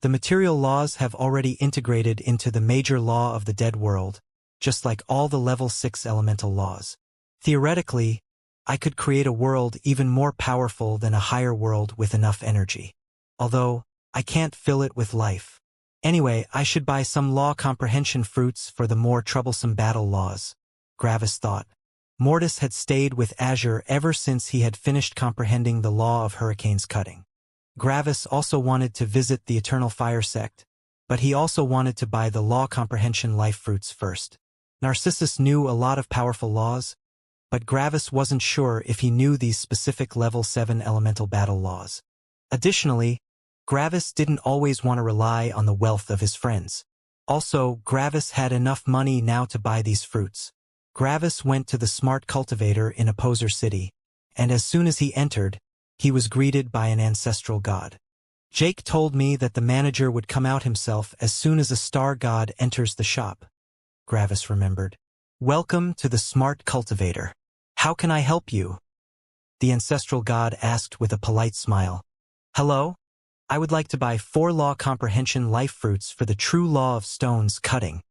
The material laws have already integrated into the major law of the dead world, just like all the level 6 elemental laws. Theoretically, I could create a world even more powerful than a higher world with enough energy. Although, I can't fill it with life. Anyway, I should buy some law comprehension fruits for the more troublesome battle laws, Gravis thought. Mortis had stayed with Azure ever since he had finished comprehending the law of hurricanes cutting. Gravis also wanted to visit the Eternal Fire sect, but he also wanted to buy the law comprehension life fruits first. Narcissus knew a lot of powerful laws, but Gravis wasn't sure if he knew these specific level 7 elemental battle laws. Additionally, Gravis didn't always want to rely on the wealth of his friends. Also, Gravis had enough money now to buy these fruits. Gravis went to the smart cultivator in Opposer City, and as soon as he entered, he was greeted by an ancestral god. Jake told me that the manager would come out himself as soon as a star god enters the shop. Gravis remembered. Welcome to the smart cultivator. How can I help you? The ancestral god asked with a polite smile. Hello? I would like to buy 4 law comprehension life fruits for the true law of stones cutting,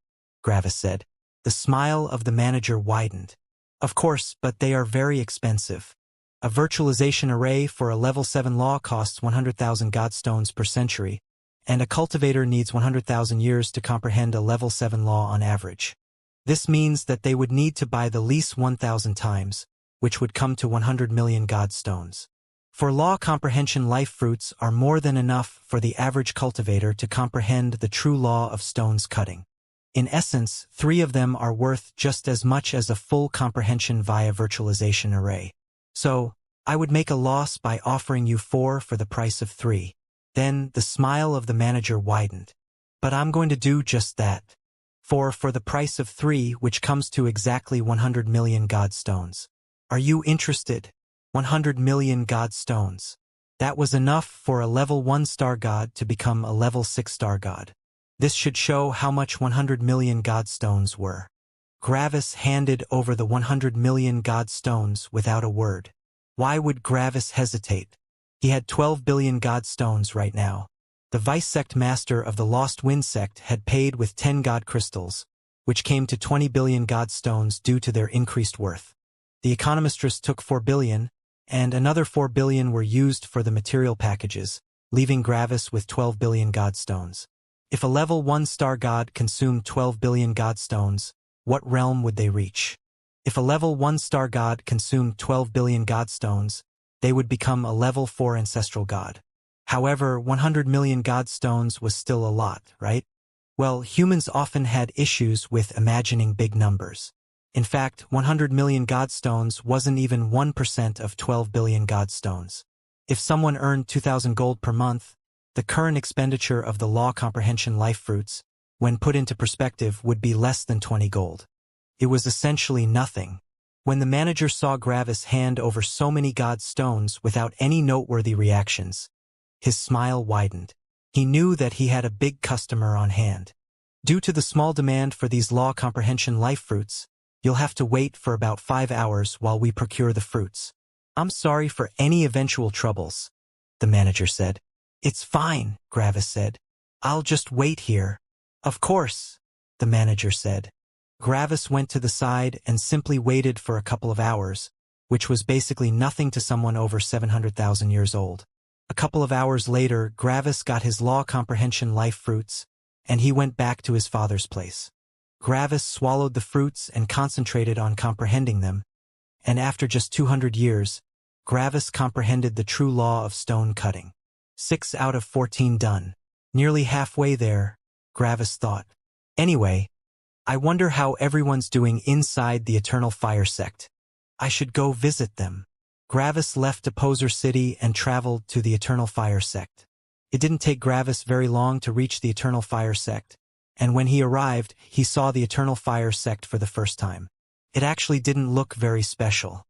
Gravis said. The smile of the manager widened. Of course, but they are very expensive. A virtualization array for a level 7 law costs 100,000 godstones per century, and a cultivator needs 100,000 years to comprehend a level 7 law on average. This means that they would need to buy the least 1,000 times, which would come to 100 million godstones. For law comprehension life fruits are more than enough for the average cultivator to comprehend the true law of stones cutting. In essence, 3 of them are worth just as much as a full comprehension via virtualization array. So, I would make a loss by offering you 4 for the price of 3. Then, the smile of the manager widened. But I'm going to do just that. 4 for the price of 3, which comes to exactly 100 million godstones. Are you interested? 100 million godstones. That was enough for a level 1 star god to become a level 6 star god. This should show how much 100 million godstones were. Gravis handed over the 100 million godstones without a word. Why would Gravis hesitate? He had 12 billion godstones right now. The vice sect master of the Lost Wind sect had paid with 10 god crystals, which came to 20 billion godstones due to their increased worth. The economistress took 4 billion, and another 4 billion were used for the material packages, leaving Gravis with 12 billion godstones. If a level 1 star god consumed 12 billion godstones, what realm would they reach? If a level 1 star god consumed 12 billion godstones, they would become a level 4 ancestral god. However, 100 million godstones was still a lot, right? Well, humans often had issues with imagining big numbers. In fact, 100 million godstones wasn't even 1% of 12 billion godstones. If someone earned 2,000 gold per month, the current expenditure of the law comprehension life fruits, when put into perspective, would be less than 20 gold. It was essentially nothing. When the manager saw Gravis hand over so many godstones without any noteworthy reactions, his smile widened. He knew that he had a big customer on hand. Due to the small demand for these law comprehension life fruits, you'll have to wait for about 5 hours while we procure the fruits. I'm sorry for any eventual troubles, the manager said. It's fine, Gravis said. I'll just wait here. Of course, the manager said. Gravis went to the side and simply waited for a couple of hours, which was basically nothing to someone over 700,000 years old. A couple of hours later, Gravis got his law comprehension life fruits, and he went back to his father's place. Gravis swallowed the fruits and concentrated on comprehending them, and after just 200 years, Gravis comprehended the true law of stone cutting. 6 out of 14 done. Nearly halfway there, Gravis thought. Anyway, I wonder how everyone's doing inside the Eternal Fire Sect. I should go visit them. Gravis left Opposer City and traveled to the Eternal Fire Sect. It didn't take Gravis very long to reach the Eternal Fire Sect, and when he arrived, he saw the Eternal Fire Sect for the first time. It actually didn't look very special.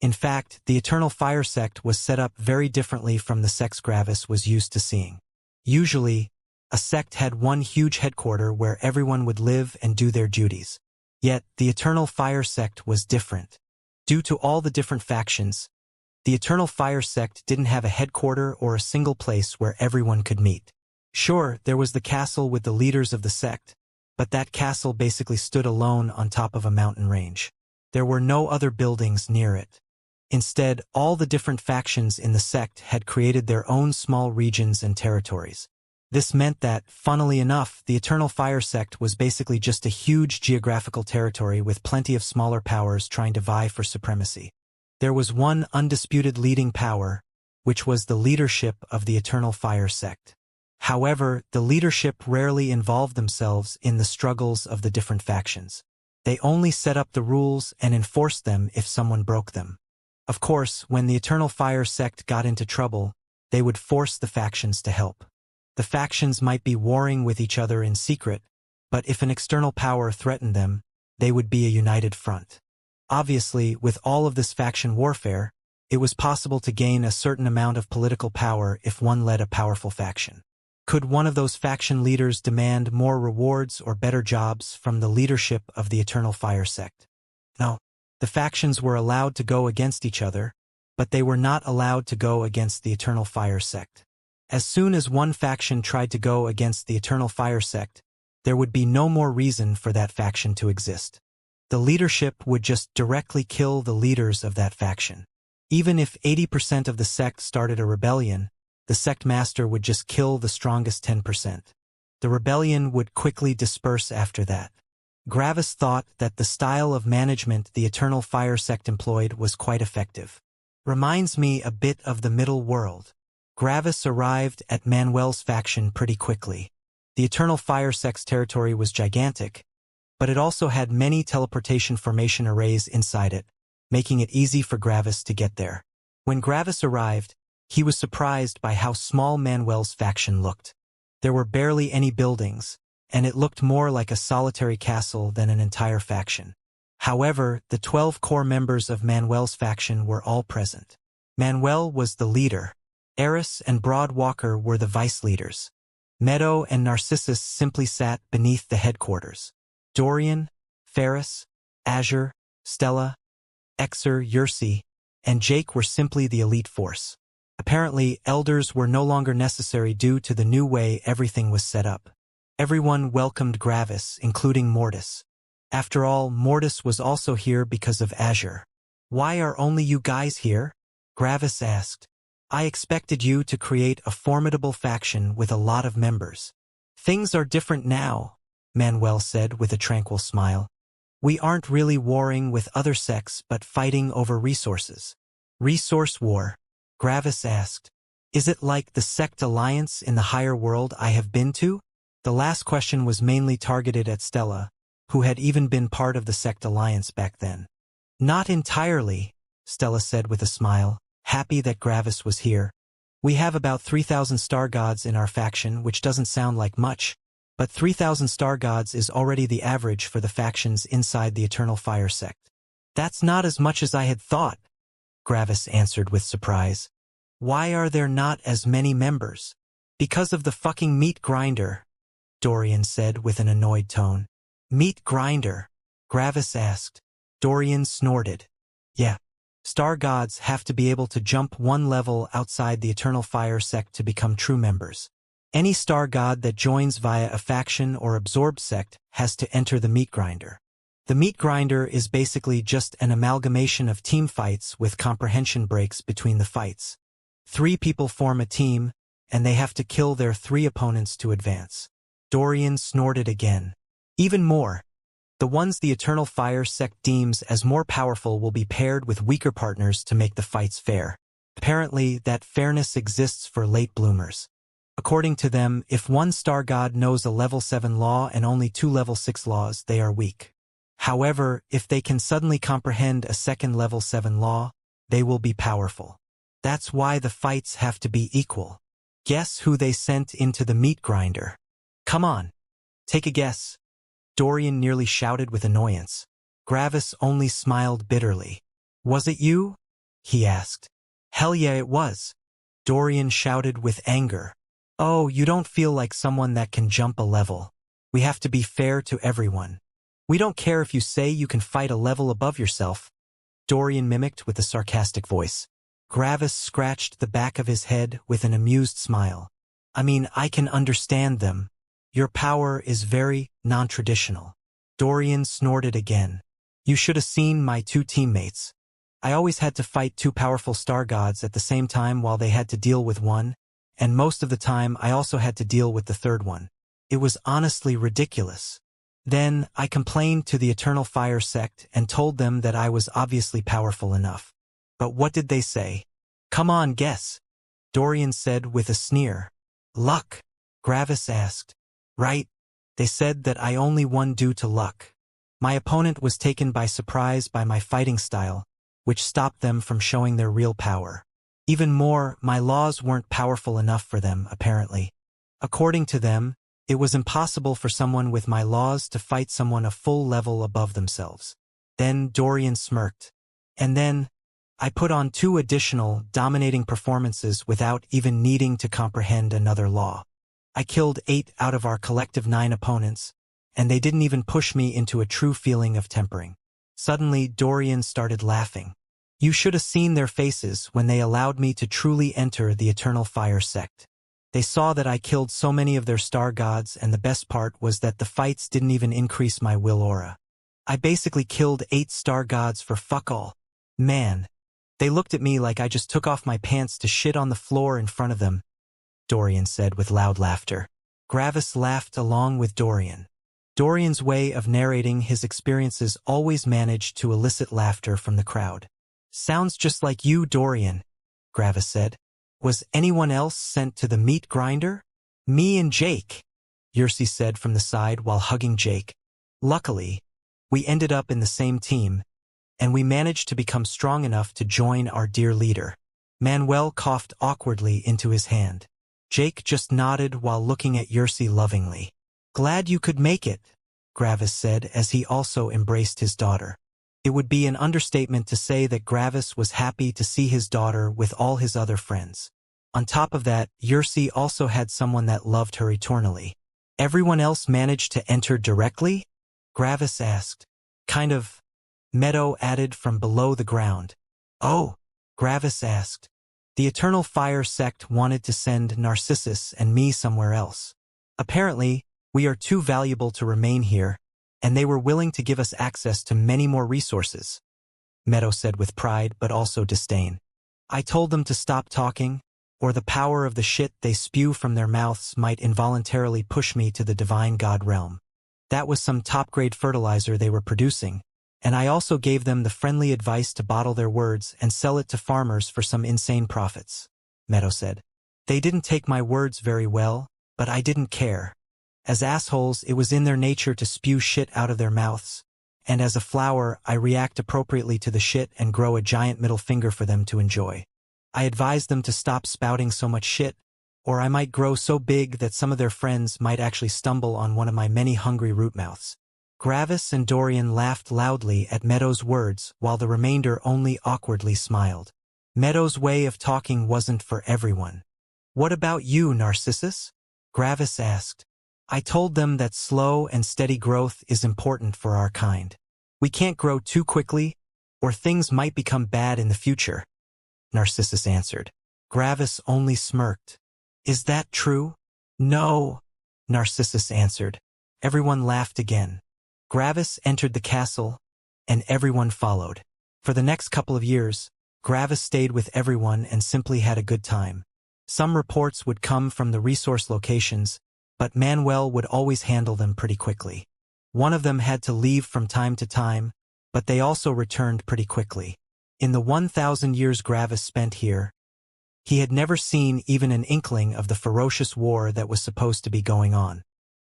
In fact, the Eternal Fire Sect was set up very differently from the sects Gravis was used to seeing. Usually, a sect had one huge headquarters where everyone would live and do their duties. Yet, the Eternal Fire Sect was different. Due to all the different factions, the Eternal Fire Sect didn't have a headquarters or a single place where everyone could meet. Sure, there was the castle with the leaders of the sect, but that castle basically stood alone on top of a mountain range. There were no other buildings near it. Instead, all the different factions in the sect had created their own small regions and territories. This meant that, funnily enough, the Eternal Fire Sect was basically just a huge geographical territory with plenty of smaller powers trying to vie for supremacy. There was one undisputed leading power, which was the leadership of the Eternal Fire Sect. However, the leadership rarely involved themselves in the struggles of the different factions. They only set up the rules and enforced them if someone broke them. Of course, when the Eternal Fire Sect got into trouble, they would force the factions to help. The factions might be warring with each other in secret, but if an external power threatened them, they would be a united front. Obviously, with all of this faction warfare, it was possible to gain a certain amount of political power if one led a powerful faction. Could one of those faction leaders demand more rewards or better jobs from the leadership of the Eternal Fire Sect? No. The factions were allowed to go against each other, but they were not allowed to go against the Eternal Fire Sect. As soon as one faction tried to go against the Eternal Fire Sect, there would be no more reason for that faction to exist. The leadership would just directly kill the leaders of that faction. Even if 80% of the sect started a rebellion, the sect master would just kill the strongest 10%. The rebellion would quickly disperse after that. Gravis thought that the style of management the Eternal Fire Sect employed was quite effective. Reminds me a bit of the Middle World. Gravis arrived at Manuel's faction pretty quickly. The Eternal Fire Sect's territory was gigantic, but it also had many teleportation formation arrays inside it, making it easy for Gravis to get there. When Gravis arrived, he was surprised by how small Manuel's faction looked. There were barely any buildings, and it looked more like a solitary castle than an entire faction. However, the 12 core members of Manuel's faction were all present. Manuel was the leader. Eris and Broadwalker were the vice leaders. Meadow and Narcissus simply sat beneath the headquarters. Dorian, Ferris, Azure, Stella, Exer, Yersi, and Jake were simply the elite force. Apparently, elders were no longer necessary due to the new way everything was set up. Everyone welcomed Gravis, including Mortis. After all, Mortis was also here because of Azure. "Why are only you guys here?" Gravis asked. "I expected you to create a formidable faction with a lot of members." "Things are different now," Manuel said with a tranquil smile. "We aren't really warring with other sects but fighting over resources." "Resource war?" Gravis asked. "Is it like the sect alliance in the higher world I have been to?" The last question was mainly targeted at Stella, who had even been part of the sect alliance back then. "Not entirely," Stella said with a smile, happy that Gravis was here. "We have about 3,000 star gods in our faction, which doesn't sound like much, but 3,000 star gods is already the average for the factions inside the Eternal Fire Sect." "That's not as much as I had thought," Gravis answered with surprise. "Why are there not as many members?" "Because of the fucking meat grinder," Dorian said with an annoyed tone. "Meat grinder?" Gravis asked. Dorian snorted. "Yeah. Star gods have to be able to jump one level outside the Eternal Fire Sect to become true members. Any star god that joins via a faction or absorbed sect has to enter the meat grinder. The meat grinder is basically just an amalgamation of team fights with comprehension breaks between the fights. 3 people form a team, and they have to kill their 3 opponents to advance. Dorian snorted again. Even more. The ones the Eternal Fire sect deems as more powerful will be paired with weaker partners to make the fights fair. Apparently, that fairness exists for late bloomers. According to them, if one star god knows a level 7 law and only 2 level 6 laws, they are weak. However, if they can suddenly comprehend a second level 7 law, they will be powerful. That's why the fights have to be equal. Guess who they sent into the meat grinder? Come on. Take a guess. Dorian nearly shouted with annoyance. Gravis only smiled bitterly. Was it you? He asked. Hell yeah, it was. Dorian shouted with anger. Oh, you don't feel like someone that can jump a level. We have to be fair to everyone. We don't care if you say you can fight a level above yourself. Dorian mimicked with a sarcastic voice. Gravis scratched the back of his head with an amused smile. I mean, I can understand them. Your power is very non-traditional. Dorian snorted again. You should have seen my 2 teammates. I always had to fight 2 powerful star gods at the same time while they had to deal with one, and most of the time I also had to deal with the third one. It was honestly ridiculous. Then I complained to the Eternal Fire sect and told them that I was obviously powerful enough. But what did they say? Come on, guess. Dorian said with a sneer. Luck, Gravis asked. Right. They said that I only won due to luck. My opponent was taken by surprise by my fighting style, which stopped them from showing their real power. Even more, my laws weren't powerful enough for them, apparently. According to them, it was impossible for someone with my laws to fight someone a full level above themselves. Then Dorian smirked. And then, I put on 2 additional, dominating performances without even needing to comprehend another law. I killed 8 out of our collective 9 opponents, and they didn't even push me into a true feeling of tempering. Suddenly, Dorian started laughing. You should have seen their faces when they allowed me to truly enter the Eternal Fire sect. They saw that I killed so many of their star gods, and the best part was that the fights didn't even increase my will aura. I basically killed 8 star gods for fuck all. Man. They looked at me like I just took off my pants to shit on the floor in front of them, Dorian said with loud laughter. Gravis laughed along with Dorian. Dorian's way of narrating his experiences always managed to elicit laughter from the crowd. Sounds just like you, Dorian, Gravis said. Was anyone else sent to the meat grinder? Me and Jake, Xianxia said from the side while hugging Jake. Luckily, we ended up in the same team, and we managed to become strong enough to join our dear leader. Manuel coughed awkwardly into his hand. Jake just nodded while looking at Xianxia lovingly. Glad you could make it, Gravis said as he also embraced his daughter. It would be an understatement to say that Gravis was happy to see his daughter with all his other friends. On top of that, Xianxia also had someone that loved her eternally. Everyone else managed to enter directly? Gravis asked. Kind of. Meadow added from below the ground. Oh, Gravis asked. The Eternal Fire sect wanted to send Narcissus and me somewhere else. Apparently, we are too valuable to remain here, and they were willing to give us access to many more resources, Meadow said with pride but also disdain. I told them to stop talking, or the power of the shit they spew from their mouths might involuntarily push me to the divine god realm. That was some top-grade fertilizer they were producing, and I also gave them the friendly advice to bottle their words and sell it to farmers for some insane profits, Meadow said. They didn't take my words very well, but I didn't care. As assholes, it was in their nature to spew shit out of their mouths, and as a flower, I react appropriately to the shit and grow a giant middle finger for them to enjoy. I advised them to stop spouting so much shit, or I might grow so big that some of their friends might actually stumble on one of my many hungry root mouths. Gravis and Dorian laughed loudly at Meadow's words while the remainder only awkwardly smiled. Meadow's way of talking wasn't for everyone. What about you, Narcissus? Gravis asked. I told them that slow and steady growth is important for our kind. We can't grow too quickly, or things might become bad in the future, Narcissus answered. Gravis only smirked. Is that true? No, Narcissus answered. Everyone laughed again. Gravis entered the castle, and everyone followed. For the next couple of years, Gravis stayed with everyone and simply had a good time. Some reports would come from the resource locations, but Manuel would always handle them pretty quickly. One of them had to leave from time to time, but they also returned pretty quickly. In the 1,000 years Gravis spent here, he had never seen even an inkling of the ferocious war that was supposed to be going on.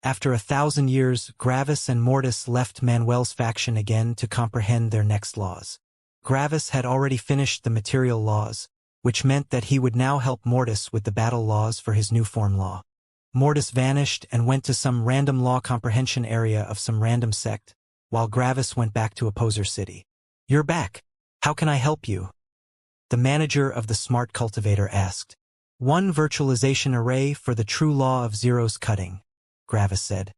After 1,000 years, Gravis and Mortis left Manuel's faction again to comprehend their next laws. Gravis had already finished the material laws, which meant that he would now help Mortis with the battle laws for his new form law. Mortis vanished and went to some random law comprehension area of some random sect, while Gravis went back to Opposer City. "You're back. How can I help you?" The manager of the smart cultivator asked. "One virtualization array for the true law of zeros cutting," Gravis said.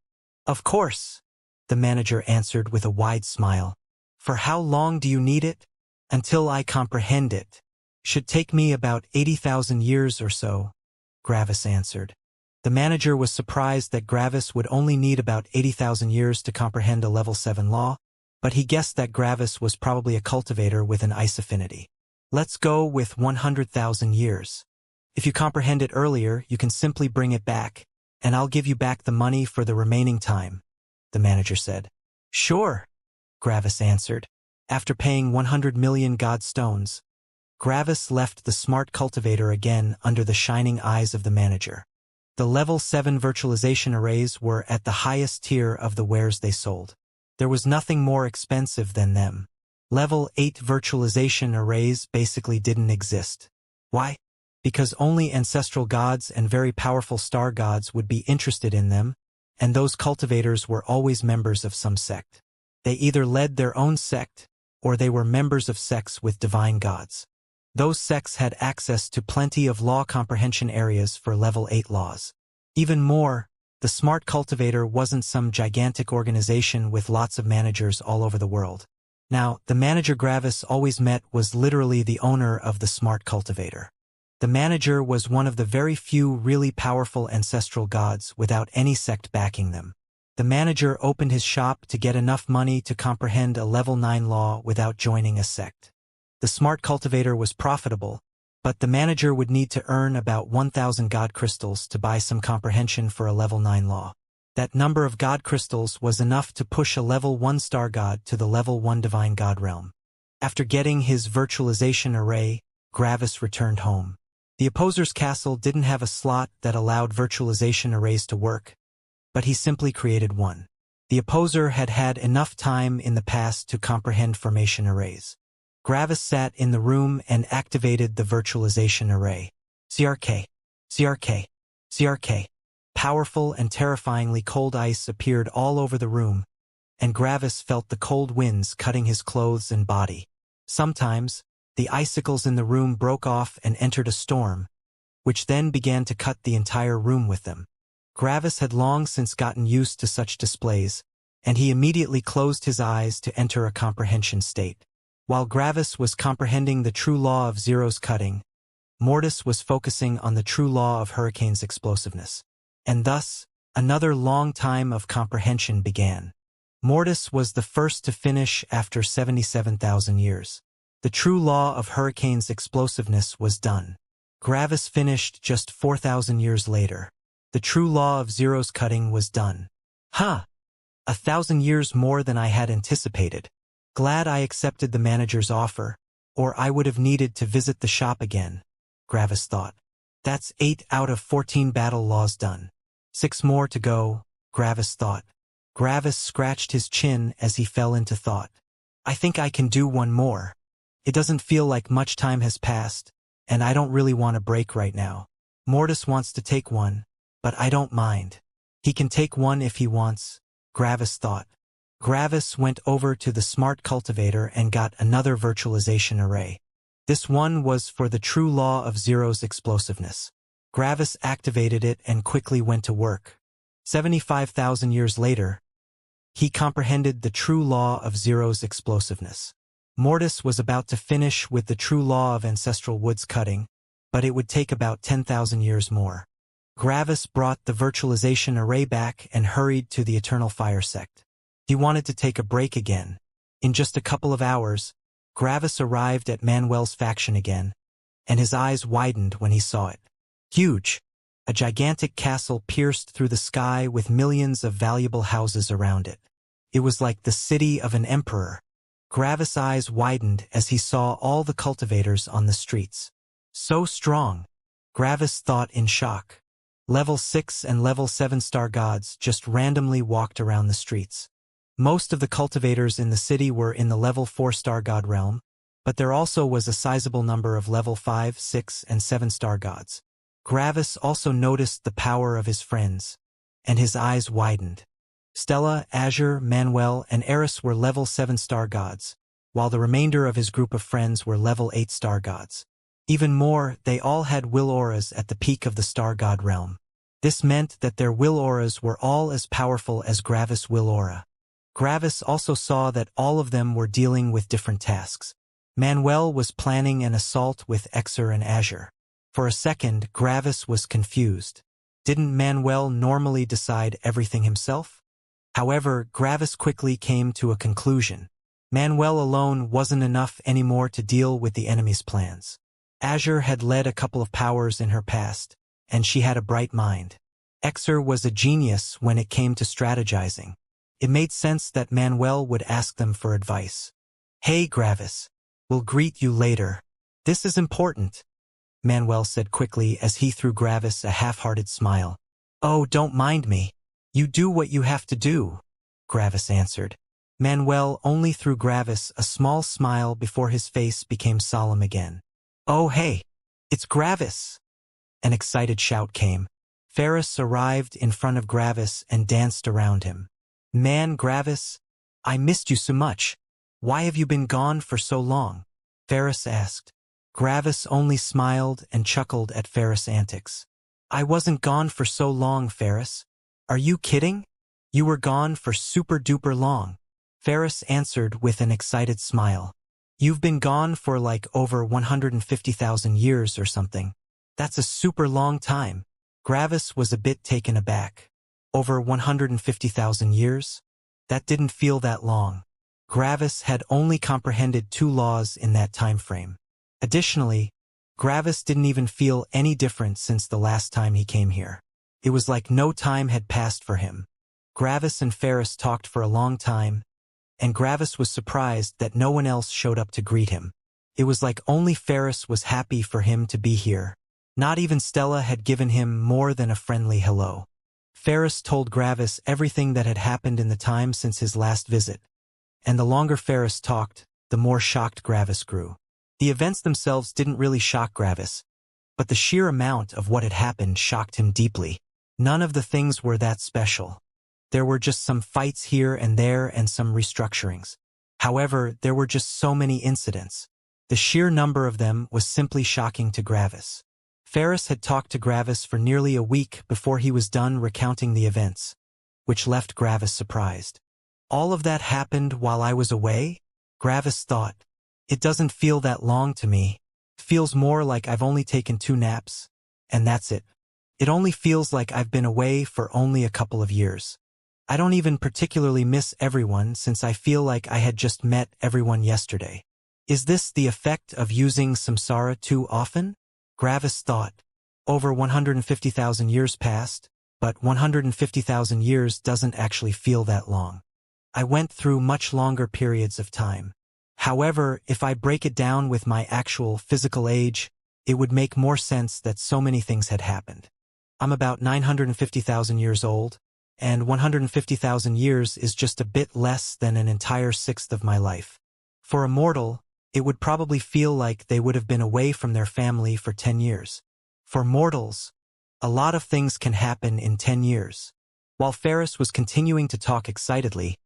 "Of course," the manager answered with a wide smile. "For how long do you need it?" "Until I comprehend it. Should take me about 80,000 years or so," Gravis answered. The manager was surprised that Gravis would only need about 80,000 years to comprehend a level 7 law, but he guessed that Gravis was probably a cultivator with an ice affinity. "Let's go with 100,000 years. If you comprehend it earlier, you can simply bring it back, and I'll give you back the money for the remaining time," the manager said. "Sure," Gravis answered. After paying 100 million god stones, Gravis left the smart cultivator again under the shining eyes of the manager. The level 7 virtualization arrays were at the highest tier of the wares they sold. There was nothing more expensive than them. Level 8 virtualization arrays basically didn't exist. Why? Because only ancestral gods and very powerful star gods would be interested in them, and those cultivators were always members of some sect. They either led their own sect, or they were members of sects with divine gods. Those sects had access to plenty of law comprehension areas for level 8 laws. Even more, the smart cultivator wasn't some gigantic organization with lots of managers all over the world. Now, the manager Gravis always met was literally the owner of the smart cultivator. The manager was one of the very few really powerful ancestral gods without any sect backing them. The manager opened his shop to get enough money to comprehend a level 9 law without joining a sect. The smart cultivator was profitable, but the manager would need to earn about 1,000 god crystals to buy some comprehension for a level 9 law. That number of god crystals was enough to push a level 1 star god to the level 1 divine god realm. After getting his virtualization array, Gravis returned home. The opposer's castle didn't have a slot that allowed virtualization arrays to work, but he simply created one. The opposer had had enough time in the past to comprehend formation arrays. Gravis sat in the room and activated the virtualization array. CRK, CRK, CRK. Powerful and terrifyingly cold ice appeared all over the room, and Gravis felt the cold winds cutting his clothes and body. Sometimes, the icicles in the room broke off and entered a storm, which then began to cut the entire room with them. Gravis had long since gotten used to such displays, and he immediately closed his eyes to enter a comprehension state. While Gravis was comprehending the true law of zeros cutting, Mortis was focusing on the true law of hurricane's explosiveness. And thus, another long time of comprehension began. Mortis was the first to finish after 77,000 years. The true law of hurricane's explosiveness was done. Gravis finished just 4,000 years later. The true law of zeros cutting was done. 1,000 years more than I had anticipated. Glad I accepted the manager's offer, or I would have needed to visit the shop again, Gravis thought. That's 8 out of 14 battle laws done. 6 more to go, Gravis thought. Gravis scratched his chin as he fell into thought. I think I can do one more. It doesn't feel like much time has passed, and I don't really want a break right now. Mortis wants to take one, but I don't mind. He can take one if he wants, Gravis thought. Gravis went over to the smart cultivator and got another virtualization array. This one was for the true law of zeros explosiveness. Gravis activated it and quickly went to work. 75,000 years later, he comprehended the true law of zeros explosiveness. Mortis was about to finish with the true law of ancestral woods cutting, but it would take about 10,000 years more. Gravis brought the virtualization array back and hurried to the Eternal Fire sect. He wanted to take a break again. In just a couple of hours, Gravis arrived at Manuel's faction again, and his eyes widened when he saw it. Huge. A gigantic castle pierced through the sky with millions of valuable houses around it. It was like the city of an emperor. Gravis' eyes widened as he saw all the cultivators on the streets. So strong, Gravis thought in shock. Level 6 and level 7 star gods just randomly walked around the streets. Most of the cultivators in the city were in the level 4 star god realm, but there also was a sizable number of level 5, 6, and 7 star gods. Gravis also noticed the power of his friends, and his eyes widened. Stella, Azure, Manuel, and Eris were level 7 star gods, while the remainder of his group of friends were level 8 star gods. Even more, they all had will auras at the peak of the star god realm. This meant that their will auras were all as powerful as Gravis' will aura. Gravis also saw that all of them were dealing with different tasks. Manuel was planning an assault with Exer and Azure. For a second, Gravis was confused. Didn't Manuel normally decide everything himself? However, Gravis quickly came to a conclusion. Manuel alone wasn't enough anymore to deal with the enemy's plans. Azure had led a couple of powers in her past, and she had a bright mind. Exer was a genius when it came to strategizing. It made sense that Manuel would ask them for advice. "Hey, Gravis. We'll greet you later. This is important," Manuel said quickly as he threw Gravis a half-hearted smile. "Oh, don't mind me. You do what you have to do," Gravis answered. Manuel only threw Gravis a small smile before his face became solemn again. "Oh hey, it's Gravis!" An excited shout came. Ferris arrived in front of Gravis and danced around him. "Man, Gravis, I missed you so much. Why have you been gone for so long?" Ferris asked. Gravis only smiled and chuckled at Ferris' antics. "I wasn't gone for so long, Ferris. Are you kidding? You were gone for super-duper long." Ferris answered with an excited smile. "You've been gone for like over 150,000 years or something. That's a super long time." Gravis was a bit taken aback. Over 150,000 years? That didn't feel that long. Gravis had only comprehended 2 laws in that time frame. Additionally, Gravis didn't even feel any different since the last time he came here. It was like no time had passed for him. Gravis and Ferris talked for a long time, and Gravis was surprised that no one else showed up to greet him. It was like only Ferris was happy for him to be here. Not even Stella had given him more than a friendly hello. Ferris told Gravis everything that had happened in the time since his last visit. And the longer Ferris talked, the more shocked Gravis grew. The events themselves didn't really shock Gravis, but the sheer amount of what had happened shocked him deeply. None of the things were that special. There were just some fights here and there and some restructurings. However, there were just so many incidents. The sheer number of them was simply shocking to Gravis. Ferris had talked to Gravis for nearly a week before he was done recounting the events, which left Gravis surprised. "All of that happened while I was away?" Gravis thought. "It doesn't feel that long to me. It feels more like I've only taken 2 naps, and that's it. It only feels like I've been away for only a couple of years. I don't even particularly miss everyone since I feel like I had just met everyone yesterday. Is this the effect of using samsara too often?" Gravis thought. Over 150,000 years passed, but 150,000 years doesn't actually feel that long. I went through much longer periods of time. However, if I break it down with my actual physical age, it would make more sense that so many things had happened. I'm about 950,000 years old, and 150,000 years is just a bit less than an entire sixth of my life. For a mortal, it would probably feel like they would have been away from their family for 10 years. For mortals, a lot of things can happen in 10 years. While Ferris was continuing to talk excitedly,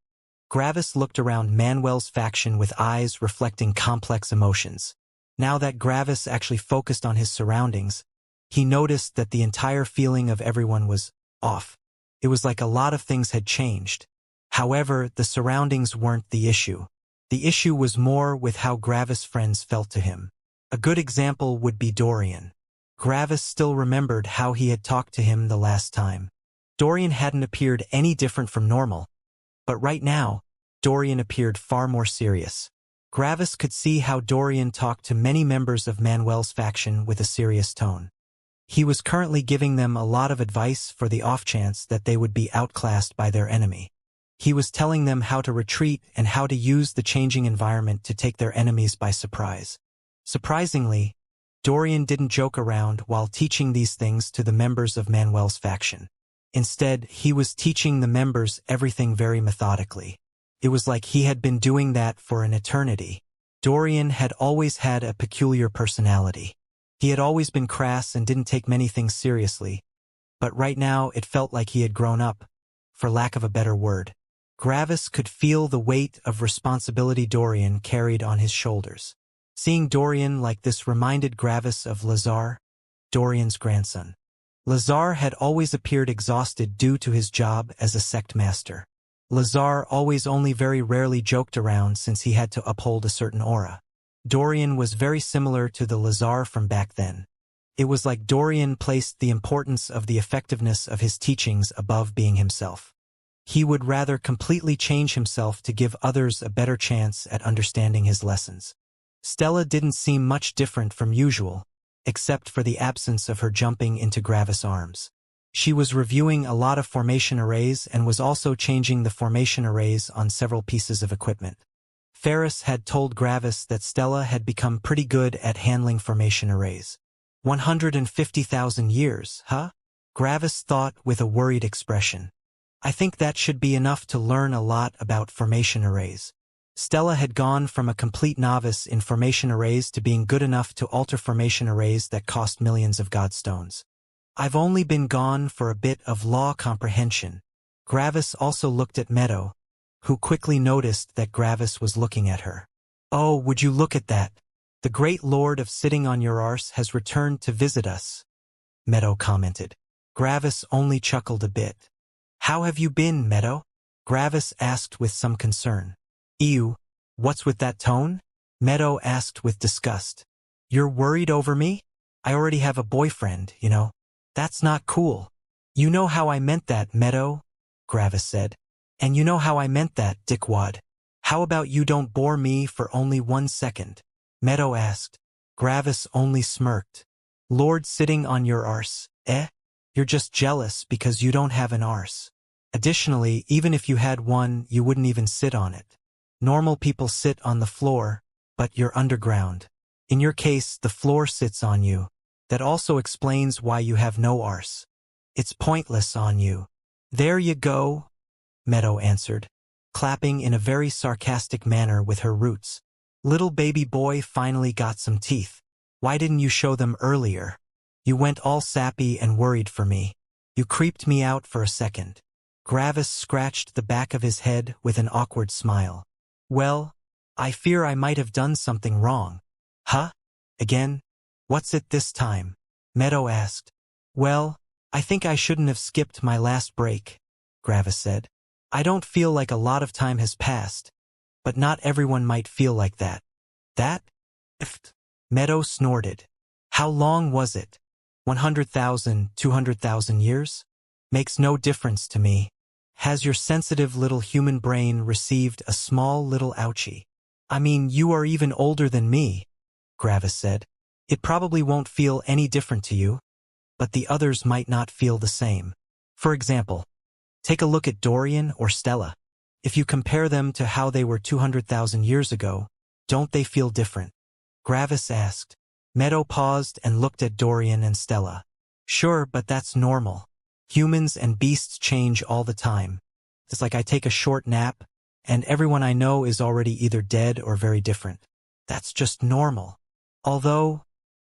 Gravis looked around Manuel's faction with eyes reflecting complex emotions. Now that Gravis actually focused on his surroundings, he noticed that the entire feeling of everyone was off. It was like a lot of things had changed. However, the surroundings weren't the issue. The issue was more with how Gravis' friends felt to him. A good example would be Dorian. Gravis still remembered how he had talked to him the last time. Dorian hadn't appeared any different from normal, but right now, Dorian appeared far more serious. Gravis could see how Dorian talked to many members of Manuel's faction with a serious tone. He was currently giving them a lot of advice for the off chance that they would be outclassed by their enemy. He was telling them how to retreat and how to use the changing environment to take their enemies by surprise. Surprisingly, Dorian didn't joke around while teaching these things to the members of Manuel's faction. Instead, he was teaching the members everything very methodically. It was like he had been doing that for an eternity. Dorian had always had a peculiar personality. He had always been crass and didn't take many things seriously, but right now it felt like he had grown up, for lack of a better word. Gravis could feel the weight of responsibility Dorian carried on his shoulders. Seeing Dorian like this reminded Gravis of Lazar, Dorian's grandson. Lazar had always appeared exhausted due to his job as a sect master. Lazar always only very rarely joked around since he had to uphold a certain aura. Dorian was very similar to the Lazar from back then. It was like Dorian placed the importance of the effectiveness of his teachings above being himself. He would rather completely change himself to give others a better chance at understanding his lessons. Stella didn't seem much different from usual, except for the absence of her jumping into Gravis' arms. She was reviewing a lot of formation arrays and was also changing the formation arrays on several pieces of equipment. Ferris had told Gravis that Stella had become pretty good at handling formation arrays. 150,000 years, huh? Gravis thought with a worried expression. I think that should be enough to learn a lot about formation arrays. Stella had gone from a complete novice in formation arrays to being good enough to alter formation arrays that cost millions of godstones. I've only been gone for a bit of law comprehension. Gravis also looked at Meadow, who quickly noticed that Gravis was looking at her. Oh, would you look at that? The great lord of sitting on your arse has returned to visit us, Meadow commented. Gravis only chuckled a bit. How have you been, Meadow? Gravis asked with some concern. Ew, what's with that tone? Meadow asked with disgust. You're worried over me? I already have a boyfriend, you know. That's not cool. You know how I meant that, Meadow, Gravis said. And you know how I meant that, dickwad. How about you don't bore me for only 1 second? Meadow asked. Gravis only smirked. Lord sitting on your arse, eh? You're just jealous because you don't have an arse. Additionally, even if you had one, you wouldn't even sit on it. Normal people sit on the floor, but you're underground. In your case, the floor sits on you. That also explains why you have no arse. It's pointless on you. There you go, Meadow answered, clapping in a very sarcastic manner with her roots. Little baby boy finally got some teeth. Why didn't you show them earlier? You went all sappy and worried for me. You creeped me out for a second. Gravis scratched the back of his head with an awkward smile. Well, I fear I might have done something wrong. Huh? Again? What's it this time? Meadow asked. Well, I think I shouldn't have skipped my last break, Gravis said. I don't feel like a lot of time has passed, but not everyone might feel like that. That? Meadow snorted. How long was it? 100,000, 200,000 years? Makes no difference to me. Has your sensitive little human brain received a small little ouchie? I mean, you are even older than me, Gravis said. It probably won't feel any different to you, but the others might not feel the same. For example, take a look at Dorian or Stella. If you compare them to how they were 200,000 years ago, don't they feel different? Gravis asked. Meadow paused and looked at Dorian and Stella. Sure, but that's normal. Humans and beasts change all the time. It's like I take a short nap, and everyone I know is already either dead or very different. That's just normal. Although,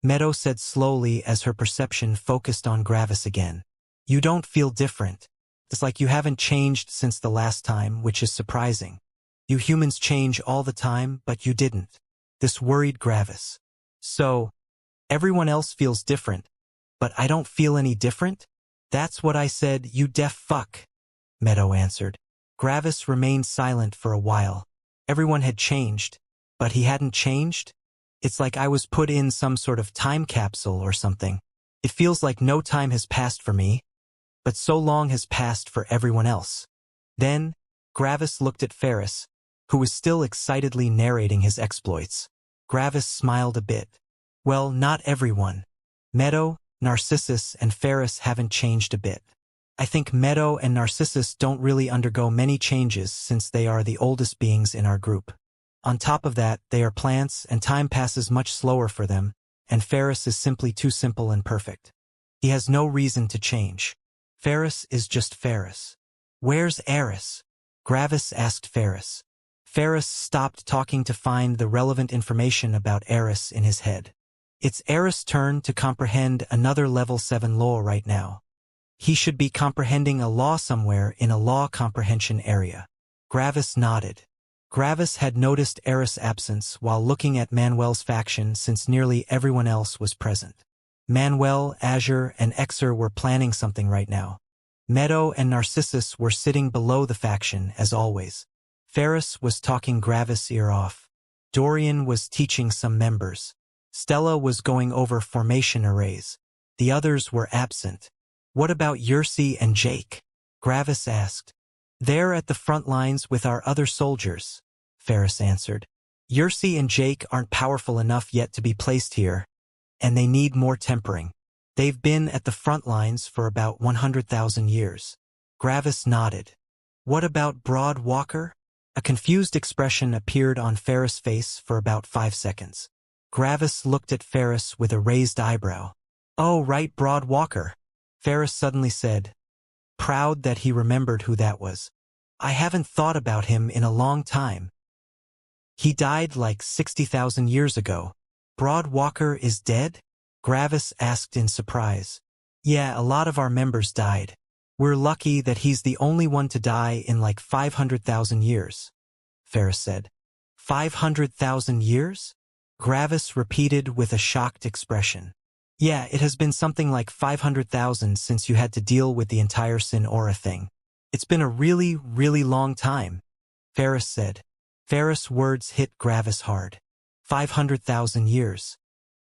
Meadow said slowly as her perception focused on Gravis again, you don't feel different. It's like you haven't changed since the last time, which is surprising. You humans change all the time, but you didn't. This worried Gravis. So, everyone else feels different, but I don't feel any different? That's what I said, you deaf fuck, Meadow answered. Gravis remained silent for a while. Everyone had changed, but he hadn't changed? It's like I was put in some sort of time capsule or something. It feels like no time has passed for me, but so long has passed for everyone else. Then, Gravis looked at Ferris, who was still excitedly narrating his exploits. Gravis smiled a bit. Well, not everyone. Meadow, Narcissus and Ferris haven't changed a bit. I think Meadow and Narcissus don't really undergo many changes since they are the oldest beings in our group. On top of that, they are plants and time passes much slower for them, and Ferris is simply too simple and perfect. He has no reason to change. Ferris is just Ferris. Where's Eris? Gravis asked Ferris. Ferris stopped talking to find the relevant information about Eris in his head. It's Eris' turn to comprehend another level 7 law right now. He should be comprehending a law somewhere in a law comprehension area. Gravis nodded. Gravis had noticed Eris' absence while looking at Manuel's faction since nearly everyone else was present. Manuel, Azure, and Exer were planning something right now. Meadow and Narcissus were sitting below the faction as always. Ferris was talking Gravis' ear off. Dorian was teaching some members. Stella was going over formation arrays. The others were absent. What about Yersi and Jake? Gravis asked. They're at the front lines with our other soldiers, Ferris answered. Yersi and Jake aren't powerful enough yet to be placed here, and they need more tempering. They've been at the front lines for about 100,000 years. Gravis nodded. What about Broad Walker? A confused expression appeared on Ferris' face for about 5 seconds. Gravis looked at Ferris with a raised eyebrow. Oh, right, Broad Walker, Ferris suddenly said, proud that he remembered who that was. I haven't thought about him in a long time. He died like 60,000 years ago. Broad Walker is dead? Gravis asked in surprise. Yeah, a lot of our members died. We're lucky that he's the only one to die in like 500,000 years, Ferris said. 500,000 years? Gravis repeated with a shocked expression. Yeah, it has been something like 500,000 since you had to deal with the entire Sin Aura thing. It's been a really, really long time, Ferris said. Ferris' words hit Gravis hard. 500,000 years.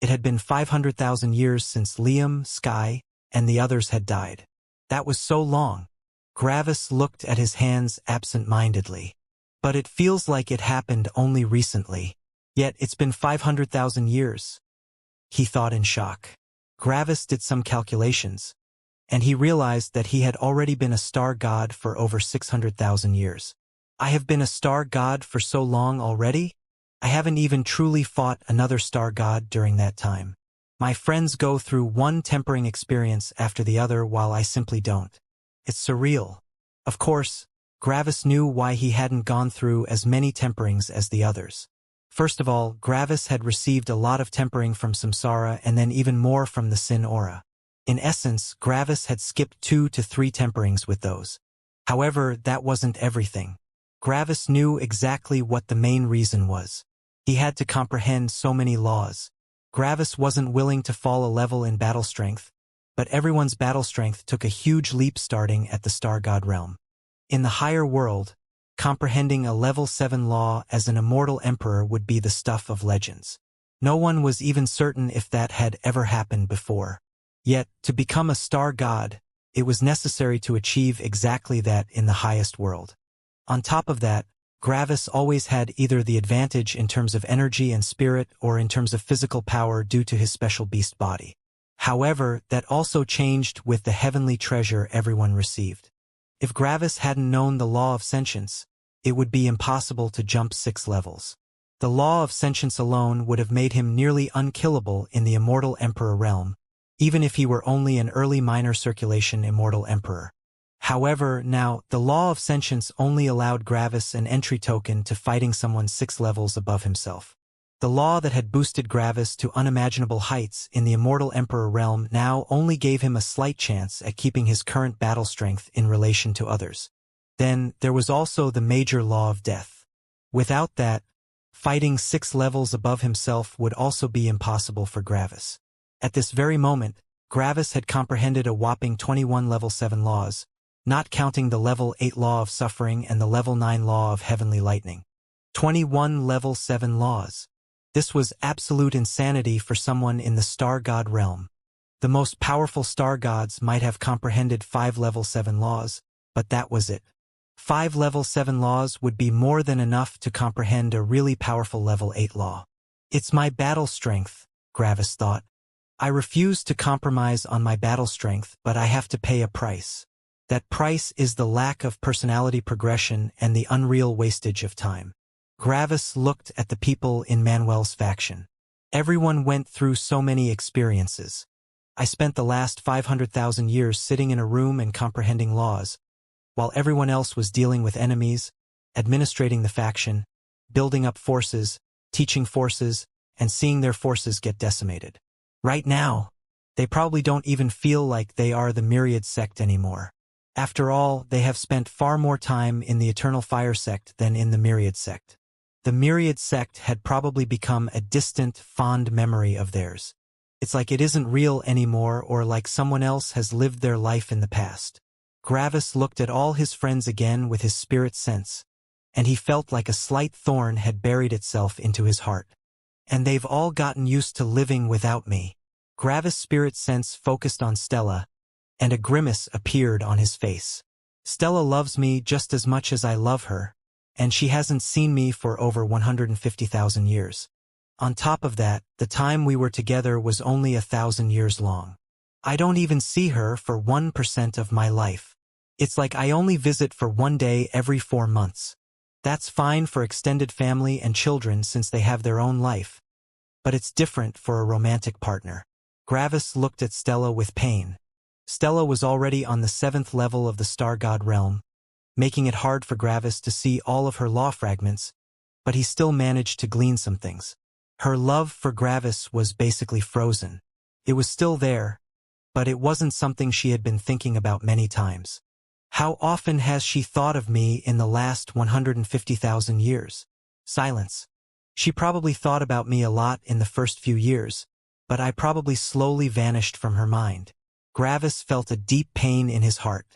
It had been 500,000 years since Liam, Sky, and the others had died. That was so long. Gravis looked at his hands absent-mindedly. But it feels like it happened only recently. Yet it's been 500,000 years. He thought in shock. Gravis did some calculations, and he realized that he had already been a star god for over 600,000 years. I have been a star god for so long already? I haven't even truly fought another star god during that time. My friends go through one tempering experience after the other while I simply don't. It's surreal. Of course, Gravis knew why he hadn't gone through as many temperings as the others. First of all, Gravis had received a lot of tempering from Samsara and then even more from the Sin Aura. In essence, Gravis had skipped 2 to 3 temperings with those. However, that wasn't everything. Gravis knew exactly what the main reason was. He had to comprehend so many laws. Gravis wasn't willing to fall a level in battle strength, but everyone's battle strength took a huge leap starting at the Star God realm. In the higher world, comprehending a level 7 law as an immortal emperor would be the stuff of legends. No one was even certain if that had ever happened before. Yet, to become a star god, it was necessary to achieve exactly that in the highest world. On top of that, Gravis always had either the advantage in terms of energy and spirit or in terms of physical power due to his special beast body. However, that also changed with the heavenly treasure everyone received. If Gravis hadn't known the law of sentience, it would be impossible to jump 6 levels. The law of sentience alone would have made him nearly unkillable in the immortal emperor realm, even if he were only an early minor circulation immortal emperor. However, now, the law of sentience only allowed Gravis an entry token to fighting someone 6 levels above himself. The law that had boosted Gravis to unimaginable heights in the immortal emperor realm now only gave him a slight chance at keeping his current battle strength in relation to others. Then, there was also the major law of death. Without that, fighting 6 levels above himself would also be impossible for Gravis. At this very moment, Gravis had comprehended a whopping 21 level 7 laws, not counting the level 8 law of suffering and the level 9 law of heavenly lightning. 21 level 7 laws. This was absolute insanity for someone in the star god realm. The most powerful star gods might have comprehended 5 level 7 laws, but that was it. 5 level 7 laws would be more than enough to comprehend a really powerful level 8 law. It's my battle strength, Gravis thought. I refuse to compromise on my battle strength, but I have to pay a price. That price is the lack of personality progression and the unreal wastage of time. Gravis looked at the people in Manuel's faction. Everyone went through so many experiences. I spent the last 500,000 years sitting in a room and comprehending laws, while everyone else was dealing with enemies, administrating the faction, building up forces, teaching forces, and seeing their forces get decimated. Right now, they probably don't even feel like they are the Myriad sect anymore. After all, they have spent far more time in the Eternal Fire sect than in the Myriad sect. The Myriad sect had probably become a distant, fond memory of theirs. It's like it isn't real anymore, or like someone else has lived their life in the past. Gravis looked at all his friends again with his spirit sense, and he felt like a slight thorn had buried itself into his heart. And they've all gotten used to living without me. Gravis' spirit sense focused on Stella, and a grimace appeared on his face. Stella loves me just as much as I love her, and she hasn't seen me for over 150,000 years. On top of that, the time we were together was only 1,000 years long. I don't even see her for 1% of my life. It's like I only visit for 1 day every 4 months. That's fine for extended family and children since they have their own life. But it's different for a romantic partner. Gravis looked at Stella with pain. Stella was already on the 7th level of the Star God realm, making it hard for Gravis to see all of her law fragments, but he still managed to glean some things. Her love for Gravis was basically frozen. It was still there, but it wasn't something she had been thinking about many times. How often has she thought of me in the last 150,000 years? Silence. She probably thought about me a lot in the first few years, but I probably slowly vanished from her mind. Gravis felt a deep pain in his heart.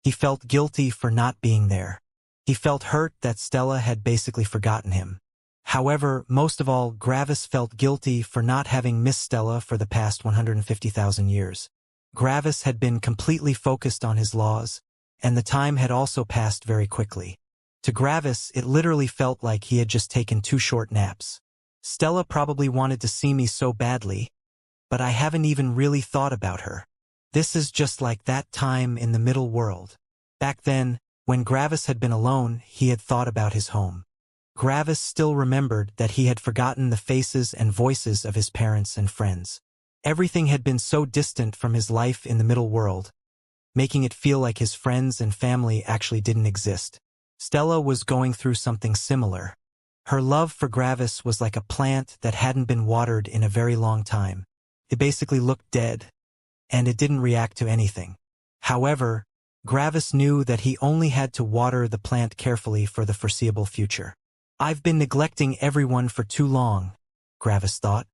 He felt guilty for not being there. He felt hurt that Stella had basically forgotten him. However, most of all, Gravis felt guilty for not having missed Stella for the past 150,000 years. Gravis had been completely focused on his laws, and the time had also passed very quickly. To Gravis, it literally felt like he had just taken 2 short naps. Stella probably wanted to see me so badly, but I haven't even really thought about her. This is just like that time in the middle world. Back then, when Gravis had been alone, he had thought about his home. Gravis still remembered that he had forgotten the faces and voices of his parents and friends. Everything had been so distant from his life in the middle world, making it feel like his friends and family actually didn't exist. Stella was going through something similar. Her love for Gravis was like a plant that hadn't been watered in a very long time. It basically looked dead, and it didn't react to anything. However, Gravis knew that he only had to water the plant carefully for the foreseeable future. I've been neglecting everyone for too long, Gravis thought.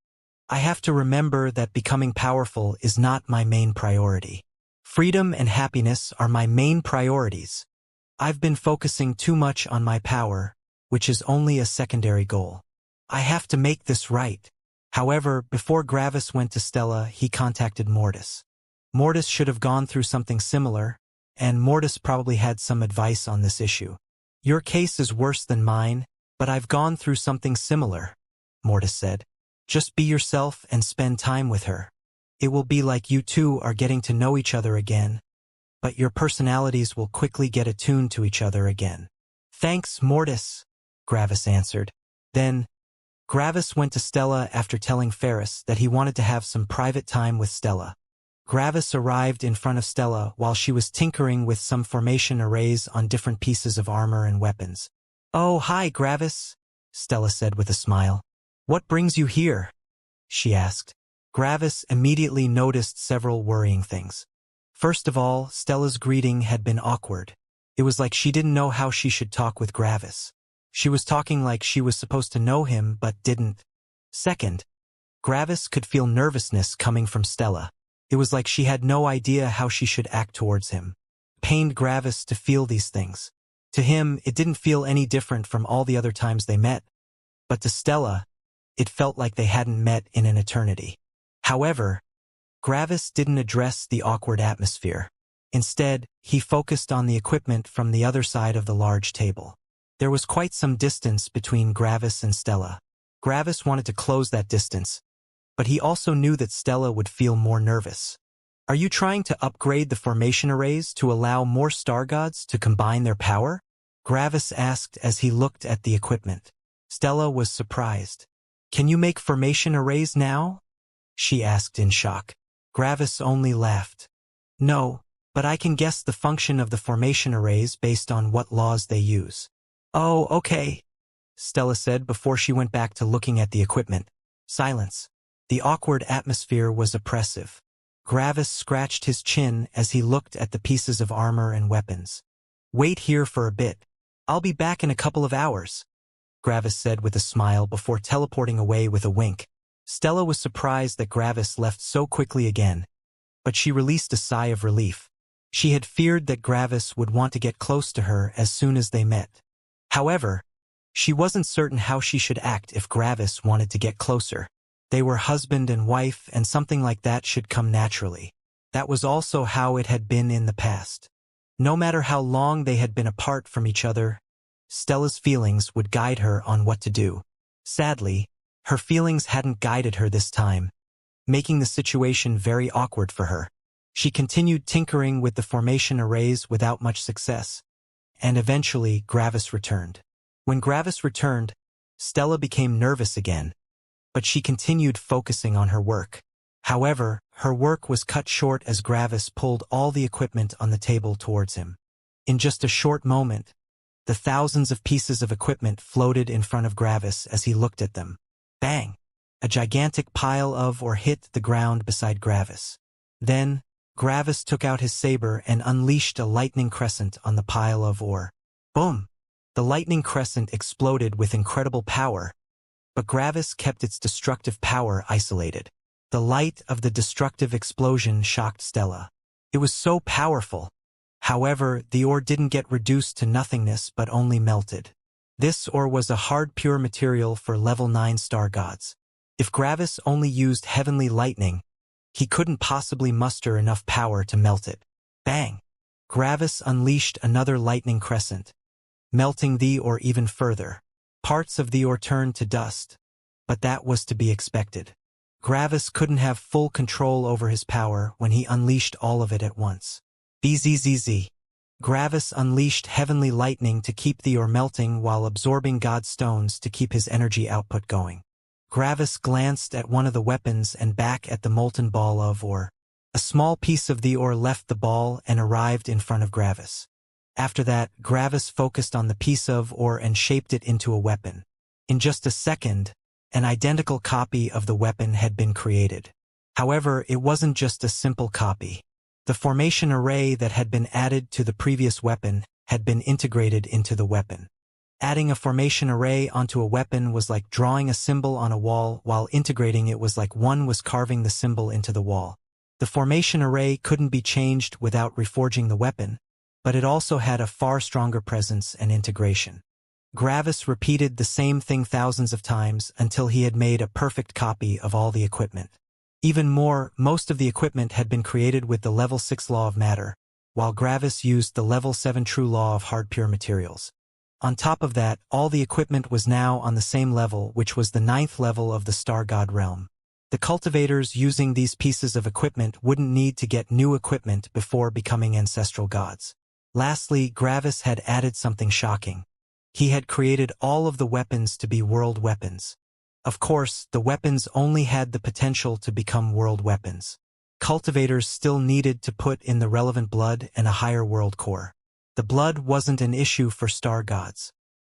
I have to remember that becoming powerful is not my main priority. Freedom and happiness are my main priorities. I've been focusing too much on my power, which is only a secondary goal. I have to make this right. However, before Gravis went to Stella, he contacted Mortis. Mortis should have gone through something similar, and Mortis probably had some advice on this issue. Your case is worse than mine, but I've gone through something similar, Mortis said. Just be yourself and spend time with her. It will be like you two are getting to know each other again, but your personalities will quickly get attuned to each other again. Thanks, Mortis, Gravis answered. Then, Gravis went to Stella after telling Ferris that he wanted to have some private time with Stella. Gravis arrived in front of Stella while she was tinkering with some formation arrays on different pieces of armor and weapons. Oh, hi, Gravis, Stella said with a smile. What brings you here? She asked. Gravis immediately noticed several worrying things. First of all, Stella's greeting had been awkward. It was like she didn't know how she should talk with Gravis. She was talking like she was supposed to know him but didn't. Second, Gravis could feel nervousness coming from Stella. It was like she had no idea how she should act towards him. It pained Gravis to feel these things. To him, it didn't feel any different from all the other times they met. But to Stella, it felt like they hadn't met in an eternity. However, Gravis didn't address the awkward atmosphere. Instead, he focused on the equipment from the other side of the large table. There was quite some distance between Gravis and Stella. Gravis wanted to close that distance, but he also knew that Stella would feel more nervous. Are you trying to upgrade the formation arrays to allow more star gods to combine their power? Gravis asked as he looked at the equipment. Stella was surprised. Can you make formation arrays now? She asked in shock. Gravis only laughed. No, but I can guess the function of the formation arrays based on what laws they use. Oh, okay, Stella said before she went back to looking at the equipment. Silence. The awkward atmosphere was oppressive. Gravis scratched his chin as he looked at the pieces of armor and weapons. Wait here for a bit. I'll be back in a couple of hours, Gravis said with a smile before teleporting away with a wink. Stella was surprised that Gravis left so quickly again, but she released a sigh of relief. She had feared that Gravis would want to get close to her as soon as they met. However, she wasn't certain how she should act if Gravis wanted to get closer. They were husband and wife, and something like that should come naturally. That was also how it had been in the past. No matter how long they had been apart from each other, Stella's feelings would guide her on what to do. Sadly, her feelings hadn't guided her this time, making the situation very awkward for her. She continued tinkering with the formation arrays without much success, and eventually Gravis returned. When Gravis returned, Stella became nervous again, but she continued focusing on her work. However, her work was cut short as Gravis pulled all the equipment on the table towards him. In just a short moment, the thousands of pieces of equipment floated in front of Gravis as he looked at them. Bang! A gigantic pile of ore hit the ground beside Gravis. Then, Gravis took out his saber and unleashed a lightning crescent on the pile of ore. Boom! The lightning crescent exploded with incredible power, but Gravis kept its destructive power isolated. The light of the destructive explosion shocked Stella. It was so powerful. However, the ore didn't get reduced to nothingness but only melted. This ore was a hard pure material for level 9 star gods. If Gravis only used heavenly lightning, he couldn't possibly muster enough power to melt it. Bang! Gravis unleashed another lightning crescent, melting the ore even further. Parts of the ore turned to dust, but that was to be expected. Gravis couldn't have full control over his power when he unleashed all of it at once. Bzzz. Gravis unleashed heavenly lightning to keep the ore melting while absorbing god stones to keep his energy output going. Gravis glanced at one of the weapons and back at the molten ball of ore. A small piece of the ore left the ball and arrived in front of Gravis. After that, Gravis focused on the piece of ore and shaped it into a weapon. In just a second, an identical copy of the weapon had been created. However, it wasn't just a simple copy. The formation array that had been added to the previous weapon had been integrated into the weapon. Adding a formation array onto a weapon was like drawing a symbol on a wall, while integrating it was like one was carving the symbol into the wall. The formation array couldn't be changed without reforging the weapon, but it also had a far stronger presence and integration. Gravis repeated the same thing thousands of times until he had made a perfect copy of all the equipment. Even more, most of the equipment had been created with the level 6 law of matter, while Gravis used the level 7 true law of hard pure materials. On top of that, all the equipment was now on the same level, which was the 9th level of the Star God realm. The cultivators using these pieces of equipment wouldn't need to get new equipment before becoming ancestral gods. Lastly, Gravis had added something shocking. He had created all of the weapons to be world weapons. Of course, the weapons only had the potential to become world weapons. Cultivators still needed to put in the relevant blood and a higher world core. The blood wasn't an issue for star gods.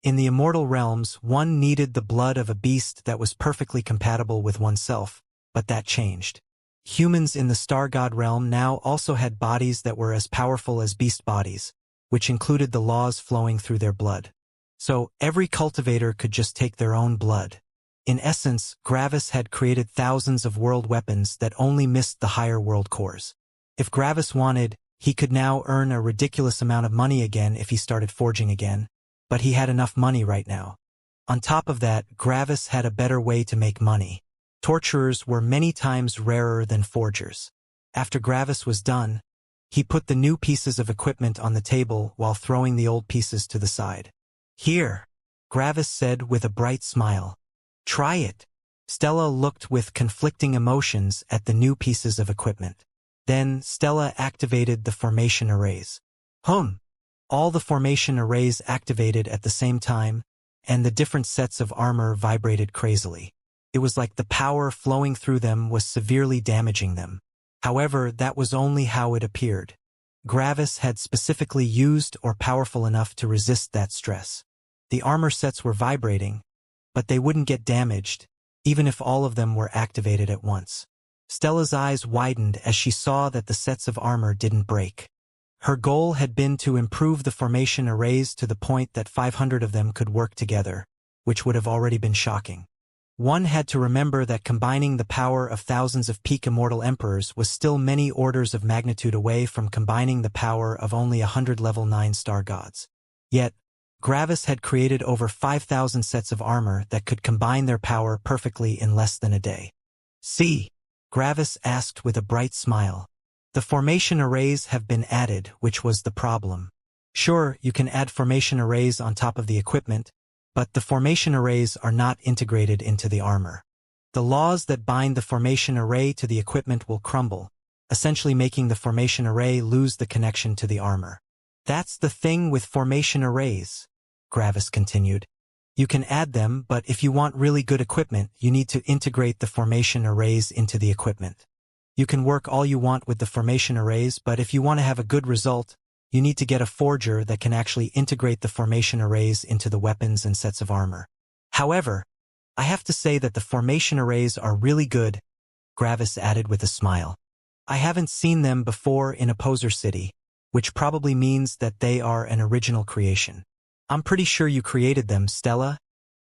In the immortal realms, one needed the blood of a beast that was perfectly compatible with oneself, but that changed. Humans in the star god realm now also had bodies that were as powerful as beast bodies, which included the laws flowing through their blood. So, every cultivator could just take their own blood. In essence, Gravis had created thousands of world weapons that only missed the higher world cores. If Gravis wanted, he could now earn a ridiculous amount of money again if he started forging again, but he had enough money right now. On top of that, Gravis had a better way to make money. Torturers were many times rarer than forgers. After Gravis was done, he put the new pieces of equipment on the table while throwing the old pieces to the side. Here, Gravis said with a bright smile. Try it. Stella looked with conflicting emotions at the new pieces of equipment. Then Stella activated the formation arrays. All the formation arrays activated at the same time, and the different sets of armor vibrated crazily. It was like the power flowing through them was severely damaging them. However, that was only how it appeared. Gravis had specifically used or powerful enough to resist that stress. The armor sets were vibrating, but they wouldn't get damaged, even if all of them were activated at once. Stella's eyes widened as she saw that the sets of armor didn't break. Her goal had been to improve the formation arrays to the point that 500 of them could work together, which would have already been shocking. One had to remember that combining the power of thousands of peak immortal emperors was still many orders of magnitude away from combining the power of only 100 level 9 star gods. Yet, Gravis had created over 5,000 sets of armor that could combine their power perfectly in less than a day. See? Gravis asked with a bright smile. The formation arrays have been added, which was the problem. Sure, you can add formation arrays on top of the equipment, but the formation arrays are not integrated into the armor. The laws that bind the formation array to the equipment will crumble, essentially making the formation array lose the connection to the armor. That's the thing with formation arrays, Gravis continued. You can add them, but if you want really good equipment, you need to integrate the formation arrays into the equipment. You can work all you want with the formation arrays, but if you want to have a good result, you need to get a forger that can actually integrate the formation arrays into the weapons and sets of armor. However, I have to say that the formation arrays are really good, Gravis added with a smile. I haven't seen them before in Opposer City, which probably means that they are an original creation. I'm pretty sure you created them, Stella,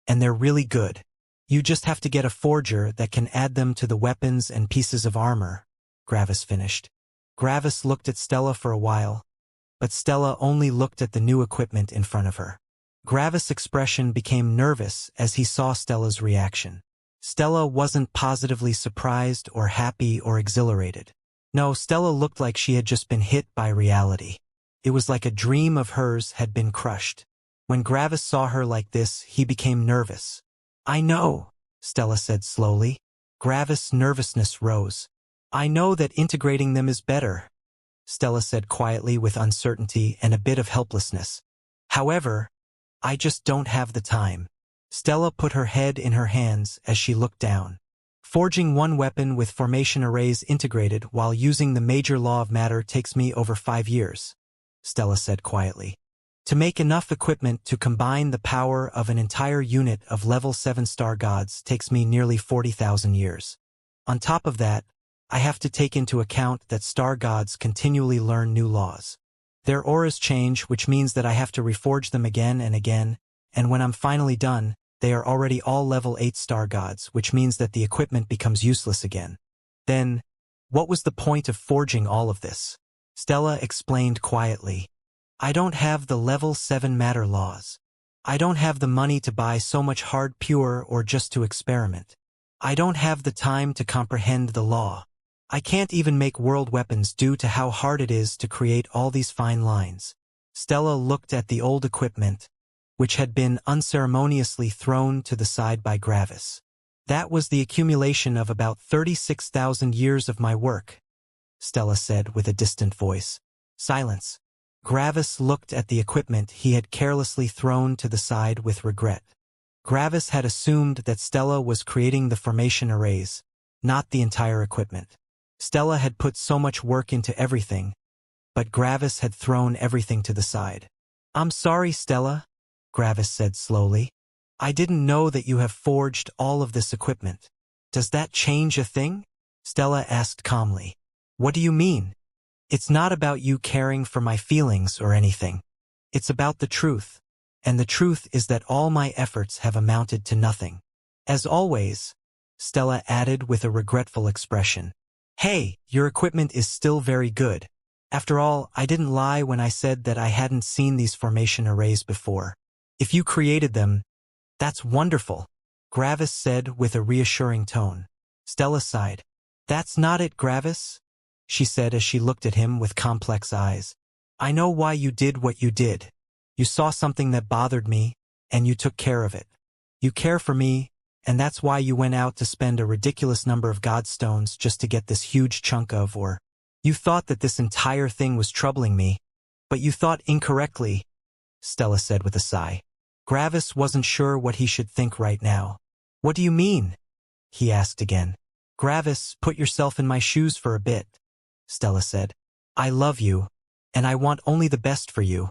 and they're really good. You just have to get a forger that can add them to the weapons and pieces of armor, Gravis finished. Gravis looked at Stella for a while, but Stella only looked at the new equipment in front of her. Gravis' expression became nervous as he saw Stella's reaction. Stella wasn't positively surprised or happy or exhilarated. No, Stella looked like she had just been hit by reality. It was like a dream of hers had been crushed. When Gravis saw her like this, he became nervous. I know, Stella said slowly. Gravis' nervousness rose. I know that integrating them is better, Stella said quietly with uncertainty and a bit of helplessness. However, I just don't have the time. Stella put her head in her hands as she looked down. Forging one weapon with formation arrays integrated while using the major law of matter takes me over 5 years, Stella said quietly. To make enough equipment to combine the power of an entire unit of level 7 star gods takes me nearly 40,000 years. On top of that, I have to take into account that star gods continually learn new laws. Their auras change, which means that I have to reforge them again and again, and when I'm finally done, they are already all level 8 star gods, which means that the equipment becomes useless again. Then, what was the point of forging all of this? Stella explained quietly. I don't have the level 7 matter laws. I don't have the money to buy so much hard pure or just to experiment. I don't have the time to comprehend the law. I can't even make world weapons due to how hard it is to create all these fine lines. Stella looked at the old equipment, which had been unceremoniously thrown to the side by Gravis. That was the accumulation of about 36,000 years of my work, Stella said with a distant voice. Silence. Gravis looked at the equipment he had carelessly thrown to the side with regret. Gravis had assumed that Stella was creating the formation arrays, not the entire equipment. Stella had put so much work into everything, but Gravis had thrown everything to the side. I'm sorry, Stella, Gravis said slowly. I didn't know that you have forged all of this equipment. Does that change a thing? Stella asked calmly. What do you mean? It's not about you caring for my feelings or anything. It's about the truth. And the truth is that all my efforts have amounted to nothing. As always, Stella added with a regretful expression. Hey, your equipment is still very good. After all, I didn't lie when I said that I hadn't seen these formation arrays before. If you created them, that's wonderful, Gravis said with a reassuring tone. Stella sighed. That's not it, Gravis, she said as she looked at him with complex eyes. I know why you did what you did. You saw something that bothered me, and you took care of it. You care for me, And that's why you went out to spend a ridiculous number of godstones just to get this huge chunk of, or you thought that this entire thing was troubling me, but you thought incorrectly, Stella said with a sigh. Gravis wasn't sure what he should think right now. What do you mean? He asked again. Gravis, put yourself in my shoes for a bit, Stella said. I love you, and I want only the best for you,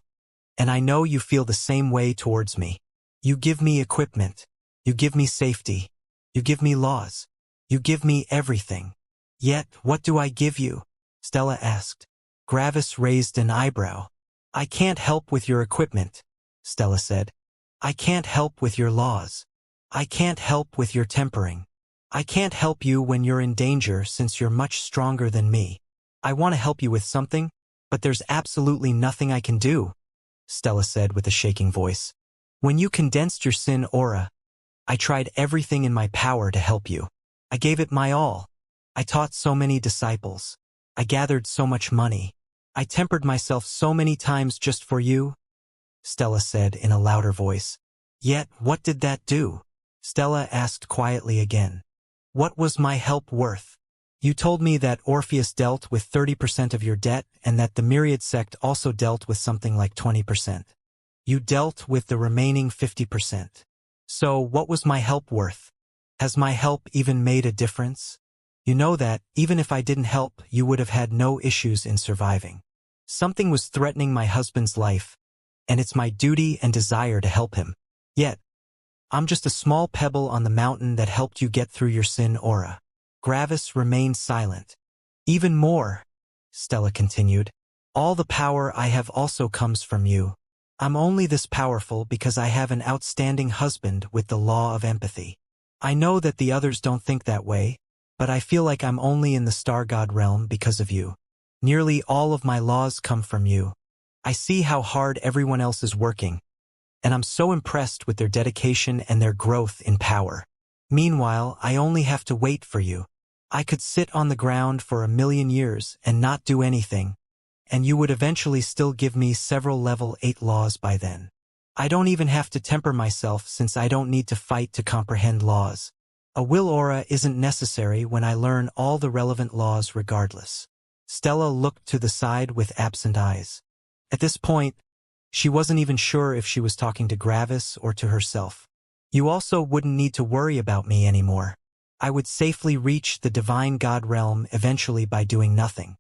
and I know you feel the same way towards me. You give me equipment. You give me safety. You give me laws. You give me everything. Yet, what do I give you? Stella asked. Gravis raised an eyebrow. I can't help with your equipment, Stella said. I can't help with your laws. I can't help with your tempering. I can't help you when you're in danger since you're much stronger than me. I want to help you with something, but there's absolutely nothing I can do, Stella said with a shaking voice. When you condensed your sin aura, I tried everything in my power to help you. I gave it my all. I taught so many disciples. I gathered so much money. I tempered myself so many times just for you, Stella said in a louder voice. Yet, what did that do? Stella asked quietly again. What was my help worth? You told me that Orpheus dealt with 30% of your debt and that the Myriad sect also dealt with something like 20%. You dealt with the remaining 50%. So what was my help worth? Has my help even made a difference? You know that, even if I didn't help, you would have had no issues in surviving. Something was threatening my husband's life, and it's my duty and desire to help him. Yet, I'm just a small pebble on the mountain that helped you get through your sin aura. Gravis remained silent. Even more, Stella continued, all the power I have also comes from you. I'm only this powerful because I have an outstanding husband with the law of empathy. I know that the others don't think that way, but I feel like I'm only in the star god realm because of you. Nearly all of my laws come from you. I see how hard everyone else is working, and I'm so impressed with their dedication and their growth in power. Meanwhile, I only have to wait for you. I could sit on the ground for 1,000,000 years and not do anything, and you would eventually still give me several level 8 laws by then. I don't even have to temper myself since I don't need to fight to comprehend laws. A will aura isn't necessary when I learn all the relevant laws regardless. Stella looked to the side with absent eyes. At this point, she wasn't even sure if she was talking to Gravis or to herself. You also wouldn't need to worry about me anymore. I would safely reach the divine god realm eventually by doing nothing.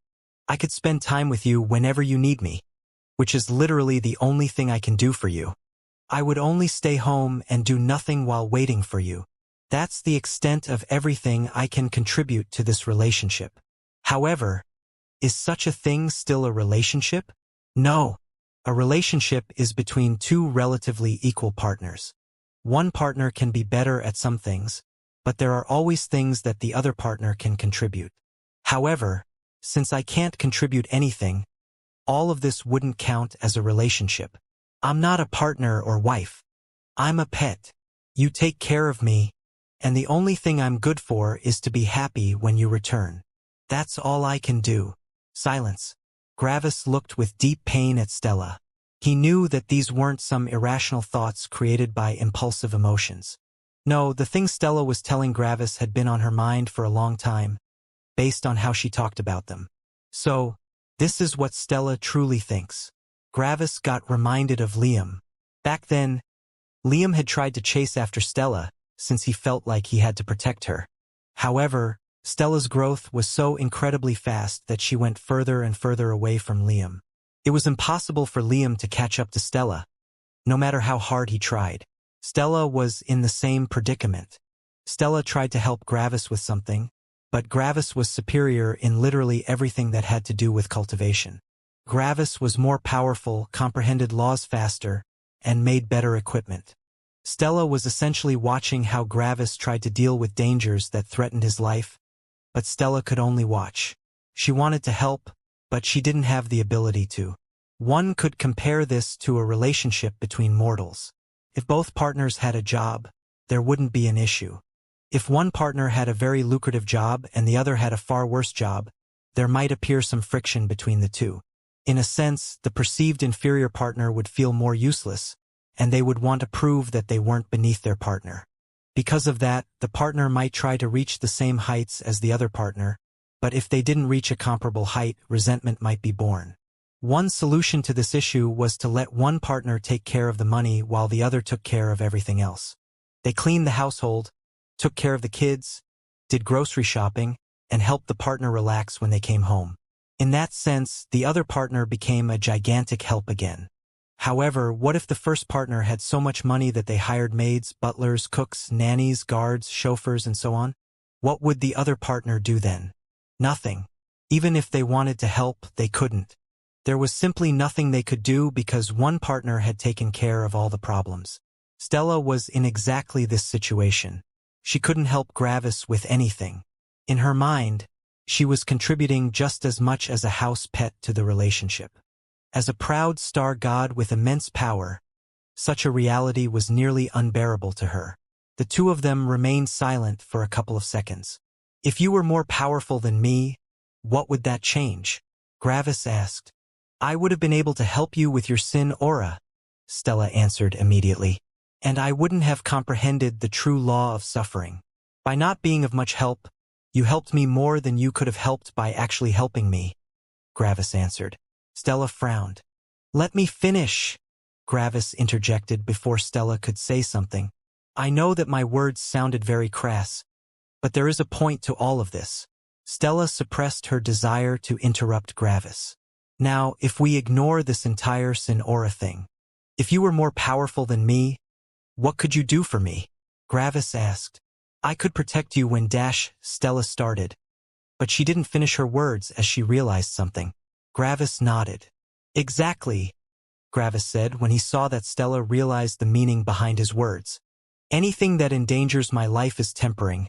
I could spend time with you whenever you need me, which is literally the only thing I can do for you. I would only stay home and do nothing while waiting for you. That's the extent of everything I can contribute to this relationship. However, is such a thing still a relationship? No. A relationship is between two relatively equal partners. One partner can be better at some things, but there are always things that the other partner can contribute. However, since I can't contribute anything, all of this wouldn't count as a relationship. I'm not a partner or wife. I'm a pet. You take care of me, and the only thing I'm good for is to be happy when you return. That's all I can do. Silence. Gravis looked with deep pain at Stella. He knew that these weren't some irrational thoughts created by impulsive emotions. No, the things Stella was telling Gravis had been on her mind for a long time, based on how she talked about them. So, this is what Stella truly thinks. Gravis got reminded of Liam. Back then, Liam had tried to chase after Stella, since he felt like he had to protect her. However, Stella's growth was so incredibly fast that she went further and further away from Liam. It was impossible for Liam to catch up to Stella, no matter how hard he tried. Stella was in the same predicament. Stella tried to help Gravis with something, but Gravis was superior in literally everything that had to do with cultivation. Gravis was more powerful, comprehended laws faster, and made better equipment. Stella was essentially watching how Gravis tried to deal with dangers that threatened his life, but Stella could only watch. She wanted to help, but she didn't have the ability to. One could compare this to a relationship between mortals. If both partners had a job, there wouldn't be an issue. If one partner had a very lucrative job and the other had a far worse job, there might appear some friction between the two. In a sense, the perceived inferior partner would feel more useless, and they would want to prove that they weren't beneath their partner. Because of that, the partner might try to reach the same heights as the other partner, but if they didn't reach a comparable height, resentment might be born. One solution to this issue was to let one partner take care of the money while the other took care of everything else. They cleaned the household, took care of the kids, did grocery shopping, and helped the partner relax when they came home. In that sense, the other partner became a gigantic help again. However, what if the first partner had so much money that they hired maids, butlers, cooks, nannies, guards, chauffeurs, and so on? What would the other partner do then? Nothing. Even if they wanted to help, they couldn't. There was simply nothing they could do because one partner had taken care of all the problems. Stella was in exactly this situation. She couldn't help Gravis with anything. In her mind, she was contributing just as much as a house pet to the relationship. As a proud star god with immense power, such a reality was nearly unbearable to her. The two of them remained silent for a couple of seconds. If you were more powerful than me, what would that change? Gravis asked. I would have been able to help you with your sin aura, Stella answered immediately. And I wouldn't have comprehended the true law of suffering. By not being of much help, you helped me more than you could have helped by actually helping me, Gravis answered. Stella frowned. Let me finish, Gravis interjected before Stella could say something. I know that my words sounded very crass, but there is a point to all of this. Stella suppressed her desire to interrupt Gravis. Now, if we ignore this entire sin aura thing, if you were more powerful than me, what could you do for me? Gravis asked. I could protect you when Stella started. But she didn't finish her words as she realized something. Gravis nodded. Exactly, Gravis said when he saw that Stella realized the meaning behind his words. Anything that endangers my life is tempering,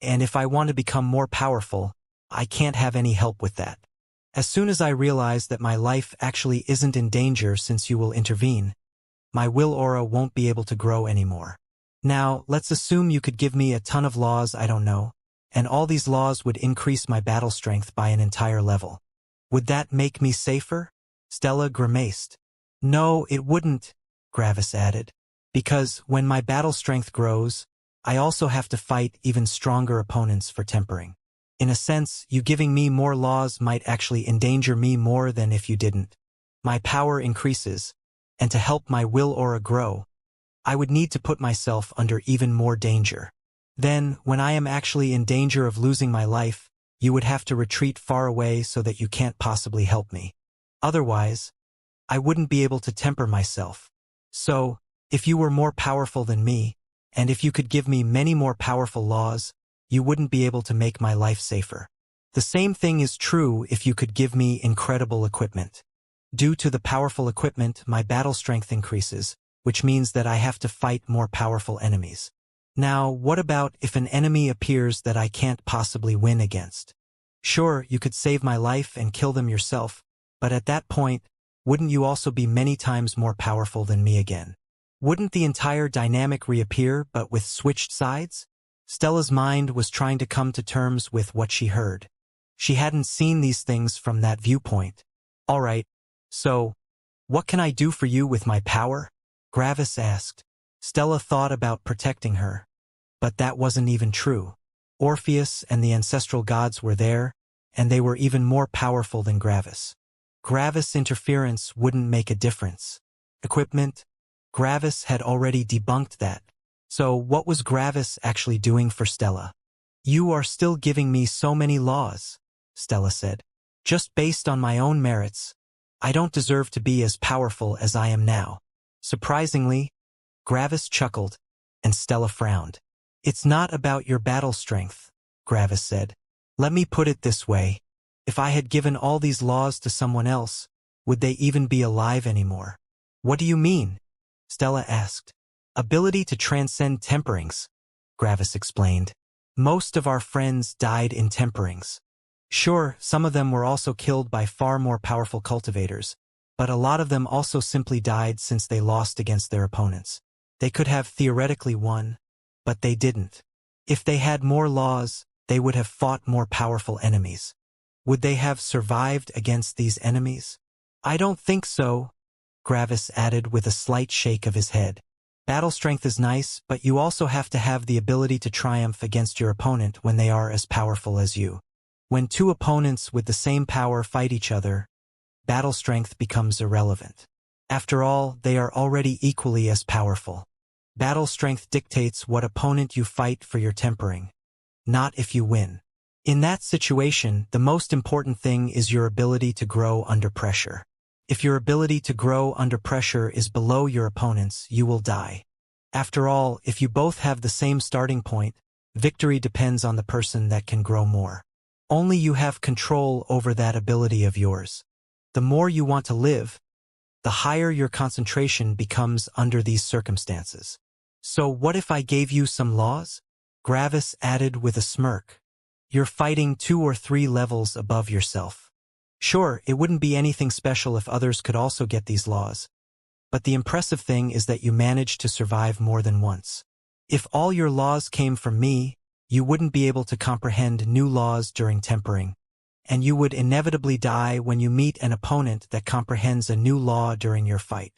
and if I want to become more powerful, I can't have any help with that. As soon as I realize that my life actually isn't in danger since you will intervene, my will aura won't be able to grow anymore. Now, let's assume you could give me a ton of laws I don't know, and all these laws would increase my battle strength by an entire level. Would that make me safer? Stella grimaced. No, it wouldn't, Gravis added. Because when my battle strength grows, I also have to fight even stronger opponents for tempering. In a sense, you giving me more laws might actually endanger me more than if you didn't. My power increases, and to help my will aura grow, I would need to put myself under even more danger. Then, when I am actually in danger of losing my life, you would have to retreat far away so that you can't possibly help me. Otherwise, I wouldn't be able to temper myself. So, if you were more powerful than me, and if you could give me many more powerful laws, you wouldn't be able to make my life safer. The same thing is true if you could give me incredible equipment. Due to the powerful equipment, my battle strength increases, which means that I have to fight more powerful enemies. Now, what about if an enemy appears that I can't possibly win against? Sure, you could save my life and kill them yourself, but at that point, wouldn't you also be many times more powerful than me again? Wouldn't the entire dynamic reappear, but with switched sides? Stella's mind was trying to come to terms with what she heard. She hadn't seen these things from that viewpoint. All right, so, what can I do for you with my power? Gravis asked. Stella thought about protecting her. But that wasn't even true. Orpheus and the ancestral gods were there, and they were even more powerful than Gravis. Gravis' interference wouldn't make a difference. Equipment? Gravis had already debunked that. So what was Gravis actually doing for Stella? You are still giving me so many laws, Stella said. Just based on my own merits, I don't deserve to be as powerful as I am now. Surprisingly, Gravis chuckled, and Stella frowned. It's not about your battle strength, Gravis said. Let me put it this way. If I had given all these laws to someone else, would they even be alive anymore? What do you mean? Stella asked. Ability to transcend temperings, Gravis explained. Most of our friends died in temperings. Sure, some of them were also killed by far more powerful cultivators, but a lot of them also simply died since they lost against their opponents. They could have theoretically won, but they didn't. If they had more laws, they would have fought more powerful enemies. Would they have survived against these enemies? I don't think so, Gravis added with a slight shake of his head. Battle strength is nice, but you also have to have the ability to triumph against your opponent when they are as powerful as you. When two opponents with the same power fight each other, battle strength becomes irrelevant. After all, they are already equally as powerful. Battle strength dictates what opponent you fight for your tempering, not if you win. In that situation, the most important thing is your ability to grow under pressure. If your ability to grow under pressure is below your opponent's, you will die. After all, if you both have the same starting point, victory depends on the person that can grow more. Only you have control over that ability of yours. The more you want to live, the higher your concentration becomes under these circumstances. So what if I gave you some laws? Gravis added with a smirk. You're fighting 2 or 3 levels above yourself. Sure, it wouldn't be anything special if others could also get these laws. But the impressive thing is that you managed to survive more than once. If all your laws came from me, you wouldn't be able to comprehend new laws during tempering. And you would inevitably die when you meet an opponent that comprehends a new law during your fight.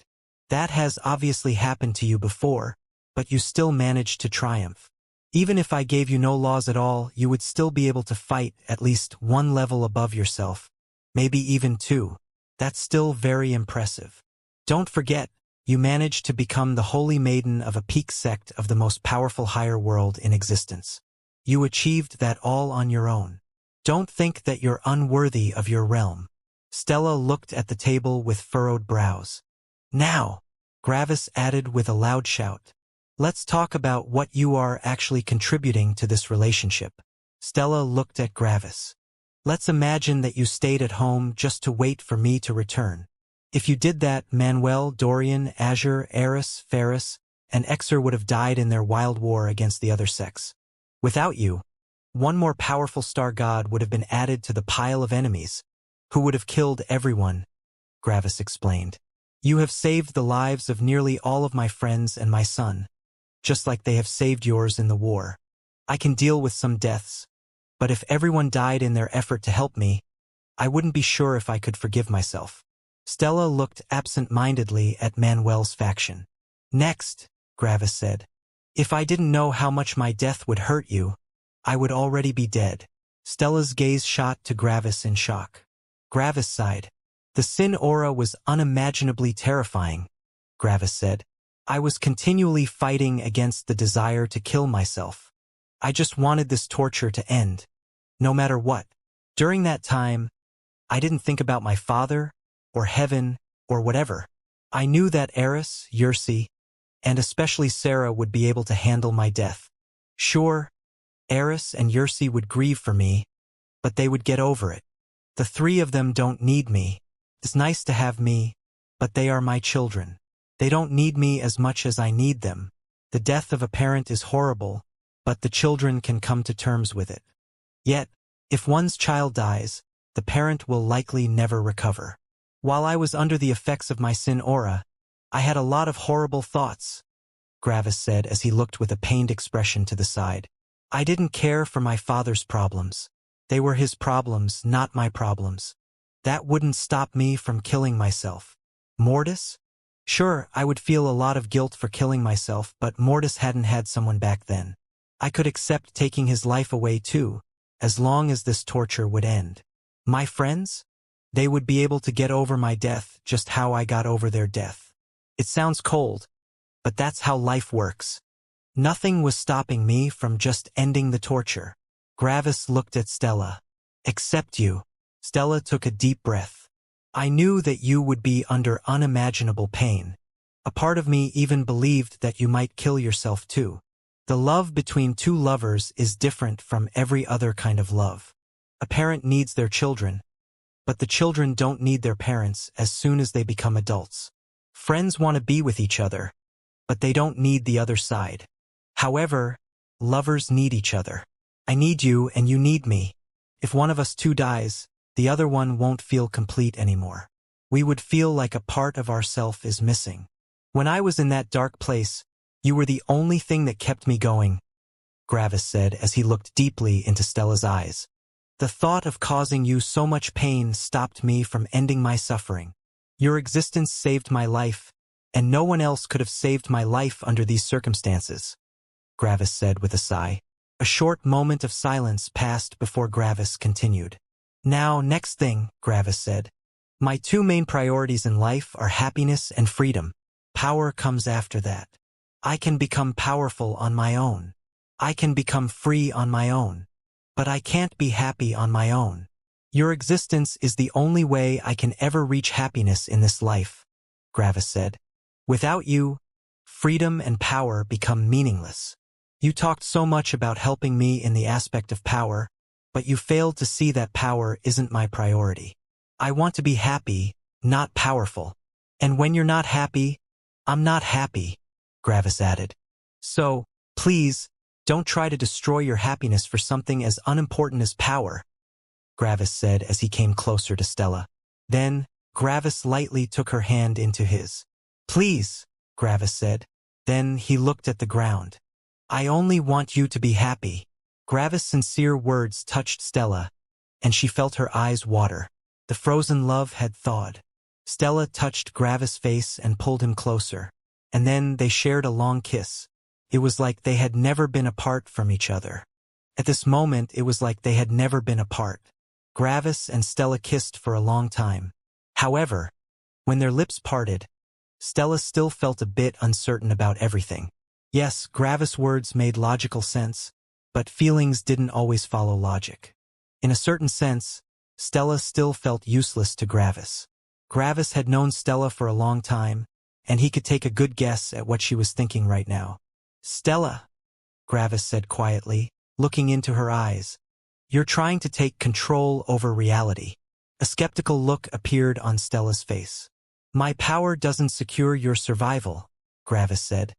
That has obviously happened to you before, but you still managed to triumph. Even if I gave you no laws at all, you would still be able to fight at least 1 level above yourself. Maybe even 2. That's still very impressive. Don't forget, you managed to become the holy maiden of a peak sect of the most powerful higher world in existence. You achieved that all on your own. Don't think that you're unworthy of your realm. Stella looked at the table with furrowed brows. Now, Gravis added with a loud shout. Let's talk about what you are actually contributing to this relationship. Stella looked at Gravis. Let's imagine that you stayed at home just to wait for me to return. If you did that, Manuel, Dorian, Azure, Eris, Ferris, and Exer would have died in their wild war against the other sects. Without you, one more powerful star god would have been added to the pile of enemies, who would have killed everyone, Gravis explained. You have saved the lives of nearly all of my friends and my son, just like they have saved yours in the war. I can deal with some deaths, but if everyone died in their effort to help me, I wouldn't be sure if I could forgive myself. Stella looked absent-mindedly at Manuel's faction. Next, Gravis said, if I didn't know how much my death would hurt you, I would already be dead. Stella's gaze shot to Gravis in shock. Gravis sighed. The sin aura was unimaginably terrifying, Gravis said. I was continually fighting against the desire to kill myself. I just wanted this torture to end, no matter what. During that time, I didn't think about my father, or heaven, or whatever. I knew that Eris, Yersi, and especially Sarah would be able to handle my death. Sure, Eris and Yersi would grieve for me, but they would get over it. The 3 of them don't need me. It's nice to have me, but they are my children. They don't need me as much as I need them. The death of a parent is horrible, but the children can come to terms with it. Yet, if one's child dies, the parent will likely never recover. While I was under the effects of my sin aura, I had a lot of horrible thoughts, Gravis said as he looked with a pained expression to the side. I didn't care for my father's problems. They were his problems, not my problems. That wouldn't stop me from killing myself. Mortis? Sure, I would feel a lot of guilt for killing myself, but Mortis hadn't had someone back then. I could accept taking his life away too, as long as this torture would end. My friends? They would be able to get over my death just how I got over their death. It sounds cold, but that's how life works. Nothing was stopping me from just ending the torture. Gravis looked at Stella. Except you. Stella took a deep breath. I knew that you would be under unimaginable pain. A part of me even believed that you might kill yourself too. The love between 2 lovers is different from every other kind of love. A parent needs their children, but the children don't need their parents as soon as they become adults. Friends want to be with each other, but they don't need the other side. However, lovers need each other. I need you and you need me. If one of us 2 dies, the other one won't feel complete anymore. We would feel like a part of ourself is missing. When I was in that dark place, you were the only thing that kept me going, Gravis said as he looked deeply into Stella's eyes. The thought of causing you so much pain stopped me from ending my suffering. Your existence saved my life, and no one else could have saved my life under these circumstances, Gravis said with a sigh. A short moment of silence passed before Gravis continued. Now, next thing, Gravis said. My two main priorities in life are happiness and freedom. Power comes after that. I can become powerful on my own. I can become free on my own. But I can't be happy on my own. Your existence is the only way I can ever reach happiness in this life, Gravis said. Without you, freedom and power become meaningless. You talked so much about helping me in the aspect of power, but you failed to see that power isn't my priority. I want to be happy, not powerful. And when you're not happy, I'm not happy, Gravis added. So, please, don't try to destroy your happiness for something as unimportant as power, Gravis said as he came closer to Stella. Then, Gravis lightly took her hand into his. Please, Gravis said. Then he looked at the ground. I only want you to be happy. Gravis' sincere words touched Stella, and she felt her eyes water. The frozen love had thawed. Stella touched Gravis' face and pulled him closer, and then they shared a long kiss. It was like they had never been apart from each other. At this moment, it was like they had never been apart. Gravis and Stella kissed for a long time. However, when their lips parted, Stella still felt a bit uncertain about everything. Yes, Gravis' words made logical sense, but feelings didn't always follow logic. In a certain sense, Stella still felt useless to Gravis. Gravis had known Stella for a long time, and he could take a good guess at what she was thinking right now. Stella, Gravis said quietly, looking into her eyes. You're trying to take control over reality. A skeptical look appeared on Stella's face. My power doesn't secure your survival, Gravis said.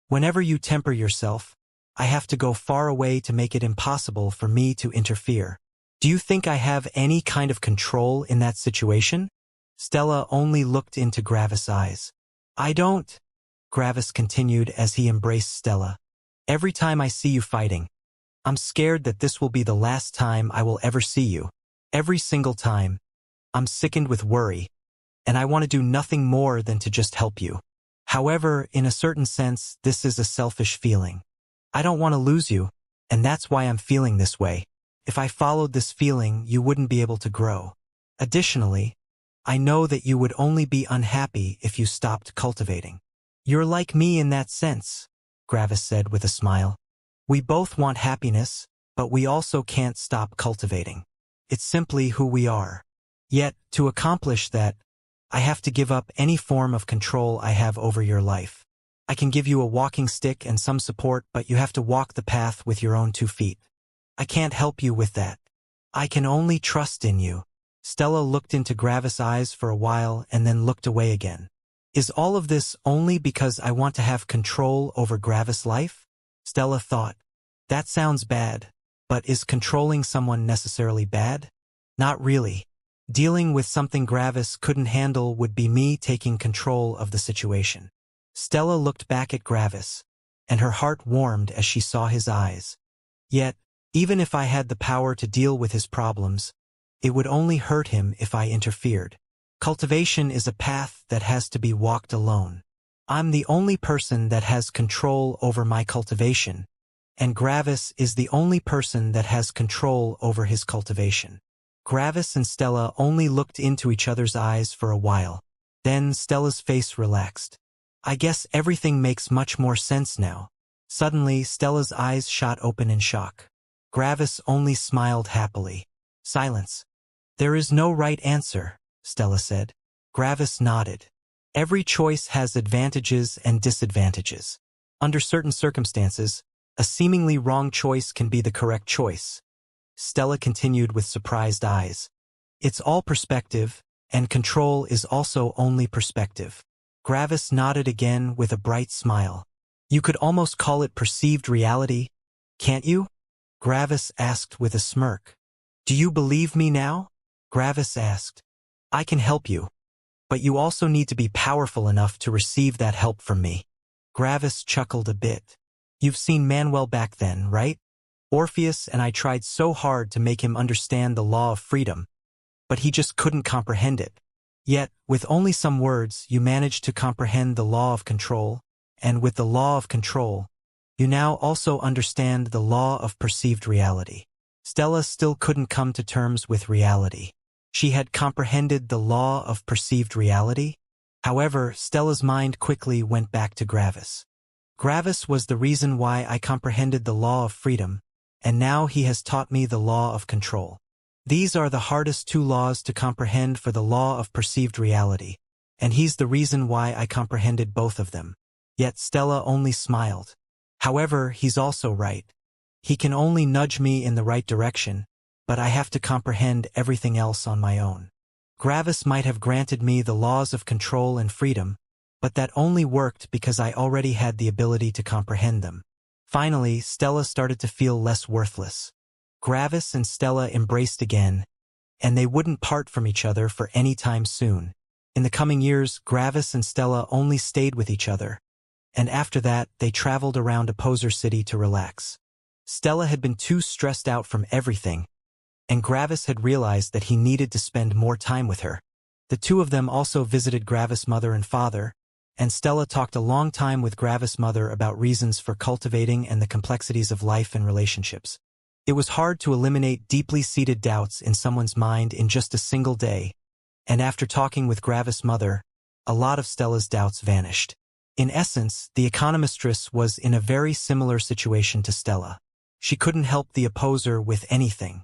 Whenever you temper yourself, I have to go far away to make it impossible for me to interfere. Do you think I have any kind of control in that situation? Stella only looked into Gravis' eyes. I don't, Gravis continued as he embraced Stella. Every time I see you fighting, I'm scared that this will be the last time I will ever see you. Every single time, I'm sickened with worry, and I want to do nothing more than to just help you. However, in a certain sense, this is a selfish feeling. I don't want to lose you, and that's why I'm feeling this way. If I followed this feeling, you wouldn't be able to grow. Additionally, I know that you would only be unhappy if you stopped cultivating. You're like me in that sense, Gravis said with a smile. We both want happiness, but we also can't stop cultivating. It's simply who we are. Yet, to accomplish that, I have to give up any form of control I have over your life. I can give you a walking stick and some support, but you have to walk the path with your own 2 feet. I can't help you with that. I can only trust in you. Stella looked into Gravis' eyes for a while and then looked away again. Is all of this only because I want to have control over Gravis' life? Stella thought. That sounds bad, but is controlling someone necessarily bad? Not really. Dealing with something Gravis couldn't handle would be me taking control of the situation. Stella looked back at Gravis, and her heart warmed as she saw his eyes. Yet, even if I had the power to deal with his problems, it would only hurt him if I interfered. Cultivation is a path that has to be walked alone. I'm the only person that has control over my cultivation, and Gravis is the only person that has control over his cultivation. Gravis and Stella only looked into each other's eyes for a while. Then Stella's face relaxed. I guess everything makes much more sense now. Suddenly, Stella's eyes shot open in shock. Gravis only smiled happily. Silence. There is no right answer, Stella said. Gravis nodded. Every choice has advantages and disadvantages. Under certain circumstances, a seemingly wrong choice can be the correct choice. Stella continued with surprised eyes. It's all perspective, and control is also only perspective. Gravis nodded again with a bright smile. You could almost call it perceived reality, can't you? Gravis asked with a smirk. Do you believe me now? Gravis asked. I can help you, but you also need to be powerful enough to receive that help from me. Gravis chuckled a bit. You've seen Manuel back then, right? Orpheus and I tried so hard to make him understand the law of freedom, but he just couldn't comprehend it. Yet, with only some words, you managed to comprehend the law of control, and with the law of control, you now also understand the law of perceived reality. Stella still couldn't come to terms with reality. She had comprehended the law of perceived reality. However, Stella's mind quickly went back to Gravis. Gravis was the reason why I comprehended the law of freedom, and now he has taught me the law of control. These are the hardest two laws to comprehend for the law of perceived reality, and he's the reason why I comprehended both of them. Yet Stella only smiled. However, he's also right. He can only nudge me in the right direction, but I have to comprehend everything else on my own. Gravis might have granted me the laws of control and freedom, but that only worked because I already had the ability to comprehend them. Finally, Stella started to feel less worthless. Gravis and Stella embraced again, and they wouldn't part from each other for any time soon. In the coming years, Gravis and Stella only stayed with each other, and after that, they traveled around Opposer City to relax. Stella had been too stressed out from everything, and Gravis had realized that he needed to spend more time with her. The two of them also visited Gravis' mother and father, and Stella talked a long time with Gravis' mother about reasons for cultivating and the complexities of life and relationships. It was hard to eliminate deeply seated doubts in someone's mind in just a single day, and after talking with Gravis' mother, a lot of Stella's doubts vanished. In essence, the economistress was in a very similar situation to Stella. She couldn't help the opposer with anything.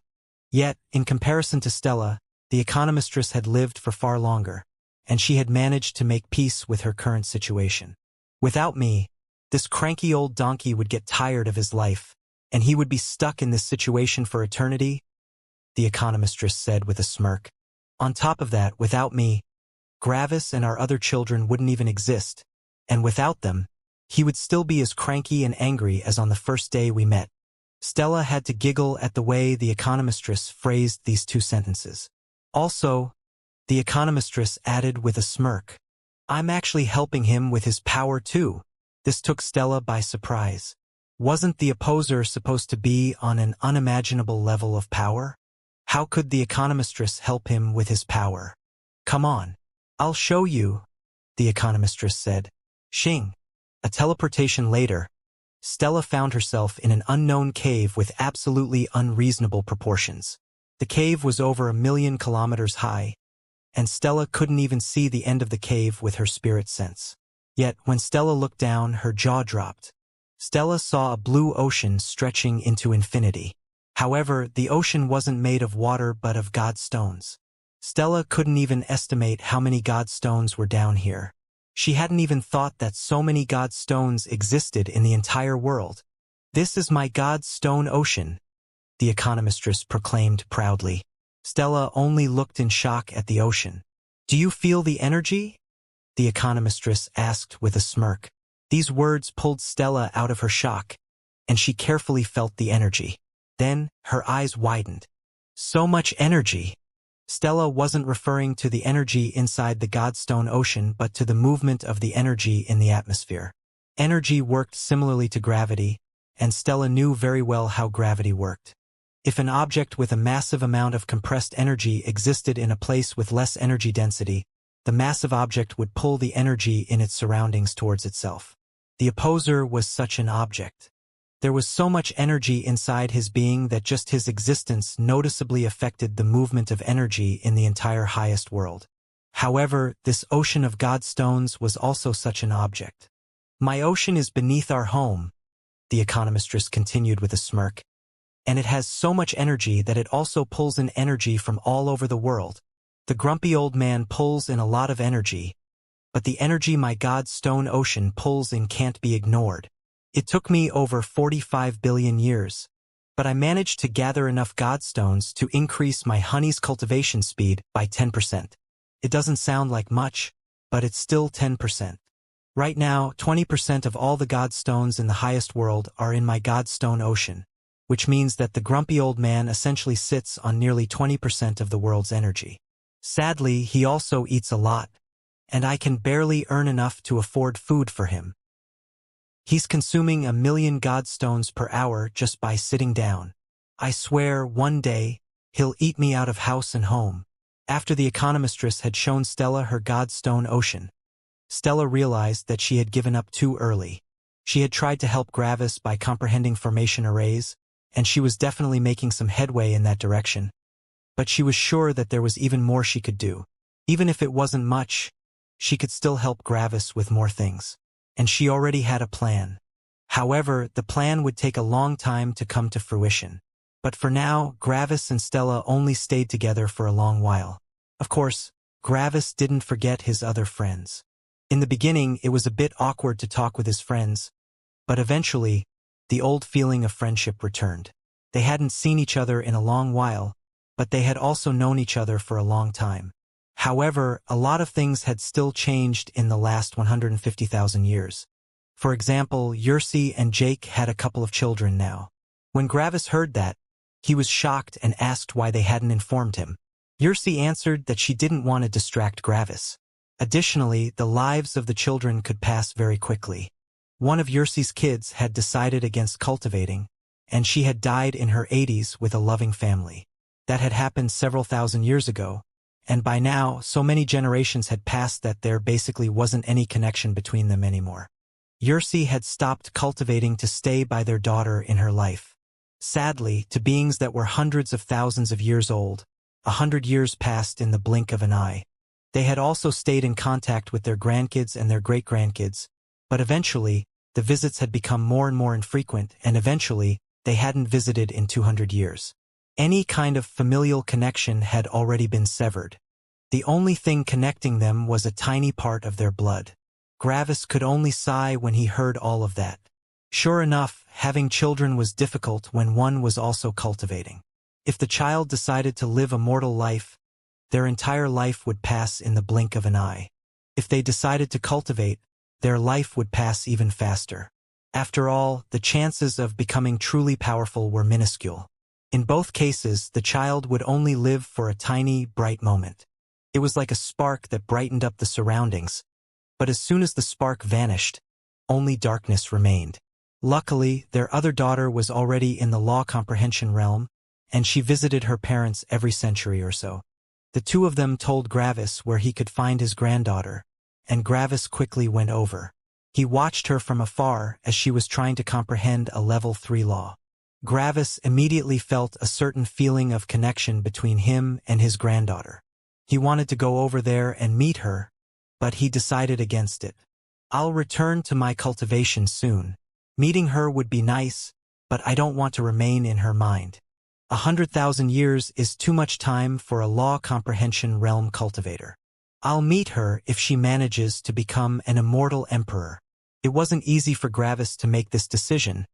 Yet, in comparison to Stella, the economistress had lived for far longer, and she had managed to make peace with her current situation. Without me, this cranky old donkey would get tired of his life, and he would be stuck in this situation for eternity, the economistress said with a smirk. On top of that, without me, Gravis and our other children wouldn't even exist, and without them, he would still be as cranky and angry as on the first day we met. Stella had to giggle at the way the economistress phrased these two sentences. Also, the economistress added with a smirk, I'm actually helping him with his power too. This took Stella by surprise. Wasn't the opposer supposed to be on an unimaginable level of power? How could the economistress help him with his power? Come on, I'll show you, the economistress said. Xing. A teleportation later, Stella found herself in an unknown cave with absolutely unreasonable proportions. The cave was over 1,000,000 kilometers high, and Stella couldn't even see the end of the cave with her spirit sense. Yet, when Stella looked down, her jaw dropped. Stella saw a blue ocean stretching into infinity. However, the ocean wasn't made of water but of God stones. Stella couldn't even estimate how many God stones were down here. She hadn't even thought that so many God stones existed in the entire world. This is my God stone ocean, the economistress proclaimed proudly. Stella only looked in shock at the ocean. Do you feel the energy? The economistress asked with a smirk. These words pulled Stella out of her shock, and she carefully felt the energy. Then, her eyes widened. So much energy! Stella wasn't referring to the energy inside the Godstone ocean but to the movement of the energy in the atmosphere. Energy worked similarly to gravity, and Stella knew very well how gravity worked. If an object with a massive amount of compressed energy existed in a place with less energy density, the massive object would pull the energy in its surroundings towards itself. The opposer was such an object. There was so much energy inside his being that just his existence noticeably affected the movement of energy in the entire highest world. However, this ocean of Godstones was also such an object. My ocean is beneath our home, the economistress continued with a smirk, and it has so much energy that it also pulls in energy from all over the world. The grumpy old man pulls in a lot of energy, but the energy my Godstone ocean pulls in can't be ignored. It took me over 45 billion years, but I managed to gather enough Godstones to increase my honey's cultivation speed by 10%. It doesn't sound like much, but it's still 10%. Right now, 20% of all the Godstones in the highest world are in my Godstone ocean, which means that the grumpy old man essentially sits on nearly 20% of the world's energy. Sadly, he also eats a lot, and I can barely earn enough to afford food for him. He's consuming 1,000,000 Godstones per hour just by sitting down. I swear one day, he'll eat me out of house and home. After the economistress had shown Stella her Godstone ocean, Stella realized that she had given up too early. She had tried to help Gravis by comprehending formation arrays, and she was definitely making some headway in that direction. But she was sure that there was even more she could do. Even if it wasn't much, she could still help Gravis with more things. And she already had a plan. However, the plan would take a long time to come to fruition. But for now, Gravis and Stella only stayed together for a long while. Of course, Gravis didn't forget his other friends. In the beginning, it was a bit awkward to talk with his friends, but eventually, the old feeling of friendship returned. They hadn't seen each other in a long while, but they had also known each other for a long time. However, a lot of things had still changed in the last 150,000 years. For example, Yursey and Jake had a couple of children now. When Gravis heard that, he was shocked and asked why they hadn't informed him. Yursey answered that she didn't want to distract Gravis. Additionally, the lives of the children could pass very quickly. One of Yursey's kids had decided against cultivating, and she had died in her 80s with a loving family. That had happened several thousand years ago, and by now, so many generations had passed that there basically wasn't any connection between them anymore. Yursey had stopped cultivating to stay by their daughter in her life. Sadly, to beings that were hundreds of thousands of years old, 100 years passed in the blink of an eye. They had also stayed in contact with their grandkids and their great-grandkids, but eventually, the visits had become more and more infrequent, and eventually, they hadn't visited in 200 years. Any kind of familial connection had already been severed. The only thing connecting them was a tiny part of their blood. Gravis could only sigh when he heard all of that. Sure enough, having children was difficult when one was also cultivating. If the child decided to live a mortal life, their entire life would pass in the blink of an eye. If they decided to cultivate, their life would pass even faster. After all, the chances of becoming truly powerful were minuscule. In both cases, the child would only live for a tiny, bright moment. It was like a spark that brightened up the surroundings, but as soon as the spark vanished, only darkness remained. Luckily, their other daughter was already in the law comprehension realm, and she visited her parents every century or so. The two of them told Gravis where he could find his granddaughter, and Gravis quickly went over. He watched her from afar as she was trying to comprehend a level 3 law. Gravis immediately felt a certain feeling of connection between him and his granddaughter. He wanted to go over there and meet her, but he decided against it. I'll return to my cultivation soon. Meeting her would be nice, but I don't want to remain in her mind. 100,000 years is too much time for a law comprehension realm cultivator. I'll meet her if she manages to become an immortal emperor. It wasn't easy for Gravis to make this decision,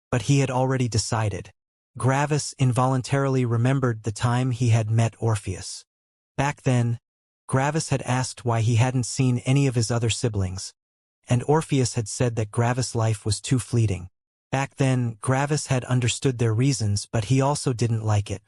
but he had already decided. Gravis involuntarily remembered the time he had met Orpheus. Back then, Gravis had asked why he hadn't seen any of his other siblings, and Orpheus had said that Gravis' life was too fleeting. Back then, Gravis had understood their reasons, but he also didn't like it.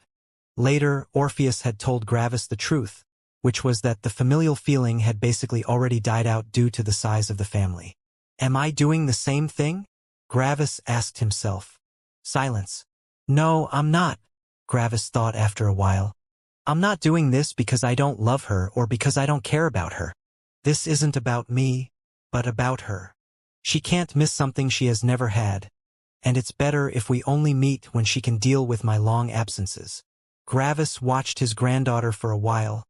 Later, Orpheus had told Gravis the truth, which was that the familial feeling had basically already died out due to the size of the family. Am I doing the same thing? Gravis asked himself. Silence. No, I'm not, Gravis thought after a while. I'm not doing this because I don't love her or because I don't care about her. This isn't about me, but about her. She can't miss something she has never had, and it's better if we only meet when she can deal with my long absences. Gravis watched his granddaughter for a while,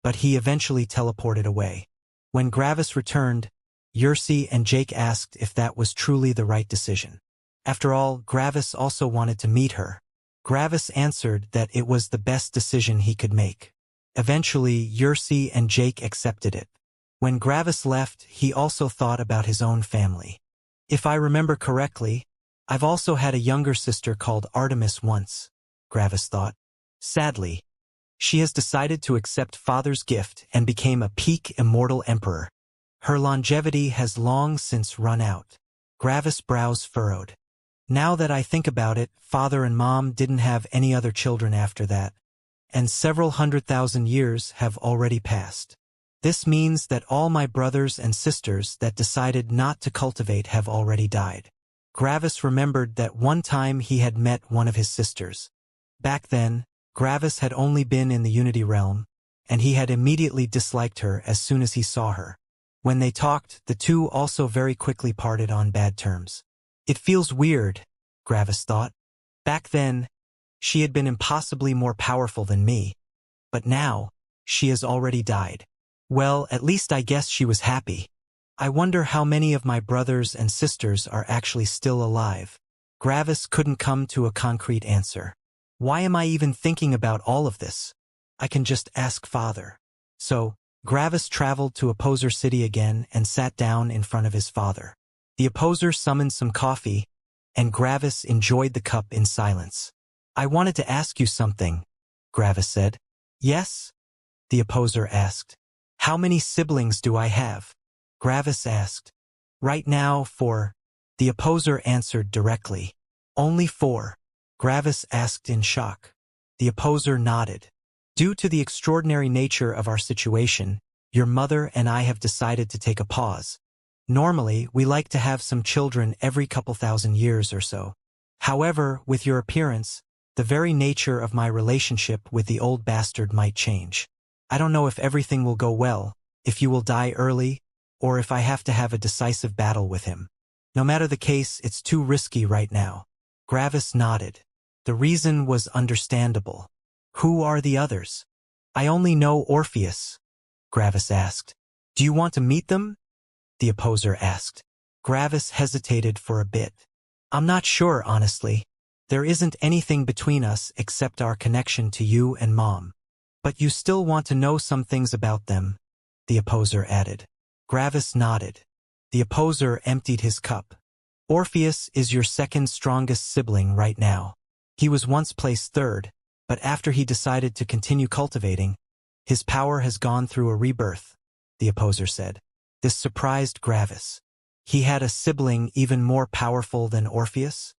but he eventually teleported away. When Gravis returned, Yursey and Jake asked if that was truly the right decision. After all, Gravis also wanted to meet her. Gravis answered that it was the best decision he could make. Eventually, Yursey and Jake accepted it. When Gravis left, he also thought about his own family. If I remember correctly, I've also had a younger sister called Artemis once, Gravis thought. Sadly, she has decided to accept Father's gift and became a peak immortal emperor. Her longevity has long since run out. Gravis' brows furrowed. Now that I think about it, Father and Mom didn't have any other children after that, and several 100,000 years have already passed. This means that all my brothers and sisters that decided not to cultivate have already died. Gravis remembered that one time he had met one of his sisters. Back then, Gravis had only been in the Unity realm, and he had immediately disliked her as soon as he saw her. When they talked, the two also very quickly parted on bad terms. It feels weird, Gravis thought. Back then, she had been impossibly more powerful than me. But now, she has already died. Well, at least I guess she was happy. I wonder how many of my brothers and sisters are actually still alive. Gravis couldn't come to a concrete answer. Why am I even thinking about all of this? I can just ask father. So, Gravis traveled to Opposer City again and sat down in front of his father. The Opposer summoned some coffee, and Gravis enjoyed the cup in silence. I wanted to ask you something, Gravis said. Yes? The Opposer asked. How many siblings do I have? Gravis asked. Right now, 4. The Opposer answered directly. Only 4. Gravis asked in shock. The Opposer nodded. Due to the extraordinary nature of our situation, your mother and I have decided to take a pause. Normally, we like to have some children every couple thousand years or so. However, with your appearance, the very nature of my relationship with the old bastard might change. I don't know if everything will go well, if you will die early, or if I have to have a decisive battle with him. No matter the case, it's too risky right now. Gravis nodded. The reason was understandable. Who are the others? I only know Orpheus, Gravis asked. Do you want to meet them? The Opposer asked. Gravis hesitated for a bit. I'm not sure, honestly. There isn't anything between us except our connection to you and Mom. But you still want to know some things about them, the Opposer added. Gravis nodded. The Opposer emptied his cup. Orpheus is your second strongest sibling right now. He was once placed 3rd, but after he decided to continue cultivating, his power has gone through a rebirth, the Opposer said. This surprised Gravis. He had a sibling even more powerful than Orpheus?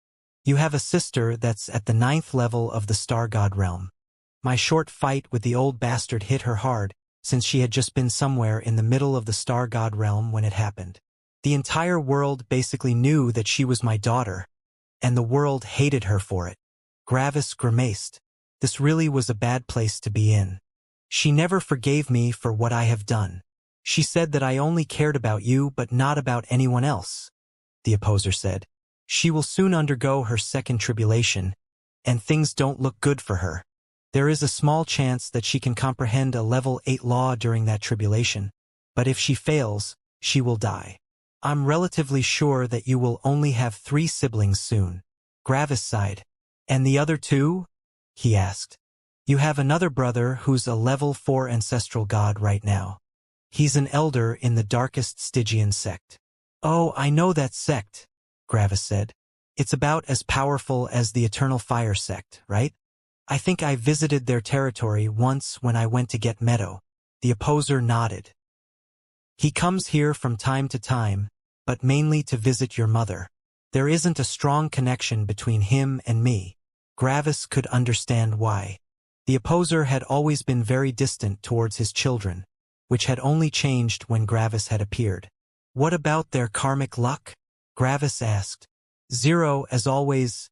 You have a sister that's at the 9th level of the Star God realm. My short fight with the old bastard hit her hard, since she had just been somewhere in the middle of the Star God realm when it happened. The entire world basically knew that she was my daughter, and the world hated her for it. Gravis grimaced. This really was a bad place to be in. She never forgave me for what I have done. She said that I only cared about you but not about anyone else, the Opposer said. She will soon undergo her second tribulation, and things don't look good for her. There is a small chance that she can comprehend a level 8 law during that tribulation, but if she fails, she will die. I'm relatively sure that you will only have 3 siblings soon. Gravis sighed. And the other 2? He asked. You have another brother who's a level 4 ancestral god right now. He's an elder in the darkest Stygian sect. Oh, I know that sect, Gravis said. It's about as powerful as the Eternal Fire sect, right? I think I visited their territory once when I went to get Meadow. The Opposer nodded. He comes here from time to time, but mainly to visit your mother. There isn't a strong connection between him and me. Gravis could understand why. The Opposer had always been very distant towards his children, which had only changed when Gravis had appeared. What about their karmic luck? Gravis asked. 0, as always,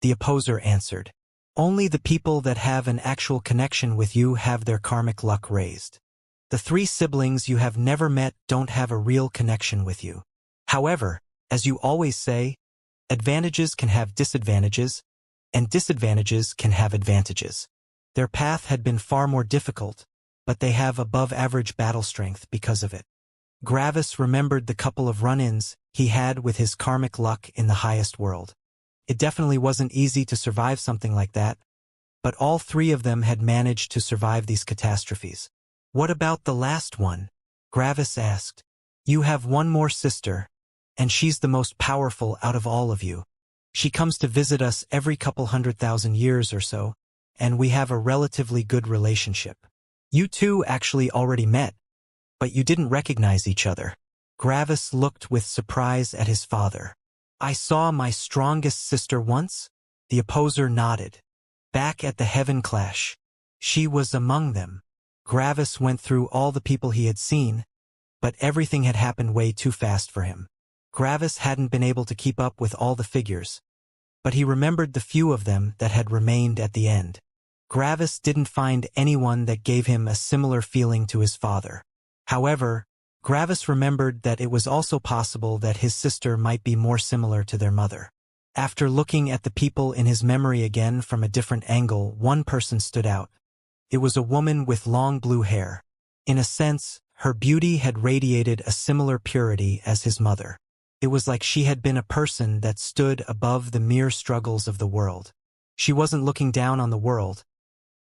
the Opposer answered. Only the people that have an actual connection with you have their karmic luck raised. The 3 siblings you have never met don't have a real connection with you. However, as you always say, advantages can have disadvantages, and disadvantages can have advantages. Their path had been far more difficult, but they have above-average battle strength because of it. Gravis remembered the couple of run-ins he had with his karmic luck in the highest world. It definitely wasn't easy to survive something like that, but all 3 of them had managed to survive these catastrophes. What about the last one? Gravis asked. You have one more sister, and she's the most powerful out of all of you. She comes to visit us every couple 100,000 years or so, and we have a relatively good relationship. You two actually already met, but you didn't recognize each other. Gravis looked with surprise at his father. I saw my strongest sister once? The Opposer nodded. Back at the Heaven Clash. She was among them. Gravis went through all the people he had seen, but everything had happened way too fast for him. Gravis hadn't been able to keep up with all the figures, but he remembered the few of them that had remained at the end. Gravis didn't find anyone that gave him a similar feeling to his father. However, Gravis remembered that it was also possible that his sister might be more similar to their mother. After looking at the people in his memory again from a different angle, one person stood out. It was a woman with long blue hair. In a sense, her beauty had radiated a similar purity as his mother. It was like she had been a person that stood above the mere struggles of the world. She wasn't looking down on the world,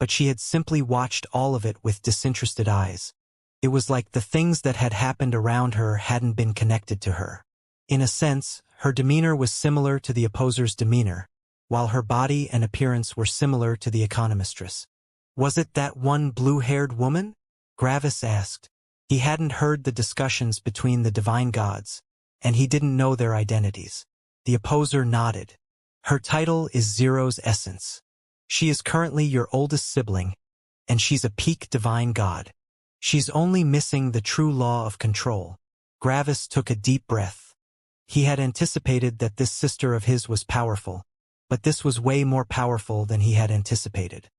but she had simply watched all of it with disinterested eyes. It was like the things that had happened around her hadn't been connected to her. In a sense, her demeanor was similar to the opposer's demeanor, while her body and appearance were similar to the economistress. Was it that one blue-haired woman? Gravis asked. He hadn't heard the discussions between the divine gods, and he didn't know their identities. The opposer nodded. Her title is Zero's Essence. She is currently your oldest sibling, and she's a peak divine god. She's only missing the true law of control. Gravis took a deep breath. He had anticipated that this sister of his was powerful, but this was way more powerful than he had anticipated.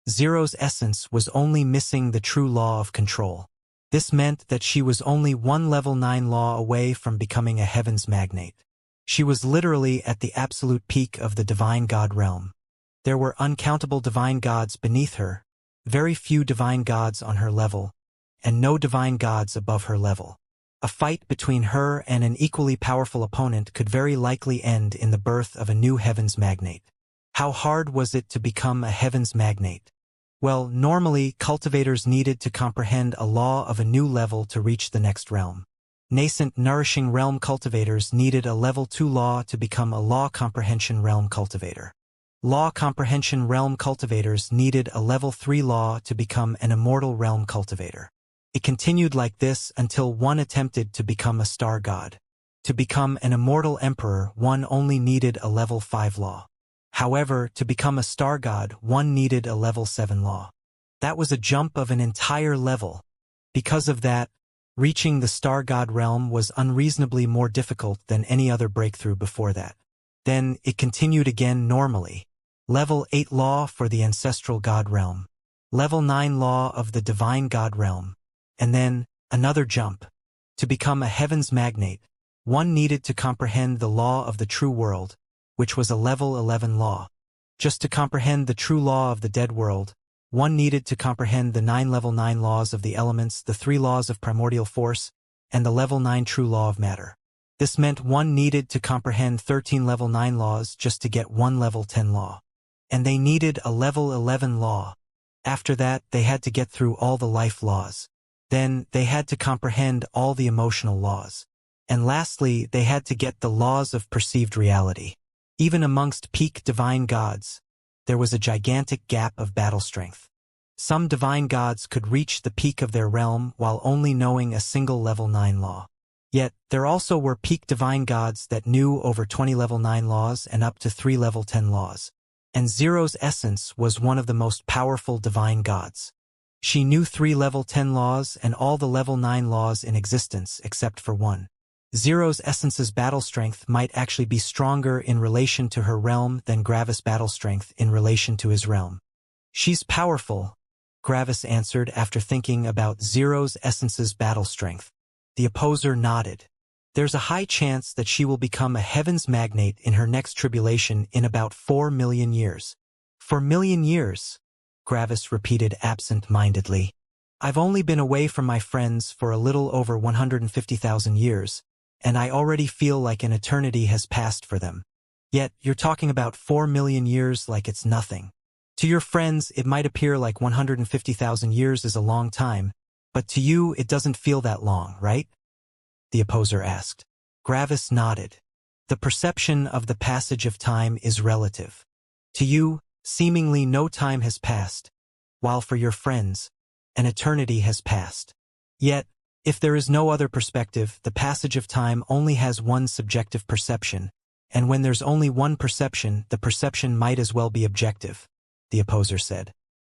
Zero's essence was only missing the true law of control. This meant that she was only one level 9 law away from becoming a heavens magnate. She was literally at the absolute peak of the divine god realm. There were uncountable divine gods beneath her, very few divine gods on her level, and no divine gods above her level. A fight between her and an equally powerful opponent could very likely end in the birth of a new heavens magnate. How hard was it to become a heavens magnate? Well, normally, cultivators needed to comprehend a law of a new level to reach the next realm. Nascent nourishing realm cultivators needed a level 2 law to become a law comprehension realm cultivator. Law comprehension realm cultivators needed a level 3 law to become an immortal realm cultivator. It continued like this until one attempted to become a star god. To become an immortal emperor, one only needed a level 5 law. However, to become a star god, one needed a level 7 law. That was a jump of an entire level. Because of that, reaching the star god realm was unreasonably more difficult than any other breakthrough before that. Then, it continued again normally. Level 8 law for the ancestral god realm. Level 9 law of the divine god realm. And then, another jump. To become a heavens magnate, one needed to comprehend the law of the true world, which was a level 11 law. Just to comprehend the true law of the dead world, one needed to comprehend the 9 level 9 laws of the elements, the 3 laws of primordial force, and the level 9 true law of matter. This meant one needed to comprehend 13 level 9 laws just to get one level 10 law. And they needed a level 11 law. After that, they had to get through all the life laws. Then, they had to comprehend all the emotional laws. And lastly, they had to get the laws of perceived reality. Even amongst peak divine gods, there was a gigantic gap of battle strength. Some divine gods could reach the peak of their realm while only knowing a single level 9 law. Yet, there also were peak divine gods that knew over 20 level 9 laws and up to 3 level 10 laws. And Zero's essence was one of the most powerful divine gods. She knew 3 level 10 laws and all the level 9 laws in existence except for one. Zero's essence's battle strength might actually be stronger in relation to her realm than Gravis' battle strength in relation to his realm. She's powerful, Gravis answered after thinking about Zero's essence's battle strength. The opposer nodded. There's a high chance that she will become a heavens magnate in her next tribulation in about 4 million years. 4 million years, Gravis repeated absent-mindedly. I've only been away from my friends for a little over 150,000 years, and I already feel like an eternity has passed for them. Yet, you're talking about 4 million years like it's nothing. To your friends, it might appear like 150,000 years is a long time, but to you it doesn't feel that long, right? The opposer asked. Gravis nodded. The perception of the passage of time is relative. To you, seemingly no time has passed, while for your friends, an eternity has passed. Yet, if there is no other perspective, the passage of time only has one subjective perception, and when there's only one perception, the perception might as well be objective, the opposer said.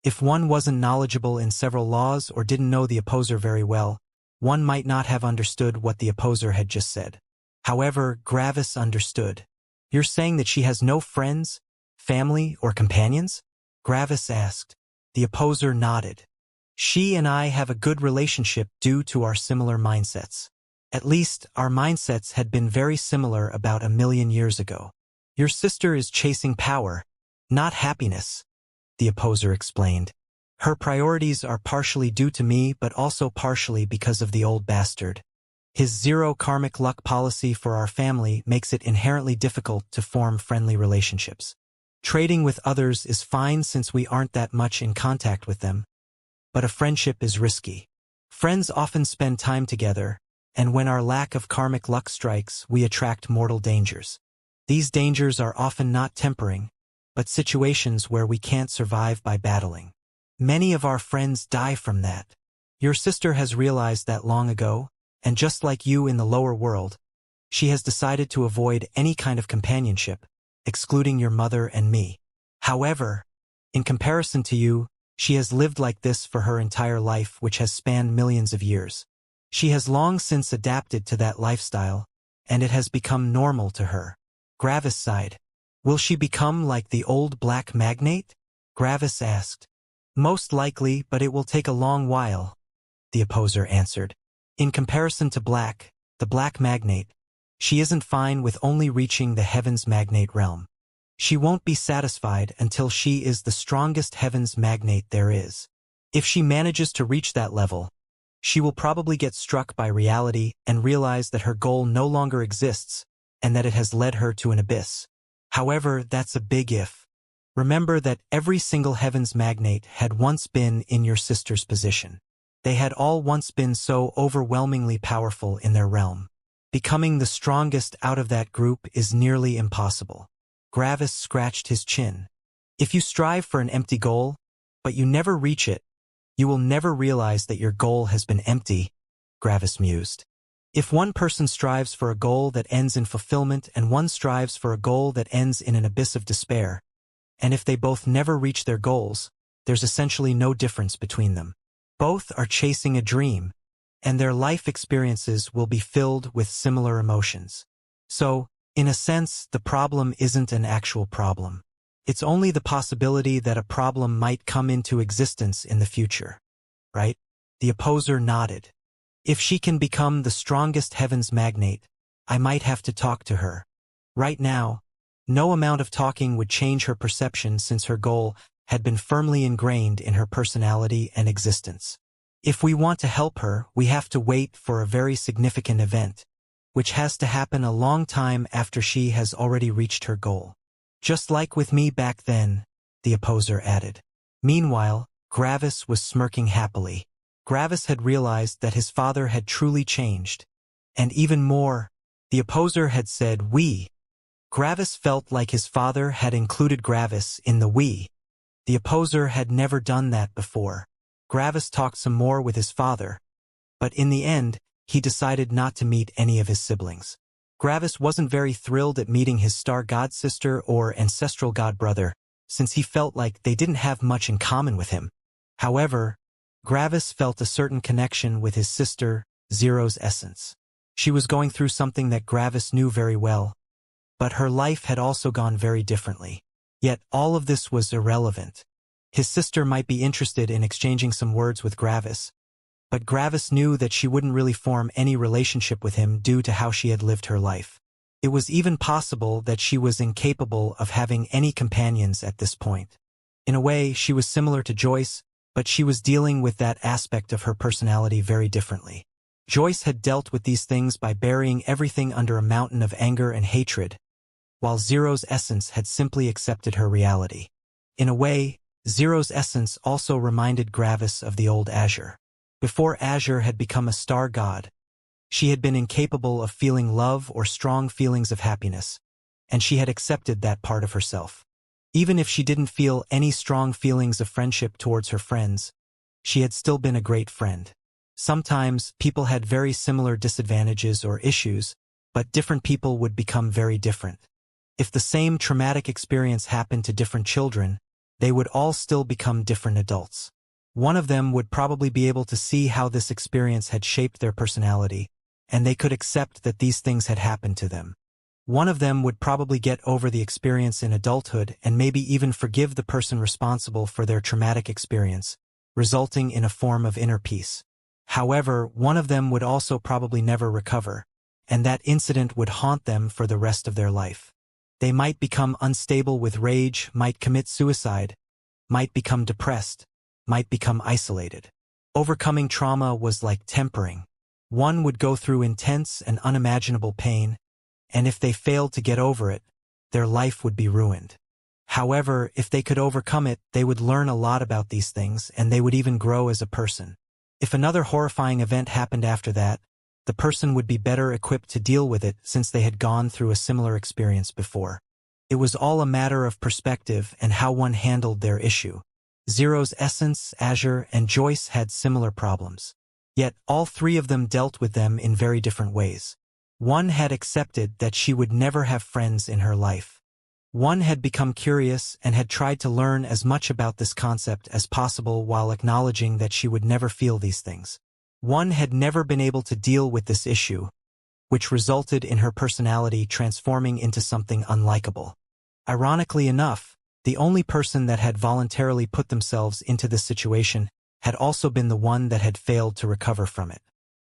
If one wasn't knowledgeable in several laws or didn't know the opposer very well, one might not have understood what the opposer had just said. However, Gravis understood. You're saying that she has no friends, family, or companions? Gravis asked. The opposer nodded. She and I have a good relationship due to our similar mindsets. At least, our mindsets had been very similar about 1,000,000 years ago. Your sister is chasing power, not happiness, the opposer explained. Her priorities are partially due to me but also partially because of the old bastard. His zero karmic luck policy for our family makes it inherently difficult to form friendly relationships. Trading with others is fine since we aren't that much in contact with them, but a friendship is risky. Friends often spend time together, and when our lack of karmic luck strikes, we attract mortal dangers. These dangers are often not tempering, but situations where we can't survive by battling. Many of our friends die from that. Your sister has realized that long ago, and just like you in the lower world, she has decided to avoid any kind of companionship, excluding your mother and me. However, in comparison to you, she has lived like this for her entire life, which has spanned millions of years. She has long since adapted to that lifestyle, and it has become normal to her. Gravis sighed. Will she become like the old black magnate? Gravis asked. Most likely, but it will take a long while, the opposer answered. In comparison to Black, the black magnate, she isn't fine with only reaching the heavens magnate realm. She won't be satisfied until she is the strongest heavens magnate there is. If she manages to reach that level, she will probably get struck by reality and realize that her goal no longer exists and that it has led her to an abyss. However, that's a big if. Remember that every single heavens magnate had once been in your sister's position. They had all once been so overwhelmingly powerful in their realm. Becoming the strongest out of that group is nearly impossible. Gravis scratched his chin. If you strive for an empty goal, but you never reach it, you will never realize that your goal has been empty, Gravis mused. If one person strives for a goal that ends in fulfillment and one strives for a goal that ends in an abyss of despair, and if they both never reach their goals, there's essentially no difference between them. Both are chasing a dream, and their life experiences will be filled with similar emotions. So, in a sense, the problem isn't an actual problem. It's only the possibility that a problem might come into existence in the future. Right? The opposer nodded. If she can become the strongest heavens magnate, I might have to talk to her. Right now, no amount of talking would change her perception since her goal had been firmly ingrained in her personality and existence. If we want to help her, we have to wait for a very significant event, which has to happen a long time after she has already reached her goal. Just like with me back then, the opposer added. Meanwhile, Gravis was smirking happily. Gravis had realized that his father had truly changed. And even more, the opposer had said we. Gravis felt like his father had included Gravis in the we. The opposer had never done that before. Gravis talked some more with his father, but in the end, he decided not to meet any of his siblings. Gravis wasn't very thrilled at meeting his star god sister or ancestral god brother, since he felt like they didn't have much in common with him. However, Gravis felt a certain connection with his sister, Zero's essence. She was going through something that Gravis knew very well, but her life had also gone very differently. Yet all of this was irrelevant. His sister might be interested in exchanging some words with Gravis, but Gravis knew that she wouldn't really form any relationship with him due to how she had lived her life. It was even possible that she was incapable of having any companions at this point. In a way, she was similar to Joyce, but she was dealing with that aspect of her personality very differently. Joyce had dealt with these things by burying everything under a mountain of anger and hatred, while Zero's essence had simply accepted her reality. In a way, Zero's essence also reminded Gravis of the old Azure. Before Azure had become a star god, she had been incapable of feeling love or strong feelings of happiness, and she had accepted that part of herself. Even if she didn't feel any strong feelings of friendship towards her friends, she had still been a great friend. Sometimes, people had very similar disadvantages or issues, but different people would become very different. If the same traumatic experience happened to different children, they would all still become different adults. One of them would probably be able to see how this experience had shaped their personality, and they could accept that these things had happened to them. One of them would probably get over the experience in adulthood and maybe even forgive the person responsible for their traumatic experience, resulting in a form of inner peace. However, one of them would also probably never recover, and that incident would haunt them for the rest of their life. They might become unstable with rage, might commit suicide, might become depressed, might become isolated. Overcoming trauma was like tempering. One would go through intense and unimaginable pain, and if they failed to get over it, their life would be ruined. However, if they could overcome it, they would learn a lot about these things and they would even grow as a person. If another horrifying event happened after that, the person would be better equipped to deal with it since they had gone through a similar experience before. It was all a matter of perspective and how one handled their issue. Zero's Essence, Azure, and Joyce had similar problems. Yet, all three of them dealt with them in very different ways. One had accepted that she would never have friends in her life. One had become curious and had tried to learn as much about this concept as possible while acknowledging that she would never feel these things. One had never been able to deal with this issue, which resulted in her personality transforming into something unlikable. Ironically enough, the only person that had voluntarily put themselves into this situation had also been the one that had failed to recover from it.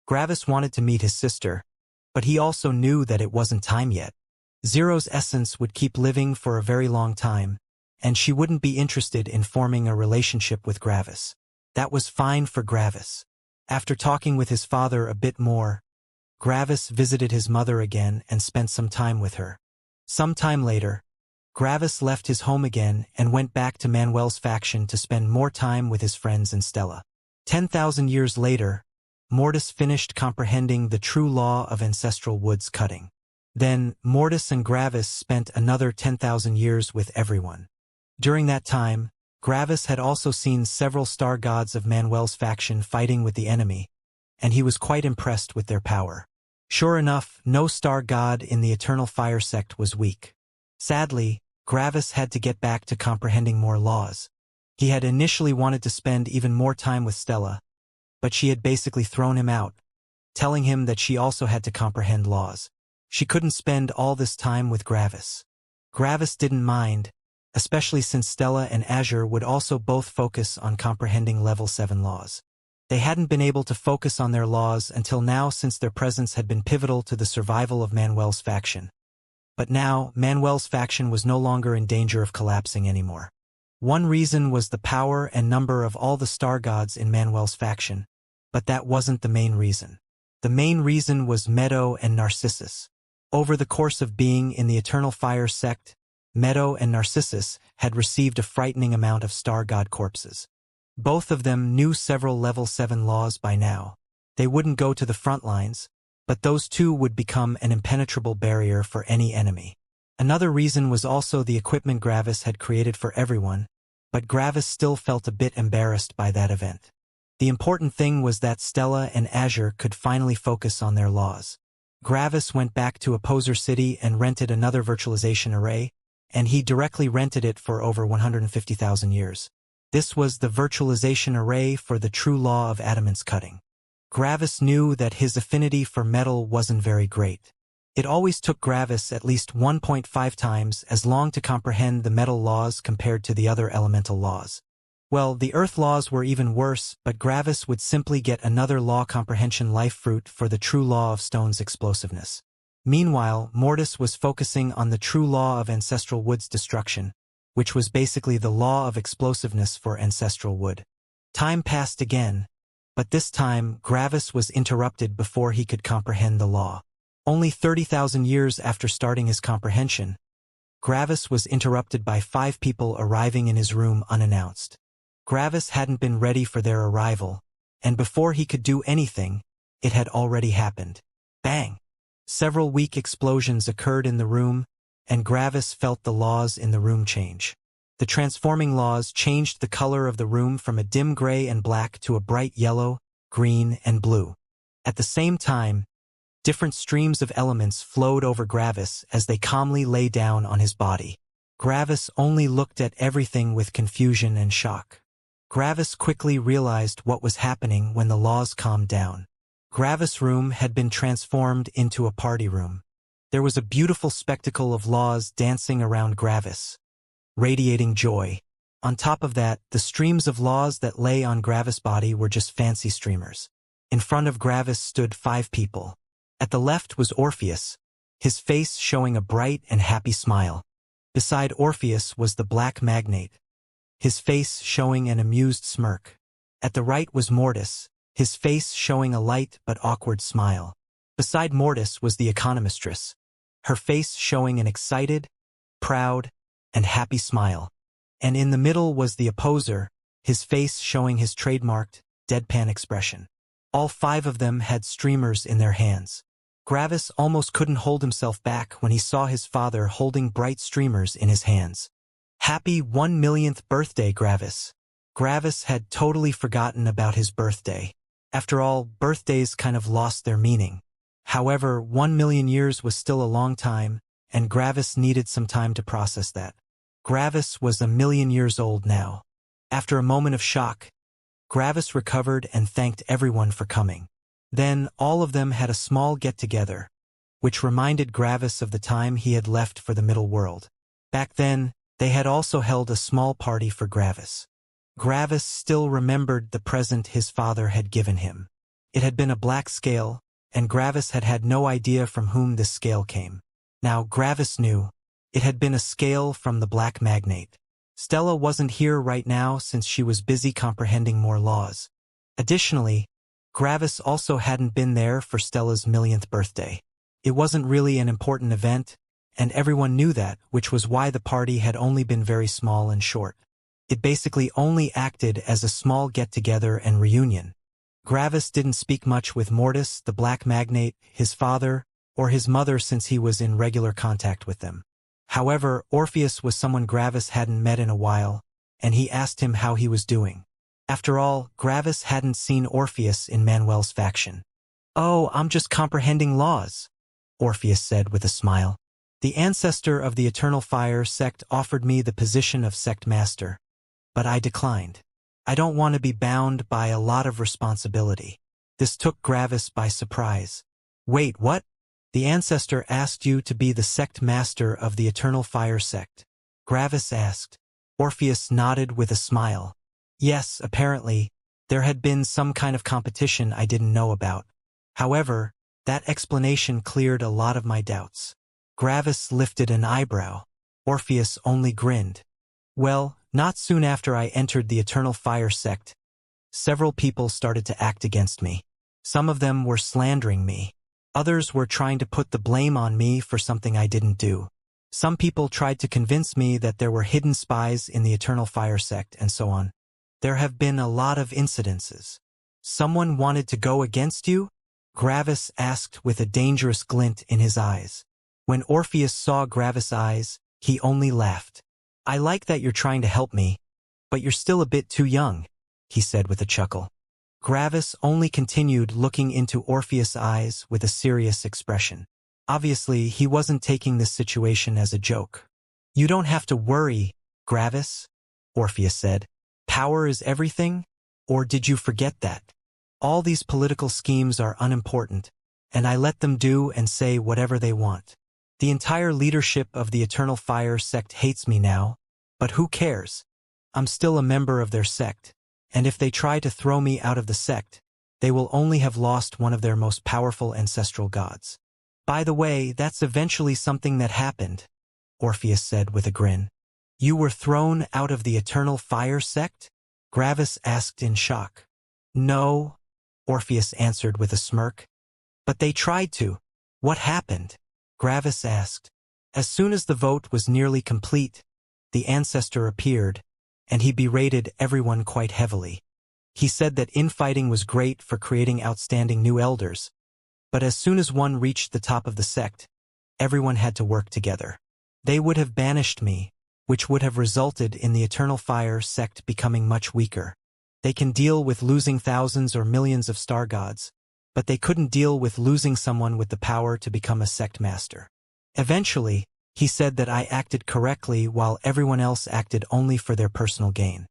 Gravis wanted to meet his sister, but he also knew that it wasn't time yet. Zero's essence would keep living for a very long time, and she wouldn't be interested in forming a relationship with Gravis. That was fine for Gravis. After talking with his father a bit more, Gravis visited his mother again and spent some time with her. Some time later, Gravis left his home again and went back to Manuel's faction to spend more time with his friends and Stella. 10,000 years later, Mortis finished comprehending the true law of ancestral woods cutting. Then, Mortis and Gravis spent another 10,000 years with everyone. During that time, Gravis had also seen several star gods of Manuel's faction fighting with the enemy, and he was quite impressed with their power. Sure enough, no star god in the Eternal Fire sect was weak. Sadly, Gravis had to get back to comprehending more laws. He had initially wanted to spend even more time with Stella, but she had basically thrown him out, telling him that she also had to comprehend laws. She couldn't spend all this time with Gravis. Gravis didn't mind, especially since Stella and Azure would also both focus on comprehending level 7 laws. They hadn't been able to focus on their laws until now since their presence had been pivotal to the survival of Manuel's faction. But now, Manuel's faction was no longer in danger of collapsing anymore. One reason was the power and number of all the star gods in Manuel's faction, but that wasn't the main reason. The main reason was Meadow and Narcissus. Over the course of being in the Eternal Fire sect, Meadow and Narcissus had received a frightening amount of star god corpses. Both of them knew several level 7 laws by now. They wouldn't go to the front lines, but those two would become an impenetrable barrier for any enemy. Another reason was also the equipment Gravis had created for everyone, but Gravis still felt a bit embarrassed by that event. The important thing was that Stella and Azure could finally focus on their laws. Gravis went back to Opposer City and rented another virtualization array, and he directly rented it for over 150,000 years. This was the virtualization array for the true law of adamance cutting. Gravis knew that his affinity for metal wasn't very great. It always took Gravis at least 1.5 times as long to comprehend the metal laws compared to the other elemental laws. Well, the earth laws were even worse, but Gravis would simply get another law comprehension life fruit for the true law of stone's explosiveness. Meanwhile, Mortis was focusing on the true law of ancestral wood's destruction, which was basically the law of explosiveness for ancestral wood. Time passed again, but this time Gravis was interrupted before he could comprehend the law. Only 30,000 years after starting his comprehension, Gravis was interrupted by 5 people arriving in his room unannounced. Gravis hadn't been ready for their arrival, and before he could do anything, it had already happened. Bang! Several weak explosions occurred in the room, and Gravis felt the laws in the room change. The transforming laws changed the color of the room from a dim gray and black to a bright yellow, green, and blue. At the same time, different streams of elements flowed over Gravis as they calmly lay down on his body. Gravis only looked at everything with confusion and shock. Gravis quickly realized what was happening when the laws calmed down. Gravis' room had been transformed into a party room. There was a beautiful spectacle of laws dancing around Gravis, radiating joy. On top of that, the streams of laws that lay on Gravis' body were just fancy streamers. In front of Gravis stood 5 people. At the left was Orpheus, his face showing a bright and happy smile. Beside Orpheus was the black magnate, his face showing an amused smirk. At the right was Mortis, his face showing a light but awkward smile. Beside Mortis was the economistress, her face showing an excited, proud, and happy smile. And in the middle was the opposer, his face showing his trademarked, deadpan expression. All 5 of them had streamers in their hands. Gravis almost couldn't hold himself back when he saw his father holding bright streamers in his hands. Happy 1 millionth birthday, Gravis. Gravis had totally forgotten about his birthday. After all, birthdays kind of lost their meaning. However, 1 million years was still a long time, and Gravis needed some time to process that. Gravis was 1 million years old now. After a moment of shock, Gravis recovered and thanked everyone for coming. Then, all of them had a small get-together, which reminded Gravis of the time he had left for the middle world. Back then, they had also held a small party for Gravis. Gravis still remembered the present his father had given him. It had been a black scale, and Gravis had had no idea from whom this scale came. Now Gravis knew. It had been a scale from the black magnate. Stella wasn't here right now since she was busy comprehending more laws. Additionally, Gravis also hadn't been there for Stella's 1 millionth birthday. It wasn't really an important event, and everyone knew that, which was why the party had only been very small and short. It basically only acted as a small get-together and reunion. Gravis didn't speak much with Mortis, the black magnate, his father, or his mother since he was in regular contact with them. However, Orpheus was someone Gravis hadn't met in a while, and he asked him how he was doing. After all, Gravis hadn't seen Orpheus in Manuel's faction. "Oh, I'm just comprehending laws," Orpheus said with a smile. "The ancestor of the Eternal Fire sect offered me the position of sect master, but I declined. I don't want to be bound by a lot of responsibility." This took Gravis by surprise. "Wait, what? The ancestor asked you to be the sect master of the Eternal Fire sect?" Gravis asked. Orpheus nodded with a smile. "Yes, apparently, there had been some kind of competition I didn't know about. However, that explanation cleared a lot of my doubts." Gravis lifted an eyebrow. Orpheus only grinned. "Well, not soon after I entered the Eternal Fire sect, several people started to act against me. Some of them were slandering me. Others were trying to put the blame on me for something I didn't do. Some people tried to convince me that there were hidden spies in the Eternal Fire sect and so on. There have been a lot of incidences." "Someone wanted to go against you?" Gravis asked with a dangerous glint in his eyes. When Orpheus saw Gravis' eyes, he only laughed. "I like that you're trying to help me, but you're still a bit too young," he said with a chuckle. Gravis only continued looking into Orpheus' eyes with a serious expression. Obviously, he wasn't taking this situation as a joke. "You don't have to worry, Gravis," Orpheus said. "Power is everything? Or did you forget that? All these political schemes are unimportant, and I let them do and say whatever they want. The entire leadership of the Eternal Fire sect hates me now, but who cares? I'm still a member of their sect, and if they try to throw me out of the sect, they will only have lost one of their most powerful ancestral gods. By the way, that's eventually something that happened," Orpheus said with a grin. "You were thrown out of the Eternal Fire sect?" Gravis asked in shock. "No," Orpheus answered with a smirk. "But they tried to." "What happened?" Gravis asked. As soon as the vote was nearly complete, the ancestor appeared, and he berated everyone quite heavily. He said that infighting was great for creating outstanding new elders, but as soon as one reached the top of the sect, everyone had to work together. They would have banished me, which would have resulted in the Eternal Fire sect becoming much weaker. They can deal with losing thousands or millions of star gods, but they couldn't deal with losing someone with the power to become a sect master. Eventually, he said that I acted correctly while everyone else acted only for their personal gain.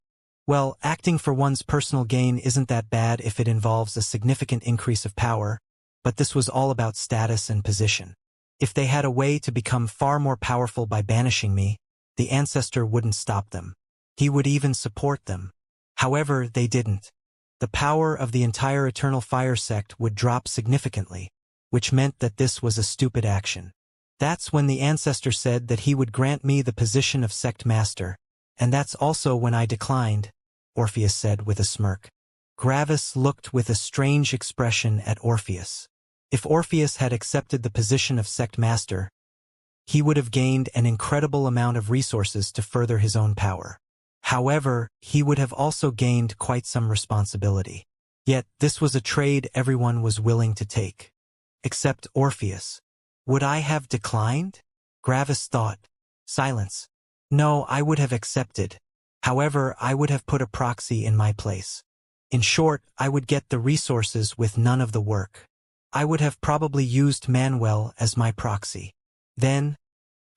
Well, acting for one's personal gain isn't that bad if it involves a significant increase of power, but this was all about status and position. If they had a way to become far more powerful by banishing me, the ancestor wouldn't stop them. He would even support them. However, they didn't. The power of the entire Eternal Fire sect would drop significantly, which meant that this was a stupid action. That's when the ancestor said that he would grant me the position of sect master, and that's also when I declined, Orpheus said with a smirk. Gravis looked with a strange expression at Orpheus. If Orpheus had accepted the position of sect master, he would have gained an incredible amount of resources to further his own power. However, he would have also gained quite some responsibility. Yet, this was a trade everyone was willing to take. Except Orpheus. Would I have declined? Gravis thought. Silence. No, I would have accepted. However, I would have put a proxy in my place. In short, I would get the resources with none of the work. I would have probably used Manuel as my proxy. Then,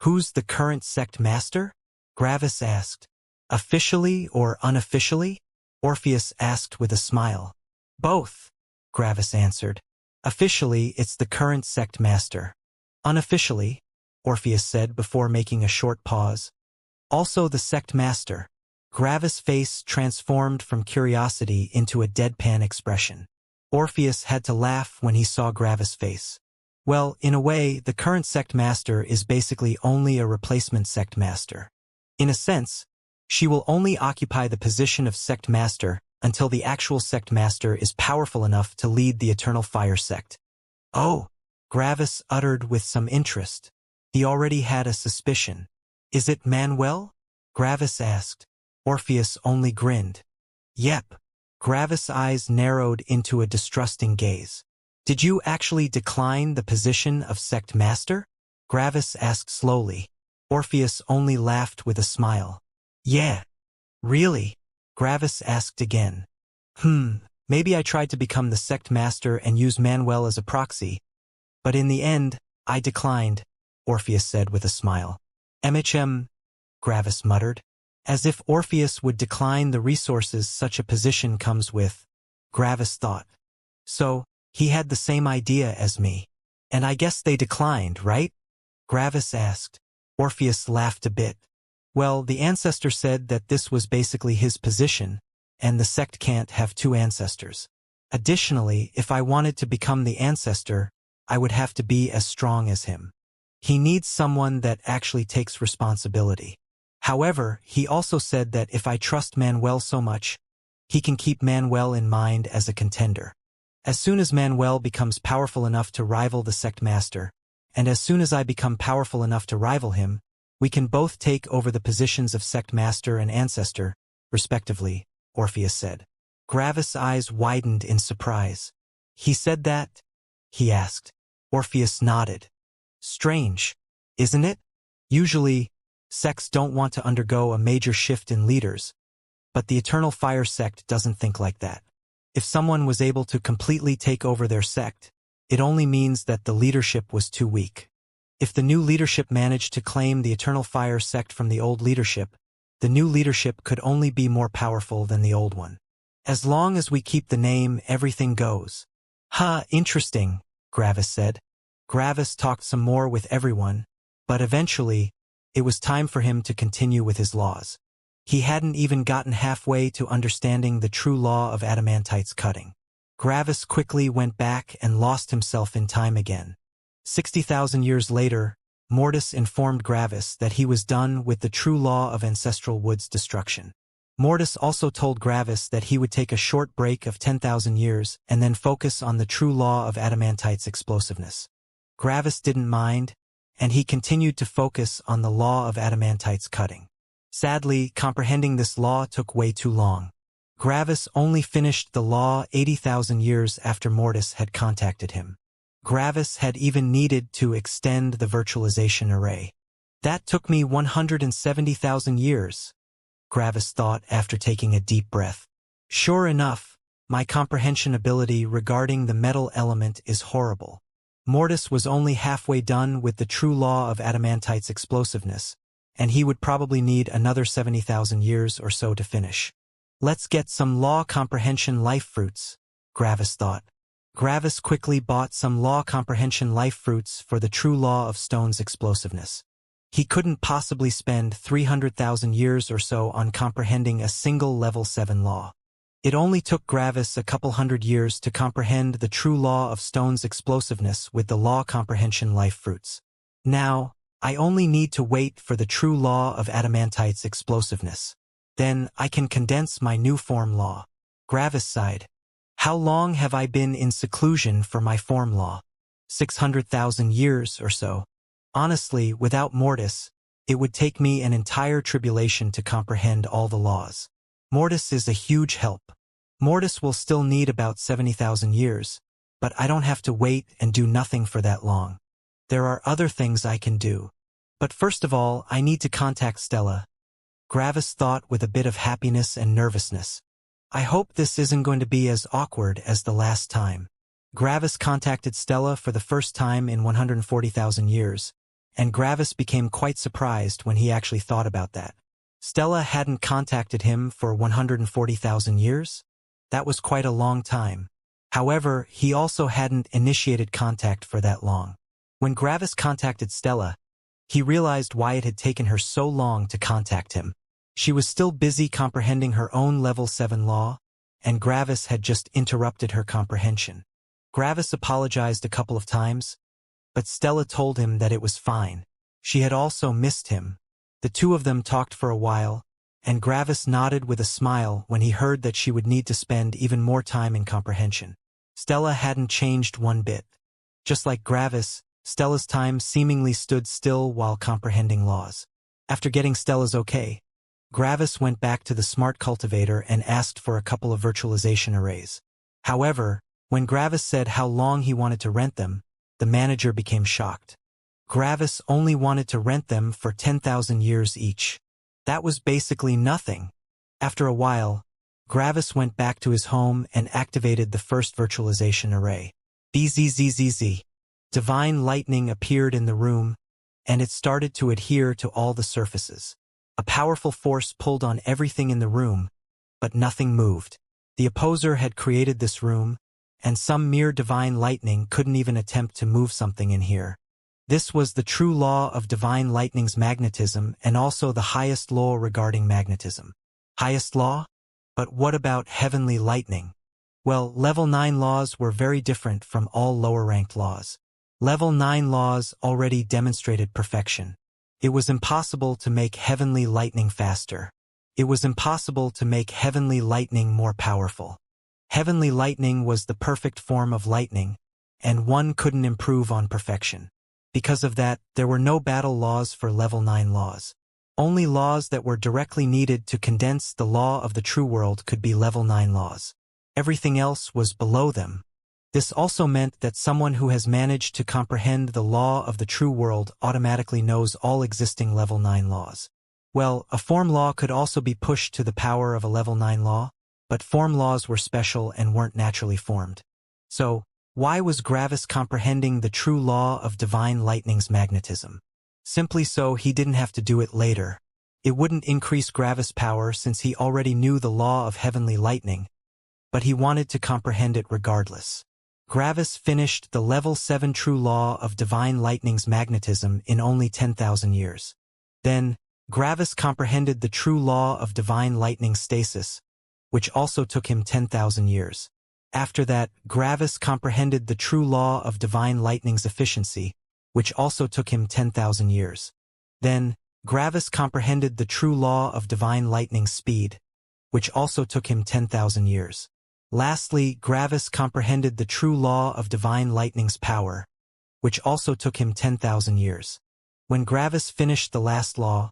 who's the current sect master? Gravis asked. Officially or unofficially? Orpheus asked with a smile. Both, Gravis answered. Officially, it's the current sect master. Unofficially, Orpheus said before making a short pause. Also the sect master. Gravis' face transformed from curiosity into a deadpan expression. Orpheus had to laugh when he saw Gravis' face. Well, in a way, the current sect master is basically only a replacement sect master. In a sense, she will only occupy the position of sect master until the actual sect master is powerful enough to lead the Eternal Fire sect. Oh, Gravis uttered with some interest. He already had a suspicion. Is it Manuel? Gravis asked. Orpheus only grinned. Yep. Gravis' eyes narrowed into a distrusting gaze. Did you actually decline the position of sect master? Gravis asked slowly. Orpheus only laughed with a smile. Yeah. Really? Gravis asked again. Maybe I tried to become the sect master and use Manuel as a proxy. But in the end, I declined, Orpheus said with a smile. Gravis muttered. As if Orpheus would decline the resources such a position comes with, Gravis thought. So, he had the same idea as me. And I guess they declined, right? Gravis asked. Orpheus laughed a bit. Well, the ancestor said that this was basically his position, and the sect can't have two ancestors. Additionally, if I wanted to become the ancestor, I would have to be as strong as him. He needs someone that actually takes responsibility. However, he also said that if I trust Manuel so much, he can keep Manuel in mind as a contender. As soon as Manuel becomes powerful enough to rival the sect master, and as soon as I become powerful enough to rival him, we can both take over the positions of sect master and ancestor, respectively, Orpheus said. Gravis' eyes widened in surprise. He said that? He asked. Orpheus nodded. Strange, isn't it? Usually, sects don't want to undergo a major shift in leaders, but the Eternal Fire sect doesn't think like that. If someone was able to completely take over their sect, it only means that the leadership was too weak. If the new leadership managed to claim the Eternal Fire sect from the old leadership, the new leadership could only be more powerful than the old one. As long as we keep the name, everything goes. Interesting, Gravis said. Gravis talked some more with everyone, but eventually, it was time for him to continue with his laws. He hadn't even gotten halfway to understanding the true law of Adamantite's cutting. Gravis quickly went back and lost himself in time again. 60,000 years later, Mortis informed Gravis that he was done with the true law of Ancestral Wood's destruction. Mortis also told Gravis that he would take a short break of 10,000 years and then focus on the true law of Adamantite's explosiveness. Gravis didn't mind, and he continued to focus on the law of Adamantite's cutting. Sadly, comprehending this law took way too long. Gravis only finished the law 80,000 years after Mortis had contacted him. Gravis had even needed to extend the virtualization array. That took me 170,000 years, Gravis thought after taking a deep breath. Sure enough, my comprehension ability regarding the metal element is horrible. Mortis was only halfway done with the true law of Adamantite's explosiveness, and he would probably need another 70,000 years or so to finish. Let's get some law comprehension life fruits, Gravis thought. Gravis quickly bought some law comprehension life fruits for the true law of stone's explosiveness. He couldn't possibly spend 300,000 years or so on comprehending a single level 7 law. It only took Gravis a couple hundred years to comprehend the true law of stone's explosiveness with the law comprehension life fruits. Now, I only need to wait for the true law of adamantite's explosiveness. Then I can condense my new form law. Gravis sighed. How long have I been in seclusion for my form law? 600,000 years or so. Honestly, without Mortis, it would take me an entire tribulation to comprehend all the laws. Mortis is a huge help. Mortis will still need about 70,000 years, but I don't have to wait and do nothing for that long. There are other things I can do. But first of all, I need to contact Stella. Gravis thought with a bit of happiness and nervousness. I hope this isn't going to be as awkward as the last time. Gravis contacted Stella for the first time in 140,000 years, and Gravis became quite surprised when he actually thought about that. Stella hadn't contacted him for 140,000 years? That was quite a long time. However, he also hadn't initiated contact for that long. When Gravis contacted Stella, he realized why it had taken her so long to contact him. She was still busy comprehending her own level 7 law, and Gravis had just interrupted her comprehension. Gravis apologized a couple of times, but Stella told him that it was fine. She had also missed him. The two of them talked for a while, and Gravis nodded with a smile when he heard that she would need to spend even more time in comprehension. Stella hadn't changed one bit. Just like Gravis, Stella's time seemingly stood still while comprehending laws. After getting Stella's okay, Gravis went back to the smart cultivator and asked for a couple of virtualization arrays. However, when Gravis said how long he wanted to rent them, the manager became shocked. Gravis only wanted to rent them for 10,000 years each. That was basically nothing. After a while, Gravis went back to his home and activated the first virtualization array. Bzzz. Divine lightning appeared in the room, and it started to adhere to all the surfaces. A powerful force pulled on everything in the room, but nothing moved. The opposer had created this room, and some mere divine lightning couldn't even attempt to move something in here. This was the true law of divine lightning's magnetism and also the highest law regarding magnetism. Highest law? But what about heavenly lightning? Well, level 9 laws were very different from all lower-ranked laws. Level 9 laws already demonstrated perfection. It was impossible to make heavenly lightning faster. It was impossible to make heavenly lightning more powerful. Heavenly lightning was the perfect form of lightning, and one couldn't improve on perfection. Because of that, there were no battle laws for level 9 laws. Only laws that were directly needed to condense the law of the true world could be level 9 laws. Everything else was below them. This also meant that someone who has managed to comprehend the law of the true world automatically knows all existing level 9 laws. Well, a form law could also be pushed to the power of a level 9 law, but form laws were special and weren't naturally formed. So, why was Gravis comprehending the true law of divine lightning's magnetism? Simply so he didn't have to do it later. It wouldn't increase Gravis' power since he already knew the law of heavenly lightning, but he wanted to comprehend it regardless. Gravis finished the level 7 true law of divine lightning's magnetism in only 10,000 years. Then, Gravis comprehended the true law of divine lightning's stasis, which also took him 10,000 years. After that, Gravis comprehended the true law of divine lightning's efficiency, which also took him 10,000 years. Then, Gravis comprehended the true law of divine lightning's speed, which also took him 10,000 years. Lastly, Gravis comprehended the true law of divine lightning's power, which also took him 10,000 years. When Gravis finished the last law,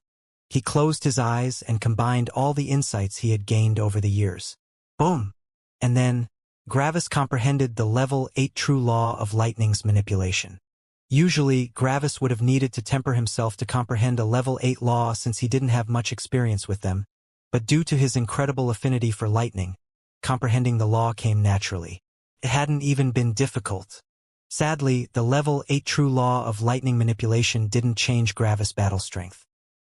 he closed his eyes and combined all the insights he had gained over the years. Boom! And then, Gravis comprehended the level 8 true law of lightning's manipulation. Usually, Gravis would have needed to temper himself to comprehend a level 8 law since he didn't have much experience with them, but due to his incredible affinity for lightning, comprehending the law came naturally. It hadn't even been difficult. Sadly, the level 8 true law of lightning manipulation didn't change Gravis' battle strength.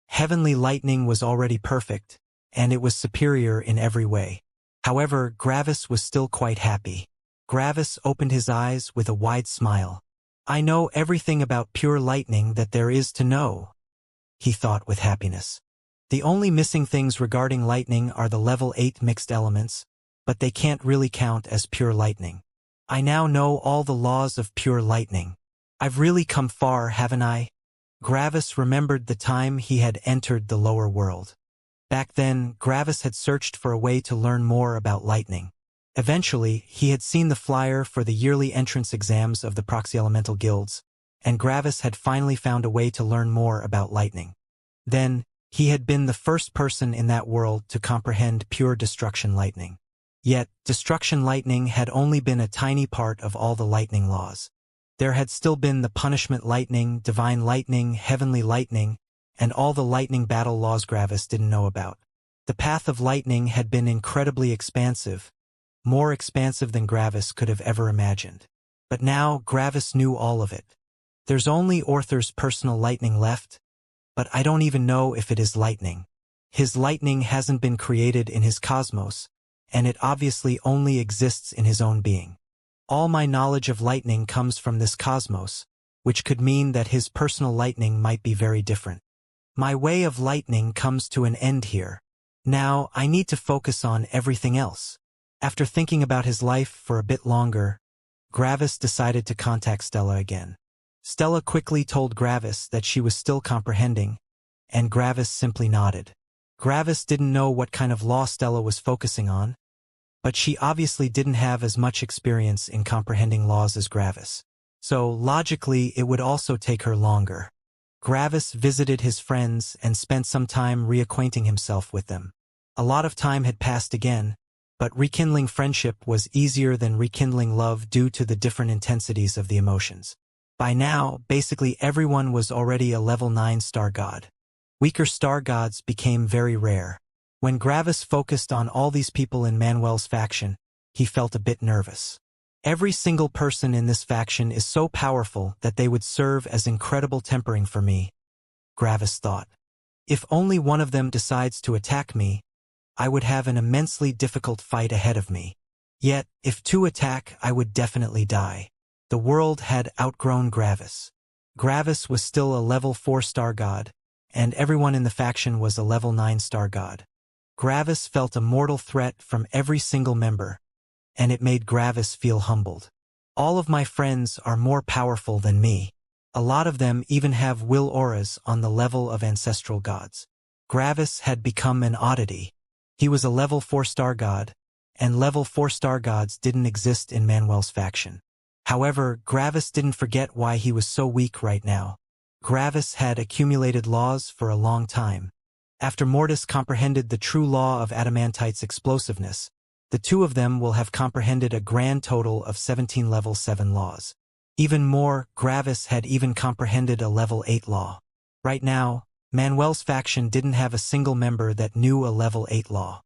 Heavenly lightning was already perfect, and it was superior in every way. However, Gravis was still quite happy. Gravis opened his eyes with a wide smile. I know everything about pure lightning that there is to know, he thought with happiness. The only missing things regarding lightning are the level 8 mixed elements, but they can't really count as pure lightning. I now know all the laws of pure lightning. I've really come far, haven't I? Gravis remembered the time he had entered the lower world. Back then, Gravis had searched for a way to learn more about lightning. Eventually, he had seen the flyer for the yearly entrance exams of the proxy elemental guilds, and Gravis had finally found a way to learn more about lightning. Then, he had been the first person in that world to comprehend pure destruction lightning. Yet, destruction lightning had only been a tiny part of all the lightning laws. There had still been the punishment lightning, divine lightning, heavenly lightning, and all the lightning battle laws Gravis didn't know about. The path of lightning had been incredibly expansive, more expansive than Gravis could have ever imagined. But now, Gravis knew all of it. There's only Orther's personal lightning left, but I don't even know if it is lightning. His lightning hasn't been created in his cosmos, and it obviously only exists in his own being. All my knowledge of lightning comes from this cosmos, which could mean that his personal lightning might be very different. My way of lightning comes to an end here. Now, I need to focus on everything else. After thinking about his life for a bit longer, Gravis decided to contact Stella again. Stella quickly told Gravis that she was still comprehending, and Gravis simply nodded. Gravis didn't know what kind of law Stella was focusing on, but she obviously didn't have as much experience in comprehending laws as Gravis. So, logically, it would also take her longer. Gravis visited his friends and spent some time reacquainting himself with them. A lot of time had passed again, but rekindling friendship was easier than rekindling love due to the different intensities of the emotions. By now, basically everyone was already a level 9 star god. Weaker star gods became very rare. When Gravis focused on all these people in Manuel's faction, he felt a bit nervous. Every single person in this faction is so powerful that they would serve as incredible tempering for me, Gravis thought. If only one of them decides to attack me, I would have an immensely difficult fight ahead of me. Yet, if two attack, I would definitely die. The world had outgrown Gravis. Gravis was still a level 4 star god, and everyone in the faction was a level 9 star god. Gravis felt a mortal threat from every single member, and it made Gravis feel humbled. All of my friends are more powerful than me. A lot of them even have will auras on the level of ancestral gods. Gravis had become an oddity. He was a level 4 star god, and level 4 star gods didn't exist in Manuel's faction. However, Gravis didn't forget why he was so weak right now. Gravis had accumulated laws for a long time. After Mortis comprehended the true law of Adamantite's explosiveness, the two of them will have comprehended a grand total of 17 level 7 laws. Even more, Gravis had even comprehended a level 8 law. Right now, Manuel's faction didn't have a single member that knew a level 8 law.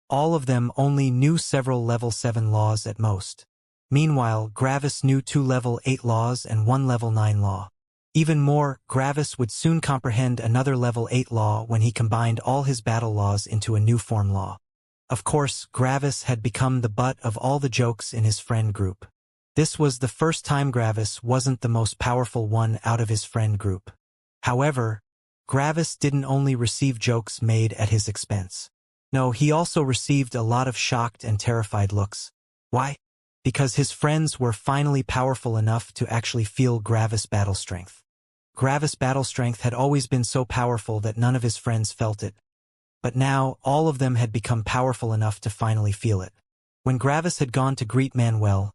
All of them only knew several level 7 laws at most. Meanwhile, Gravis knew 2 level 8 laws and 1 level 9 law. Even more, Gravis would soon comprehend another level 8 law when he combined all his battle laws into a new form law. Of course, Gravis had become the butt of all the jokes in his friend group. This was the first time Gravis wasn't the most powerful one out of his friend group. However, Gravis didn't only receive jokes made at his expense. No, he also received a lot of shocked and terrified looks. Why? Because his friends were finally powerful enough to actually feel Gravis' battle strength. Gravis' battle strength had always been so powerful that none of his friends felt it. But now, all of them had become powerful enough to finally feel it. When Gravis had gone to greet Manuel,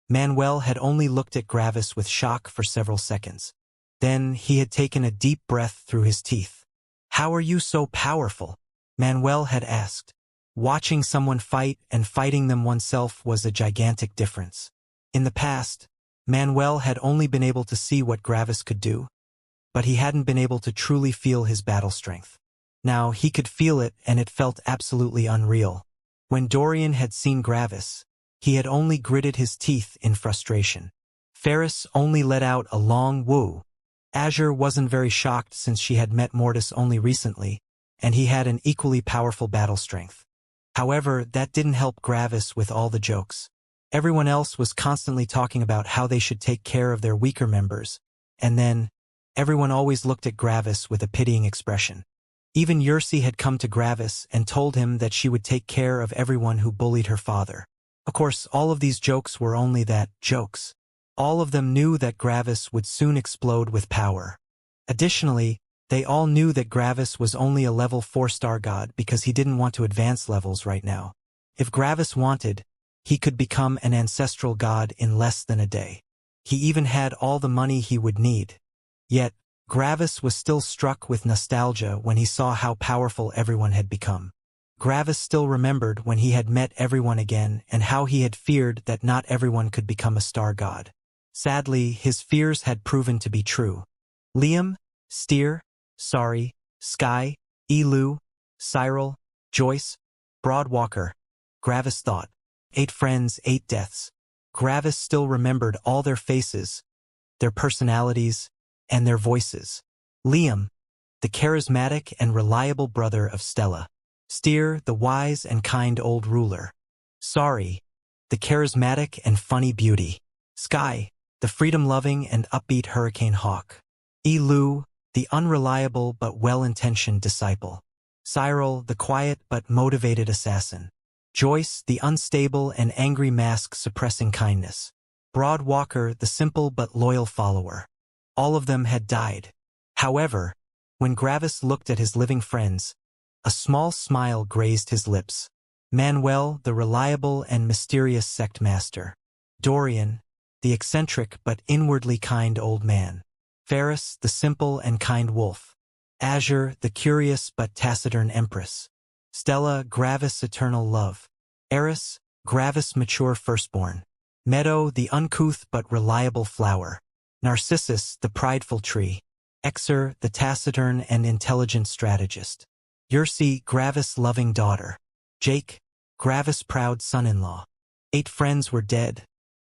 Manuel had only looked at Gravis with shock for several seconds. Then, he had taken a deep breath through his teeth. "How are you so powerful?" Manuel had asked. Watching someone fight and fighting them oneself was a gigantic difference. In the past, Manuel had only been able to see what Gravis could do, but he hadn't been able to truly feel his battle strength. Now he could feel it, and it felt absolutely unreal. When Dorian had seen Gravis, he had only gritted his teeth in frustration. Ferris only let out a long woo. Azure wasn't very shocked since she had met Mortis only recently, and he had an equally powerful battle strength. However, that didn't help Gravis with all the jokes. Everyone else was constantly talking about how they should take care of their weaker members, and then, everyone always looked at Gravis with a pitying expression. Even Yersi had come to Gravis and told him that she would take care of everyone who bullied her father. Of course, all of these jokes were only that, jokes. All of them knew that Gravis would soon explode with power. Additionally, they all knew that Gravis was only a level 4-star god because he didn't want to advance levels right now. If Gravis wanted, he could become an ancestral god in less than a day. He even had all the money he would need. Yet, Gravis was still struck with nostalgia when he saw how powerful everyone had become. Gravis still remembered when he had met everyone again and how he had feared that not everyone could become a star god. Sadly, his fears had proven to be true. Liam, Steer, Sari, Sky, Elu, Cyril, Joyce, Broadwalker. Gravis thought. 8 friends, 8 deaths. Gravis still remembered all their faces, their personalities, and their voices. Liam, the charismatic and reliable brother of Stella. Steer, the wise and kind old ruler. Sari, the charismatic and funny beauty. Sky, the freedom-loving and upbeat hurricane hawk. Elu, the unreliable but well-intentioned disciple. Cyril, the quiet but motivated assassin. Joyce, the unstable and angry mask-suppressing kindness. Broadwalker, the simple but loyal follower. All of them had died. However, when Gravis looked at his living friends, a small smile grazed his lips. Manuel, the reliable and mysterious sect master. Dorian, the eccentric but inwardly kind old man. Ferris, the simple and kind wolf. Azure, the curious but taciturn empress. Stella, Gravis' eternal love. Eris, Gravis' mature firstborn. Meadow, the uncouth but reliable flower. Narcissus, the prideful tree. Exer, the taciturn and intelligent strategist. Yersi, Gravis' loving daughter. Jake, Gravis' proud son-in-law. 8 friends were dead,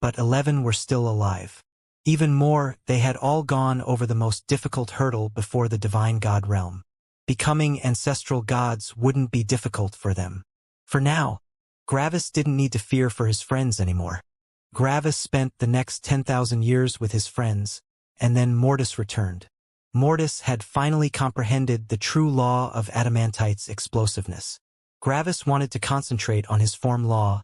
but 11 were still alive. Even more, they had all gone over the most difficult hurdle before the divine god realm. Becoming ancestral gods wouldn't be difficult for them. For now, Gravis didn't need to fear for his friends anymore. Gravis spent the next 10,000 years with his friends, and then Mortis returned. Mortis had finally comprehended the true law of Adamantite's explosiveness. Gravis wanted to concentrate on his form law,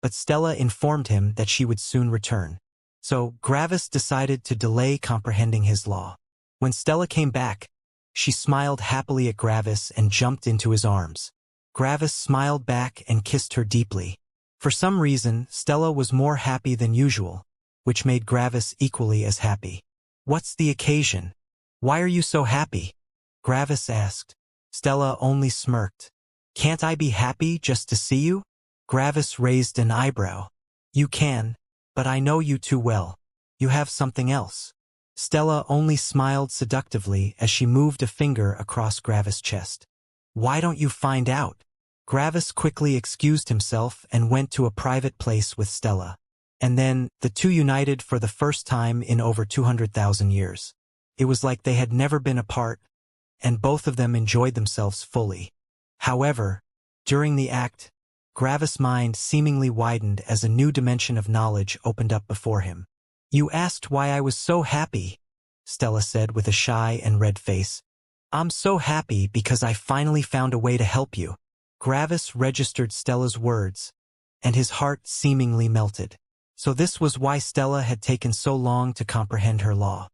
but Stella informed him that she would soon return. So Gravis decided to delay comprehending his law. When Stella came back, she smiled happily at Gravis and jumped into his arms. Gravis smiled back and kissed her deeply. For some reason, Stella was more happy than usual, which made Gravis equally as happy. "What's the occasion? Why are you so happy?" Gravis asked. Stella only smirked. "Can't I be happy just to see you?" Gravis raised an eyebrow. "You can, but I know you too well. You have something else." Stella only smiled seductively as she moved a finger across Gravis' chest. "Why don't you find out?" Gravis quickly excused himself and went to a private place with Stella. And then, the two united for the first time in over 200,000 years. It was like they had never been apart, and both of them enjoyed themselves fully. However, during the act, Gravis' mind seemingly widened as a new dimension of knowledge opened up before him. "You asked why I was so happy," Stella said with a shy and red face. "I'm so happy because I finally found a way to help you." Gravis registered Stella's words, and his heart seemingly melted. So this was why Stella had taken so long to comprehend her law.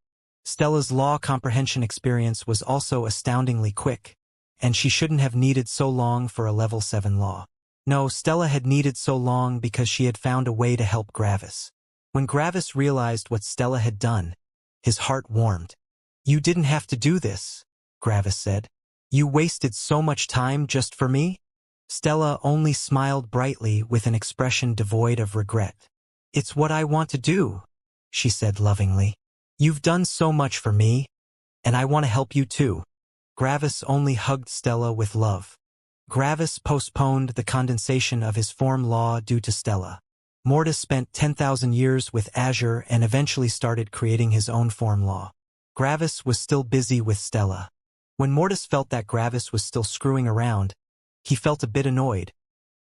Stella's law comprehension experience was also astoundingly quick, and she shouldn't have needed so long for a level 7 law. No, Stella had needed so long because she had found a way to help Gravis. When Gravis realized what Stella had done, his heart warmed. "You didn't have to do this," Gravis said. "You wasted so much time just for me?" Stella only smiled brightly with an expression devoid of regret. "It's what I want to do," she said lovingly. "You've done so much for me, and I want to help you too." Gravis only hugged Stella with love. Gravis postponed the condensation of his form law due to Stella. Mortis spent 10,000 years with Azure and eventually started creating his own form law. Gravis was still busy with Stella. When Mortis felt that Gravis was still screwing around, he felt a bit annoyed,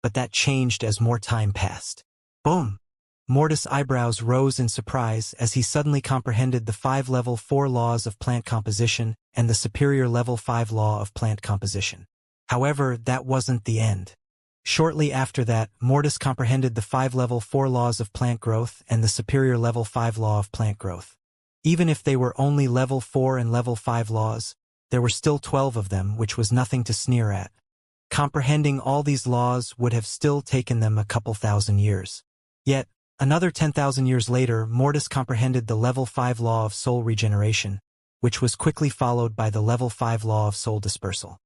but that changed as more time passed. Boom! Mortis' eyebrows rose in surprise as he suddenly comprehended the 5 level 4 laws of plant composition and the superior level 5 law of plant composition. However, that wasn't the end. Shortly after that, Mortis comprehended the 5 level 4 laws of plant growth and the superior level 5 law of plant growth. Even if they were only level 4 and level 5 laws, there were still 12 of them, which was nothing to sneer at. Comprehending all these laws would have still taken them a couple thousand years. Yet, another 10,000 years later, Mortis comprehended the level 5 law of soul regeneration, which was quickly followed by the level 5 law of soul dispersal.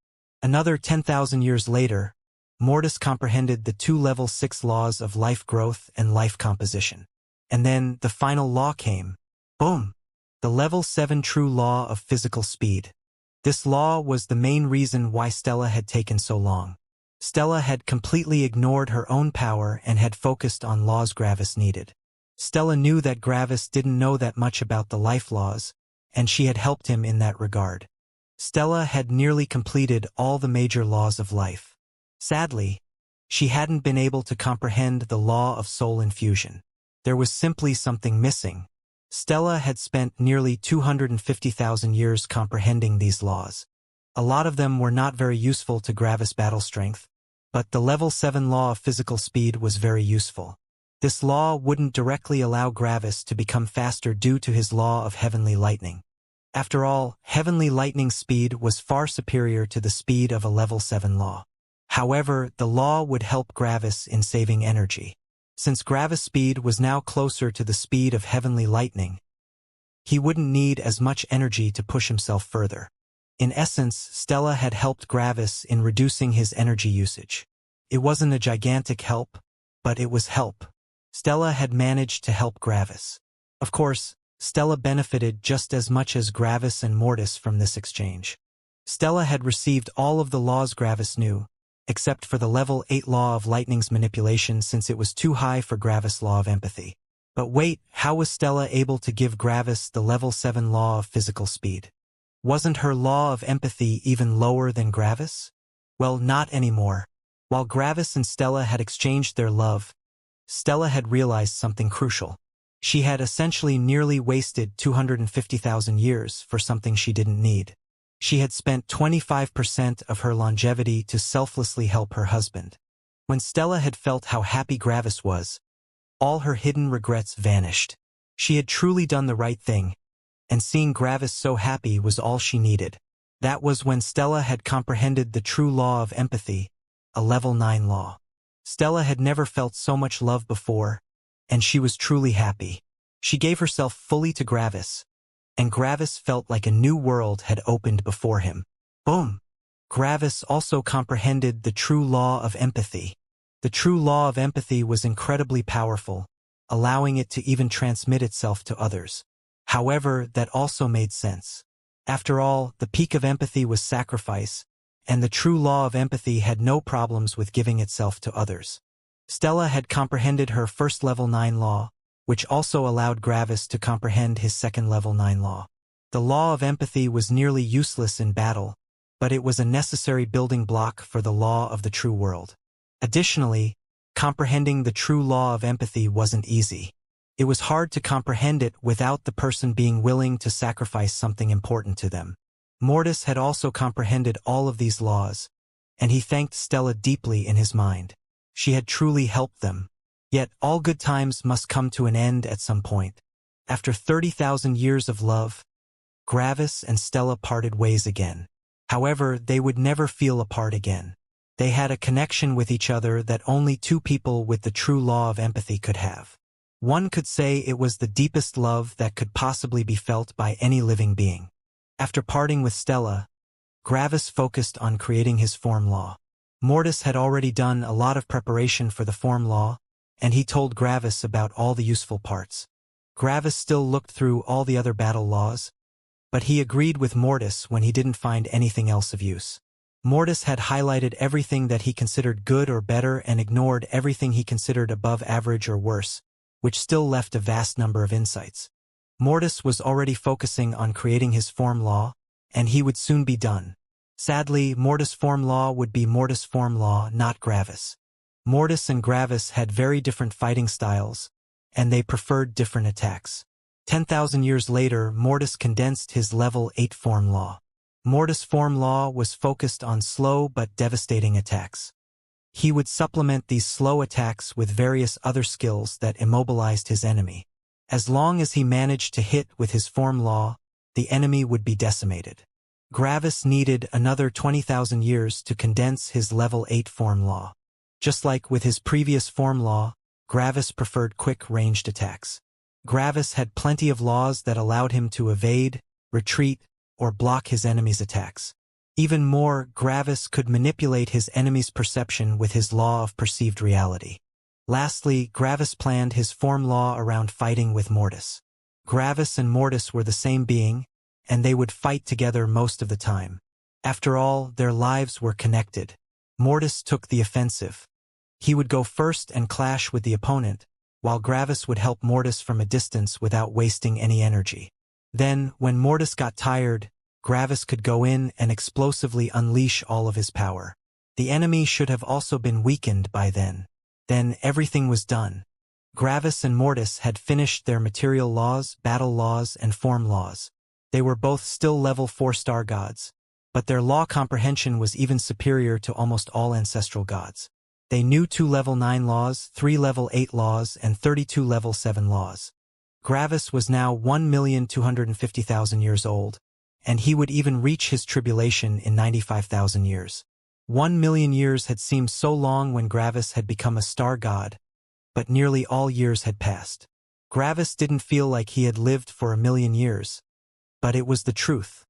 Another 10,000 years later, Mortis comprehended the 2 level 6 laws of life growth and life composition. And then the final law came. Boom! The level 7 true law of physical speed. This law was the main reason why Stella had taken so long. Stella had completely ignored her own power and had focused on laws Gravis needed. Stella knew that Gravis didn't know that much about the life laws, and she had helped him in that regard. Stella had nearly completed all the major laws of life. Sadly, she hadn't been able to comprehend the law of soul infusion. There was simply something missing. Stella had spent nearly 250,000 years comprehending these laws. A lot of them were not very useful to Gravis' battle strength, but the level 7 law of physical speed was very useful. This law wouldn't directly allow Gravis to become faster due to his law of heavenly lightning. After all, heavenly lightning speed was far superior to the speed of a level 7 law. However, the law would help Gravis in saving energy. Since Gravis' speed was now closer to the speed of heavenly lightning, he wouldn't need as much energy to push himself further. In essence, Stella had helped Gravis in reducing his energy usage. It wasn't a gigantic help, but it was help. Stella had managed to help Gravis. Of course, Stella benefited just as much as Gravis and Mortis from this exchange. Stella had received all of the laws Gravis knew, except for the level 8 law of lightning's manipulation since it was too high for Gravis' law of empathy. But wait, how was Stella able to give Gravis the level 7 law of physical speed? Wasn't her law of empathy even lower than Gravis? Well, not anymore. While Gravis and Stella had exchanged their love, Stella had realized something crucial. She had essentially nearly wasted 250,000 years for something she didn't need. She had spent 25% of her longevity to selflessly help her husband. When Stella had felt how happy Gravis was, all her hidden regrets vanished. She had truly done the right thing, and seeing Gravis so happy was all she needed. That was when Stella had comprehended the true law of empathy, a level 9 law. Stella had never felt so much love before, and she was truly happy. She gave herself fully to Gravis, and Gravis felt like a new world had opened before him. Boom! Gravis also comprehended the true law of empathy. The true law of empathy was incredibly powerful, allowing it to even transmit itself to others. However, that also made sense. After all, the peak of empathy was sacrifice, and the true law of empathy had no problems with giving itself to others. Stella had comprehended her first level 9 law, which also allowed Gravis to comprehend his second level 9 law. The law of empathy was nearly useless in battle, but it was a necessary building block for the law of the true world. Additionally, comprehending the true law of empathy wasn't easy. It was hard to comprehend it without the person being willing to sacrifice something important to them. Mortis had also comprehended all of these laws, and he thanked Stella deeply in his mind. She had truly helped them. Yet all good times must come to an end at some point. After 30,000 years of love, Gravis and Stella parted ways again. However, they would never feel apart again. They had a connection with each other that only two people with the true law of empathy could have. One could say it was the deepest love that could possibly be felt by any living being. After parting with Stella, Gravis focused on creating his form law. Mortis had already done a lot of preparation for the form law, and he told Gravis about all the useful parts. Gravis still looked through all the other battle laws, but he agreed with Mortis when he didn't find anything else of use. Mortis had highlighted everything that he considered good or better and ignored everything he considered above average or worse, which still left a vast number of insights. Mortis was already focusing on creating his form law, and he would soon be done. Sadly, Mortis' form law would be Mortis' form law, not Gravis. Mortis and Gravis had very different fighting styles, and they preferred different attacks. 10,000 years later, Mortis condensed his level 8 form law. Mortis' form law was focused on slow but devastating attacks. He would supplement these slow attacks with various other skills that immobilized his enemy. As long as he managed to hit with his form law, the enemy would be decimated. Gravis needed another 20,000 years to condense his level 8 form law. Just like with his previous form law, Gravis preferred quick ranged attacks. Gravis had plenty of laws that allowed him to evade, retreat, or block his enemy's attacks. Even more, Gravis could manipulate his enemy's perception with his law of perceived reality. Lastly, Gravis planned his form law around fighting with Mortis. Gravis and Mortis were the same being, and they would fight together most of the time. After all, their lives were connected. Mortis took the offensive. He would go first and clash with the opponent, while Gravis would help Mortis from a distance without wasting any energy. Then, when Mortis got tired, Gravis could go in and explosively unleash all of his power. The enemy should have also been weakened by then. Then everything was done. Gravis and Mortis had finished their material laws, battle laws, and form laws. They were both still level 4 star gods, but their law comprehension was even superior to almost all ancestral gods. They knew 2 level 9 laws, 3 level 8 laws, and 32 level 7 laws. Gravis was now 1,250,000 years old, and he would even reach his tribulation in 95,000 years. 1,000,000 years had seemed so long when Gravis had become a star god, but nearly all years had passed. Gravis didn't feel like he had lived for 1,000,000 years, but it was the truth.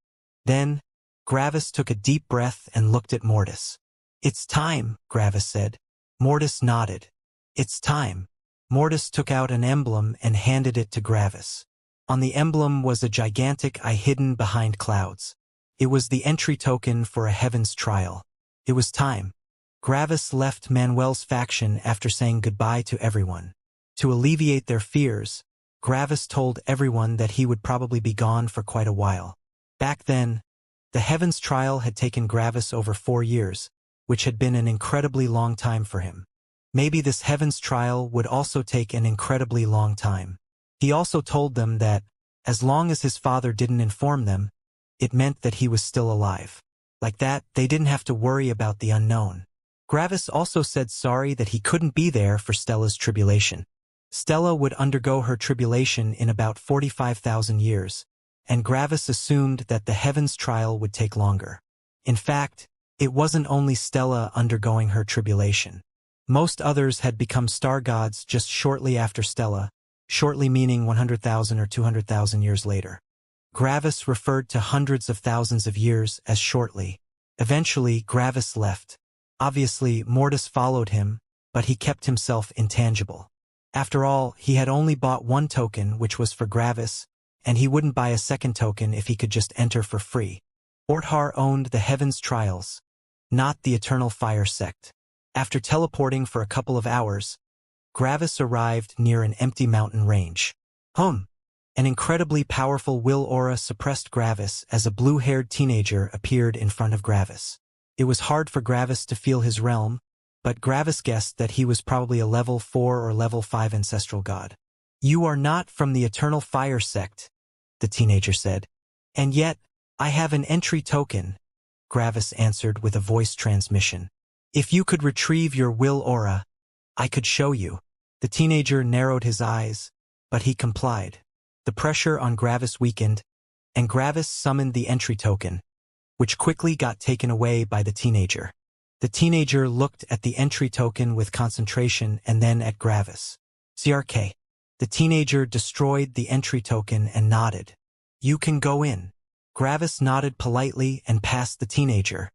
Then, Gravis took a deep breath and looked at Mortis. "It's time," Gravis said. Mortis nodded. "It's time." Mortis took out an emblem and handed it to Gravis. On the emblem was a gigantic eye hidden behind clouds. It was the entry token for a heaven's trial. It was time. Gravis left Manuel's faction after saying goodbye to everyone. To alleviate their fears, Gravis told everyone that he would probably be gone for quite a while. Back then, the heaven's trial had taken Gravis over 4 years, which had been an incredibly long time for him. Maybe this heaven's trial would also take an incredibly long time. He also told them that, as long as his father didn't inform them, it meant that he was still alive. Like that, they didn't have to worry about the unknown. Gravis also said sorry that he couldn't be there for Stella's tribulation. Stella would undergo her tribulation in about 45,000 years, and Gravis assumed that the heaven's trial would take longer. In fact, it wasn't only Stella undergoing her tribulation. Most others had become star gods just shortly after Stella, shortly meaning 100,000 or 200,000 years later. Gravis referred to hundreds of thousands of years as shortly. Eventually, Gravis left. Obviously, Mortis followed him, but he kept himself intangible. After all, he had only bought 1 token, which was for Gravis, and he wouldn't buy a second token if he could just enter for free. Orthar owned the Heaven's Trials, not the Eternal Fire sect. After teleporting for a couple of hours, Gravis arrived near an empty mountain range. An incredibly powerful will aura suppressed Gravis as a blue-haired teenager appeared in front of Gravis. It was hard for Gravis to feel his realm, but Gravis guessed that he was probably a level 4 or level 5 ancestral god. "You are not from the Eternal Fire sect," the teenager said. "And yet, I have an entry token," Gravis answered with a voice transmission. "If you could retrieve your will aura, I could show you." The teenager narrowed his eyes, but he complied. The pressure on Gravis weakened, and Gravis summoned the entry token, which quickly got taken away by the teenager. The teenager looked at the entry token with concentration and then at Gravis. "CRK." The teenager destroyed the entry token and nodded. "You can go in." Gravis nodded politely and passed the teenager,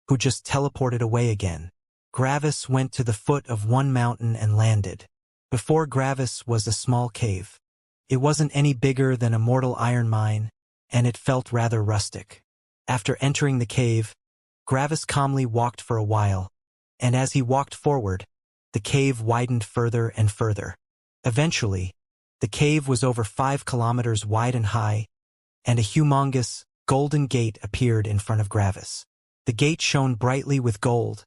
who just teleported away again. Gravis went to the foot of one mountain and landed. Before Gravis was a small cave. It wasn't any bigger than a mortal iron mine, and it felt rather rustic. After entering the cave, Gravis calmly walked for a while, and as he walked forward, the cave widened further and further. Eventually, the cave was over 5 kilometers wide and high, and a humongous, golden gate appeared in front of Gravis. The gate shone brightly with gold,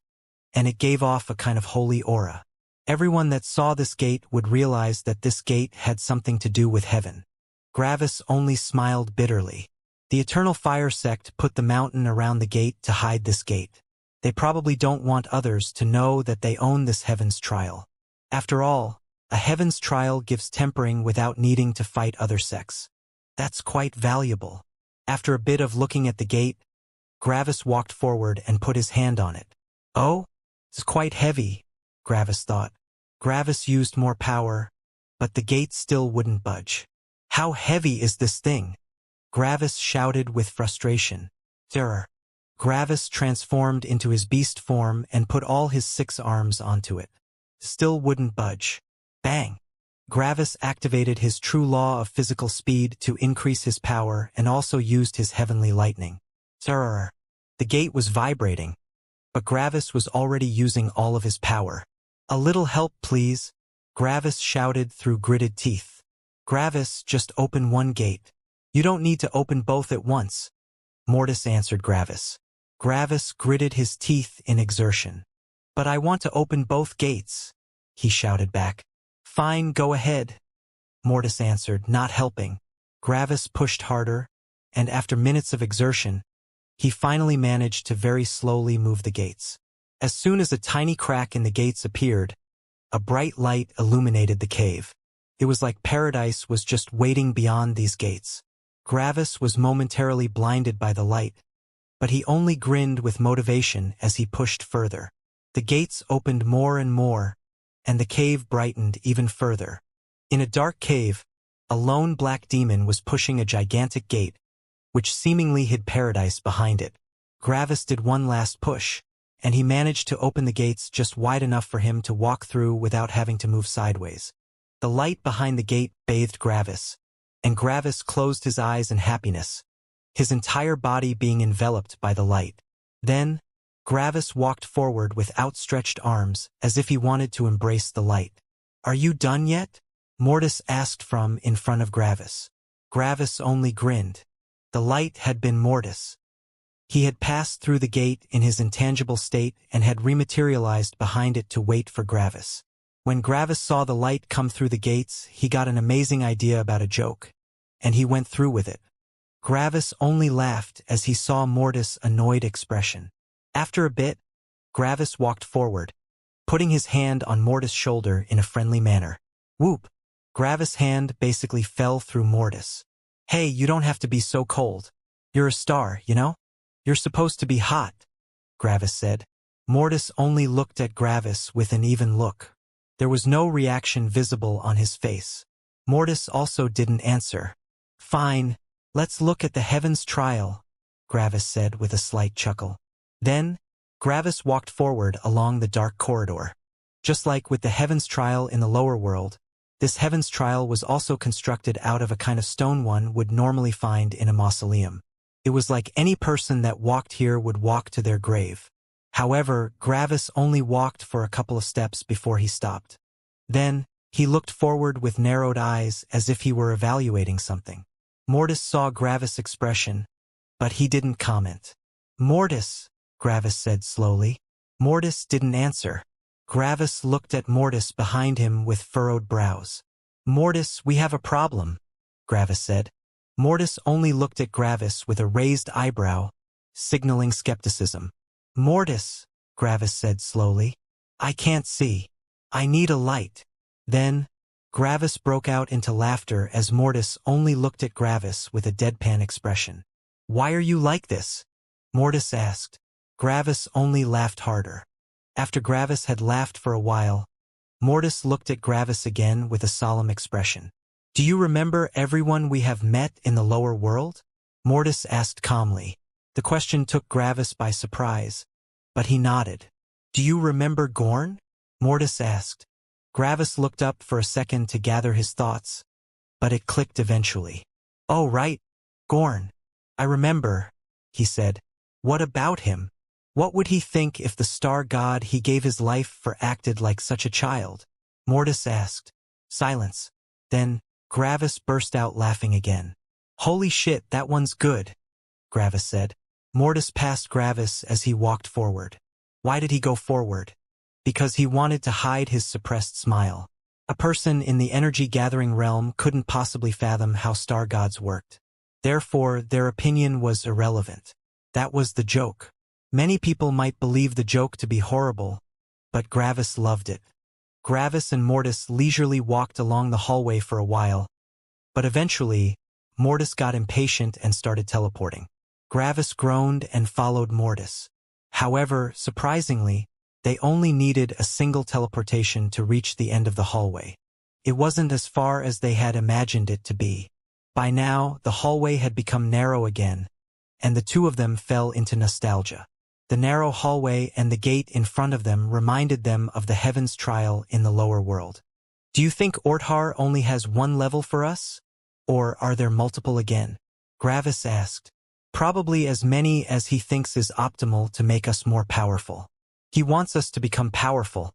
and it gave off a kind of holy aura. Everyone that saw this gate would realize that this gate had something to do with heaven. Gravis only smiled bitterly. The Eternal Fire sect put the mountain around the gate to hide this gate. They probably don't want others to know that they own this heaven's trial. After all, a heaven's trial gives tempering without needing to fight other sects. That's quite valuable. After a bit of looking at the gate, Gravis walked forward and put his hand on it. Oh, it's quite heavy, Gravis thought. Gravis used more power, but the gate still wouldn't budge. How heavy is this thing? Gravis shouted with frustration. Terror. Gravis transformed into his beast form and put all his 6 arms onto it. Still wouldn't budge. Bang! Gravis activated his true law of physical speed to increase his power and also used his heavenly lightning. Terror. The gate was vibrating, but Gravis was already using all of his power. A little help, please, Gravis shouted through gritted teeth. Gravis, just open one gate. You don't need to open both at once, Mortis answered Gravis. Gravis gritted his teeth in exertion. But I want to open both gates, he shouted back. Fine, go ahead, Mortis answered, not helping. Gravis pushed harder, and after minutes of exertion, he finally managed to very slowly move the gates. As soon as a tiny crack in the gates appeared, a bright light illuminated the cave. It was like paradise was just waiting beyond these gates. Gravis was momentarily blinded by the light, but he only grinned with motivation as he pushed further. The gates opened more and more, and the cave brightened even further. In a dark cave, a lone black demon was pushing a gigantic gate, which seemingly hid paradise behind it. Gravis did one last push, and he managed to open the gates just wide enough for him to walk through without having to move sideways. The light behind the gate bathed Gravis, and Gravis closed his eyes in happiness, his entire body being enveloped by the light. Then, Gravis walked forward with outstretched arms as if he wanted to embrace the light. Are you done yet? Mortis asked from in front of Gravis. Gravis only grinned. The light had been Mortis. He had passed through the gate in his intangible state and had rematerialized behind it to wait for Gravis. When Gravis saw the light come through the gates, he got an amazing idea about a joke, and he went through with it. Gravis only laughed as he saw Mortis' annoyed expression. After a bit, Gravis walked forward, putting his hand on Mortis' shoulder in a friendly manner. Whoop! Gravis' hand basically fell through Mortis. Hey, you don't have to be so cold. You're a star, you know? You're supposed to be hot, Gravis said. Mortis only looked at Gravis with an even look. There was no reaction visible on his face. Mortis also didn't answer. Fine, let's look at the heavens trial, Gravis said with a slight chuckle. Then, Gravis walked forward along the dark corridor. Just like with the heavens trial in the lower world, this heavens trial was also constructed out of a kind of stone one would normally find in a mausoleum. It was like any person that walked here would walk to their grave. However, Gravis only walked for a couple of steps before he stopped. Then, he looked forward with narrowed eyes as if he were evaluating something. Mortis saw Gravis' expression, but he didn't comment. Mortis, Gravis said slowly. Mortis didn't answer. Gravis looked at Mortis behind him with furrowed brows. Mortis, we have a problem, Gravis said. Mortis only looked at Gravis with a raised eyebrow, signaling skepticism. Mortis, Gravis said slowly. I can't see. I need a light. Then, Gravis broke out into laughter as Mortis only looked at Gravis with a deadpan expression. Why are you like this? Mortis asked. Gravis only laughed harder. After Gravis had laughed for a while, Mortis looked at Gravis again with a solemn expression. Do you remember everyone we have met in the lower world? Mortis asked calmly. The question took Gravis by surprise, but he nodded. Do you remember Gorn? Mortis asked. Gravis looked up for a second to gather his thoughts, but it clicked eventually. Oh, right, Gorn. I remember, he said. What about him? What would he think if the star god he gave his life for acted like such a child? Mortis asked. Silence. Then, Gravis burst out laughing again. Holy shit, that one's good, Gravis said. Mortis passed Gravis as he walked forward. Why did he go forward? because he wanted to hide his suppressed smile. A person in the energy-gathering realm couldn't possibly fathom how star gods worked. Therefore, their opinion was irrelevant. That was the joke. Many people might believe the joke to be horrible, but Gravis loved it. Gravis and Mortis leisurely walked along the hallway for a while, but eventually, Mortis got impatient and started teleporting. Gravis groaned and followed Mortis. However, surprisingly, they only needed a single teleportation to reach the end of the hallway. It wasn't as far as they had imagined it to be. By now, the hallway had become narrow again, and the two of them fell into nostalgia. The narrow hallway and the gate in front of them reminded them of the heavens trial in the lower world. Do you think Orthar only has one level for us? Or are there multiple again? Gravis asked. Probably as many as he thinks is optimal to make us more powerful. He wants us to become powerful,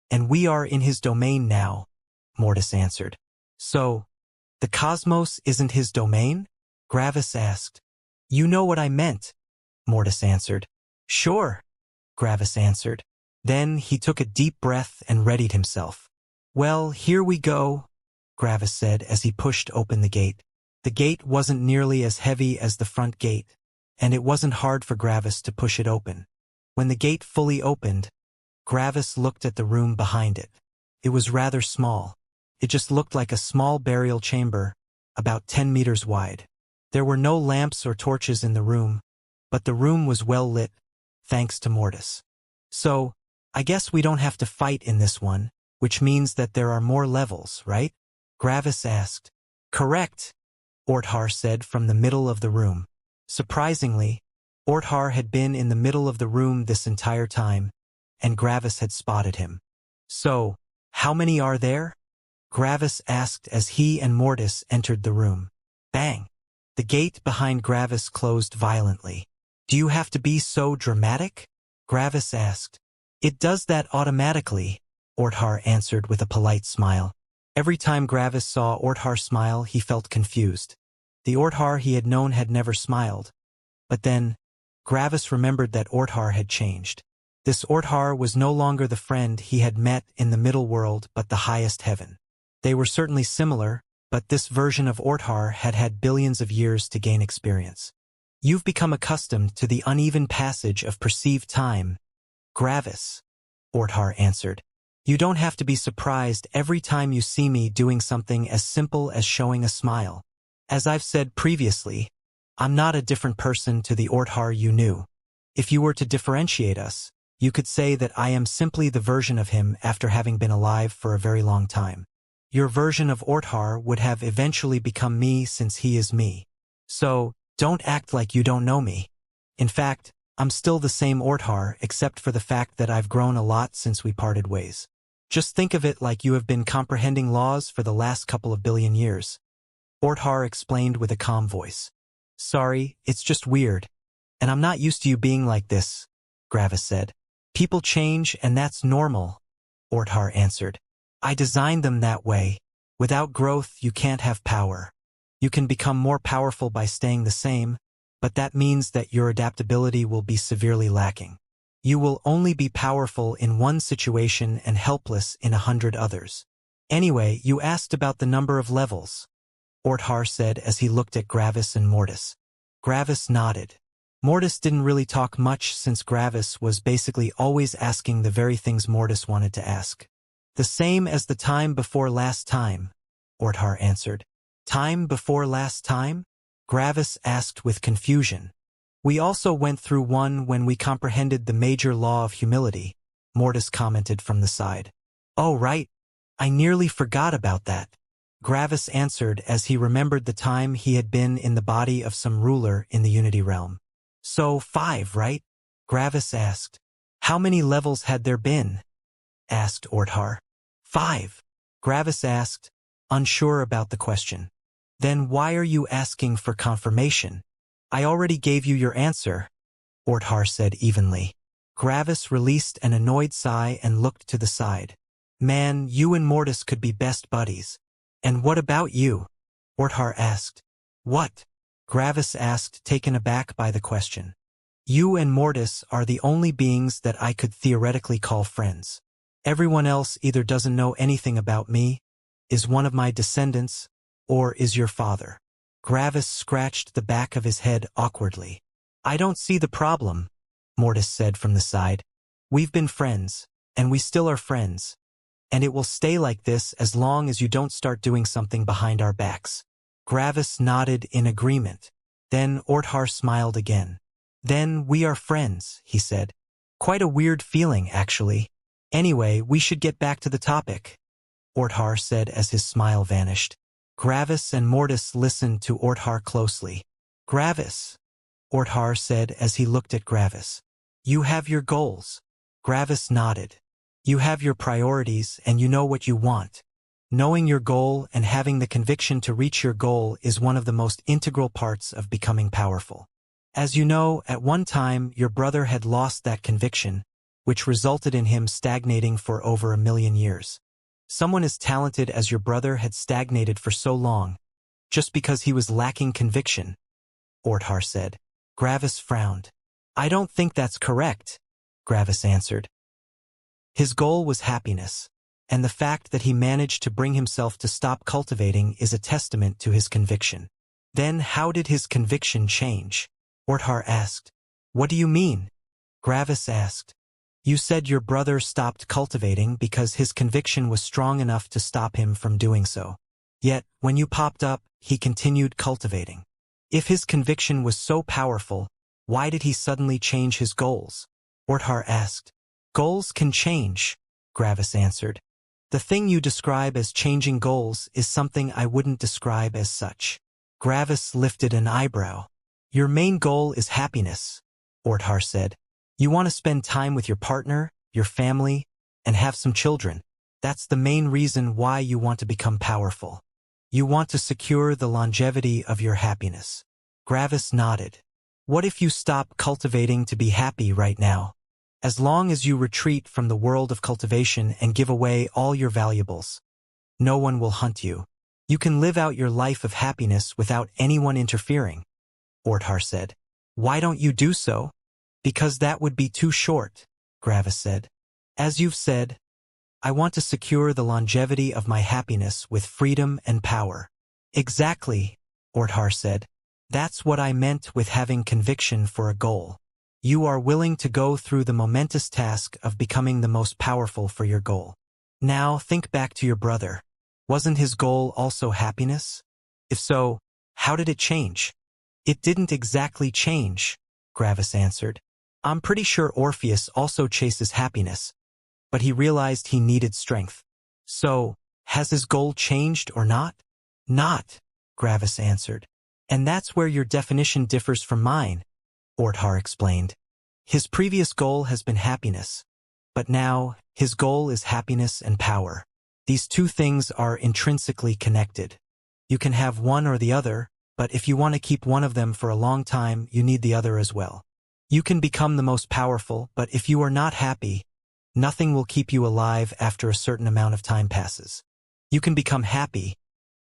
and we are in his domain now, Mortis answered. So, the cosmos isn't his domain? Gravis asked. You know what I meant, Mortis answered. Sure, Gravis answered. Then he took a deep breath and readied himself. Well, here we go, Gravis said as he pushed open the gate. The gate wasn't nearly as heavy as the front gate, and it wasn't hard for Gravis to push it open. When the gate fully opened, Gravis looked at the room behind it. It was rather small. It just looked like a small burial chamber, about 10 meters wide. There were no lamps or torches in the room, but the room was well lit, thanks to Mortis. So, I guess we don't have to fight in this one, which means that there are more levels, right? Gravis asked. Correct, Orthar said from the middle of the room. Surprisingly, Orthar had been in the middle of the room this entire time, and Gravis had spotted him. So, how many are there? Gravis asked as he and Mortis entered the room. Bang! The gate behind Gravis closed violently. Do you have to be so dramatic? Gravis asked. It does that automatically, Orthar answered with a polite smile. Every time Gravis saw Orthar smile, he felt confused. The Orthar he had known had never smiled. But then, Gravis remembered that Orthar had changed. This Orthar was no longer the friend he had met in the middle world but the highest heaven. They were certainly similar, but this version of Orthar had had billions of years to gain experience. You've become accustomed to the uneven passage of perceived time, Gravis, Orthar answered. You don't have to be surprised every time you see me doing something as simple as showing a smile. As I've said previously, I'm not a different person to the Orthar you knew. If you were to differentiate us, you could say that I am simply the version of him after having been alive for a very long time. Your version of Orthar would have eventually become me since he is me. So, don't act like you don't know me. In fact, I'm still the same Orthar except for the fact that I've grown a lot since we parted ways. Just think of it like you have been comprehending laws for the last couple of billion years. Orthar explained with a calm voice. Sorry, it's just weird. And I'm not used to you being like this, Gravis said. People change and that's normal, Orthar answered. I designed them that way. Without growth, you can't have power. You can become more powerful by staying the same, but that means that your adaptability will be severely lacking. You will only be powerful in one situation and helpless in 100 others. Anyway, you asked about the number of levels, Orthar said as he looked at Gravis and Mortis. Gravis nodded. Mortis didn't really talk much since Gravis was basically always asking the very things Mortis wanted to ask. The same as the time before last time, Orthar answered. Time before last time? Gravis asked with confusion. We also went through one when we comprehended the major law of humility, Mortis commented from the side. Oh right, I nearly forgot about that, Gravis answered as he remembered the time he had been in the body of some ruler in the Unity realm. So 5, right? Gravis asked. How many levels had there been? Asked Orthar. 5, Gravis asked, unsure about the question. Then why are you asking for confirmation? I already gave you your answer, Orthar said evenly. Gravis released an annoyed sigh and looked to the side. Man, you and Mortis could be best buddies. And what about you? Orthar asked. What? Gravis asked, taken aback by the question. You and Mortis are the only beings that I could theoretically call friends. Everyone else either doesn't know anything about me, is one of my descendants, or is your father. Gravis scratched the back of his head awkwardly. I don't see the problem, Mortis said from the side. We've been friends, and we still are friends. And it will stay like this as long as you don't start doing something behind our backs. Gravis nodded in agreement. Then Orthar smiled again. Then we are friends, he said. Quite a weird feeling, actually. Anyway, we should get back to the topic, Orthar said as his smile vanished. Gravis and Mortis listened to Orthar closely. Gravis, Orthar said as he looked at Gravis. You have your goals. Gravis nodded. You have your priorities and you know what you want. Knowing your goal and having the conviction to reach your goal is one of the most integral parts of becoming powerful. As you know, at one time your brother had lost that conviction, which resulted in him stagnating for over 1 million years. Someone as talented as your brother had stagnated for so long, just because he was lacking conviction, Orthar said. Gravis frowned. I don't think that's correct, Gravis answered. His goal was happiness, and the fact that he managed to bring himself to stop cultivating is a testament to his conviction. Then how did his conviction change? Orthar asked. What do you mean? Gravis asked. You said your brother stopped cultivating because his conviction was strong enough to stop him from doing so. Yet, when you popped up, he continued cultivating. If his conviction was so powerful, why did he suddenly change his goals? Orthar asked. Goals can change, Gravis answered. The thing you describe as changing goals is something I wouldn't describe as such. Gravis lifted an eyebrow. Your main goal is happiness, Orthar said. You want to spend time with your partner, your family, and have some children. That's the main reason why you want to become powerful. You want to secure the longevity of your happiness. Gravis nodded. What if you stop cultivating to be happy right now? As long as you retreat from the world of cultivation and give away all your valuables, no one will hunt you. You can live out your life of happiness without anyone interfering, Orthar said. Why don't you do so? Because that would be too short, Gravis said. As you've said, I want to secure the longevity of my happiness with freedom and power. Exactly, Orthar said. That's what I meant with having conviction for a goal. You are willing to go through the momentous task of becoming the most powerful for your goal. Now think back to your brother. Wasn't his goal also happiness? If so, how did it change? It didn't exactly change, Gravis answered. I'm pretty sure Orpheus also chases happiness, but he realized he needed strength. So, has his goal changed or not? Not, Gravis answered. And that's where your definition differs from mine, Orthar explained. His previous goal has been happiness, but now his goal is happiness and power. These two things are intrinsically connected. You can have one or the other, but if you want to keep one of them for a long time, you need the other as well. You can become the most powerful, but if you are not happy, nothing will keep you alive after a certain amount of time passes. You can become happy,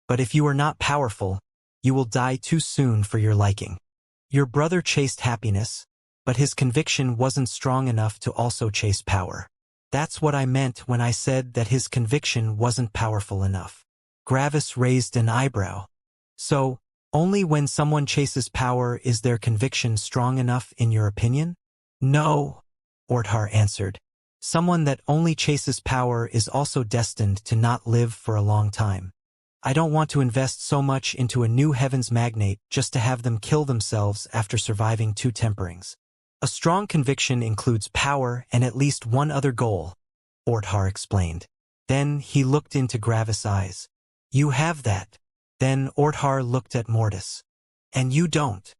but if you are not powerful, you will die too soon for your liking. Your brother chased happiness, but his conviction wasn't strong enough to also chase power. That's what I meant when I said that his conviction wasn't powerful enough. Gravis raised an eyebrow. So, only when someone chases power is their conviction strong enough in your opinion? No, Orthar answered. Someone that only chases power is also destined to not live for a long time. I don't want to invest so much into a new heavens magnate just to have them kill themselves after surviving 2 temperings. A strong conviction includes power and at least one other goal, Orthar explained. Then he looked into Gravis' eyes. You have that. Then Orthar looked at Mortis. And you don't.